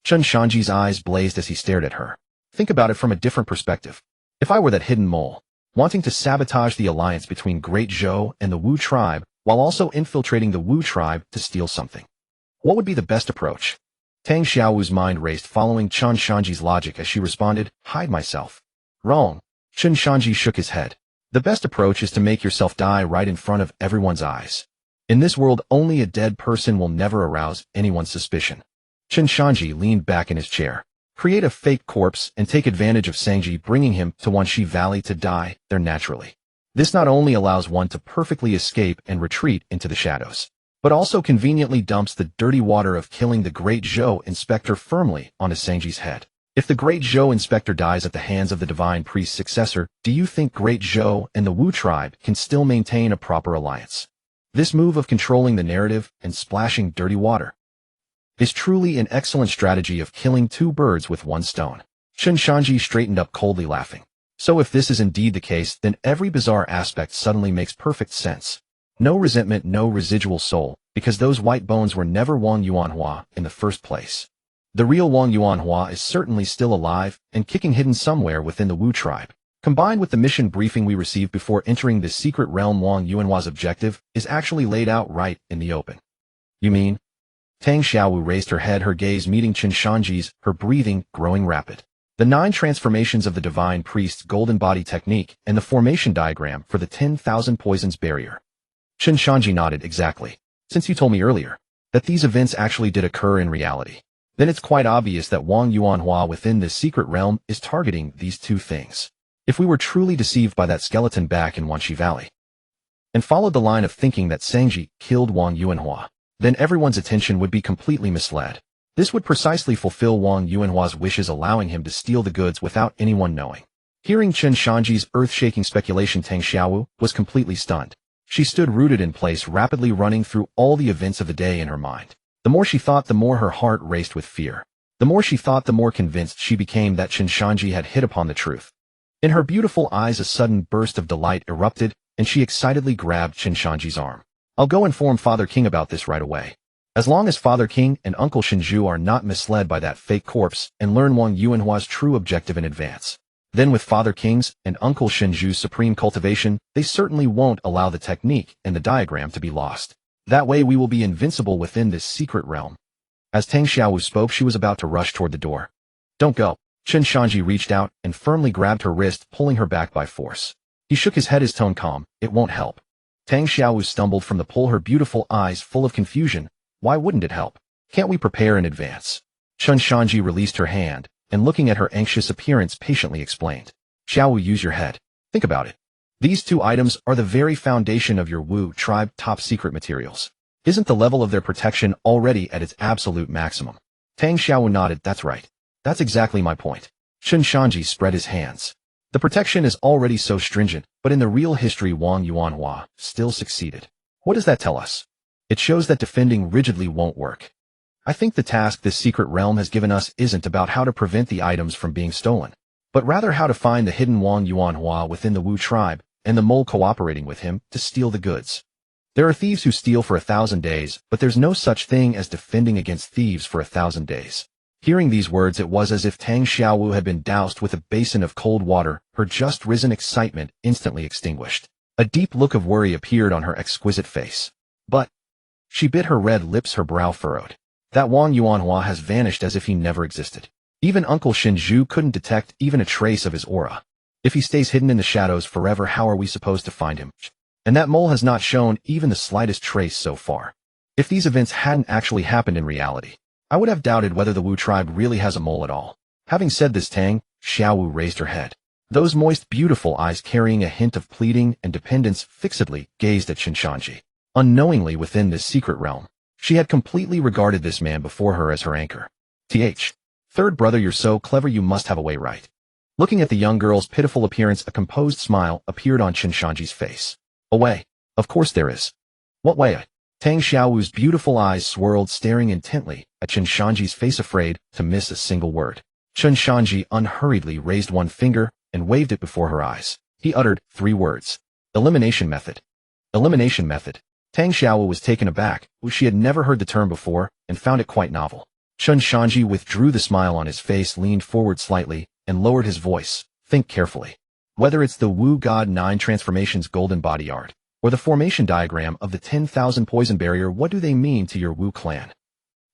S1: Chen Shanzhi's eyes blazed as he stared at her. Think about it from a different perspective. If I were that hidden mole, wanting to sabotage the alliance between Great Zhou and the Wu tribe, while also infiltrating the Wu tribe to steal something, what would be the best approach? Tang Xiaowu's mind raced, following Chen Shanzhi's logic as she responded, "Hide myself." Wrong. Chen Shanzhi shook his head. The best approach is to make yourself die right in front of everyone's eyes. In this world, only a dead person will never arouse anyone's suspicion. Chen Shanzhi leaned back in his chair. Create a fake corpse and take advantage of Sangji, bringing him to Wanxi Valley to die there naturally. This not only allows one to perfectly escape and retreat into the shadows, but also conveniently dumps the dirty water of killing the Great Zhou Inspector firmly onto Sangji's head. If the Great Zhou Inspector dies at the hands of the Divine Priest's successor, do you think Great Zhou and the Wu tribe can still maintain a proper alliance? This move of controlling the narrative and splashing dirty water is truly an excellent strategy of killing two birds with one stone. Chen Shanzhi straightened up, coldly laughing. So if this is indeed the case, then every bizarre aspect suddenly makes perfect sense. No resentment, no residual soul, because those white bones were never Wang Yuanhua in the first place. The real Wang Yuanhua is certainly still alive and kicking, hidden somewhere within the Wu tribe. Combined with the mission briefing we received before entering this secret realm, Wang Yuanhua's objective is actually laid out right in the open. You mean? Tang Xiaowu raised her head, her gaze meeting Chen Shanzhi's, her breathing growing rapid. The 9 transformations of the Divine Priest's golden body technique and the formation diagram for the 10,000 poisons barrier. Chen Shanzhi nodded. Exactly. Since you told me earlier that these events actually did occur in reality, then it's quite obvious that Wang Yuanhua within this secret realm is targeting these two things. If we were truly deceived by that skeleton back in Wanxi Valley and followed the line of thinking that Sangji killed Wang Yuanhua, then everyone's attention would be completely misled. This would precisely fulfill Wang Yuanhua's wishes, allowing him to steal the goods without anyone knowing. Hearing Chen Shanzhi's earth-shaking speculation, Tang Xiaowu was completely stunned. She stood rooted in place, rapidly running through all the events of the day in her mind. The more she thought, the more her heart raced with fear. The more she thought, the more convinced she became that Chen Shanzhi had hit upon the truth. In her beautiful eyes, a sudden burst of delight erupted, and she excitedly grabbed Chen Shanzhi's arm. "I'll go inform Father King about this right away. As long as Father King and Uncle Shinju are not misled by that fake corpse and learn Wang Yuanhua's true objective in advance, then with Father King's and Uncle Shinju's supreme cultivation, they certainly won't allow the technique and the diagram to be lost. That way we will be invincible within this secret realm." As Tang Xiaowu spoke, she was about to rush toward the door. "Don't go." Chen Shanzhi reached out and firmly grabbed her wrist, pulling her back by force. He shook his head, his tone calm. "It won't help." Tang Xiaowu stumbled from the pull, her beautiful eyes full of confusion. "Why wouldn't it help? Can't we prepare in advance?" Chen Shanzhi released her hand, and looking at her anxious appearance patiently explained. "Xiaowu, use your head. Think about it. These two items are the very foundation of your Wu tribe top secret materials. Isn't the level of their protection already at its absolute maximum? Tang Xiaowu nodded. That's right. That's exactly my point. Chen Shanzhi spread his hands. The protection is already so stringent, but in the real history Wang Yuanhua still succeeded. What does that tell us? It shows that defending rigidly won't work. I think the task this secret realm has given us isn't about how to prevent the items from being stolen, but rather how to find the hidden Wang Yuanhua within the Wu tribe and the mole cooperating with him to steal the goods. There are thieves who steal for 1,000 days, but there's no such thing as defending against thieves for 1,000 days. Hearing these words, it was as if Tang Xiaowu had been doused with a basin of cold water, her just risen excitement instantly extinguished. A deep look of worry appeared on her exquisite face. But she bit her red lips, her brow furrowed. That Wang Yuanhua has vanished as if he never existed. Even Uncle Shinju couldn't detect even a trace of his aura. If he stays hidden in the shadows forever, how are we supposed to find him? And that mole has not shown even the slightest trace so far. If these events hadn't actually happened in reality, I would have doubted whether the Wu tribe really has a mole at all. Having said this, Tang Xiaowu raised her head. Those moist, beautiful eyes carrying a hint of pleading and dependence fixedly gazed at Chen Shanzhi. Unknowingly within this secret realm, she had completely regarded this man before her as her anchor. Third brother, you're so clever, you must have a way, right? Looking at the young girl's pitiful appearance, a composed smile appeared on Chen Shanzhi's face. A way? Of course there is. What way? Tang Xiaowu's beautiful eyes swirled, staring intently at Chen Shanzhi's face, afraid to miss a single word. Chen Shanzhi unhurriedly raised one finger and waved it before her eyes. He uttered 3 words. Elimination method. Elimination method. Tang Xiaowu was taken aback. She had never heard the term before and found it quite novel. Chen Shanzhi withdrew the smile on his face, leaned forward slightly, and lowered his voice. Think carefully. Whether it's the Wu God 9 Transformations Golden Body Art, or the formation diagram of the 10,000 Poison Barrier, what do they mean to your Wu clan?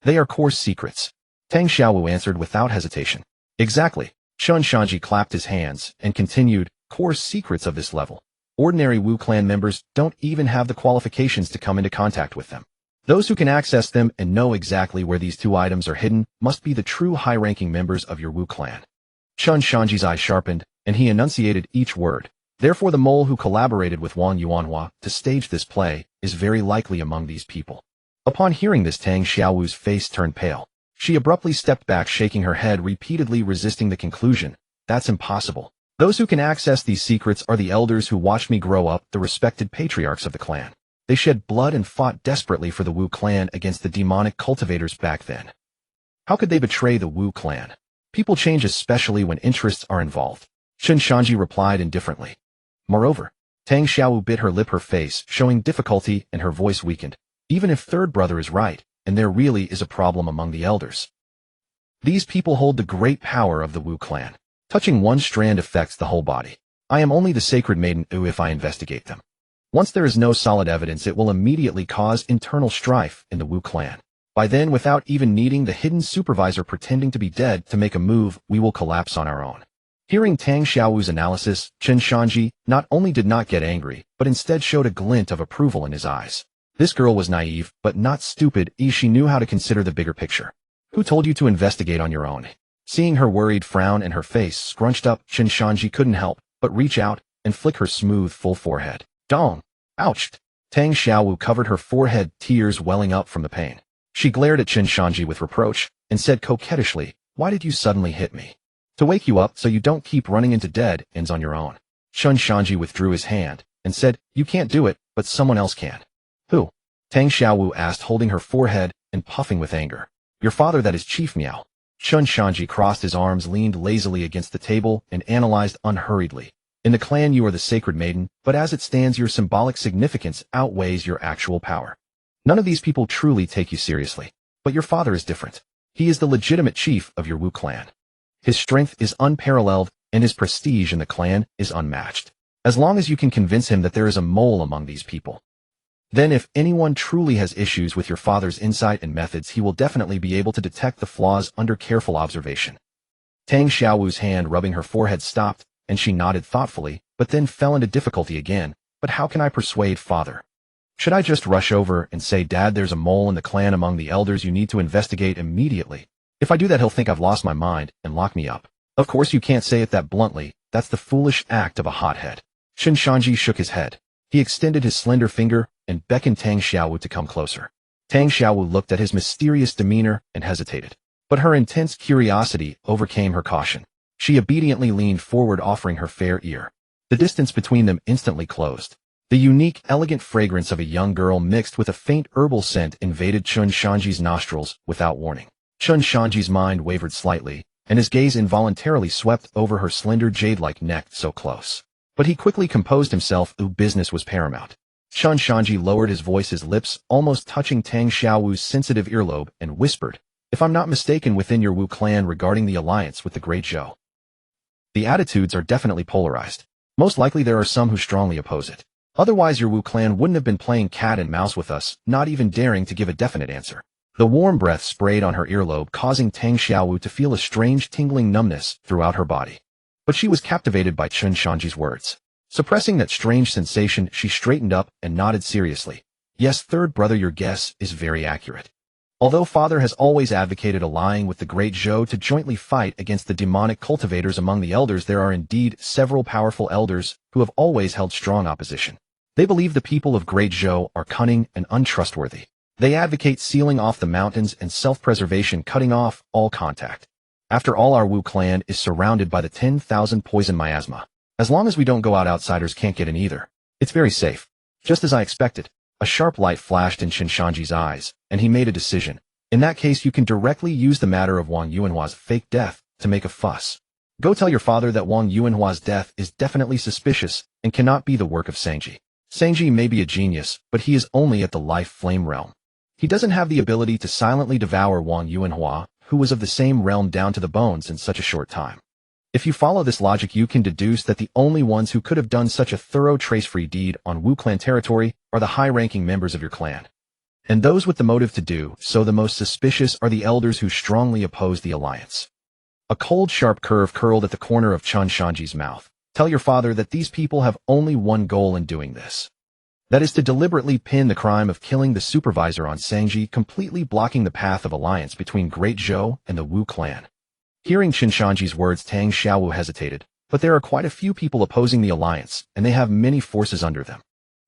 S1: They are course secrets. Tang Xiaowu answered without hesitation. Exactly. Chen Shanzhi clapped his hands and continued, course secrets of this level. Ordinary Wu clan members don't even have the qualifications to come into contact with them. Those who can access them and know exactly where these 2 items are hidden must be the true high-ranking members of your Wu clan. Chen Shanzhi's eyes sharpened, and he enunciated each word. Therefore the mole who collaborated with Wang Yuanhua to stage this play is very likely among these people. Upon hearing this, Tang Xiaowu's face turned pale. She abruptly stepped back, shaking her head, repeatedly resisting the conclusion. That's impossible. Those who can access these secrets are the elders who watched me grow up, the respected patriarchs of the clan. They shed blood and fought desperately for the Wu clan against the demonic cultivators back then. How could they betray the Wu clan? People change, especially when interests are involved. Chen Shanzhi replied indifferently. Moreover, Tang Xiaowu bit her lip, her face showing difficulty, and her voice weakened. Even if third brother is right, and there really is a problem among the elders, these people hold the great power of the Wu clan. Touching one strand affects the whole body. I am only the sacred maiden Wu if I investigate them. Once there is no solid evidence, it will immediately cause internal strife in the Wu clan. By then, without even needing the hidden supervisor pretending to be dead to make a move, we will collapse on our own. Hearing Tang Xiaowu's analysis, Chen Shanzhi not only did not get angry, but instead showed a glint of approval in his eyes. This girl was naive, but not stupid. She knew how to consider the bigger picture. Who told you to investigate on your own? Seeing her worried frown and her face scrunched up, Chen Shanzhi couldn't help but reach out and flick her smooth, full forehead. Dong! Ouched! Tang Xiaowu covered her forehead, tears welling up from the pain. She glared at Chen Shanzhi with reproach and said coquettishly, "Why did you suddenly hit me?" "To wake you up so you don't keep running into dead ends on your own." Chen Shanzhi withdrew his hand and said, "You can't do it, but someone else can." "Who?" Tang Xiaowu asked, holding her forehead and puffing with anger. "Your father, that is Chief Miao." Chen Shanzhi crossed his arms, leaned lazily against the table, and analyzed unhurriedly. "In the clan you are the sacred maiden, but as it stands your symbolic significance outweighs your actual power. None of these people truly take you seriously. But your father is different. He is the legitimate chief of your Wu clan. His strength is unparalleled, and his prestige in the clan is unmatched. As long as you can convince him that there is a mole among these people, then if anyone truly has issues with your father's insight and methods, he will definitely be able to detect the flaws under careful observation." Tang Xiaowu's hand rubbing her forehead stopped, and she nodded thoughtfully, but then fell into difficulty again. "But how can I persuade father? Should I just rush over and say, 'Dad, there's a mole in the clan among the elders you need to investigate immediately'? If I do that, he'll think I've lost my mind and lock me up." "Of course you can't say it that bluntly. That's the foolish act of a hothead." Chen Shanzhi shook his head. He extended his slender finger and beckoned Tang Xiaowu to come closer. Tang Xiaowu looked at his mysterious demeanor and hesitated. But her intense curiosity overcame her caution. She obediently leaned forward, offering her fair ear. The distance between them instantly closed. The unique, elegant fragrance of a young girl mixed with a faint herbal scent invaded Chen Shanzhi's nostrils without warning. Chen Shanzhi's mind wavered slightly, and his gaze involuntarily swept over her slender jade-like neck so close. But he quickly composed himself. Business was paramount. Chen Shanzhi lowered his voice, his lips almost touching Tang Xiaowu's sensitive earlobe, and whispered, "If I'm not mistaken, within your Wu clan regarding the alliance with the Great Zhou, the attitudes are definitely polarized. Most likely there are some who strongly oppose it. Otherwise your Wu clan wouldn't have been playing cat and mouse with us, not even daring to give a definite answer." The warm breath sprayed on her earlobe, causing Tang Xiaowu to feel a strange tingling numbness throughout her body. But she was captivated by Chen Shanzhi's words. Suppressing that strange sensation, she straightened up and nodded seriously. "Yes, third brother, your guess is very accurate. Although father has always advocated allying with the Great Zhou to jointly fight against the demonic cultivators among the elders, there are indeed several powerful elders who have always held strong opposition. They believe the people of Great Zhou are cunning and untrustworthy. They advocate sealing off the mountains and self-preservation, cutting off all contact. After all, our Wu clan is surrounded by the 10,000 poison miasma. As long as we don't go out, outsiders can't get in either. It's very safe." Just as I expected, a sharp light flashed in Chen Shanzhi's eyes, and he made a decision. "In that case, you can directly use the matter of Wang Yuanhua's fake death to make a fuss. Go tell your father that Wang Yuanhua's death is definitely suspicious and cannot be the work of Sangji. Sangji may be a genius, but he is only at the life flame realm. He doesn't have the ability to silently devour Wang Yuanhua, who was of the same realm down to the bones in such a short time. If you follow this logic, you can deduce that the only ones who could have done such a thorough trace-free deed on Wu clan territory are the high-ranking members of your clan. And those with the motive to do so the most suspicious are the elders who strongly oppose the alliance." A cold, sharp curve curled at the corner of Chen Shanzhi's mouth. "Tell your father that these people have only one goal in doing this. That is to deliberately pin the crime of killing the supervisor on Sangji, completely blocking the path of alliance between Great Zhou and the Wu clan." Hearing Chen Shanzhi's words, Tang Xiaowu hesitated, but there are quite a few people opposing the alliance, and they have many forces under them.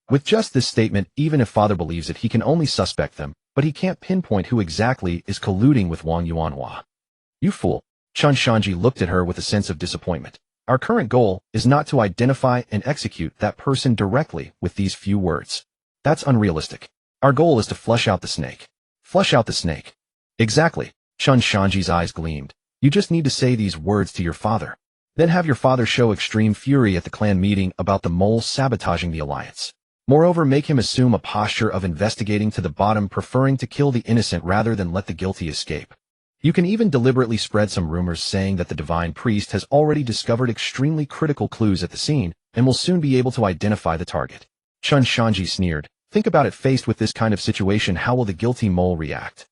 S1: With just this statement, even if father believes it, he can only suspect them, but he can't pinpoint who exactly is colluding with Wang Yuanhua. "You fool." Chen Shanzhi looked at her with a sense of disappointment. "Our current goal is not to identify and execute that person directly with these few words. That's unrealistic. Our goal is to flush out the snake." "Flush out the snake?" "Exactly." Chen Shanzhi's eyes gleamed. "You just need to say these words to your father. Then have your father show extreme fury at the clan meeting about the mole sabotaging the alliance. Moreover, make him assume a posture of investigating to the bottom, preferring to kill the innocent rather than let the guilty escape. You can even deliberately spread some rumors saying that the divine priest has already discovered extremely critical clues at the scene and will soon be able to identify the target." Chen Shanzhi sneered. "Think about it, faced with this kind of situation, how will the guilty mole react?"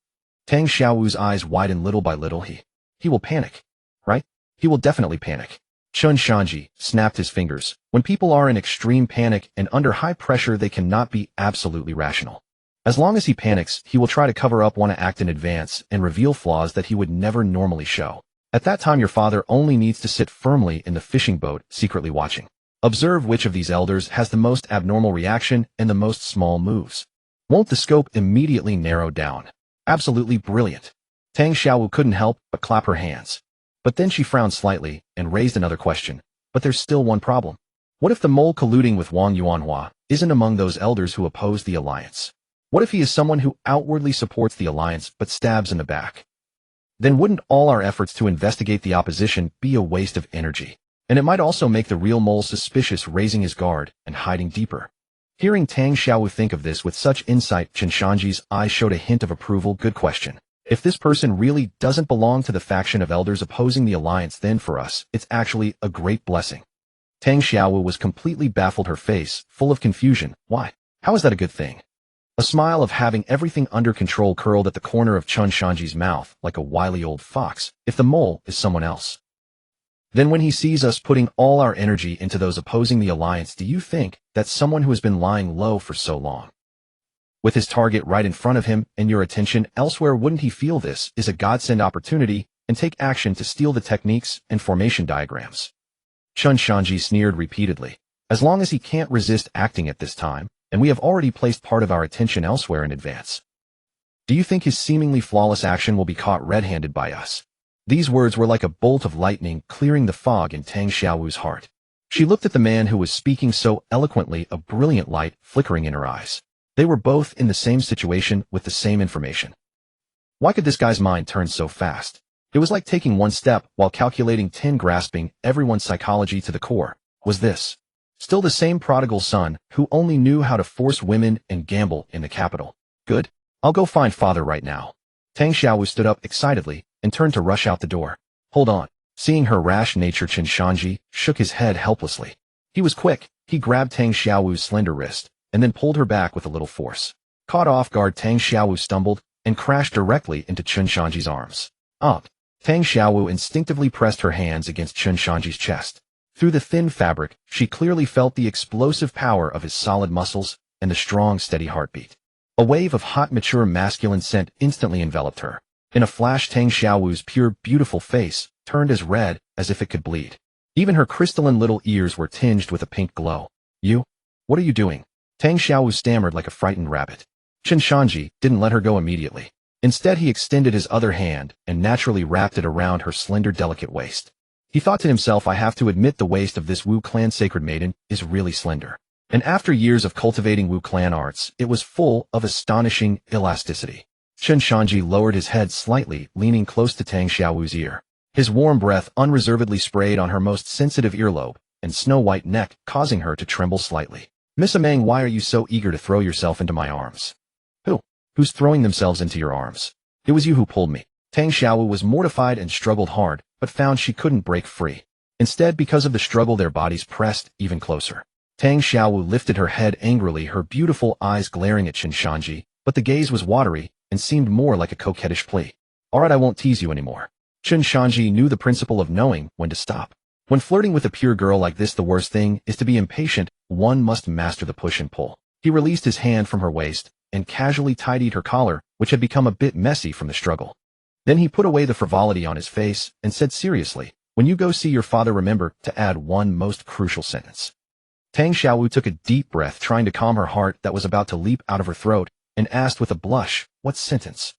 S1: Tang Xiaowu's eyes widened little by little. He will panic. Right? He will definitely panic. Chen Shanzhi snapped his fingers. When people are in extreme panic and under high pressure, they cannot be absolutely rational. As long as he panics, he will try to cover up, want to act in advance, and reveal flaws that he would never normally show. At that time, your father only needs to sit firmly in the fishing boat, secretly watching. Observe which of these elders has the most abnormal reaction and the most small moves. Won't the scope immediately narrow down? Absolutely brilliant. Tang Xiaowu couldn't help but clap her hands. But then she frowned slightly and raised another question. But there's still one problem. What if the mole colluding with Wang Yuanhua isn't among those elders who oppose the alliance? What if he is someone who outwardly supports the alliance but stabs in the back? Then wouldn't all our efforts to investigate the opposition be a waste of energy? And it might also make the real mole suspicious, raising his guard and hiding deeper. Hearing Tang Xiaowu think of this with such insight, Chen Shanzhi's eyes showed a hint of approval. Good question. If this person really doesn't belong to the faction of elders opposing the alliance, then for us, it's actually a great blessing. Tang Xiaowu was completely baffled, her face full of confusion. Why? How is that a good thing? A smile of having everything under control curled at the corner of Chen Shanzhi's mouth like a wily old fox. If the mole is someone else, then when he sees us putting all our energy into those opposing the alliance, do you think that's someone who has been lying low for so long? With his target right in front of him and your attention elsewhere, wouldn't he feel this is a godsend opportunity and take action to steal the techniques and formation diagrams? Chen Shanzhi sneered repeatedly. as long as he can't resist acting at this time, and we have already placed part of our attention elsewhere in advance. Do you think his seemingly flawless action will be caught red-handed by us? These words were like a bolt of lightning clearing the fog in Tang Xiaowu's heart. She looked at the man who was speaking so eloquently, a brilliant light flickering in her eyes. They were both in the same situation with the same information. Why could this guy's mind turn so fast? It was like taking one step while calculating 10, grasping everyone's psychology to the core. Was this still the same prodigal son who only knew how to force women and gamble in the capital? Good. I'll go find father right now. Tang Xiaowu stood up excitedly and turned to rush out the door. Hold on. Seeing her rash nature, Chen Shanzhi shook his head helplessly. He was quick. He grabbed Tang Xiaowu's slender wrist and then pulled her back with a little force. Caught off guard, Tang Xiaowu stumbled and crashed directly into Chen Shanzhi's arms. Up. Tang Xiaowu instinctively pressed her hands against Chen Shanzhi's chest. Through the thin fabric, she clearly felt the explosive power of his solid muscles and the strong, steady heartbeat. A wave of hot, mature masculine scent instantly enveloped her. In a flash, Tang Xiaowu's pure, beautiful face turned as red as if it could bleed. Even her crystalline little ears were tinged with a pink glow. You? What are you doing? Tang Xiaowu stammered like a frightened rabbit. Chen Shanzhi didn't let her go immediately. Instead, he extended his other hand and naturally wrapped it around her slender, delicate waist. He thought to himself, I have to admit the waist of this Wu clan sacred maiden is really slender. And after years of cultivating Wu clan arts, it was full of astonishing elasticity. Chen Shanzhi lowered his head slightly, leaning close to Tang Xiaowu's ear. His warm breath unreservedly sprayed on her most sensitive earlobe and snow-white neck, causing her to tremble slightly. Miss Amang, why are you so eager to throw yourself into my arms? Who's throwing themselves into your arms? It was you who pulled me. Tang Xiaowu was mortified and struggled hard, but found she couldn't break free. Instead, because of the struggle, their bodies pressed even closer. Tang Xiaowu lifted her head angrily, her beautiful eyes glaring at Chen Shanzhi, but the gaze was watery and seemed more like a coquettish plea. All right, I won't tease you anymore. Chen Shanzhi knew the principle of knowing when to stop. When flirting with a pure girl like this, the worst thing is to be impatient. One must master the push and pull. He released his hand from her waist and casually tidied her collar, which had become a bit messy from the struggle. Then he put away the frivolity on his face and said seriously, when you go see your father, remember to add one most crucial sentence. Tang Xiaowu took a deep breath, trying to calm her heart that was about to leap out of her throat, and asked with a blush, what sentence?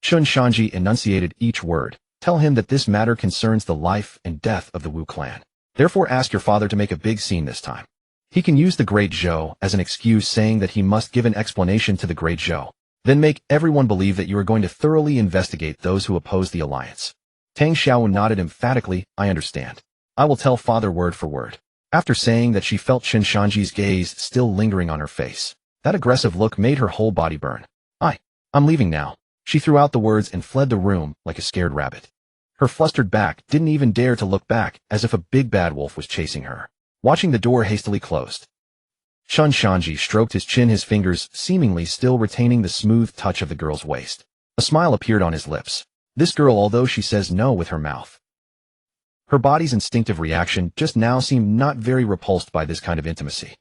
S1: Chen Shanzhi enunciated each word. Tell him that this matter concerns the life and death of the Wu clan. Therefore ask your father to make a big scene this time. He can use the Great Zhou as an excuse, saying that he must give an explanation to the Great Zhou. Then make everyone believe that you are going to thoroughly investigate those who oppose the alliance. Tang Xiaowu nodded emphatically. I understand. I will tell father word for word. After saying that, she felt Chen Shanzhi's gaze still lingering on her face. That aggressive look made her whole body burn. I'm leaving now. She threw out the words and fled the room like a scared rabbit. Her flustered back didn't even dare to look back, as if a big bad wolf was chasing her. Watching the door hastily closed, Chen Shanzhi stroked his chin, his fingers seemingly still retaining the smooth touch of the girl's waist. A smile appeared on his lips. This girl, although she says no with her mouth, her body's instinctive reaction just now seemed not very repulsed by this kind of intimacy.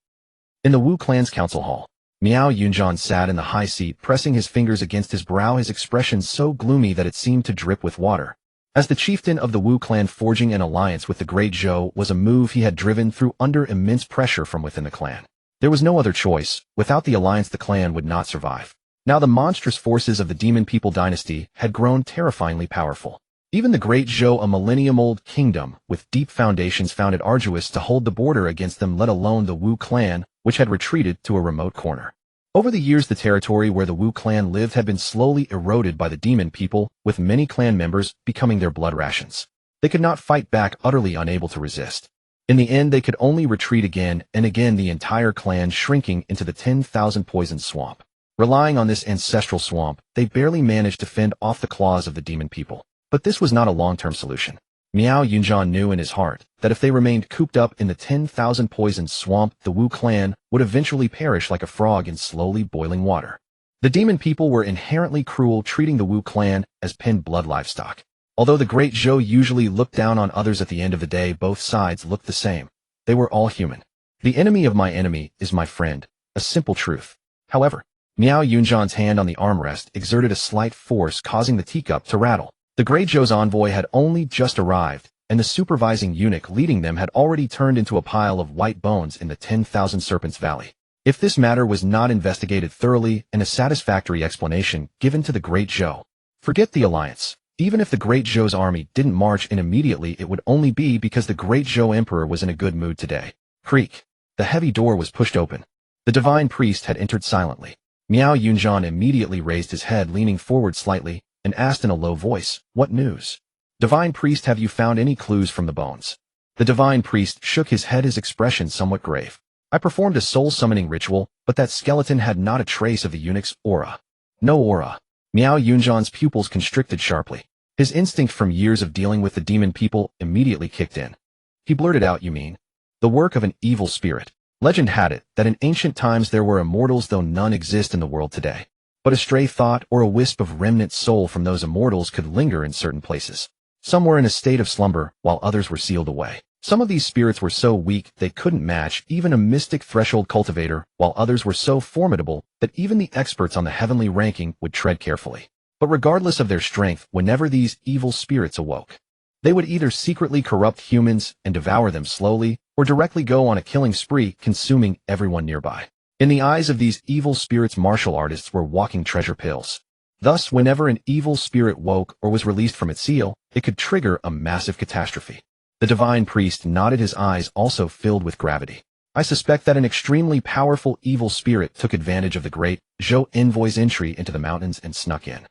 S1: In the Wu clan's council hall, Miao Yunjian sat in the high seat, pressing his fingers against his brow, his expression so gloomy that it seemed to drip with water. As the chieftain of the Wu clan, forging an alliance with the Great Zhou was a move he had driven through under immense pressure from within the clan. There was no other choice. Without the alliance, the clan would not survive. Now the monstrous forces of the Demon People dynasty had grown terrifyingly powerful. Even the Great Zhou, a millennium-old kingdom with deep foundations, found it arduous to hold the border against them, let alone the Wu clan, which had retreated to a remote corner. Over the years, the territory where the Wu clan lived had been slowly eroded by the Demon People, with many clan members becoming their blood rations. They could not fight back, utterly unable to resist. In the end, they could only retreat again and again, the entire clan shrinking into the 10,000 poison swamp. Relying on this ancestral swamp, they barely managed to fend off the claws of the Demon People. But this was not a long-term solution. Miao Yunjian knew in his heart that if they remained cooped up in the 10,000 poison swamp, the Wu clan would eventually perish like a frog in slowly boiling water. The Demon People were inherently cruel, treating the Wu clan as pin-blood livestock. Although the Great Zhou usually looked down on others, at the end of the day both sides looked the same. They were all human. The enemy of my enemy is my friend, a simple truth. However, Miao Yunjian's hand on the armrest exerted a slight force, causing the teacup to rattle. The Great Zhou's envoy had only just arrived, and the supervising eunuch leading them had already turned into a pile of white bones in the 10,000 Serpents Valley. If this matter was not investigated thoroughly and a satisfactory explanation given to the Great Zhou, forget the alliance. Even if the Great Zhou's army didn't march in immediately, it would only be because the Great Zhou Emperor was in a good mood today. Creak. The heavy door was pushed open. The divine priest had entered silently. Miao Yunzhan immediately raised his head, leaning forward slightly, and asked in a low voice, "What news? Divine priest, have you found any clues from the bones?" The divine priest shook his head, his expression somewhat grave. "I performed a soul-summoning ritual, but that skeleton had not a trace of the eunuch's aura." "No aura." Miao Yunzhan's pupils constricted sharply. His instinct from years of dealing with the demon people immediately kicked in. He blurted out, "You mean the work of an evil spirit?" Legend had it that in ancient times there were immortals, though none exist in the world today. But a stray thought or a wisp of remnant soul from those immortals could linger in certain places. Some were in a state of slumber, while others were sealed away. Some of these spirits were so weak they couldn't match even a mystic threshold cultivator, while others were so formidable that even the experts on the heavenly ranking would tread carefully. But regardless of their strength, whenever these evil spirits awoke, they would either secretly corrupt humans and devour them slowly, or directly go on a killing spree, consuming everyone nearby. In the eyes of these evil spirits, martial artists were walking treasure pills. Thus, whenever an evil spirit woke or was released from its seal, it could trigger a massive catastrophe. The divine priest nodded, his eyes also filled with gravity. "I suspect that an extremely powerful evil spirit took advantage of the Great Zhou envoy's entry into the mountains and snuck in."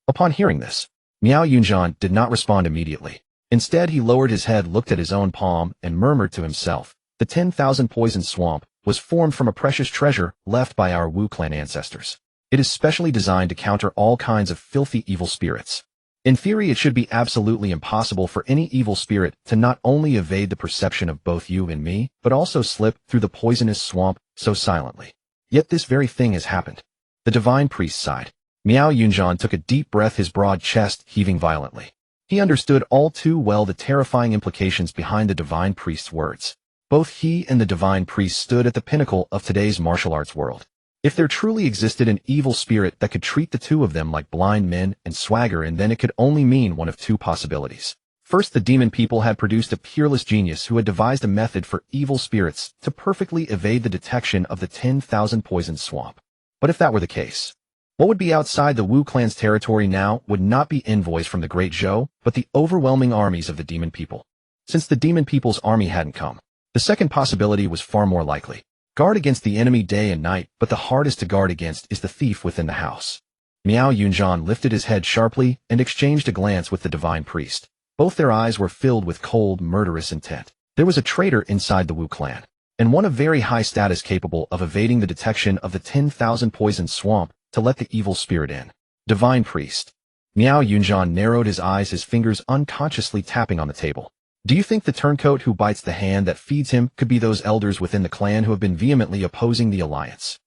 S1: Upon hearing this, Miao Yunzhan did not respond immediately. Instead, he lowered his head, looked at his own palm, and murmured to himself, "The 10,000 Poison Swamp was formed from a precious treasure left by our Wu clan ancestors. It is specially designed to counter all kinds of filthy evil spirits. In theory, it should be absolutely impossible for any evil spirit to not only evade the perception of both you and me, but also slip through the poisonous swamp so silently. Yet this very thing has happened." The divine priest sighed. Miao Yunzhan took a deep breath, his broad chest heaving violently. He understood all too well the terrifying implications behind the divine priest's words. Both he and the divine priest stood at the pinnacle of today's martial arts world. If there truly existed an evil spirit that could treat the two of them like blind men and swagger, and then it could only mean one of two possibilities. First, the demon people had produced a peerless genius who had devised a method for evil spirits to perfectly evade the detection of the 10,000 Poison Swamp. But if that were the case, what would be outside the Wu clan's territory now would not be envoys from the Great Zhou, but the overwhelming armies of the demon people. Since the demon people's army hadn't come, the second possibility was far more likely. Guard against the enemy day and night, but the hardest to guard against is the thief within the house. Miao Yunzhan lifted his head sharply and exchanged a glance with the divine priest. Both their eyes were filled with cold, murderous intent. There was a traitor inside the Wu clan, and one of very high status, capable of evading the detection of the 10,000 Poison Swamp to let the evil spirit in. Divine priest. Miao Yunzhan narrowed his eyes, his fingers unconsciously tapping on the table. "Do you think the turncoat who bites the hand that feeds him could be those elders within the clan who have been vehemently opposing the alliance?"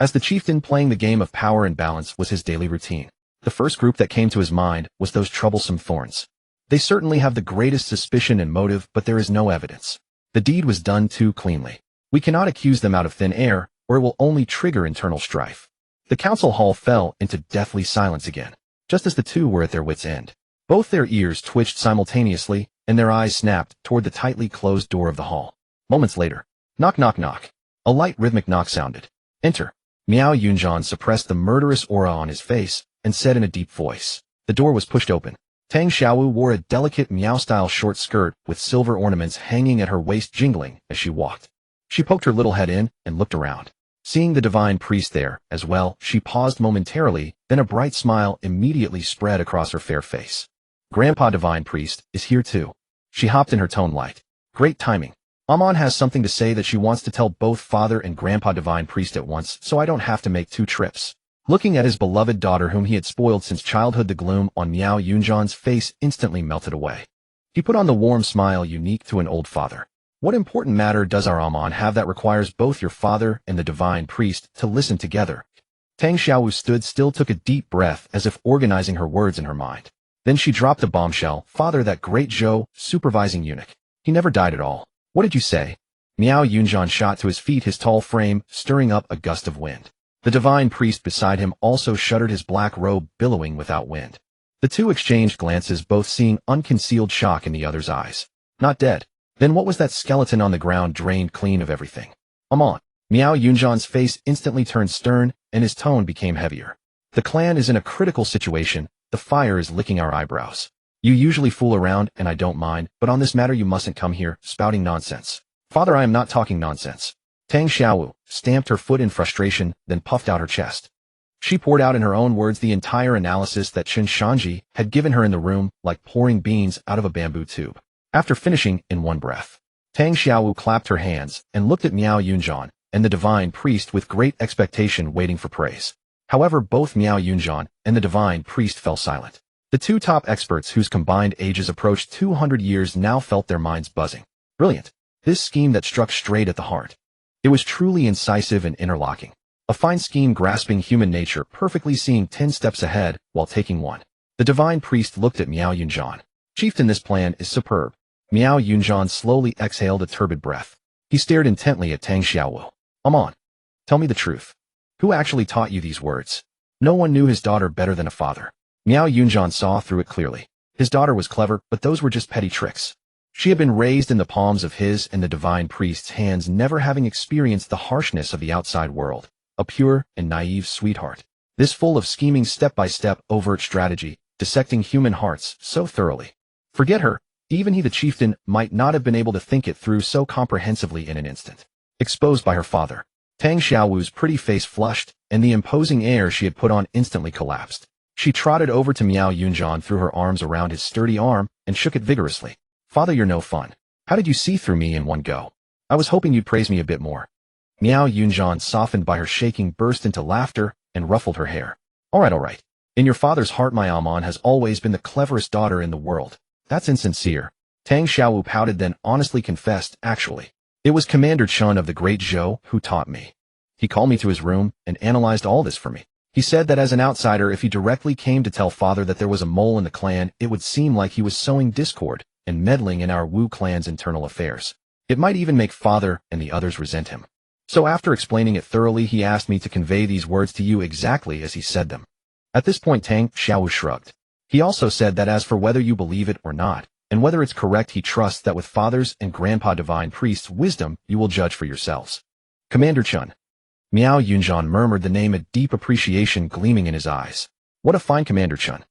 S1: As the chieftain, playing the game of power and balance was his daily routine, the first group that came to his mind was those troublesome thorns. They certainly have the greatest suspicion and motive, but there is no evidence. The deed was done too cleanly. We cannot accuse them out of thin air, or it will only trigger internal strife. The council hall fell into deathly silence again, just as the two were at their wits' end. Both their ears twitched simultaneously, and their eyes snapped toward the tightly closed door of the hall. Moments later, knock, knock, knock. A light rhythmic knock sounded. "Enter." Miao Yunzhan suppressed the murderous aura on his face and said in a deep voice. The door was pushed open. Tang Xiaowu wore a delicate Miao-style short skirt with silver ornaments hanging at her waist, jingling as she walked. She poked her little head in and looked around. Seeing the divine priest there as well, she paused momentarily, then a bright smile immediately spread across her fair face. "Grandpa divine priest is here too." She hopped in, her tone light. "Great timing. Amon has something to say that she wants to tell both father and grandpa divine priest at once, so I don't have to make 2 trips. Looking at his beloved daughter whom he had spoiled since childhood, the gloom on Miao Yunzhan's face instantly melted away. He put on the warm smile unique to an old father. "What important matter does our Amon have that requires both your father and the divine priest to listen together?" Tang Xiaowu stood still, took a deep breath as if organizing her words in her mind. Then she dropped a bombshell. "Father, that Great Zhou supervising eunuch, he never died at all." "What did you say?" Miao Yunzhan shot to his feet, his tall frame stirring up a gust of wind. The divine priest beside him also shuddered, his black robe billowing without wind. The two exchanged glances, both seeing unconcealed shock in the other's eyes. Not dead. Then what was that skeleton on the ground drained clean of everything? On. Miao Yunjan's face instantly turned stern, and his tone became heavier. The clan is in a critical situation. The fire is licking our eyebrows. You usually fool around, and I don't mind, but on this matter you mustn't come here, spouting nonsense. Father, I am not talking nonsense. Tang Xiaowu stamped her foot in frustration, then puffed out her chest. She poured out in her own words the entire analysis that Chen Shanzhi had given her in the room, like pouring beans out of a bamboo tube. After finishing in one breath, Tang Xiaowu clapped her hands and looked at Miao Yunjan and the divine priest with great expectation, waiting for praise. However, both Miao Yunjan and the divine priest fell silent. The two top experts, whose combined ages approached 200 years, now felt their minds buzzing. Brilliant. This scheme that struck straight at the heart. It was truly incisive and interlocking. A fine scheme grasping human nature, perfectly seeing 10 steps ahead while taking one. The divine priest looked at Miao Yunjan. Chieftain, this plan is superb. Miao Yunjan slowly exhaled a turbid breath. He stared intently at Tang Xiaowu. On. Tell me the truth. Who actually taught you these words? No one knew his daughter better than a father. Miao Yunjan saw through it clearly. His daughter was clever, but those were just petty tricks. She had been raised in the palms of his and the divine priest's hands, never having experienced the harshness of the outside world. A pure and naive sweetheart. This full of scheming step-by-step overt strategy, dissecting human hearts so thoroughly. Forget her. Even he, the chieftain, might not have been able to think it through so comprehensively in an instant. Exposed by her father. Tang Xiaowu's pretty face flushed, and the imposing air she had put on instantly collapsed. She trotted over to Miao Yunjan, threw her arms around his sturdy arm, and shook it vigorously. Father, you're no fun. How did you see through me in one go? I was hoping you'd praise me a bit more. Miao Yunjan, softened by her shaking, burst into laughter and ruffled her hair. All right. In your father's heart, my Amon has always been the cleverest daughter in the world. That's insincere. Tang Xiaowu pouted, then honestly confessed, actually. It was Commander Chen of the Great Zhou who taught me. He called me to his room and analyzed all this for me. He said that as an outsider, if he directly came to tell father that there was a mole in the clan, it would seem like he was sowing discord and meddling in our Wu clan's internal affairs. It might even make father and the others resent him. So after explaining it thoroughly, he asked me to convey these words to you exactly as he said them. At this point, Tang Xiaowu shrugged. He also said that as for whether you believe it or not, and whether it's correct, he trusts that with father's and grandpa divine priest's wisdom, you will judge for yourselves. Commander Chen. Miao Yunjan murmured the name, a deep appreciation gleaming in his eyes. What a fine Commander Chen.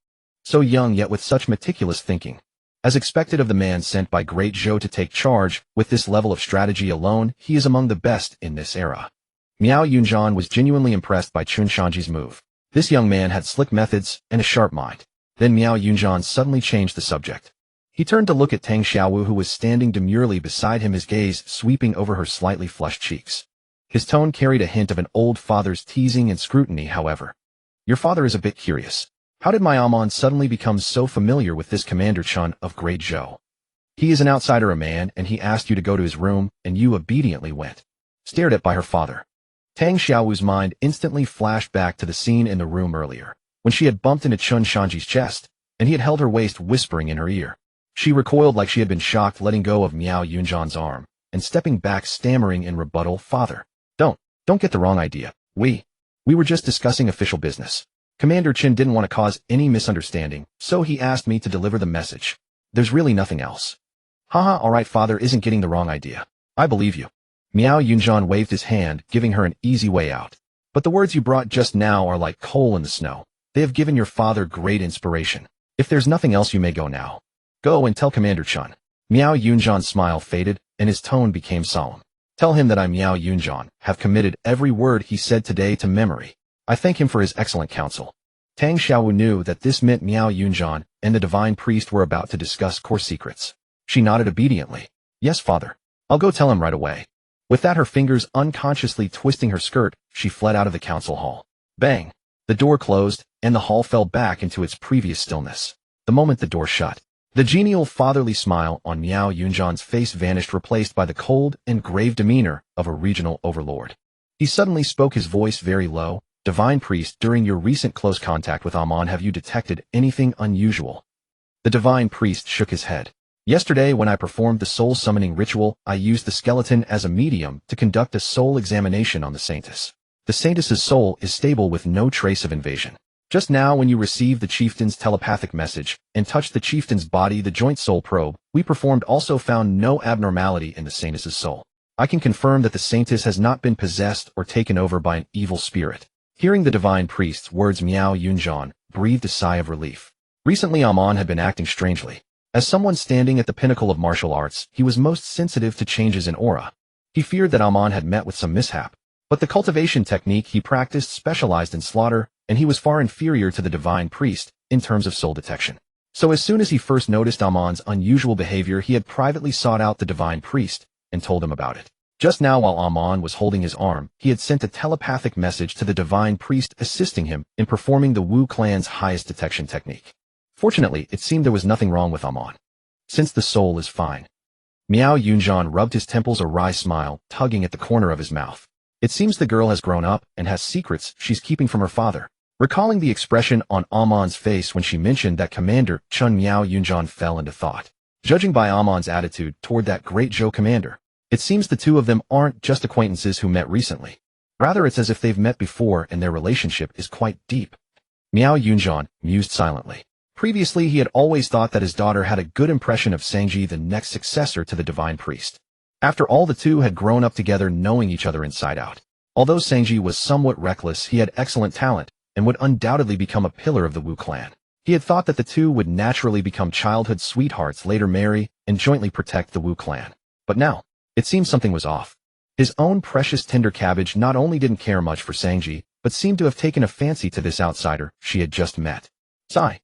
S1: So young, yet with such meticulous thinking. As expected of the man sent by Great Zhou to take charge, with this level of strategy alone, he is among the best in this era. Miao Yunjan was genuinely impressed by Chen Shanzhi's move. This young man had slick methods and a sharp mind. Then Miao Yunjan suddenly changed the subject. He turned to look at Tang Xiaowu, who was standing demurely beside him, his gaze sweeping over her slightly flushed cheeks. His tone carried a hint of an old father's teasing and scrutiny, however. Your father is a bit curious. How did my Amon suddenly become so familiar with this Commander Chen of Great Zhou? He is an outsider, a man, and he asked you to go to his room, and you obediently went. Stared at by her father. Tang Xiaowu's mind instantly flashed back to the scene in the room earlier, when she had bumped into Chen Shanzhi's chest, and he had held her waist, whispering in her ear. She recoiled like she had been shocked, letting go of Miao Yunjan's arm, and stepping back, stammering in rebuttal, Father. Don't get the wrong idea. We were just discussing official business. Commander Chen didn't want to cause any misunderstanding, so he asked me to deliver the message. There's really nothing else. Haha, alright, father isn't getting the wrong idea. I believe you. Miao Yunjan waved his hand, giving her an easy way out. But the words you brought just now are like coal in the snow. They have given your father great inspiration. If there's nothing else, you may go now. Go and tell Commander Chen. Miao Yunjan's smile faded, and his tone became solemn. Tell him that I, Miao Yunjan, have committed every word he said today to memory. I thank him for his excellent counsel. Tang Xiaowu knew that this meant Miao Yunjan and the divine priest were about to discuss core secrets. She nodded obediently. Yes, father. I'll go tell him right away. With that, her fingers unconsciously twisting her skirt, she fled out of the council hall. Bang! The door closed, and the hall fell back into its previous stillness. The moment the door shut, the genial fatherly smile on Miao Yunjan's face vanished, replaced by the cold and grave demeanor of a regional overlord. He suddenly spoke, his voice very low. Divine priest, during your recent close contact with Amon, have you detected anything unusual? The divine priest shook his head. Yesterday, when I performed the soul summoning ritual, I used the skeleton as a medium to conduct a soul examination on the Saintess. The Saintess's soul is stable with no trace of invasion. Just now when you received the chieftain's telepathic message and touched the chieftain's body, the joint soul probe we performed also found no abnormality in the saintess's soul. I can confirm that the saintess has not been possessed or taken over by an evil spirit. Hearing the divine priest's words, Miao Yunjian breathed a sigh of relief. Recently Amon had been acting strangely. As someone standing at the pinnacle of martial arts, he was most sensitive to changes in aura. He feared that Amon had met with some mishap. But the cultivation technique he practiced specialized in slaughter, and he was far inferior to the divine priest in terms of soul detection. So as soon as he first noticed Amon's unusual behavior, he had privately sought out the divine priest and told him about it. Just now while Amon was holding his arm, he had sent a telepathic message to the divine priest assisting him in performing the Wu clan's highest detection technique. Fortunately, it seemed there was nothing wrong with Amon. Since the soul is fine. Miao Yunjian rubbed his temples, a wry smile tugging at the corner of his mouth. It seems the girl has grown up and has secrets she's keeping from her father. Recalling the expression on Amon's face when she mentioned that Commander Chen, Miao Yunjian fell into thought. Judging by Amon's attitude toward that great Zhou commander, it seems the two of them aren't just acquaintances who met recently. Rather, it's as if they've met before and their relationship is quite deep. Miao Yunjian mused silently. Previously, he had always thought that his daughter had a good impression of Shanzhi, the next successor to the divine priest. After all, the two had grown up together knowing each other inside out. Although Shanzhi was somewhat reckless, he had excellent talent and would undoubtedly become a pillar of the Wu clan. He had thought that the two would naturally become childhood sweethearts, later marry, and jointly protect the Wu clan. But now, it seemed something was off. His own precious tender cabbage not only didn't care much for Shanzhi, but seemed to have taken a fancy to this outsider she had just met. Sigh.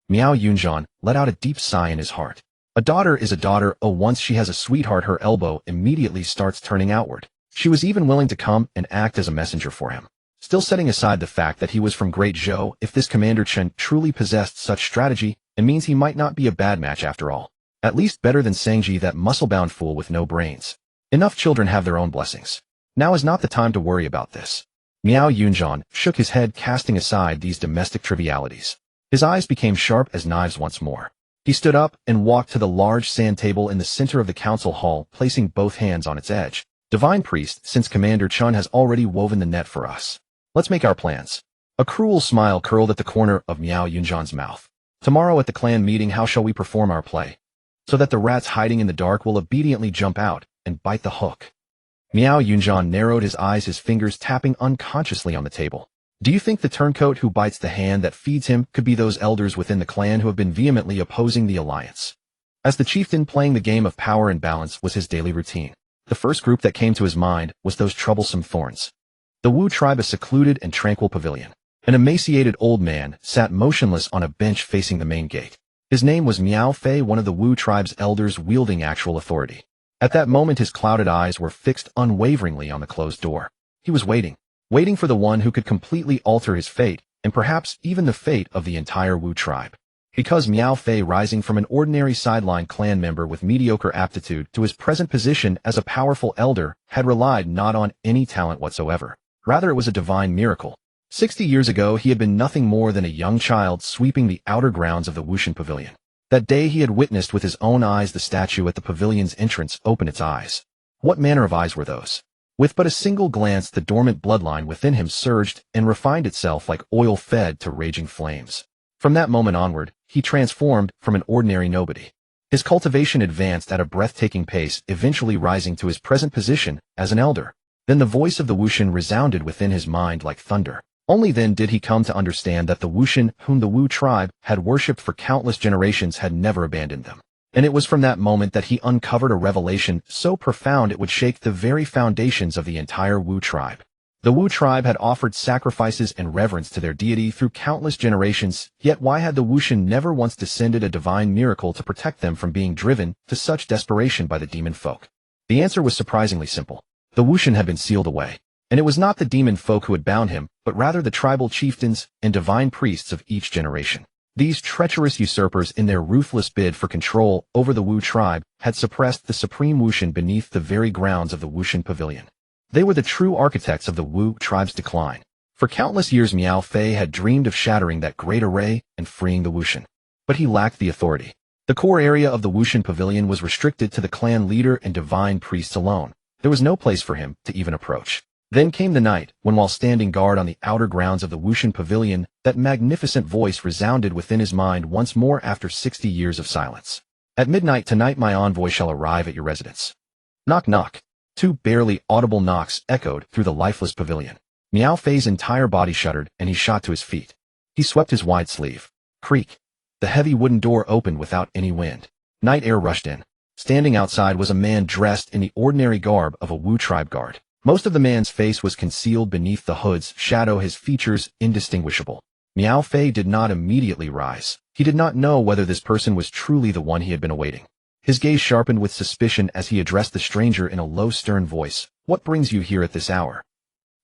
S1: Miao Yunjian let out a deep sigh in his heart. A daughter is a daughter. Once she has a sweetheart, her elbow immediately starts turning outward. She was even willing to come and act as a messenger for him. Still, setting aside the fact that he was from Great Zhou, if this Commander Chen truly possessed such strategy, it means he might not be a bad match after all. At least better than Shanzhi, that muscle-bound fool with no brains. Enough children have their own blessings. Now is not the time to worry about this. Miao Yunjian shook his head, casting aside these domestic trivialities. His eyes became sharp as knives once more. He stood up and walked to the large sand table in the center of the council hall, placing both hands on its edge. Divine Priest, since Commander Chen has already woven the net for us, let's make our plans. A cruel smile curled at the corner of Miao Yunjian's mouth. Tomorrow at the clan meeting, how shall we perform our play? So that the rats hiding in the dark will obediently jump out and bite the hook. Miao Yunjian narrowed his eyes, his fingers tapping unconsciously on the table. Do you think the turncoat who bites the hand that feeds him could be those elders within the clan who have been vehemently opposing the alliance? As the chieftain, playing the game of power and balance was his daily routine. The first group that came to his mind was those troublesome thorns. The Wu tribe, a secluded and tranquil pavilion. An emaciated old man sat motionless on a bench facing the main gate. His name was Miao Fei, one of the Wu tribe's elders wielding actual authority. At that moment, his clouded eyes were fixed unwaveringly on the closed door. He was waiting for the one who could completely alter his fate, and perhaps even the fate of the entire Wu tribe. Because Miao Fei, rising from an ordinary sideline clan member with mediocre aptitude to his present position as a powerful elder, had relied not on any talent whatsoever. Rather, it was a divine miracle. 60 years ago, he had been nothing more than a young child sweeping the outer grounds of the Wushan Pavilion. That day he had witnessed with his own eyes the statue at the pavilion's entrance open its eyes. What manner of eyes were those? With but a single glance, the dormant bloodline within him surged and refined itself like oil fed to raging flames. From that moment onward, he transformed from an ordinary nobody. His cultivation advanced at a breathtaking pace, eventually rising to his present position as an elder. Then the voice of the Wushan resounded within his mind like thunder. Only then did he come to understand that the Wushan, whom the Wu tribe had worshipped for countless generations, had never abandoned them. And it was from that moment that he uncovered a revelation so profound it would shake the very foundations of the entire Wu tribe. The Wu tribe had offered sacrifices and reverence to their deity through countless generations, yet why had the Wushan never once descended a divine miracle to protect them from being driven to such desperation by the demon folk? The answer was surprisingly simple. The Wushan had been sealed away. And it was not the demon folk who had bound him, but rather the tribal chieftains and divine priests of each generation. These treacherous usurpers, in their ruthless bid for control over the Wu tribe, had suppressed the supreme Wushan beneath the very grounds of the Wushan Pavilion. They were the true architects of the Wu tribe's decline. For countless years Miao Fei had dreamed of shattering that great array and freeing the Wushan. But he lacked the authority. The core area of the Wushan Pavilion was restricted to the clan leader and divine priests alone. There was no place for him to even approach. Then came the night, when while standing guard on the outer grounds of the Wushan Pavilion, that magnificent voice resounded within his mind once more after 60 years of silence. At midnight tonight my envoy shall arrive at your residence. Knock knock. Two barely audible knocks echoed through the lifeless pavilion. Miao Fei's entire body shuddered, and he shot to his feet. He swept his wide sleeve. Creak. The heavy wooden door opened without any wind. Night air rushed in. Standing outside was a man dressed in the ordinary garb of a Wu tribe guard. Most of the man's face was concealed beneath the hood's shadow, his features indistinguishable. Miao Fei did not immediately rise. He did not know whether this person was truly the one he had been awaiting. His gaze sharpened with suspicion as he addressed the stranger in a low, stern voice. What brings you here at this hour?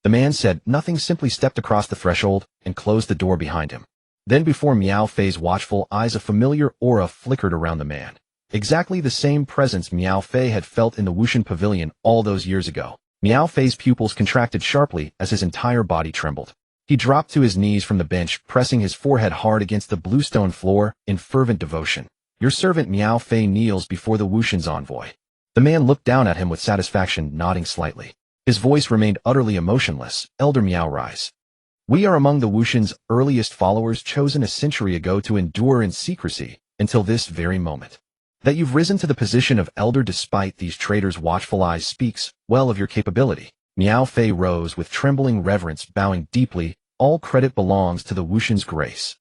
S1: The man said nothing, simply stepped across the threshold and closed the door behind him. Then before Miao Fei's watchful eyes a familiar aura flickered around the man. Exactly the same presence Miao Fei had felt in the Wushan Pavilion all those years ago. Miao Fei's pupils contracted sharply as his entire body trembled. He dropped to his knees from the bench, pressing his forehead hard against the bluestone floor in fervent devotion. Your servant Miao Fei kneels before the Wushan's envoy. The man looked down at him with satisfaction, nodding slightly. His voice remained utterly emotionless. Elder Miao, rise. We are among the Wushan's earliest followers, chosen a century ago to endure in secrecy until this very moment. That you've risen to the position of elder despite these traitors' watchful eyes speaks well of your capability. Miao Fei rose with trembling reverence, bowing deeply. All credit belongs to the Wushan's grace.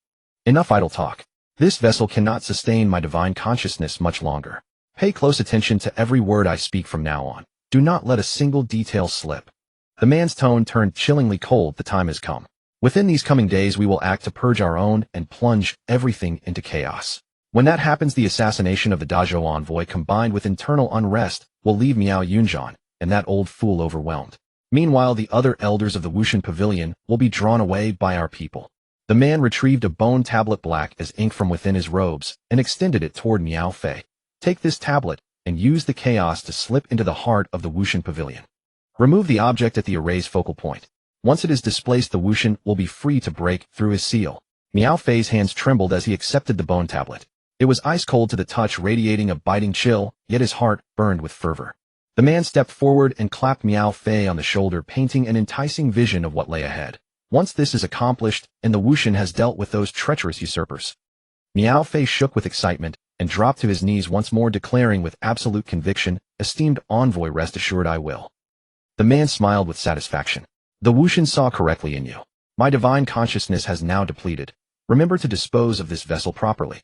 S1: Enough idle talk. This vessel cannot sustain my divine consciousness much longer. Pay close attention to every word I speak from now on. Do not let a single detail slip. The man's tone turned chillingly cold. The time has come. Within these coming days we will act to purge our own and plunge everything into chaos. When that happens, the assassination of the Dazhou envoy combined with internal unrest will leave Miao Yunzhan and that old fool overwhelmed. Meanwhile, the other elders of the Wushan Pavilion will be drawn away by our people. The man retrieved a bone tablet black as ink from within his robes and extended it toward Miao Fei. Take this tablet and use the chaos to slip into the heart of the Wushan Pavilion. Remove the object at the array's focal point. Once it is displaced, the Wushan will be free to break through his seal. Miao Fei's hands trembled as he accepted the bone tablet. It was ice cold to the touch, radiating a biting chill, yet his heart burned with fervor. The man stepped forward and clapped Miao Fei on the shoulder, painting an enticing vision of what lay ahead. Once this is accomplished, and the Wushan has dealt with those treacherous usurpers. Miao Fei shook with excitement and dropped to his knees once more, declaring with absolute conviction, Esteemed envoy, rest assured I will. The man smiled with satisfaction. The Wushan saw correctly in you. My divine consciousness has now depleted. Remember to dispose of this vessel properly.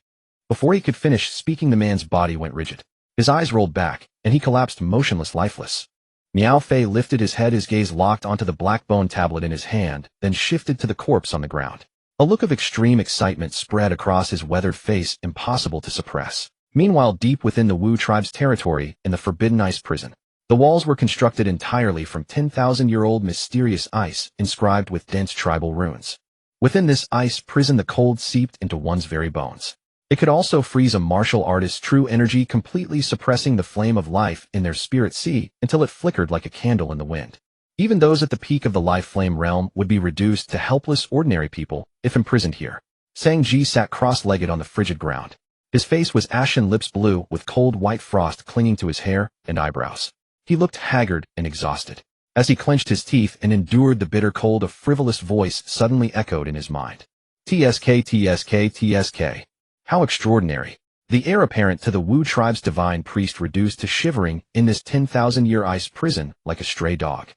S1: Before he could finish speaking, the man's body went rigid. His eyes rolled back, and he collapsed motionless, lifeless. Miao Fei lifted his head, his gaze locked onto the black bone tablet in his hand, then shifted to the corpse on the ground. A look of extreme excitement spread across his weathered face, impossible to suppress. Meanwhile, deep within the Wu tribe's territory, in the Forbidden Ice prison, the walls were constructed entirely from 10,000-year-old mysterious ice, inscribed with dense tribal runes. Within this ice prison, the cold seeped into one's very bones. It could also freeze a martial artist's true energy, completely suppressing the flame of life in their spirit sea until it flickered like a candle in the wind. Even those at the peak of the life flame realm would be reduced to helpless, ordinary people if imprisoned here. Shanzhi sat cross-legged on the frigid ground. His face was ashen, lips blue, with cold white frost clinging to his hair and eyebrows. He looked haggard and exhausted. As he clenched his teeth and endured the bitter cold, a frivolous voice suddenly echoed in his mind. TSK, TSK, TSK. How extraordinary. The heir apparent to the Wu tribe's divine priest reduced to shivering in this 10,000-year ice prison like a stray dog.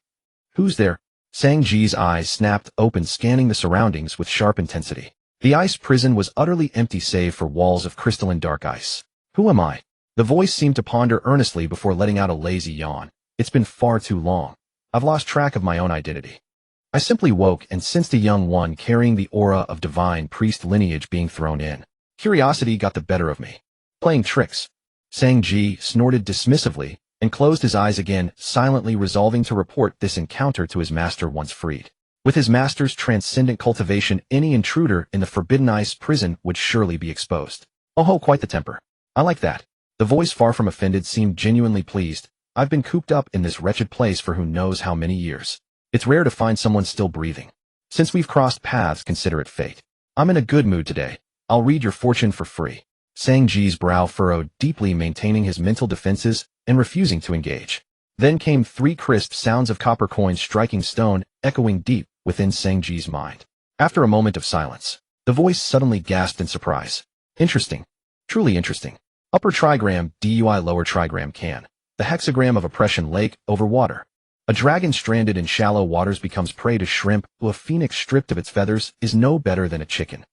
S1: Who's there? Shanzhi's eyes snapped open, scanning the surroundings with sharp intensity. The ice prison was utterly empty save for walls of crystalline dark ice. Who am I? The voice seemed to ponder earnestly before letting out a lazy yawn. It's been far too long. I've lost track of my own identity. I simply woke and sensed a young one carrying the aura of divine priest lineage being thrown in. Curiosity got the better of me. Playing tricks. Shanzhi snorted dismissively and closed his eyes again, silently resolving to report this encounter to his master once freed. With his master's transcendent cultivation, any intruder in the Forbidden Ice prison would surely be exposed. Oh, quite the temper. I like that. The voice, far from offended, seemed genuinely pleased. I've been cooped up in this wretched place for who knows how many years. It's rare to find someone still breathing. Since we've crossed paths, consider it fate. I'm in a good mood today. I'll read your fortune for free. Shanzhi's brow furrowed deeply, maintaining his mental defenses and refusing to engage. Then came 3 crisp sounds of copper coins striking stone, echoing deep within Shanzhi's mind. After a moment of silence, the voice suddenly gasped in surprise. Interesting. Truly interesting. Upper trigram, DUI lower trigram can. The hexagram of oppression lake over water. A dragon stranded in shallow waters becomes prey to shrimp, while a phoenix stripped of its feathers is no better than a chicken.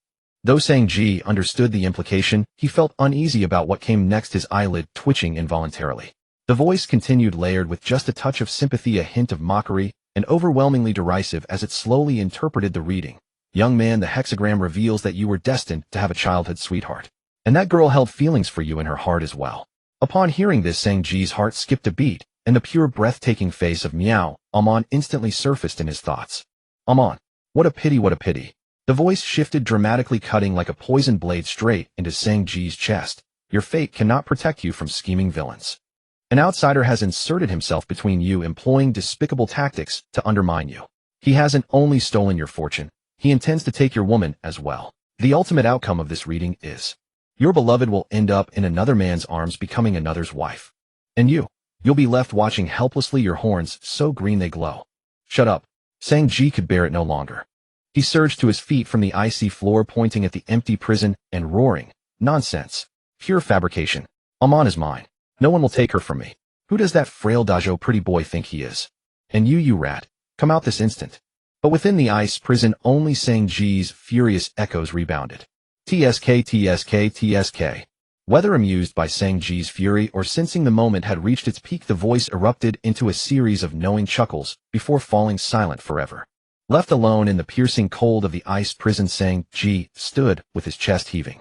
S1: Though Shanzhi understood the implication, he felt uneasy about what came next, his eyelid twitching involuntarily. The voice continued, layered with just a touch of sympathy, a hint of mockery, and overwhelmingly derisive as it slowly interpreted the reading. Young man, the hexagram reveals that you were destined to have a childhood sweetheart. And that girl held feelings for you in her heart as well. Upon hearing this, Shanzhi's heart skipped a beat, and the pure breathtaking face of Miao Amon instantly surfaced in his thoughts. Amon. What a pity, what a pity. The voice shifted dramatically, cutting like a poisoned blade straight into Shanzhi's chest. Your fate cannot protect you from scheming villains. An outsider has inserted himself between you, employing despicable tactics to undermine you. He hasn't only stolen your fortune, he intends to take your woman as well. The ultimate outcome of this reading is your beloved will end up in another man's arms, becoming another's wife. And you'll be left watching helplessly, your horns so green they glow. Shut up. Shanzhi could bear it no longer. He surged to his feet from the icy floor, pointing at the empty prison and roaring, nonsense. Pure fabrication. Amon is mine. No one will take her from me. Who does that frail dojo pretty boy think he is? And you rat, come out this instant. But within the ice prison, only Shanzhi's furious echoes rebounded. TSK, TSK, TSK. Whether amused by Shanzhi's fury or sensing the moment had reached its peak, the voice erupted into a series of knowing chuckles before falling silent forever. Left alone in the piercing cold of the ice prison, Shanzhi stood with his chest heaving.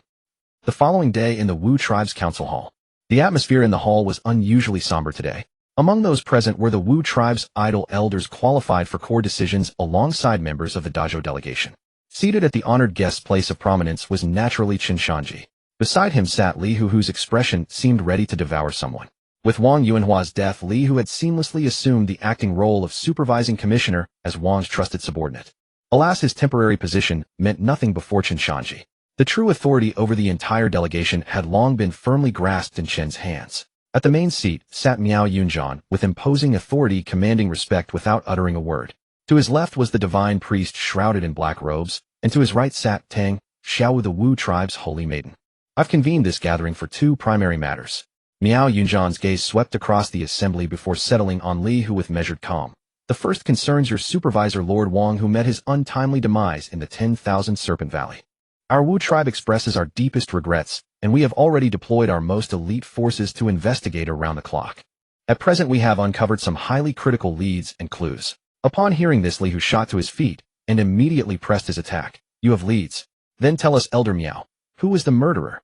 S1: The following day in the Wu tribe's council hall. The atmosphere in the hall was unusually somber today. Among those present were the Wu tribe's idol elders, qualified for core decisions alongside members of the dojo delegation. Seated at the honored guest's place of prominence was naturally Chen Shanzhi. Beside him sat Li Hu, whose expression seemed ready to devour someone. With Wang Yuanhua's death, Li Hu had seamlessly assumed the acting role of supervising commissioner as Wang's trusted subordinate. Alas, his temporary position meant nothing before Chen Shanzhi. The true authority over the entire delegation had long been firmly grasped in Chen's hands. At the main seat sat Miao Yunjian, with imposing authority, commanding respect without uttering a word. To his left was the divine priest shrouded in black robes, and to his right sat Tang Xiao, the Wu tribe's holy maiden. I've convened this gathering for 2 primary matters. Miao Yunjian's gaze swept across the assembly before settling on Li Hu with measured calm. The first concerns your supervisor, Lord Wang, who met his untimely demise in the 10,000 Serpent Valley. Our Wu tribe expresses our deepest regrets, and we have already deployed our most elite forces to investigate around the clock. At present, we have uncovered some highly critical leads and clues. Upon hearing this, Li Hu shot to his feet and immediately pressed his attack. You have leads. Then tell us, Elder Miao, who was the murderer?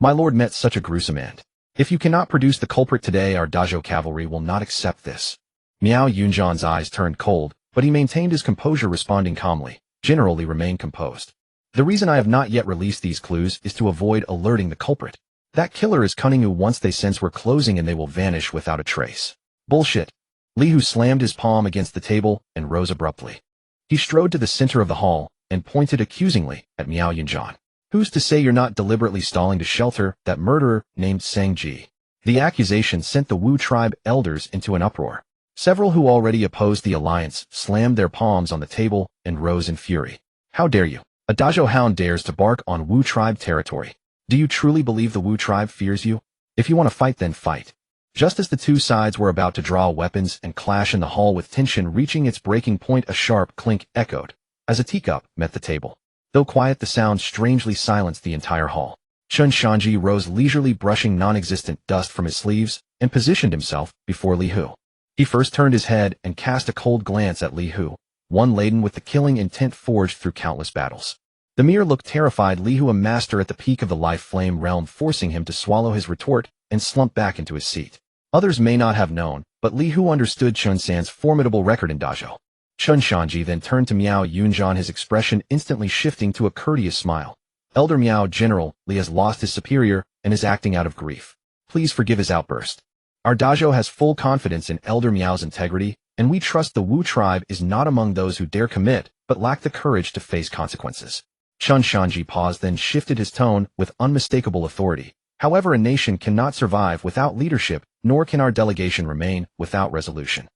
S1: My lord met such a gruesome end. If you cannot produce the culprit today, our dojo cavalry will not accept this. Miao Yunjian's eyes turned cold, but he maintained his composure, responding calmly. Generally remain composed. The reason I have not yet released these clues is to avoid alerting the culprit. That killer is cunning, who once they sense we're closing in, they will vanish without a trace. Bullshit. Li Hu slammed his palm against the table and rose abruptly. He strode to the center of the hall and pointed accusingly at Miao Yunjian. Who's to say you're not deliberately stalling to shelter that murderer named Shanzhi? The accusation sent the Wu tribe elders into an uproar. Several who already opposed the alliance slammed their palms on the table and rose in fury. How dare you? A dojo hound dares to bark on Wu tribe territory. Do you truly believe the Wu tribe fears you? If you want to fight, then fight. Just as the 2 sides were about to draw weapons and clash in the hall, with tension reaching its breaking point, a sharp clink echoed as a teacup met the table. Though quiet, the sound strangely silenced the entire hall. Chen Shanzhi rose leisurely, brushing non-existent dust from his sleeves, and positioned himself before Li Hu. He first turned his head and cast a cold glance at Li Hu, one laden with the killing intent forged through countless battles. The mere look terrified Li Hu, a master at the peak of the life flame realm, forcing him to swallow his retort and slump back into his seat. Others may not have known, but Li Hu understood Chen San's formidable record in dojo. Chen Shanzhi then turned to Miao Yunjian, his expression instantly shifting to a courteous smile. Elder Miao, General, Li has lost his superior and is acting out of grief. Please forgive his outburst. Our dojo has full confidence in Elder Miao's integrity, and we trust the Wu tribe is not among those who dare commit, but lack the courage to face consequences. Chen Shanzhi paused, then shifted his tone with unmistakable authority. However, a nation cannot survive without leadership, nor can our delegation remain without resolution.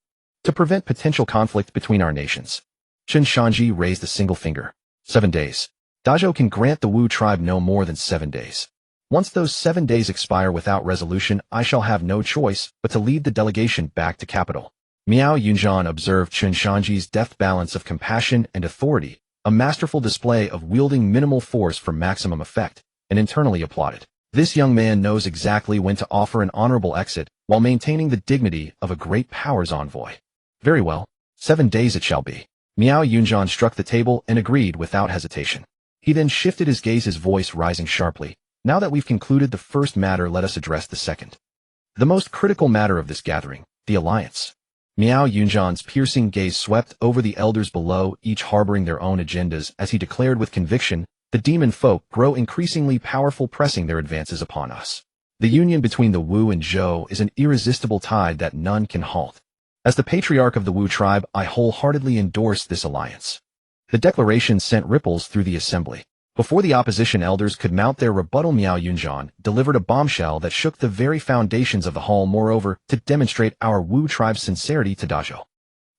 S1: To prevent potential conflict between our nations. Chen Shanzhi raised a single finger. 7 days. Dazhou can grant the Wu tribe no more than 7 days. Once those 7 days expire without resolution, I shall have no choice but to lead the delegation back to capital. Miao Yunzhan observed Chen Shanzhi's deft balance of compassion and authority, a masterful display of wielding minimal force for maximum effect, and internally applauded. This young man knows exactly when to offer an honorable exit while maintaining the dignity of a great power's envoy. Very well. 7 days it shall be. Miao Yunzhan struck the table and agreed without hesitation. He then shifted his gaze, his voice rising sharply. Now that we've concluded the first matter, let us address the second. The most critical matter of this gathering, the alliance. Miao Yunzhan's piercing gaze swept over the elders below, each harboring their own agendas, as he declared with conviction, the demon folk grow increasingly powerful, pressing their advances upon us. The union between the Wu and Zhou is an irresistible tide that none can halt. As the patriarch of the Wu tribe, I wholeheartedly endorse this alliance. The declaration sent ripples through the assembly. Before the opposition elders could mount their rebuttal, Miao Yunzhan delivered a bombshell that shook the very foundations of the hall. Moreover, to demonstrate our Wu tribe's sincerity to Dazhou.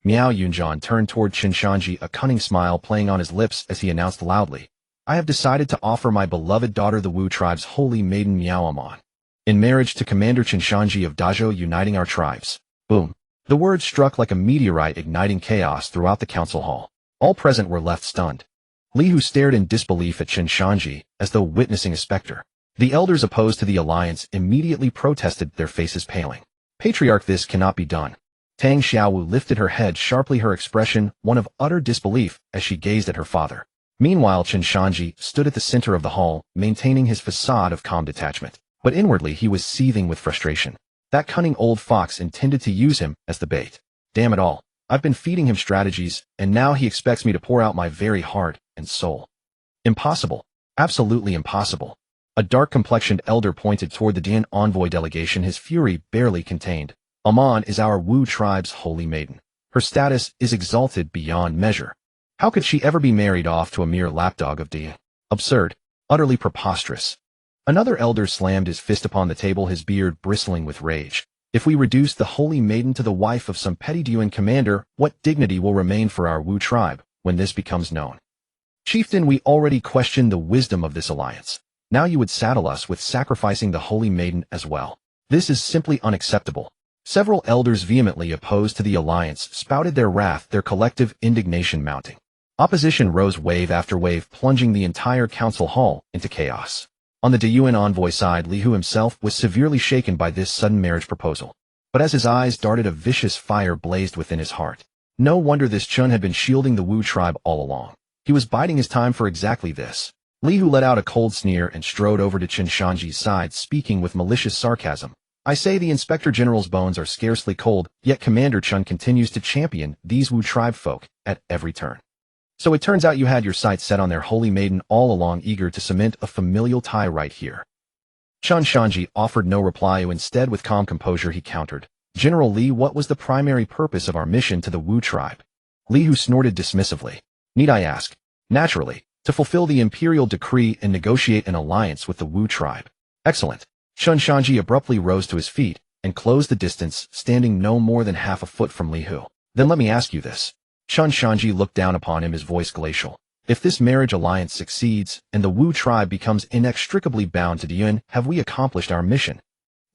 S1: Miao Yunzhan turned toward Chen Shanzhi, a cunning smile playing on his lips as he announced loudly, I have decided to offer my beloved daughter, the Wu tribe's holy maiden Miao Amon, in marriage to Commander Chen Shanzhi of Dazhou, uniting our tribes. Boom. The words struck like a meteorite, igniting chaos throughout the council hall. All present were left stunned. Li Hu stared in disbelief at Chen Shanzhi, as though witnessing a specter. The elders opposed to the alliance immediately protested, their faces paling. Patriarch, this cannot be done. Tang Xiaowu lifted her head sharply, her expression one of utter disbelief as she gazed at her father. Meanwhile, Chen Shanzhi stood at the center of the hall, maintaining his facade of calm detachment. But inwardly he was seething with frustration. That cunning old fox intended to use him as the bait. Damn it all. I've been feeding him strategies, and now he expects me to pour out my very heart and soul. Impossible. Absolutely impossible. A dark-complexioned elder pointed toward the Dian envoy delegation, his fury barely contained. Amon is our Wu tribe's holy maiden. Her status is exalted beyond measure. How could she ever be married off to a mere lapdog of Dian? Absurd. Utterly preposterous. Another elder slammed his fist upon the table, his beard bristling with rage. If we reduce the holy maiden to the wife of some petty Dian commander, what dignity will remain for our Wu tribe when this becomes known? Chieftain, we already questioned the wisdom of this alliance. Now you would saddle us with sacrificing the holy maiden as well. This is simply unacceptable. Several elders vehemently opposed to the alliance spouted their wrath, their collective indignation mounting. Opposition rose wave after wave, plunging the entire council hall into chaos. On the Dayuan envoy side, Li Hu himself was severely shaken by this sudden marriage proposal. But as his eyes darted, a vicious fire blazed within his heart. No wonder this Chen had been shielding the Wu tribe all along. He was biding his time for exactly this. Li Hu let out a cold sneer and strode over to Chen Shanzhi's side, speaking with malicious sarcasm. I say the Inspector General's bones are scarcely cold, yet Commander Chen continues to champion these Wu tribe folk at every turn. So it turns out you had your sights set on their holy maiden all along, eager to cement a familial tie right here. Chen Shanzhi offered no reply. Instead, with calm composure, he countered. General Li, what was the primary purpose of our mission to the Wu tribe? Li Hu snorted dismissively. Need I ask? Naturally, to fulfill the imperial decree and negotiate an alliance with the Wu tribe. Excellent. Chen Shanzhi abruptly rose to his feet and closed the distance, standing no more than half a foot from Li Hu. Then let me ask you this. Chen Shanzhi looked down upon him, his voice glacial. If this marriage alliance succeeds, and the Wu tribe becomes inextricably bound to Dian, have we accomplished our mission?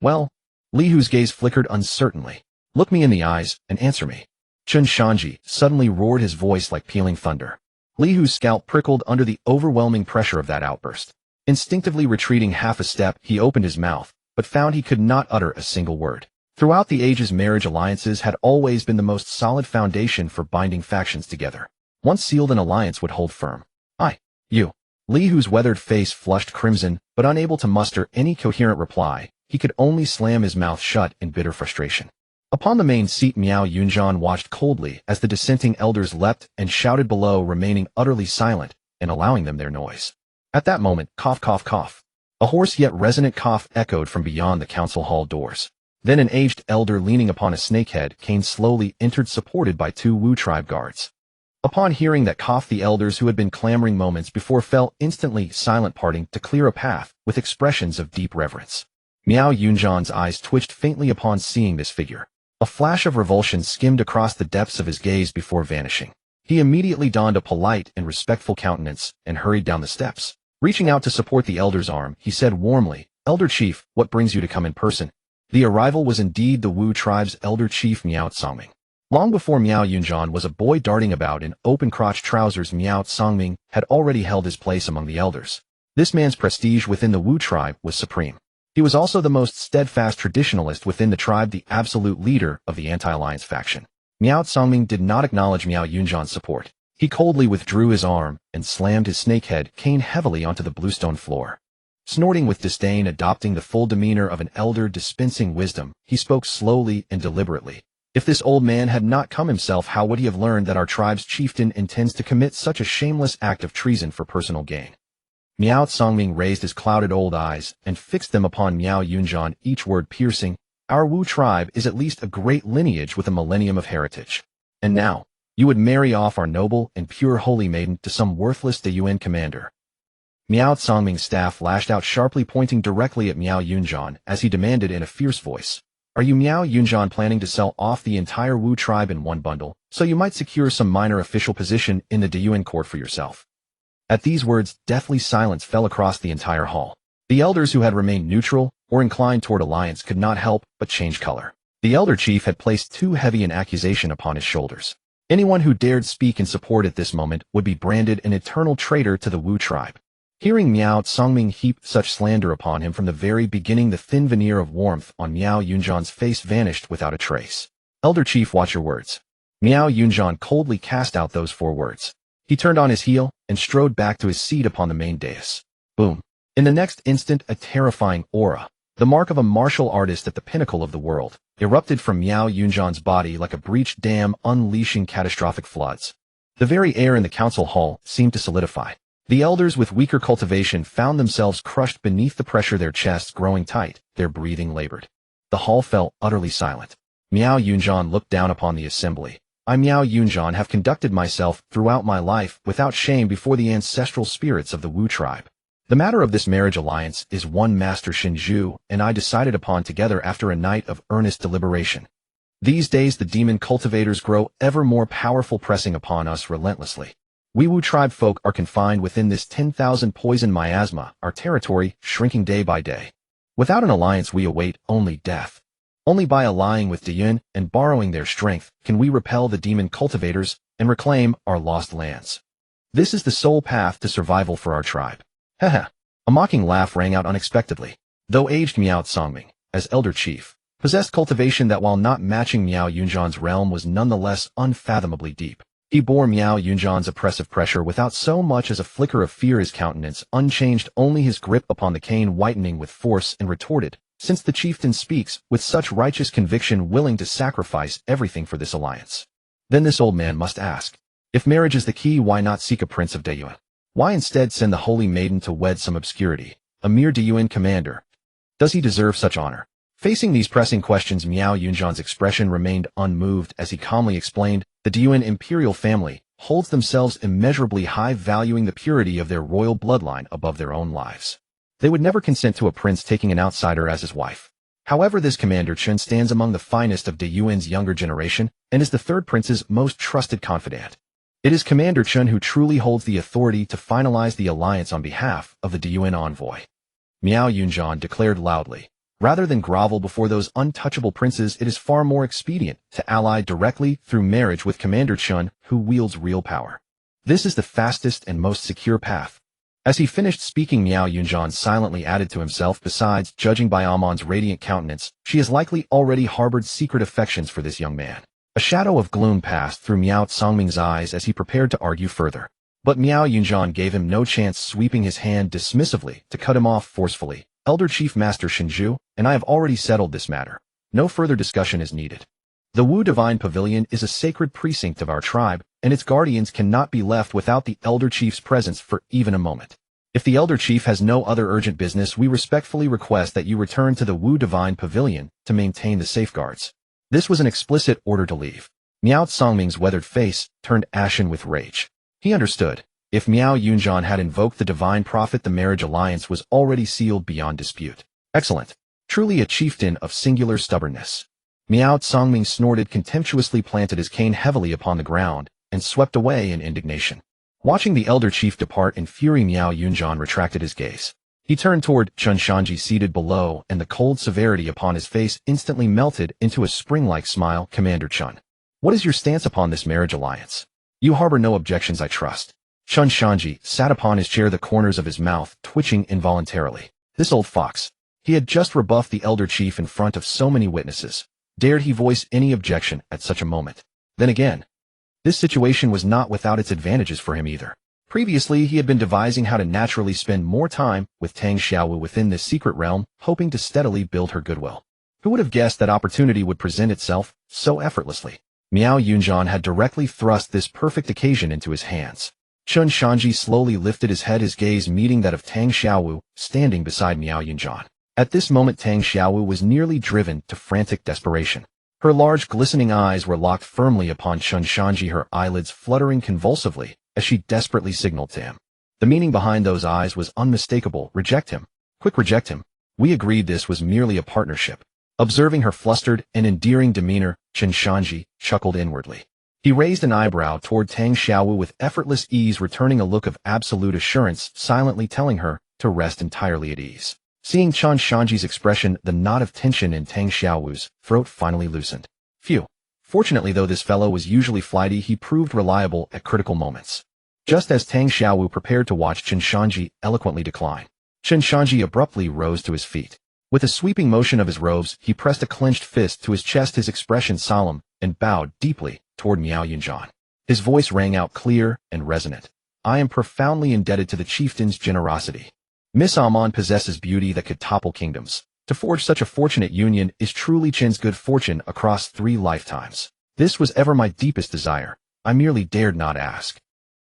S1: Well, Li Hu's gaze flickered uncertainly. Look me in the eyes and answer me. Chen Shanzhi suddenly roared, his voice like pealing thunder. Li Hu's scalp prickled under the overwhelming pressure of that outburst. Instinctively retreating half a step, he opened his mouth, but found he could not utter a single word. Throughout the ages, marriage alliances had always been the most solid foundation for binding factions together. Once sealed, an alliance would hold firm. You. Li Hu's weathered face flushed crimson, but unable to muster any coherent reply, he could only slam his mouth shut in bitter frustration. Upon the main seat, Miao Yunzhan watched coldly as the dissenting elders leapt and shouted below, remaining utterly silent and allowing them their noise. At that moment, cough, cough, cough. A hoarse yet resonant cough echoed from beyond the council hall doors. Then an aged elder leaning upon a snakehead cane slowly entered, supported by 2 Wu tribe guards. Upon hearing that cough, the elders who had been clamoring moments before fell instantly silent, parting to clear a path with expressions of deep reverence. Miao Yunjan's eyes twitched faintly upon seeing this figure. A flash of revulsion skimmed across the depths of his gaze before vanishing. He immediately donned a polite and respectful countenance and hurried down the steps. Reaching out to support the elder's arm, he said warmly, "Elder Chief, what brings you to come in person?" The arrival was indeed the Wu tribe's elder chief Miao Songming. Long before Miao Yunjan was a boy darting about in open-crotched trousers, Miao Songming had already held his place among the elders. This man's prestige within the Wu tribe was supreme. He was also the most steadfast traditionalist within the tribe, the absolute leader of the anti-alliance faction. Miao Songming did not acknowledge Miao Yunjan's support. He coldly withdrew his arm and slammed his snakehead cane heavily onto the bluestone floor. Snorting with disdain, adopting the full demeanor of an elder dispensing wisdom, he spoke slowly and deliberately. If this old man had not come himself, how would he have learned that our tribe's chieftain intends to commit such a shameless act of treason for personal gain? Miao Songming raised his clouded old eyes and fixed them upon Miao Yunjan, each word piercing. Our Wu tribe is at least a great lineage with a millennium of heritage. And now, you would marry off our noble and pure holy maiden to some worthless Deyuan commander. Miao Songming's staff lashed out sharply, pointing directly at Miao Yunjan as he demanded in a fierce voice, "Are you Miao Yunjan planning to sell off the entire Wu tribe in one bundle, so you might secure some minor official position in the Deyuan court for yourself?" At these words, deathly silence fell across the entire hall. The elders who had remained neutral or inclined toward alliance could not help but change color. The elder chief had placed too heavy an accusation upon his shoulders. Anyone who dared speak in support at this moment would be branded an eternal traitor to the Wu tribe. Hearing Miao Songming heap such slander upon him from the very beginning, the thin veneer of warmth on Miao Yunjan's face vanished without a trace. "Elder chief, watch your words." Miao Yunjan coldly cast out those 4 words. He turned on his heel and strode back to his seat upon the main dais. Boom. In the next instant, a terrifying aura, the mark of a martial artist at the pinnacle of the world, erupted from Miao Yunjan's body like a breached dam, unleashing catastrophic floods. The very air in the council hall seemed to solidify. The elders with weaker cultivation found themselves crushed beneath the pressure, their chests growing tight, their breathing labored. The hall fell utterly silent. Miao Yunjan looked down upon the assembly. "I, Miao Yunjan, have conducted myself throughout my life without shame before the ancestral spirits of the Wu tribe. The matter of this marriage alliance is one Master Shinju and I decided upon together after a night of earnest deliberation. These days the demon cultivators grow ever more powerful, pressing upon us relentlessly. We Wu tribe folk are confined within this 10,000 poison miasma, our territory shrinking day by day. Without an alliance we await only death. Only by allying with Deyuan and borrowing their strength can we repel the demon cultivators and reclaim our lost lands. This is the sole path to survival for our tribe." Haha. A mocking laugh rang out unexpectedly. Though aged, Miao Songming, as elder chief, possessed cultivation that, while not matching Miao Yunjan's realm, was nonetheless unfathomably deep. He bore Miao Yunjan's oppressive pressure without so much as a flicker of fear, his countenance unchanged, only his grip upon the cane whitening with force, and retorted, "Since the chieftain speaks with such righteous conviction, willing to sacrifice everything for this alliance, then this old man must ask, if marriage is the key, why not seek a prince of Deyuan? Why instead send the holy maiden to wed some obscurity, a mere Deyuan commander? Does he deserve such honor?" Facing these pressing questions, Miao Yunjan's expression remained unmoved as he calmly explained, "The Deyuan imperial family holds themselves immeasurably high, valuing the purity of their royal bloodline above their own lives. They would never consent to a prince taking an outsider as his wife. However, this Commander Chen stands among the finest of Deyuan's younger generation and is the 3rd prince's most trusted confidant. It is Commander Chen who truly holds the authority to finalize the alliance on behalf of the Deyuan envoy." Miao Yunjan declared loudly, "Rather than grovel before those untouchable princes, it is far more expedient to ally directly through marriage with Commander Chen, who wields real power. This is the fastest and most secure path." As he finished speaking, Miao Yunjan silently added to himself, "Besides, judging by Amon's radiant countenance, she has likely already harbored secret affections for this young man." A shadow of gloom passed through Miao Songming's eyes as he prepared to argue further. But Miao Yunjan gave him no chance, sweeping his hand dismissively to cut him off forcefully. "Elder Chief Master Shinju and I have already settled this matter. No further discussion is needed. The Wu Divine Pavilion is a sacred precinct of our tribe, and its guardians cannot be left without the Elder Chief's presence for even a moment. If the Elder Chief has no other urgent business, we respectfully request that you return to the Wu Divine Pavilion to maintain the safeguards." This was an explicit order to leave. Miao Songming's weathered face turned ashen with rage. He understood. If Miao Yunjan had invoked the divine prophet, the marriage alliance was already sealed beyond dispute. "Excellent. Truly a chieftain of singular stubbornness. Miao Tsongming snorted contemptuously, planted his cane heavily upon the ground, and swept away in indignation. Watching the elder chief depart in fury, Miao Yunjian retracted his gaze. He turned toward Chen Shanzhi seated below, and the cold severity upon his face instantly melted into a spring-like smile. Commander Chen, what is your stance upon this marriage alliance? You harbor no objections, I trust. Chen Shanzhi sat upon his chair, the corners of his mouth twitching involuntarily. This old fox. He had just rebuffed the elder chief in front of so many witnesses. Dared he voice any objection at such a moment? Then again, this situation was not without its advantages for him either. Previously, he had been devising how to naturally spend more time with Tang Xiaowu within this secret realm, hoping to steadily build her goodwill. Who would have guessed that opportunity would present itself so effortlessly? Miao Yunjian had directly thrust this perfect occasion into his hands. Chen Shanzhi slowly lifted his head, his gaze meeting that of Tang Xiaowu, standing beside Miao Yunjian. At this moment, Tang Xiaowu was nearly driven to frantic desperation. Her large, glistening eyes were locked firmly upon Chen Shanzhi, her eyelids fluttering convulsively as she desperately signaled to him. The meaning behind those eyes was unmistakable. Reject him. Quick, reject him. We agreed this was merely a partnership. Observing her flustered and endearing demeanor, Chen Shanzhi chuckled inwardly. He raised an eyebrow toward Tang Xiaowu with effortless ease, returning a look of absolute assurance, silently telling her to rest entirely at ease. Seeing Chen Shanzhi's expression, the knot of tension in Tang Xiaowu's throat finally loosened. Phew. Fortunately, though this fellow was usually flighty, he proved reliable at critical moments. Just as Tang Xiaowu prepared to watch Chen Shanzhi eloquently decline, Chen Shanzhi abruptly rose to his feet. With a sweeping motion of his robes, he pressed a clenched fist to his chest, his expression solemn, and bowed deeply toward Miao Yunjian. His voice rang out clear and resonant. I am profoundly indebted to the chieftain's generosity. Miss Amon possesses beauty that could topple kingdoms. To forge such a fortunate union is truly Chen's good fortune across 3 lifetimes. This was ever my deepest desire. I merely dared not ask.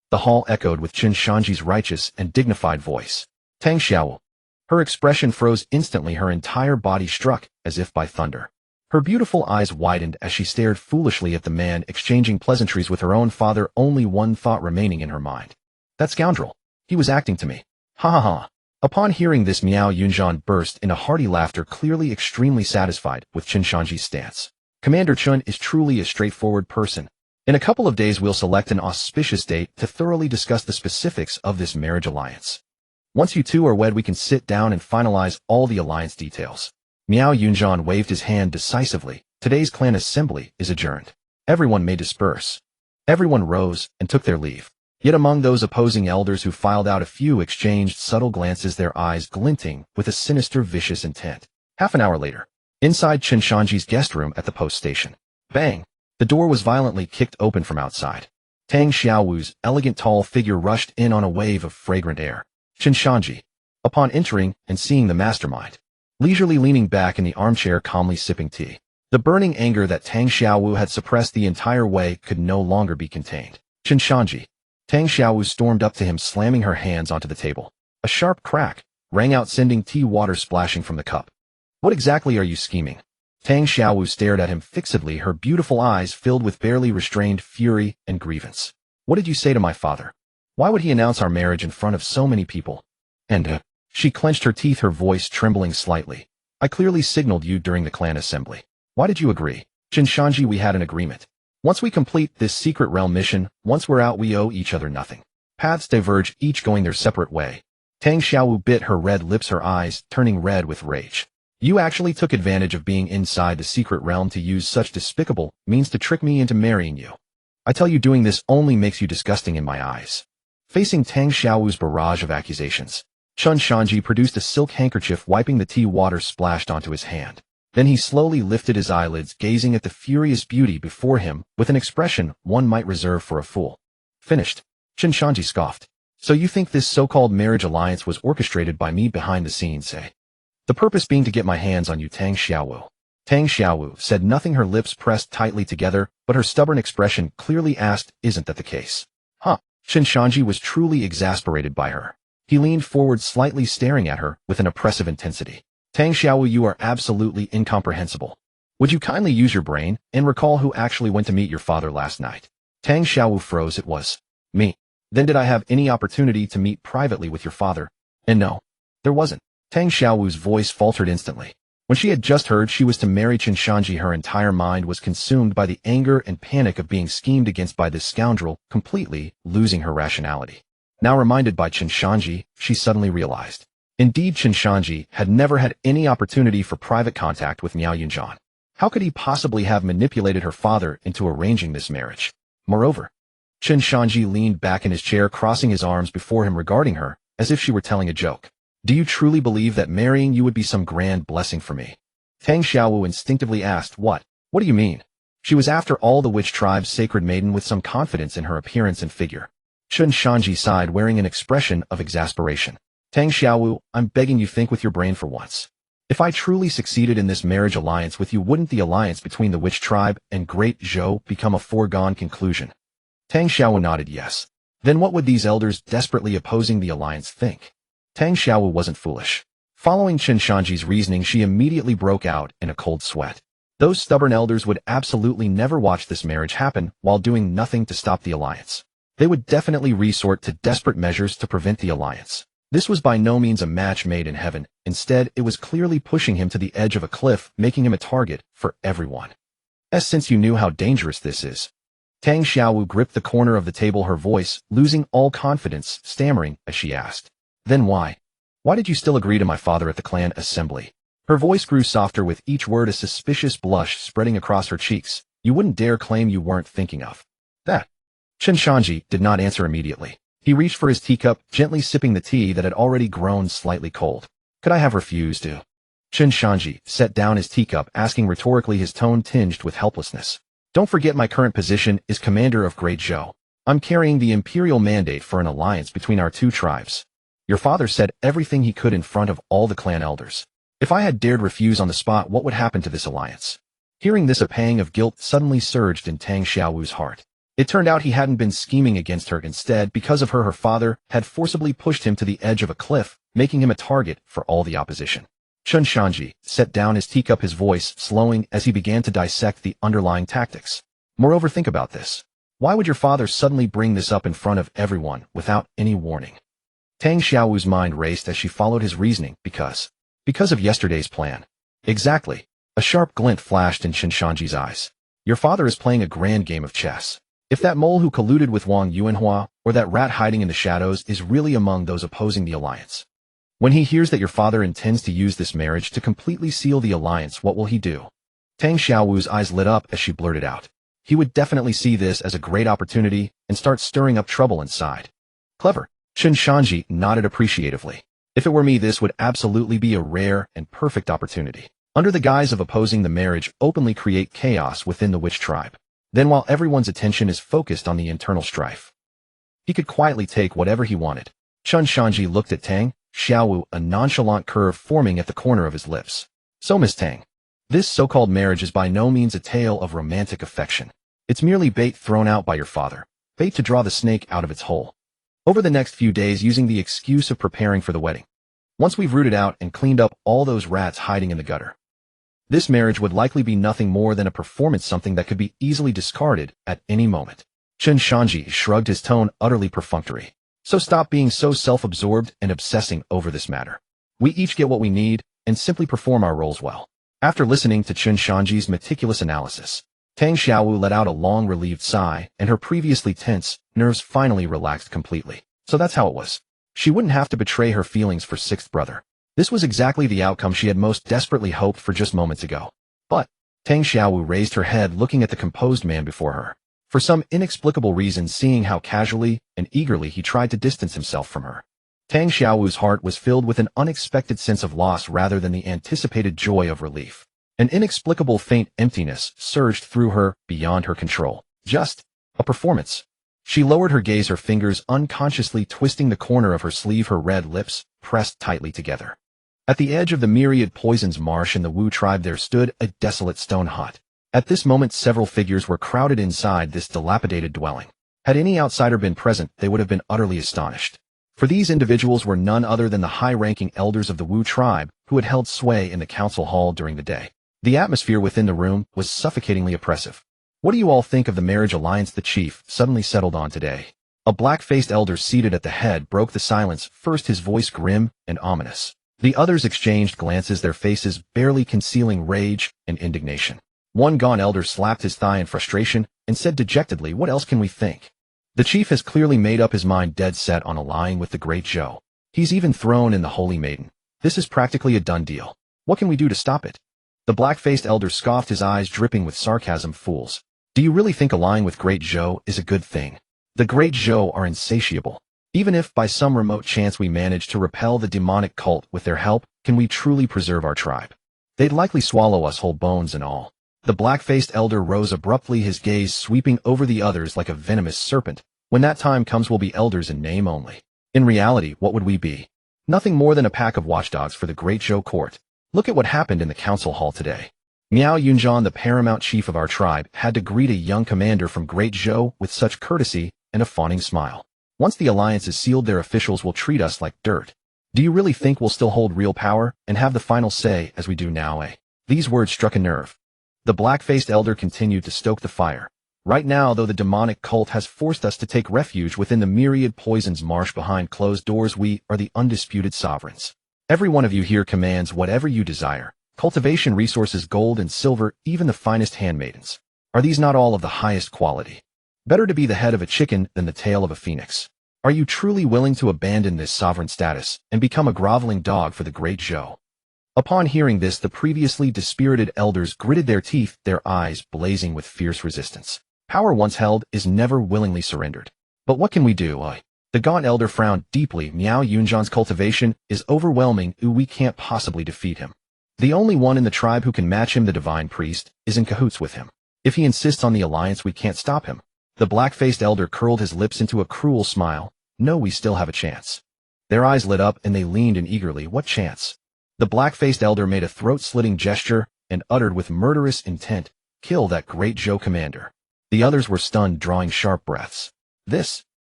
S1: The hall echoed with Chen Shanzhi's righteous and dignified voice. Tang Xiaowu. Her expression froze instantly, her entire body struck as if by thunder. Her beautiful eyes widened as she stared foolishly at the man exchanging pleasantries with her own father, only one thought remaining in her mind. That scoundrel. He was acting to me. Ha ha ha. Upon hearing this, Miao Yunjian burst into hearty laughter, clearly extremely satisfied with Chen Shanzhi's stance. Commander Chen is truly a straightforward person. In a couple of days we'll select an auspicious date to thoroughly discuss the specifics of this marriage alliance. Once you two are wed, we can sit down and finalize all the alliance details. Miao Yunjian waved his hand decisively. Today's clan assembly is adjourned. Everyone may disperse. Everyone rose and took their leave. Yet among those opposing elders who filed out, a few exchanged subtle glances, their eyes glinting with a sinister, vicious intent. Half an hour later, inside Chen Shanzhi's guest room at the post station. Bang! The door was violently kicked open from outside. Tang Xiaowu's elegant tall figure rushed in on a wave of fragrant air. Chen Shanzhi, upon entering and seeing the mastermind, leisurely leaning back in the armchair, calmly sipping tea. The burning anger that Tang Xiaowu had suppressed the entire way could no longer be contained. Chen Shanzhi. Tang Xiaowu stormed up to him, slamming her hands onto the table. A sharp crack rang out, sending tea water splashing from the cup. What exactly are you scheming? Tang Xiaowu stared at him fixedly, her beautiful eyes filled with barely restrained fury and grievance. What did you say to my father? Why would he announce our marriage in front of so many people? And, she clenched her teeth, her voice trembling slightly. I clearly signaled you during the clan assembly. Why did you agree? Chen Shanzhi, we had an agreement. Once we complete this secret realm mission, once we're out, we owe each other nothing. Paths diverge, each going their separate way. Tang Xiaowu bit her red lips, her eyes turning red with rage. You actually took advantage of being inside the secret realm to use such despicable means to trick me into marrying you. I tell you, doing this only makes you disgusting in my eyes. Facing Tang Xiaowu's barrage of accusations, Chen Shanzhi produced a silk handkerchief, wiping the tea water splashed onto his hand. Then he slowly lifted his eyelids, gazing at the furious beauty before him with an expression one might reserve for a fool. Finished. Chen Shanzhi scoffed. So you think this so-called marriage alliance was orchestrated by me behind the scenes, eh? The purpose being to get my hands on you, Tang Xiaowu. Tang Xiaowu said nothing, her lips pressed tightly together, but her stubborn expression clearly asked, isn't that the case? Huh. Chen Shanzhi was truly exasperated by her. He leaned forward, slightly staring at her with an oppressive intensity. Tang Xiaowu, you are absolutely incomprehensible. Would you kindly use your brain and recall who actually went to meet your father last night? Tang Xiaowu froze. It was me. Then did I have any opportunity to meet privately with your father? And no, there wasn't. Tang Xiaowu's voice faltered instantly. When she had just heard she was to marry Chen Shanzhi, her entire mind was consumed by the anger and panic of being schemed against by this scoundrel, completely losing her rationality. Now reminded by Chen Shanzhi, she suddenly realized. Indeed, Chen Shanzhi had never had any opportunity for private contact with Miao Yunjian. How could he possibly have manipulated her father into arranging this marriage? Moreover, Chen Shanzhi leaned back in his chair, crossing his arms before him, regarding her as if she were telling a joke. Do you truly believe that marrying you would be some grand blessing for me? Tang Xiaowu instinctively asked. What do you mean? She was, after all, the witch tribe's sacred maiden with some confidence in her appearance and figure. Chen Shanzhi sighed, wearing an expression of exasperation. Tang Xiaowu, I'm begging you, think with your brain for once. If I truly succeeded in this marriage alliance with you, wouldn't the alliance between the witch tribe and Great Zhou become a foregone conclusion? Tang Xiaowu nodded yes. Then what would these elders desperately opposing the alliance think? Tang Xiaowu wasn't foolish. Following Chen Shanzhi's reasoning, she immediately broke out in a cold sweat. Those stubborn elders would absolutely never watch this marriage happen while doing nothing to stop the alliance. They would definitely resort to desperate measures to prevent the alliance. This was by no means a match made in heaven. Instead, it was clearly pushing him to the edge of a cliff, making him a target for everyone. Since you knew how dangerous this is. Tang Xiaowu gripped the corner of the table, her voice losing all confidence, stammering as she asked. Then why? Why did you still agree to my father at the clan assembly? Her voice grew softer with each word, a suspicious blush spreading across her cheeks. You wouldn't dare claim you weren't thinking of that. Chen Shanzhi did not answer immediately. He reached for his teacup, gently sipping the tea that had already grown slightly cold. Could I have refused to? Chen Shanzhi set down his teacup, asking rhetorically, his tone tinged with helplessness. Don't forget my current position is commander of Great Zhou. I'm carrying the imperial mandate for an alliance between our two tribes. Your father said everything he could in front of all the clan elders. If I had dared refuse on the spot, what would happen to this alliance? Hearing this, a pang of guilt suddenly surged in Tang Xiaowu's heart. It turned out he hadn't been scheming against her. Instead, because of her father had forcibly pushed him to the edge of a cliff, making him a target for all the opposition. Chen Shanzhi set down his teacup, his voice slowing as he began to dissect the underlying tactics. Moreover, think about this. Why would your father suddenly bring this up in front of everyone without any warning? Tang Xiaowu's mind raced as she followed his reasoning. Because of yesterday's plan. Exactly. A sharp glint flashed in Chen Shanzhi's eyes. Your father is playing a grand game of chess. If that mole who colluded with Wang Yuanhua, or that rat hiding in the shadows, is really among those opposing the alliance. When he hears that your father intends to use this marriage to completely seal the alliance, what will he do? Tang Xiaowu's eyes lit up as she blurted out. He would definitely see this as a great opportunity and start stirring up trouble inside. Clever. Chen Shanzhi nodded appreciatively. If it were me, this would absolutely be a rare and perfect opportunity. Under the guise of opposing the marriage, openly create chaos within the witch tribe. Then while everyone's attention is focused on the internal strife, he could quietly take whatever he wanted. Chen Shanzhi looked at Tang Xiaowu, a nonchalant curve forming at the corner of his lips. So Miss Tang, this so-called marriage is by no means a tale of romantic affection. It's merely bait thrown out by your father. Bait to draw the snake out of its hole. Over the next few days, using the excuse of preparing for the wedding. Once we've rooted out and cleaned up all those rats hiding in the gutter, this marriage would likely be nothing more than a performance, something that could be easily discarded at any moment. Chen Shanzhi shrugged, his tone utterly perfunctory. So stop being so self-absorbed and obsessing over this matter. We each get what we need and simply perform our roles well. After listening to Chen Shanzhi's meticulous analysis, Tang Xiaowu let out a long, relieved sigh, and her previously tense nerves finally relaxed completely. So that's how it was. She wouldn't have to betray her feelings for sixth brother. This was exactly the outcome she had most desperately hoped for just moments ago. But Tang Xiaowu raised her head, looking at the composed man before her. For some inexplicable reason, seeing how casually and eagerly he tried to distance himself from her, Tang Xiaowu's heart was filled with an unexpected sense of loss rather than the anticipated joy of relief. An inexplicable faint emptiness surged through her beyond her control. Just a performance. She lowered her gaze, her fingers unconsciously twisting the corner of her sleeve, her red lips pressed tightly together. At the edge of the myriad poisons marsh in the Wu tribe there stood a desolate stone hut. At this moment several figures were crowded inside this dilapidated dwelling. Had any outsider been present, they would have been utterly astonished. For these individuals were none other than the high-ranking elders of the Wu tribe who had held sway in the council hall during the day. The atmosphere within the room was suffocatingly oppressive. What do you all think of the marriage alliance the chief suddenly settled on today? A black-faced elder seated at the head broke the silence, first his voice grim and ominous, The others exchanged glances, their faces barely concealing rage and indignation. One gaunt elder slapped his thigh in frustration and said dejectedly, "What else can we think? The chief has clearly made up his mind, dead set on allying with the Great Zhou. He's even thrown in the Holy Maiden. This is practically a done deal. What can we do to stop it?" The black-faced elder scoffed, his eyes dripping with sarcasm. "Fools. Do you really think allying with Great Zhou is a good thing? The Great Zhou are insatiable. Even if by some remote chance we manage to repel the demonic cult with their help, can we truly preserve our tribe? They'd likely swallow us whole, bones and all." The black-faced elder rose abruptly, his gaze sweeping over the others like a venomous serpent. "When that time comes, we'll be elders in name only. In reality, what would we be? Nothing more than a pack of watchdogs for the Great Zhou court. Look at what happened in the council hall today. Miao Yunjian, the paramount chief of our tribe, had to greet a young commander from Great Zhou with such courtesy and a fawning smile. Once the alliance is sealed, their officials will treat us like dirt. Do you really think we'll still hold real power and have the final say as we do now, eh?" These words struck a nerve. The black-faced elder continued to stoke the fire. "Right now, though the demonic cult has forced us to take refuge within the myriad poisons marsh behind closed doors, we are the undisputed sovereigns. Every one of you here commands whatever you desire. Cultivation resources, gold and silver, even the finest handmaidens. Are these not all of the highest quality? Better to be the head of a chicken than the tail of a phoenix. Are you truly willing to abandon this sovereign status and become a groveling dog for the Great Zhou?" Upon hearing this, the previously dispirited elders gritted their teeth, their eyes blazing with fierce resistance. Power once held is never willingly surrendered. "But what can we do, The gaunt elder frowned deeply. "Miao Yunjian's cultivation is overwhelming. We can't possibly defeat him. The only one in the tribe who can match him, the divine priest, is in cahoots with him. If he insists on the alliance, we can't stop him." The black-faced elder curled his lips into a cruel smile. "No, we still have a chance." Their eyes lit up and they leaned in eagerly. "What chance?" The black-faced elder made a throat-slitting gesture and uttered with murderous intent, "Kill that Great Zhou commander." The others were stunned, drawing sharp breaths.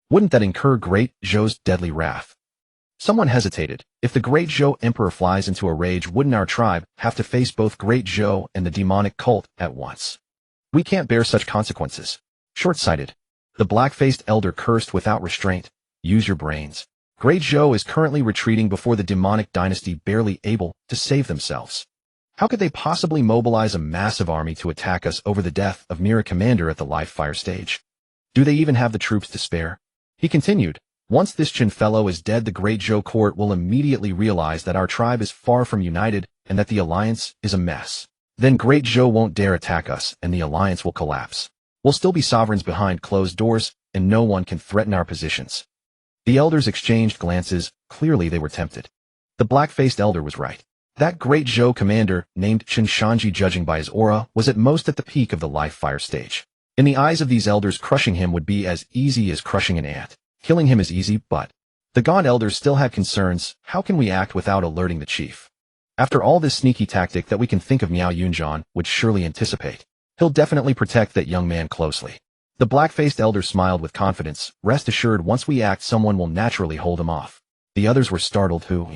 S1: Wouldn't that incur Great Zhou's deadly wrath? Someone hesitated. "If the Great Zhou emperor flies into a rage, wouldn't our tribe have to face both Great Zhou and the demonic cult at once? We can't bear such consequences." "Short-sighted." The black-faced elder cursed without restraint. "Use your brains. Great Zhou is currently retreating before the demonic dynasty, barely able to save themselves. How could they possibly mobilize a massive army to attack us over the death of mere commander at the live fire stage? Do they even have the troops to spare?" He continued, "Once this Chen fellow is dead, the Great Zhou court will immediately realize that our tribe is far from united and that the alliance is a mess. Then Great Zhou won't dare attack us and the alliance will collapse. We'll still be sovereigns behind closed doors and no one can threaten our positions." The elders exchanged glances. Clearly they were tempted. The black-faced elder was right. That Great Zhou commander, named Chen Shanzhi, judging by his aura, was at most at the peak of the live fire stage. In the eyes of these elders, crushing him would be as easy as crushing an ant. Killing him is easy, but the gaunt elders still had concerns. "How can we act without alerting the chief? After all, this sneaky tactic that we can think of, Miao Yunjian would surely anticipate. He'll definitely protect that young man closely." The black-faced elder smiled with confidence. "Rest assured, once we act, someone will naturally hold him off." The others were startled. "Who?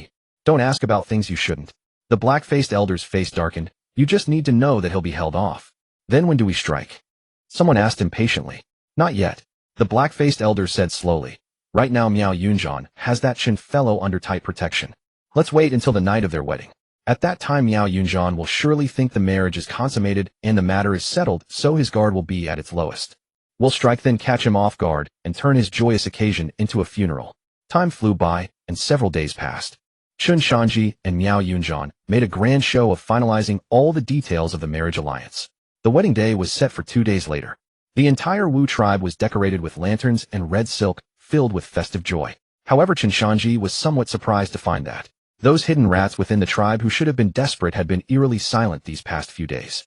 S1: Don't ask about things you shouldn't." The black-faced elder's face darkened. "You just need to know that he'll be held off." "Then when do we strike?" someone asked impatiently. "Not yet," the black-faced elder said slowly. "Right now Miao Yunjian has that Chen fellow under tight protection. Let's wait until the night of their wedding. At that time Miao Yunjian will surely think the marriage is consummated and the matter is settled, so his guard will be at its lowest. We'll strike, then catch him off guard and turn his joyous occasion into a funeral." Time flew by, and several days passed. Chen Shanzhi and Miao Yunjian made a grand show of finalizing all the details of the marriage alliance. The wedding day was set for 2 days later. The entire Wu tribe was decorated with lanterns and red silk, filled with festive joy. However, Chen Shanzhi was somewhat surprised to find that those hidden rats within the tribe who should have been desperate had been eerily silent these past few days.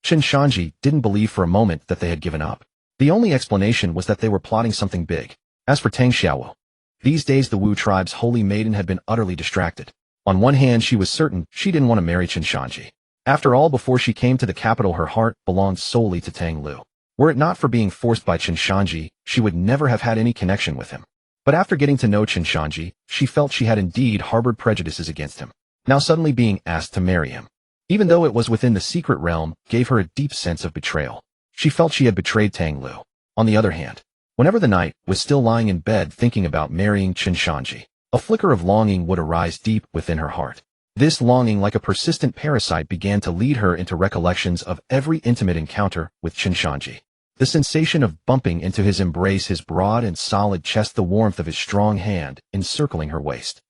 S1: Chen Shanzhi didn't believe for a moment that they had given up. The only explanation was that they were plotting something big. As for Tang Xiaowu, these days the Wu tribe's holy maiden had been utterly distracted. On one hand, she was certain she didn't want to marry Chen Shanzhi. After all, before she came to the capital, her heart belonged solely to Tang Lu. Were it not for being forced by Chen Shanzhi, she would never have had any connection with him. But after getting to know Chen Shanzhi, she felt she had indeed harbored prejudices against him. Now suddenly being asked to marry him, even though it was within the secret realm, gave her a deep sense of betrayal. She felt she had betrayed Tang Lu. On the other hand, whenever the knight was still lying in bed thinking about marrying Chen Shanzhi, a flicker of longing would arise deep within her heart. This longing, like a persistent parasite, began to lead her into recollections of every intimate encounter with Chen Shanzhi. The sensation of bumping into his embrace, his broad and solid chest, the warmth of his strong hand encircling her waist,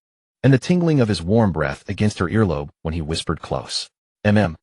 S1: and the tingling of his warm breath against her earlobe when he whispered close. Tang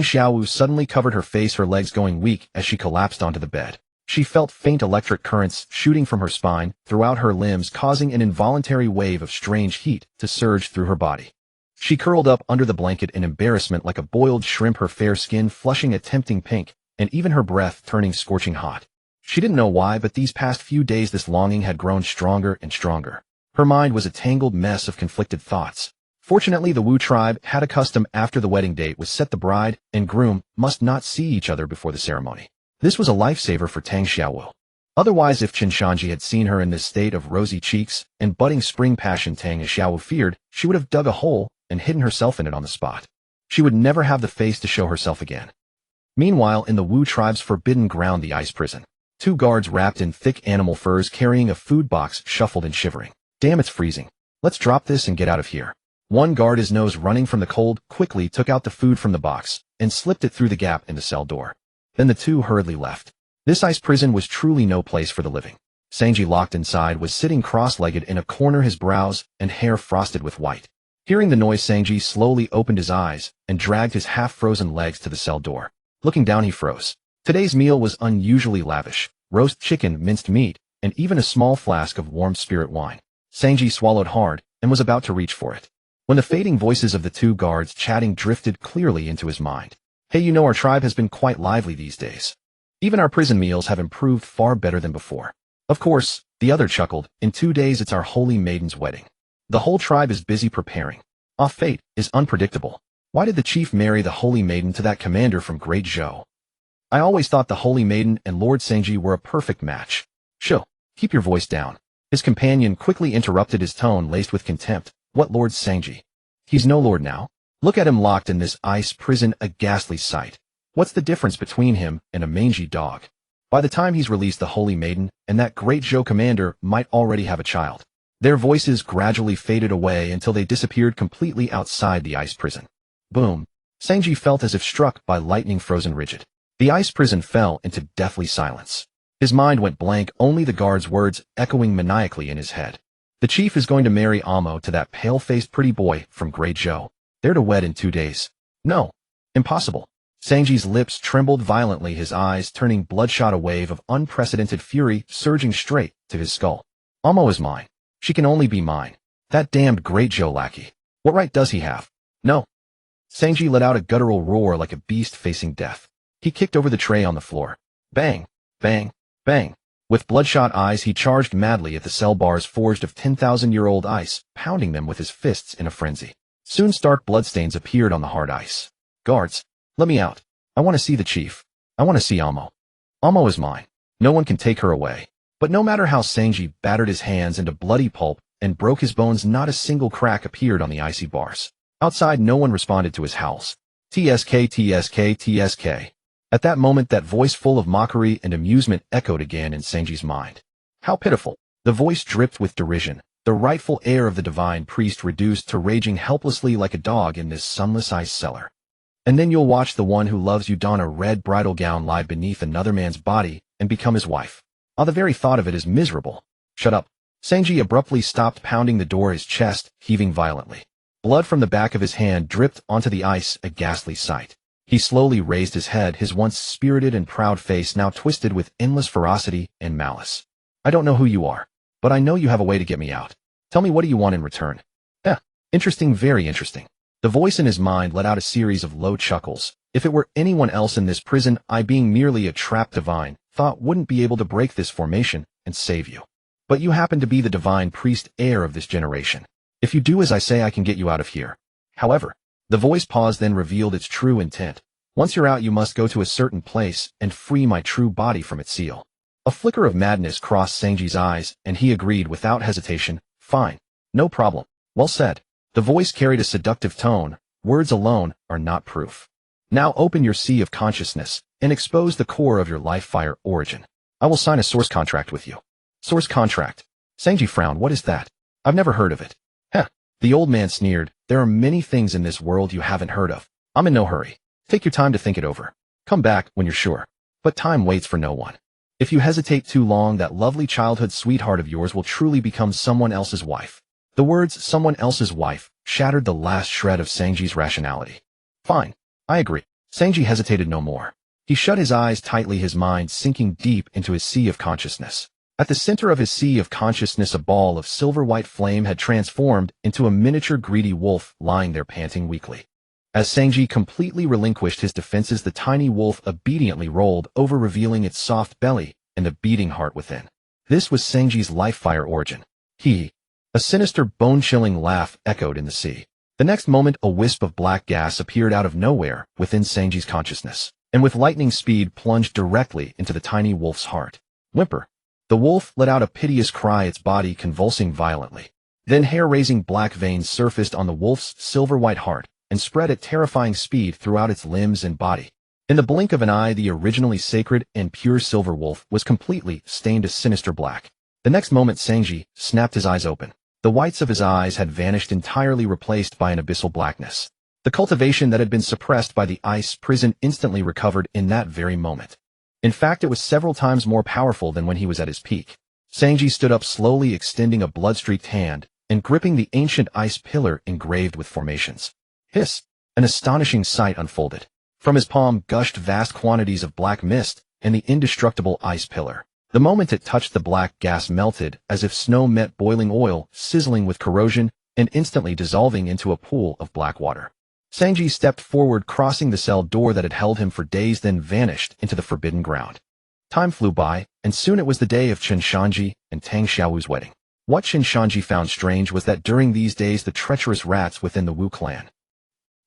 S1: Xiaowu suddenly covered her face, her legs going weak as she collapsed onto the bed. She felt faint electric currents shooting from her spine throughout her limbs, causing an involuntary wave of strange heat to surge through her body. She curled up under the blanket in embarrassment like a boiled shrimp, her fair skin flushing a tempting pink, and even her breath turning scorching hot. She didn't know why, but these past few days this longing had grown stronger and stronger. Her mind was a tangled mess of conflicted thoughts. Fortunately, the Wu tribe had a custom after the wedding date was set: the bride and groom must not see each other before the ceremony. This was a lifesaver for Tang Xiaowu. Otherwise, if Chen Shanzhi had seen her in this state of rosy cheeks and budding spring passion, Tang Xiaowu feared she would have dug a hole and hidden herself in it on the spot. She would never have the face to show herself again. Meanwhile, in the Wu tribe's forbidden ground, the ice prison, 2 guards wrapped in thick animal furs carrying a food box shuffled and shivering. Damn, it's freezing. Let's drop this and get out of here. One guard, his nose running from the cold, quickly took out the food from the box and slipped it through the gap in the cell door. Then the 2 hurriedly left. This ice prison was truly no place for the living. Shanzhi, locked inside, was sitting cross-legged in a corner, his brows and hair frosted with white. Hearing the noise, Shanzhi slowly opened his eyes and dragged his half-frozen legs to the cell door. Looking down, he froze. Today's meal was unusually lavish: roast chicken, minced meat, and even a small flask of warm spirit wine. Shanzhi swallowed hard and was about to reach for it, when the fading voices of the 2 guards chatting drifted clearly into his mind. Hey, you know, our tribe has been quite lively these days. Even our prison meals have improved far better than before. Of course, the other chuckled. In 2 days it's our holy maiden's wedding. The whole tribe is busy preparing. Fate is unpredictable. Why did the chief marry the holy maiden to that commander from Great Zhou? I always thought the holy maiden and Lord Shanzhi were a perfect match. Shoo, keep your voice down. His companion quickly interrupted, his tone laced with contempt. What Lord Shanzhi? He's no lord now. Look at him locked in this ice prison, a ghastly sight. What's the difference between him and a mangy dog? By the time he's released, the holy maiden and that Great Zhou commander might already have a child. Their voices gradually faded away until they disappeared completely outside the ice prison. Boom. Shanzhi felt as if struck by lightning, frozen rigid. The ice prison fell into deathly silence. His mind went blank, only the guard's words echoing maniacally in his head. The chief is going to marry Amo to that pale-faced pretty boy from Great Zhou. They're to wed in 2 days. No. Impossible. Shanzhi's lips trembled violently, his eyes turning bloodshot, a wave of unprecedented fury surging straight to his skull. Amo is mine. She can only be mine. That damned Great Zhou lackey. What right does he have? No. Shanzhi let out a guttural roar like a beast facing death. He kicked over the tray on the floor. Bang, bang, bang. With bloodshot eyes, he charged madly at the cell bars forged of 10,000-year-old ice, pounding them with his fists in a frenzy. Soon stark bloodstains appeared on the hard ice. Guards, let me out. I want to see the chief. I want to see Amo. Amo is mine. No one can take her away. But no matter how Shanzhi battered his hands into bloody pulp and broke his bones, not a single crack appeared on the icy bars. Outside, no one responded to his howls. TSK, TSK, TSK. At that moment, that voice full of mockery and amusement echoed again in Shanzhi's mind. How pitiful. The voice dripped with derision, the rightful heir of the divine priest reduced to raging helplessly like a dog in this sunless ice cellar. And then you'll watch the one who loves you don a red bridal gown, lie beneath another man's body, and become his wife. The very thought of it is miserable. Shut up. Shanzhi abruptly stopped pounding the door, his chest heaving violently. Blood from the back of his hand dripped onto the ice, a ghastly sight. He slowly raised his head, his once spirited and proud face now twisted with endless ferocity and malice. I don't know who you are, but I know you have a way to get me out. Tell me, what do you want in return? Interesting, very interesting. The voice in his mind let out a series of low chuckles. If it were anyone else in this prison, I, being merely a trapped divine, thought wouldn't be able to break this formation and save you. But you happen to be the divine priest heir of this generation. If you do as I say, I can get you out of here. However, the voice paused, then revealed its true intent. Once you're out, you must go to a certain place and free my true body from its seal. A flicker of madness crossed Shanzhi's eyes, and he agreed without hesitation. Fine. No problem. Well said. The voice carried a seductive tone. Words alone are not proof. Now open your sea of consciousness and expose the core of your life fire origin. I will sign a source contract with you. Source contract. Shanzhi frowned. What is that? I've never heard of it. The old man sneered, "There are many things in this world you haven't heard of. I'm in no hurry. Take your time to think it over. Come back when you're sure. But time waits for no one. If you hesitate too long, that lovely childhood sweetheart of yours will truly become someone else's wife." The words "someone else's wife" shattered the last shred of Sangji's rationality. "Fine. I agree." Sangji hesitated no more. He shut his eyes tightly, his mind sinking deep into his sea of consciousness. At the center of his sea of consciousness, a ball of silver-white flame had transformed into a miniature greedy wolf lying there panting weakly. As Sangji completely relinquished his defenses, the tiny wolf obediently rolled over, revealing its soft belly and the beating heart within. This was Sangji's life-fire origin. A sinister, bone-chilling laugh echoed in the sea. The next moment, a wisp of black gas appeared out of nowhere within Sangji's consciousness, and with lightning speed plunged directly into the tiny wolf's heart. Whimper. The wolf let out a piteous cry, its body convulsing violently. Then hair-raising black veins surfaced on the wolf's silver-white heart and spread at terrifying speed throughout its limbs and body. In the blink of an eye, the originally sacred and pure silver wolf was completely stained a sinister black. The next moment, Sangji snapped his eyes open. The whites of his eyes had vanished entirely, replaced by an abyssal blackness. The cultivation that had been suppressed by the ice prison instantly recovered in that very moment. In fact, it was several times more powerful than when he was at his peak. Sangji stood up slowly, extending a blood-streaked hand and gripping the ancient ice pillar engraved with formations. Hiss! An astonishing sight unfolded. From his palm gushed vast quantities of black mist and the indestructible ice pillar. The moment it touched, the black gas melted as if snow met boiling oil, sizzling with corrosion and instantly dissolving into a pool of black water. Sangji stepped forward, crossing the cell door that had held him for days, then vanished into the forbidden ground. Time flew by, and soon it was the day of Chen Shanzhi and Tang Xiaowu's wedding. What Chen Shanzhi found strange was that during these days the treacherous rats within the Wu clan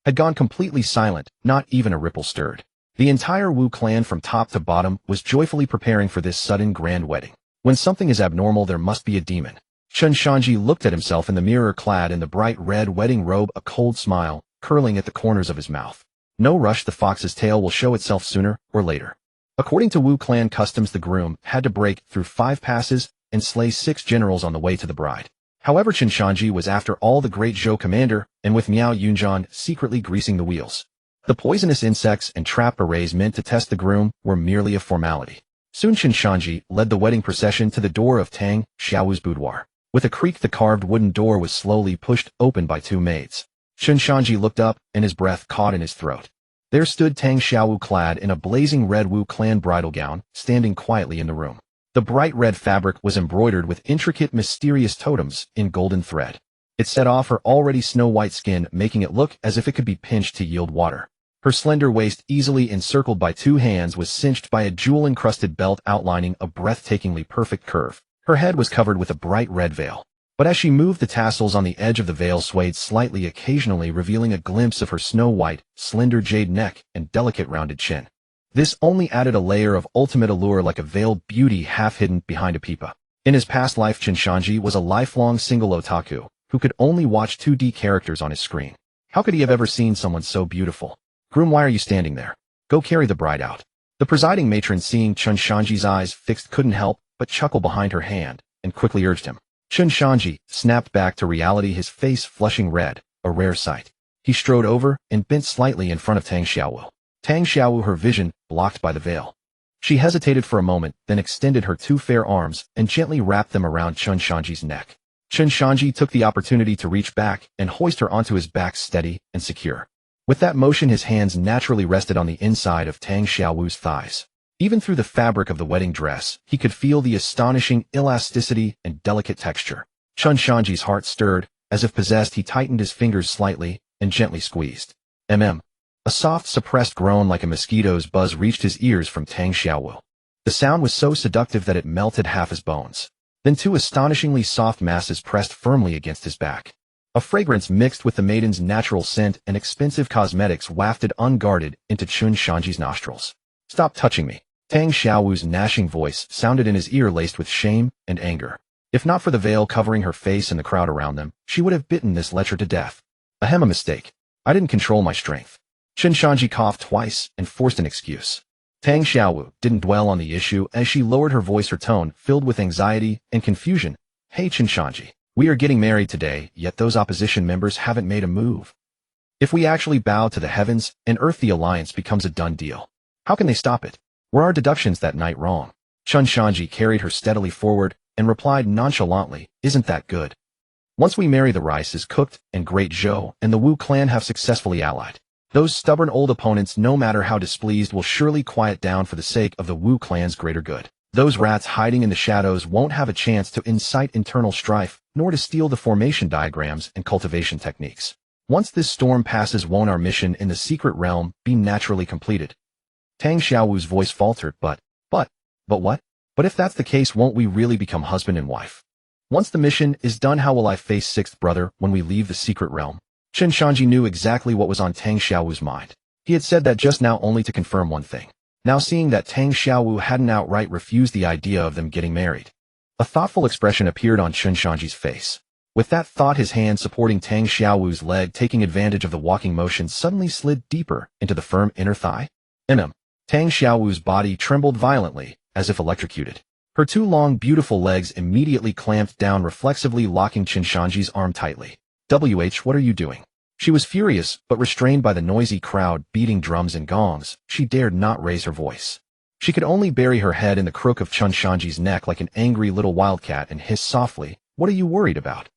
S1: had gone completely silent, not even a ripple stirred. The entire Wu clan from top to bottom was joyfully preparing for this sudden grand wedding. When something is abnormal, there must be a demon. Chen Shanzhi looked at himself in the mirror, clad in the bright red wedding robe, a cold smile curling at the corners of his mouth. No rush, the fox's tail will show itself sooner or later. According to Wu clan customs, the groom had to break through 5 passes and slay 6 generals on the way to the bride. However, Chen Shanzhi was after all the great Zhou commander, and with Miao Yunjian secretly greasing the wheels. The poisonous insects and trap arrays meant to test the groom were merely a formality. Soon Chen Shanzhi led the wedding procession to the door of Tang Xiaowu's boudoir. With a creak, the carved wooden door was slowly pushed open by 2 maids. Chen Shanzhi looked up, and his breath caught in his throat. There stood Tang Xiaowu, clad in a blazing red Wu clan bridal gown, standing quietly in the room. The bright red fabric was embroidered with intricate, mysterious totems in golden thread. It set off her already snow-white skin, making it look as if it could be pinched to yield water. Her slender waist, easily encircled by 2 hands, was cinched by a jewel-encrusted belt outlining a breathtakingly perfect curve. Her head was covered with a bright red veil. But as she moved, the tassels on the edge of the veil swayed slightly, occasionally revealing a glimpse of her snow-white, slender jade neck and delicate rounded chin. This only added a layer of ultimate allure, like a veiled beauty half hidden behind a pipa. In his past life, Chen Shanzhi was a lifelong single otaku who could only watch 2D characters on his screen. How could he have ever seen someone so beautiful? "Groom, why are you standing there? Go carry the bride out." The presiding matron, seeing Chen Shanzhi's eyes fixed, couldn't help but chuckle behind her hand and quickly urged him. Chen Shanzhi snapped back to reality, his face flushing red, a rare sight. He strode over and bent slightly in front of Tang Xiaowu. Tang Xiaowu, her vision blocked by the veil. She hesitated for a moment, then extended her 2 fair arms and gently wrapped them around Chen Shanzhi's neck. Chen Shanzhi took the opportunity to reach back and hoist her onto his back, steady and secure. With that motion, his hands naturally rested on the inside of Tang Xiaowu's thighs. Even through the fabric of the wedding dress, he could feel the astonishing elasticity and delicate texture. Chen Shanzhi's heart stirred. As if possessed, he tightened his fingers slightly and gently squeezed. A soft, suppressed groan like a mosquito's buzz reached his ears from Tang Xiaowu. The sound was so seductive that it melted half his bones. Then 2 astonishingly soft masses pressed firmly against his back. A fragrance mixed with the maiden's natural scent and expensive cosmetics wafted unguarded into Chen Shanzhi's nostrils. "Stop touching me." Tang Xiaowu's gnashing voice sounded in his ear, laced with shame and anger. If not for the veil covering her face and the crowd around them, she would have bitten this lecher to death. A mistake. I didn't control my strength." Chen Shanzhi coughed twice and forced an excuse. Tang Xiaowu didn't dwell on the issue as she lowered her voice, her tone filled with anxiety and confusion. "Hey Chen Shanzhi, We are getting married today, yet those opposition members haven't made a move. If we actually bow to the heavens and earth, the alliance becomes a done deal. How can they stop it? Were our deductions that night wrong? Chen Shanzhi carried her steadily forward and replied nonchalantly, isn't that good? Once we marry, the rice is cooked, and Great Zhou and the Wu clan have successfully allied. Those stubborn old opponents, no matter how displeased, will surely quiet down for the sake of the Wu clan's greater good. Those rats hiding in the shadows won't have a chance to incite internal strife, nor to steal the formation diagrams and cultivation techniques. Once this storm passes, won't our mission in the secret realm be naturally completed? Tang Xiaowu's voice faltered, but what? But if that's the case, won't we really become husband and wife? Once the mission is done, how will I face sixth brother when we leave the secret realm? Chen Shanzhi knew exactly what was on Tang Xiaowu's mind. He had said that just now only to confirm one thing. Now seeing that Tang Xiaowu hadn't outright refused the idea of them getting married, a thoughtful expression appeared on Chen Shanzhi's face. With that thought, his hand supporting Tang Xiaowu's leg, taking advantage of the walking motion, suddenly slid deeper into the firm inner thigh. Tang Xiaowu's body trembled violently, as if electrocuted. Her two long, beautiful legs immediately clamped down, reflexively locking Chen Shanzhi's arm tightly. What are you doing? She was furious, but restrained by the noisy crowd beating drums and gongs, she dared not raise her voice. She could only bury her head in the crook of Chen Shanzhi's neck like an angry little wildcat and hiss softly, what are you worried about?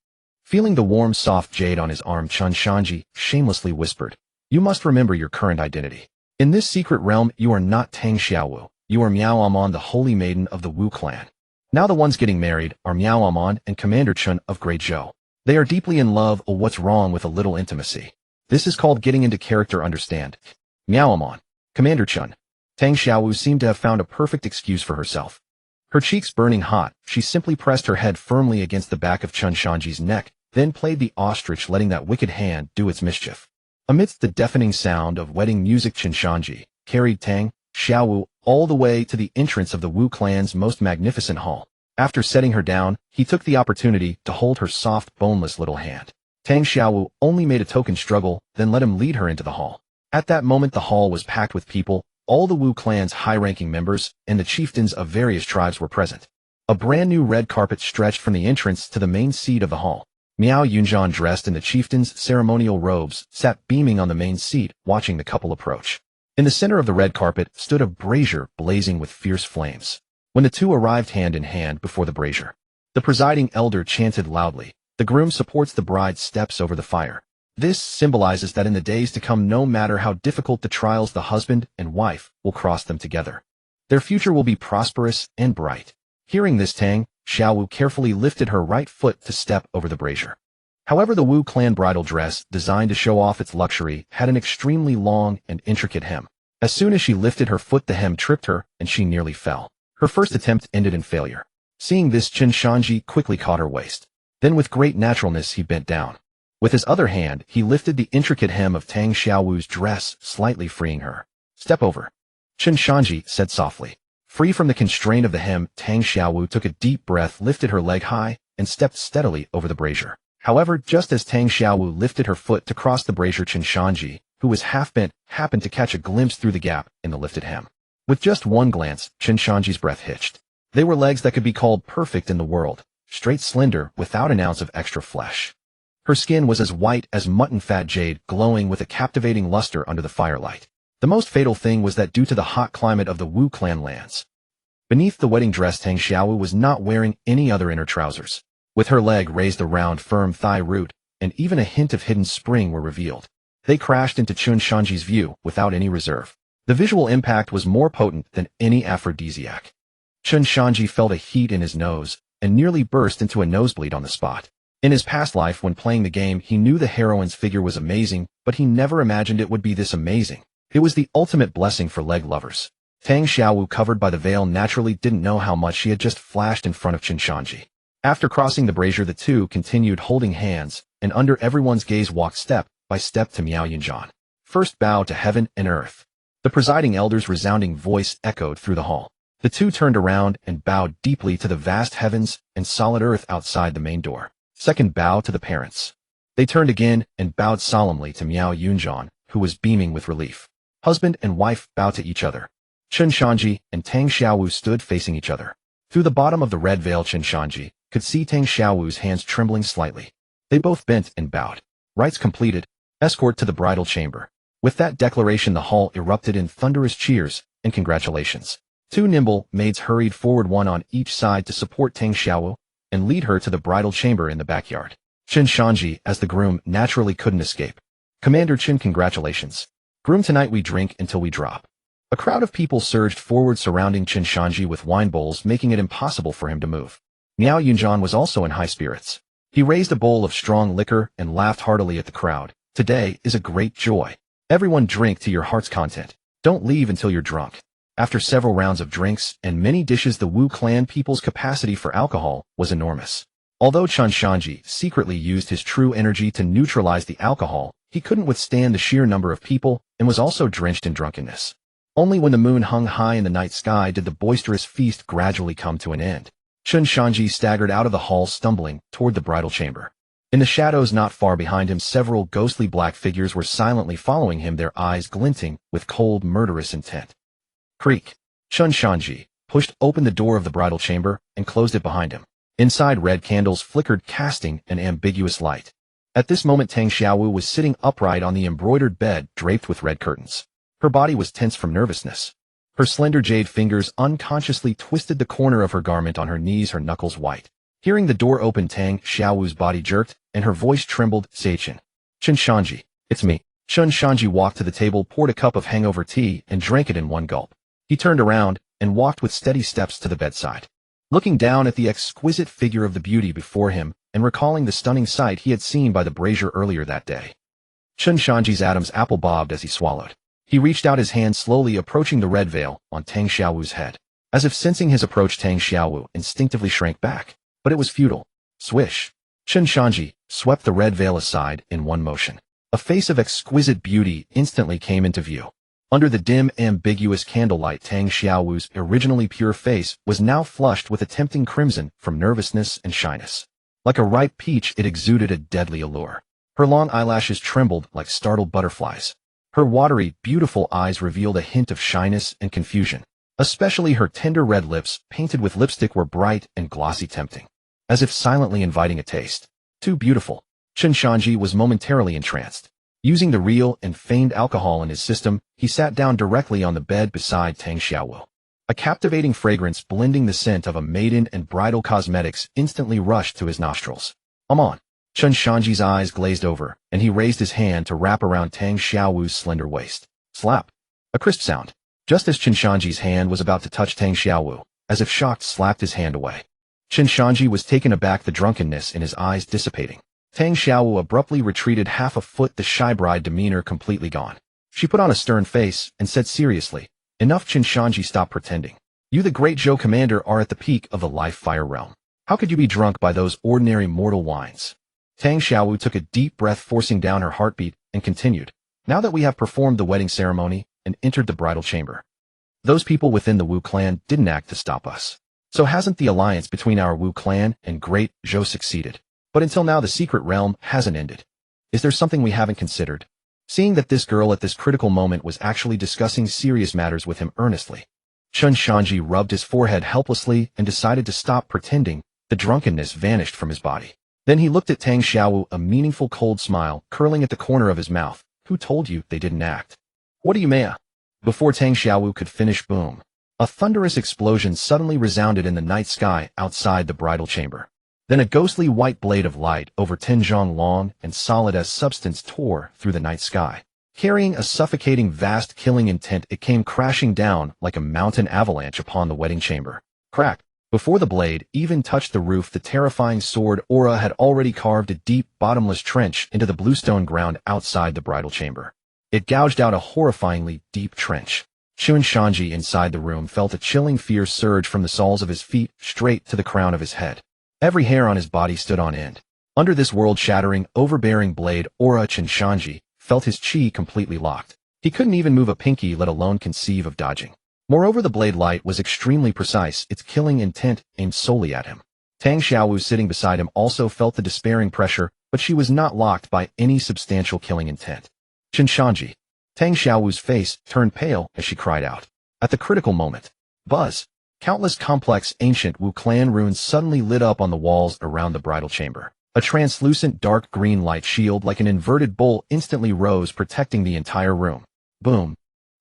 S1: Feeling the warm, soft jade on his arm, Chen Shanzhi shamelessly whispered, you must remember your current identity. In this secret realm, you are not Tang Xiaowu, you are Miao Amon, the holy maiden of the Wu clan. Now the ones getting married are Miao Amon and Commander Chen of Great Zhou. They are deeply in love. Oh, what's wrong with a little intimacy? This is called getting into character, understand? Miao Amon, Commander Chen. Tang Xiaowu seemed to have found a perfect excuse for herself. Her cheeks burning hot, she simply pressed her head firmly against the back of Chen Shanzhi's neck, then played the ostrich, letting that wicked hand do its mischief. Amidst the deafening sound of wedding music, Chen Shanzhi carried Tang Xiaowu all the way to the entrance of the Wu clan's most magnificent hall. After setting her down, he took the opportunity to hold her soft, boneless little hand. Tang Xiaowu only made a token struggle, then let him lead her into the hall. At that moment, the hall was packed with people. All the Wu clan's high-ranking members and the chieftains of various tribes were present. A brand-new red carpet stretched from the entrance to the main seat of the hall. Miao Yunzhan, dressed in the chieftain's ceremonial robes, sat beaming on the main seat, watching the couple approach. In the center of the red carpet stood a brazier blazing with fierce flames. When the two arrived hand in hand before the brazier, the presiding elder chanted loudly, the groom supports the bride's steps over the fire. This symbolizes that in the days to come, no matter how difficult the trials, the husband and wife will cross them together. Their future will be prosperous and bright. Hearing this, Tang Xiaowu carefully lifted her right foot to step over the brazier. However, the Wu clan bridal dress, designed to show off its luxury, had an extremely long and intricate hem. As soon as she lifted her foot, the hem tripped her, and she nearly fell. Her first attempt ended in failure. Seeing this, Chen Shanzhi quickly caught her waist. Then with great naturalness, he bent down. With his other hand, he lifted the intricate hem of Tang Xiaowu's dress, slightly freeing her. Step over, Chen Shanzhi said softly. Free from the constraint of the hem, Tang Xiaowu took a deep breath, lifted her leg high, and stepped steadily over the brazier. However, just as Tang Xiaowu lifted her foot to cross the brazier, Chen Shanzhi, who was half bent, happened to catch a glimpse through the gap in the lifted hem. With just one glance, Chen Shanzhi's breath hitched. They were legs that could be called perfect in the world, straight, slender, without an ounce of extra flesh. Her skin was as white as mutton fat jade, glowing with a captivating luster under the firelight. The most fatal thing was that due to the hot climate of the Wu clan lands, beneath the wedding dress, Tang Xiaowu was not wearing any other inner trousers. With her leg raised, the round, firm thigh root, and even a hint of hidden spring were revealed. They crashed into Chen Shanzhi's view without any reserve. The visual impact was more potent than any aphrodisiac. Chen Shanzhi felt a heat in his nose and nearly burst into a nosebleed on the spot. In his past life, when playing the game, he knew the heroine's figure was amazing, but he never imagined it would be this amazing. It was the ultimate blessing for leg lovers. Tang Xiaowu, covered by the veil, naturally didn't know how much she had just flashed in front of Chen Shanzhi. After crossing the brazier, the two continued holding hands, and under everyone's gaze walked step by step to Miao Yunzhan. First bow to heaven and earth. The presiding elder's resounding voice echoed through the hall. The two turned around and bowed deeply to the vast heavens and solid earth outside the main door. Second bow to the parents. They turned again and bowed solemnly to Miao Yunzhan, who was beaming with relief. Husband and wife bowed to each other. Chen Shanzhi and Tang Xiaowu stood facing each other. Through the bottom of the red veil, Chen Shanzhi could see Tang Xiaowu's hands trembling slightly. They both bent and bowed. Rites completed. Escort to the bridal chamber. With that declaration, the hall erupted in thunderous cheers and congratulations. Two nimble maids hurried forward, one on each side, to support Tang Xiaowu and lead her to the bridal chamber in the backyard. Chen Shanzhi, as the groom, naturally couldn't escape. Commander Chen, congratulations. Groom, tonight we drink until we drop. A crowd of people surged forward surrounding Chen Shanzhi with wine bowls, making it impossible for him to move. Miao Yunjian was also in high spirits. He raised a bowl of strong liquor and laughed heartily at the crowd. Today is a great joy. Everyone drink to your heart's content. Don't leave until you're drunk. After several rounds of drinks and many dishes, the Wu clan people's capacity for alcohol was enormous. Although Chen Shanzhi secretly used his true energy to neutralize the alcohol, he couldn't withstand the sheer number of people and was also drenched in drunkenness. Only when the moon hung high in the night sky did the boisterous feast gradually come to an end. Chen Shanzhi staggered out of the hall, stumbling toward the bridal chamber. In the shadows not far behind him, several ghostly black figures were silently following him, their eyes glinting with cold, murderous intent. Creak. Chen Shanzhi pushed open the door of the bridal chamber and closed it behind him. Inside, red candles flickered, casting an ambiguous light. At this moment, Tang Xiaowu was sitting upright on the embroidered bed draped with red curtains. Her body was tense from nervousness. Her slender jade fingers unconsciously twisted the corner of her garment on her knees, her knuckles white. Hearing the door open, Tang Xiaowu's body jerked, and her voice trembled. Chen Shanzhi, it's me. Chen Shanzhi walked to the table, poured a cup of hangover tea, and drank it in one gulp. He turned around and walked with steady steps to the bedside. Looking down at the exquisite figure of the beauty before him, and recalling the stunning sight he had seen by the brazier earlier that day, Chen Shanzhi's Adam's apple bobbed as he swallowed. He reached out his hand, slowly approaching the red veil on Tang Xiaowu's head. As if sensing his approach, Tang Xiaowu instinctively shrank back. But it was futile. Swish. Chen Shanzhi swept the red veil aside in one motion. A face of exquisite beauty instantly came into view. Under the dim, ambiguous candlelight, Tang Xiaowu's originally pure face was now flushed with a tempting crimson from nervousness and shyness. Like a ripe peach, it exuded a deadly allure. Her long eyelashes trembled like startled butterflies. Her watery, beautiful eyes revealed a hint of shyness and confusion. Especially her tender red lips, painted with lipstick, were bright and glossy, tempting, as if silently inviting a taste. Too beautiful. Chen Shanzhi was momentarily entranced. Using the real and feigned alcohol in his system, he sat down directly on the bed beside Tang Xiaowu. A captivating fragrance blending the scent of a maiden and bridal cosmetics instantly rushed to his nostrils. I'm on. Chen Shanzhi's eyes glazed over, and he raised his hand to wrap around Tang Xiaowu's slender waist. Slap. A crisp sound. Just as Chen Shanzhi's hand was about to touch Tang Xiaowu, as if shocked, slapped his hand away. Chen Shanzhi was taken aback, the drunkenness in his eyes dissipating. Tang Xiaowu abruptly retreated half a foot, the shy bride demeanor completely gone. She put on a stern face and said seriously, Enough. Chen Shanzhi, stop pretending. You, the great Zhou commander, are at the peak of the life-fire realm. How could you be drunk by those ordinary mortal wines? Tang Xiaowu took a deep breath, forcing down her heartbeat, and continued. Now that we have performed the wedding ceremony and entered the bridal chamber, those people within the Wu clan didn't act to stop us. So hasn't the alliance between our Wu clan and great Zhou succeeded? But until now, the secret realm hasn't ended. Is there something we haven't considered? Seeing that this girl at this critical moment was actually discussing serious matters with him earnestly, Chen Shanzhi rubbed his forehead helplessly and decided to stop pretending. The drunkenness vanished from his body. Then he looked at Tang Xiaowu, a meaningful cold smile curling at the corner of his mouth. Who told you they didn't act? What do you mean? Before Tang Xiaowu could finish, boom. A thunderous explosion suddenly resounded in the night sky outside the bridal chamber. Then a ghostly white blade of light over 10 zhang long and solid as substance tore through the night sky. Carrying a suffocating, vast killing intent, it came crashing down like a mountain avalanche upon the wedding chamber. Crack! Before the blade even touched the roof, the terrifying sword aura had already carved a deep, bottomless trench into the bluestone ground outside the bridal chamber. It gouged out a horrifyingly deep trench. Chen Shanzhi inside the room felt a chilling fear surge from the soles of his feet straight to the crown of his head. Every hair on his body stood on end. Under this world-shattering, overbearing blade aura, Chen Shanzhi felt his chi completely locked. He couldn't even move a pinky, let alone conceive of dodging. Moreover, the blade light was extremely precise, its killing intent aimed solely at him. Tang Xiaowu sitting beside him also felt the despairing pressure, but she was not locked by any substantial killing intent. Chen Shanzhi. Tang Xiaowu's face turned pale as she cried out. At the critical moment, buzz! Countless complex ancient Wu clan runes suddenly lit up on the walls around the bridal chamber. A translucent dark green light shield like an inverted bowl instantly rose, protecting the entire room. Boom.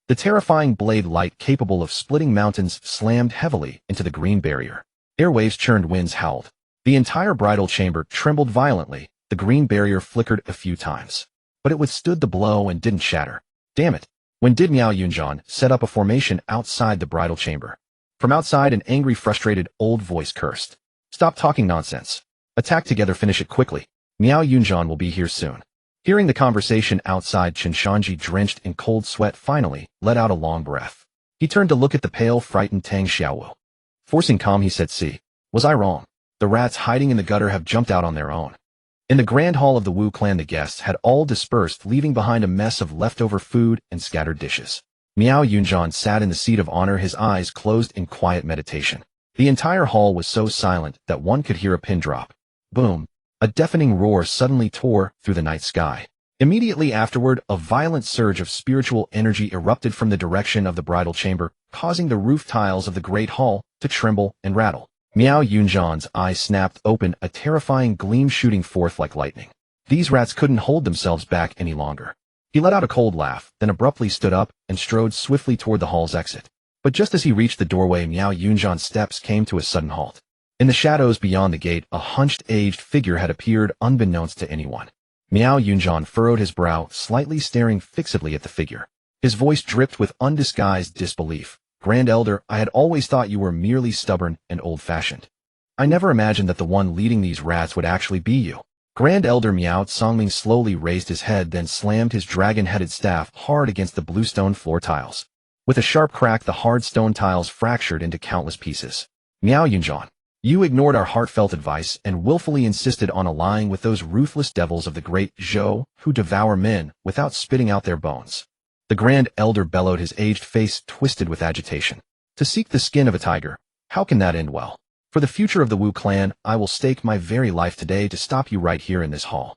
S1: The terrifying blade light capable of splitting mountains slammed heavily into the green barrier. Airwaves churned, winds howled. The entire bridal chamber trembled violently. The green barrier flickered a few times, but it withstood the blow and didn't shatter. Damn it. When did Miao Yunjian set up a formation outside the bridal chamber? From outside, an angry, frustrated old voice cursed. Stop talking nonsense. Attack together, finish it quickly. Miao Yunjian will be here soon. Hearing the conversation outside, Chen Shanzhi, drenched in cold sweat, finally let out a long breath. He turned to look at the pale, frightened Tang Xiaowu. Forcing calm, he said, "See, was I wrong? The rats hiding in the gutter have jumped out on their own." In the grand hall of the Wu clan, the guests had all dispersed, leaving behind a mess of leftover food and scattered dishes. Miao Yunjian sat in the seat of honor, his eyes closed in quiet meditation. The entire hall was so silent that one could hear a pin drop. Boom. A deafening roar suddenly tore through the night sky. Immediately afterward, a violent surge of spiritual energy erupted from the direction of the bridal chamber, causing the roof tiles of the great hall to tremble and rattle. Miao Yunjian's eyes snapped open, a terrifying gleam shooting forth like lightning. These rats couldn't hold themselves back any longer. He let out a cold laugh, then abruptly stood up and strode swiftly toward the hall's exit. But just as he reached the doorway, Miao Yunjian's steps came to a sudden halt. In the shadows beyond the gate, a hunched, aged figure had appeared unbeknownst to anyone. Miao Yunjian furrowed his brow, slightly staring fixedly at the figure. His voice dripped with undisguised disbelief. "Grand Elder, I had always thought you were merely stubborn and old-fashioned. I never imagined that the one leading these rats would actually be you." Grand Elder Miao Songming slowly raised his head, then slammed his dragon-headed staff hard against the bluestone floor tiles. With a sharp crack, the hard stone tiles fractured into countless pieces. "Miao Yunjian, you ignored our heartfelt advice and willfully insisted on allying with those ruthless devils of the great Zhou who devour men without spitting out their bones." The Grand Elder bellowed, his aged face twisted with agitation. "To seek the skin of a tiger, how can that end well? For the future of the Wu clan, I will stake my very life today to stop you right here in this hall."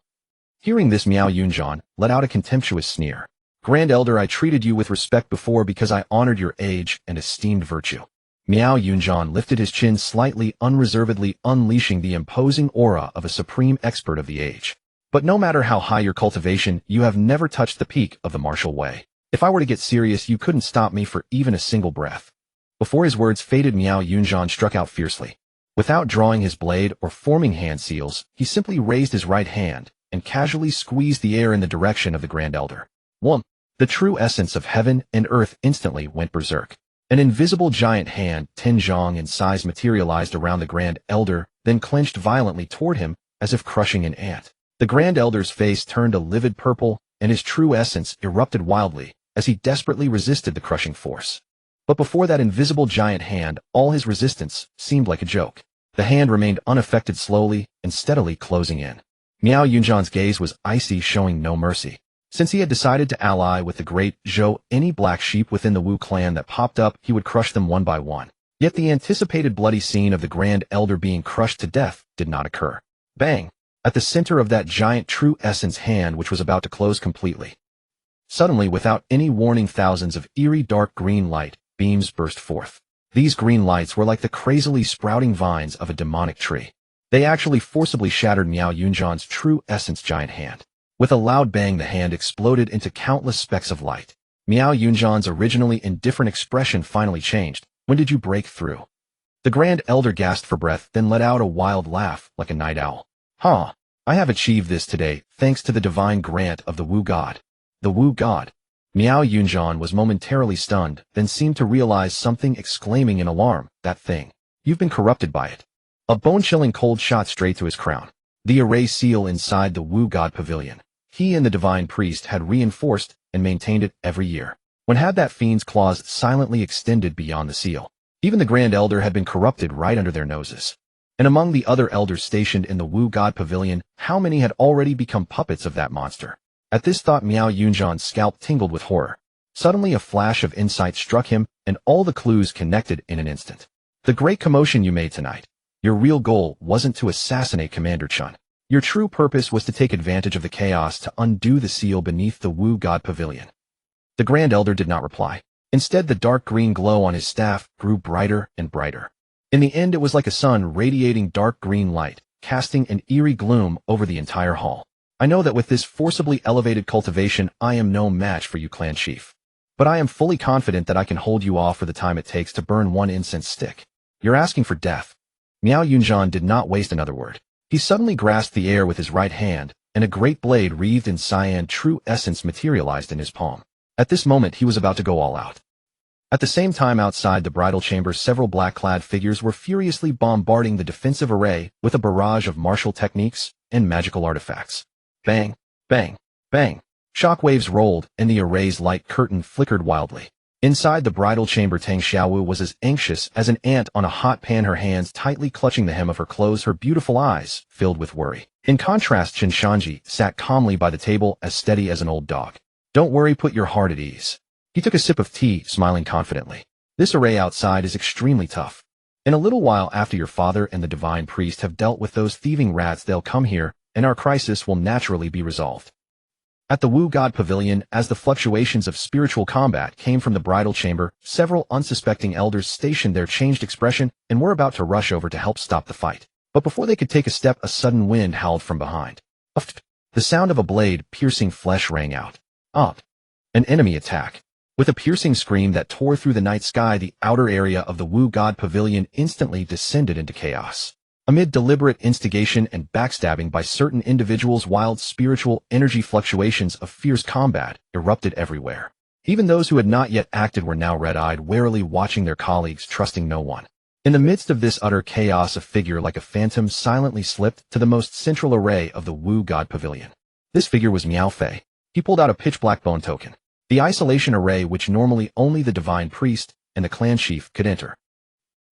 S1: Hearing this, Miao Yunjian let out a contemptuous sneer. "Grand Elder, I treated you with respect before because I honored your age and esteemed virtue." Miao Yunjian lifted his chin slightly, unreservedly unleashing the imposing aura of a supreme expert of the age. "But no matter how high your cultivation, you have never touched the peak of the martial way. If I were to get serious, you couldn't stop me for even a single breath." Before his words faded, Miao Yunjian struck out fiercely. Without drawing his blade or forming hand seals, he simply raised his right hand and casually squeezed the air in the direction of the Grand Elder. One. The true essence of heaven and earth instantly went berserk. An invisible giant hand, 10 zhong in size, materialized around the Grand Elder, then clenched violently toward him as if crushing an ant. The Grand Elder's face turned a livid purple, and his true essence erupted wildly as he desperately resisted the crushing force. But before that invisible giant hand, all his resistance seemed like a joke. The hand remained unaffected, slowly and steadily closing in. Miao Yunjian's gaze was icy, showing no mercy. Since he had decided to ally with the great Zhou, any black sheep within the Wu clan that popped up, he would crush them one by one. Yet the anticipated bloody scene of the Grand Elder being crushed to death did not occur. Bang! At the center of that giant true essence hand, which was about to close completely. Suddenly, without any warning, thousands of eerie dark green light beams burst forth. These green lights were like the crazily sprouting vines of a demonic tree. They actually forcibly shattered Miao Yunjian's true essence giant hand. With a loud bang, the hand exploded into countless specks of light. Miao Yunjian's originally indifferent expression finally changed. "When did you break through?" The Grand Elder gasped for breath, then let out a wild laugh like a night owl. "Huh, I have achieved this today, thanks to the divine grant of the Wu God." The Wu God. Miao Yunjian was momentarily stunned, then seemed to realize something, exclaiming in alarm, "That thing. You've been corrupted by it." A bone-chilling cold shot straight to his crown. The array seal inside the Wu God Pavilion. He and the divine priest had reinforced and maintained it every year. When had that fiend's claws silently extended beyond the seal? Even the Grand Elder had been corrupted right under their noses. And among the other elders stationed in the Wu God Pavilion, how many had already become puppets of that monster? At this thought, Miao Yunjian's scalp tingled with horror. Suddenly a flash of insight struck him, and all the clues connected in an instant. The great commotion you made tonight. Your real goal wasn't to assassinate Commander Chen. Your true purpose was to take advantage of the chaos to undo the seal beneath the Wu God Pavilion. The Grand Elder did not reply. Instead, the dark green glow on his staff grew brighter and brighter. In the end, it was like a sun radiating dark green light, casting an eerie gloom over the entire hall. I know that with this forcibly elevated cultivation, I am no match for you, clan chief. But I am fully confident that I can hold you off for the time it takes to burn one incense stick. You're asking for death. Miao Yunzhan did not waste another word. He suddenly grasped the air with his right hand, and a great blade wreathed in cyan true essence materialized in his palm. At this moment, he was about to go all out. At the same time, outside the bridal chamber, several black-clad figures were furiously bombarding the defensive array with a barrage of martial techniques and magical artifacts. Bang, bang, bang. Shockwaves rolled, and the array's light curtain flickered wildly. Inside the bridal chamber, Tang Xiaowu was as anxious as an ant on a hot pan, her hands tightly clutching the hem of her clothes, her beautiful eyes filled with worry. In contrast, Chen Shanzhi sat calmly by the table, as steady as an old dog. Don't worry, put your heart at ease. He took a sip of tea, smiling confidently. This array outside is extremely tough. In a little while, after your father and the divine priest have dealt with those thieving rats, they'll come here, and our crisis will naturally be resolved. At the Wu God Pavilion, as the fluctuations of spiritual combat came from the bridal chamber, several unsuspecting elders stationed there changed expression and were about to rush over to help stop the fight. But before they could take a step, a sudden wind howled from behind. The sound of a blade piercing flesh rang out. An enemy attack. With a piercing scream that tore through the night sky, the outer area of the Wu God Pavilion instantly descended into chaos. Amid deliberate instigation and backstabbing by certain individuals, wild spiritual energy fluctuations of fierce combat erupted everywhere. Even those who had not yet acted were now red-eyed, warily watching their colleagues, trusting no one. In the midst of this utter chaos, a figure like a phantom silently slipped to the most central array of the Wu God Pavilion. This figure was Miao Fei. He pulled out a pitch-black bone token. The isolation array which normally only the divine priest and the clan chief could enter.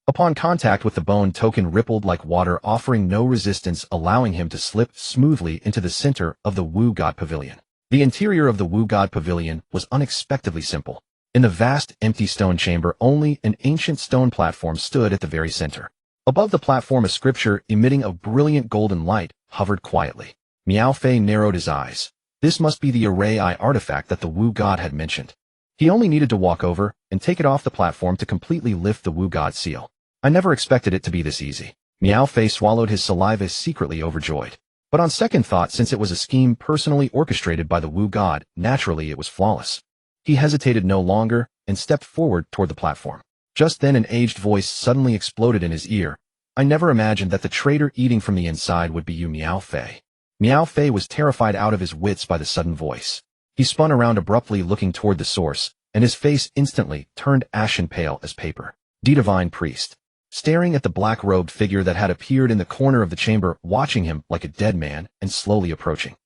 S1: Upon contact with the bone token, rippled like water, offering no resistance, allowing him to slip smoothly into the center of the Wu God Pavilion. The interior of the Wu God Pavilion was unexpectedly simple. In the vast, empty stone chamber, only an ancient stone platform stood at the very center. Above the platform, a scripture emitting a brilliant golden light hovered quietly. Miao Fei narrowed his eyes. This must be the array eye artifact that the Wu God had mentioned. He only needed to walk over and take it off the platform to completely lift the Wu God seal. I never expected it to be this easy. Miao Fei swallowed his saliva, secretly overjoyed. But on second thought, since it was a scheme personally orchestrated by the Wu God, naturally it was flawless. He hesitated no longer and stepped forward toward the platform. Just then an aged voice suddenly exploded in his ear. I never imagined that the traitor eating from the inside would be you, Miao Fei. Miao Fei was terrified out of his wits by the sudden voice. He spun around abruptly, looking toward the source, and his face instantly turned ashen pale as paper. The divine priest. Staring at the black-robed figure that had appeared in the corner of the chamber, watching him like a dead man and slowly approaching.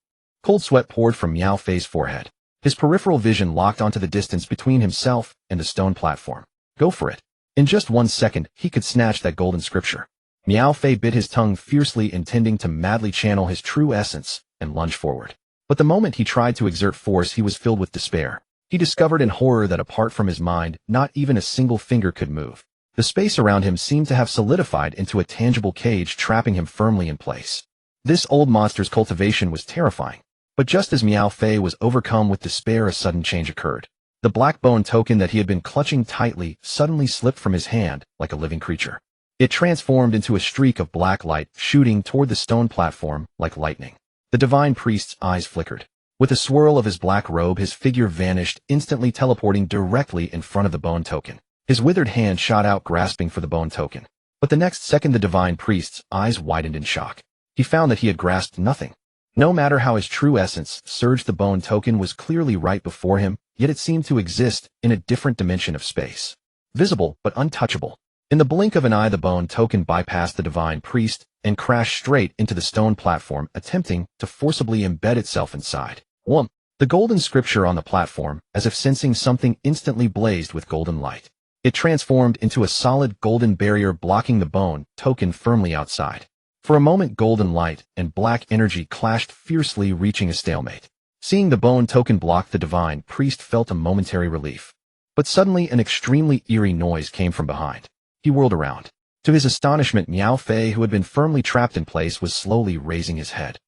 S1: Cold sweat poured from Miao Fei's forehead. His peripheral vision locked onto the distance between himself and the stone platform. Go for it. In just 1 second, he could snatch that golden scripture. Miao Fei bit his tongue fiercely, intending to madly channel his true essence and lunge forward. But the moment he tried to exert force, he was filled with despair. He discovered in horror that apart from his mind, not even a single finger could move. The space around him seemed to have solidified into a tangible cage, trapping him firmly in place. This old monster's cultivation was terrifying. But just as Miao Fei was overcome with despair, a sudden change occurred. The black bone token that he had been clutching tightly suddenly slipped from his hand like a living creature. It transformed into a streak of black light, shooting toward the stone platform like lightning. The divine priest's eyes flickered. With a swirl of his black robe, his figure vanished, instantly teleporting directly in front of the bone token. His withered hand shot out, grasping for the bone token. But the next second, the divine priest's eyes widened in shock. He found that he had grasped nothing. No matter how his true essence surged, the bone token was clearly right before him, yet it seemed to exist in a different dimension of space. Visible, but untouchable. In the blink of an eye, the bone token bypassed the divine priest and crashed straight into the stone platform, attempting to forcibly embed itself inside. The golden scripture on the platform, as if sensing something, instantly blazed with golden light. It transformed into a solid golden barrier, blocking the bone token firmly outside. For a moment, golden light and black energy clashed fiercely, reaching a stalemate. Seeing the bone token block, the divine priest felt a momentary relief. But suddenly an extremely eerie noise came from behind. He whirled around. To his astonishment, Miao Fei, who had been firmly trapped in place, was slowly raising his head.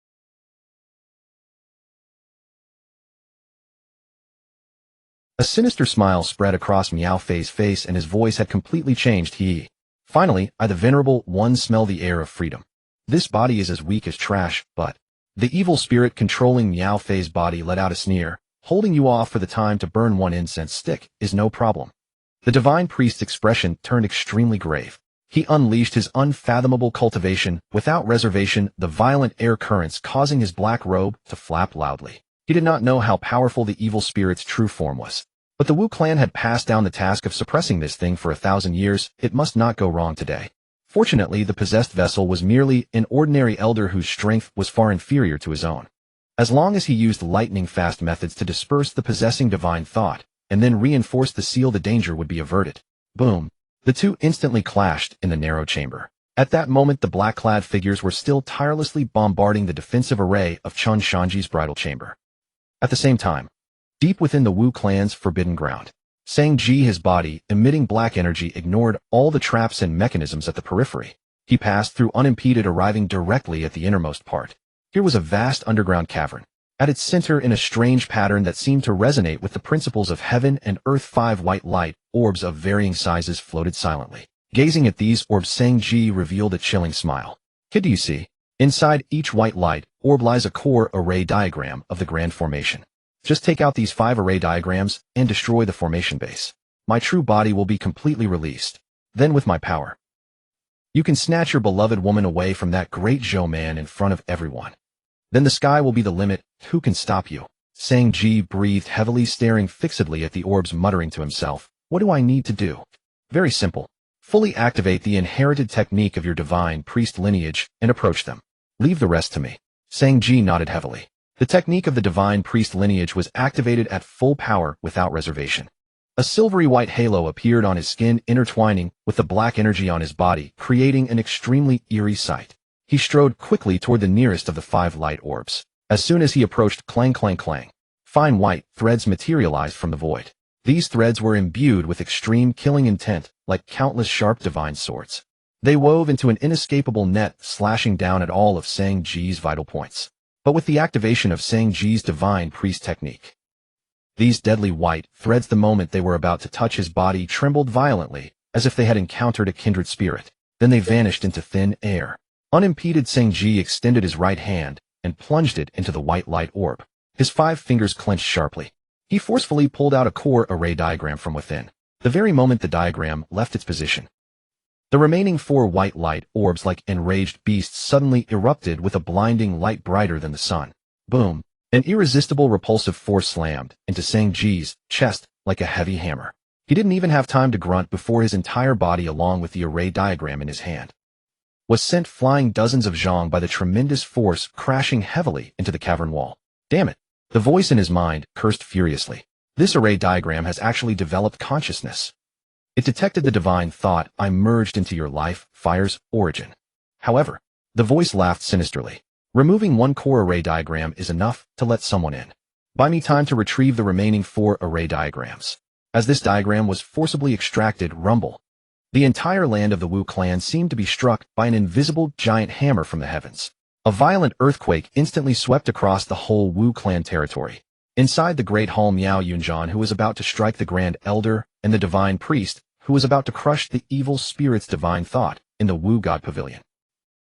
S1: A sinister smile spread across Meow Fei's face and his voice had completely changed. Finally, I the venerable one smell the air of freedom. This body is as weak as trash, but... The evil spirit controlling Meow Fei's body let out a sneer. Holding you off for the time to burn one incense stick is no problem. The divine priest's expression turned extremely grave. He unleashed his unfathomable cultivation, without reservation, the violent air currents causing his black robe to flap loudly. He did not know how powerful the evil spirit's true form was. But the Wu clan had passed down the task of suppressing this thing for 1,000 years. It must not go wrong today. Fortunately, the possessed vessel was merely an ordinary elder whose strength was far inferior to his own. As long as he used lightning-fast methods to disperse the possessing divine thought, and then reinforce the seal, the danger would be averted. Boom. The two instantly clashed in the narrow chamber. At that moment, the black-clad figures were still tirelessly bombarding the defensive array of Chen Shanzhi's bridal chamber. At the same time, deep within the Wu clan's forbidden ground, Sangji, his body, emitting black energy, ignored all the traps and mechanisms at the periphery. He passed through unimpeded, arriving directly at the innermost part. Here was a vast underground cavern. At its center, in a strange pattern that seemed to resonate with the principles of heaven and earth, 5 white light orbs of varying sizes floated silently. Gazing at these orbs, Sangji revealed a chilling smile. Kid, do you see? Inside each white light orb lies a core array diagram of the grand formation. Just take out these 5 array diagrams and destroy the formation base. My true body will be completely released. Then with my power, you can snatch your beloved woman away from that great Zhou man in front of everyone. Then the sky will be the limit. Who can stop you? Sangji breathed heavily, staring fixedly at the orbs, muttering to himself. What do I need to do? Very simple. Fully activate the inherited technique of your divine priest lineage and approach them. Leave the rest to me. Sangji nodded heavily. The technique of the divine priest lineage was activated at full power without reservation. A silvery white halo appeared on his skin, intertwining with the black energy on his body, creating an extremely eerie sight. He strode quickly toward the nearest of the 5 light orbs. As soon as he approached, clang, clang, clang. Fine white threads materialized from the void. These threads were imbued with extreme killing intent, like countless sharp divine swords. They wove into an inescapable net, slashing down at all of Sangji's vital points. But with the activation of Sangji's divine priest technique, these deadly white threads, the moment they were about to touch his body, trembled violently, as if they had encountered a kindred spirit. Then they vanished into thin air. Unimpeded, Sangji extended his right hand and plunged it into the white light orb. His 5 fingers clenched sharply. He forcefully pulled out a core array diagram from within. The very moment the diagram left its position, the remaining 4 white light orbs, like enraged beasts, suddenly erupted with a blinding light brighter than the sun. Boom! An irresistible repulsive force slammed into Sangji's chest like a heavy hammer. He didn't even have time to grunt before his entire body, along with the array diagram in his hand, was sent flying dozens of zhong by the tremendous force, crashing heavily into the cavern wall. Damn it! The voice in his mind cursed furiously. This array diagram has actually developed consciousness. It detected the divine thought. I merged into your life, fire's origin. However, the voice laughed sinisterly. Removing 1 core array diagram is enough to let someone in. Buy me time to retrieve the remaining 4 array diagrams. As this diagram was forcibly extracted, rumble. The entire land of the Wu clan seemed to be struck by an invisible giant hammer from the heavens. A violent earthquake instantly swept across the whole Wu clan territory. Inside the great hall, Miao Yunjian, who was about to strike the grand elder, and the divine priest, who was about to crush the evil spirit's divine thought, in the Wu god pavilion.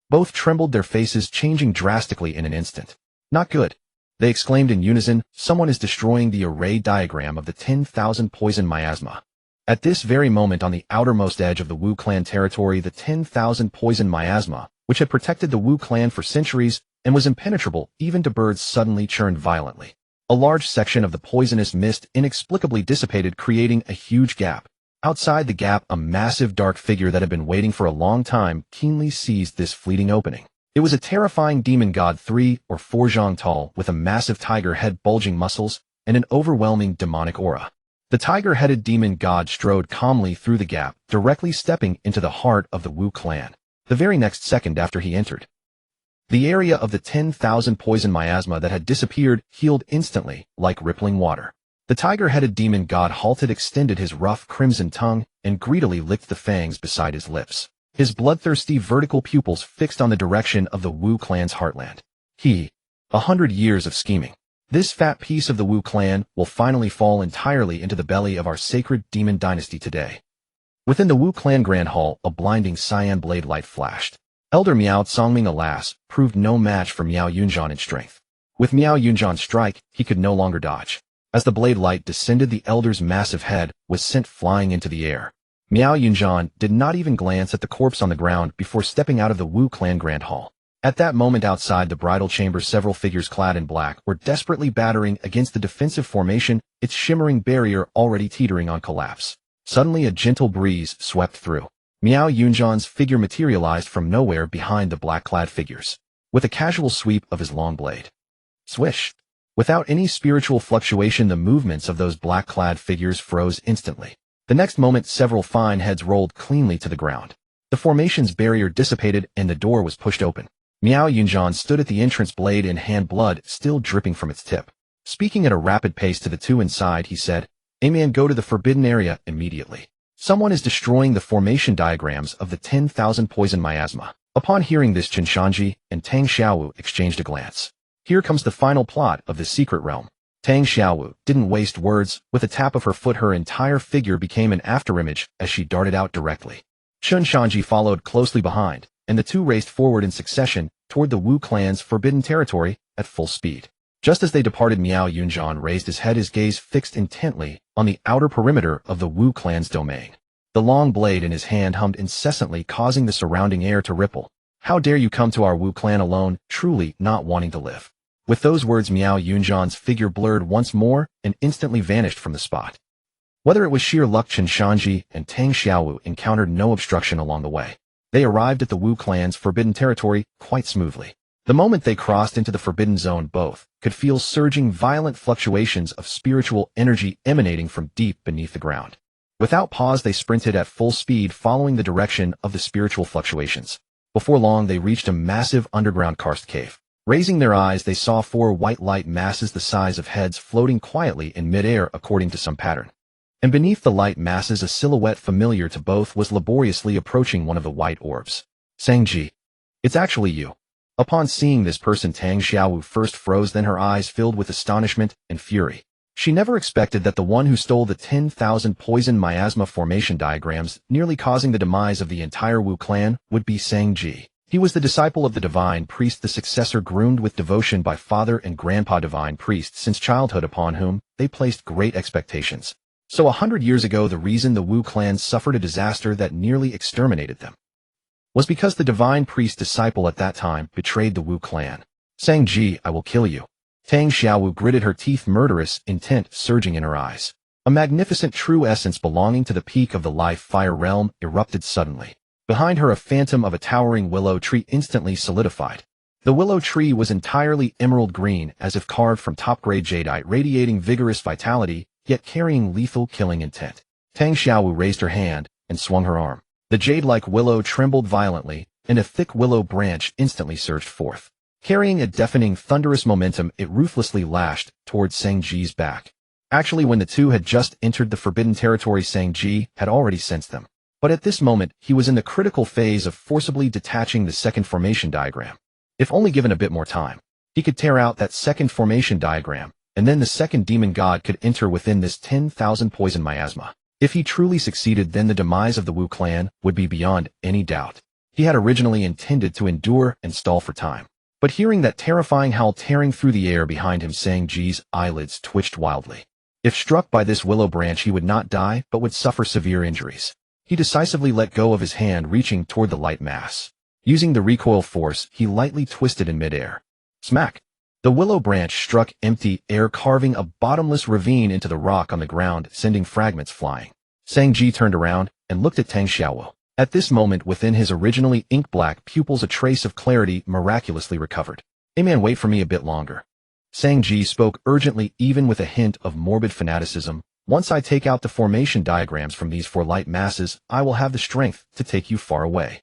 S1: Both trembled, their faces changing drastically in an instant. Not good. They exclaimed in unison. Someone is destroying the array diagram of the 10,000 poison miasma. At this very moment, on the outermost edge of the Wu clan territory, the 10,000 poison miasma, which had protected the Wu clan for centuries and was impenetrable even to birds, suddenly churned violently. A large section of the poisonous mist inexplicably dissipated, creating a huge gap. Outside the gap, a massive dark figure that had been waiting for a long time keenly seized this fleeting opening. It was a terrifying demon god, 3 or 4 zhong tall, with a massive tiger head, bulging muscles, and an overwhelming demonic aura. The tiger-headed demon god strode calmly through the gap, directly stepping into the heart of the Wu clan. The very next second after he entered, the area of the 10,000 poison miasma that had disappeared healed instantly, like rippling water. The tiger-headed demon god halted, extended his rough crimson tongue, and greedily licked the fangs beside his lips. His bloodthirsty vertical pupils fixed on the direction of the Wu clan's heartland. 100 years of scheming. This fat piece of the Wu clan will finally fall entirely into the belly of our sacred demon dynasty today. Within the Wu clan grand hall, a blinding cyan blade light flashed. Elder Miao Tsongming, alas, proved no match for Miao Yunjian in strength. With Miao Yunjian's strike, he could no longer dodge. As the blade light descended, the elder's massive head was sent flying into the air. Miao Yunjian did not even glance at the corpse on the ground before stepping out of the Wu clan grand hall. At that moment, outside the bridal chamber, several figures clad in black were desperately battering against the defensive formation, its shimmering barrier already teetering on collapse. Suddenly a gentle breeze swept through. Miao Yunjian's figure materialized from nowhere behind the black-clad figures, with a casual sweep of his long blade. Swish! Without any spiritual fluctuation, the movements of those black-clad figures froze instantly. The next moment, several fine heads rolled cleanly to the ground. The formation's barrier dissipated and the door was pushed open. Miao Yunjian stood at the entrance, blade in hand, blood still dripping from its tip. Speaking at a rapid pace to the two inside, he said, "A man, go to the forbidden area immediately. Someone is destroying the formation diagrams of the 10,000 poison miasma." Upon hearing this, Chen Shanzhi and Tang Xiaowu exchanged a glance. Here comes the final plot of the secret realm. Tang Xiaowu didn't waste words. With a tap of her foot, her entire figure became an afterimage as she darted out directly. Chen Shanzhi followed closely behind, and the two raced forward in succession toward the Wu clan's forbidden territory at full speed. Just as they departed, Miao Yunjian raised his head, his gaze fixed intently on the outer perimeter of the Wu clan's domain. The long blade in his hand hummed incessantly, causing the surrounding air to ripple. "How dare you come to our Wu clan alone, truly not wanting to live?" With those words, Miao Yunjian's figure blurred once more and instantly vanished from the spot. Whether it was sheer luck, Chen Shanzhi and Tang Xiaowu encountered no obstruction along the way. They arrived at the Wu clan's forbidden territory quite smoothly. The moment they crossed into the forbidden zone, both could feel surging, violent fluctuations of spiritual energy emanating from deep beneath the ground. Without pause, they sprinted at full speed, following the direction of the spiritual fluctuations. Before long, they reached a massive underground karst cave. Raising their eyes, they saw four white light masses the size of heads floating quietly in midair according to some pattern. And beneath the light masses, a silhouette familiar to both was laboriously approaching one of the white orbs. "Sangji, it's actually you." Upon seeing this person, Tang Xiaowu first froze, then her eyes filled with astonishment and fury. She never expected that the one who stole the 10,000 poison miasma formation diagrams, nearly causing the demise of the entire Wu clan, would be Sangji. He was the disciple of the divine priest, the successor groomed with devotion by father and grandpa divine priests since childhood, upon whom they placed great expectations. So 100 years ago, the reason the Wu clan suffered a disaster that nearly exterminated them was because the divine priest disciple at that time betrayed the Wu clan. "Sangji, I will kill you." Tang Xiaowu gritted her teeth, murderous intent surging in her eyes. A magnificent true essence belonging to the peak of the life fire realm erupted suddenly. Behind her, a phantom of a towering willow tree instantly solidified. The willow tree was entirely emerald green, as if carved from top-grade jadeite, radiating vigorous vitality, yet carrying lethal killing intent. Tang Xiaowu raised her hand and swung her arm. The jade-like willow trembled violently, and a thick willow branch instantly surged forth. Carrying a deafening, thunderous momentum, it ruthlessly lashed towards Sangji's back. Actually, when the two had just entered the forbidden territory, Sangji had already sensed them. But at this moment, he was in the critical phase of forcibly detaching the second formation diagram. If only given a bit more time, he could tear out that second formation diagram, and then the second demon god could enter within this 10,000 poison miasma. If he truly succeeded, then the demise of the Wu clan would be beyond any doubt. He had originally intended to endure and stall for time. But hearing that terrifying howl tearing through the air behind him, Sangji's eyelids twitched wildly. If struck by this willow branch, he would not die, but would suffer severe injuries. He decisively let go of his hand, reaching toward the light mass. Using the recoil force, he lightly twisted in midair. Smack! The willow branch struck empty air, carving a bottomless ravine into the rock on the ground, sending fragments flying. Sangji turned around and looked at Tang Xiaowu. At this moment, within his originally ink-black pupils, a trace of clarity miraculously recovered. "Hey man, wait for me a bit longer." Sangji spoke urgently, even with a hint of morbid fanaticism. "Once I take out the formation diagrams from these four light masses, I will have the strength to take you far away.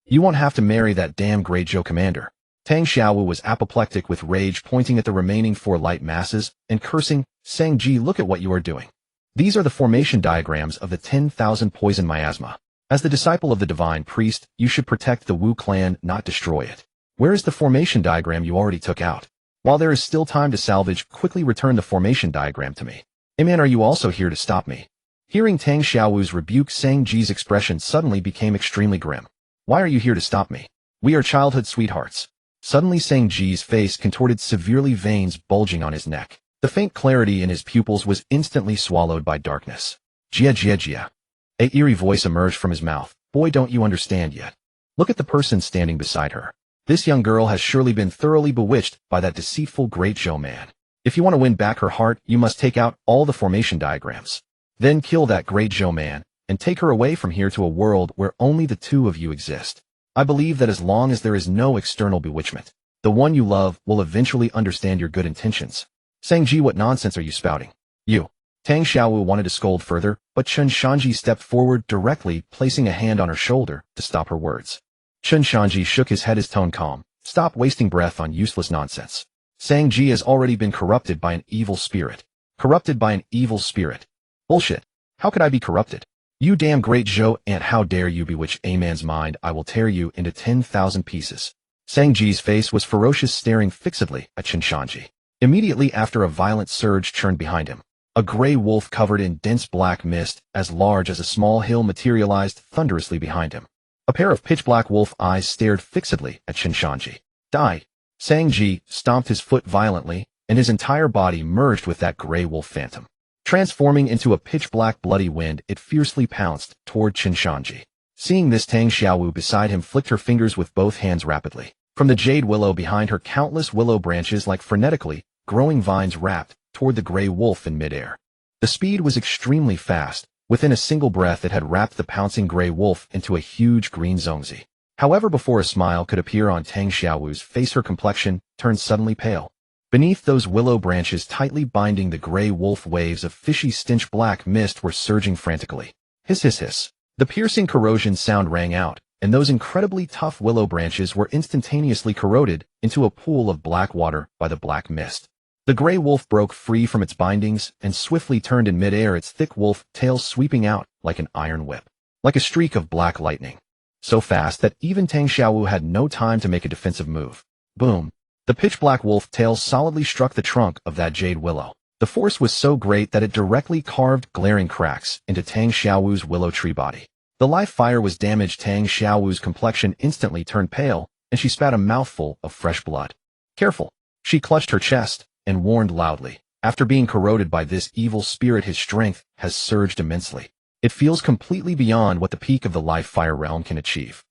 S1: You won't have to marry that damn Great Joe commander." Tang Xiaowu was apoplectic with rage, pointing at the remaining four light masses and cursing, "Sangji, look at what you are doing. These are the formation diagrams of the 10,000 poison miasma. As the disciple of the divine priest, you should protect the Wu clan, not destroy it. Where is the formation diagram you already took out?" While there is still time to salvage, quickly return the formation diagram to me. Hey man, are you also here to stop me? Hearing Tang Xiaowu's rebuke, Sangji's expression suddenly became extremely grim. Why are you here to stop me? We are childhood sweethearts. Suddenly Sangji's face contorted severely, veins bulging on his neck. The faint clarity in his pupils was instantly swallowed by darkness. Jia jia jia. A eerie voice emerged from his mouth. Boy, don't you understand yet. Look at the person standing beside her. This young girl has surely been thoroughly bewitched by that deceitful Great Zhou man. If you want to win back her heart, you must take out all the formation diagrams. Then kill that Great Zhou man, and take her away from here to a world where only the two of you exist. I believe that as long as there is no external bewitchment, the one you love will eventually understand your good intentions. Sangji, what nonsense are you spouting? You. Tang Xiaowu wanted to scold further, but Chen Shanzhi stepped forward directly, placing a hand on her shoulder to stop her words. Chen Shanzhi shook his head, his tone calm. Stop wasting breath on useless nonsense. Sangji has already been corrupted by an evil spirit. Corrupted by an evil spirit. Bullshit. How could I be corrupted? You damn Great Zhou, and how dare you bewitch a man's mind? I will tear you into 10,000 pieces. Sangji's face was ferocious, staring fixedly at Chen Shanzhi. Immediately after, a violent surge churned behind him. A gray wolf covered in dense black mist, as large as a small hill, materialized thunderously behind him. A pair of pitch-black wolf eyes stared fixedly at Chen Shanzhi. Die! Sangji stomped his foot violently, and his entire body merged with that gray wolf phantom. Transforming into a pitch-black bloody wind, it fiercely pounced toward Chen Shanzhi. Seeing this, Tang Xiaowu beside him flicked her fingers with both hands rapidly. From the jade willow behind her, countless willow branches like frenetically growing vines wrapped toward the gray wolf in midair. The speed was extremely fast. Within a single breath, it had wrapped the pouncing gray wolf into a huge green zongzi. However, before a smile could appear on Tang Xiaowu's face, her complexion turned suddenly pale. Beneath those willow branches tightly binding the gray wolf, waves of fishy stench black mist were surging frantically. Hiss hiss hiss. The piercing corrosion sound rang out, and those incredibly tough willow branches were instantaneously corroded into a pool of black water by the black mist. The gray wolf broke free from its bindings and swiftly turned in midair, its thick wolf tail sweeping out like an iron whip, like a streak of black lightning. So fast that even Tang Xiaowu had no time to make a defensive move. Boom. The pitch-black wolf tail solidly struck the trunk of that jade willow. The force was so great that it directly carved glaring cracks into Tang Xiaowu's willow tree body. The live fire was damaged. Tang Xiaowu's complexion instantly turned pale, and she spat a mouthful of fresh blood. Careful. She clutched her chest and warned loudly. After being corroded by this evil spirit, his strength has surged immensely. It feels completely beyond what the peak of the live fire realm can achieve.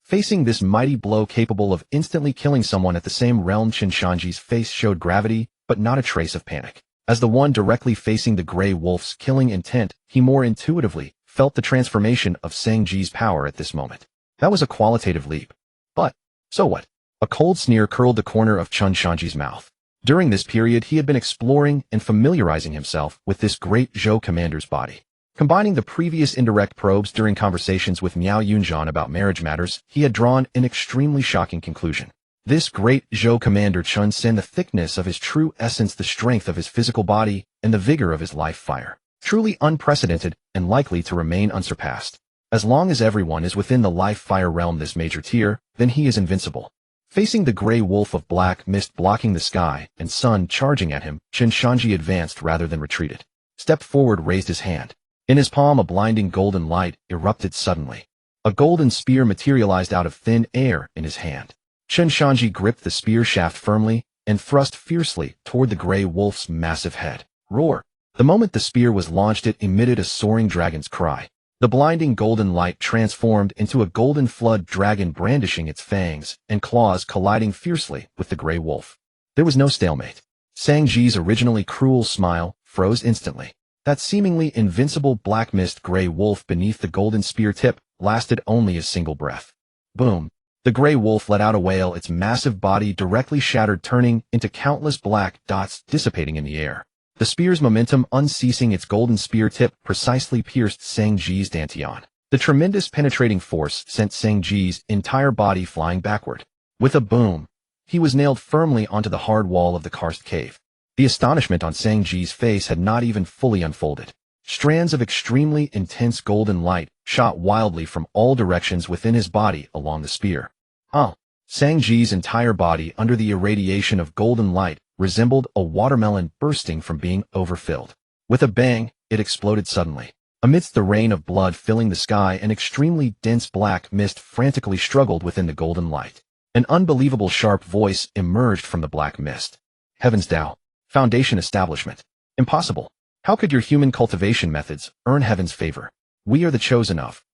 S1: Facing this mighty blow capable of instantly killing someone at the same realm, Chen Shanzhi's face showed gravity, but not a trace of panic. As the one directly facing the gray wolf's killing intent, he more intuitively felt the transformation of Sangji's power at this moment. That was a qualitative leap. But, so what? A cold sneer curled the corner of Chen Shanzhi's mouth. During this period, he had been exploring and familiarizing himself with this Great Zhou commander's body. Combining the previous indirect probes during conversations with Miao Yunzhan about marriage matters, he had drawn an extremely shocking conclusion. This Great Zhou commander Chen Sen, the thickness of his true essence, the strength of his physical body, and the vigor of his life fire. Truly unprecedented and likely to remain unsurpassed. As long as everyone is within the life fire realm, this major tier, then he is invincible. Facing the gray wolf of black mist blocking the sky and sun charging at him, Chen Shanzhi advanced rather than retreated. Stepped forward, raised his hand. In his palm, a blinding golden light erupted suddenly. A golden spear materialized out of thin air in his hand. Chen Shanzhi gripped the spear shaft firmly and thrust fiercely toward the gray wolf's massive head. Roar! The moment the spear was launched, it emitted a soaring dragon's cry. The blinding golden light transformed into a golden flood dragon brandishing its fangs and claws, colliding fiercely with the gray wolf. There was no stalemate. Sangji's originally cruel smile froze instantly. That seemingly invincible black mist gray wolf beneath the golden spear tip lasted only a single breath. Boom! The gray wolf let out a wail, its massive body directly shattered, turning into countless black dots dissipating in the air. The spear's momentum unceasing, its golden spear tip precisely pierced Sangji's dantian. The tremendous penetrating force sent Sangji's entire body flying backward. With a boom, he was nailed firmly onto the hard wall of the karst cave. The astonishment on Sangji's face had not even fully unfolded. Strands of extremely intense golden light shot wildly from all directions within his body along the spear. Oh! Sangji's entire body under the irradiation of golden light resembled a watermelon bursting from being overfilled. With a bang, it exploded suddenly. Amidst the rain of blood filling the sky, an extremely dense black mist frantically struggled within the golden light. An unbelievable sharp voice emerged from the black mist. Heaven's Tao. Foundation establishment. Impossible. How could your human cultivation methods earn heaven's favor? We are the chosen of.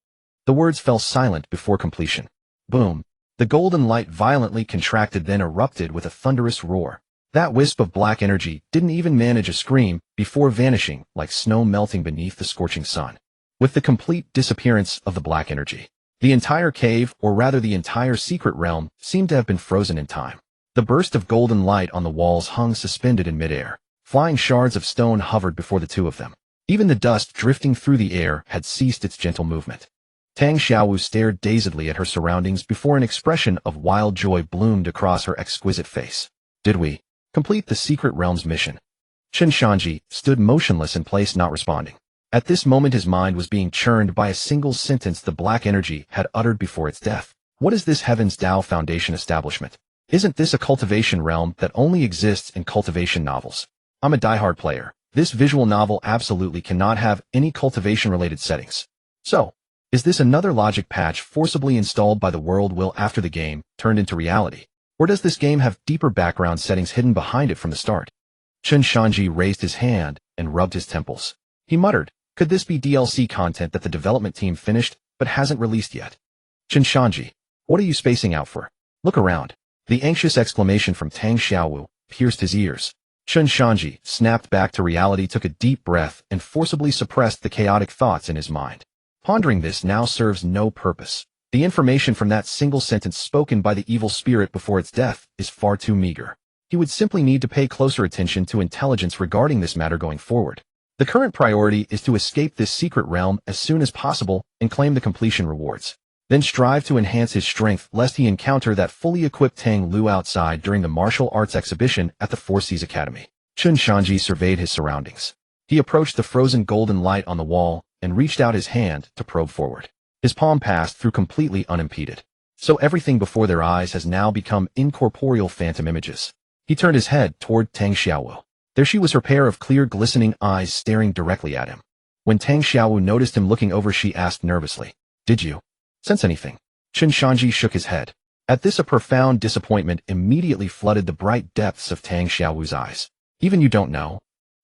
S1: The words fell silent before completion. Boom. The golden light violently contracted, then erupted with a thunderous roar. That wisp of black energy didn't even manage a scream before vanishing like snow melting beneath the scorching sun. With the complete disappearance of the black energy, the entire cave, or rather the entire secret realm, seemed to have been frozen in time. The burst of golden light on the walls hung suspended in midair. Flying shards of stone hovered before the two of them. Even the dust drifting through the air had ceased its gentle movement. Tang Xiaowu stared dazedly at her surroundings before an expression of wild joy bloomed across her exquisite face. Did we complete the secret realm's mission? Chen Shanzhi stood motionless in place, not responding. At this moment his mind was being churned by a single sentence the black energy had uttered before its death. What is this Heaven's Tao Foundation establishment? Isn't this a cultivation realm that only exists in cultivation novels? I'm a diehard player. This visual novel absolutely cannot have any cultivation-related settings. So, is this another logic patch forcibly installed by the world will after the game turned into reality? Or does this game have deeper background settings hidden behind it from the start? Chen Shanzhi raised his hand and rubbed his temples. He muttered, could this be DLC content that the development team finished but hasn't released yet? Chen Shanzhi, what are you spacing out for? Look around. The anxious exclamation from Tang Xiaowu pierced his ears. Chen Shanzhi snapped back to reality, took a deep breath, and forcibly suppressed the chaotic thoughts in his mind. Pondering this now serves no purpose. The information from that single sentence spoken by the evil spirit before its death is far too meager. He would simply need to pay closer attention to intelligence regarding this matter going forward. The current priority is to escape this secret realm as soon as possible and claim the completion rewards. Then strive to enhance his strength lest he encounter that fully equipped Tang Lu outside during the martial arts exhibition at the Four Seas Academy. Chen Shanzhi surveyed his surroundings. He approached the frozen golden light on the wall and reached out his hand to probe forward. His palm passed through completely unimpeded. So everything before their eyes has now become incorporeal phantom images. He turned his head toward Tang Xiaowu. There she was, her pair of clear glistening eyes staring directly at him. When Tang Xiaowu noticed him looking over, she asked nervously, "Did you sense anything?" Chen Shanzhi shook his head. At this, a profound disappointment immediately flooded the bright depths of Tang Xiaowu's eyes. "Even you don't know?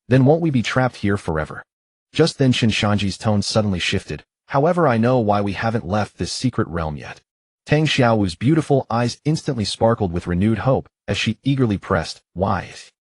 S1: Then won't we be trapped here forever?" Just then Chen Shanzhi's tone suddenly shifted. "However, I know why we haven't left this secret realm yet." Tang Xiaowu's beautiful eyes instantly sparkled with renewed hope as she eagerly pressed, "Why?"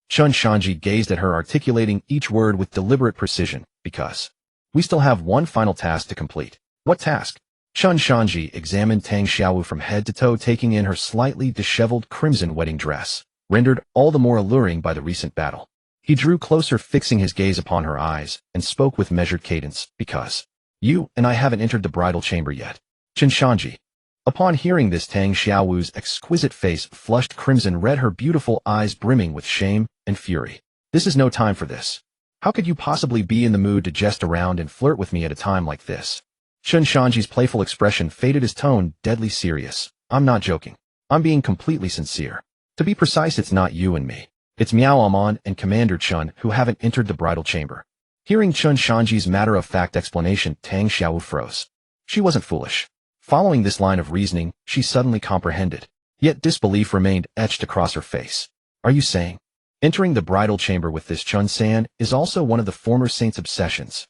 S1: Chen Shanzhi gazed at her, articulating each word with deliberate precision, "Because we still have one final task to complete." "What task?" Chen Shanzhi examined Tang Xiaowu from head to toe, taking in her slightly disheveled crimson wedding dress, rendered all the more alluring by the recent battle. He drew closer, fixing his gaze upon her eyes, and spoke with measured cadence, "Because you and I haven't entered the bridal chamber yet." Chen Shanzhi. Upon hearing this, Tang Xiaowu's exquisite face flushed crimson red, her beautiful eyes brimming with shame and fury. "This is no time for this. How could you possibly be in the mood to jest around and flirt with me at a time like this?" Chen Shanzhi's playful expression faded, his tone deadly serious. "I'm not joking. I'm being completely sincere. To be precise, it's not you and me. It's Miao Amon and Commander Chen who haven't entered the bridal chamber." Hearing Chen Shanzhi's matter-of-fact explanation, Tang Xiaowu froze. She wasn't foolish. Following this line of reasoning, she suddenly comprehended. Yet disbelief remained etched across her face. "Are you saying entering the bridal chamber with this Chun San is also one of the former saint's obsessions?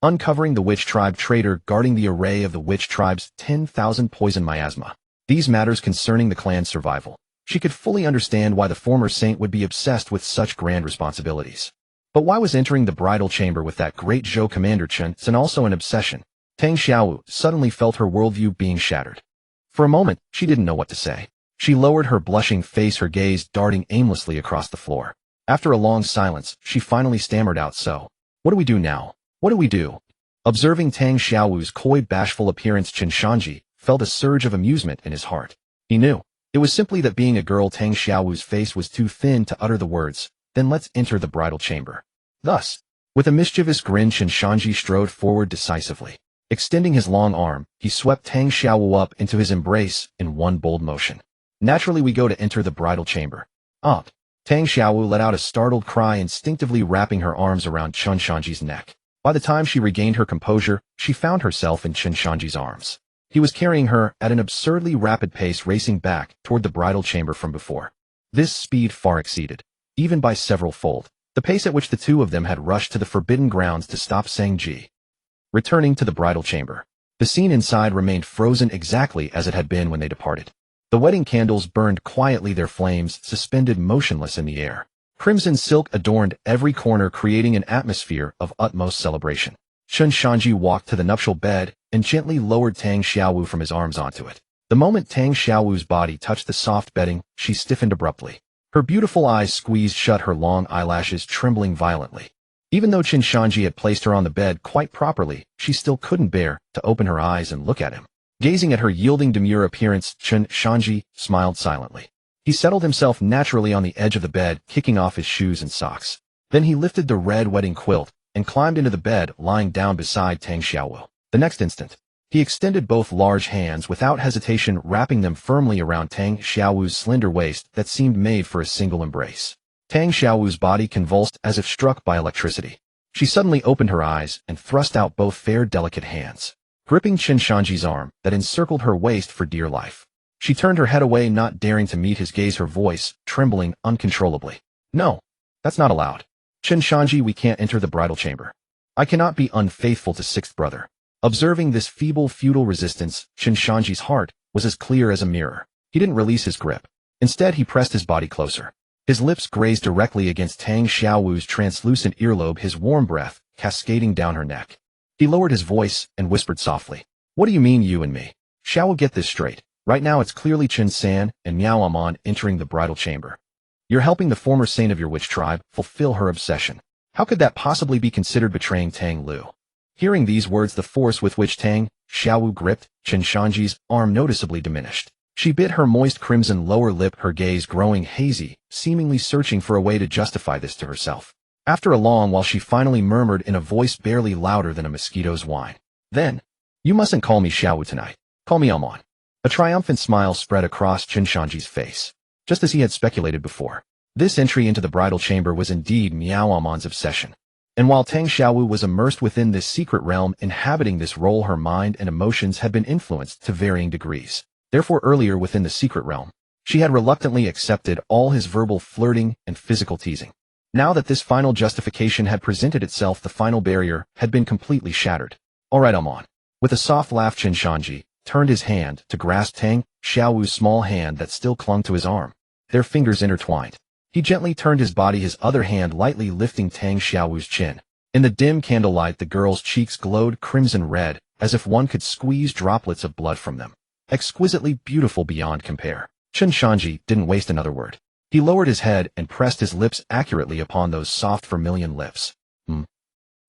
S1: Uncovering the witch tribe traitor guarding the array of the witch tribe's 10,000 poison miasma. These matters concerning the clan's survival." She could fully understand why the former saint would be obsessed with such grand responsibilities. But why was entering the bridal chamber with that great Zhou Commander Chen San also an obsession? Tang Xiaowu suddenly felt her worldview being shattered. For a moment, she didn't know what to say. She lowered her blushing face, her gaze darting aimlessly across the floor. After a long silence, she finally stammered out, "So, what do we do now? What do we do?" Observing Tang Xiaowu's coy, bashful appearance, Chen Shanzhi felt a surge of amusement in his heart. He knew. It was simply that being a girl, Tang Xiaowu's face was too thin to utter the words, "Then let's enter the bridal chamber." Thus, with a mischievous grin, Chen Shanzhi strode forward decisively. Extending his long arm, he swept Tang Xiaowu up into his embrace in one bold motion. Naturally we go to enter the bridal chamber. Up. Tang Xiaowu let out a startled cry, instinctively wrapping her arms around Chen Shanzhi's neck. By the time she regained her composure, she found herself in Chen Shanzhi's arms. He was carrying her at an absurdly rapid pace, racing back toward the bridal chamber from before. This speed far exceeded, even by several fold, the pace at which the two of them had rushed to the forbidden grounds to stop Sangji. Returning to the bridal chamber, the scene inside remained frozen exactly as it had been when they departed. The wedding candles burned quietly, their flames suspended motionless in the air. Crimson silk adorned every corner, creating an atmosphere of utmost celebration. Chen Shanzhi walked to the nuptial bed and gently lowered Tang Xiaowu from his arms onto it. The moment Tang Xiaowu's body touched the soft bedding, she stiffened abruptly. Her beautiful eyes squeezed shut, her long eyelashes trembling violently. Even though Chen Shanzhi had placed her on the bed quite properly, she still couldn't bear to open her eyes and look at him. Gazing at her yielding, demure appearance, Chen Shanzhi smiled silently. He settled himself naturally on the edge of the bed, kicking off his shoes and socks. Then he lifted the red wedding quilt and climbed into the bed, lying down beside Tang Xiaowu. The next instant, he extended both large hands without hesitation, wrapping them firmly around Tang Xiaowu's slender waist that seemed made for a single embrace. Tang Xiaowu's body convulsed as if struck by electricity. She suddenly opened her eyes and thrust out both fair, delicate hands, gripping Chen Shanzhi's arm that encircled her waist for dear life. She turned her head away, not daring to meet his gaze, her voice trembling uncontrollably. "No, that's not allowed. Chen Shanzhi, we can't enter the bridal chamber. I cannot be unfaithful to sixth brother." Observing this feeble, futile resistance, Chen Shanzhi's heart was as clear as a mirror. He didn't release his grip. Instead, he pressed his body closer. His lips grazed directly against Tang Xiaowu's translucent earlobe, his warm breath cascading down her neck. He lowered his voice and whispered softly, "What do you mean, you and me? Xiaowu, get this straight. Right now it's clearly Chen San and Miao Amon entering the bridal chamber. You're helping the former saint of your witch tribe fulfill her obsession. How could that possibly be considered betraying Tang Lu?" Hearing these words, the force with which Tang Xiaowu gripped Chen Shanzhi's arm noticeably diminished. She bit her moist crimson lower lip, her gaze growing hazy, seemingly searching for a way to justify this to herself. After a long while, she finally murmured in a voice barely louder than a mosquito's whine, "Then, you mustn't call me Xiaowu tonight. Call me Amon." A triumphant smile spread across Chen Shanzhi's face, just as he had speculated before. This entry into the bridal chamber was indeed Miao Amon's obsession. And while Tang Xiaowu was immersed within this secret realm, inhabiting this role, her mind and emotions had been influenced to varying degrees. Therefore, earlier within the secret realm, she had reluctantly accepted all his verbal flirting and physical teasing. Now that this final justification had presented itself, the final barrier had been completely shattered. "All right, Amon." With a soft laugh, Chen Shanzhi turned his hand to grasp Tang Xiaowu's small hand that still clung to his arm. Their fingers intertwined. He gently turned his body, his other hand lightly lifting Tang Xiaowu's chin. In the dim candlelight, the girl's cheeks glowed crimson red, as if one could squeeze droplets of blood from them. Exquisitely beautiful beyond compare. Chen Shanzhi didn't waste another word. He lowered his head and pressed his lips accurately upon those soft vermilion lips.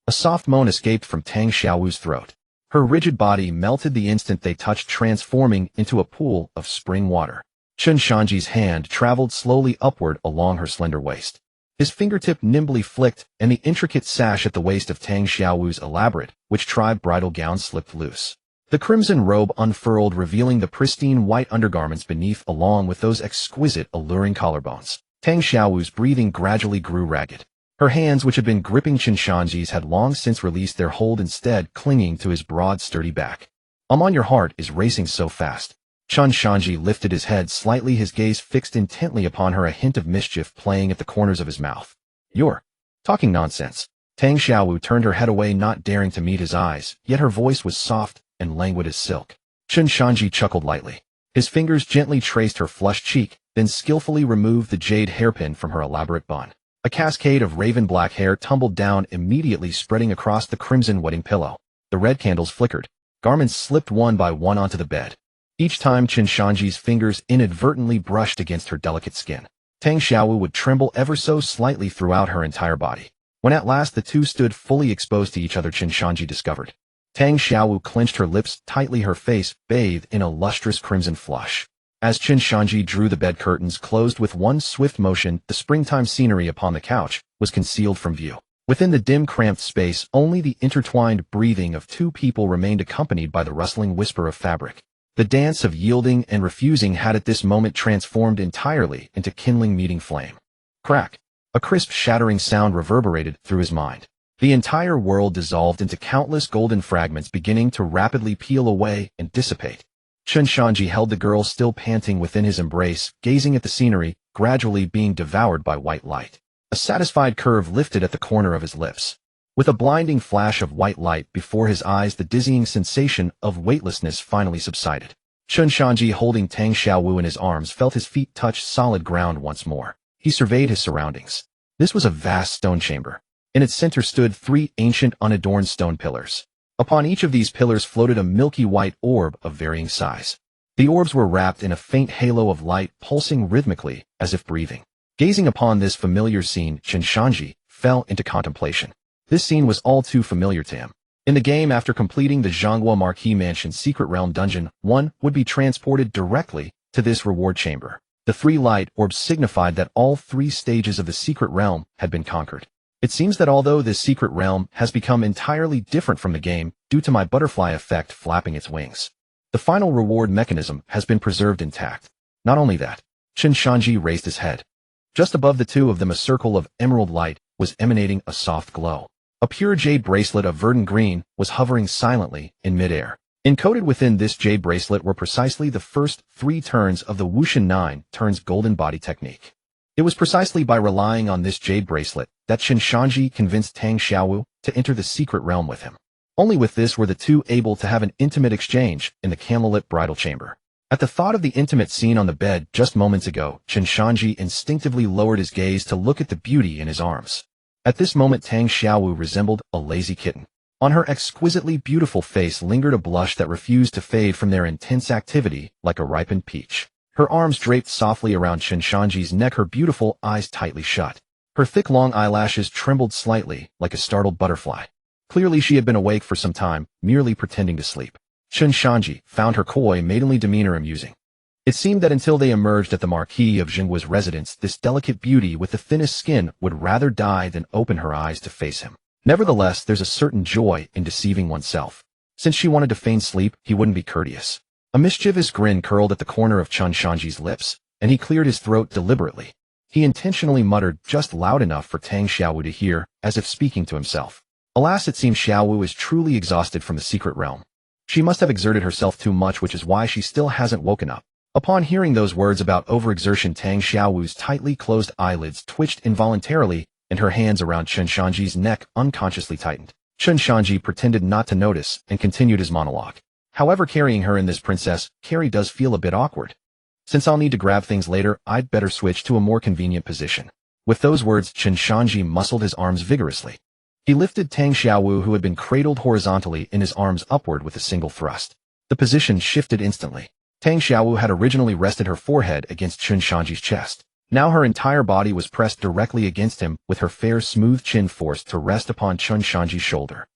S1: A soft moan escaped from Tang Xiaowu's throat. Her rigid body melted the instant they touched, transforming into a pool of spring water. Chen Shanzhi's hand traveled slowly upward along her slender waist. His fingertip nimbly flicked, and the intricate sash at the waist of Tang Xiaowu's elaborate witch tribe bridal gown slipped loose. The crimson robe unfurled, revealing the pristine white undergarments beneath, along with those exquisite, alluring collarbones. Tang Xiaowu's breathing gradually grew ragged. Her hands, which had been gripping Chen Shanzhi's, had long since released their hold, instead clinging to his broad, sturdy back. "Amon, your heart is racing so fast." Chen Shanzhi lifted his head slightly, his gaze fixed intently upon her, a hint of mischief playing at the corners of his mouth. "You're talking nonsense." Tang Xiaowu turned her head away, not daring to meet his eyes, yet her voice was soft and languid as silk. Chen Shanzhi chuckled lightly. His fingers gently traced her flushed cheek, then skillfully removed the jade hairpin from her elaborate bun. A cascade of raven black hair tumbled down, immediately spreading across the crimson wedding pillow. The red candles flickered. Garments slipped one by one onto the bed. Each time Chen Shanzhi's fingers inadvertently brushed against her delicate skin, Tang Xiaowu would tremble ever so slightly throughout her entire body. When at last the two stood fully exposed to each other, Chen Shanzhi discovered. Tang Xiaowu clenched her lips tightly, her face bathed in a lustrous crimson flush. As Chen Shanzhi drew the bed curtains closed with one swift motion, the springtime scenery upon the couch was concealed from view. Within the dim, cramped space, only the intertwined breathing of two people remained, accompanied by the rustling whisper of fabric. The dance of yielding and refusing had at this moment transformed entirely into kindling meeting flame. Crack! A crisp shattering sound reverberated through his mind. The entire world dissolved into countless golden fragments beginning to rapidly peel away and dissipate. Chen Shanzhi held the girl still panting within his embrace, gazing at the scenery, gradually being devoured by white light. A satisfied curve lifted at the corner of his lips. With a blinding flash of white light before his eyes, the dizzying sensation of weightlessness finally subsided. Chen Shanzhi, holding Tang Xiaowu in his arms, felt his feet touch solid ground once more. He surveyed his surroundings. This was a vast stone chamber. In its center stood 3 ancient unadorned stone pillars. Upon each of these pillars floated a milky white orb of varying size. The orbs were wrapped in a faint halo of light, pulsing rhythmically, as if breathing. Gazing upon this familiar scene, Chen Shanzhi fell into contemplation. This scene was all too familiar to him. In the game, after completing the Zhonghua Marquis Mansion's Secret Realm dungeon, one would be transported directly to this reward chamber. The 3 light orbs signified that all 3 stages of the Secret Realm had been conquered. It seems that although this Secret Realm has become entirely different from the game due to my butterfly effect flapping its wings, the final reward mechanism has been preserved intact. Not only that, Chen Shanzhi raised his head. Just above the 2 of them, a circle of emerald light was emanating a soft glow. A pure jade bracelet of verdant green was hovering silently in midair. Encoded within this jade bracelet were precisely the first 3 turns of the Wushan 9 turns golden body technique. It was precisely by relying on this jade bracelet that Chen Shanzhi convinced Tang Xiaowu to enter the secret realm with him. Only with this were the 2 able to have an intimate exchange in the candlelit bridal chamber. At the thought of the intimate scene on the bed just moments ago, Chen Shanzhi instinctively lowered his gaze to look at the beauty in his arms. At this moment, Tang Xiaowu resembled a lazy kitten. On her exquisitely beautiful face lingered a blush that refused to fade from their intense activity like a ripened peach. Her arms draped softly around Chen Shanzhi's neck, her beautiful eyes tightly shut. Her thick long eyelashes trembled slightly like a startled butterfly. Clearly she had been awake for some time, merely pretending to sleep. Chen Shanzhi found her coy, maidenly demeanor amusing. It seemed that until they emerged at the Marquis of Zhengguo's residence, this delicate beauty with the thinnest skin would rather die than open her eyes to face him. Nevertheless, there's a certain joy in deceiving oneself. Since she wanted to feign sleep, he wouldn't be courteous. A mischievous grin curled at the corner of Chen Shanzhi's lips, and he cleared his throat deliberately. He intentionally muttered just loud enough for Tang Xiaowu to hear, as if speaking to himself. Alas, it seems Xiaowu is truly exhausted from the secret realm. She must have exerted herself too much, which is why she still hasn't woken up. Upon hearing those words about overexertion, Tang Xiaowu's tightly closed eyelids twitched involuntarily, and her hands around Chen Shanzhi's neck unconsciously tightened. Chen Shanzhi pretended not to notice and continued his monologue. However, carrying her in this princess carry does feel a bit awkward. Since I'll need to grab things later, I'd better switch to a more convenient position. With those words, Chen Shanzhi muscled his arms vigorously. He lifted Tang Xiaowu, who had been cradled horizontally in his arms, upward with a single thrust. The position shifted instantly. Tang Xiaowu had originally rested her forehead against Chen Shanzhi's chest. Now her entire body was pressed directly against him, with her fair, smooth chin forced to rest upon Chen Shanzhi's shoulder.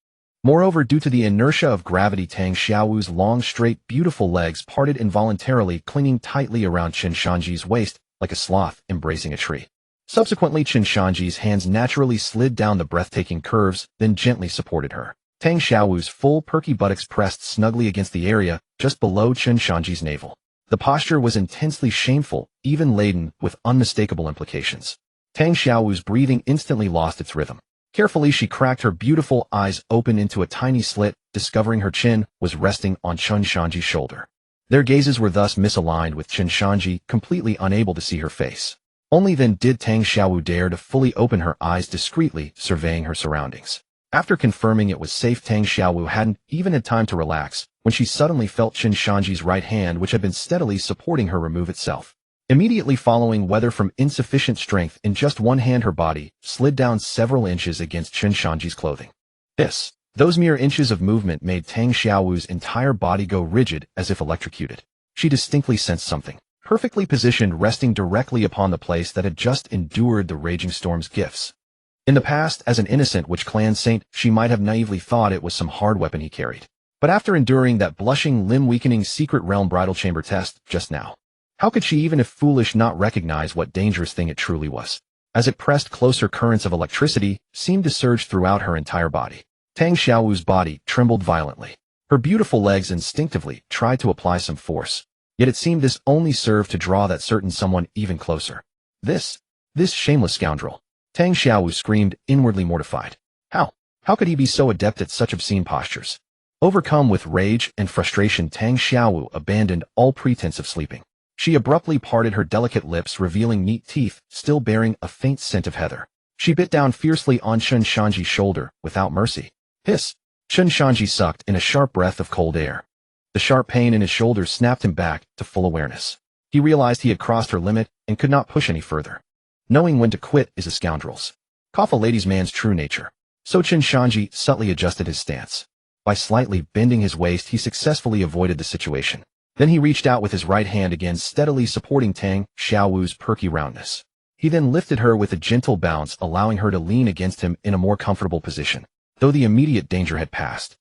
S1: Moreover, due to the inertia of gravity, Tang Xiaowu's long, straight, beautiful legs parted involuntarily, clinging tightly around Chen Shanzhi's waist like a sloth embracing a tree. Subsequently, Chen Shanzhi's hands naturally slid down the breathtaking curves, then gently supported her. Tang Xiaowu's full, perky buttocks pressed snugly against the area just below Chen Shanzhi's navel. The posture was intensely shameful, even laden with unmistakable implications. Tang Xiaowu's breathing instantly lost its rhythm. Carefully, she cracked her beautiful eyes open into a tiny slit, discovering her chin was resting on Chen Shanzhi's shoulder. Their gazes were thus misaligned, with Chen Shanzhi completely unable to see her face. Only then did Tang Xiaowu dare to fully open her eyes, discreetly surveying her surroundings. After confirming it was safe, Tang Xiaowu hadn't even had time to relax when she suddenly felt Chen Shanzhi's right hand, which had been steadily supporting her, remove itself. Immediately following, whether from insufficient strength in just one hand, her body slid down several inches against Chen Shanzhi's clothing. Those mere inches of movement made Tang Xiaowu's entire body go rigid as if electrocuted. She distinctly sensed something, perfectly positioned, resting directly upon the place that had just endured the raging storm's gifts. In the past, as an innocent Witch Clan saint, she might have naively thought it was some hard weapon he carried. But after enduring that blushing, limb-weakening secret realm bridal chamber test just now, how could she, even if foolish, not recognize what dangerous thing it truly was? As it pressed closer, currents of electricity seemed to surge throughout her entire body. Tang Xiaowu's body trembled violently. Her beautiful legs instinctively tried to apply some force, yet it seemed this only served to draw that certain someone even closer. This shameless scoundrel. Tang Xiaowu screamed, inwardly mortified. How could he be so adept at such obscene postures? Overcome with rage and frustration, Tang Xiaowu abandoned all pretense of sleeping. She abruptly parted her delicate lips, revealing neat teeth, still bearing a faint scent of heather. She bit down fiercely on Chen Shanzhi's shoulder, without mercy. Hiss! Chen Shanzhi sucked in a sharp breath of cold air. The sharp pain in his shoulders snapped him back to full awareness. He realized he had crossed her limit and could not push any further. Knowing when to quit is a scoundrel's. A ladies' man's true nature. So Chen Shanzhi subtly adjusted his stance. By slightly bending his waist, he successfully avoided the situation. Then he reached out with his right hand again, steadily supporting Tang Xiaowu's perky roundness. He then lifted her with a gentle bounce, allowing her to lean against him in a more comfortable position. Though the immediate danger had passed,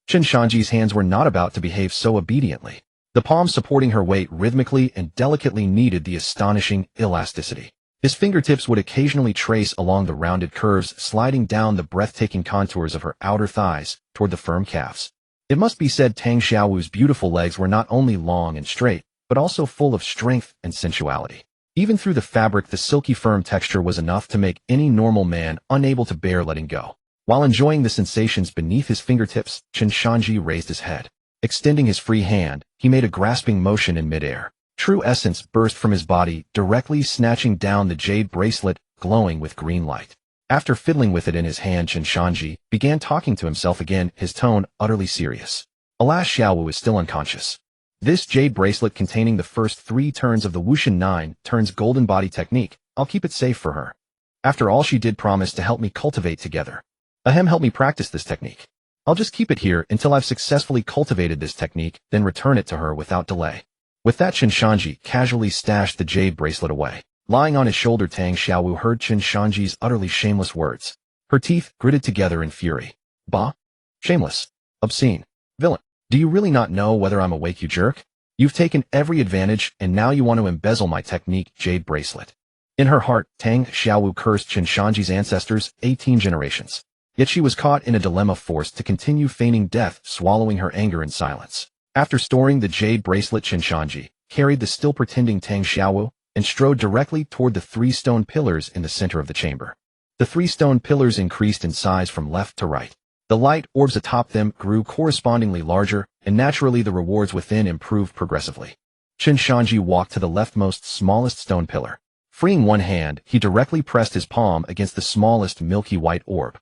S1: Chen Shanzhi's hands were not about to behave so obediently. The palms supporting her weight rhythmically and delicately needed the astonishing elasticity. His fingertips would occasionally trace along the rounded curves, sliding down the breathtaking contours of her outer thighs toward the firm calves. It must be said Tang Xiaowu's beautiful legs were not only long and straight, but also full of strength and sensuality. Even through the fabric, the silky firm texture was enough to make any normal man unable to bear letting go. While enjoying the sensations beneath his fingertips, Chen Shanzhi raised his head. Extending his free hand, he made a grasping motion in midair. True essence burst from his body, directly snatching down the jade bracelet, glowing with green light. After fiddling with it in his hand, Chen Shanzhi began talking to himself again, his tone utterly serious. Alas, Xiaowu is still unconscious. This jade bracelet containing the first 3 turns of the Wushan 9 turns golden body technique. I'll keep it safe for her. After all, she did promise to help me cultivate together. Help me practice this technique. I'll just keep it here until I've successfully cultivated this technique, then return it to her without delay. With that, Chen Shanzhi casually stashed the jade bracelet away. Lying on his shoulder, Tang Xiaowu heard Chen Shanzhi's utterly shameless words. Her teeth gritted together in fury. Bah! Shameless. Obscene. Villain. Do you really not know whether I'm awake, you jerk? You've taken every advantage, and now you want to embezzle my technique, jade bracelet. In her heart, Tang Xiaowu cursed Chen Shanzhi's ancestors 18 generations. Yet she was caught in a dilemma, forced to continue feigning death, swallowing her anger in silence. After storing the jade bracelet, Chen Shanzhi carried the still pretending Tang Xiaowu and strode directly toward the 3 stone pillars in the center of the chamber. The 3 stone pillars increased in size from left to right. The light orbs atop them grew correspondingly larger, and naturally the rewards within improved progressively. Chen Shanzhi walked to the leftmost smallest stone pillar. Freeing one hand, he directly pressed his palm against the smallest milky white orb.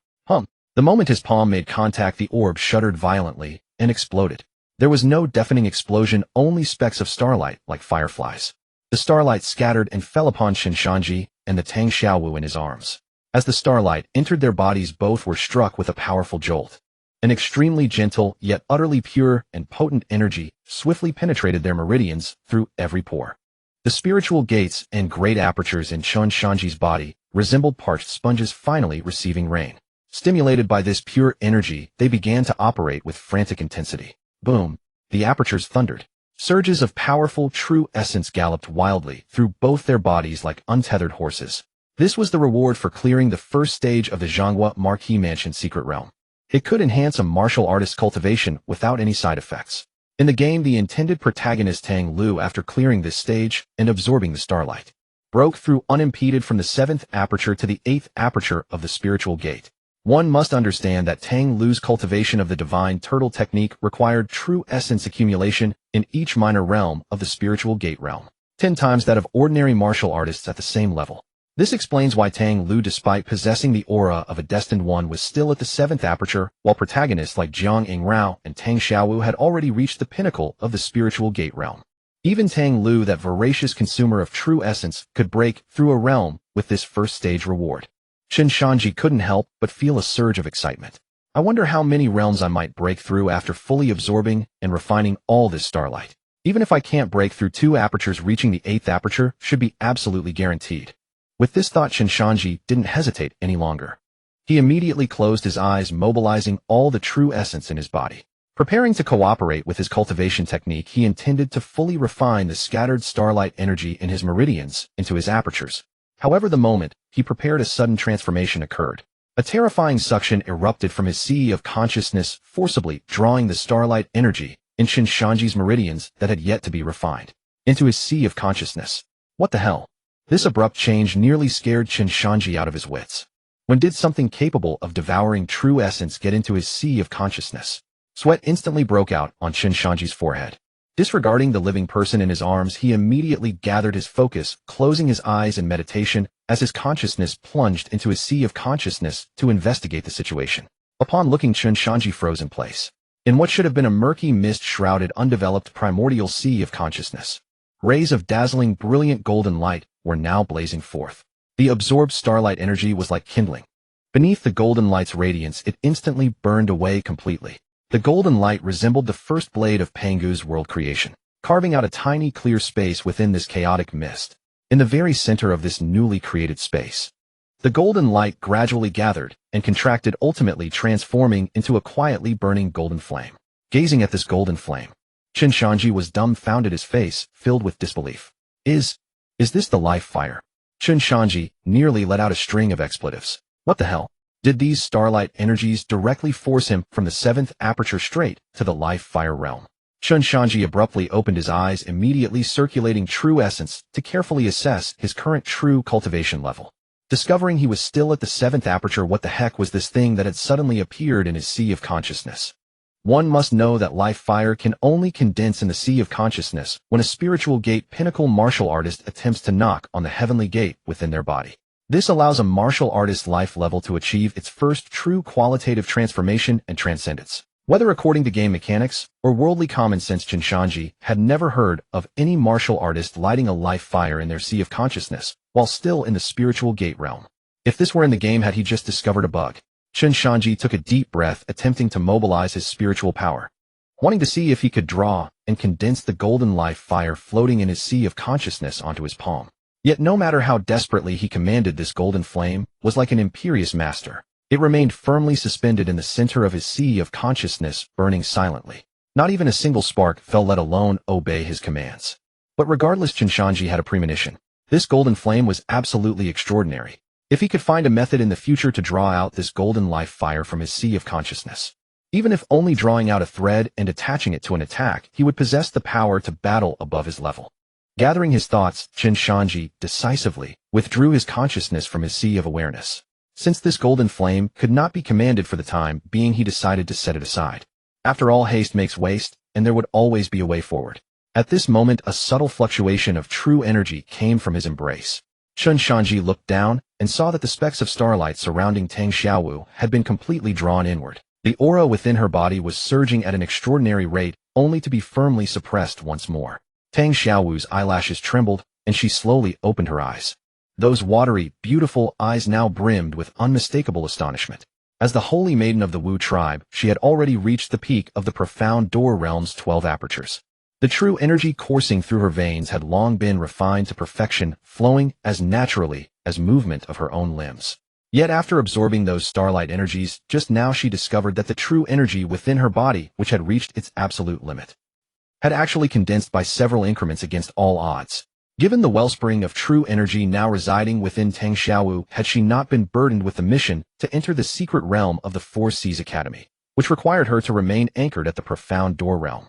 S1: The moment his palm made contact, the orb shuddered violently and exploded. There was no deafening explosion, only specks of starlight like fireflies. The starlight scattered and fell upon Chen Shanzhi and the Tang Xiaowu in his arms. As the starlight entered their bodies, both were struck with a powerful jolt. An extremely gentle, yet utterly pure and potent energy swiftly penetrated their meridians through every pore. The spiritual gates and great apertures in Chen Shanzhi's body resembled parched sponges finally receiving rain. Stimulated by this pure energy, they began to operate with frantic intensity. Boom! The apertures thundered. Surges of powerful, true essence galloped wildly through both their bodies like untethered horses. This was the reward for clearing the first stage of the Zhanghua Marquis Mansion secret realm. It could enhance a martial artist's cultivation without any side effects. In the game, the intended protagonist Tang Lu, after clearing this stage and absorbing the starlight, broke through unimpeded from the 7th aperture to the 8th aperture of the spiritual gate. One must understand that Tang Lu's cultivation of the divine turtle technique required true essence accumulation in each minor realm of the spiritual gate realm, 10 times that of ordinary martial artists at the same level. This explains why Tang Lu, despite possessing the aura of a destined one, was still at the 7th aperture, while protagonists like Jiang Yingrao and Tang Xiaowu had already reached the pinnacle of the spiritual gate realm. Even Tang Lu, that voracious consumer of true essence, could break through a realm with this first stage reward. Chen Shanzhi couldn't help but feel a surge of excitement. I wonder how many realms I might break through after fully absorbing and refining all this starlight. Even if I can't break through 2 apertures, reaching the 8th aperture should be absolutely guaranteed. With this thought, Chen Shanzhi didn't hesitate any longer. He immediately closed his eyes, mobilizing all the true essence in his body. Preparing to cooperate with his cultivation technique, he intended to fully refine the scattered starlight energy in his meridians into his apertures. However, the moment he prepared, a sudden transformation occurred. A terrifying suction erupted from his sea of consciousness, forcibly drawing the starlight energy in Chen Shanzhi's meridians that had yet to be refined into his sea of consciousness. What the hell? This abrupt change nearly scared Chen Shanzhi out of his wits. When did something capable of devouring true essence get into his sea of consciousness? Sweat instantly broke out on Chen Shanzhi's forehead. Disregarding the living person in his arms, he immediately gathered his focus, closing his eyes in meditation as his consciousness plunged into his sea of consciousness to investigate the situation. Upon looking, Chen Shanzhi froze in place. In what should have been a murky mist-shrouded, undeveloped primordial sea of consciousness, rays of dazzling, brilliant golden light were now blazing forth. The absorbed starlight energy was like kindling. Beneath the golden light's radiance, it instantly burned away completely. The golden light resembled the first blade of Pangu's world creation, carving out a tiny clear space within this chaotic mist. In the very center of this newly created space, the golden light gradually gathered and contracted, ultimately transforming into a quietly burning golden flame. Gazing at this golden flame, Chen Shanzhi was dumbfounded, his face filled with disbelief. Is this the life fire? Chen Shanzhi nearly let out a string of expletives. What the hell? Did these starlight energies directly force him from the 7th aperture straight to the life fire realm? Chen Shanzhi abruptly opened his eyes, immediately circulating true essence to carefully assess his current true cultivation level. Discovering he was still at the 7th aperture, what the heck was this thing that had suddenly appeared in his sea of consciousness? One must know that life fire can only condense in the sea of consciousness when a spiritual gate pinnacle martial artist attempts to knock on the heavenly gate within their body. This allows a martial artist's life level to achieve its first true qualitative transformation and transcendence. Whether according to game mechanics or worldly common sense, Chen Shanzhi had never heard of any martial artist lighting a life fire in their sea of consciousness while still in the spiritual gate realm. If this were in the game, had he just discovered a bug? Chen Shanzhi took a deep breath, attempting to mobilize his spiritual power, wanting to see if he could draw and condense the golden life fire floating in his sea of consciousness onto his palm. Yet no matter how desperately he commanded, this golden flame was like an imperious master. It remained firmly suspended in the center of his sea of consciousness, burning silently. Not even a single spark fell, let alone obey his commands. But regardless, Chen Shanzhi had a premonition. This golden flame was absolutely extraordinary. If he could find a method in the future to draw out this golden life fire from his sea of consciousness, even if only drawing out a thread and attaching it to an attack, he would possess the power to battle above his level. Gathering his thoughts, Chen Shanzhi decisively withdrew his consciousness from his sea of awareness. Since this golden flame could not be commanded for the time being, he decided to set it aside. After all, haste makes waste, and there would always be a way forward. At this moment, a subtle fluctuation of true energy came from his embrace. Chen Shanzhi looked down and saw that the specks of starlight surrounding Tang Xiaowu had been completely drawn inward. The aura within her body was surging at an extraordinary rate, only to be firmly suppressed once more. Tang Xiaowu's eyelashes trembled, and she slowly opened her eyes. Those watery, beautiful eyes now brimmed with unmistakable astonishment. As the holy maiden of the Wu tribe, she had already reached the peak of the profound door realm's 12 apertures. The true energy coursing through her veins had long been refined to perfection, flowing as naturally as movement of her own limbs. Yet after absorbing those starlight energies, just now she discovered that the true energy within her body, which had reached its absolute limit, had actually condensed by several increments against all odds. Given the wellspring of true energy now residing within Tang Xiaowu, had she not been burdened with the mission to enter the secret realm of the Four Seas Academy, which required her to remain anchored at the profound door realm,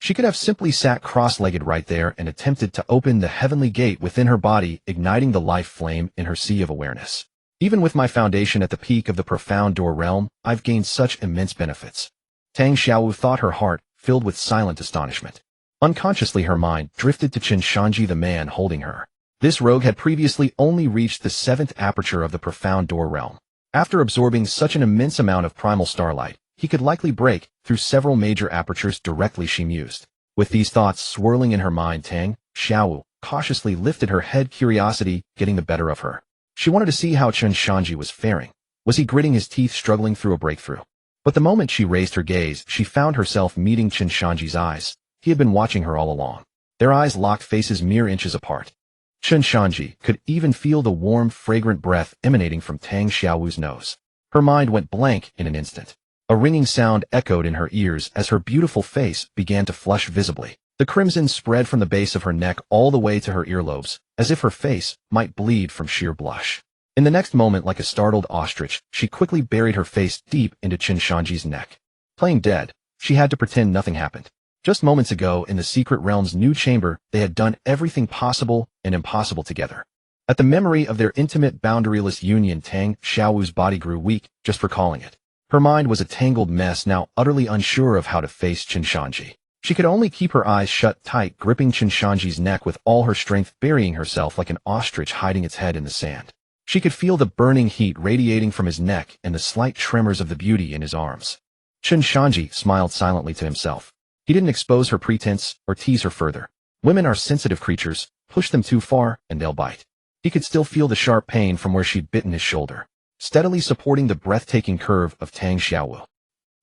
S1: she could have simply sat cross-legged right there and attempted to open the heavenly gate within her body, igniting the life flame in her sea of awareness. Even with my foundation at the peak of the profound door realm, I've gained such immense benefits. Tang Xiaowu thought, her heart filled with silent astonishment. Unconsciously, her mind drifted to Chen Shanzhi, the man holding her. This rogue had previously only reached the 7th aperture of the profound door realm. After absorbing such an immense amount of primal starlight, he could likely break through several major apertures directly, she mused. With these thoughts swirling in her mind, Tang Xiaowu cautiously lifted her head, curiosity getting the better of her. She wanted to see how Chen Shanzhi was faring. Was he gritting his teeth, struggling through a breakthrough? But the moment she raised her gaze, she found herself meeting Chen Shanzhi's eyes. He had been watching her all along. Their eyes locked, faces mere inches apart. Chen Shanzhi could even feel the warm, fragrant breath emanating from Tang Xiaowu's nose. Her mind went blank in an instant. A ringing sound echoed in her ears as her beautiful face began to flush visibly. The crimson spread from the base of her neck all the way to her earlobes, as if her face might bleed from sheer blush. In the next moment, like a startled ostrich, she quickly buried her face deep into Chen Shanzhi's neck. Playing dead, she had to pretend nothing happened. Just moments ago, in the secret realm's new chamber, they had done everything possible and impossible together. At the memory of their intimate, boundaryless union, Tang Xiaowu's body grew weak, just recalling it. Her mind was a tangled mess, now utterly unsure of how to face Chen Shanzhi. She could only keep her eyes shut tight, gripping Chen Shanzhi's neck with all her strength, burying herself like an ostrich hiding its head in the sand. She could feel the burning heat radiating from his neck and the slight tremors of the beauty in his arms. Chen Shanzhi smiled silently to himself. He didn't expose her pretense or tease her further. Women are sensitive creatures, push them too far and they'll bite. He could still feel the sharp pain from where she'd bitten his shoulder, steadily supporting the breathtaking curve of Tang Xiaowu.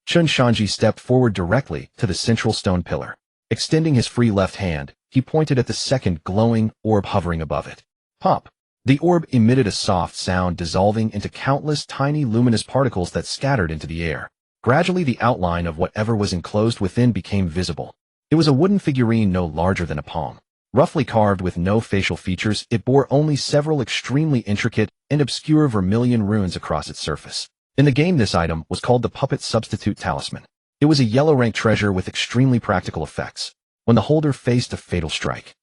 S1: Chen Shanzhi stepped forward directly to the central stone pillar. Extending his free left hand, he pointed at the second glowing orb hovering above it. Pop! The orb emitted a soft sound, dissolving into countless tiny luminous particles that scattered into the air. Gradually, the outline of whatever was enclosed within became visible. It was a wooden figurine no larger than a palm. Roughly carved with no facial features, it bore only several extremely intricate and obscure vermilion runes across its surface. In the game, this item was called the Puppet Substitute Talisman. It was a yellow-rank treasure with extremely practical effects. When the holder faced a fatal strike,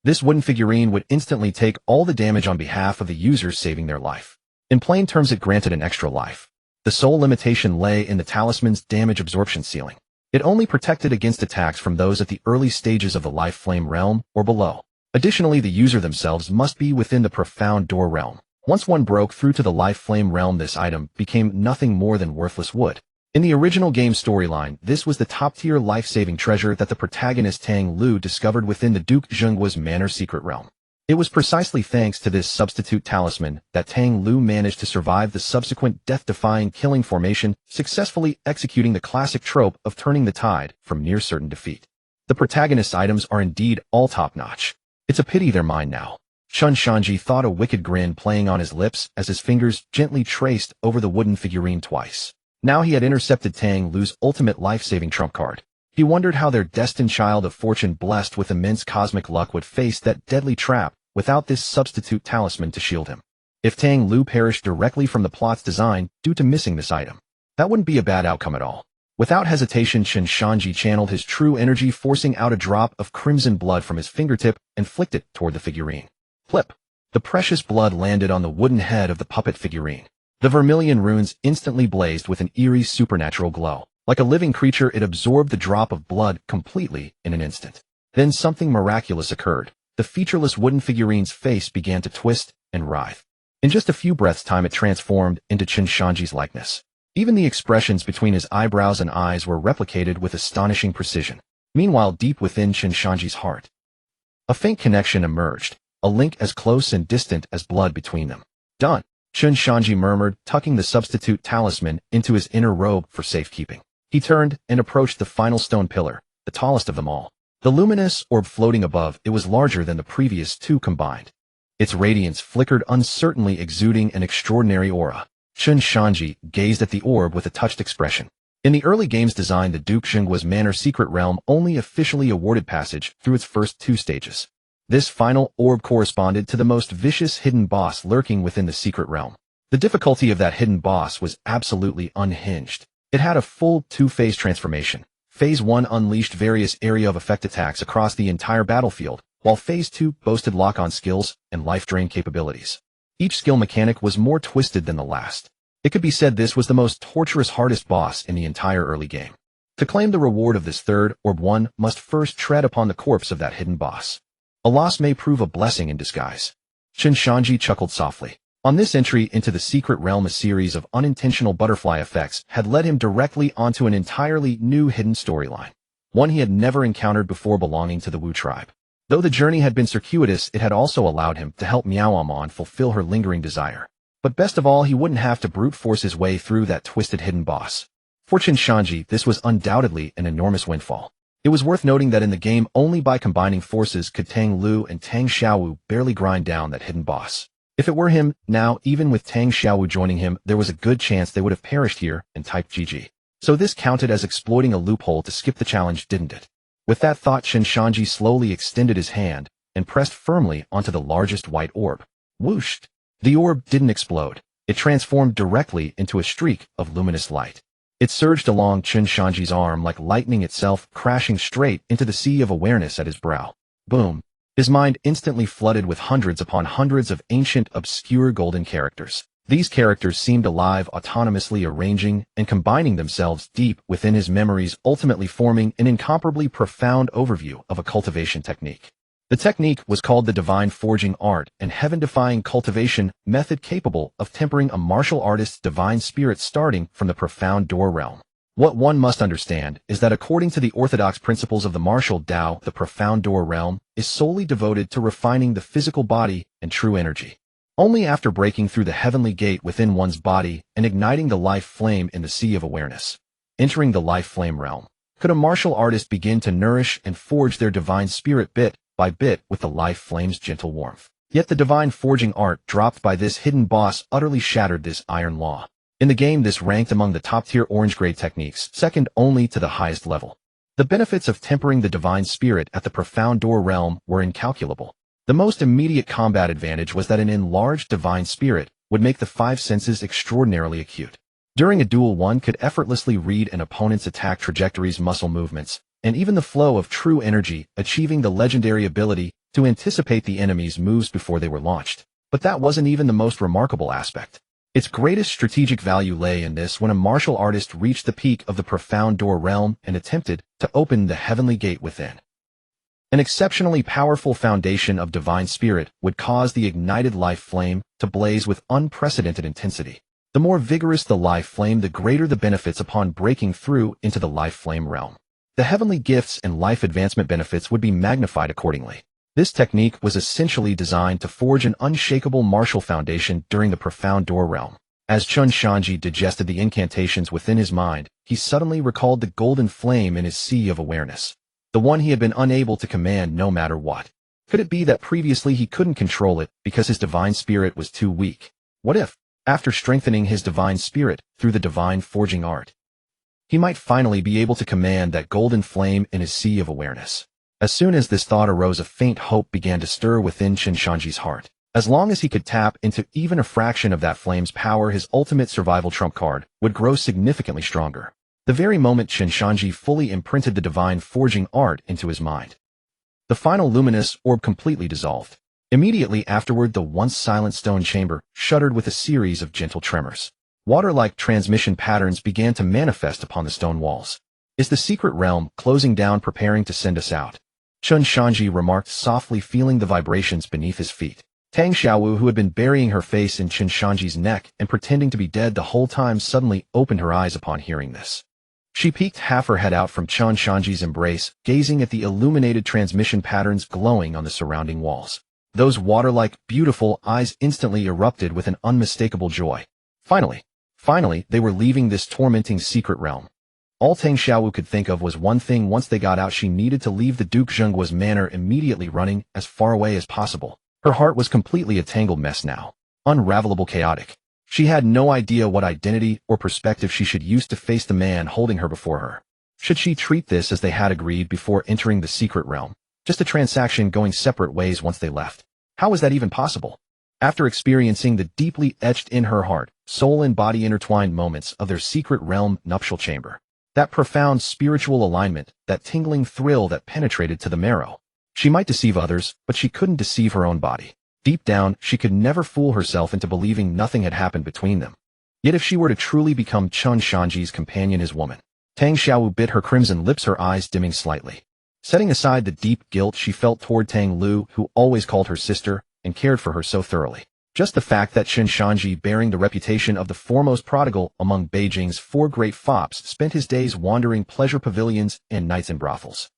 S1: this wooden figurine would instantly take all the damage on behalf of the user, saving their life. In plain terms, it granted an extra life. The sole limitation lay in the talisman's damage absorption ceiling. It only protected against attacks from those at the early stages of the life flame realm or below. Additionally, the user themselves must be within the profound door realm. Once one broke through to the life flame realm, this item became nothing more than worthless wood. In the original game storyline, this was the top-tier life-saving treasure that the protagonist Tang Lu discovered within the Duke Zhengguo's manor secret realm. It was precisely thanks to this substitute talisman that Tang Lu managed to survive the subsequent death-defying killing formation, successfully executing the classic trope of turning the tide from near certain defeat. The protagonist's items are indeed all top-notch. It's a pity they're mine now. Chen Shanzhi thought, a wicked grin playing on his lips as his fingers gently traced over the wooden figurine twice. Now he had intercepted Tang Lu's ultimate life-saving trump card. He wondered how their destined child of fortune, blessed with immense cosmic luck, would face that deadly trap without this substitute talisman to shield him. If Tang Lu perished directly from the plot's design due to missing this item, that wouldn't be a bad outcome at all. Without hesitation, Chen Shanzhi channeled his true energy, forcing out a drop of crimson blood from his fingertip and flicked it toward the figurine. Flip! The precious blood landed on the wooden head of the puppet figurine. The vermilion runes instantly blazed with an eerie supernatural glow. Like a living creature, it absorbed the drop of blood completely in an instant. Then something miraculous occurred. The featureless wooden figurine's face began to twist and writhe. In just a few breaths' time, it transformed into Chen Shanzhi's likeness. Even the expressions between his eyebrows and eyes were replicated with astonishing precision. Meanwhile, deep within Chen Shanzhi's heart, a faint connection emerged, a link as close and distant as blood between them. Done, Chen Shanzhi murmured, tucking the substitute talisman into his inner robe for safekeeping. He turned and approached the final stone pillar, the tallest of them all. The luminous orb floating above it was larger than the previous two combined. Its radiance flickered uncertainly, exuding an extraordinary aura. Chen Shanzhi gazed at the orb with a touched expression. In the early game's design, the Duke Zhengguo's manor secret realm only officially awarded passage through its first two stages. This final orb corresponded to the most vicious hidden boss lurking within the secret realm. The difficulty of that hidden boss was absolutely unhinged. It had a full two-phase transformation. Phase 1 unleashed various area of effect attacks across the entire battlefield, while Phase 2 boasted lock-on skills and life drain capabilities. Each skill mechanic was more twisted than the last. It could be said this was the most torturous, hardest boss in the entire early game. To claim the reward of this third orb, one must first tread upon the corpse of that hidden boss. A loss may prove a blessing in disguise. Chen Shanzhi chuckled softly. On this entry into the secret realm, a series of unintentional butterfly effects had led him directly onto an entirely new hidden storyline, one he had never encountered before, belonging to the Wu tribe. Though the journey had been circuitous, it had also allowed him to help Miaoamon fulfill her lingering desire. But best of all, he wouldn't have to brute force his way through that twisted hidden boss. For Chen Shanzhi, this was undoubtedly an enormous windfall. It was worth noting that in the game, only by combining forces could Tang Lu and Tang Xiaowu barely grind down that hidden boss. If it were him, now, even with Tang Xiaowu joining him, there was a good chance they would have perished here and typed GG. So this counted as exploiting a loophole to skip the challenge, didn't it? With that thought, Chen Shanzhi slowly extended his hand and pressed firmly onto the largest white orb. Whooshed! The orb didn't explode. It transformed directly into a streak of luminous light. It surged along Chen Shanzhi's arm like lightning itself, crashing straight into the sea of awareness at his brow. Boom. His mind instantly flooded with hundreds upon hundreds of ancient, obscure golden characters. These characters seemed alive, autonomously arranging and combining themselves deep within his memories, ultimately forming an incomparably profound overview of a cultivation technique. The technique was called the divine forging art, an heaven-defying cultivation method capable of tempering a martial artist's divine spirit starting from the profound door realm. What one must understand is that according to the orthodox principles of the martial Tao, the profound door realm is solely devoted to refining the physical body and true energy. Only after breaking through the heavenly gate within one's body and igniting the life flame in the sea of awareness, entering the life flame realm, could a martial artist begin to nourish and forge their divine spirit bit by bit with the life flame's gentle warmth. Yet the divine forging art dropped by this hidden boss utterly shattered this iron law. In the game, this ranked among the top-tier orange-grade techniques, second only to the highest level. The benefits of tempering the divine spirit at the profound door realm were incalculable. The most immediate combat advantage was that an enlarged divine spirit would make the five senses extraordinarily acute. During a duel, one could effortlessly read an opponent's attack trajectories, muscle movements, and even the flow of true energy, achieving the legendary ability to anticipate the enemy's moves before they were launched. But that wasn't even the most remarkable aspect. Its greatest strategic value lay in this: when a martial artist reached the peak of the profound door realm and attempted to open the heavenly gate within, an exceptionally powerful foundation of divine spirit would cause the ignited life flame to blaze with unprecedented intensity. The more vigorous the life flame, the greater the benefits upon breaking through into the life flame realm. The heavenly gifts and life advancement benefits would be magnified accordingly. This technique was essentially designed to forge an unshakable martial foundation during the profound door realm. As Chen Shanzhi digested the incantations within his mind, he suddenly recalled the golden flame in his sea of awareness. The one he had been unable to command no matter what. Could it be that previously he couldn't control it because his divine spirit was too weak? What if, after strengthening his divine spirit through the divine forging art, he might finally be able to command that golden flame in his sea of awareness? As soon as this thought arose, a faint hope began to stir within Chen Shanzhi's heart. As long as he could tap into even a fraction of that flame's power, his ultimate survival trump card would grow significantly stronger. The very moment Chen Shanzhi fully imprinted the divine forging art into his mind, the final luminous orb completely dissolved. Immediately afterward, the once silent stone chamber shuddered with a series of gentle tremors. Water-like transmission patterns began to manifest upon the stone walls. Is the secret realm closing down, preparing to send us out? Chen Shanzhi remarked softly, feeling the vibrations beneath his feet. Tang Xiaowu, who had been burying her face in Chen Shanzhi's neck and pretending to be dead the whole time, suddenly opened her eyes upon hearing this. She peeked half her head out from Chen Shanzhi's embrace, gazing at the illuminated transmission patterns glowing on the surrounding walls. Those water-like, beautiful eyes instantly erupted with an unmistakable joy. Finally, they were leaving this tormenting secret realm. All Tang Xiaowu could think of was one thing: once they got out, she needed to leave the Duke Zhengguo's manor immediately, running as far away as possible. Her heart was completely a tangled mess now, unravelable, chaotic. She had no idea what identity or perspective she should use to face the man holding her before her. Should she treat this as they had agreed before entering the secret realm, just a transaction going separate ways once they left? How was that even possible? After experiencing the deeply etched in her heart, soul and body intertwined moments of their secret realm nuptial chamber, that profound spiritual alignment, that tingling thrill that penetrated to the marrow, she might deceive others, but she couldn't deceive her own body. Deep down, she could never fool herself into believing nothing had happened between them. Yet if she were to truly become Chen Shanzhi's companion, his woman, Tang Xiaowu bit her crimson lips, her eyes dimming slightly. Setting aside the deep guilt she felt toward Tang Lu, who always called her sister and cared for her so thoroughly, just the fact that Chen Shanzhi, bearing the reputation of the foremost prodigal among Beijing's four great fops, spent his days wandering pleasure pavilions and nights in brothels.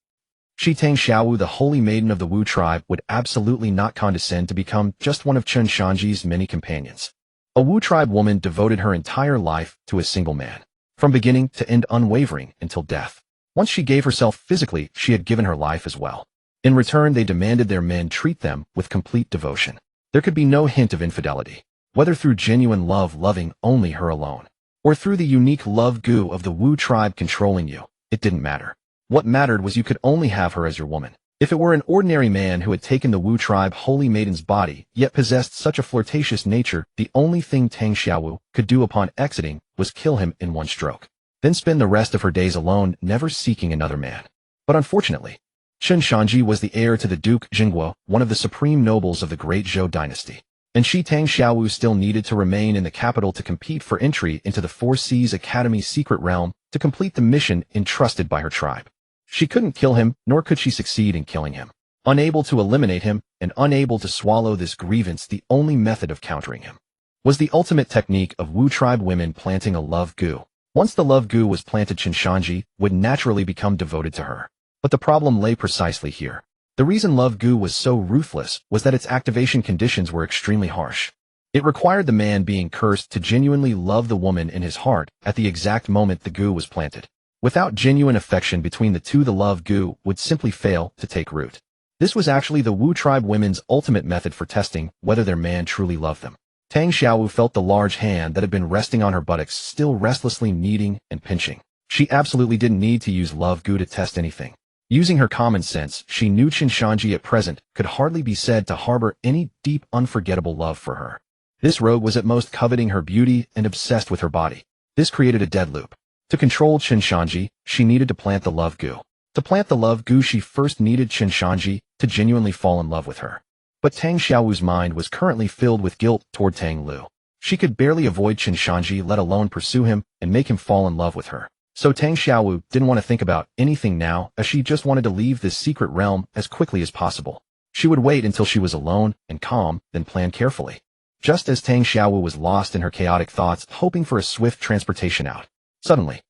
S1: She, Tang Xiaowu, the holy maiden of the Wu tribe, would absolutely not condescend to become just one of Chen Shanzhi's many companions. A Wu tribe woman devoted her entire life to a single man, from beginning to end, unwavering until death. Once she gave herself physically, she had given her life as well. In return, they demanded their men treat them with complete devotion. There could be no hint of infidelity, whether through genuine love, loving only her alone, or through the unique love goo of the Wu tribe controlling you. It didn't matter. What mattered was you could only have her as your woman. If it were an ordinary man who had taken the Wu tribe holy maiden's body, yet possessed such a flirtatious nature, the only thing Tang Xiaowu could do upon exiting was kill him in one stroke, then spend the rest of her days alone, never seeking another man. But unfortunately, Chen Shanzhi was the heir to the Duke Jingguo, one of the supreme nobles of the great Zhou dynasty, and she Tang Xiaowu still needed to remain in the capital to compete for entry into the Four Seas Academy's secret realm to complete the mission entrusted by her tribe. She couldn't kill him, nor could she succeed in killing him. Unable to eliminate him, and unable to swallow this grievance, the only method of countering him was the ultimate technique of Wu tribe women planting a love goo. Once the love goo was planted, Chen Shanzhi would naturally become devoted to her. But the problem lay precisely here. The reason love goo was so ruthless was that its activation conditions were extremely harsh. It required the man being cursed to genuinely love the woman in his heart at the exact moment the goo was planted. Without genuine affection between the two, the love goo would simply fail to take root. This was actually the Wu tribe women's ultimate method for testing whether their man truly loved them. Tang Xiaowu felt the large hand that had been resting on her buttocks still restlessly kneading and pinching. She absolutely didn't need to use love goo to test anything. Using her common sense, she knew Chen Shanzhi at present could hardly be said to harbor any deep, unforgettable love for her. This rogue was at most coveting her beauty and obsessed with her body. This created a dead loop. To control Chen Shanzhi, she needed to plant the love goo. To plant the love goo, she first needed Chen Shanzhi to genuinely fall in love with her. But Tang Xiaowu's mind was currently filled with guilt toward Tang Lu. She could barely avoid Chen Shanzhi, let alone pursue him and make him fall in love with her. So Tang Xiaowu didn't want to think about anything now, as she just wanted to leave this secret realm as quickly as possible. She would wait until she was alone and calm, then plan carefully. Just as Tang Xiaowu was lost in her chaotic thoughts, hoping for a swift transportation out, suddenly,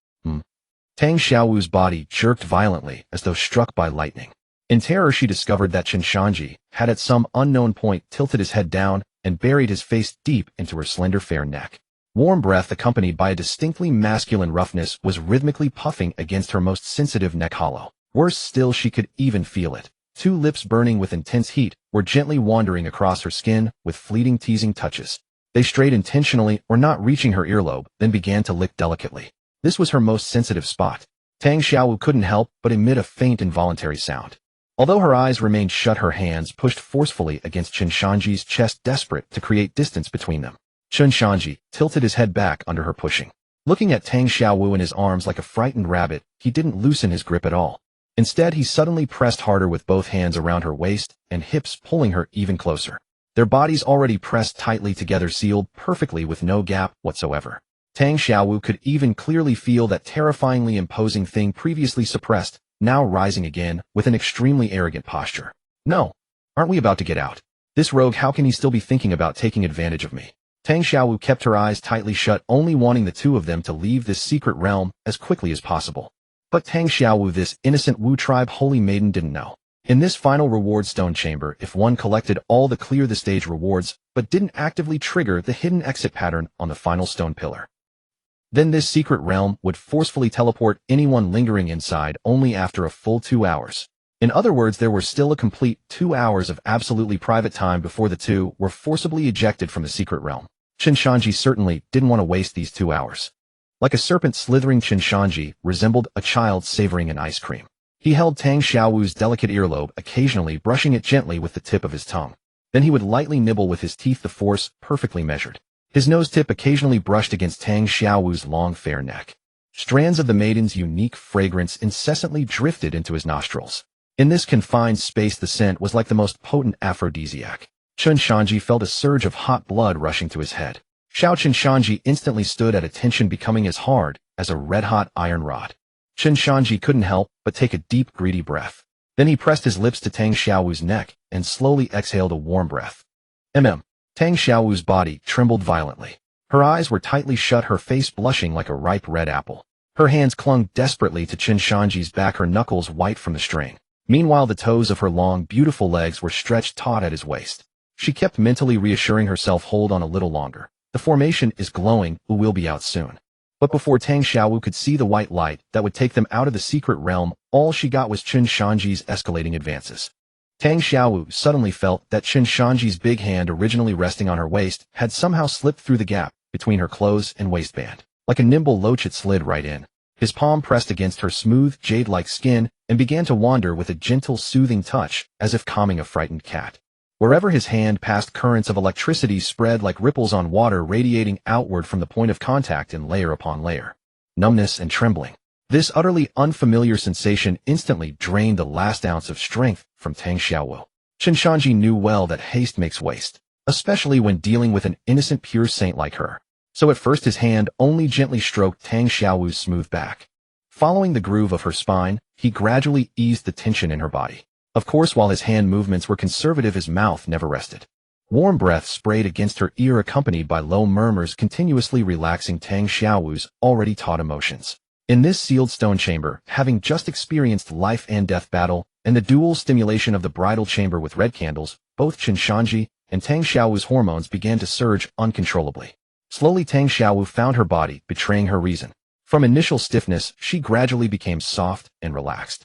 S1: Tang Xiaowu's body jerked violently as though struck by lightning. In terror, she discovered that Chen Shanzhi had at some unknown point tilted his head down and buried his face deep into her slender fair neck. Warm breath accompanied by a distinctly masculine roughness was rhythmically puffing against her most sensitive neck hollow. Worse still, she could even feel it. Two lips burning with intense heat were gently wandering across her skin with fleeting teasing touches. They strayed intentionally or not reaching her earlobe, then began to lick delicately. This was her most sensitive spot. Tang Xiaowu couldn't help but emit a faint involuntary sound. Although her eyes remained shut, her hands pushed forcefully against Chen Shanzhi's chest, desperate to create distance between them. Chen Shanzhi tilted his head back under her pushing. Looking at Tang Xiaowu in his arms like a frightened rabbit, he didn't loosen his grip at all. Instead, he suddenly pressed harder with both hands around her waist and hips, pulling her even closer. Their bodies already pressed tightly together, sealed perfectly with no gap whatsoever. Tang Xiaowu could even clearly feel that terrifyingly imposing thing previously suppressed, now rising again with an extremely arrogant posture. No, aren't we about to get out? This rogue, how can he still be thinking about taking advantage of me? Tang Xiaowu kept her eyes tightly shut, only wanting the two of them to leave this secret realm as quickly as possible. But Tang Xiaowu, this innocent Wu tribe holy maiden, didn't know. In this final reward stone chamber, if one collected all the clear the stage rewards, but didn't actively trigger the hidden exit pattern on the final stone pillar, then this secret realm would forcefully teleport anyone lingering inside only after a full 2 hours. In other words, there were still a complete 2 hours of absolutely private time before the two were forcibly ejected from the secret realm. Chen Shanzhi certainly didn't want to waste these 2 hours. Like a serpent slithering, Chen Shanzhi resembled a child savoring an ice cream. He held Tang Xiaowu's delicate earlobe, occasionally brushing it gently with the tip of his tongue. Then he would lightly nibble with his teeth, the force perfectly measured. His nose tip occasionally brushed against Tang Xiaowu's long fair neck. Strands of the maiden's unique fragrance incessantly drifted into his nostrils. In this confined space, the scent was like the most potent aphrodisiac. Chen Shanzhi felt a surge of hot blood rushing to his head. Chen Shanzhi instantly stood at attention, becoming as hard as a red-hot iron rod. Chen Shanzhi couldn't help but take a deep, greedy breath. Then he pressed his lips to Tang Xiaowu's neck and slowly exhaled a warm breath. Tang Xiaowu's body trembled violently. Her eyes were tightly shut, her face blushing like a ripe red apple. Her hands clung desperately to Chen Shanzhi's back, her knuckles white from the strain. Meanwhile, the toes of her long, beautiful legs were stretched taut at his waist. She kept mentally reassuring herself, hold on a little longer. The formation is glowing, we'll be out soon. But before Tang Xiaowu could see the white light that would take them out of the secret realm, all she got was Chen Shanzhi's escalating advances. Tang Xiaowu suddenly felt that Chen Shanzhi's big hand, originally resting on her waist, had somehow slipped through the gap between her clothes and waistband. Like a nimble loach, it slid right in. His palm pressed against her smooth, jade-like skin and began to wander with a gentle, soothing touch, as if calming a frightened cat. Wherever his hand passed, currents of electricity spread like ripples on water, radiating outward from the point of contact in layer upon layer. Numbness and trembling. This utterly unfamiliar sensation instantly drained the last ounce of strength from Tang Xiaowu. Chen Shanzhi knew well that haste makes waste, especially when dealing with an innocent pure saint like her. So at first his hand only gently stroked Tang Xiaowu's smooth back. Following the groove of her spine, he gradually eased the tension in her body. Of course, while his hand movements were conservative, his mouth never rested. Warm breath sprayed against her ear, accompanied by low murmurs, continuously relaxing Tang Xiaowu's already taut emotions. In this sealed stone chamber, having just experienced life and death battle, and the dual stimulation of the bridal chamber with red candles, both Chen Shanzhi and Tang Xiaowu's hormones began to surge uncontrollably. Slowly Tang Xiaowu found her body betraying her reason. From initial stiffness, she gradually became soft and relaxed.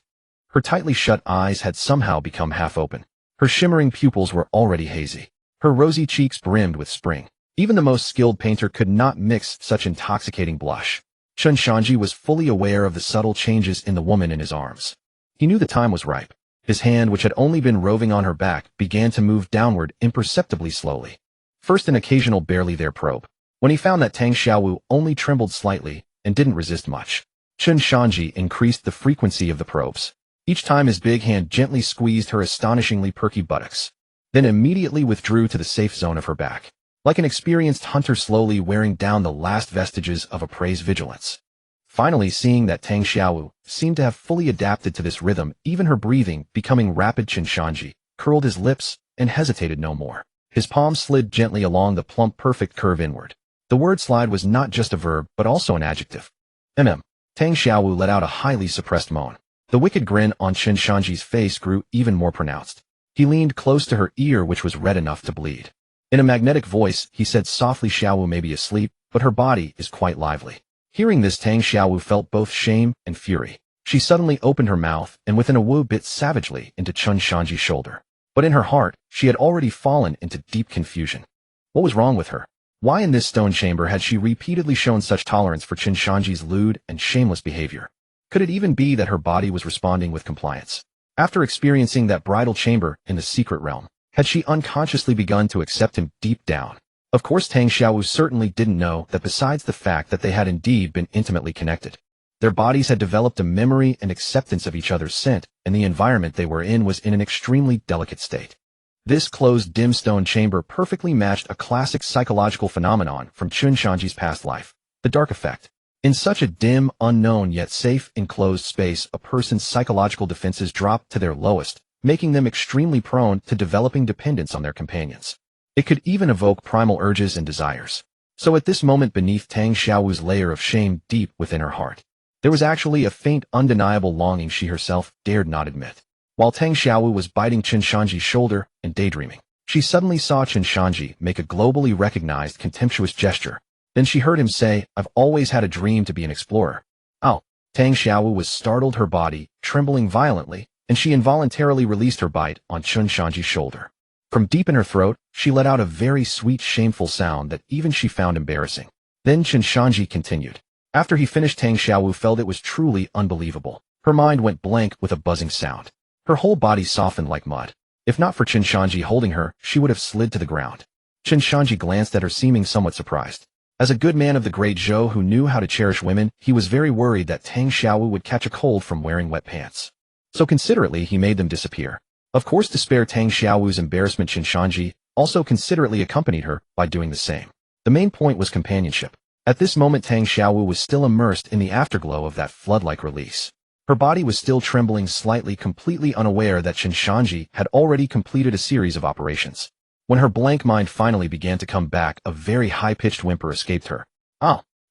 S1: Her tightly shut eyes had somehow become half open. Her shimmering pupils were already hazy. Her rosy cheeks brimmed with spring. Even the most skilled painter could not mix such intoxicating blush. Chen Shanzhi was fully aware of the subtle changes in the woman in his arms. He knew the time was ripe. His hand, which had only been roving on her back, began to move downward imperceptibly slowly. First an occasional barely there probe. When he found that Tang Xiaowu only trembled slightly and didn't resist much, Chen Shanzhi increased the frequency of the probes. Each time his big hand gently squeezed her astonishingly perky buttocks, then immediately withdrew to the safe zone of her back. Like an experienced hunter slowly wearing down the last vestiges of a prey's vigilance. Finally, seeing that Tang Xiaowu seemed to have fully adapted to this rhythm, even her breathing becoming rapid, Chen Shanzhi curled his lips and hesitated no more. His palm slid gently along the plump, perfect curve inward. The word slide was not just a verb, but also an adjective. Tang Xiaowu let out a highly suppressed moan. The wicked grin on Chen Shanzhi's face grew even more pronounced. He leaned close to her ear, which was red enough to bleed. In a magnetic voice, he said softly, "Xiaowu may be asleep, but her body is quite lively." Hearing this, Tang Xiaowu felt both shame and fury. She suddenly opened her mouth and within a woo bit savagely into Chen Shanzhi's shoulder. But in her heart, she had already fallen into deep confusion. What was wrong with her? Why in this stone chamber had she repeatedly shown such tolerance for Chen Shanzhi's lewd and shameless behavior? Could it even be that her body was responding with compliance? After experiencing that bridal chamber in the secret realm, had she unconsciously begun to accept him deep down? Of course, Tang Xiaowu certainly didn't know that besides the fact that they had indeed been intimately connected, their bodies had developed a memory and acceptance of each other's scent, and the environment they were in was in an extremely delicate state. This closed, dim stone chamber perfectly matched a classic psychological phenomenon from Chen Shanzhi's past life, the dark effect. In such a dim, unknown, yet safe, enclosed space, a person's psychological defenses drop to their lowest, making them extremely prone to developing dependence on their companions. It could even evoke primal urges and desires. So at this moment, beneath Tang Xiaowu's layer of shame deep within her heart, there was actually a faint, undeniable longing she herself dared not admit. While Tang Xiaowu was biting Chen Shanzhi's shoulder and daydreaming, she suddenly saw Chen Shanzhi make a globally recognized contemptuous gesture. Then she heard him say, "I've always had a dream to be an explorer." Ow! Tang Xiaowu was startled, her body trembling violently, and she involuntarily released her bite on Chen Shanzhi's shoulder. From deep in her throat, she let out a very sweet, shameful sound that even she found embarrassing. Then Chen Shanzhi continued. After he finished, Tang Xiaowu felt it was truly unbelievable. Her mind went blank with a buzzing sound. Her whole body softened like mud. If not for Chen Shanzhi holding her, she would have slid to the ground. Chen Shanzhi glanced at her, seeming somewhat surprised. As a good man of the great Zhou who knew how to cherish women, he was very worried that Tang Xiaowu would catch a cold from wearing wet pants. So considerately, he made them disappear. Of course, to spare Tang Xiaowu's embarrassment, Chen Shanzhi also considerately accompanied her by doing the same. The main point was companionship. At this moment, Tang Xiaowu was still immersed in the afterglow of that flood-like release. Her body was still trembling slightly, completely unaware that Chen Shanzhi had already completed a series of operations. When her blank mind finally began to come back, a very high-pitched whimper escaped her.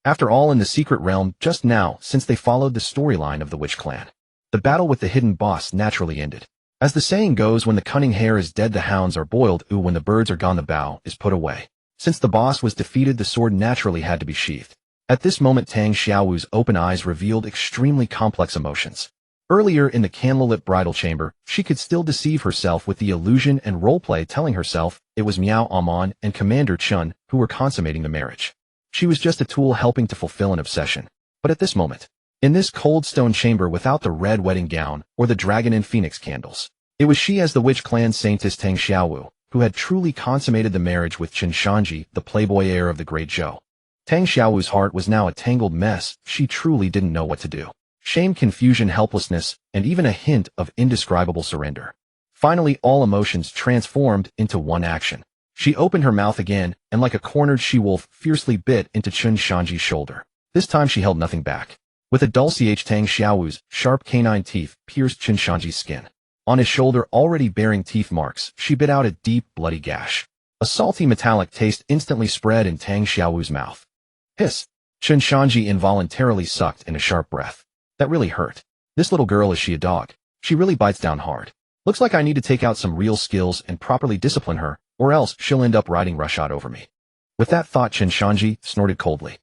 S1: After all, in the secret realm, just now, since they followed the storyline of the Witch Clan, the battle with the hidden boss naturally ended. As the saying goes, when the cunning hare is dead, the hounds are boiled. When the birds are gone, the bow is put away. Since the boss was defeated, the sword naturally had to be sheathed. At this moment, Tang Xiaowu's open eyes revealed extremely complex emotions. Earlier in the candlelit bridal chamber, she could still deceive herself with the illusion and roleplay, telling herself it was Miao Amon and Commander Chun who were consummating the marriage. She was just a tool helping to fulfill an obsession. But at this moment, In this cold stone chamber without the red wedding gown or the dragon and phoenix candles. It was she as the witch clan Saintess Tang Xiaowu, who had truly consummated the marriage with Chen Shanzhi, the playboy heir of the great Zhou. Tang Xiaowu's heart was now a tangled mess. She truly didn't know what to do. Shame, confusion, helplessness, and even a hint of indescribable surrender. Finally, all emotions transformed into one action. She opened her mouth again, and like a cornered she-wolf, fiercely bit into Chen Shanzhi's shoulder. This time she held nothing back. With a dull ch, Tang Xiaowu's sharp canine teeth pierced Chen Shanzhi's skin. On his shoulder, already bearing teeth marks, she bit out a deep, bloody gash. A salty metallic taste instantly spread in Tang Xiaowu's mouth. Hiss! Chen Shanzhi involuntarily sucked in a sharp breath. That really hurt. This little girl, is she a dog? She really bites down hard. Looks like I need to take out some real skills and properly discipline her, or else she'll end up riding roughshod over me. With that thought, Chen Shanzhi snorted coldly.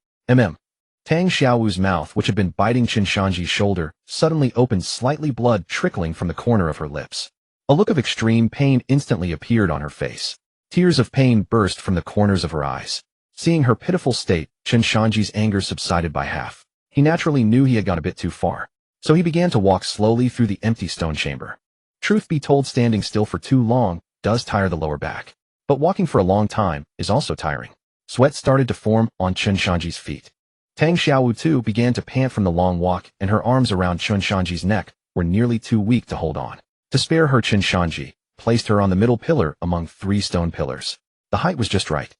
S1: Tang Xiaowu's mouth, which had been biting Chen Shanzhi's shoulder, suddenly opened, slightly blood trickling from the corner of her lips. A look of extreme pain instantly appeared on her face. Tears of pain burst from the corners of her eyes. Seeing her pitiful state, Chen Shanzhi's anger subsided by half. He naturally knew he had gone a bit too far. So he began to walk slowly through the empty stone chamber. Truth be told, standing still for too long does tire the lower back. But walking for a long time is also tiring. Sweat started to form on Chen Shanzhi's feet. Tang Xiaowu too began to pant from the long walk, and her arms around Chen Shanzhi's neck were nearly too weak to hold on. To spare her, Chen Shanzhi placed her on the middle pillar among 3 stone pillars. The height was just right.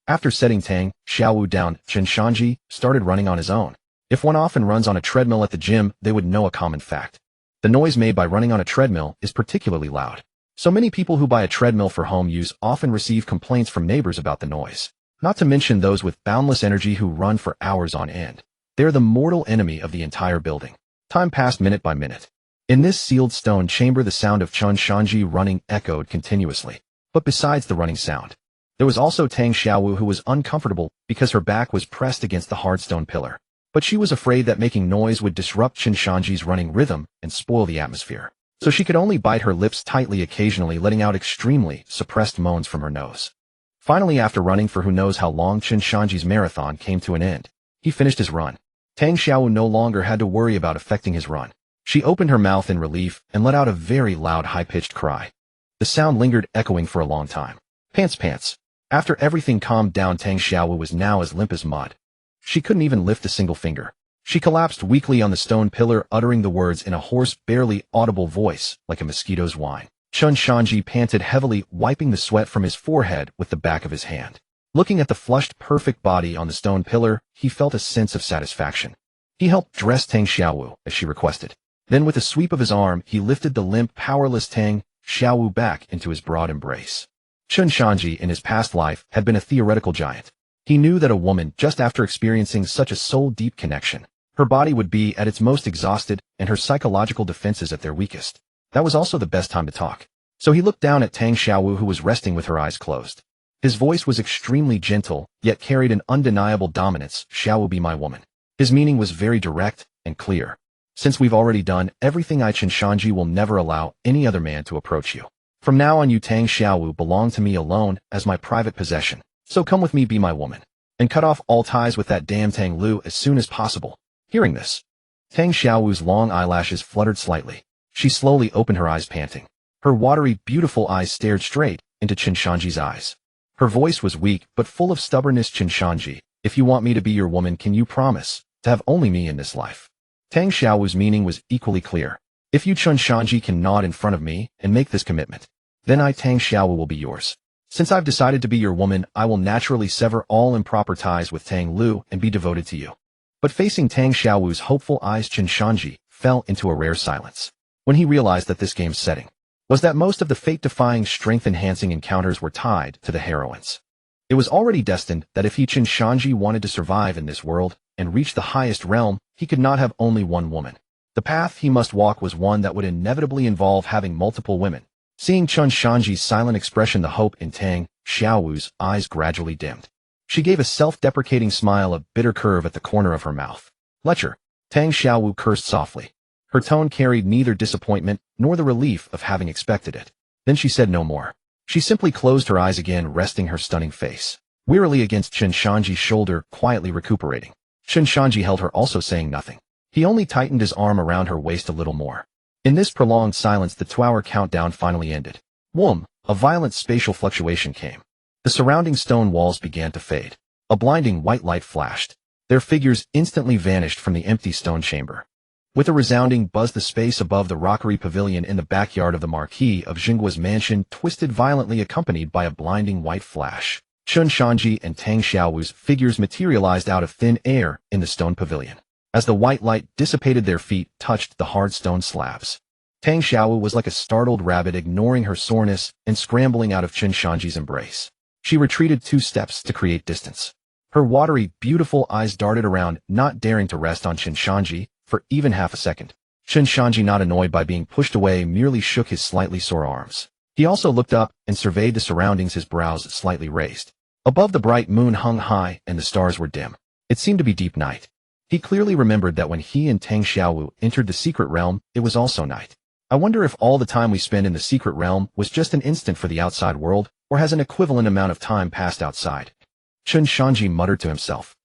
S1: After setting Tang Xiaowu down, Chen Shanzhi started running on his own. If one often runs on a treadmill at the gym, they would know a common fact. The noise made by running on a treadmill is particularly loud. So many people who buy a treadmill for home use often receive complaints from neighbors about the noise. Not to mention those with boundless energy who run for hours on end. They're the mortal enemy of the entire building. Time passed minute by minute. In this sealed stone chamber, the sound of Chen Shanzhi running echoed continuously. But besides the running sound, there was also Tang Xiaowu, who was uncomfortable because her back was pressed against the hard stone pillar. But she was afraid that making noise would disrupt Chen Shanzhi's running rhythm and spoil the atmosphere. So she could only bite her lips tightly, occasionally letting out extremely suppressed moans from her nose. Finally, after running for who knows how long, Chen Shanzhi's marathon came to an end. He finished his run. Tang Xiaowu no longer had to worry about affecting his run. She opened her mouth in relief and let out a very loud, high-pitched cry. The sound lingered, echoing for a long time. Pants, pants. After everything calmed down, Tang Xiaowu was now as limp as mud. She couldn't even lift a single finger. She collapsed weakly on the stone pillar, uttering the words in a hoarse, barely audible voice, like a mosquito's whine. Chen Shanzhi panted heavily, wiping the sweat from his forehead with the back of his hand. Looking at the flushed, perfect body on the stone pillar, he felt a sense of satisfaction. He helped dress Tang Xiaowu, as she requested. Then with a sweep of his arm, he lifted the limp, powerless Tang Xiaowu back into his broad embrace. Chen Shanzhi, in his past life, had been a theoretical giant. He knew that a woman, just after experiencing such a soul-deep connection, her body would be at its most exhausted and her psychological defenses at their weakest. That was also the best time to talk. So he looked down at Tang Xiaowu, who was resting with her eyes closed. His voice was extremely gentle, yet carried an undeniable dominance. Xiaowu, be my woman. His meaning was very direct and clear. Since we've already done everything, I, Chen Shanzhi, will never allow any other man to approach you. From now on, you, Tang Xiaowu, belong to me alone as my private possession. So come with me, be my woman. And cut off all ties with that damn Tang Lu as soon as possible. Hearing this, Tang Xiaowu's long eyelashes fluttered slightly. She slowly opened her eyes, panting. Her watery, beautiful eyes stared straight into Chen Shanzhi's eyes. Her voice was weak, but full of stubbornness. Chen Shanzhi, if you want me to be your woman, can you promise to have only me in this life? Tang Xiaowu's meaning was equally clear. If you, Chen Shanzhi, can nod in front of me and make this commitment, then I, Tang Xiaowu, will be yours. Since I've decided to be your woman, I will naturally sever all improper ties with Tang Lu and be devoted to you. But facing Tang Xiaowu's hopeful eyes, Chen Shanzhi fell into a rare silence. When he realized that this game's setting was that most of the fate-defying, strength-enhancing encounters were tied to the heroines. It was already destined that if he, Chen Shanzhi, wanted to survive in this world and reach the highest realm, he could not have only one woman. The path he must walk was one that would inevitably involve having multiple women. Seeing Chen Shanzhi's silent expression, the hope in Tang Xiaowu's eyes gradually dimmed. She gave a self-deprecating smile, a bitter curve at the corner of her mouth. Lecher. Tang Xiaowu cursed softly. Her tone carried neither disappointment nor the relief of having expected it. Then she said no more. She simply closed her eyes again, resting her stunning face wearily against Chen Shanzhi's shoulder, quietly recuperating. Chen Shanzhi held her, also saying nothing. He only tightened his arm around her waist a little more. In this prolonged silence, the 2-hour countdown finally ended. Whoom! A violent spatial fluctuation came. The surrounding stone walls began to fade. A blinding white light flashed. Their figures instantly vanished from the empty stone chamber. With a resounding buzz, the space above the rockery pavilion in the backyard of the Marquis of Jinggua's mansion twisted violently, accompanied by a blinding white flash. Chen Shanzhi and Tang Xiaowu's figures materialized out of thin air in the stone pavilion. As the white light dissipated, their feet touched the hard stone slabs. Tang Xiaowu was like a startled rabbit, ignoring her soreness and scrambling out of Chen Shanzhi's embrace. She retreated 2 steps to create distance. Her watery, beautiful eyes darted around, not daring to rest on Chen Shanzhi for even half a second. Chen Shanzhi, not annoyed by being pushed away, merely shook his slightly sore arms. He also looked up and surveyed the surroundings, his brows slightly raised. Above, the bright moon hung high and the stars were dim. It seemed to be deep night. He clearly remembered that when he and Tang Xiaowu entered the secret realm, it was also night. I wonder if all the time we spend in the secret realm was just an instant for the outside world, or has an equivalent amount of time passed outside. Chen Shanzhi muttered to himself.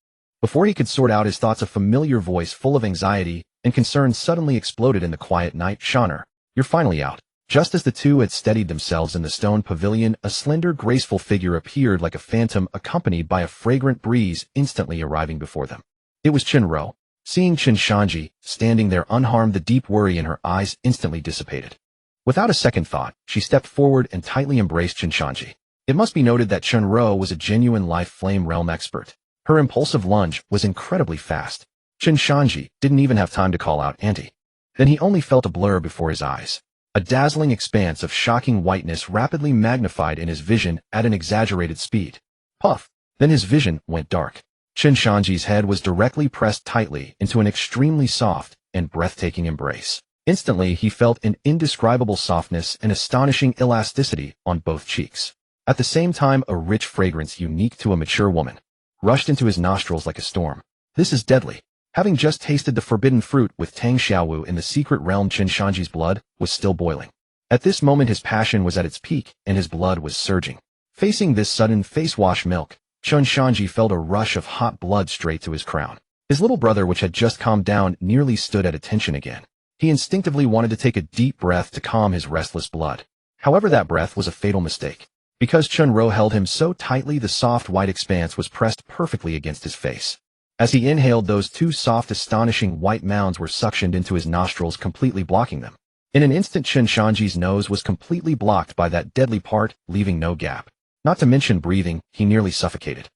S1: Before he could sort out his thoughts, a familiar voice full of anxiety and concern suddenly exploded in the quiet night. "Shaner, you're finally out." Just as the two had steadied themselves in the stone pavilion, a slender, graceful figure appeared like a phantom, accompanied by a fragrant breeze instantly arriving before them. It was Chen Rou. Seeing Chen Shanzhi standing there unharmed, the deep worry in her eyes instantly dissipated. Without a second thought, she stepped forward and tightly embraced Chen Shanzhi. It must be noted that Chen Rou was a genuine life flame realm expert. Her impulsive lunge was incredibly fast. Chen Shanzhi didn't even have time to call out "Auntie." Then he only felt a blur before his eyes. A dazzling expanse of shocking whiteness rapidly magnified in his vision at an exaggerated speed. Puff! Then his vision went dark. Chen Shanzhi's head was directly pressed tightly into an extremely soft and breathtaking embrace. Instantly, he felt an indescribable softness and astonishing elasticity on both cheeks. At the same time, a rich fragrance unique to a mature woman rushed into his nostrils like a storm. This is deadly. Having just tasted the forbidden fruit with Tang Xiaowu in the secret realm, Chen Shanzhi's blood was still boiling. At this moment, his passion was at its peak, and his blood was surging. Facing this sudden face-wash milk, Chen Shanzhi felt a rush of hot blood straight to his crown. His little brother, which had just calmed down, nearly stood at attention again. He instinctively wanted to take a deep breath to calm his restless blood. However, that breath was a fatal mistake. Because Chen Rou held him so tightly, the soft white expanse was pressed perfectly against his face. As he inhaled, those 2 soft, astonishing white mounds were suctioned into his nostrils, completely blocking them. In an instant, Chen Shanzhi's nose was completely blocked by that deadly part, leaving no gap. Not to mention breathing, he nearly suffocated.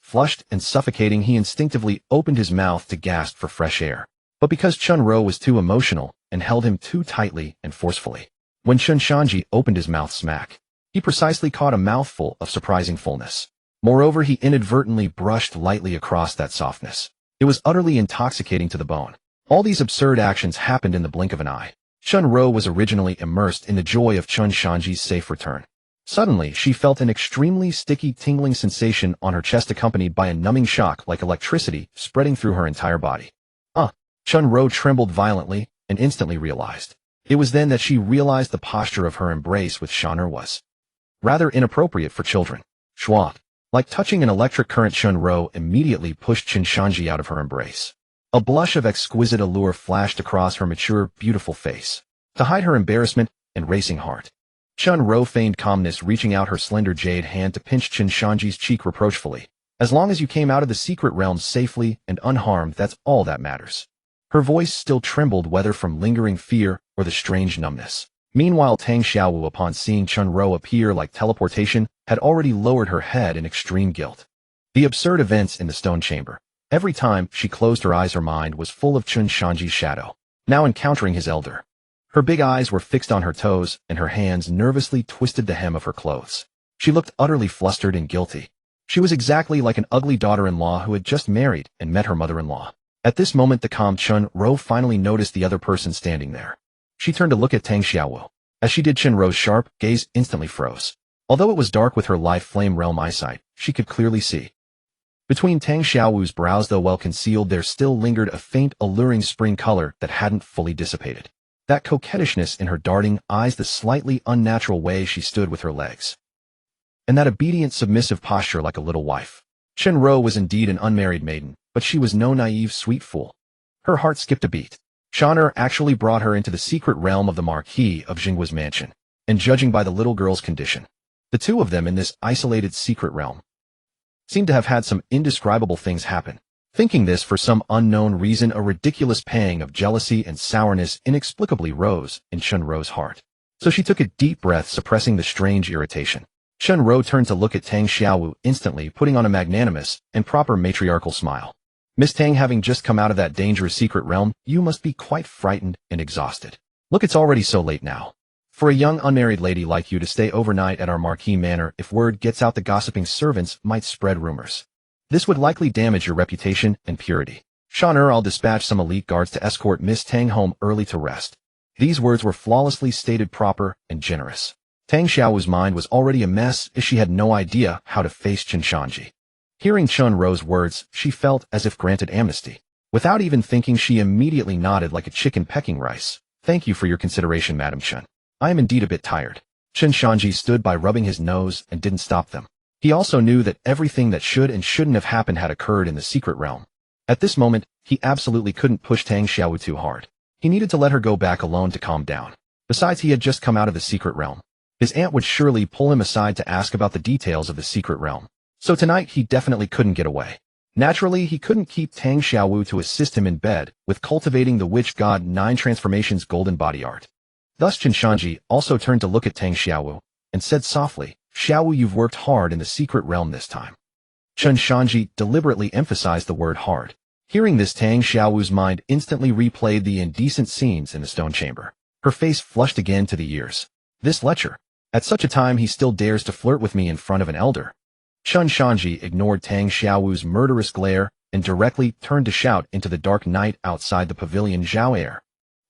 S1: Flushed and suffocating, he instinctively opened his mouth to gasp for fresh air. But because Chen Rou was too emotional and held him too tightly and forcefully, when Chen Shanzhi opened his mouth, smack, he precisely caught a mouthful of surprising fullness. Moreover, he inadvertently brushed lightly across that softness. It was utterly intoxicating to the bone. All these absurd actions happened in the blink of an eye. Chen Rou was originally immersed in the joy of Chen Shanzhi's safe return. Suddenly, she felt an extremely sticky, tingling sensation on her chest, accompanied by a numbing shock like electricity spreading through her entire body. Chen Rou trembled violently and instantly realized. It was then that she realized the posture of her embrace with Shaner was rather inappropriate for children. Schwa. Like touching an electric current, Chen Rou immediately pushed Chen Shanzhi out of her embrace. A blush of exquisite allure flashed across her mature, beautiful face. To hide her embarrassment and racing heart, Chen Rou feigned calmness, reaching out her slender jade hand to pinch Chen Shanzhi's cheek reproachfully. "As long as you came out of the secret realm safely and unharmed, that's all that matters." Her voice still trembled, whether from lingering fear or the strange numbness. Meanwhile, Tang Xiaowu, upon seeing Chen Rou appear like teleportation, had already lowered her head in extreme guilt. The absurd events in the stone chamber. Every time she closed her eyes, her mind was full of Chen Shanzhi's shadow, now encountering his elder. Her big eyes were fixed on her toes, and her hands nervously twisted the hem of her clothes. She looked utterly flustered and guilty. She was exactly like an ugly daughter-in-law who had just married and met her mother-in-law. At this moment, the calm Chen Rou finally noticed the other person standing there. She turned to look at Tang Xiaowu. As she did, Chen Rou's sharp gaze instantly froze. Although it was dark with her life flame realm eyesight, she could clearly see. Between Tang Xiaowu's brows, though well concealed, there still lingered a faint, alluring spring color that hadn't fully dissipated. That coquettishness in her darting eyes, the slightly unnatural way she stood with her legs, and that obedient, submissive posture like a little wife. Chen Rou was indeed an unmarried maiden, but she was no naive, sweet fool. Her heart skipped a beat. Shaner actually brought her into the secret realm of the Marquis of Jinggua's mansion, and judging by the little girl's condition, the two of them in this isolated secret realm seemed to have had some indescribable things happen. Thinking this, for some unknown reason, a ridiculous pang of jealousy and sourness inexplicably rose in Chunro's heart. So she took a deep breath, suppressing the strange irritation. Chunro turned to look at Tang Xiaowu, instantly putting on a magnanimous and proper matriarchal smile. Miss Tang, having just come out of that dangerous secret realm, you must be quite frightened and exhausted. Look, it's already so late now. For a young unmarried lady like you to stay overnight at our Marquis Manor, if word gets out, the gossiping servants might spread rumors. This would likely damage your reputation and purity. Shaner, I'll dispatch some elite guards to escort Miss Tang home early to rest. These words were flawlessly stated, proper and generous. Tang Xiaowu's mind was already a mess, as she had no idea how to face Chen Shanzhi. Hearing Chunro's words, she felt as if granted amnesty. Without even thinking, she immediately nodded like a chicken pecking rice. Thank you for your consideration, Madam Chen. I am indeed a bit tired. Chen Shanzhi stood by, rubbing his nose, and didn't stop them. He also knew that everything that should and shouldn't have happened had occurred in the secret realm. At this moment, he absolutely couldn't push Tang Xiaowu too hard. He needed to let her go back alone to calm down. Besides, he had just come out of the secret realm. His aunt would surely pull him aside to ask about the details of the secret realm. So tonight, he definitely couldn't get away. Naturally, he couldn't keep Tang Xiaowu to assist him in bed with cultivating the witch god 9 transformations golden body art. Thus Chen Shanzhi also turned to look at Tang Xiaowu and said softly, Xiaowu, you've worked hard in the secret realm this time. Chen Shanzhi deliberately emphasized the word hard. Hearing this, Tang Xiaowu's mind instantly replayed the indecent scenes in the stone chamber. Her face flushed again to the ears. This lecher. At such a time, he still dares to flirt with me in front of an elder. Chen Shanzhi ignored Tang Xiaowu's murderous glare and directly turned to shout into the dark night outside the pavilion. Zhao Er.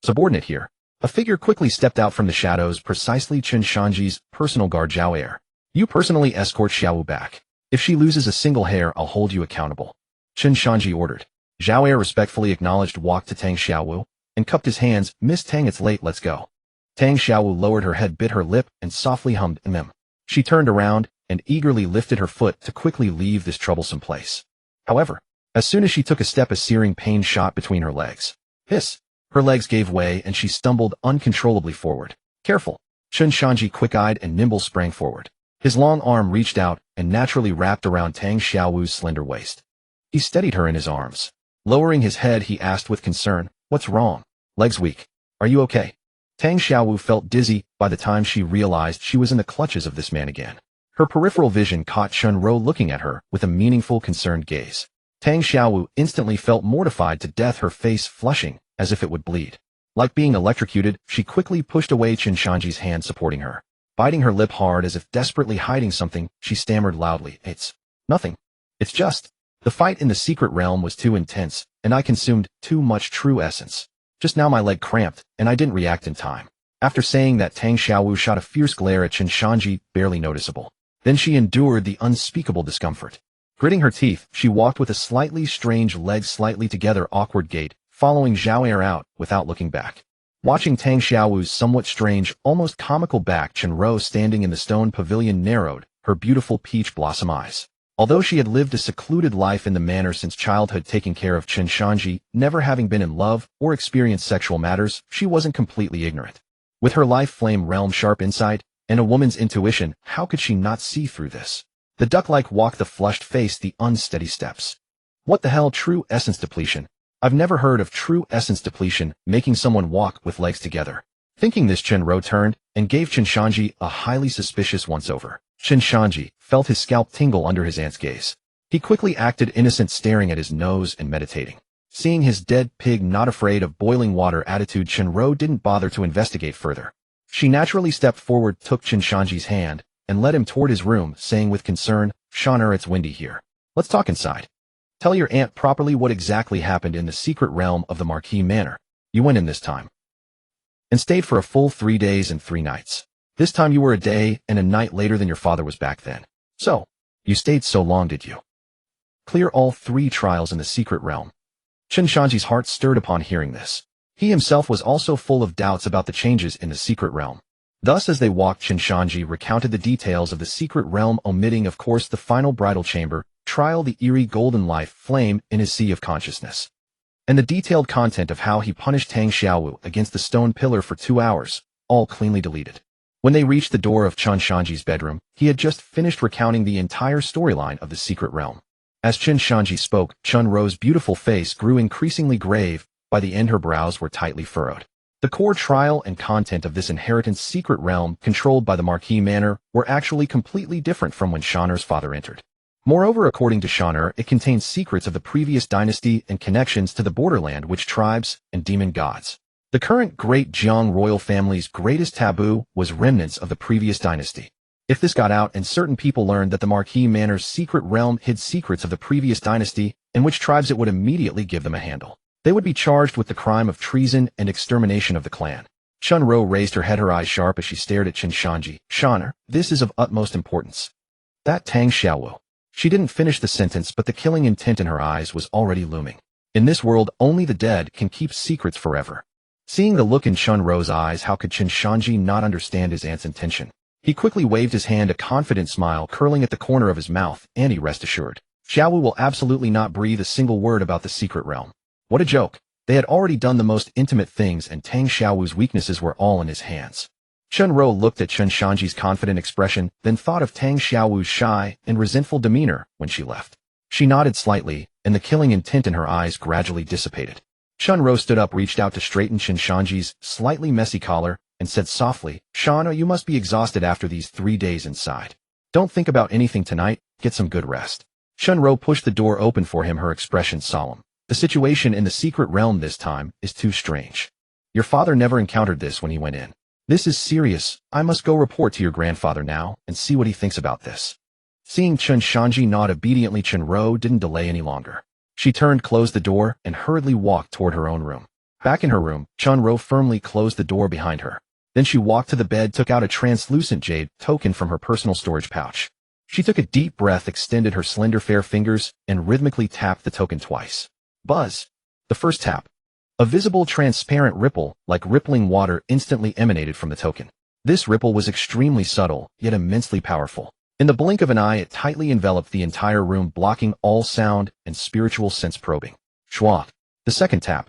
S1: Subordinate here. A figure quickly stepped out from the shadows, precisely Chen Shanzhi's personal guard Zhao Er. You personally escort Xiaowu back. If she loses a single hair, I'll hold you accountable. Chen Shanzhi ordered. Zhao Er respectfully acknowledged, walked to Tang Xiaowu, and cupped his hands. Miss Tang, it's late, let's go. Tang Xiaowu lowered her head, bit her lip, and softly hummed, mm. She turned around and eagerly lifted her foot to quickly leave this troublesome place. However, as soon as she took a step, a searing pain shot between her legs. Hiss! Her legs gave way and she stumbled uncontrollably forward. Careful! Chen Shanzhi, quick-eyed and nimble, sprang forward. His long arm reached out and naturally wrapped around Tang Xiaowu's slender waist. He steadied her in his arms. Lowering his head, he asked with concern, What's wrong? Legs weak. Are you okay? Tang Xiaowu felt dizzy by the time she realized she was in the clutches of this man again. Her peripheral vision caught Chunro looking at her with a meaningful, concerned gaze. Tang Xiaowu instantly felt mortified to death, her face flushing as if it would bleed. Like being electrocuted, she quickly pushed away Chen Shanzhi's hand supporting her. Biting her lip hard as if desperately hiding something, she stammered loudly, It's nothing. It's just, the fight in the secret realm was too intense, and I consumed too much true essence. Just now my leg cramped, and I didn't react in time. After saying that, Tang Xiaowu shot a fierce glare at Chen Shanzhi, barely noticeable. Then she endured the unspeakable discomfort. Gritting her teeth, she walked with a slightly strange, legs slightly together, awkward gait, following Zhao Er out without looking back. Watching Tang Xiaowu's somewhat strange, almost comical back, Chunro, standing in the stone pavilion, narrowed her beautiful peach blossom eyes. Although she had lived a secluded life in the manor since childhood, taking care of Chen Shanzhi, never having been in love or experienced sexual matters, she wasn't completely ignorant. With her life flame realm sharp insight and a woman's intuition, how could she not see through this? The duck-like walk, the flushed face, the unsteady steps. What the hell? True essence depletion. I've never heard of true essence depletion, making someone walk with legs together. Thinking this, Chunro turned and gave Chen Shanzhi a highly suspicious once-over. Chen Shanzhi felt his scalp tingle under his aunt's gaze. He quickly acted innocent, staring at his nose and meditating. Seeing his dead pig not afraid of boiling water attitude, Chunro didn't bother to investigate further. She naturally stepped forward, took Chen Shanzhi's hand, and led him toward his room, saying with concern, Shaner, it's windy here. Let's talk inside. Tell your aunt properly what exactly happened in the secret realm of the Marquis Manor. You went in this time and stayed for a full 3 days and 3 nights. This time you were a day and a night later than your father was back then. So, you stayed so long, did you? Clear all 3 trials in the secret realm. Chen Shanzhi's heart stirred upon hearing this. He himself was also full of doubts about the changes in the secret realm. Thus, as they walked, Chen Shanzhi recounted the details of the secret realm, omitting, of course, the final bridal chamber, trial, the eerie golden life flame in his sea of consciousness. and the detailed content of how he punished Tang Xiaowu against the stone pillar for 2 hours, all cleanly deleted. When they reached the door of Chen Shanzhi's bedroom, he had just finished recounting the entire storyline of the secret realm. As Chen Shanzhi spoke, Chen Ro's beautiful face grew increasingly grave. By the end her brows were tightly furrowed. The core trial and content of this inheritance secret realm controlled by the Marquis Manor were actually completely different from when Shaner's father entered. Moreover, according to Shaner, it contained secrets of the previous dynasty and connections to the borderland witch tribes and demon gods. The current Great Jiang royal family's greatest taboo was remnants of the previous dynasty. If this got out and certain people learned that the Marquis Manor's secret realm hid secrets of the previous dynasty and which tribes, it would immediately give them a handle. They would be charged with the crime of treason and extermination of the clan. Chen Ro raised her head, her eyes sharp as she stared at Chen Shanzhi. Shaner, this is of utmost importance. That Tang Xiaowu. She didn't finish the sentence, but the killing intent in her eyes was already looming. In this world, only the dead can keep secrets forever. Seeing the look in Chen Ro's eyes, how could Chen Shanzhi not understand his aunt's intention? He quickly waved his hand, a confident smile curling at the corner of his mouth. Auntie, rest assured. Xiaowu will absolutely not breathe a single word about the secret realm. What a joke. They had already done the most intimate things, and Tang Xiaowu's weaknesses were all in his hands. Chen Ro looked at Chen Shanzhi's confident expression, then thought of Tang Xiaowu's shy and resentful demeanor when she left. She nodded slightly, and the killing intent in her eyes gradually dissipated. Chen Ro stood up, reached out to straighten Chen Shanzhi's slightly messy collar, and said softly, Shauna, you must be exhausted after these 3 days inside. Don't think about anything tonight, get some good rest. Chen Ro pushed the door open for him, her expression solemn. The situation in the secret realm this time is too strange. Your father never encountered this when he went in. This is serious. I must go report to your grandfather now and see what he thinks about this. Seeing Chen Shanzhi nod obediently, Chen Ro didn't delay any longer. She turned, closed the door, and hurriedly walked toward her own room. Back in her room, Chen Ro firmly closed the door behind her. Then she walked to the bed, took out a translucent jade token from her personal storage pouch. She took a deep breath, extended her slender fair fingers, and rhythmically tapped the token twice. Buzz. The first tap. A visible transparent ripple, like rippling water, instantly emanated from the token. This ripple was extremely subtle, yet immensely powerful. In the blink of an eye, it tightly enveloped the entire room, blocking all sound and spiritual sense probing. Schwa. The second tap.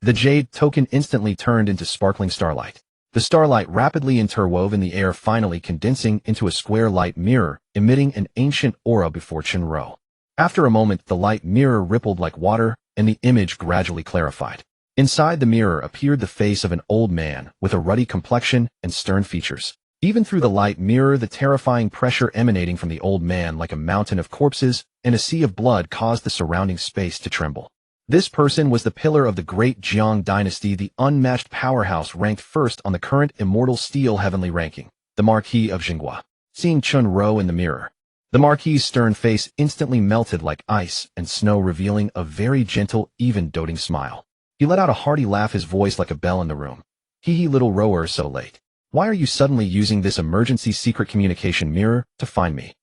S1: The jade token instantly turned into sparkling starlight. The starlight rapidly interwove in the air, finally condensing into a square light mirror, emitting an ancient aura before Chen Ro. After a moment, the light mirror rippled like water, and the image gradually clarified. Inside the mirror appeared the face of an old man, with a ruddy complexion and stern features. Even through the light mirror, the terrifying pressure emanating from the old man, like a mountain of corpses and a sea of blood, caused the surrounding space to tremble. This person was the pillar of the Great Jiang dynasty, the unmatched powerhouse ranked first on the current Immortal Steel Heavenly ranking, the Marquis of Jinghua. Seeing Chen Ro in the mirror, the Marquis's stern face instantly melted like ice and snow, revealing a very gentle, even doting smile. He let out a hearty laugh, his voice like a bell in the room. Hee, little rower, so late. Why are you suddenly using this emergency secret communication mirror to find me?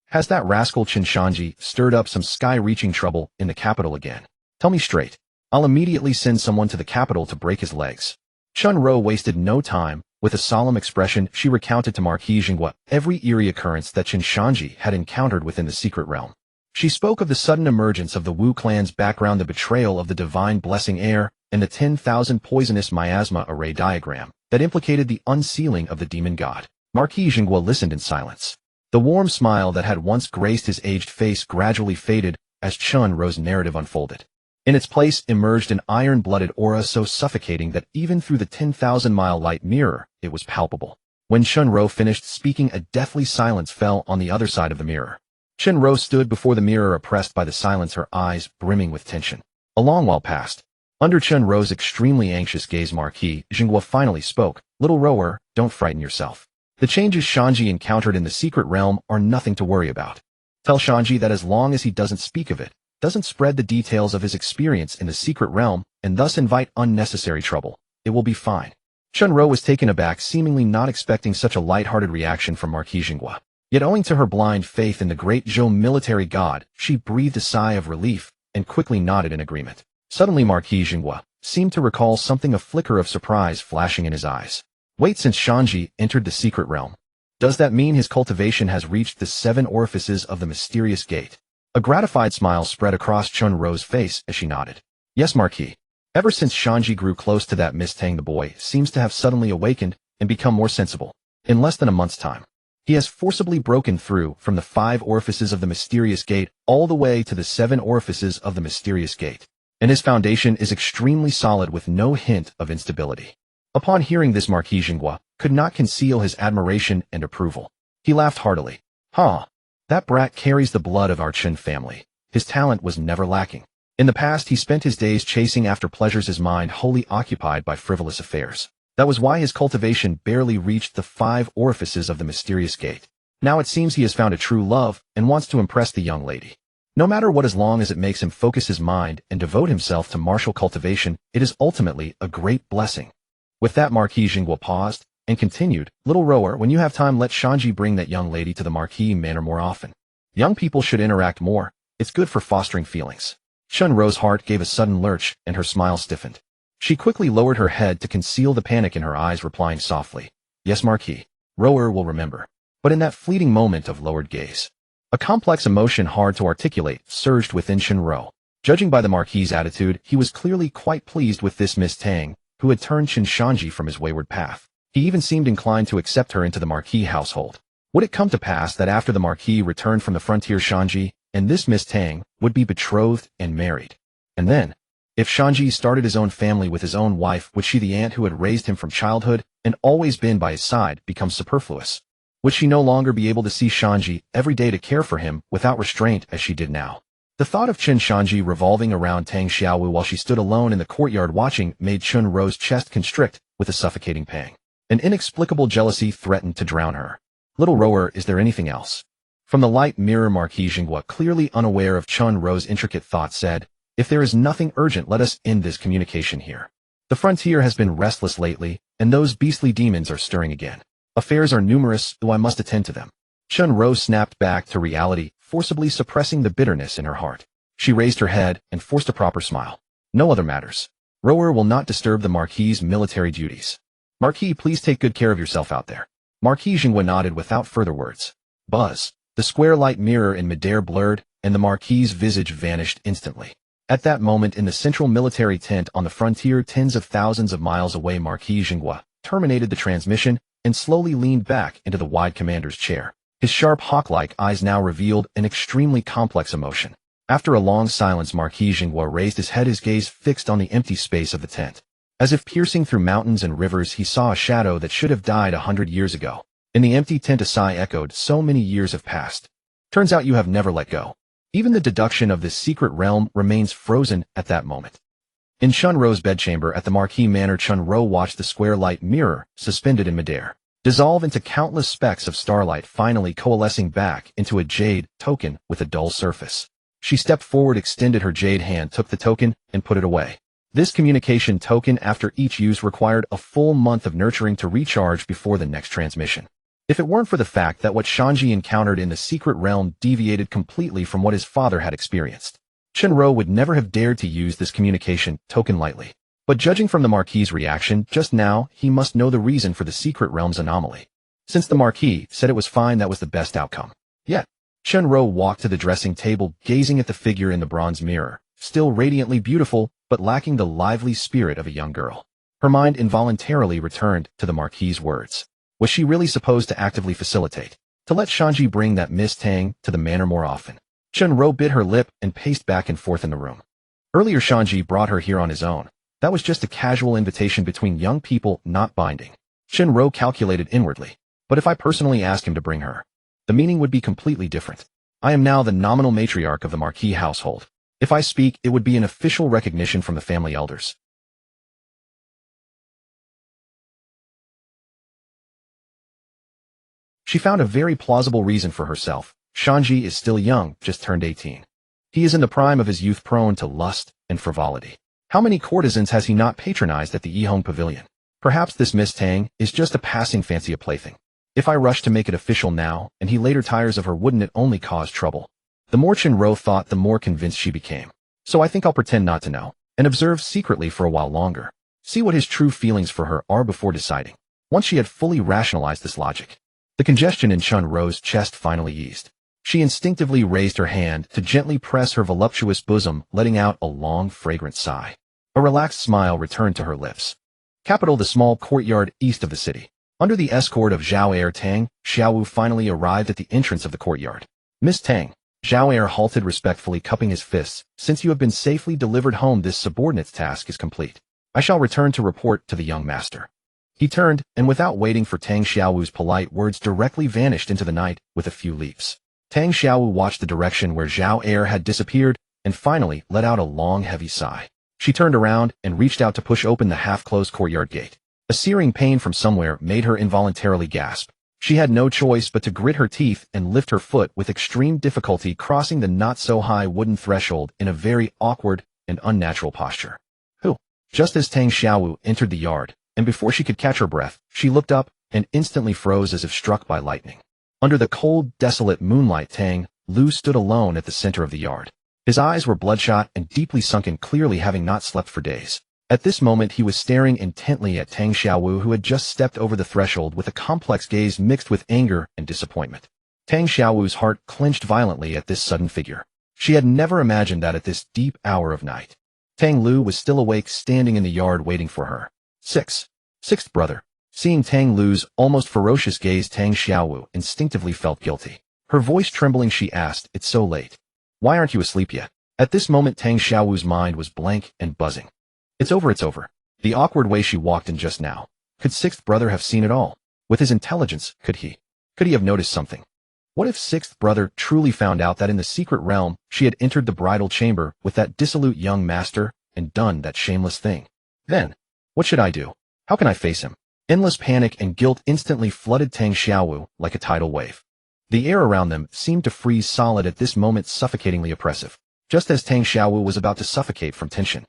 S1: Has that rascal Chen Shanzhi stirred up some sky-reaching trouble in the capital again? Tell me straight. I'll immediately send someone to the capital to break his legs. Chen Ro wasted no time. With a solemn expression, she recounted to Marquis Jinghua every eerie occurrence that Chen Shanzhi had encountered within the secret realm. She spoke of the sudden emergence of the Wu clan's background, the betrayal of the divine blessing heir, and the 10,000 poisonous miasma array diagram that implicated the unsealing of the demon god. Marquis Jinghua listened in silence. The warm smile that had once graced his aged face gradually faded as Chen Ro's narrative unfolded. In its place emerged an iron-blooded aura so suffocating that even through the 10,000-mile light mirror, it was palpable. When Chen Ro finished speaking, a deathly silence fell on the other side of the mirror. Chen Ro stood before the mirror, oppressed by the silence, her eyes brimming with tension. A long while passed. Under Chen Ro's extremely anxious gaze, Marquis Jinghua finally spoke. Little rower, don't frighten yourself. The changes Shanzhi encountered in the secret realm are nothing to worry about. Tell Shanzhi that as long as he doesn't speak of it, doesn't spread the details of his experience in the secret realm, and thus invite unnecessary trouble, it will be fine. Chen Ro was taken aback, seemingly not expecting such a light-hearted reaction from Marquis Jinghua. Yet owing to her blind faith in the great Zhou military god, she breathed a sigh of relief and quickly nodded in agreement. Suddenly Marquis Jinghua seemed to recall something, a flicker of surprise flashing in his eyes. Wait, since Shanzhi entered the secret realm, does that mean his cultivation has reached the 7 orifices of the mysterious gate? A gratified smile spread across Chen Ro's face as she nodded. Yes, Marquis. Ever since Shanzhi grew close to that Miss Tang, the boy seems to have suddenly awakened and become more sensible. In less than a month's time, he has forcibly broken through from the 5 orifices of the mysterious gate all the way to the 7 orifices of the mysterious gate. And his foundation is extremely solid with no hint of instability. Upon hearing this, Marquis Jinghua could not conceal his admiration and approval. He laughed heartily. Huh. That brat carries the blood of our Chen family. His talent was never lacking. In the past, he spent his days chasing after pleasures, his mind wholly occupied by frivolous affairs. That was why his cultivation barely reached the 5 orifices of the mysterious gate. Now it seems he has found a true love and wants to impress the young lady. No matter what, as long as it makes him focus his mind and devote himself to martial cultivation, it is ultimately a great blessing. With that, Marquis Jinghua paused and continued, Little rower, when you have time, let Shanzhi bring that young lady to the Marquis Manor more often. Young people should interact more. It's good for fostering feelings. Chen Ro's heart gave a sudden lurch, and her smile stiffened. She quickly lowered her head to conceal the panic in her eyes, replying softly, Yes, Marquis. Rower will remember. But in that fleeting moment of lowered gaze, a complex emotion hard to articulate surged within Chen Ro. Judging by the Marquis's attitude, he was clearly quite pleased with this Miss Tang, who had turned Chen Shanzhi from his wayward path. He even seemed inclined to accept her into the Marquis household. Would it come to pass that after the Marquis returned from the frontier, Shanzhi and this Miss Tang would be betrothed and married? And then, if Shanzhi started his own family with his own wife, would she, the aunt who had raised him from childhood and always been by his side, become superfluous? Would she no longer be able to see Shanzhi every day to care for him without restraint as she did now? The thought of Chen Shanzhi revolving around Tang Xiaowu while she stood alone in the courtyard watching made Chen Ro's chest constrict with a suffocating pang. An inexplicable jealousy threatened to drown her. Little rower, is there anything else? From the light mirror, Marquis Jinghua, clearly unaware of Chen Ro's intricate thoughts, said, If there is nothing urgent, let us end this communication here. The frontier has been restless lately, and those beastly demons are stirring again. Affairs are numerous, though I must attend to them. Chen Ro snapped back to reality, forcibly suppressing the bitterness in her heart. She raised her head and forced a proper smile. No other matters. Rower will not disturb the Marquis's military duties. Marquis, please take good care of yourself out there. Marquis Jinghua nodded without further words. Buzz. The square light mirror in midair blurred, and the Marquis's visage vanished instantly. At that moment, in the central military tent on the frontier tens of thousands of miles away, Marquis Jinghua terminated the transmission and slowly leaned back into the wide commander's chair. His sharp hawk-like eyes now revealed an extremely complex emotion. After a long silence, Marquis Jinghua raised his head, his gaze fixed on the empty space of the tent. As if piercing through mountains and rivers, he saw a shadow that should have died 100 years ago. In the empty tent, a sigh echoed, so many years have passed. Turns out you have never let go. Even the deduction of this secret realm remains frozen at that moment. In Chen Ro's bedchamber at the Marquis Manor, Chen Ro watched the square light mirror, suspended in midair, dissolve into countless specks of starlight, finally coalescing back into a jade token with a dull surface. She stepped forward, extended her jade hand, took the token, and put it away. This communication token, after each use, required a full month of nurturing to recharge before the next transmission. If it weren't for the fact that what Shanzhi encountered in the secret realm deviated completely from what his father had experienced, Chen Ro would never have dared to use this communication token lightly. But judging from the Marquis's reaction just now, he must know the reason for the secret realm's anomaly. Since the Marquis said it was fine, that was the best outcome. Yet, Chen Ro walked to the dressing table, gazing at the figure in the bronze mirror, still radiantly beautiful, but lacking the lively spirit of a young girl. Her mind involuntarily returned to the Marquis's words. Was she really supposed to actively facilitate, to let Shanzhi bring that Miss Tang to the manor more often? Chen Ro bit her lip and paced back and forth in the room. Earlier, Shanzhi brought her here on his own. That was just a casual invitation between young people, not binding. Chen Ro calculated inwardly. But if I personally asked him to bring her, the meaning would be completely different. I am now the nominal matriarch of the Marquis household. If I speak, it would be an official recognition from the family elders. She found a very plausible reason for herself. Shanzhi is still young, just turned 18. He is in the prime of his youth, prone to lust and frivolity. How many courtesans has he not patronized at the Yihong Pavilion? Perhaps this Miss Tang is just a passing fancy, a plaything. If I rush to make it official now, and he later tires of her, wouldn't it only cause trouble? The more Chen Ro thought, the more convinced she became. So I think I'll pretend not to know, and observe secretly for a while longer. See what his true feelings for her are before deciding. Once she had fully rationalized this logic, the congestion in Chen Ro's chest finally eased. She instinctively raised her hand to gently press her voluptuous bosom, letting out a long, fragrant sigh. A relaxed smile returned to her lips. Capital: the small courtyard east of the city. Under the escort of Zhao Heir, Tang Xiaowu finally arrived at the entrance of the courtyard. Miss Tang. Zhao Heir halted, respectfully cupping his fists. Since you have been safely delivered home, this subordinate's task is complete. I shall return to report to the young master. He turned, and without waiting for Tang Xiaowu's polite words, directly vanished into the night with a few leaps. Tang Xiaowu watched the direction where Zhao Heir had disappeared, and finally let out a long, heavy sigh. She turned around and reached out to push open the half-closed courtyard gate. A searing pain from somewhere made her involuntarily gasp. She had no choice but to grit her teeth and lift her foot with extreme difficulty, crossing the not-so-high wooden threshold in a very awkward and unnatural posture. Who? Just as Tang Xiaowu entered the yard, and before she could catch her breath, she looked up and instantly froze as if struck by lightning. Under the cold, desolate moonlight, Tang Lu stood alone at the center of the yard. His eyes were bloodshot and deeply sunken, clearly having not slept for days. At this moment he was staring intently at Tang Xiaowu, who had just stepped over the threshold with a complex gaze mixed with anger and disappointment. Tang Xiaowu's heart clenched violently at this sudden figure. She had never imagined that at this deep hour of night, Tang Lu was still awake, standing in the yard waiting for her. Sixth brother. Seeing Tang Lu's almost ferocious gaze, Tang Xiaowu instinctively felt guilty. Her voice trembling, she asked, "It's so late. Why aren't you asleep yet?" At this moment Tang Xiaowu's mind was blank and buzzing. It's over. The awkward way she walked in just now. Could sixth brother have seen it all? With his intelligence, could he have noticed something? What if sixth brother truly found out that in the secret realm she had entered the bridal chamber with that dissolute young master and done that shameless thing? Then, what should I do? How can I face him? Endless panic and guilt instantly flooded Tang Xiaowu like a tidal wave. The air around them seemed to freeze solid at this moment, suffocatingly oppressive. Just as Tang Xiaowu was about to suffocate from tension,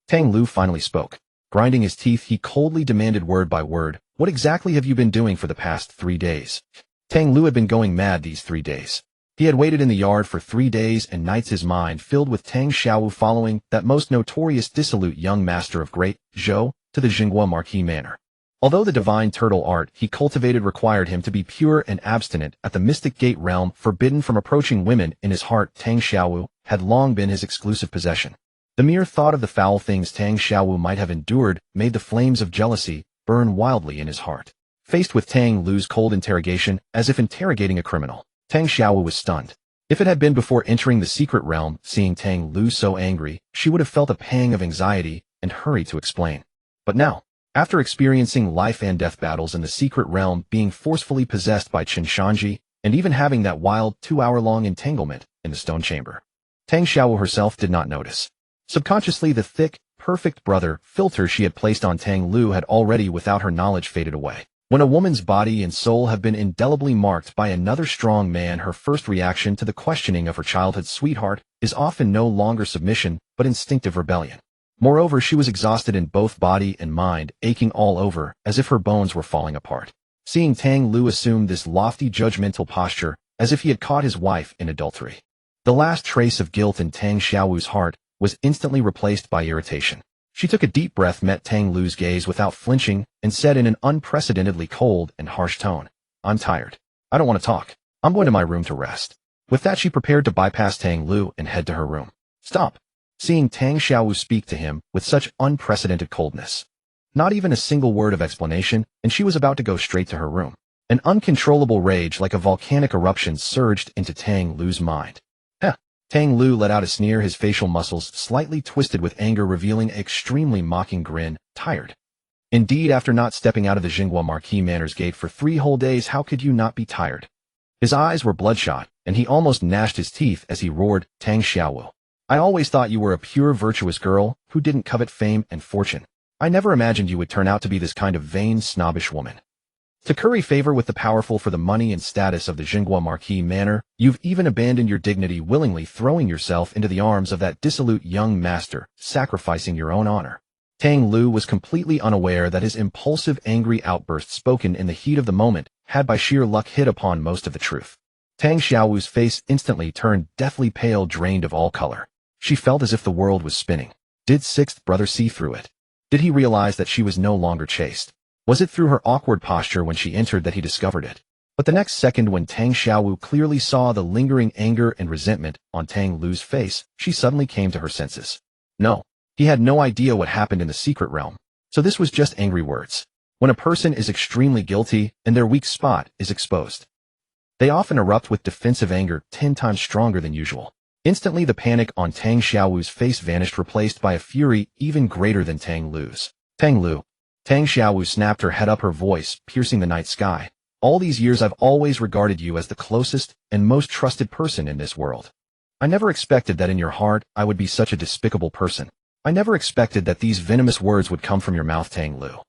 S1: Tang Lu finally spoke. Grinding his teeth, he coldly demanded word by word, "What exactly have you been doing for the past 3 days?" Tang Lu had been going mad these 3 days. He had waited in the yard for 3 days and nights, his mind filled with Tang Xiaowu following that most notorious dissolute young master of Great Zhou to the Jinghua Marquis Manor. Although the divine turtle art he cultivated required him to be pure and abstinent at the mystic gate realm, forbidden from approaching women, in his heart Tang Xiaowu had long been his exclusive possession. The mere thought of the foul things Tang Xiaowu might have endured made the flames of jealousy burn wildly in his heart. Faced with Tang Lu's cold interrogation, as if interrogating a criminal, Tang Xiaowu was stunned. If it had been before entering the secret realm, seeing Tang Lu so angry, she would have felt a pang of anxiety and hurried to explain. But now, after experiencing life and death battles in the secret realm, being forcefully possessed by Chen Shanzhi, and even having that wild 2-hour-long entanglement in the stone chamber, Tang Xiaowu herself did not notice. Subconsciously, the thick, perfect brother filter she had placed on Tang Lu had already, without her knowledge, faded away. When a woman's body and soul have been indelibly marked by another strong man, her first reaction to the questioning of her childhood sweetheart is often no longer submission, but instinctive rebellion. Moreover, she was exhausted in both body and mind, aching all over, as if her bones were falling apart. Seeing Tang Lu assume this lofty, judgmental posture, as if he had caught his wife in adultery, the last trace of guilt in Tang Xiaowu's heart was instantly replaced by irritation. She took a deep breath, met Tang Lu's gaze without flinching, and said in an unprecedentedly cold and harsh tone, "I'm tired. I don't want to talk. I'm going to my room to rest." With that, she prepared to bypass Tang Lu and head to her room. "Stop." Seeing Tang Xiaowu speak to him with such unprecedented coldness. Not even a single word of explanation, and she was about to go straight to her room. An uncontrollable rage like a volcanic eruption surged into Tang Lu's mind. Tang Lu let out a sneer, his facial muscles slightly twisted with anger, revealing an extremely mocking grin. "Tired? Indeed, after not stepping out of the Jinghua Marquis Manor's gate for 3 whole days, how could you not be tired?" His eyes were bloodshot, and he almost gnashed his teeth as he roared, "Tang Xiaowu, I always thought you were a pure, virtuous girl who didn't covet fame and fortune. I never imagined you would turn out to be this kind of vain, snobbish woman. To curry favor with the powerful for the money and status of the Jinghua Marquis Manor, you've even abandoned your dignity, willingly throwing yourself into the arms of that dissolute young master, sacrificing your own honor." Tang Lu was completely unaware that his impulsive, angry outburst, spoken in the heat of the moment, had by sheer luck hit upon most of the truth. Tang Xiaowu's face instantly turned deathly pale, drained of all color. She felt as if the world was spinning. Did sixth brother see through it? Did he realize that she was no longer chaste? Was it through her awkward posture when she entered that he discovered it? But the next second, when Tang Xiaowu clearly saw the lingering anger and resentment on Tang Lu's face, she suddenly came to her senses. No, he had no idea what happened in the secret realm. So this was just angry words. When a person is extremely guilty and their weak spot is exposed, they often erupt with defensive anger 10 times stronger than usual. Instantly, the panic on Tang Xiaowu's face vanished, replaced by a fury even greater than Tang Lu's. Tang Lu. Tang Xiaowu snapped, her head up, her voice piercing the night sky. All these years I've always regarded you as the closest and most trusted person in this world. I never expected that in your heart I would be such a despicable person. I never expected that these venomous words would come from your mouth, Tang Lu.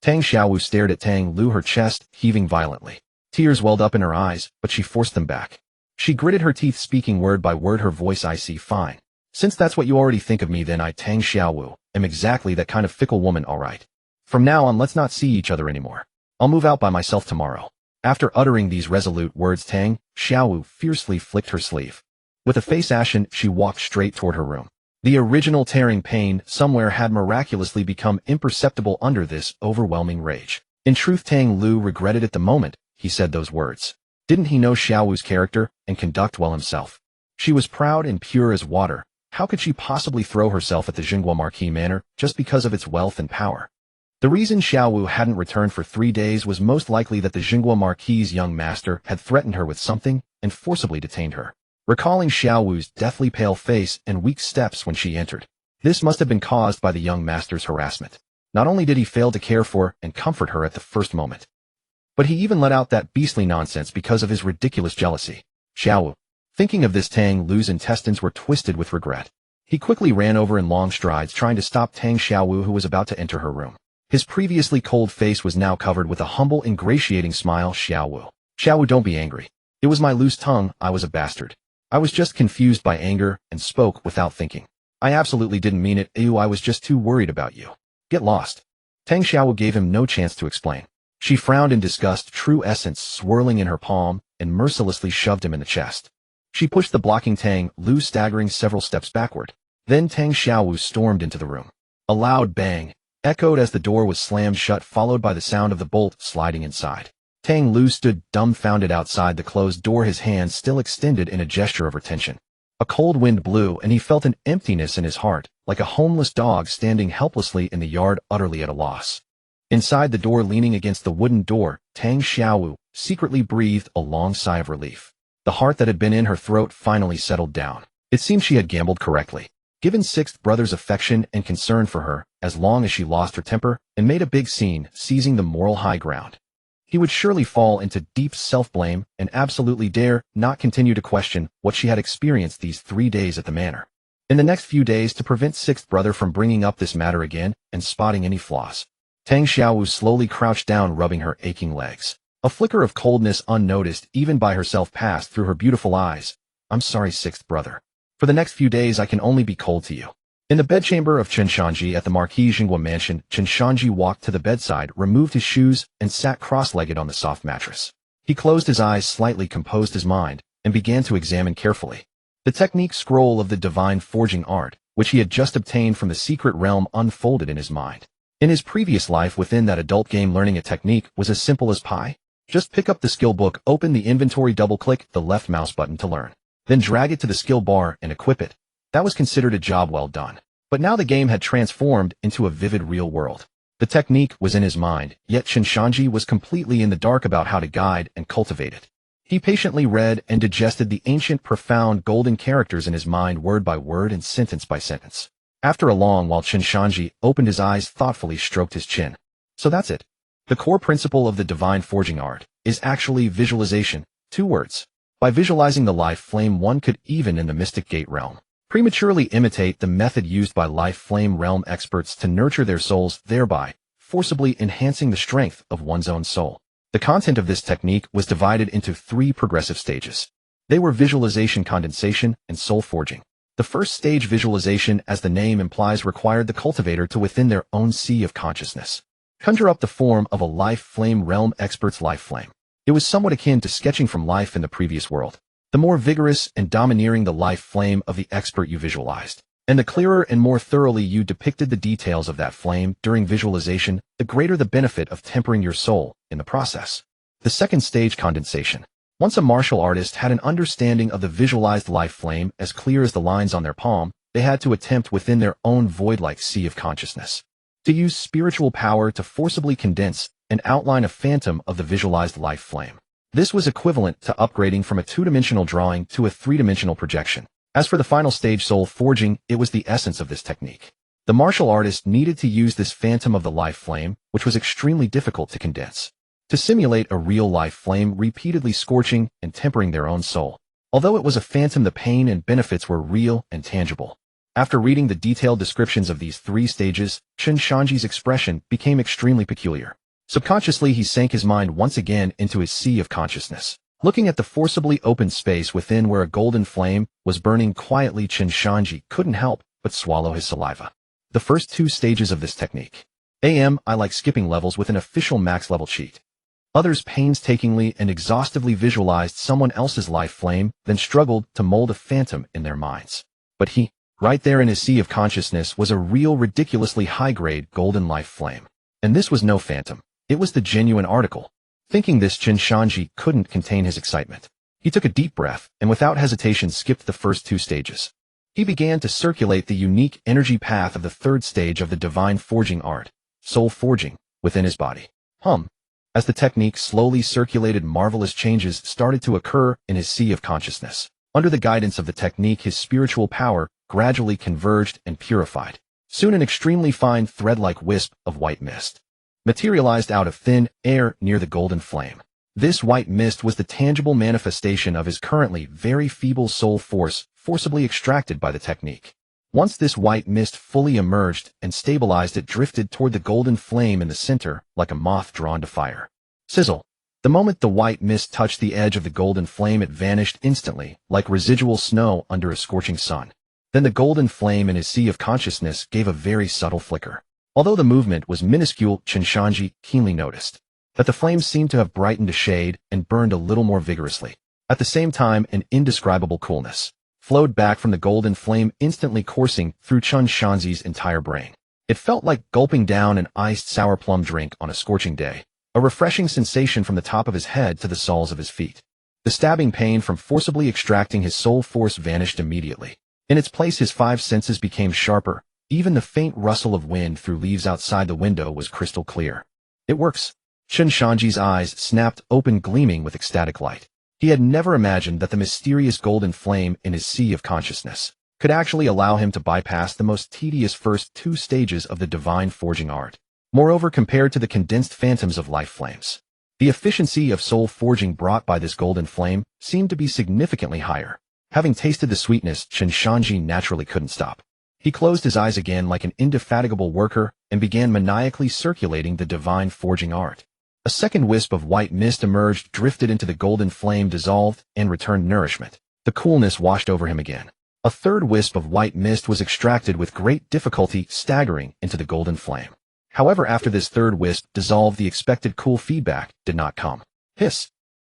S1: Tang Xiaowu stared at Tang Lu, her chest heaving violently. Tears welled up in her eyes, but she forced them back. She gritted her teeth, speaking word by word, her voice, I see, fine. Since that's what you already think of me, then I, Tang Xiaowu, am exactly that kind of fickle woman, alright. From now on, let's not see each other anymore. I'll move out by myself tomorrow. After uttering these resolute words, Tang Xiaowu fiercely flicked her sleeve. With a face ashen, she walked straight toward her room. The original tearing pain somewhere had miraculously become imperceptible under this overwhelming rage. In truth, Tang Lu regretted at the moment he said those words. Didn't he know Xiaowu's character and conduct well himself? She was proud and pure as water. How could she possibly throw herself at the Jinghua Marquis Manor just because of its wealth and power? The reason Xiaowu hadn't returned for 3 days was most likely that the Jinghua Marquis' young master had threatened her with something and forcibly detained her. Recalling Xiaowu's deathly pale face and weak steps when she entered, this must have been caused by the young master's harassment. Not only did he fail to care for and comfort her at the first moment, but he even let out that beastly nonsense because of his ridiculous jealousy. Xiaowu. Thinking of this, Tang Lu's intestines were twisted with regret. He quickly ran over in long strides, trying to stop Tang Xiaowu, who was about to enter her room. His previously cold face was now covered with a humble, ingratiating smile. Xiaowu. Xiaowu, don't be angry. It was my loose tongue, I was a bastard. I was just confused by anger and spoke without thinking. I absolutely didn't mean it. Ew, I was just too worried about you. Get lost. Tang Xiaowu gave him no chance to explain. She frowned in disgust, true essence swirling in her palm, and mercilessly shoved him in the chest. She pushed the blocking Tang Lu, staggering several steps backward. Then Tang Xiaowu stormed into the room. A loud bang echoed as the door was slammed shut, followed by the sound of the bolt sliding inside. Tang Lu stood dumbfounded outside the closed door, his hands still extended in a gesture of retention. A cold wind blew, and he felt an emptiness in his heart, like a homeless dog standing helplessly in the yard, utterly at a loss. Inside the door, leaning against the wooden door, Tang Xiaowu secretly breathed a long sigh of relief. The heart that had been in her throat finally settled down. It seemed she had gambled correctly. Given Sixth Brother's affection and concern for her, as long as she lost her temper and made a big scene, seizing the moral high ground, he would surely fall into deep self-blame and absolutely dare not continue to question what she had experienced these 3 days at the manor. In the next few days, to prevent Sixth Brother from bringing up this matter again and spotting any flaws, Tang Xiaowu slowly crouched down, rubbing her aching legs. A flicker of coldness, unnoticed even by herself, passed through her beautiful eyes. I'm sorry, Sixth Brother. For the next few days I can only be cold to you. In the bedchamber of Chen Shanzhi at the Marquis Jinghua mansion, Chen Shanzhi walked to the bedside, removed his shoes, and sat cross-legged on the soft mattress. He closed his eyes slightly, composed his mind, and began to examine carefully the technique scroll of the divine forging art, which he had just obtained from the secret realm, unfolded in his mind. In his previous life within that adult game, learning a technique was as simple as pie. Just pick up the skill book, open the inventory, double-click the left mouse button to learn, then drag it to the skill bar and equip it. That was considered a job well done. But now the game had transformed into a vivid real world. The technique was in his mind, yet Chen Shanzhi was completely in the dark about how to guide and cultivate it. He patiently read and digested the ancient, profound, golden characters in his mind, word by word and sentence by sentence. After a long while, Chen Shanzhi opened his eyes, thoughtfully stroked his chin. So that's it. The core principle of the divine forging art is actually visualization. 2 words. By visualizing the life flame, one could, even in the mystic gate realm, prematurely imitate the method used by life flame realm experts to nurture their souls, thereby forcibly enhancing the strength of one's own soul. The content of this technique was divided into 3 progressive stages. They were visualization, condensation, and soul forging. The first stage, visualization, as the name implies, required the cultivator to, within their own sea of consciousness, conjure up the form of a life flame realm expert's life flame. It was somewhat akin to sketching from life in the previous world. The more vigorous and domineering the life flame of the expert you visualized, and the clearer and more thoroughly you depicted the details of that flame during visualization, the greater the benefit of tempering your soul in the process. The second stage, condensation. Once a martial artist had an understanding of the visualized life flame as clear as the lines on their palm, they had to attempt within their own void-like sea of consciousness to use spiritual power to forcibly condense and outline a phantom of the visualized life flame. This was equivalent to upgrading from a two-dimensional drawing to a three-dimensional projection. As for the final stage, soul forging, it was the essence of this technique. The martial artist needed to use this phantom of the life flame, which was extremely difficult to condense, to simulate a real-life flame repeatedly scorching and tempering their own soul. Although it was a phantom, the pain and benefits were real and tangible. After reading the detailed descriptions of these three stages, Chen Shanzhi's expression became extremely peculiar. Subconsciously, he sank his mind once again into his sea of consciousness. Looking at the forcibly opened space within where a golden flame was burning quietly, Chen Shanzhi couldn't help but swallow his saliva. The first two stages of this technique. I like skipping levels with an official max level cheat. Others painstakingly and exhaustively visualized someone else's life flame, then struggled to mold a phantom in their minds. But he, right there in his sea of consciousness, was a real, ridiculously high-grade golden life flame. And this was no phantom. It was the genuine article. Thinking this, Chen Shanzhi couldn't contain his excitement. He took a deep breath and without hesitation skipped the first two stages. He began to circulate the unique energy path of the third stage of the divine forging art, soul forging, within his body. As the technique slowly circulated, marvelous changes started to occur in his sea of consciousness. Under the guidance of the technique, his spiritual power gradually converged and purified. Soon an extremely fine thread-like wisp of white mist materialized out of thin air near the golden flame. This white mist was the tangible manifestation of his currently very feeble soul force, forcibly extracted by the technique. Once this white mist fully emerged and stabilized, it drifted toward the golden flame in the center like a moth drawn to fire. Sizzle. The moment the white mist touched the edge of the golden flame, it vanished instantly, like residual snow under a scorching sun. Then the golden flame in his sea of consciousness gave a very subtle flicker. Although the movement was minuscule, Chen Shanzhi keenly noticed that the flame seemed to have brightened a shade and burned a little more vigorously. At the same time, an indescribable coolness flowed back from the golden flame, instantly coursing through Chen Shanzhi's entire brain. It felt like gulping down an iced sour plum drink on a scorching day, a refreshing sensation from the top of his head to the soles of his feet. The stabbing pain from forcibly extracting his soul force vanished immediately. In its place, his five senses became sharper. Even the faint rustle of wind through leaves outside the window was crystal clear. It works. Chen Shanzhi's eyes snapped open, gleaming with ecstatic light. He had never imagined that the mysterious golden flame in his sea of consciousness could actually allow him to bypass the most tedious first two stages of the divine forging art. Moreover, compared to the condensed phantoms of life flames, the efficiency of soul forging brought by this golden flame seemed to be significantly higher. Having tasted the sweetness, Chen Shanzhi naturally couldn't stop. He closed his eyes again like an indefatigable worker and began maniacally circulating the divine forging art. A second wisp of white mist emerged, drifted into the golden flame, dissolved, and returned nourishment. The coolness washed over him again. A third wisp of white mist was extracted with great difficulty, staggering into the golden flame. However, after this third wisp dissolved, the expected cool feedback did not come. Hiss!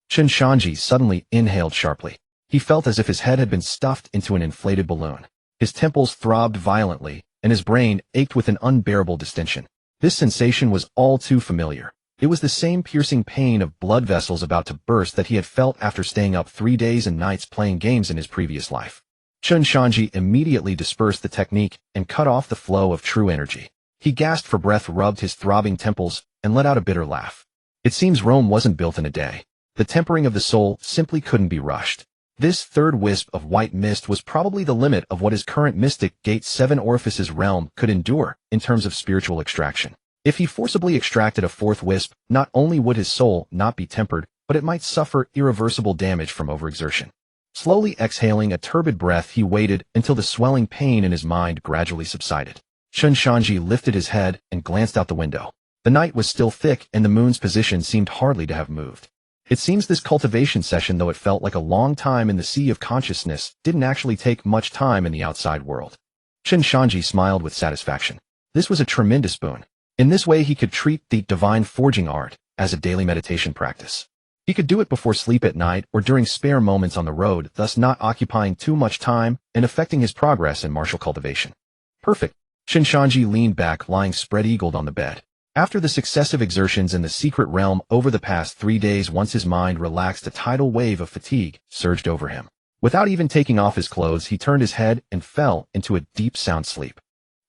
S1: Chen Shanzhi suddenly inhaled sharply. He felt as if his head had been stuffed into an inflated balloon. His temples throbbed violently, and his brain ached with an unbearable distension. This sensation was all too familiar. It was the same piercing pain of blood vessels about to burst that he had felt after staying up 3 days and nights playing games in his previous life. Chen Shanzhi immediately dispersed the technique and cut off the flow of true energy. He gasped for breath, rubbed his throbbing temples, and let out a bitter laugh. It seems Rome wasn't built in a day. The tempering of the soul simply couldn't be rushed. This third wisp of white mist was probably the limit of what his current Mystic Gate 7 orifices realm could endure in terms of spiritual extraction. If he forcibly extracted a fourth wisp, not only would his soul not be tempered, but it might suffer irreversible damage from overexertion. Slowly exhaling a turbid breath, he waited until the swelling pain in his mind gradually subsided. Chen Shanzhi lifted his head and glanced out the window. The night was still thick and the moon's position seemed hardly to have moved. It seems this cultivation session, though it felt like a long time in the sea of consciousness, didn't actually take much time in the outside world. Chen Shanzhi smiled with satisfaction. This was a tremendous boon. In this way, he could treat the divine forging art as a daily meditation practice. He could do it before sleep at night or during spare moments on the road, thus not occupying too much time and affecting his progress in martial cultivation. Perfect. Chen Shanzhi leaned back, lying spread-eagled on the bed. After the successive exertions in the secret realm over the past 3 days, once his mind relaxed, a tidal wave of fatigue surged over him. Without even taking off his clothes, he turned his head and fell into a deep sound sleep.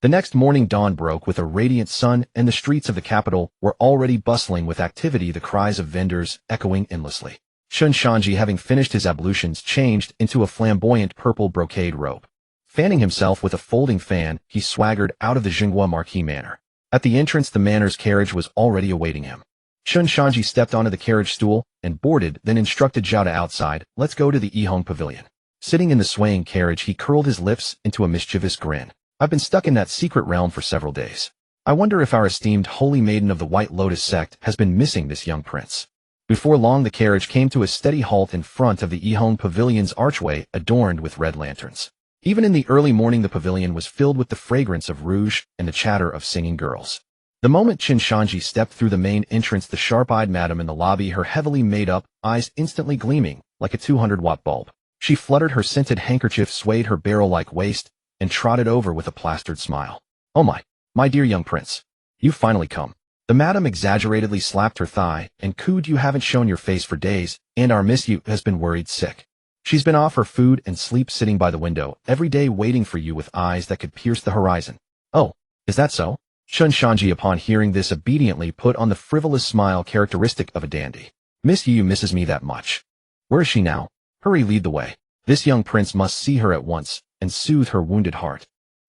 S1: The next morning, dawn broke with a radiant sun, and the streets of the capital were already bustling with activity, the cries of vendors echoing endlessly. Chen Shanzhi, having finished his ablutions, changed into a flamboyant purple brocade robe. Fanning himself with a folding fan, he swaggered out of the Jinghua Marquis Manor. At the entrance, the manor's carriage was already awaiting him. Chen Shanzhi stepped onto the carriage stool and boarded, then instructed Zhao to outside, "Let's go to the Yihong Pavilion." Sitting in the swaying carriage, he curled his lips into a mischievous grin. "I've been stuck in that secret realm for several days. I wonder if our esteemed holy maiden of the White Lotus sect has been missing this young prince." Before long, the carriage came to a steady halt in front of the Yihong Pavilion's archway, adorned with red lanterns. Even in the early morning, the pavilion was filled with the fragrance of rouge and the chatter of singing girls. The moment Chen Shanzhi stepped through the main entrance, the sharp-eyed madam in the lobby, her heavily made-up eyes instantly gleaming like a 200-watt bulb. She fluttered her scented handkerchief, swayed her barrel-like waist, and trotted over with a plastered smile. "Oh my dear young prince. You've finally come." The madam exaggeratedly slapped her thigh and cooed, "You haven't shown your face for days, and our Miss Yu has been worried sick. She's been off her food and sleep, sitting by the window every day waiting for you with eyes that could pierce the horizon." "Oh, is that so?" Chen Shanzhi, upon hearing this, obediently put on the frivolous smile characteristic of a dandy. "Miss Yu misses me that much. Where is she now? Hurry, lead the way. This young prince must see her at once and soothe her wounded heart."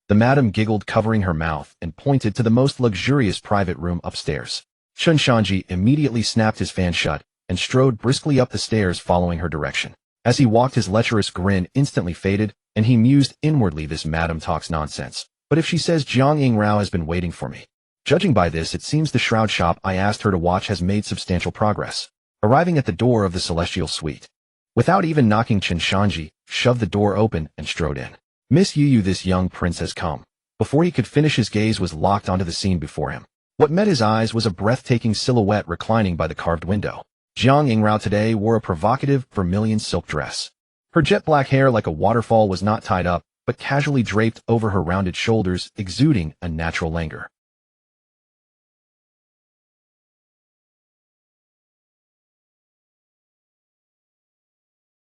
S1: The madam giggled, covering her mouth, and pointed to the most luxurious private room upstairs. Chen Shanzhi immediately snapped his fan shut and strode briskly up the stairs, following her direction. As he walked, his lecherous grin instantly faded, and he mused inwardly, "This madam talks nonsense. But if she says Jiang Yingrao has been waiting for me. Judging by this, it seems the shroud shop I asked her to watch has made substantial progress." Arriving at the door of the celestial suite, without even knocking, Chen Shanzhi shoved the door open and strode in. "Miss Yu, this young prince has come." Before he could finish, his gaze was locked onto the scene before him. What met his eyes was a breathtaking silhouette reclining by the carved window. Jiang Yingrao today wore a provocative vermilion silk dress. Her jet black hair, like a waterfall, was not tied up, but casually draped over her rounded shoulders, exuding a natural languor.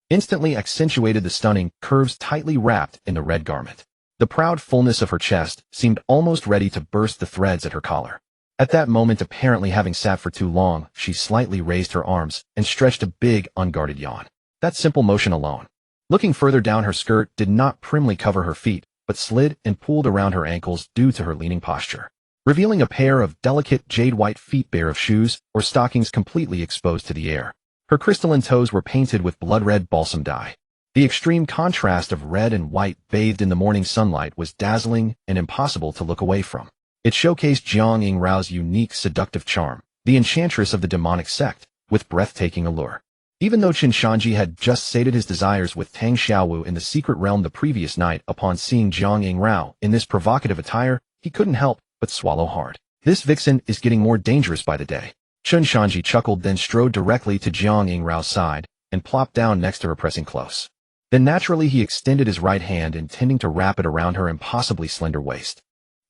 S1: Instantly accentuated the stunning curves tightly wrapped in the red garment. The proud fullness of her chest seemed almost ready to burst the threads at her collar. At that moment, apparently having sat for too long, she slightly raised her arms and stretched a big, unguarded yawn. That simple motion alone. Looking further down, her skirt did not primly cover her feet, but slid and pooled around her ankles due to her leaning posture, revealing a pair of delicate jade-white feet bare of shoes or stockings completely exposed to the air. Her crystalline toes were painted with blood-red balsam dye. The extreme contrast of red and white bathed in the morning sunlight was dazzling and impossible to look away from. It showcased Jiang Yingrao's unique seductive charm, the enchantress of the demonic sect, with breathtaking allure. Even though Chen Shanzhi had just sated his desires with Tang Xiaowu in the secret realm the previous night, upon seeing Jiang Yingrao in this provocative attire, he couldn't help but swallow hard. This vixen is getting more dangerous by the day. Chen Shanzhi chuckled, then strode directly to Jiang Yingrao's side and plopped down next to her, pressing close. Then naturally he extended his right hand, intending to wrap it around her impossibly slender waist.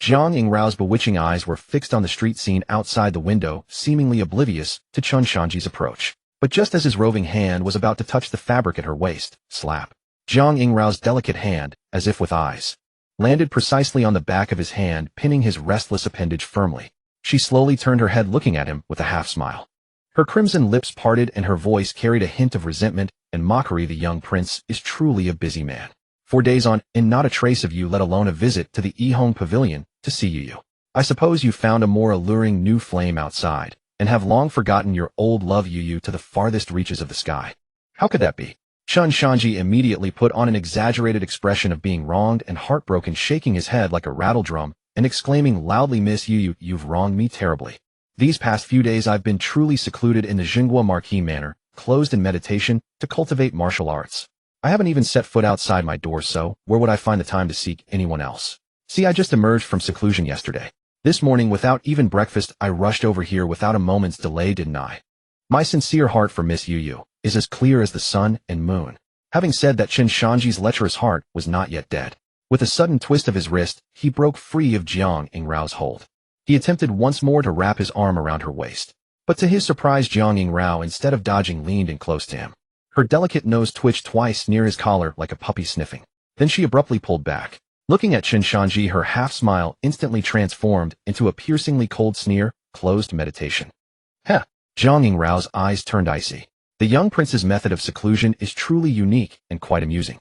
S1: Jiang Yingrao's bewitching eyes were fixed on the street scene outside the window, seemingly oblivious to Chen Shanzhi's approach. But just as his roving hand was about to touch the fabric at her waist, slap, Jiang Yingrao's delicate hand, as if with eyes, landed precisely on the back of his hand, pinning his restless appendage firmly. She slowly turned her head, looking at him with a half-smile. Her crimson lips parted and her voice carried a hint of resentment and mockery. "The young prince is truly a busy man. 4 days on, and not a trace of you, let alone a visit to the Yihong Pavilion to see you. I suppose you found a more alluring new flame outside, and have long forgotten your old love Yu to the farthest reaches of the sky. How could that be?" Chen Shanzhi immediately put on an exaggerated expression of being wronged and heartbroken, shaking his head like a rattledrum and exclaiming loudly, "Miss Yu, you've wronged me terribly. These past few days I've been truly secluded in the Jinghua Marquis Manor, closed in meditation to cultivate martial arts. I haven't even set foot outside my door, so where would I find the time to seek anyone else? See, I just emerged from seclusion yesterday. This morning, without even breakfast, I rushed over here without a moment's delay, didn't I? My sincere heart for Miss Yu is as clear as the sun and moon." Having said that, Chen Shanzhi's lecherous heart was not yet dead. With a sudden twist of his wrist, he broke free of Jiang Yingrao's hold. He attempted once more to wrap his arm around her waist. But to his surprise, Jiang Yingrao, instead of dodging, leaned in close to him. Her delicate nose twitched twice near his collar like a puppy sniffing. Then she abruptly pulled back. Looking at Chen Shanzhi, her half-smile instantly transformed into a piercingly cold sneer, closed meditation. Heh! Jiang Yingrao's eyes turned icy. The young prince's method of seclusion is truly unique and quite amusing.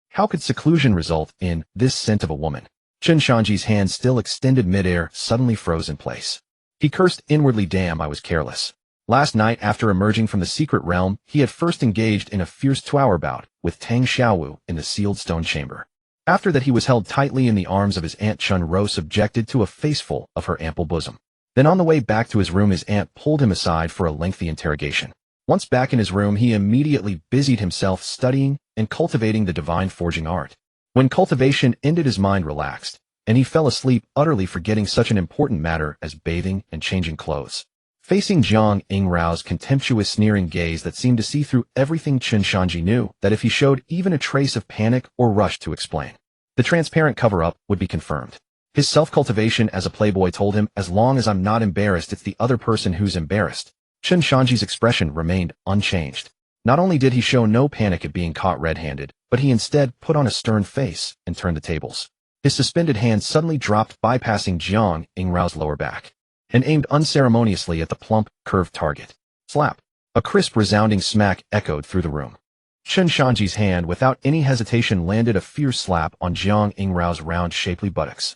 S1: How could seclusion result in this scent of a woman? Chen Shanzhi's hand, still extended midair, suddenly froze in place. He cursed inwardly, damn, I was careless. Last night, after emerging from the secret realm, he had first engaged in a fierce 2-hour bout with Tang Xiaowu in the sealed stone chamber. After that, he was held tightly in the arms of his aunt Chun Ro, subjected to a faceful of her ample bosom. Then on the way back to his room, his aunt pulled him aside for a lengthy interrogation. Once back in his room, he immediately busied himself studying and cultivating the divine forging art. When cultivation ended, his mind relaxed, and he fell asleep, utterly forgetting such an important matter as bathing and changing clothes. Facing Jiang Yingrao's contemptuous, sneering gaze that seemed to see through everything, Chen Shanzhi knew that if he showed even a trace of panic or rush to explain, the transparent cover-up would be confirmed. His self-cultivation as a playboy told him, as long as I'm not embarrassed, it's the other person who's embarrassed. Chen Shanzhi's expression remained unchanged. Not only did he show no panic at being caught red-handed, but he instead put on a stern face and turned the tables. His suspended hand suddenly dropped, bypassing Jiang Yingrao's lower back, and aimed unceremoniously at the plump, curved target. Slap! A crisp, resounding smack echoed through the room. Chen Shanzhi's hand, without any hesitation, landed a fierce slap on Jiang Yingrao's round, shapely buttocks.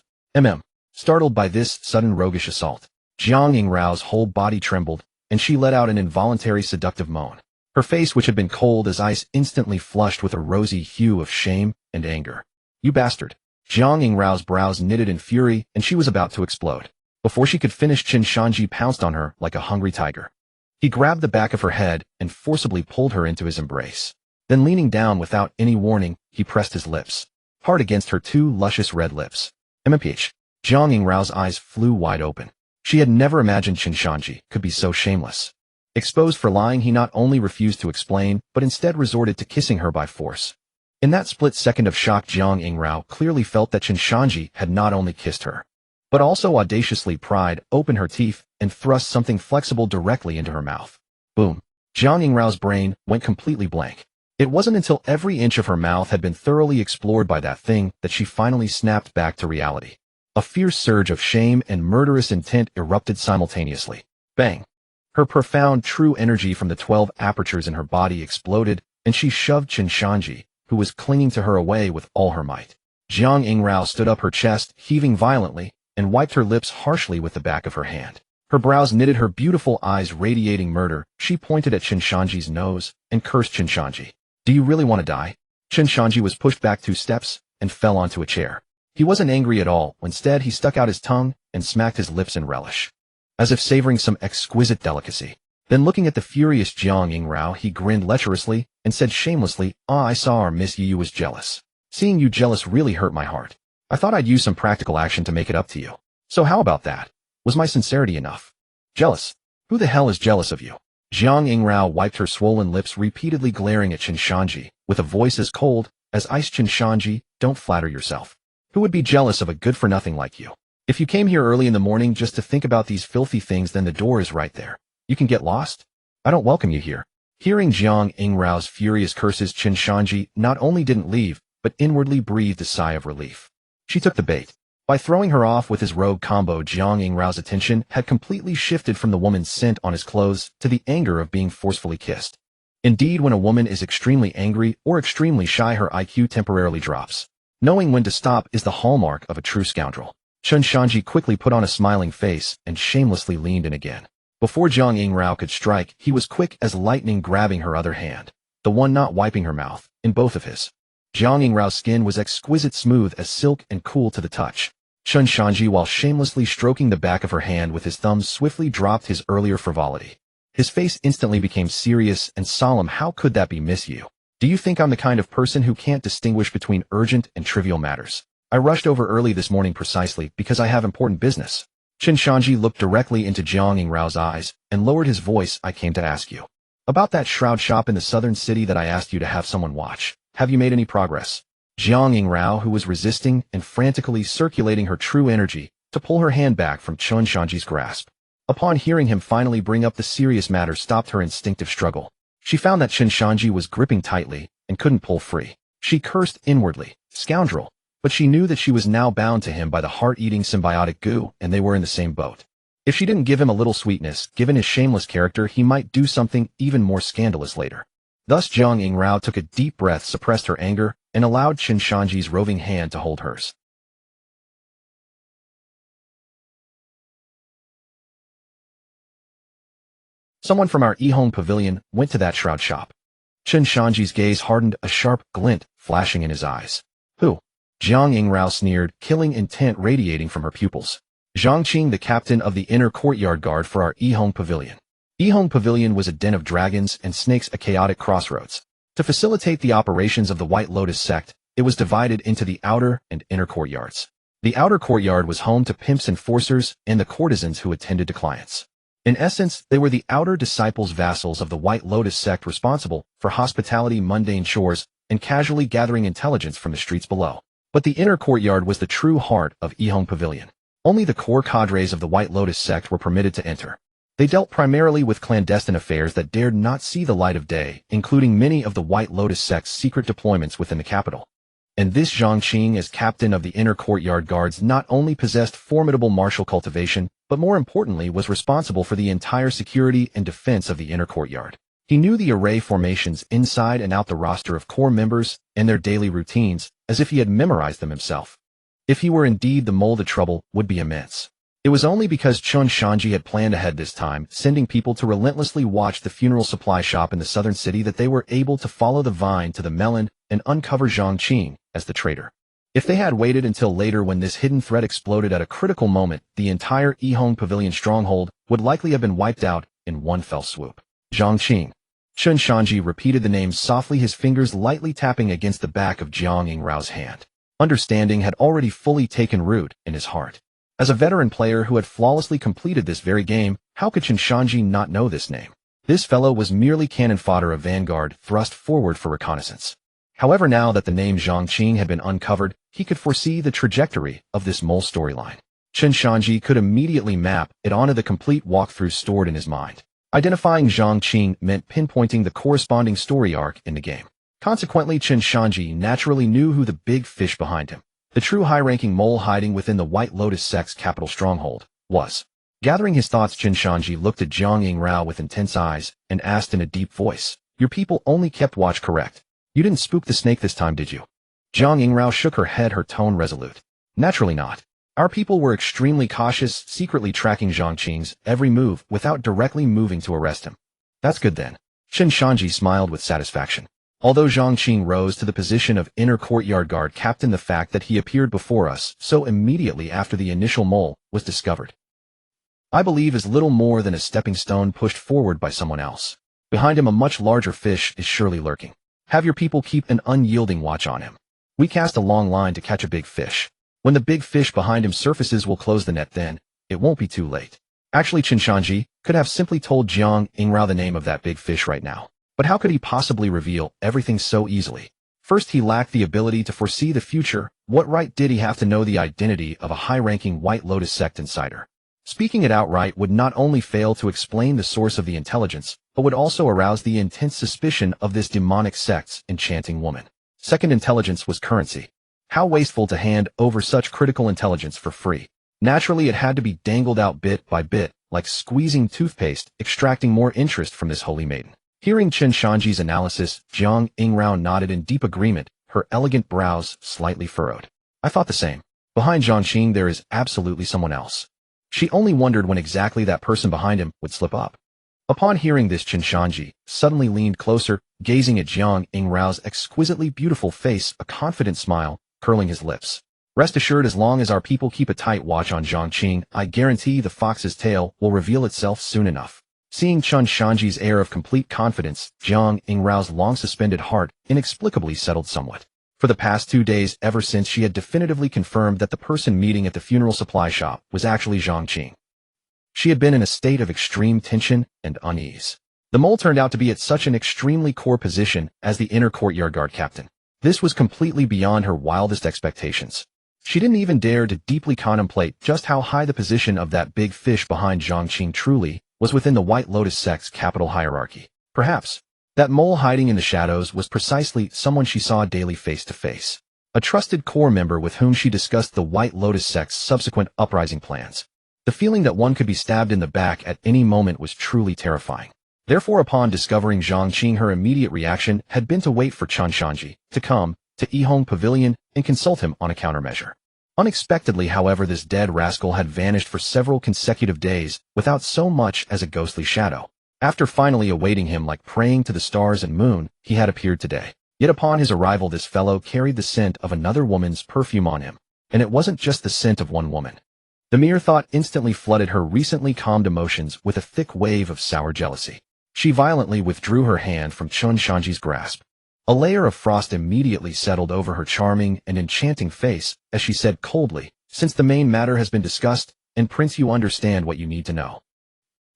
S1: Startled by this sudden roguish assault, Jiang Yingrao's whole body trembled, and she let out an involuntary seductive moan. Her face, which had been cold as ice, instantly flushed with a rosy hue of shame and anger. You bastard! Jiang Yingrao's brows knitted in fury, and she was about to explode. Before she could finish, Chen Shanzhi pounced on her like a hungry tiger. He grabbed the back of her head and forcibly pulled her into his embrace. Then, leaning down without any warning, he pressed his lips hard against her two luscious red lips. MPH. Jiang Yingrao's eyes flew wide open. She had never imagined Chen Shanzhi could be so shameless. Exposed for lying, he not only refused to explain, but instead resorted to kissing her by force. In that split second of shock, Jiang Yingrao clearly felt that Chen Shanzhi had not only kissed her, but also audaciously pried open her teeth and thrust something flexible directly into her mouth. Boom! Jiang Yingrao's brain went completely blank. It wasn't until every inch of her mouth had been thoroughly explored by that thing that she finally snapped back to reality. A fierce surge of shame and murderous intent erupted simultaneously. Bang! Her profound, true energy from the 12 apertures in her body exploded, and she shoved Chen Shanzhi, who was clinging to her, away with all her might. Jiang Yingrao stood up, her chest heaving violently, and wiped her lips harshly with the back of her hand. Her brows knitted, her beautiful eyes radiating murder. She pointed at Chen Shanzhi's nose and cursed, Chen Shanzhi, do you really want to die? Chen Shanzhi was pushed back 2 steps and fell onto a chair. He wasn't angry at all. Instead, he stuck out his tongue and smacked his lips in relish, as if savoring some exquisite delicacy. Then, looking at the furious Jiang Yingrao, he grinned lecherously and said shamelessly, I saw our Miss Yu was jealous. Seeing you jealous really hurt my heart. I thought I'd use some practical action to make it up to you. So how about that? Was my sincerity enough? Jealous? Who the hell is jealous of you? Jiang Yingrao wiped her swollen lips, repeatedly glaring at Chen Shanzhi, with a voice as cold as ice. Chen Shanzhi, don't flatter yourself. Who would be jealous of a good-for-nothing like you? If you came here early in the morning just to think about these filthy things, then the door is right there. You can get lost. I don't welcome you here. Hearing Jiang Yingrao's furious curses, Chen Shanzhi not only didn't leave, but inwardly breathed a sigh of relief. She took the bait. By throwing her off with his rogue combo, Jiang Yingrao's attention had completely shifted from the woman's scent on his clothes to the anger of being forcefully kissed. Indeed, when a woman is extremely angry or extremely shy, her IQ temporarily drops. Knowing when to stop is the hallmark of a true scoundrel. Chen Shanzhi quickly put on a smiling face and shamelessly leaned in again. Before Jiang Yingrao could strike, he was quick as lightning, grabbing her other hand, the one not wiping her mouth, in both of his. Jiang Yingrao's skin was exquisite, smooth as silk and cool to the touch. Chen Shanzhi, while shamelessly stroking the back of her hand with his thumbs, swiftly dropped his earlier frivolity. His face instantly became serious and solemn. How could that be, Miss Yu? Do you think I'm the kind of person who can't distinguish between urgent and trivial matters? I rushed over early this morning precisely because I have important business. Chen Shanzhi looked directly into Jiang Yingrao's eyes and lowered his voice. I came to ask you about that shroud shop in the southern city that I asked you to have someone watch. Have you made any progress? Jiang Yingrao, who was resisting and frantically circulating her true energy, to pull her hand back from Chen Shanzhi's grasp. Upon hearing him finally bring up the serious matter stopped her instinctive struggle. She found that Chen Shanzhi was gripping tightly and couldn't pull free. She cursed inwardly, scoundrel, but she knew that she was now bound to him by the heart-eating symbiotic goo, and they were in the same boat. If she didn't give him a little sweetness, given his shameless character, he might do something even more scandalous later. Thus Jiang Yingrao took a deep breath, suppressed her anger, and allowed Chen Shanzhi's roving hand to hold hers. Someone from our Yihong pavilion went to that shroud shop. Chen Shanzhi's gaze hardened, a sharp glint flashing in his eyes. Who? Jiang Yingrao sneered, killing intent radiating from her pupils. Zhang Qing, the captain of the inner courtyard guard for our Yihong pavilion. Yihong pavilion was a den of dragons and snakes, a chaotic crossroads. To facilitate the operations of the White Lotus sect, it was divided into the outer and inner courtyards. The outer courtyard was home to pimps and forcers and the courtesans who attended to clients. In essence, they were the outer disciples, vassals of the White Lotus sect, responsible for hospitality, mundane chores, and casually gathering intelligence from the streets below. But the inner courtyard was the true heart of Yihong pavilion. Only the core cadres of the White Lotus sect were permitted to enter. They dealt primarily with clandestine affairs that dared not see the light of day, including many of the White Lotus sect's secret deployments within the capital. And this Zhang Qing, as captain of the inner courtyard guards, not only possessed formidable martial cultivation, but more importantly was responsible for the entire security and defense of the inner courtyard. He knew the array formations inside and out, the roster of core members, and their daily routines, as if he had memorized them himself. If he were indeed the mole, the trouble would be immense. It was only because Chen Shanzhi had planned ahead this time, sending people to relentlessly watch the funeral supply shop in the southern city, that they were able to follow the vine to the melon and uncover Zhang Qing as the traitor. If they had waited until later, when this hidden threat exploded at a critical moment, the entire Yihong pavilion stronghold would likely have been wiped out in one fell swoop. Zhang Qing. Chen Shanzhi repeated the name softly, his fingers lightly tapping against the back of Jiang Yingrao's hand. Understanding had already fully taken root in his heart. As a veteran player who had flawlessly completed this very game, how could Chen Shanzhi not know this name? This fellow was merely cannon fodder, a vanguard thrust forward for reconnaissance. However, now that the name Zhang Qing had been uncovered, he could foresee the trajectory of this mole storyline. Chen Shanzhi could immediately map it onto the complete walkthrough stored in his mind. Identifying Zhang Qing meant pinpointing the corresponding story arc in the game. Consequently, Chen Shanzhi naturally knew who the big fish behind him, the true high-ranking mole hiding within the White Lotus sect's capital stronghold, was. Gathering his thoughts, Chen Shanzhi looked at Jiang Yingrao with intense eyes and asked in a deep voice, "Your people only kept watch, correct? You didn't spook the snake this time, did you?" Jiang Yingrao shook her head, her tone resolute. "Naturally not. Our people were extremely cautious, secretly tracking Zhang Qing's every move without directly moving to arrest him." "That's good then." Chen Shanzhi smiled with satisfaction. Although Zhang Qing rose to the position of inner courtyard guard captain, the fact that he appeared before us so immediately after the initial mole was discovered, I believe, is little more than a stepping stone pushed forward by someone else. Behind him, a much larger fish is surely lurking. Have your people keep an unyielding watch on him. We cast a long line to catch a big fish. When the big fish behind him surfaces, we'll close the net. Then it won't be too late. Actually, Chen Shanzhi could have simply told Jiang Yingrao the name of that big fish right now. But how could he possibly reveal everything so easily? First, he lacked the ability to foresee the future. What right did he have to know the identity of a high-ranking White Lotus sect insider? Speaking it outright would not only fail to explain the source of the intelligence, but would also arouse the intense suspicion of this demonic sect's enchanting woman. Second, intelligence was currency. How wasteful to hand over such critical intelligence for free. Naturally, it had to be dangled out bit by bit, like squeezing toothpaste, extracting more interest from this holy maiden. Hearing Chen Shanzhi's analysis, Jiang Yingrao nodded in deep agreement, her elegant brows slightly furrowed. I thought the same. Behind Zhang Qing there is absolutely someone else. She only wondered when exactly that person behind him would slip up. Upon hearing this, Chen Shanzhi suddenly leaned closer, gazing at Jiang Yingrao's exquisitely beautiful face, a confident smile curling his lips. Rest assured, as long as our people keep a tight watch on Zhang Qing, I guarantee the fox's tail will reveal itself soon enough. Seeing Chen Shanzhi's air of complete confidence, Jiang Yingrao's long-suspended heart inexplicably settled somewhat. For the past 2 days, ever since she had definitively confirmed that the person meeting at the funeral supply shop was actually Zhang Qing, she had been in a state of extreme tension and unease. The mole turned out to be at such an extremely core position as the inner courtyard guard captain. This was completely beyond her wildest expectations. She didn't even dare to deeply contemplate just how high the position of that big fish behind Zhang Qing truly was within the White Lotus sect's capital hierarchy. Perhaps that mole hiding in the shadows was precisely someone she saw daily face to face. A trusted core member with whom she discussed the White Lotus sect's subsequent uprising plans. The feeling that one could be stabbed in the back at any moment was truly terrifying. Therefore, upon discovering Zhang Qing, her immediate reaction had been to wait for Chen Shanzhi to come to Yihong Pavilion and consult him on a countermeasure. Unexpectedly, however, this dead rascal had vanished for several consecutive days without so much as a ghostly shadow. After finally awaiting him like praying to the stars and moon, he had appeared today. Yet upon his arrival, this fellow carried the scent of another woman's perfume on him. And it wasn't just the scent of one woman. The mere thought instantly flooded her recently calmed emotions with a thick wave of sour jealousy. She violently withdrew her hand from Chen Shanzhi's grasp. A layer of frost immediately settled over her charming and enchanting face as she said coldly, "Since the main matter has been discussed, and Prince Yu understand what you need to know,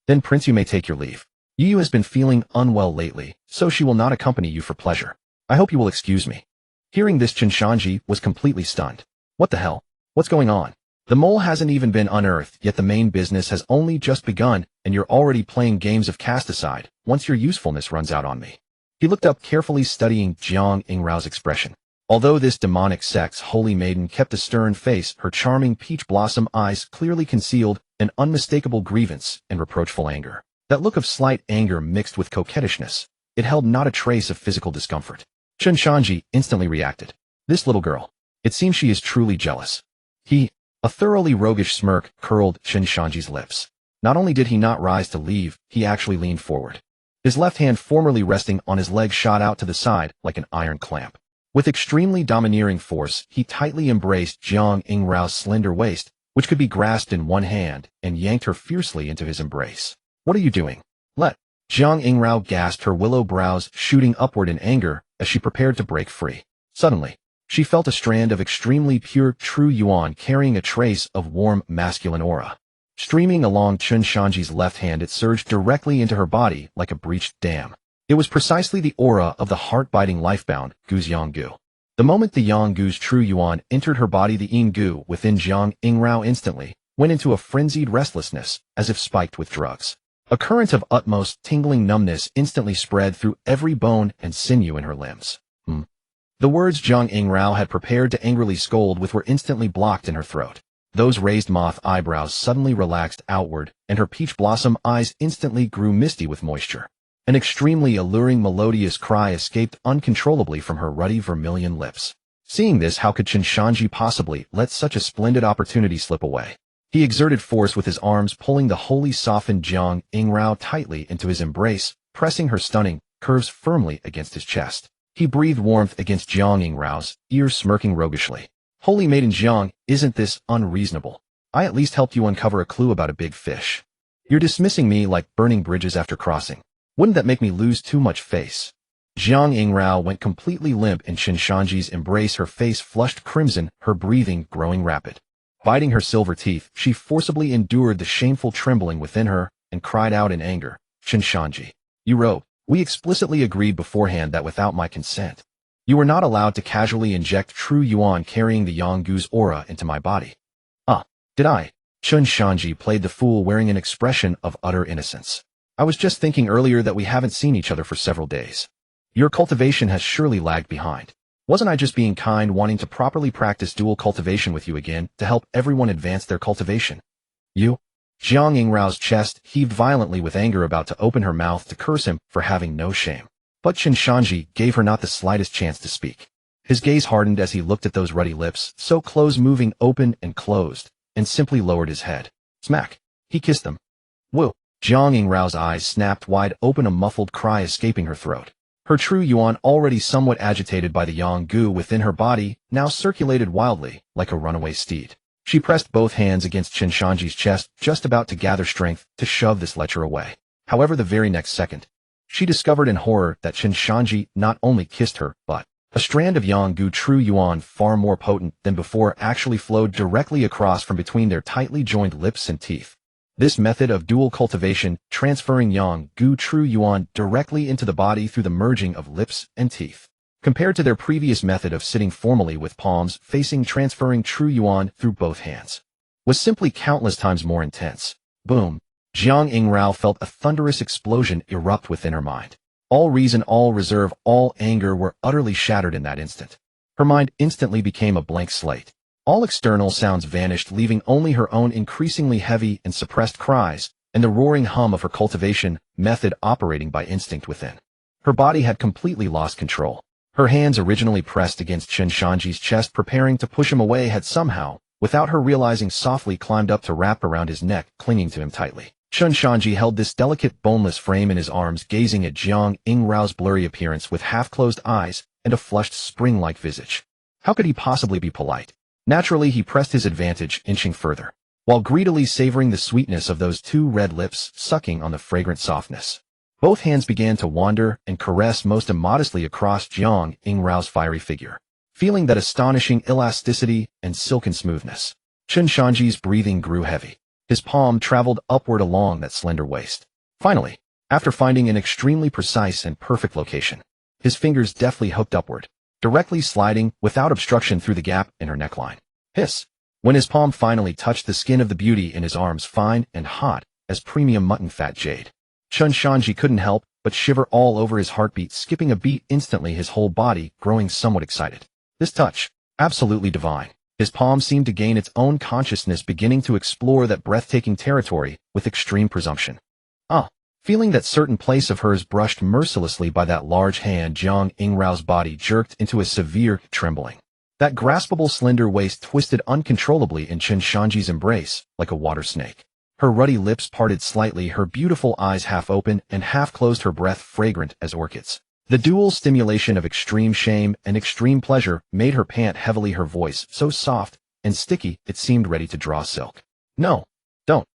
S1: then Prince Yu may take your leave. Yu has been feeling unwell lately, so she will not accompany you for pleasure. I hope you will excuse me." Hearing this, Chen Shanzhi was completely stunned. What the hell? What's going on? The mole hasn't even been unearthed, yet the main business has only just begun, and you're already playing games of cast aside once your usefulness runs out on me. He looked up, carefully studying Jiang Yingrao's expression. Although this demonic sect's holy maiden kept a stern face, her charming peach blossom eyes clearly concealed an unmistakable grievance and reproachful anger. That look of slight anger mixed with coquettishness, it held not a trace of physical discomfort. Chen Shanzhi instantly reacted. This little girl. It seems she is truly jealous. A thoroughly roguish smirk curled Chen Shanzhi's lips. Not only did he not rise to leave, he actually leaned forward. His left hand, formerly resting on his leg, shot out to the side like an iron clamp. With extremely domineering force, he tightly embraced Jiang Yingrao's slender waist, which could be grasped in one hand, and yanked her fiercely into his embrace. "What are you doing? Let." Jiang Yingrao gasped, her willow brows shooting upward in anger as she prepared to break free. Suddenly, she felt a strand of extremely pure true yuan carrying a trace of warm masculine aura. Streaming along Chen Shanzhi's left hand, it surged directly into her body like a breached dam. It was precisely the aura of the heart-biting lifebound Gu's Yanggu. The moment the Yanggu's true yuan entered her body, the Yinggu within Jiang Yingrao instantly went into a frenzied restlessness as if spiked with drugs. A current of utmost tingling numbness instantly spread through every bone and sinew in her limbs. The words Jiang Yingrao had prepared to angrily scold with were instantly blocked in her throat. Those raised moth eyebrows suddenly relaxed outward, and her peach blossom eyes instantly grew misty with moisture. An extremely alluring melodious cry escaped uncontrollably from her ruddy vermilion lips. Seeing this, how could Chen Shanzhi possibly let such a splendid opportunity slip away? He exerted force with his arms, pulling the wholly softened Jiang Yingrao tightly into his embrace, pressing her stunning curves firmly against his chest. He breathed warmth against Jiang Yingrao's ears, smirking roguishly. "Holy maiden Jiang, isn't this unreasonable? I at least helped you uncover a clue about a big fish. You're dismissing me like burning bridges after crossing. Wouldn't that make me lose too much face?" Jiang Yingrao went completely limp in Chen Shanzhi's embrace, her face flushed crimson, her breathing growing rapid. Biting her silver teeth, she forcibly endured the shameful trembling within her and cried out in anger, "Chen Shanzhi, you rogue. We explicitly agreed beforehand that without my consent, you were not allowed to casually inject true yuan carrying the Yanggu's aura into my body." Did I? Chen Shanzhi played the fool, wearing an expression of utter innocence. "I was just thinking earlier that we haven't seen each other for several days. Your cultivation has surely lagged behind. Wasn't I just being kind, wanting to properly practice dual cultivation with you again to help everyone advance their cultivation? You?" Jiang Yingrao's chest heaved violently with anger, about to open her mouth to curse him for having no shame. But Chen Shanzhi gave her not the slightest chance to speak. His gaze hardened as he looked at those ruddy lips, so close, moving open and closed, and simply lowered his head. Smack! He kissed them. Whoa! Jiang Yingrao's eyes snapped wide open, a muffled cry escaping her throat. Her true yuan, already somewhat agitated by the Yanggu within her body, now circulated wildly, like a runaway steed. She pressed both hands against Chen Shanzhi's chest, just about to gather strength to shove this lecher away. However, the very next second, she discovered in horror that Chen Shanzhi not only kissed her, but a strand of Yanggu true yuan far more potent than before actually flowed directly across from between their tightly joined lips and teeth. This method of dual cultivation, transferring Yanggu true yuan directly into the body through the merging of lips and teeth, compared to their previous method of sitting formally with palms facing, transferring true yuan through both hands, was simply countless times more intense. Boom. Jiang Yingrao felt a thunderous explosion erupt within her mind. All reason, all reserve, all anger were utterly shattered in that instant. Her mind instantly became a blank slate. All external sounds vanished, leaving only her own increasingly heavy and suppressed cries, and the roaring hum of her cultivation method operating by instinct within. Her body had completely lost control. Her hands, originally pressed against Chen Shanzhi's chest preparing to push him away, had somehow, without her realizing, softly climbed up to wrap around his neck, clinging to him tightly. Chen Shanzhi held this delicate, boneless frame in his arms, gazing at Jiang Yingrao's blurry appearance with half-closed eyes and a flushed, spring-like visage. How could he possibly be polite? Naturally, he pressed his advantage, inching further, while greedily savoring the sweetness of those two red lips, sucking on the fragrant softness. Both hands began to wander and caress most immodestly across Jiang Yingrao's fiery figure, feeling that astonishing elasticity and silken smoothness. Chen Shanzhi's breathing grew heavy. His palm traveled upward along that slender waist. Finally, after finding an extremely precise and perfect location, his fingers deftly hooked upward, directly sliding without obstruction through the gap in her neckline. Hiss! When his palm finally touched the skin of the beauty in his arms, fine and hot as premium mutton fat jade, Chen Shanzhi couldn't help but shiver all over, his heartbeat skipping a beat instantly, his whole body growing somewhat excited. This touch, absolutely divine. His palm seemed to gain its own consciousness, beginning to explore that breathtaking territory with extreme presumption. Feeling that certain place of hers brushed mercilessly by that large hand, Jiang Yingrao's body jerked into a severe trembling. That graspable slender waist twisted uncontrollably in Chen Shanzhi's embrace, like a water snake. Her ruddy lips parted slightly, her beautiful eyes half open and half closed, her breath fragrant as orchids. The dual stimulation of extreme shame and extreme pleasure made her pant heavily, her voice so soft and sticky it seemed ready to draw silk. No, don't.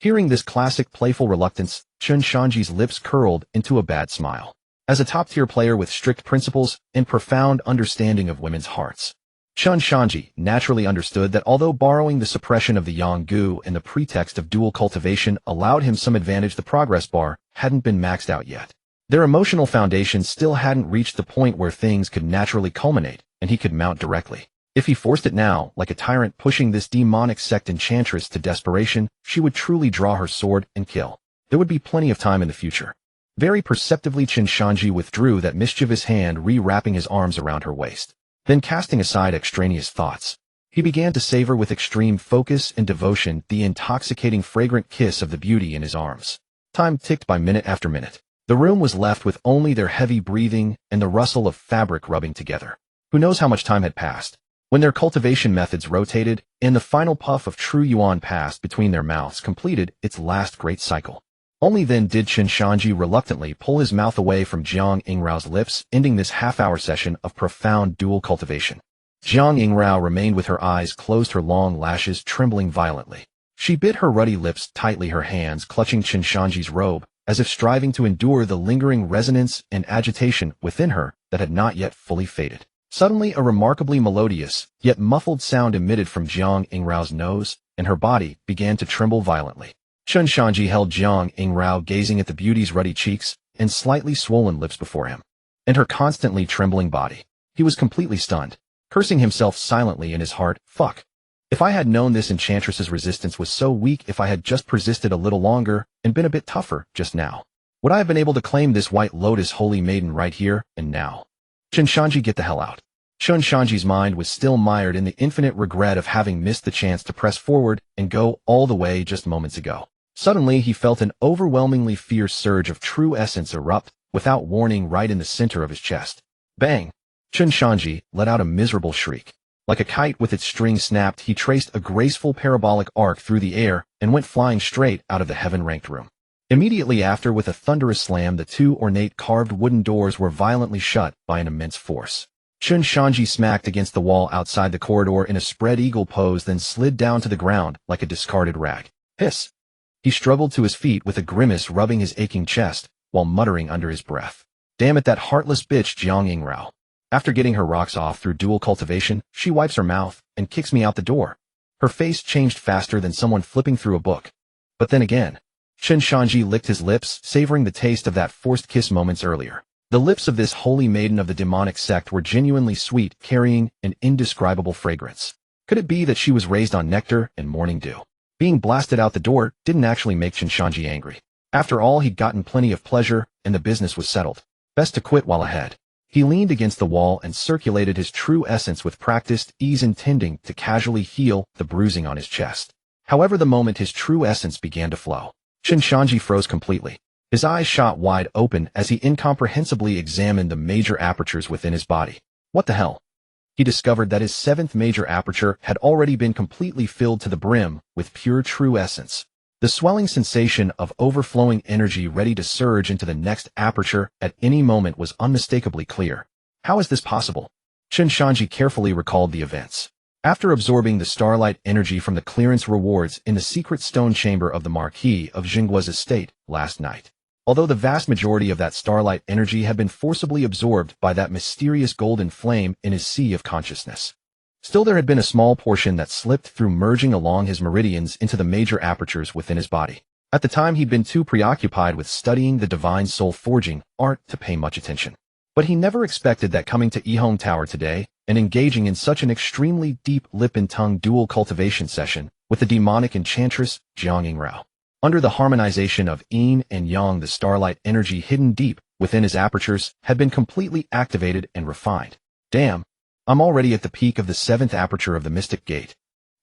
S1: Hearing this classic playful reluctance, Chen Shanzhi's lips curled into a bad smile. As a top-tier player with strict principles and profound understanding of women's hearts, Chen Shanzhi naturally understood that although borrowing the suppression of the yang gu and the pretext of dual cultivation allowed him some advantage, the progress bar hadn't been maxed out yet. Their emotional foundation still hadn't reached the point where things could naturally culminate, and he could mount directly. If he forced it now, like a tyrant pushing this demonic sect enchantress to desperation, she would truly draw her sword and kill. There would be plenty of time in the future. Very perceptively, Chen Shanzhi withdrew that mischievous hand, re-wrapping his arms around her waist. Then, casting aside extraneous thoughts, he began to savor with extreme focus and devotion the intoxicating, fragrant kiss of the beauty in his arms. Time ticked by minute after minute. The room was left with only their heavy breathing and the rustle of fabric rubbing together. Who knows how much time had passed? When their cultivation methods rotated, and the final puff of true yuan passed between their mouths, completed its last great cycle. Only then did Chen Shanzhi reluctantly pull his mouth away from Jiang Yingrao's lips, ending this half-hour session of profound dual cultivation. Jiang Yingrao remained with her eyes closed, her long lashes trembling violently. She bit her ruddy lips tightly, her hands clutching Chen Shanzhi's robe, as if striving to endure the lingering resonance and agitation within her that had not yet fully faded. Suddenly, a remarkably melodious, yet muffled sound emitted from Jiang Yingrao's nose, and her body began to tremble violently. Chen Shanzhi held Jiang Yingrao, gazing at the beauty's ruddy cheeks and slightly swollen lips before him, and her constantly trembling body. He was completely stunned, cursing himself silently in his heart. Fuck. If I had known this enchantress's resistance was so weak, if I had just persisted a little longer and been a bit tougher just now, would I have been able to claim this white lotus holy maiden right here and now? Chen Shanzhi, get the hell out. Chen Shanzhi's mind was still mired in the infinite regret of having missed the chance to press forward and go all the way just moments ago. Suddenly, he felt an overwhelmingly fierce surge of true essence erupt, without warning, right in the center of his chest. Bang! Chen Shanzhi let out a miserable shriek. Like a kite with its string snapped, he traced a graceful parabolic arc through the air and went flying straight out of the heaven-ranked room. Immediately after, with a thunderous slam, the two ornate carved wooden doors were violently shut by an immense force. Chen Shanzhi smacked against the wall outside the corridor in a spread eagle pose, then slid down to the ground like a discarded rag. Hiss! He struggled to his feet with a grimace, rubbing his aching chest, while muttering under his breath. Damn it, that heartless bitch Jiang Yingrao. After getting her rocks off through dual cultivation, she wipes her mouth and kicks me out the door. Her face changed faster than someone flipping through a book. But then again, Chen Shanzhi licked his lips, savoring the taste of that forced kiss moments earlier. The lips of this holy maiden of the demonic sect were genuinely sweet, carrying an indescribable fragrance. Could it be that she was raised on nectar and morning dew? Being blasted out the door didn't actually make Chen Shanzhi angry. After all, he'd gotten plenty of pleasure, and the business was settled. Best to quit while ahead. He leaned against the wall and circulated his true essence with practiced ease, intending to casually heal the bruising on his chest. However, the moment his true essence began to flow, Chen Shanzhi froze completely. His eyes shot wide open as he incomprehensibly examined the major apertures within his body. What the hell? He discovered that his seventh major aperture had already been completely filled to the brim with pure true essence. The swelling sensation of overflowing energy ready to surge into the next aperture at any moment was unmistakably clear. How is this possible? Chen Shanzhi carefully recalled the events. After absorbing the starlight energy from the clearance rewards in the secret stone chamber of the Marquis of Jinggua's estate last night, although the vast majority of that starlight energy had been forcibly absorbed by that mysterious golden flame in his sea of consciousness, still there had been a small portion that slipped through, merging along his meridians into the major apertures within his body. At the time, he'd been too preoccupied with studying the divine soul forging art to pay much attention. But he never expected that coming to Yihong Tower today and engaging in such an extremely deep lip and tongue dual cultivation session with the demonic enchantress Jiang Yingrao. Under the harmonization of yin and yang, the starlight energy hidden deep within his apertures had been completely activated and refined. Damn, I'm already at the peak of the seventh aperture of the Mystic Gate.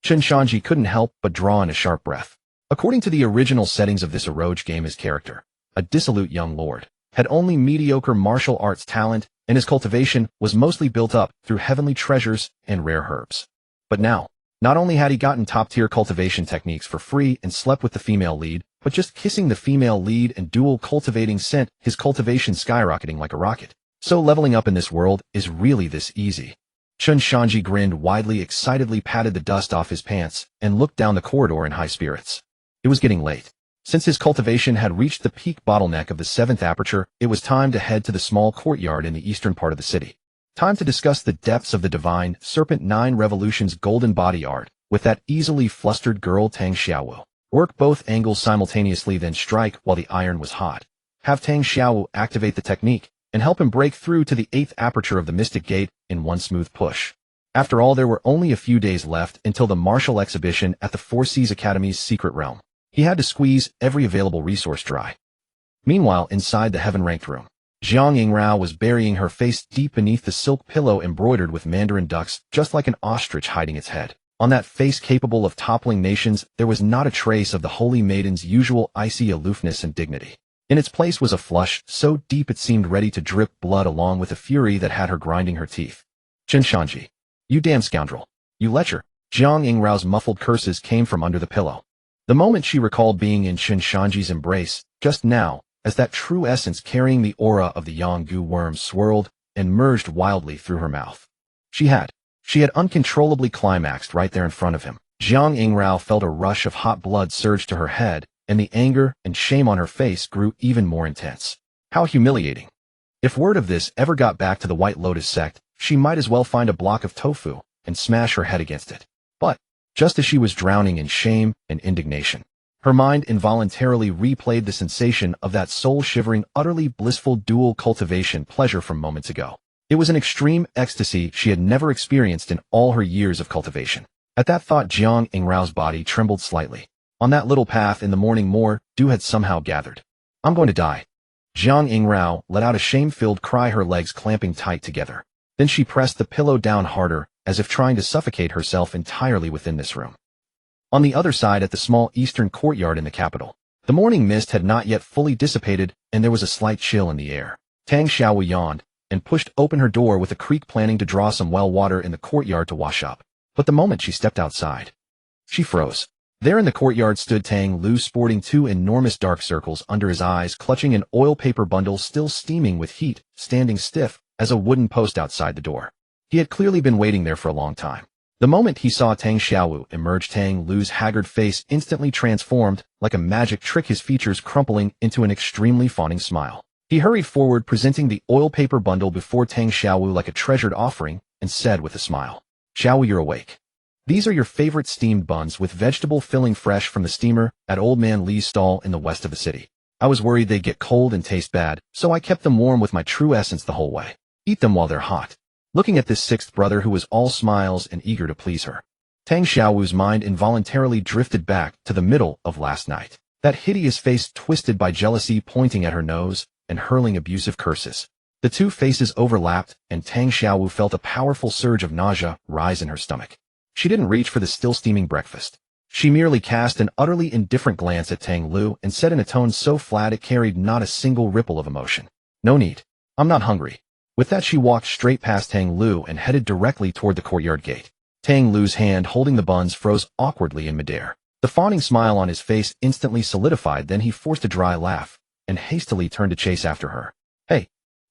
S1: Chen Shanzhi couldn't help but draw in a sharp breath. According to the original settings of this Oroge game, his character, a dissolute young lord, had only mediocre martial arts talent, and his cultivation was mostly built up through heavenly treasures and rare herbs. But now, not only had he gotten top-tier cultivation techniques for free and slept with the female lead, but just kissing the female lead and dual cultivating sent his cultivation skyrocketing like a rocket. So leveling up in this world is really this easy. Chen Shanzhi grinned widely, excitedly patted the dust off his pants, and looked down the corridor in high spirits. It was getting late. Since his cultivation had reached the peak bottleneck of the seventh aperture, it was time to head to the small courtyard in the eastern part of the city. Time to discuss the depths of the divine Serpent 9 Revolution's golden body art with that easily flustered girl Tang Xiaowu. Work both angles simultaneously, then strike while the iron was hot. Have Tang Xiaowu activate the technique and help him break through to the 8th aperture of the Mystic Gate in one smooth push. After all, there were only a few days left until the martial exhibition at the Four Seas Academy's secret realm. He had to squeeze every available resource dry. Meanwhile, inside the heaven-ranked room, Jiang Yingrao was burying her face deep beneath the silk pillow embroidered with mandarin ducks, just like an ostrich hiding its head. On that face capable of toppling nations, there was not a trace of the holy maiden's usual icy aloofness and dignity. In its place was a flush so deep it seemed ready to drip blood, along with a fury that had her grinding her teeth. Chen Shanzhi, you damn scoundrel. You lecher. Jiang Yingrao's muffled curses came from under the pillow. The moment she recalled being in Chen Shanzhi's embrace just now, as that true essence carrying the aura of the Yanggu worm swirled and merged wildly through her mouth. She had uncontrollably climaxed right there in front of him. Jiang Yingrao felt a rush of hot blood surge to her head, and the anger and shame on her face grew even more intense. How humiliating. If word of this ever got back to the White Lotus sect, she might as well find a block of tofu and smash her head against it. But just as she was drowning in shame and indignation, her mind involuntarily replayed the sensation of that soul-shivering, utterly blissful dual cultivation pleasure from moments ago. It was an extreme ecstasy she had never experienced in all her years of cultivation. At that thought, Jiang Yingrao's body trembled slightly. On that little path in the morning, more dew had somehow gathered. I'm going to die. Jiang Yingrao let out a shame-filled cry, her legs clamping tight together. Then she pressed the pillow down harder, as if trying to suffocate herself entirely within this room. On the other side, at the small eastern courtyard in the capital, the morning mist had not yet fully dissipated, and there was a slight chill in the air. Tang Xiaowu yawned and pushed open her door with a creak, planning to draw some well water in the courtyard to wash up. But the moment she stepped outside, she froze. There in the courtyard stood Tang Lu, sporting two enormous dark circles under his eyes, clutching an oil paper bundle still steaming with heat, standing stiff as a wooden post outside the door. He had clearly been waiting there for a long time. The moment he saw Tang Xiaowu emerge, Tang Lu's haggard face instantly transformed like a magic trick, his features crumpling into an extremely fawning smile. He hurried forward, presenting the oil paper bundle before Tang Xiaowu like a treasured offering, and said with a smile, "Xiaowu, you're awake. These are your favorite steamed buns with vegetable filling, fresh from the steamer at Old Man Li's stall in the west of the city. I was worried they'd get cold and taste bad, so I kept them warm with my true essence the whole way. Eat them while they're hot. Looking at this sixth brother who was all smiles and eager to please her, Tang Xiaowu's mind involuntarily drifted back to the middle of last night. That hideous face twisted by jealousy pointing at her nose and hurling abusive curses. The two faces overlapped, and Tang Xiaowu felt a powerful surge of nausea rise in her stomach. She didn't reach for the still-steaming breakfast. She merely cast an utterly indifferent glance at Tang Lu and said in a tone so flat it carried not a single ripple of emotion. No need. I'm not hungry. With that she walked straight past Tang Lu and headed directly toward the courtyard gate. Tang Lu's hand holding the buns froze awkwardly in midair. The fawning smile on his face instantly solidified, then he forced a dry laugh and hastily turned to chase after her. Hey,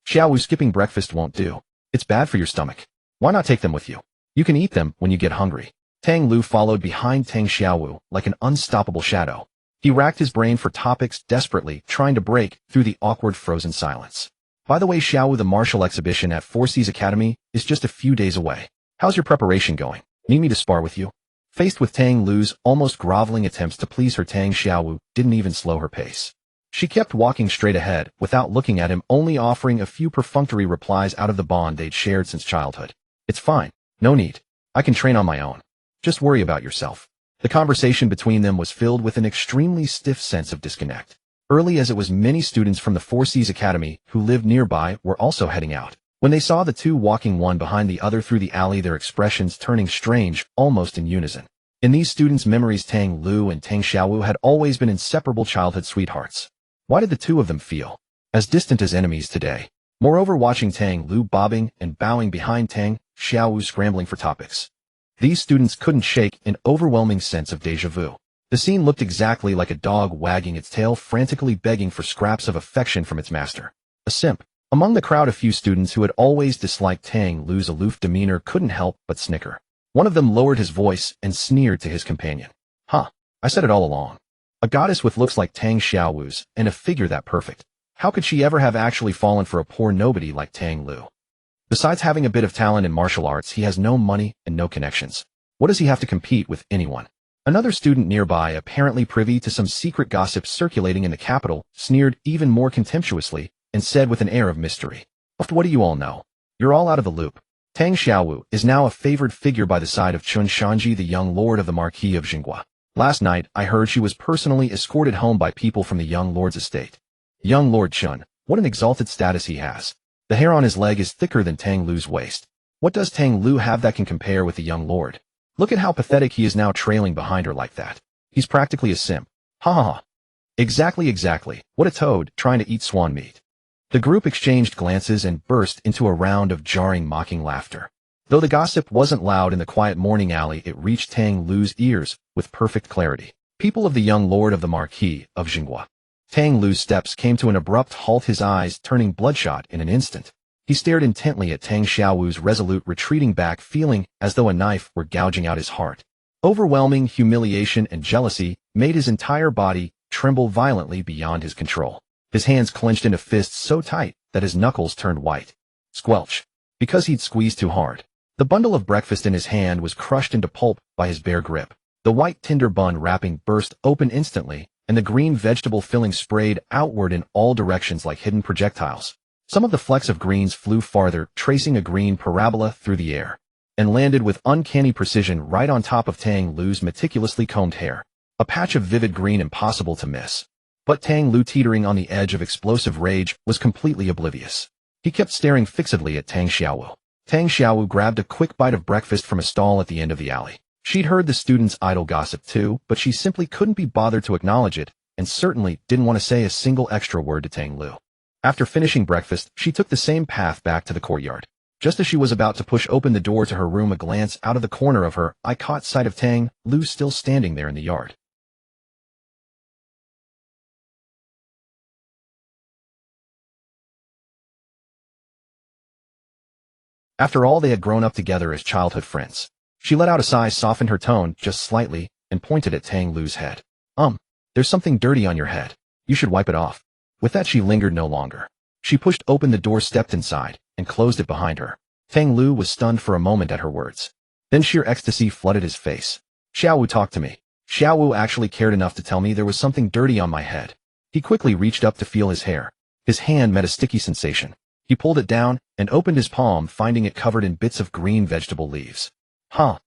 S1: Xiaowu, skipping breakfast won't do. It's bad for your stomach. Why not take them with you? You can eat them when you get hungry. Tang Lu followed behind Tang Xiaowu like an unstoppable shadow. He racked his brain for topics desperately, trying to break through the awkward frozen silence. By the way, Xiaowu, the martial exhibition at Four Seas Academy is just a few days away. How's your preparation going? Need me to spar with you? Faced with Tang Lu's almost groveling attempts to please her, Tang Xiaowu didn't even slow her pace. She kept walking straight ahead without looking at him, only offering a few perfunctory replies out of the bond they'd shared since childhood. It's fine. No need. I can train on my own. Just worry about yourself. The conversation between them was filled with an extremely stiff sense of disconnect. Early as it was, many students from the Four Seas Academy who lived nearby were also heading out. When they saw the two walking one behind the other through the alley, their expressions turning strange, almost in unison. In these students' memories, Tang Lu and Tang Xiaowu had always been inseparable childhood sweethearts. Why did the two of them feel as distant as enemies today? Moreover, watching Tang Lu bobbing and bowing behind Tang Xiaowu scrambling for topics, these students couldn't shake an overwhelming sense of déjà vu. The scene looked exactly like a dog wagging its tail, frantically begging for scraps of affection from its master. A simp. Among the crowd, a few students who had always disliked Tang Lu's aloof demeanor couldn't help but snicker. One of them lowered his voice and sneered to his companion. Huh, I said it all along. A goddess with looks like Tang Xiaowu's and a figure that perfect. How could she ever have actually fallen for a poor nobody like Tang Lu? Besides having a bit of talent in martial arts, he has no money and no connections. What does he have to compete with anyone? Another student nearby, apparently privy to some secret gossip circulating in the capital, sneered even more contemptuously and said with an air of mystery, What do you all know? You're all out of the loop. Tang Xiaowu is now a favored figure by the side of Chen Shanzhi, the young lord of the Marquis of Jinghua. Last night, I heard she was personally escorted home by people from the young lord's estate. Young Lord Chen, what an exalted status he has. The hair on his leg is thicker than Tang Lu's waist. What does Tang Lu have that can compare with the young lord? Look at how pathetic he is now, trailing behind her like that. He's practically a simp. Ha ha ha. Exactly. What a toad, trying to eat swan meat. The group exchanged glances and burst into a round of jarring, mocking laughter. Though the gossip wasn't loud in the quiet morning alley, it reached Tang Lu's ears with perfect clarity. People of the young lord of the Marquis of Jinghua. Tang Lu's steps came to an abrupt halt, his eyes turning bloodshot in an instant. He stared intently at Tang Xiaowu's resolute retreating back, feeling as though a knife were gouging out his heart. Overwhelming humiliation and jealousy made his entire body tremble violently beyond his control. His hands clenched into fists so tight that his knuckles turned white. Squelch. Because he'd squeezed too hard. The bundle of breakfast in his hand was crushed into pulp by his bare grip. The white tinder bun wrapping burst open instantly, and the green vegetable filling sprayed outward in all directions like hidden projectiles. Some of the flecks of greens flew farther, tracing a green parabola through the air, and landed with uncanny precision right on top of Tang Lu's meticulously combed hair. A patch of vivid green impossible to miss. But Tang Lu, teetering on the edge of explosive rage, was completely oblivious. He kept staring fixedly at Tang Xiaowu. Tang Xiaowu grabbed a quick bite of breakfast from a stall at the end of the alley. She'd heard the students' idle gossip too, but she simply couldn't be bothered to acknowledge it, and certainly didn't want to say a single extra word to Tang Lu. After finishing breakfast, she took the same path back to the courtyard. Just as she was about to push open the door to her room, a glance out of the corner of her eye caught sight of Tang Lu still standing there in the yard. After all, they had grown up together as childhood friends. She let out a sigh, softened her tone just slightly, and pointed at Tang Lu's head. There's something dirty on your head. You should wipe it off. With that, she lingered no longer. She pushed open the door, stepped inside, and closed it behind her. Tang Lu was stunned for a moment at her words. Then sheer ecstasy flooded his face. Xiaowu talked to me. Xiaowu actually cared enough to tell me there was something dirty on my head. He quickly reached up to feel his hair. His hand met a sticky sensation. He pulled it down and opened his palm, finding it covered in bits of green vegetable leaves. Huh.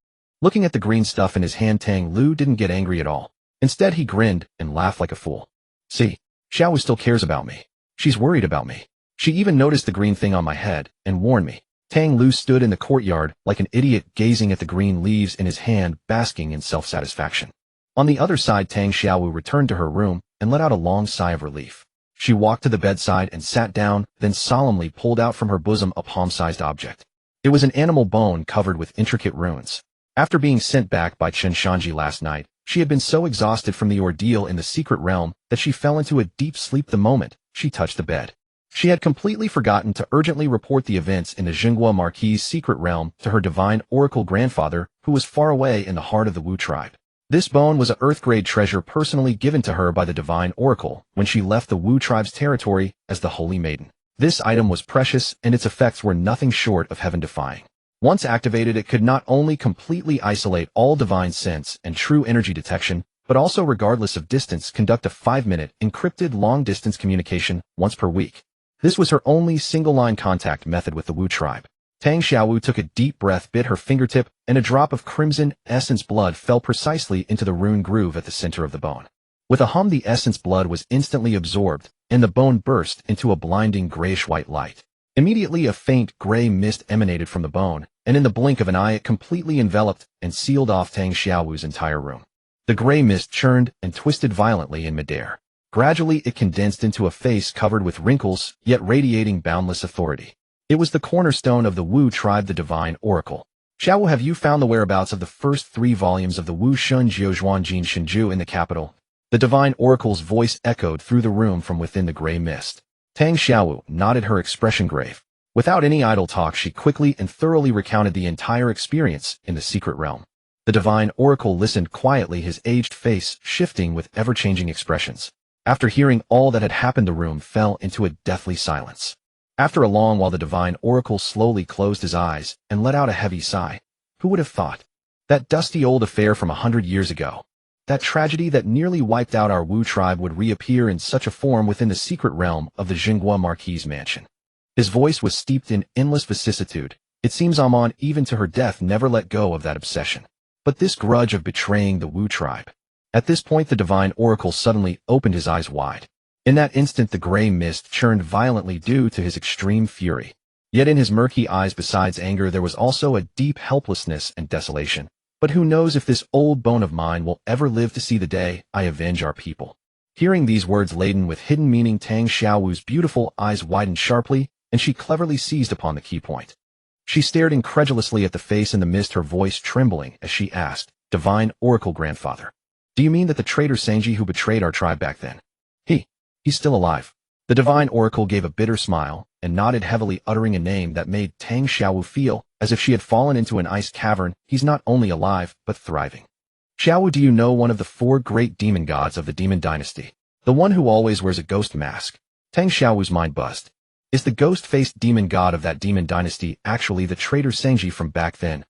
S1: Looking at the green stuff in his hand, Tang Lu didn't get angry at all. Instead, he grinned and laughed like a fool. See, Xiaowu still cares about me. She's worried about me. She even noticed the green thing on my head and warned me. Tang Lu stood in the courtyard like an idiot, gazing at the green leaves in his hand, basking in self-satisfaction. On the other side, Tang Xiaowu returned to her room and let out a long sigh of relief. She walked to the bedside and sat down, then solemnly pulled out from her bosom a palm-sized object. It was an animal bone covered with intricate runes. After being sent back by Chen Shanzhi last night, she had been so exhausted from the ordeal in the secret realm that she fell into a deep sleep the moment she touched the bed. She had completely forgotten to urgently report the events in the Jinghua Marquis's secret realm to her divine oracle grandfather, who was far away in the heart of the Wu tribe. This bone was a Earth-grade treasure personally given to her by the divine oracle when she left the Wu tribe's territory as the Holy Maiden. This item was precious, and its effects were nothing short of heaven-defying. Once activated, it could not only completely isolate all divine sense and true energy detection, but also, regardless of distance, conduct a 5-minute encrypted long-distance communication once per week. This was her only single-line contact method with the Wu tribe. Tang Xiaowu took a deep breath, bit her fingertip, and a drop of crimson essence blood fell precisely into the rune groove at the center of the bone. With a hum, the essence blood was instantly absorbed, and the bone burst into a blinding grayish-white light. Immediately, a faint gray mist emanated from the bone, and in the blink of an eye it completely enveloped and sealed off Tang Xiaowu's entire room. The gray mist churned and twisted violently in midair. Gradually, it condensed into a face covered with wrinkles, yet radiating boundless authority. It was the cornerstone of the Wu tribe, the divine oracle. Xiaowu, have you found the whereabouts of the first 3 volumes of the Wu Shun Jiuzhuan Jin Shenju in the capital? The divine oracle's voice echoed through the room from within the gray mist. Tang Xiaowu nodded, her expression grave. Without any idle talk, she quickly and thoroughly recounted the entire experience in the secret realm. The divine oracle listened quietly, his aged face shifting with ever-changing expressions. After hearing all that had happened, the room fell into a deathly silence. After a long while, the divine oracle slowly closed his eyes and let out a heavy sigh. Who would have thought? That dusty old affair from 100 years ago. That tragedy that nearly wiped out our Wu tribe would reappear in such a form within the secret realm of the Jinghua Marquis's mansion. His voice was steeped in endless vicissitude. It seems Amon, even to her death, never let go of that obsession. But this grudge of betraying the Wu tribe. At this point, the divine oracle suddenly opened his eyes wide. In that instant, the gray mist churned violently due to his extreme fury. Yet in his murky eyes, besides anger, there was also a deep helplessness and desolation. But who knows if this old bone of mine will ever live to see the day I avenge our people. Hearing these words laden with hidden meaning, Tang Xiaowu's beautiful eyes widened sharply, and she cleverly seized upon the key point. She stared incredulously at the face in the mist, her voice trembling as she asked, "Divine Oracle Grandfather, do you mean that the traitor Shanzhi who betrayed our tribe back then? He's still alive?" The divine oracle gave a bitter smile and nodded heavily, uttering a name that made Tang Xiaowu feel as if she had fallen into an ice cavern. "He's not only alive, but thriving." "Xiaowu, do you know one of the 4 great demon gods of the demon dynasty? The one who always wears a ghost mask?" Tang Xiaowu's mind buzzed. Is the ghost-faced demon god of that demon dynasty actually the traitor Shanzhi from back then?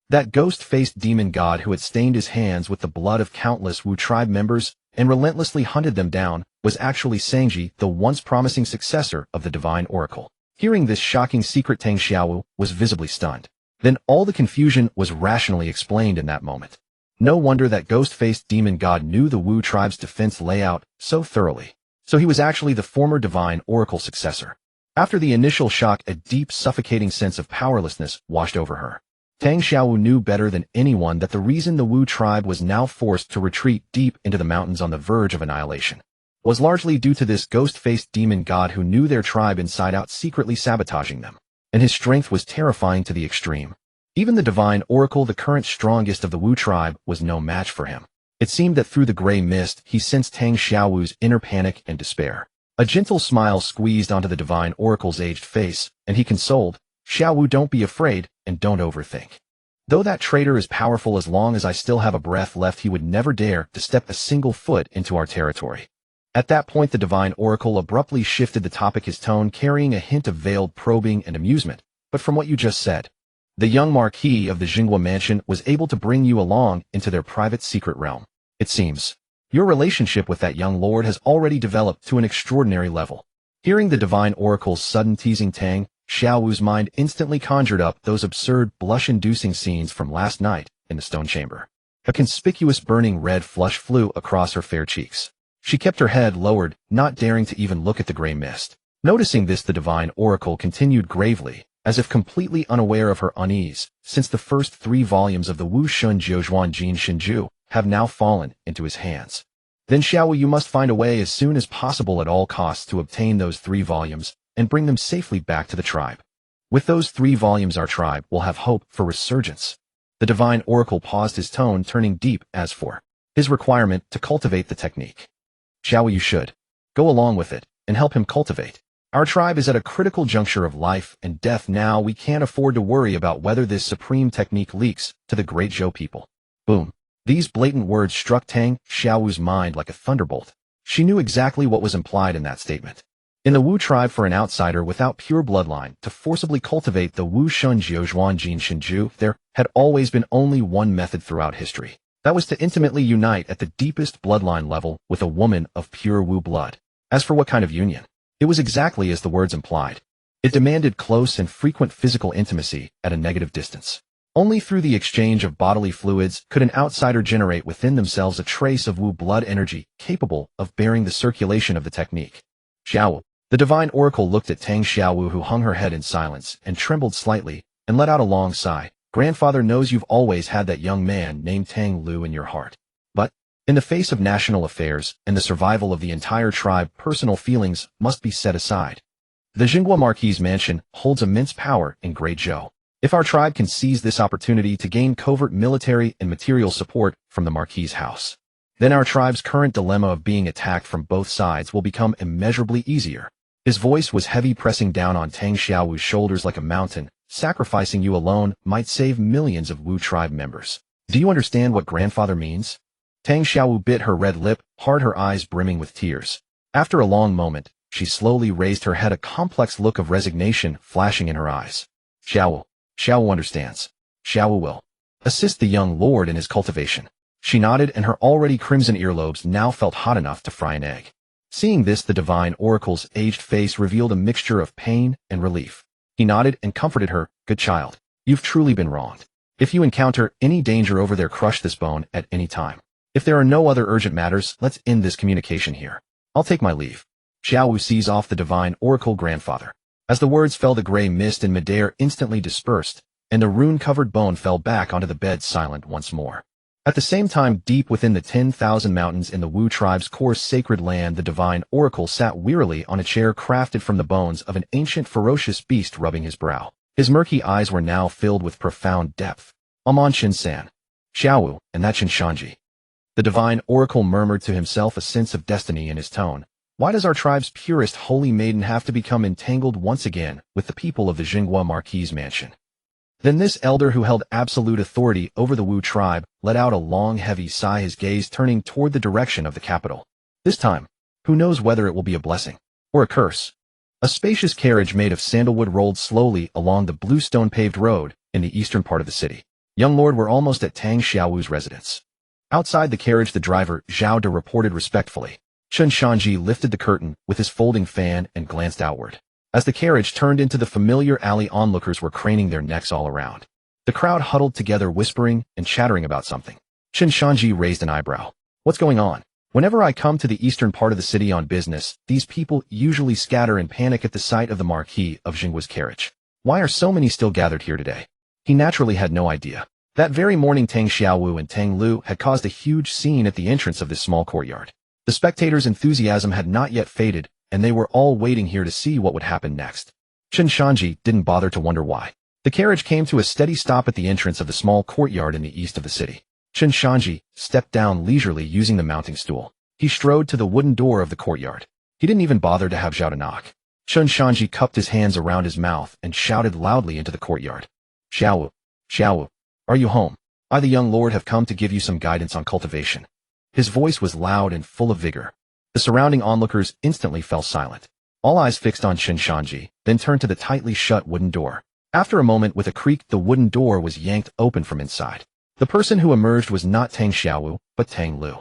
S1: That ghost-faced demon god who had stained his hands with the blood of countless Wu tribe members and relentlessly hunted them down was actually Shanzhi, the once promising successor of the divine oracle. Hearing this shocking secret, Tang Xiaowu was visibly stunned. Then all the confusion was rationally explained in that moment. No wonder that ghost-faced demon god knew the Wu tribe's defense layout so thoroughly. So he was actually the former divine oracle successor. After the initial shock, a deep, suffocating sense of powerlessness washed over her. Tang Xiaowu knew better than anyone that the reason the Wu tribe was now forced to retreat deep into the mountains on the verge of annihilation was largely due to this ghost-faced demon god who knew their tribe inside out, secretly sabotaging them. And his strength was terrifying to the extreme. Even the divine oracle, the current strongest of the Wu tribe, was no match for him. It seemed that through the gray mist, he sensed Tang Xiaowu's inner panic and despair. A gentle smile squeezed onto the divine oracle's aged face, and he consoled, "Xiaowu, don't be afraid, and don't overthink. Though that traitor is powerful, as long as I still have a breath left, he would never dare to step a single foot into our territory." At that point, the divine oracle abruptly shifted the topic, his tone carrying a hint of veiled probing and amusement. "But from what you just said, the young Marquis of the Jinghua mansion was able to bring you along into their private secret realm. It seems Your relationship with that young lord has already developed to an extraordinary level. Hearing the divine oracle's sudden teasing Tang Xiaowu's mind instantly conjured up those absurd, blush-inducing scenes from last night in the stone chamber. A conspicuous burning red flush flew across her fair cheeks. She kept her head lowered, not daring to even look at the gray mist. Noticing this, the divine oracle continued gravely, as if completely unaware of her unease, since the first 3 volumes of the Wu Shun Jiuzhuan Jin Shinju have now fallen into his hands. Then Xiaowu, you must find a way as soon as possible at all costs to obtain those 3 volumes, and bring them safely back to the tribe. With those 3 volumes our tribe will have hope for resurgence. The divine oracle paused, his tone turning deep as for his requirement to cultivate the technique. Xiaowu, you should go along with it and help him cultivate. Our tribe is at a critical juncture of life and death now. We can't afford to worry about whether this supreme technique leaks to the great Zhou people. Boom. These blatant words struck Tang Xiaowu's mind like a thunderbolt. She knew exactly what was implied in that statement. In the Wu tribe, for an outsider without pure bloodline to forcibly cultivate the Wu Shun Jiuzhuan Jin Shinju, there had always been only one method throughout history. That was to intimately unite at the deepest bloodline level with a woman of pure Wu blood. As for what kind of union, it was exactly as the words implied. It demanded close and frequent physical intimacy at a negative distance. Only through the exchange of bodily fluids could an outsider generate within themselves a trace of Wu blood energy capable of bearing the circulation of the technique. Xiaowu. The divine oracle looked at Tang Xiaowu, who hung her head in silence and trembled slightly, and let out a long sigh. Grandfather knows you've always had that young man named Tang Lu in your heart. But, in the face of national affairs and the survival of the entire tribe, personal feelings must be set aside. The Jinghua Marquis mansion holds immense power in Great Zhou. If our tribe can seize this opportunity to gain covert military and material support from the Marquis' house, then our tribe's current dilemma of being attacked from both sides will become immeasurably easier. His voice was heavy, pressing down on Tang Xiaowu's shoulders like a mountain. Sacrificing you alone might save millions of Wu tribe members. Do you understand what grandfather means? Tang Xiaowu bit her red lip, hard, her eyes brimming with tears. After a long moment, she slowly raised her head, a complex look of resignation flashing in her eyes. Xiaowu understands. Xiaowu will assist the young lord in his cultivation. She nodded, and her already crimson earlobes now felt hot enough to fry an egg. Seeing this, the divine oracle's aged face revealed a mixture of pain and relief. He nodded and comforted her. Good child. You've truly been wronged. If you encounter any danger over there, crush this bone at any time. If there are no other urgent matters, let's end this communication here. I'll take my leave. Xiaowu sees off the divine oracle grandfather. As the words fell, the gray mist in midair instantly dispersed, and the rune-covered bone fell back onto the bed, silent once more. At the same time, deep within the 10,000 mountains in the Wu tribe's core sacred land, the divine oracle sat wearily on a chair crafted from the bones of an ancient ferocious beast, rubbing his brow. His murky eyes were now filled with profound depth. Amon Shin-san, Xiaowu, and that Chen Shanzhi. The divine oracle murmured to himself, a sense of destiny in his tone. Why does our tribe's purest holy maiden have to become entangled once again with the people of the Jinghua Marquis mansion? Then this elder, who held absolute authority over the Wu tribe, let out a long, heavy sigh, his gaze turning toward the direction of the capital. This time, who knows whether it will be a blessing or a curse? A spacious carriage made of sandalwood rolled slowly along the blue stone-paved road in the eastern part of the city. Young lord, we're almost at Tang Xiaowu's residence. Outside the carriage, the driver, Zhao De, reported respectfully. Chen Shanzhi lifted the curtain with his folding fan and glanced outward. As the carriage turned into the familiar alley, onlookers were craning their necks all around. The crowd huddled together, whispering and chattering about something. Chen Shanzhi raised an eyebrow. What's going on? Whenever I come to the eastern part of the city on business, these people usually scatter in panic at the sight of the Marquis of Jinghua's carriage. Why are so many still gathered here today? He naturally had no idea. That very morning, Tang Xiaowu and Tang Lu had caused a huge scene at the entrance of this small courtyard. The spectators' enthusiasm had not yet faded, and they were all waiting here to see what would happen next. Chen Shanzhi didn't bother to wonder why. The carriage came to a steady stop at the entrance of the small courtyard in the east of the city. Chen Shanzhi stepped down leisurely, using the mounting stool. He strode to the wooden door of the courtyard. He didn't even bother to have Zhao to knock. Chen Shanzhi cupped his hands around his mouth and shouted loudly into the courtyard. Xiaowu, are you home? I, the young lord, have come to give you some guidance on cultivation. His voice was loud and full of vigor. The surrounding onlookers instantly fell silent. All eyes fixed on Chen Shanzhi, then turned to the tightly shut wooden door. After a moment, with a creak, the wooden door was yanked open from inside. The person who emerged was not Tang Xiaowu, but Tang Lu.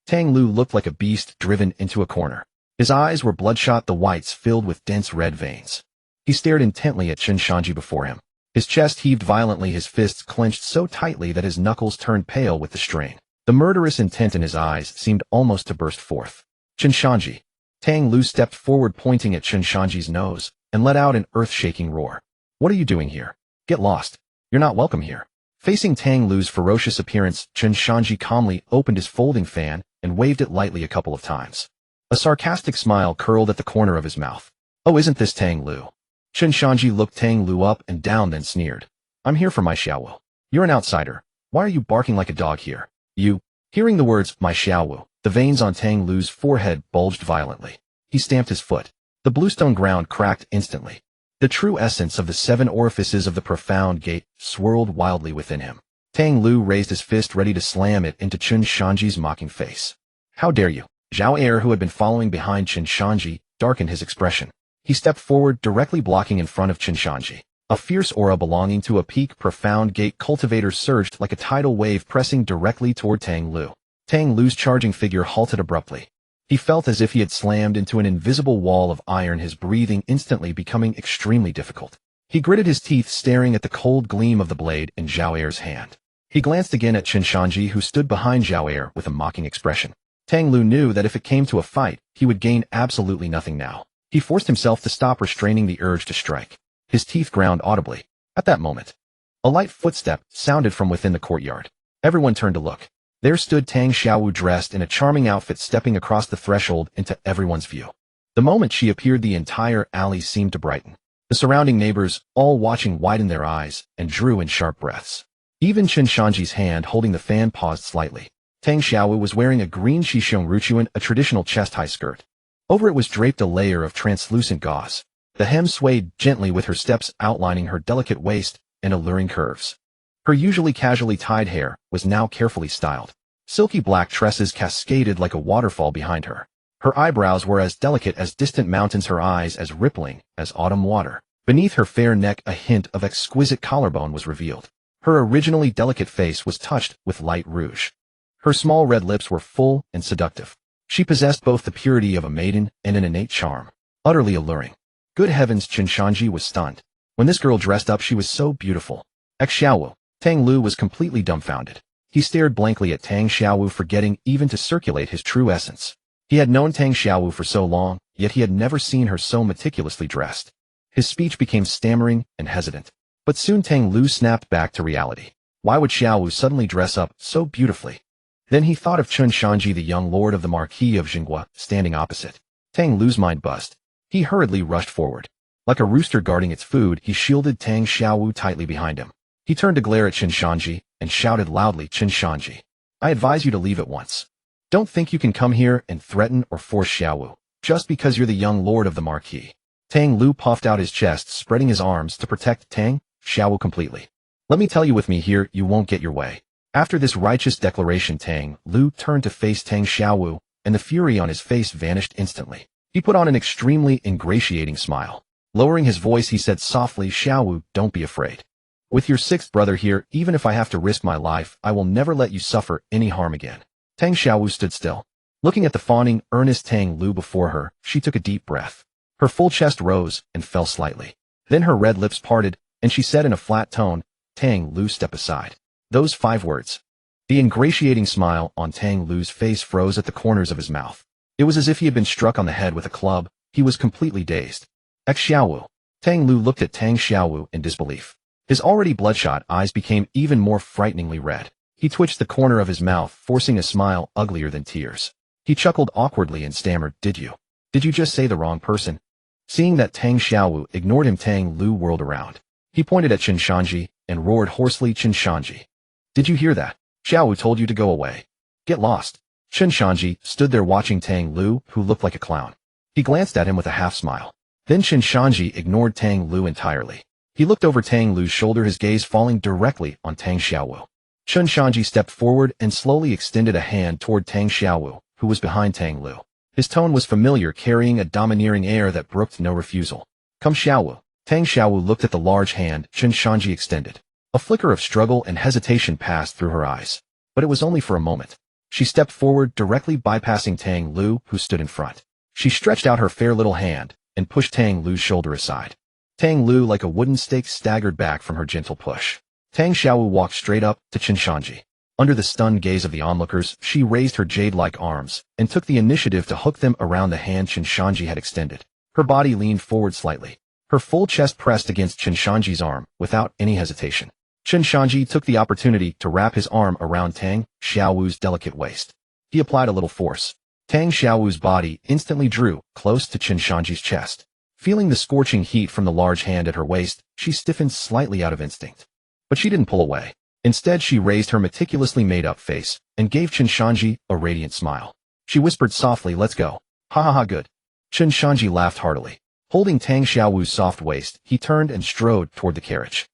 S1: Tang Lu looked like a beast driven into a corner. His eyes were bloodshot, the whites filled with dense red veins. He stared intently at Chen Shanzhi before him. His chest heaved violently, his fists clenched so tightly that his knuckles turned pale with the strain. The murderous intent in his eyes seemed almost to burst forth. Chen Shanzhi. Tang Lu stepped forward, pointing at Chen Shanzhi's nose, and let out an earth-shaking roar. What are you doing here? Get lost. You're not welcome here. Facing Tang Lu's ferocious appearance, Chen Shanzhi calmly opened his folding fan and waved it lightly a couple of times. A sarcastic smile curled at the corner of his mouth. Oh, isn't this Tang Lu? Chen Shanzhi looked Tang Lu up and down, then sneered. I'm here for my Xiaowu. You're an outsider. Why are you barking like a dog here? You. Hearing the words, my Xiaowu, the veins on Tang Lu's forehead bulged violently. He stamped his foot. The bluestone ground cracked instantly. The true essence of the 7 orifices of the profound gate swirled wildly within him. Tang Lu raised his fist, ready to slam it into Chen Shanzhi's mocking face. How dare you? Zhao Er, who had been following behind Chen Shanzhi, darkened his expression. He stepped forward, directly blocking in front of Chen Shanzhi. A fierce aura belonging to a peak profound gate cultivator surged like a tidal wave, pressing directly toward Tang Lu. Tang Lu's charging figure halted abruptly. He felt as if he had slammed into an invisible wall of iron, his breathing instantly becoming extremely difficult. He gritted his teeth, staring at the cold gleam of the blade in Zhao Er's hand. He glanced again at Chen Shanzhi, who stood behind Zhao Er with a mocking expression. Tang Lu knew that if it came to a fight, he would gain absolutely nothing now. He forced himself to stop, restraining the urge to strike. His teeth ground audibly. At that moment, a light footstep sounded from within the courtyard. Everyone turned to look. There stood Tang Xiaowu, dressed in a charming outfit, stepping across the threshold into everyone's view. The moment she appeared, the entire alley seemed to brighten. The surrounding neighbors, all watching, widened their eyes and drew in sharp breaths. Even Chen Shanzhi's hand holding the fan paused slightly. Tang Xiaowu was wearing a green Shishong Ruchuan, a traditional chest-high skirt. Over it was draped a layer of translucent gauze. The hem swayed gently with her steps, outlining her delicate waist and alluring curves. Her usually casually tied hair was now carefully styled. Silky black tresses cascaded like a waterfall behind her. Her eyebrows were as delicate as distant mountains, her eyes as rippling as autumn water. Beneath her fair neck, a hint of exquisite collarbone was revealed. Her originally delicate face was touched with light rouge. Her small red lips were full and seductive. She possessed both the purity of a maiden and an innate charm. Utterly alluring. Good heavens, Chen Shanzhi was stunned. When this girl dressed up, she was so beautiful. Xiaowu. Tang Lu was completely dumbfounded. He stared blankly at Tang Xiaowu, forgetting even to circulate his true essence. He had known Tang Xiaowu for so long, yet he had never seen her so meticulously dressed. His speech became stammering and hesitant. But soon Tang Lu snapped back to reality. Why would Xiaowu suddenly dress up so beautifully? Then he thought of Chen Shanzhi, the young lord of the Marquis of Jinghua, standing opposite. Tang Lu's mind buzzed. He hurriedly rushed forward. Like a rooster guarding its food, he shielded Tang Xiaowu tightly behind him. He turned to glare at Chen Shanzhi and shouted loudly, Chen Shanzhi, I advise you to leave at once. Don't think you can come here and threaten or force Xiaowu, just because you're the young lord of the Marquis. Tang Lu puffed out his chest, spreading his arms to protect Tang Xiaowu completely. Let me tell you, with me here, you won't get your way. After this righteous declaration, Tang Lu turned to face Tang Xiaowu, and the fury on his face vanished instantly. He put on an extremely ingratiating smile. Lowering his voice, he said softly, Xiaowu, don't be afraid. With your 6th brother here, even if I have to risk my life, I will never let you suffer any harm again. Tang Xiaowu stood still. Looking at the fawning, earnest Tang Lu before her, she took a deep breath. Her full chest rose and fell slightly. Then her red lips parted, and she said in a flat tone, Tang Lu, step aside. Those 5 words. The ingratiating smile on Tang Lu's face froze at the corners of his mouth. It was as if he had been struck on the head with a club. He was completely dazed. Xiaowu. Tang Lu looked at Tang Xiaowu in disbelief. His already bloodshot eyes became even more frighteningly red. He twitched the corner of his mouth, forcing a smile uglier than tears. He chuckled awkwardly and stammered, Did you just say the wrong person? Seeing that Tang Xiaowu ignored him, Tang Lu whirled around. He pointed at Chen Shanzhi and roared hoarsely, Chen Shanzhi. Did you hear that? Xiaowu told you to go away. Get lost. Chen Shanzhi stood there watching Tang Lu, who looked like a clown. He glanced at him with a half smile. Then Chen Shanzhi ignored Tang Lu entirely. He looked over Tang Lu's shoulder, his gaze falling directly on Tang Xiaowu. Chen Shanzhi stepped forward and slowly extended a hand toward Tang Xiaowu, who was behind Tang Lu. His tone was familiar, carrying a domineering air that brooked no refusal. Come, Xiaowu. Tang Xiaowu looked at the large hand Chen Shanzhi extended. A flicker of struggle and hesitation passed through her eyes. But it was only for a moment. She stepped forward, directly bypassing Tang Lu, who stood in front. She stretched out her fair little hand and pushed Tang Lu's shoulder aside. Tang Lu, like a wooden stake, staggered back from her gentle push. Tang Xiaowu walked straight up to Chen Shanzhi. Under the stunned gaze of the onlookers, she raised her jade-like arms and took the initiative to hook them around the hand Chen Shanzhi had extended. Her body leaned forward slightly. Her full chest pressed against Chen Shanzhi's arm without any hesitation. Chen Shanzhi took the opportunity to wrap his arm around Tang Xiaowu's delicate waist. He applied a little force. Tang Xiaowu's body instantly drew close to Chen Shanzhi's chest. Feeling the scorching heat from the large hand at her waist, she stiffened slightly out of instinct. But she didn't pull away. Instead, she raised her meticulously made-up face and gave Chen Shanzhi a radiant smile. She whispered softly, "Let's go." "Ha ha ha, good." Chen Shanzhi laughed heartily. Holding Tang Xiaowu's soft waist, he turned and strode toward the carriage.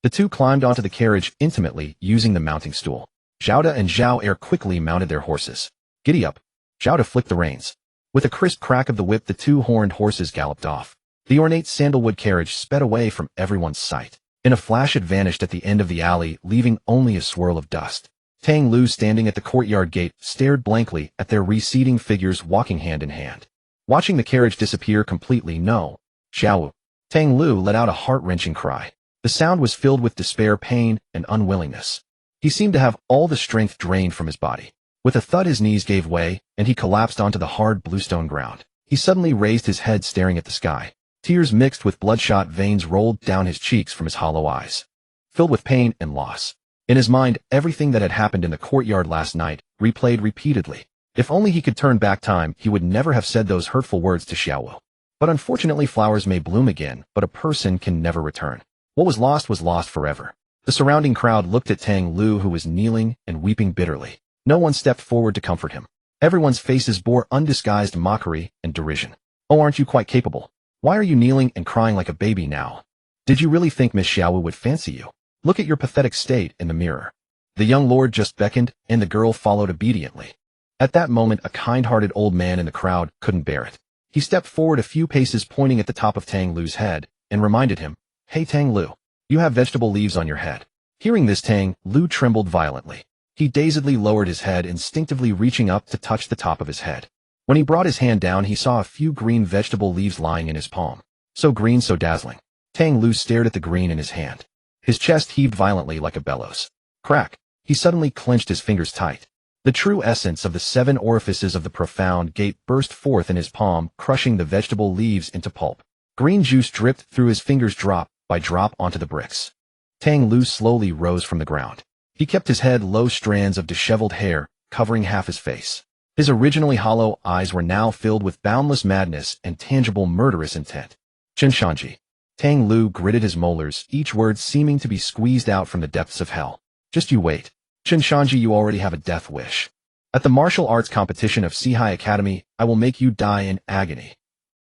S1: The two climbed onto the carriage intimately, using the mounting stool. Zhao and Zhao Er quickly mounted their horses. "Giddy up." Zhao flicked the reins. With a crisp crack of the whip, the two horned horses galloped off. The ornate sandalwood carriage sped away from everyone's sight. In a flash, it vanished at the end of the alley, leaving only a swirl of dust. Tang Lu, standing at the courtyard gate, stared blankly at their receding figures walking hand in hand. Watching the carriage disappear completely, "No, Xiaowu." Tang Lu let out a heart-wrenching cry. The sound was filled with despair, pain, and unwillingness. He seemed to have all the strength drained from his body. With a thud, his knees gave way, and he collapsed onto the hard bluestone ground. He suddenly raised his head, staring at the sky. Tears mixed with bloodshot veins rolled down his cheeks from his hollow eyes. Filled with pain and loss. In his mind, everything that had happened in the courtyard last night replayed repeatedly. If only he could turn back time, he would never have said those hurtful words to Xiaowu. But unfortunately, flowers may bloom again, but a person can never return. What was lost forever. The surrounding crowd looked at Tang Lu, who was kneeling and weeping bitterly. No one stepped forward to comfort him. Everyone's faces bore undisguised mockery and derision. "Oh, aren't you quite capable? Why are you kneeling and crying like a baby now? Did you really think Miss Xiaowu would fancy you? Look at your pathetic state in the mirror." The young lord just beckoned, and the girl followed obediently. At that moment, a kind-hearted old man in the crowd couldn't bear it. He stepped forward a few paces, pointing at the top of Tang Lu's head, and reminded him, "Hey Tang Lu, you have vegetable leaves on your head." Hearing this, Tang Lu trembled violently. He dazedly lowered his head, instinctively reaching up to touch the top of his head. When he brought his hand down, he saw a few green vegetable leaves lying in his palm. So green, so dazzling. Tang Lu stared at the green in his hand. His chest heaved violently like a bellows. Crack! He suddenly clenched his fingers tight. The true essence of the 7 orifices of the profound gate burst forth in his palm, crushing the vegetable leaves into pulp. Green juice dripped through his fingers, drop by drop, onto the bricks. Tang Lu slowly rose from the ground. He kept his head low, strands of disheveled hair covering half his face. His originally hollow eyes were now filled with boundless madness and tangible murderous intent. "Chen Shanzhi." Tang Lu gritted his molars, each word seeming to be squeezed out from the depths of hell. "Just you wait. Chen Shanzhi, you already have a death wish. At the martial arts competition of Sihai Academy, I will make you die in agony."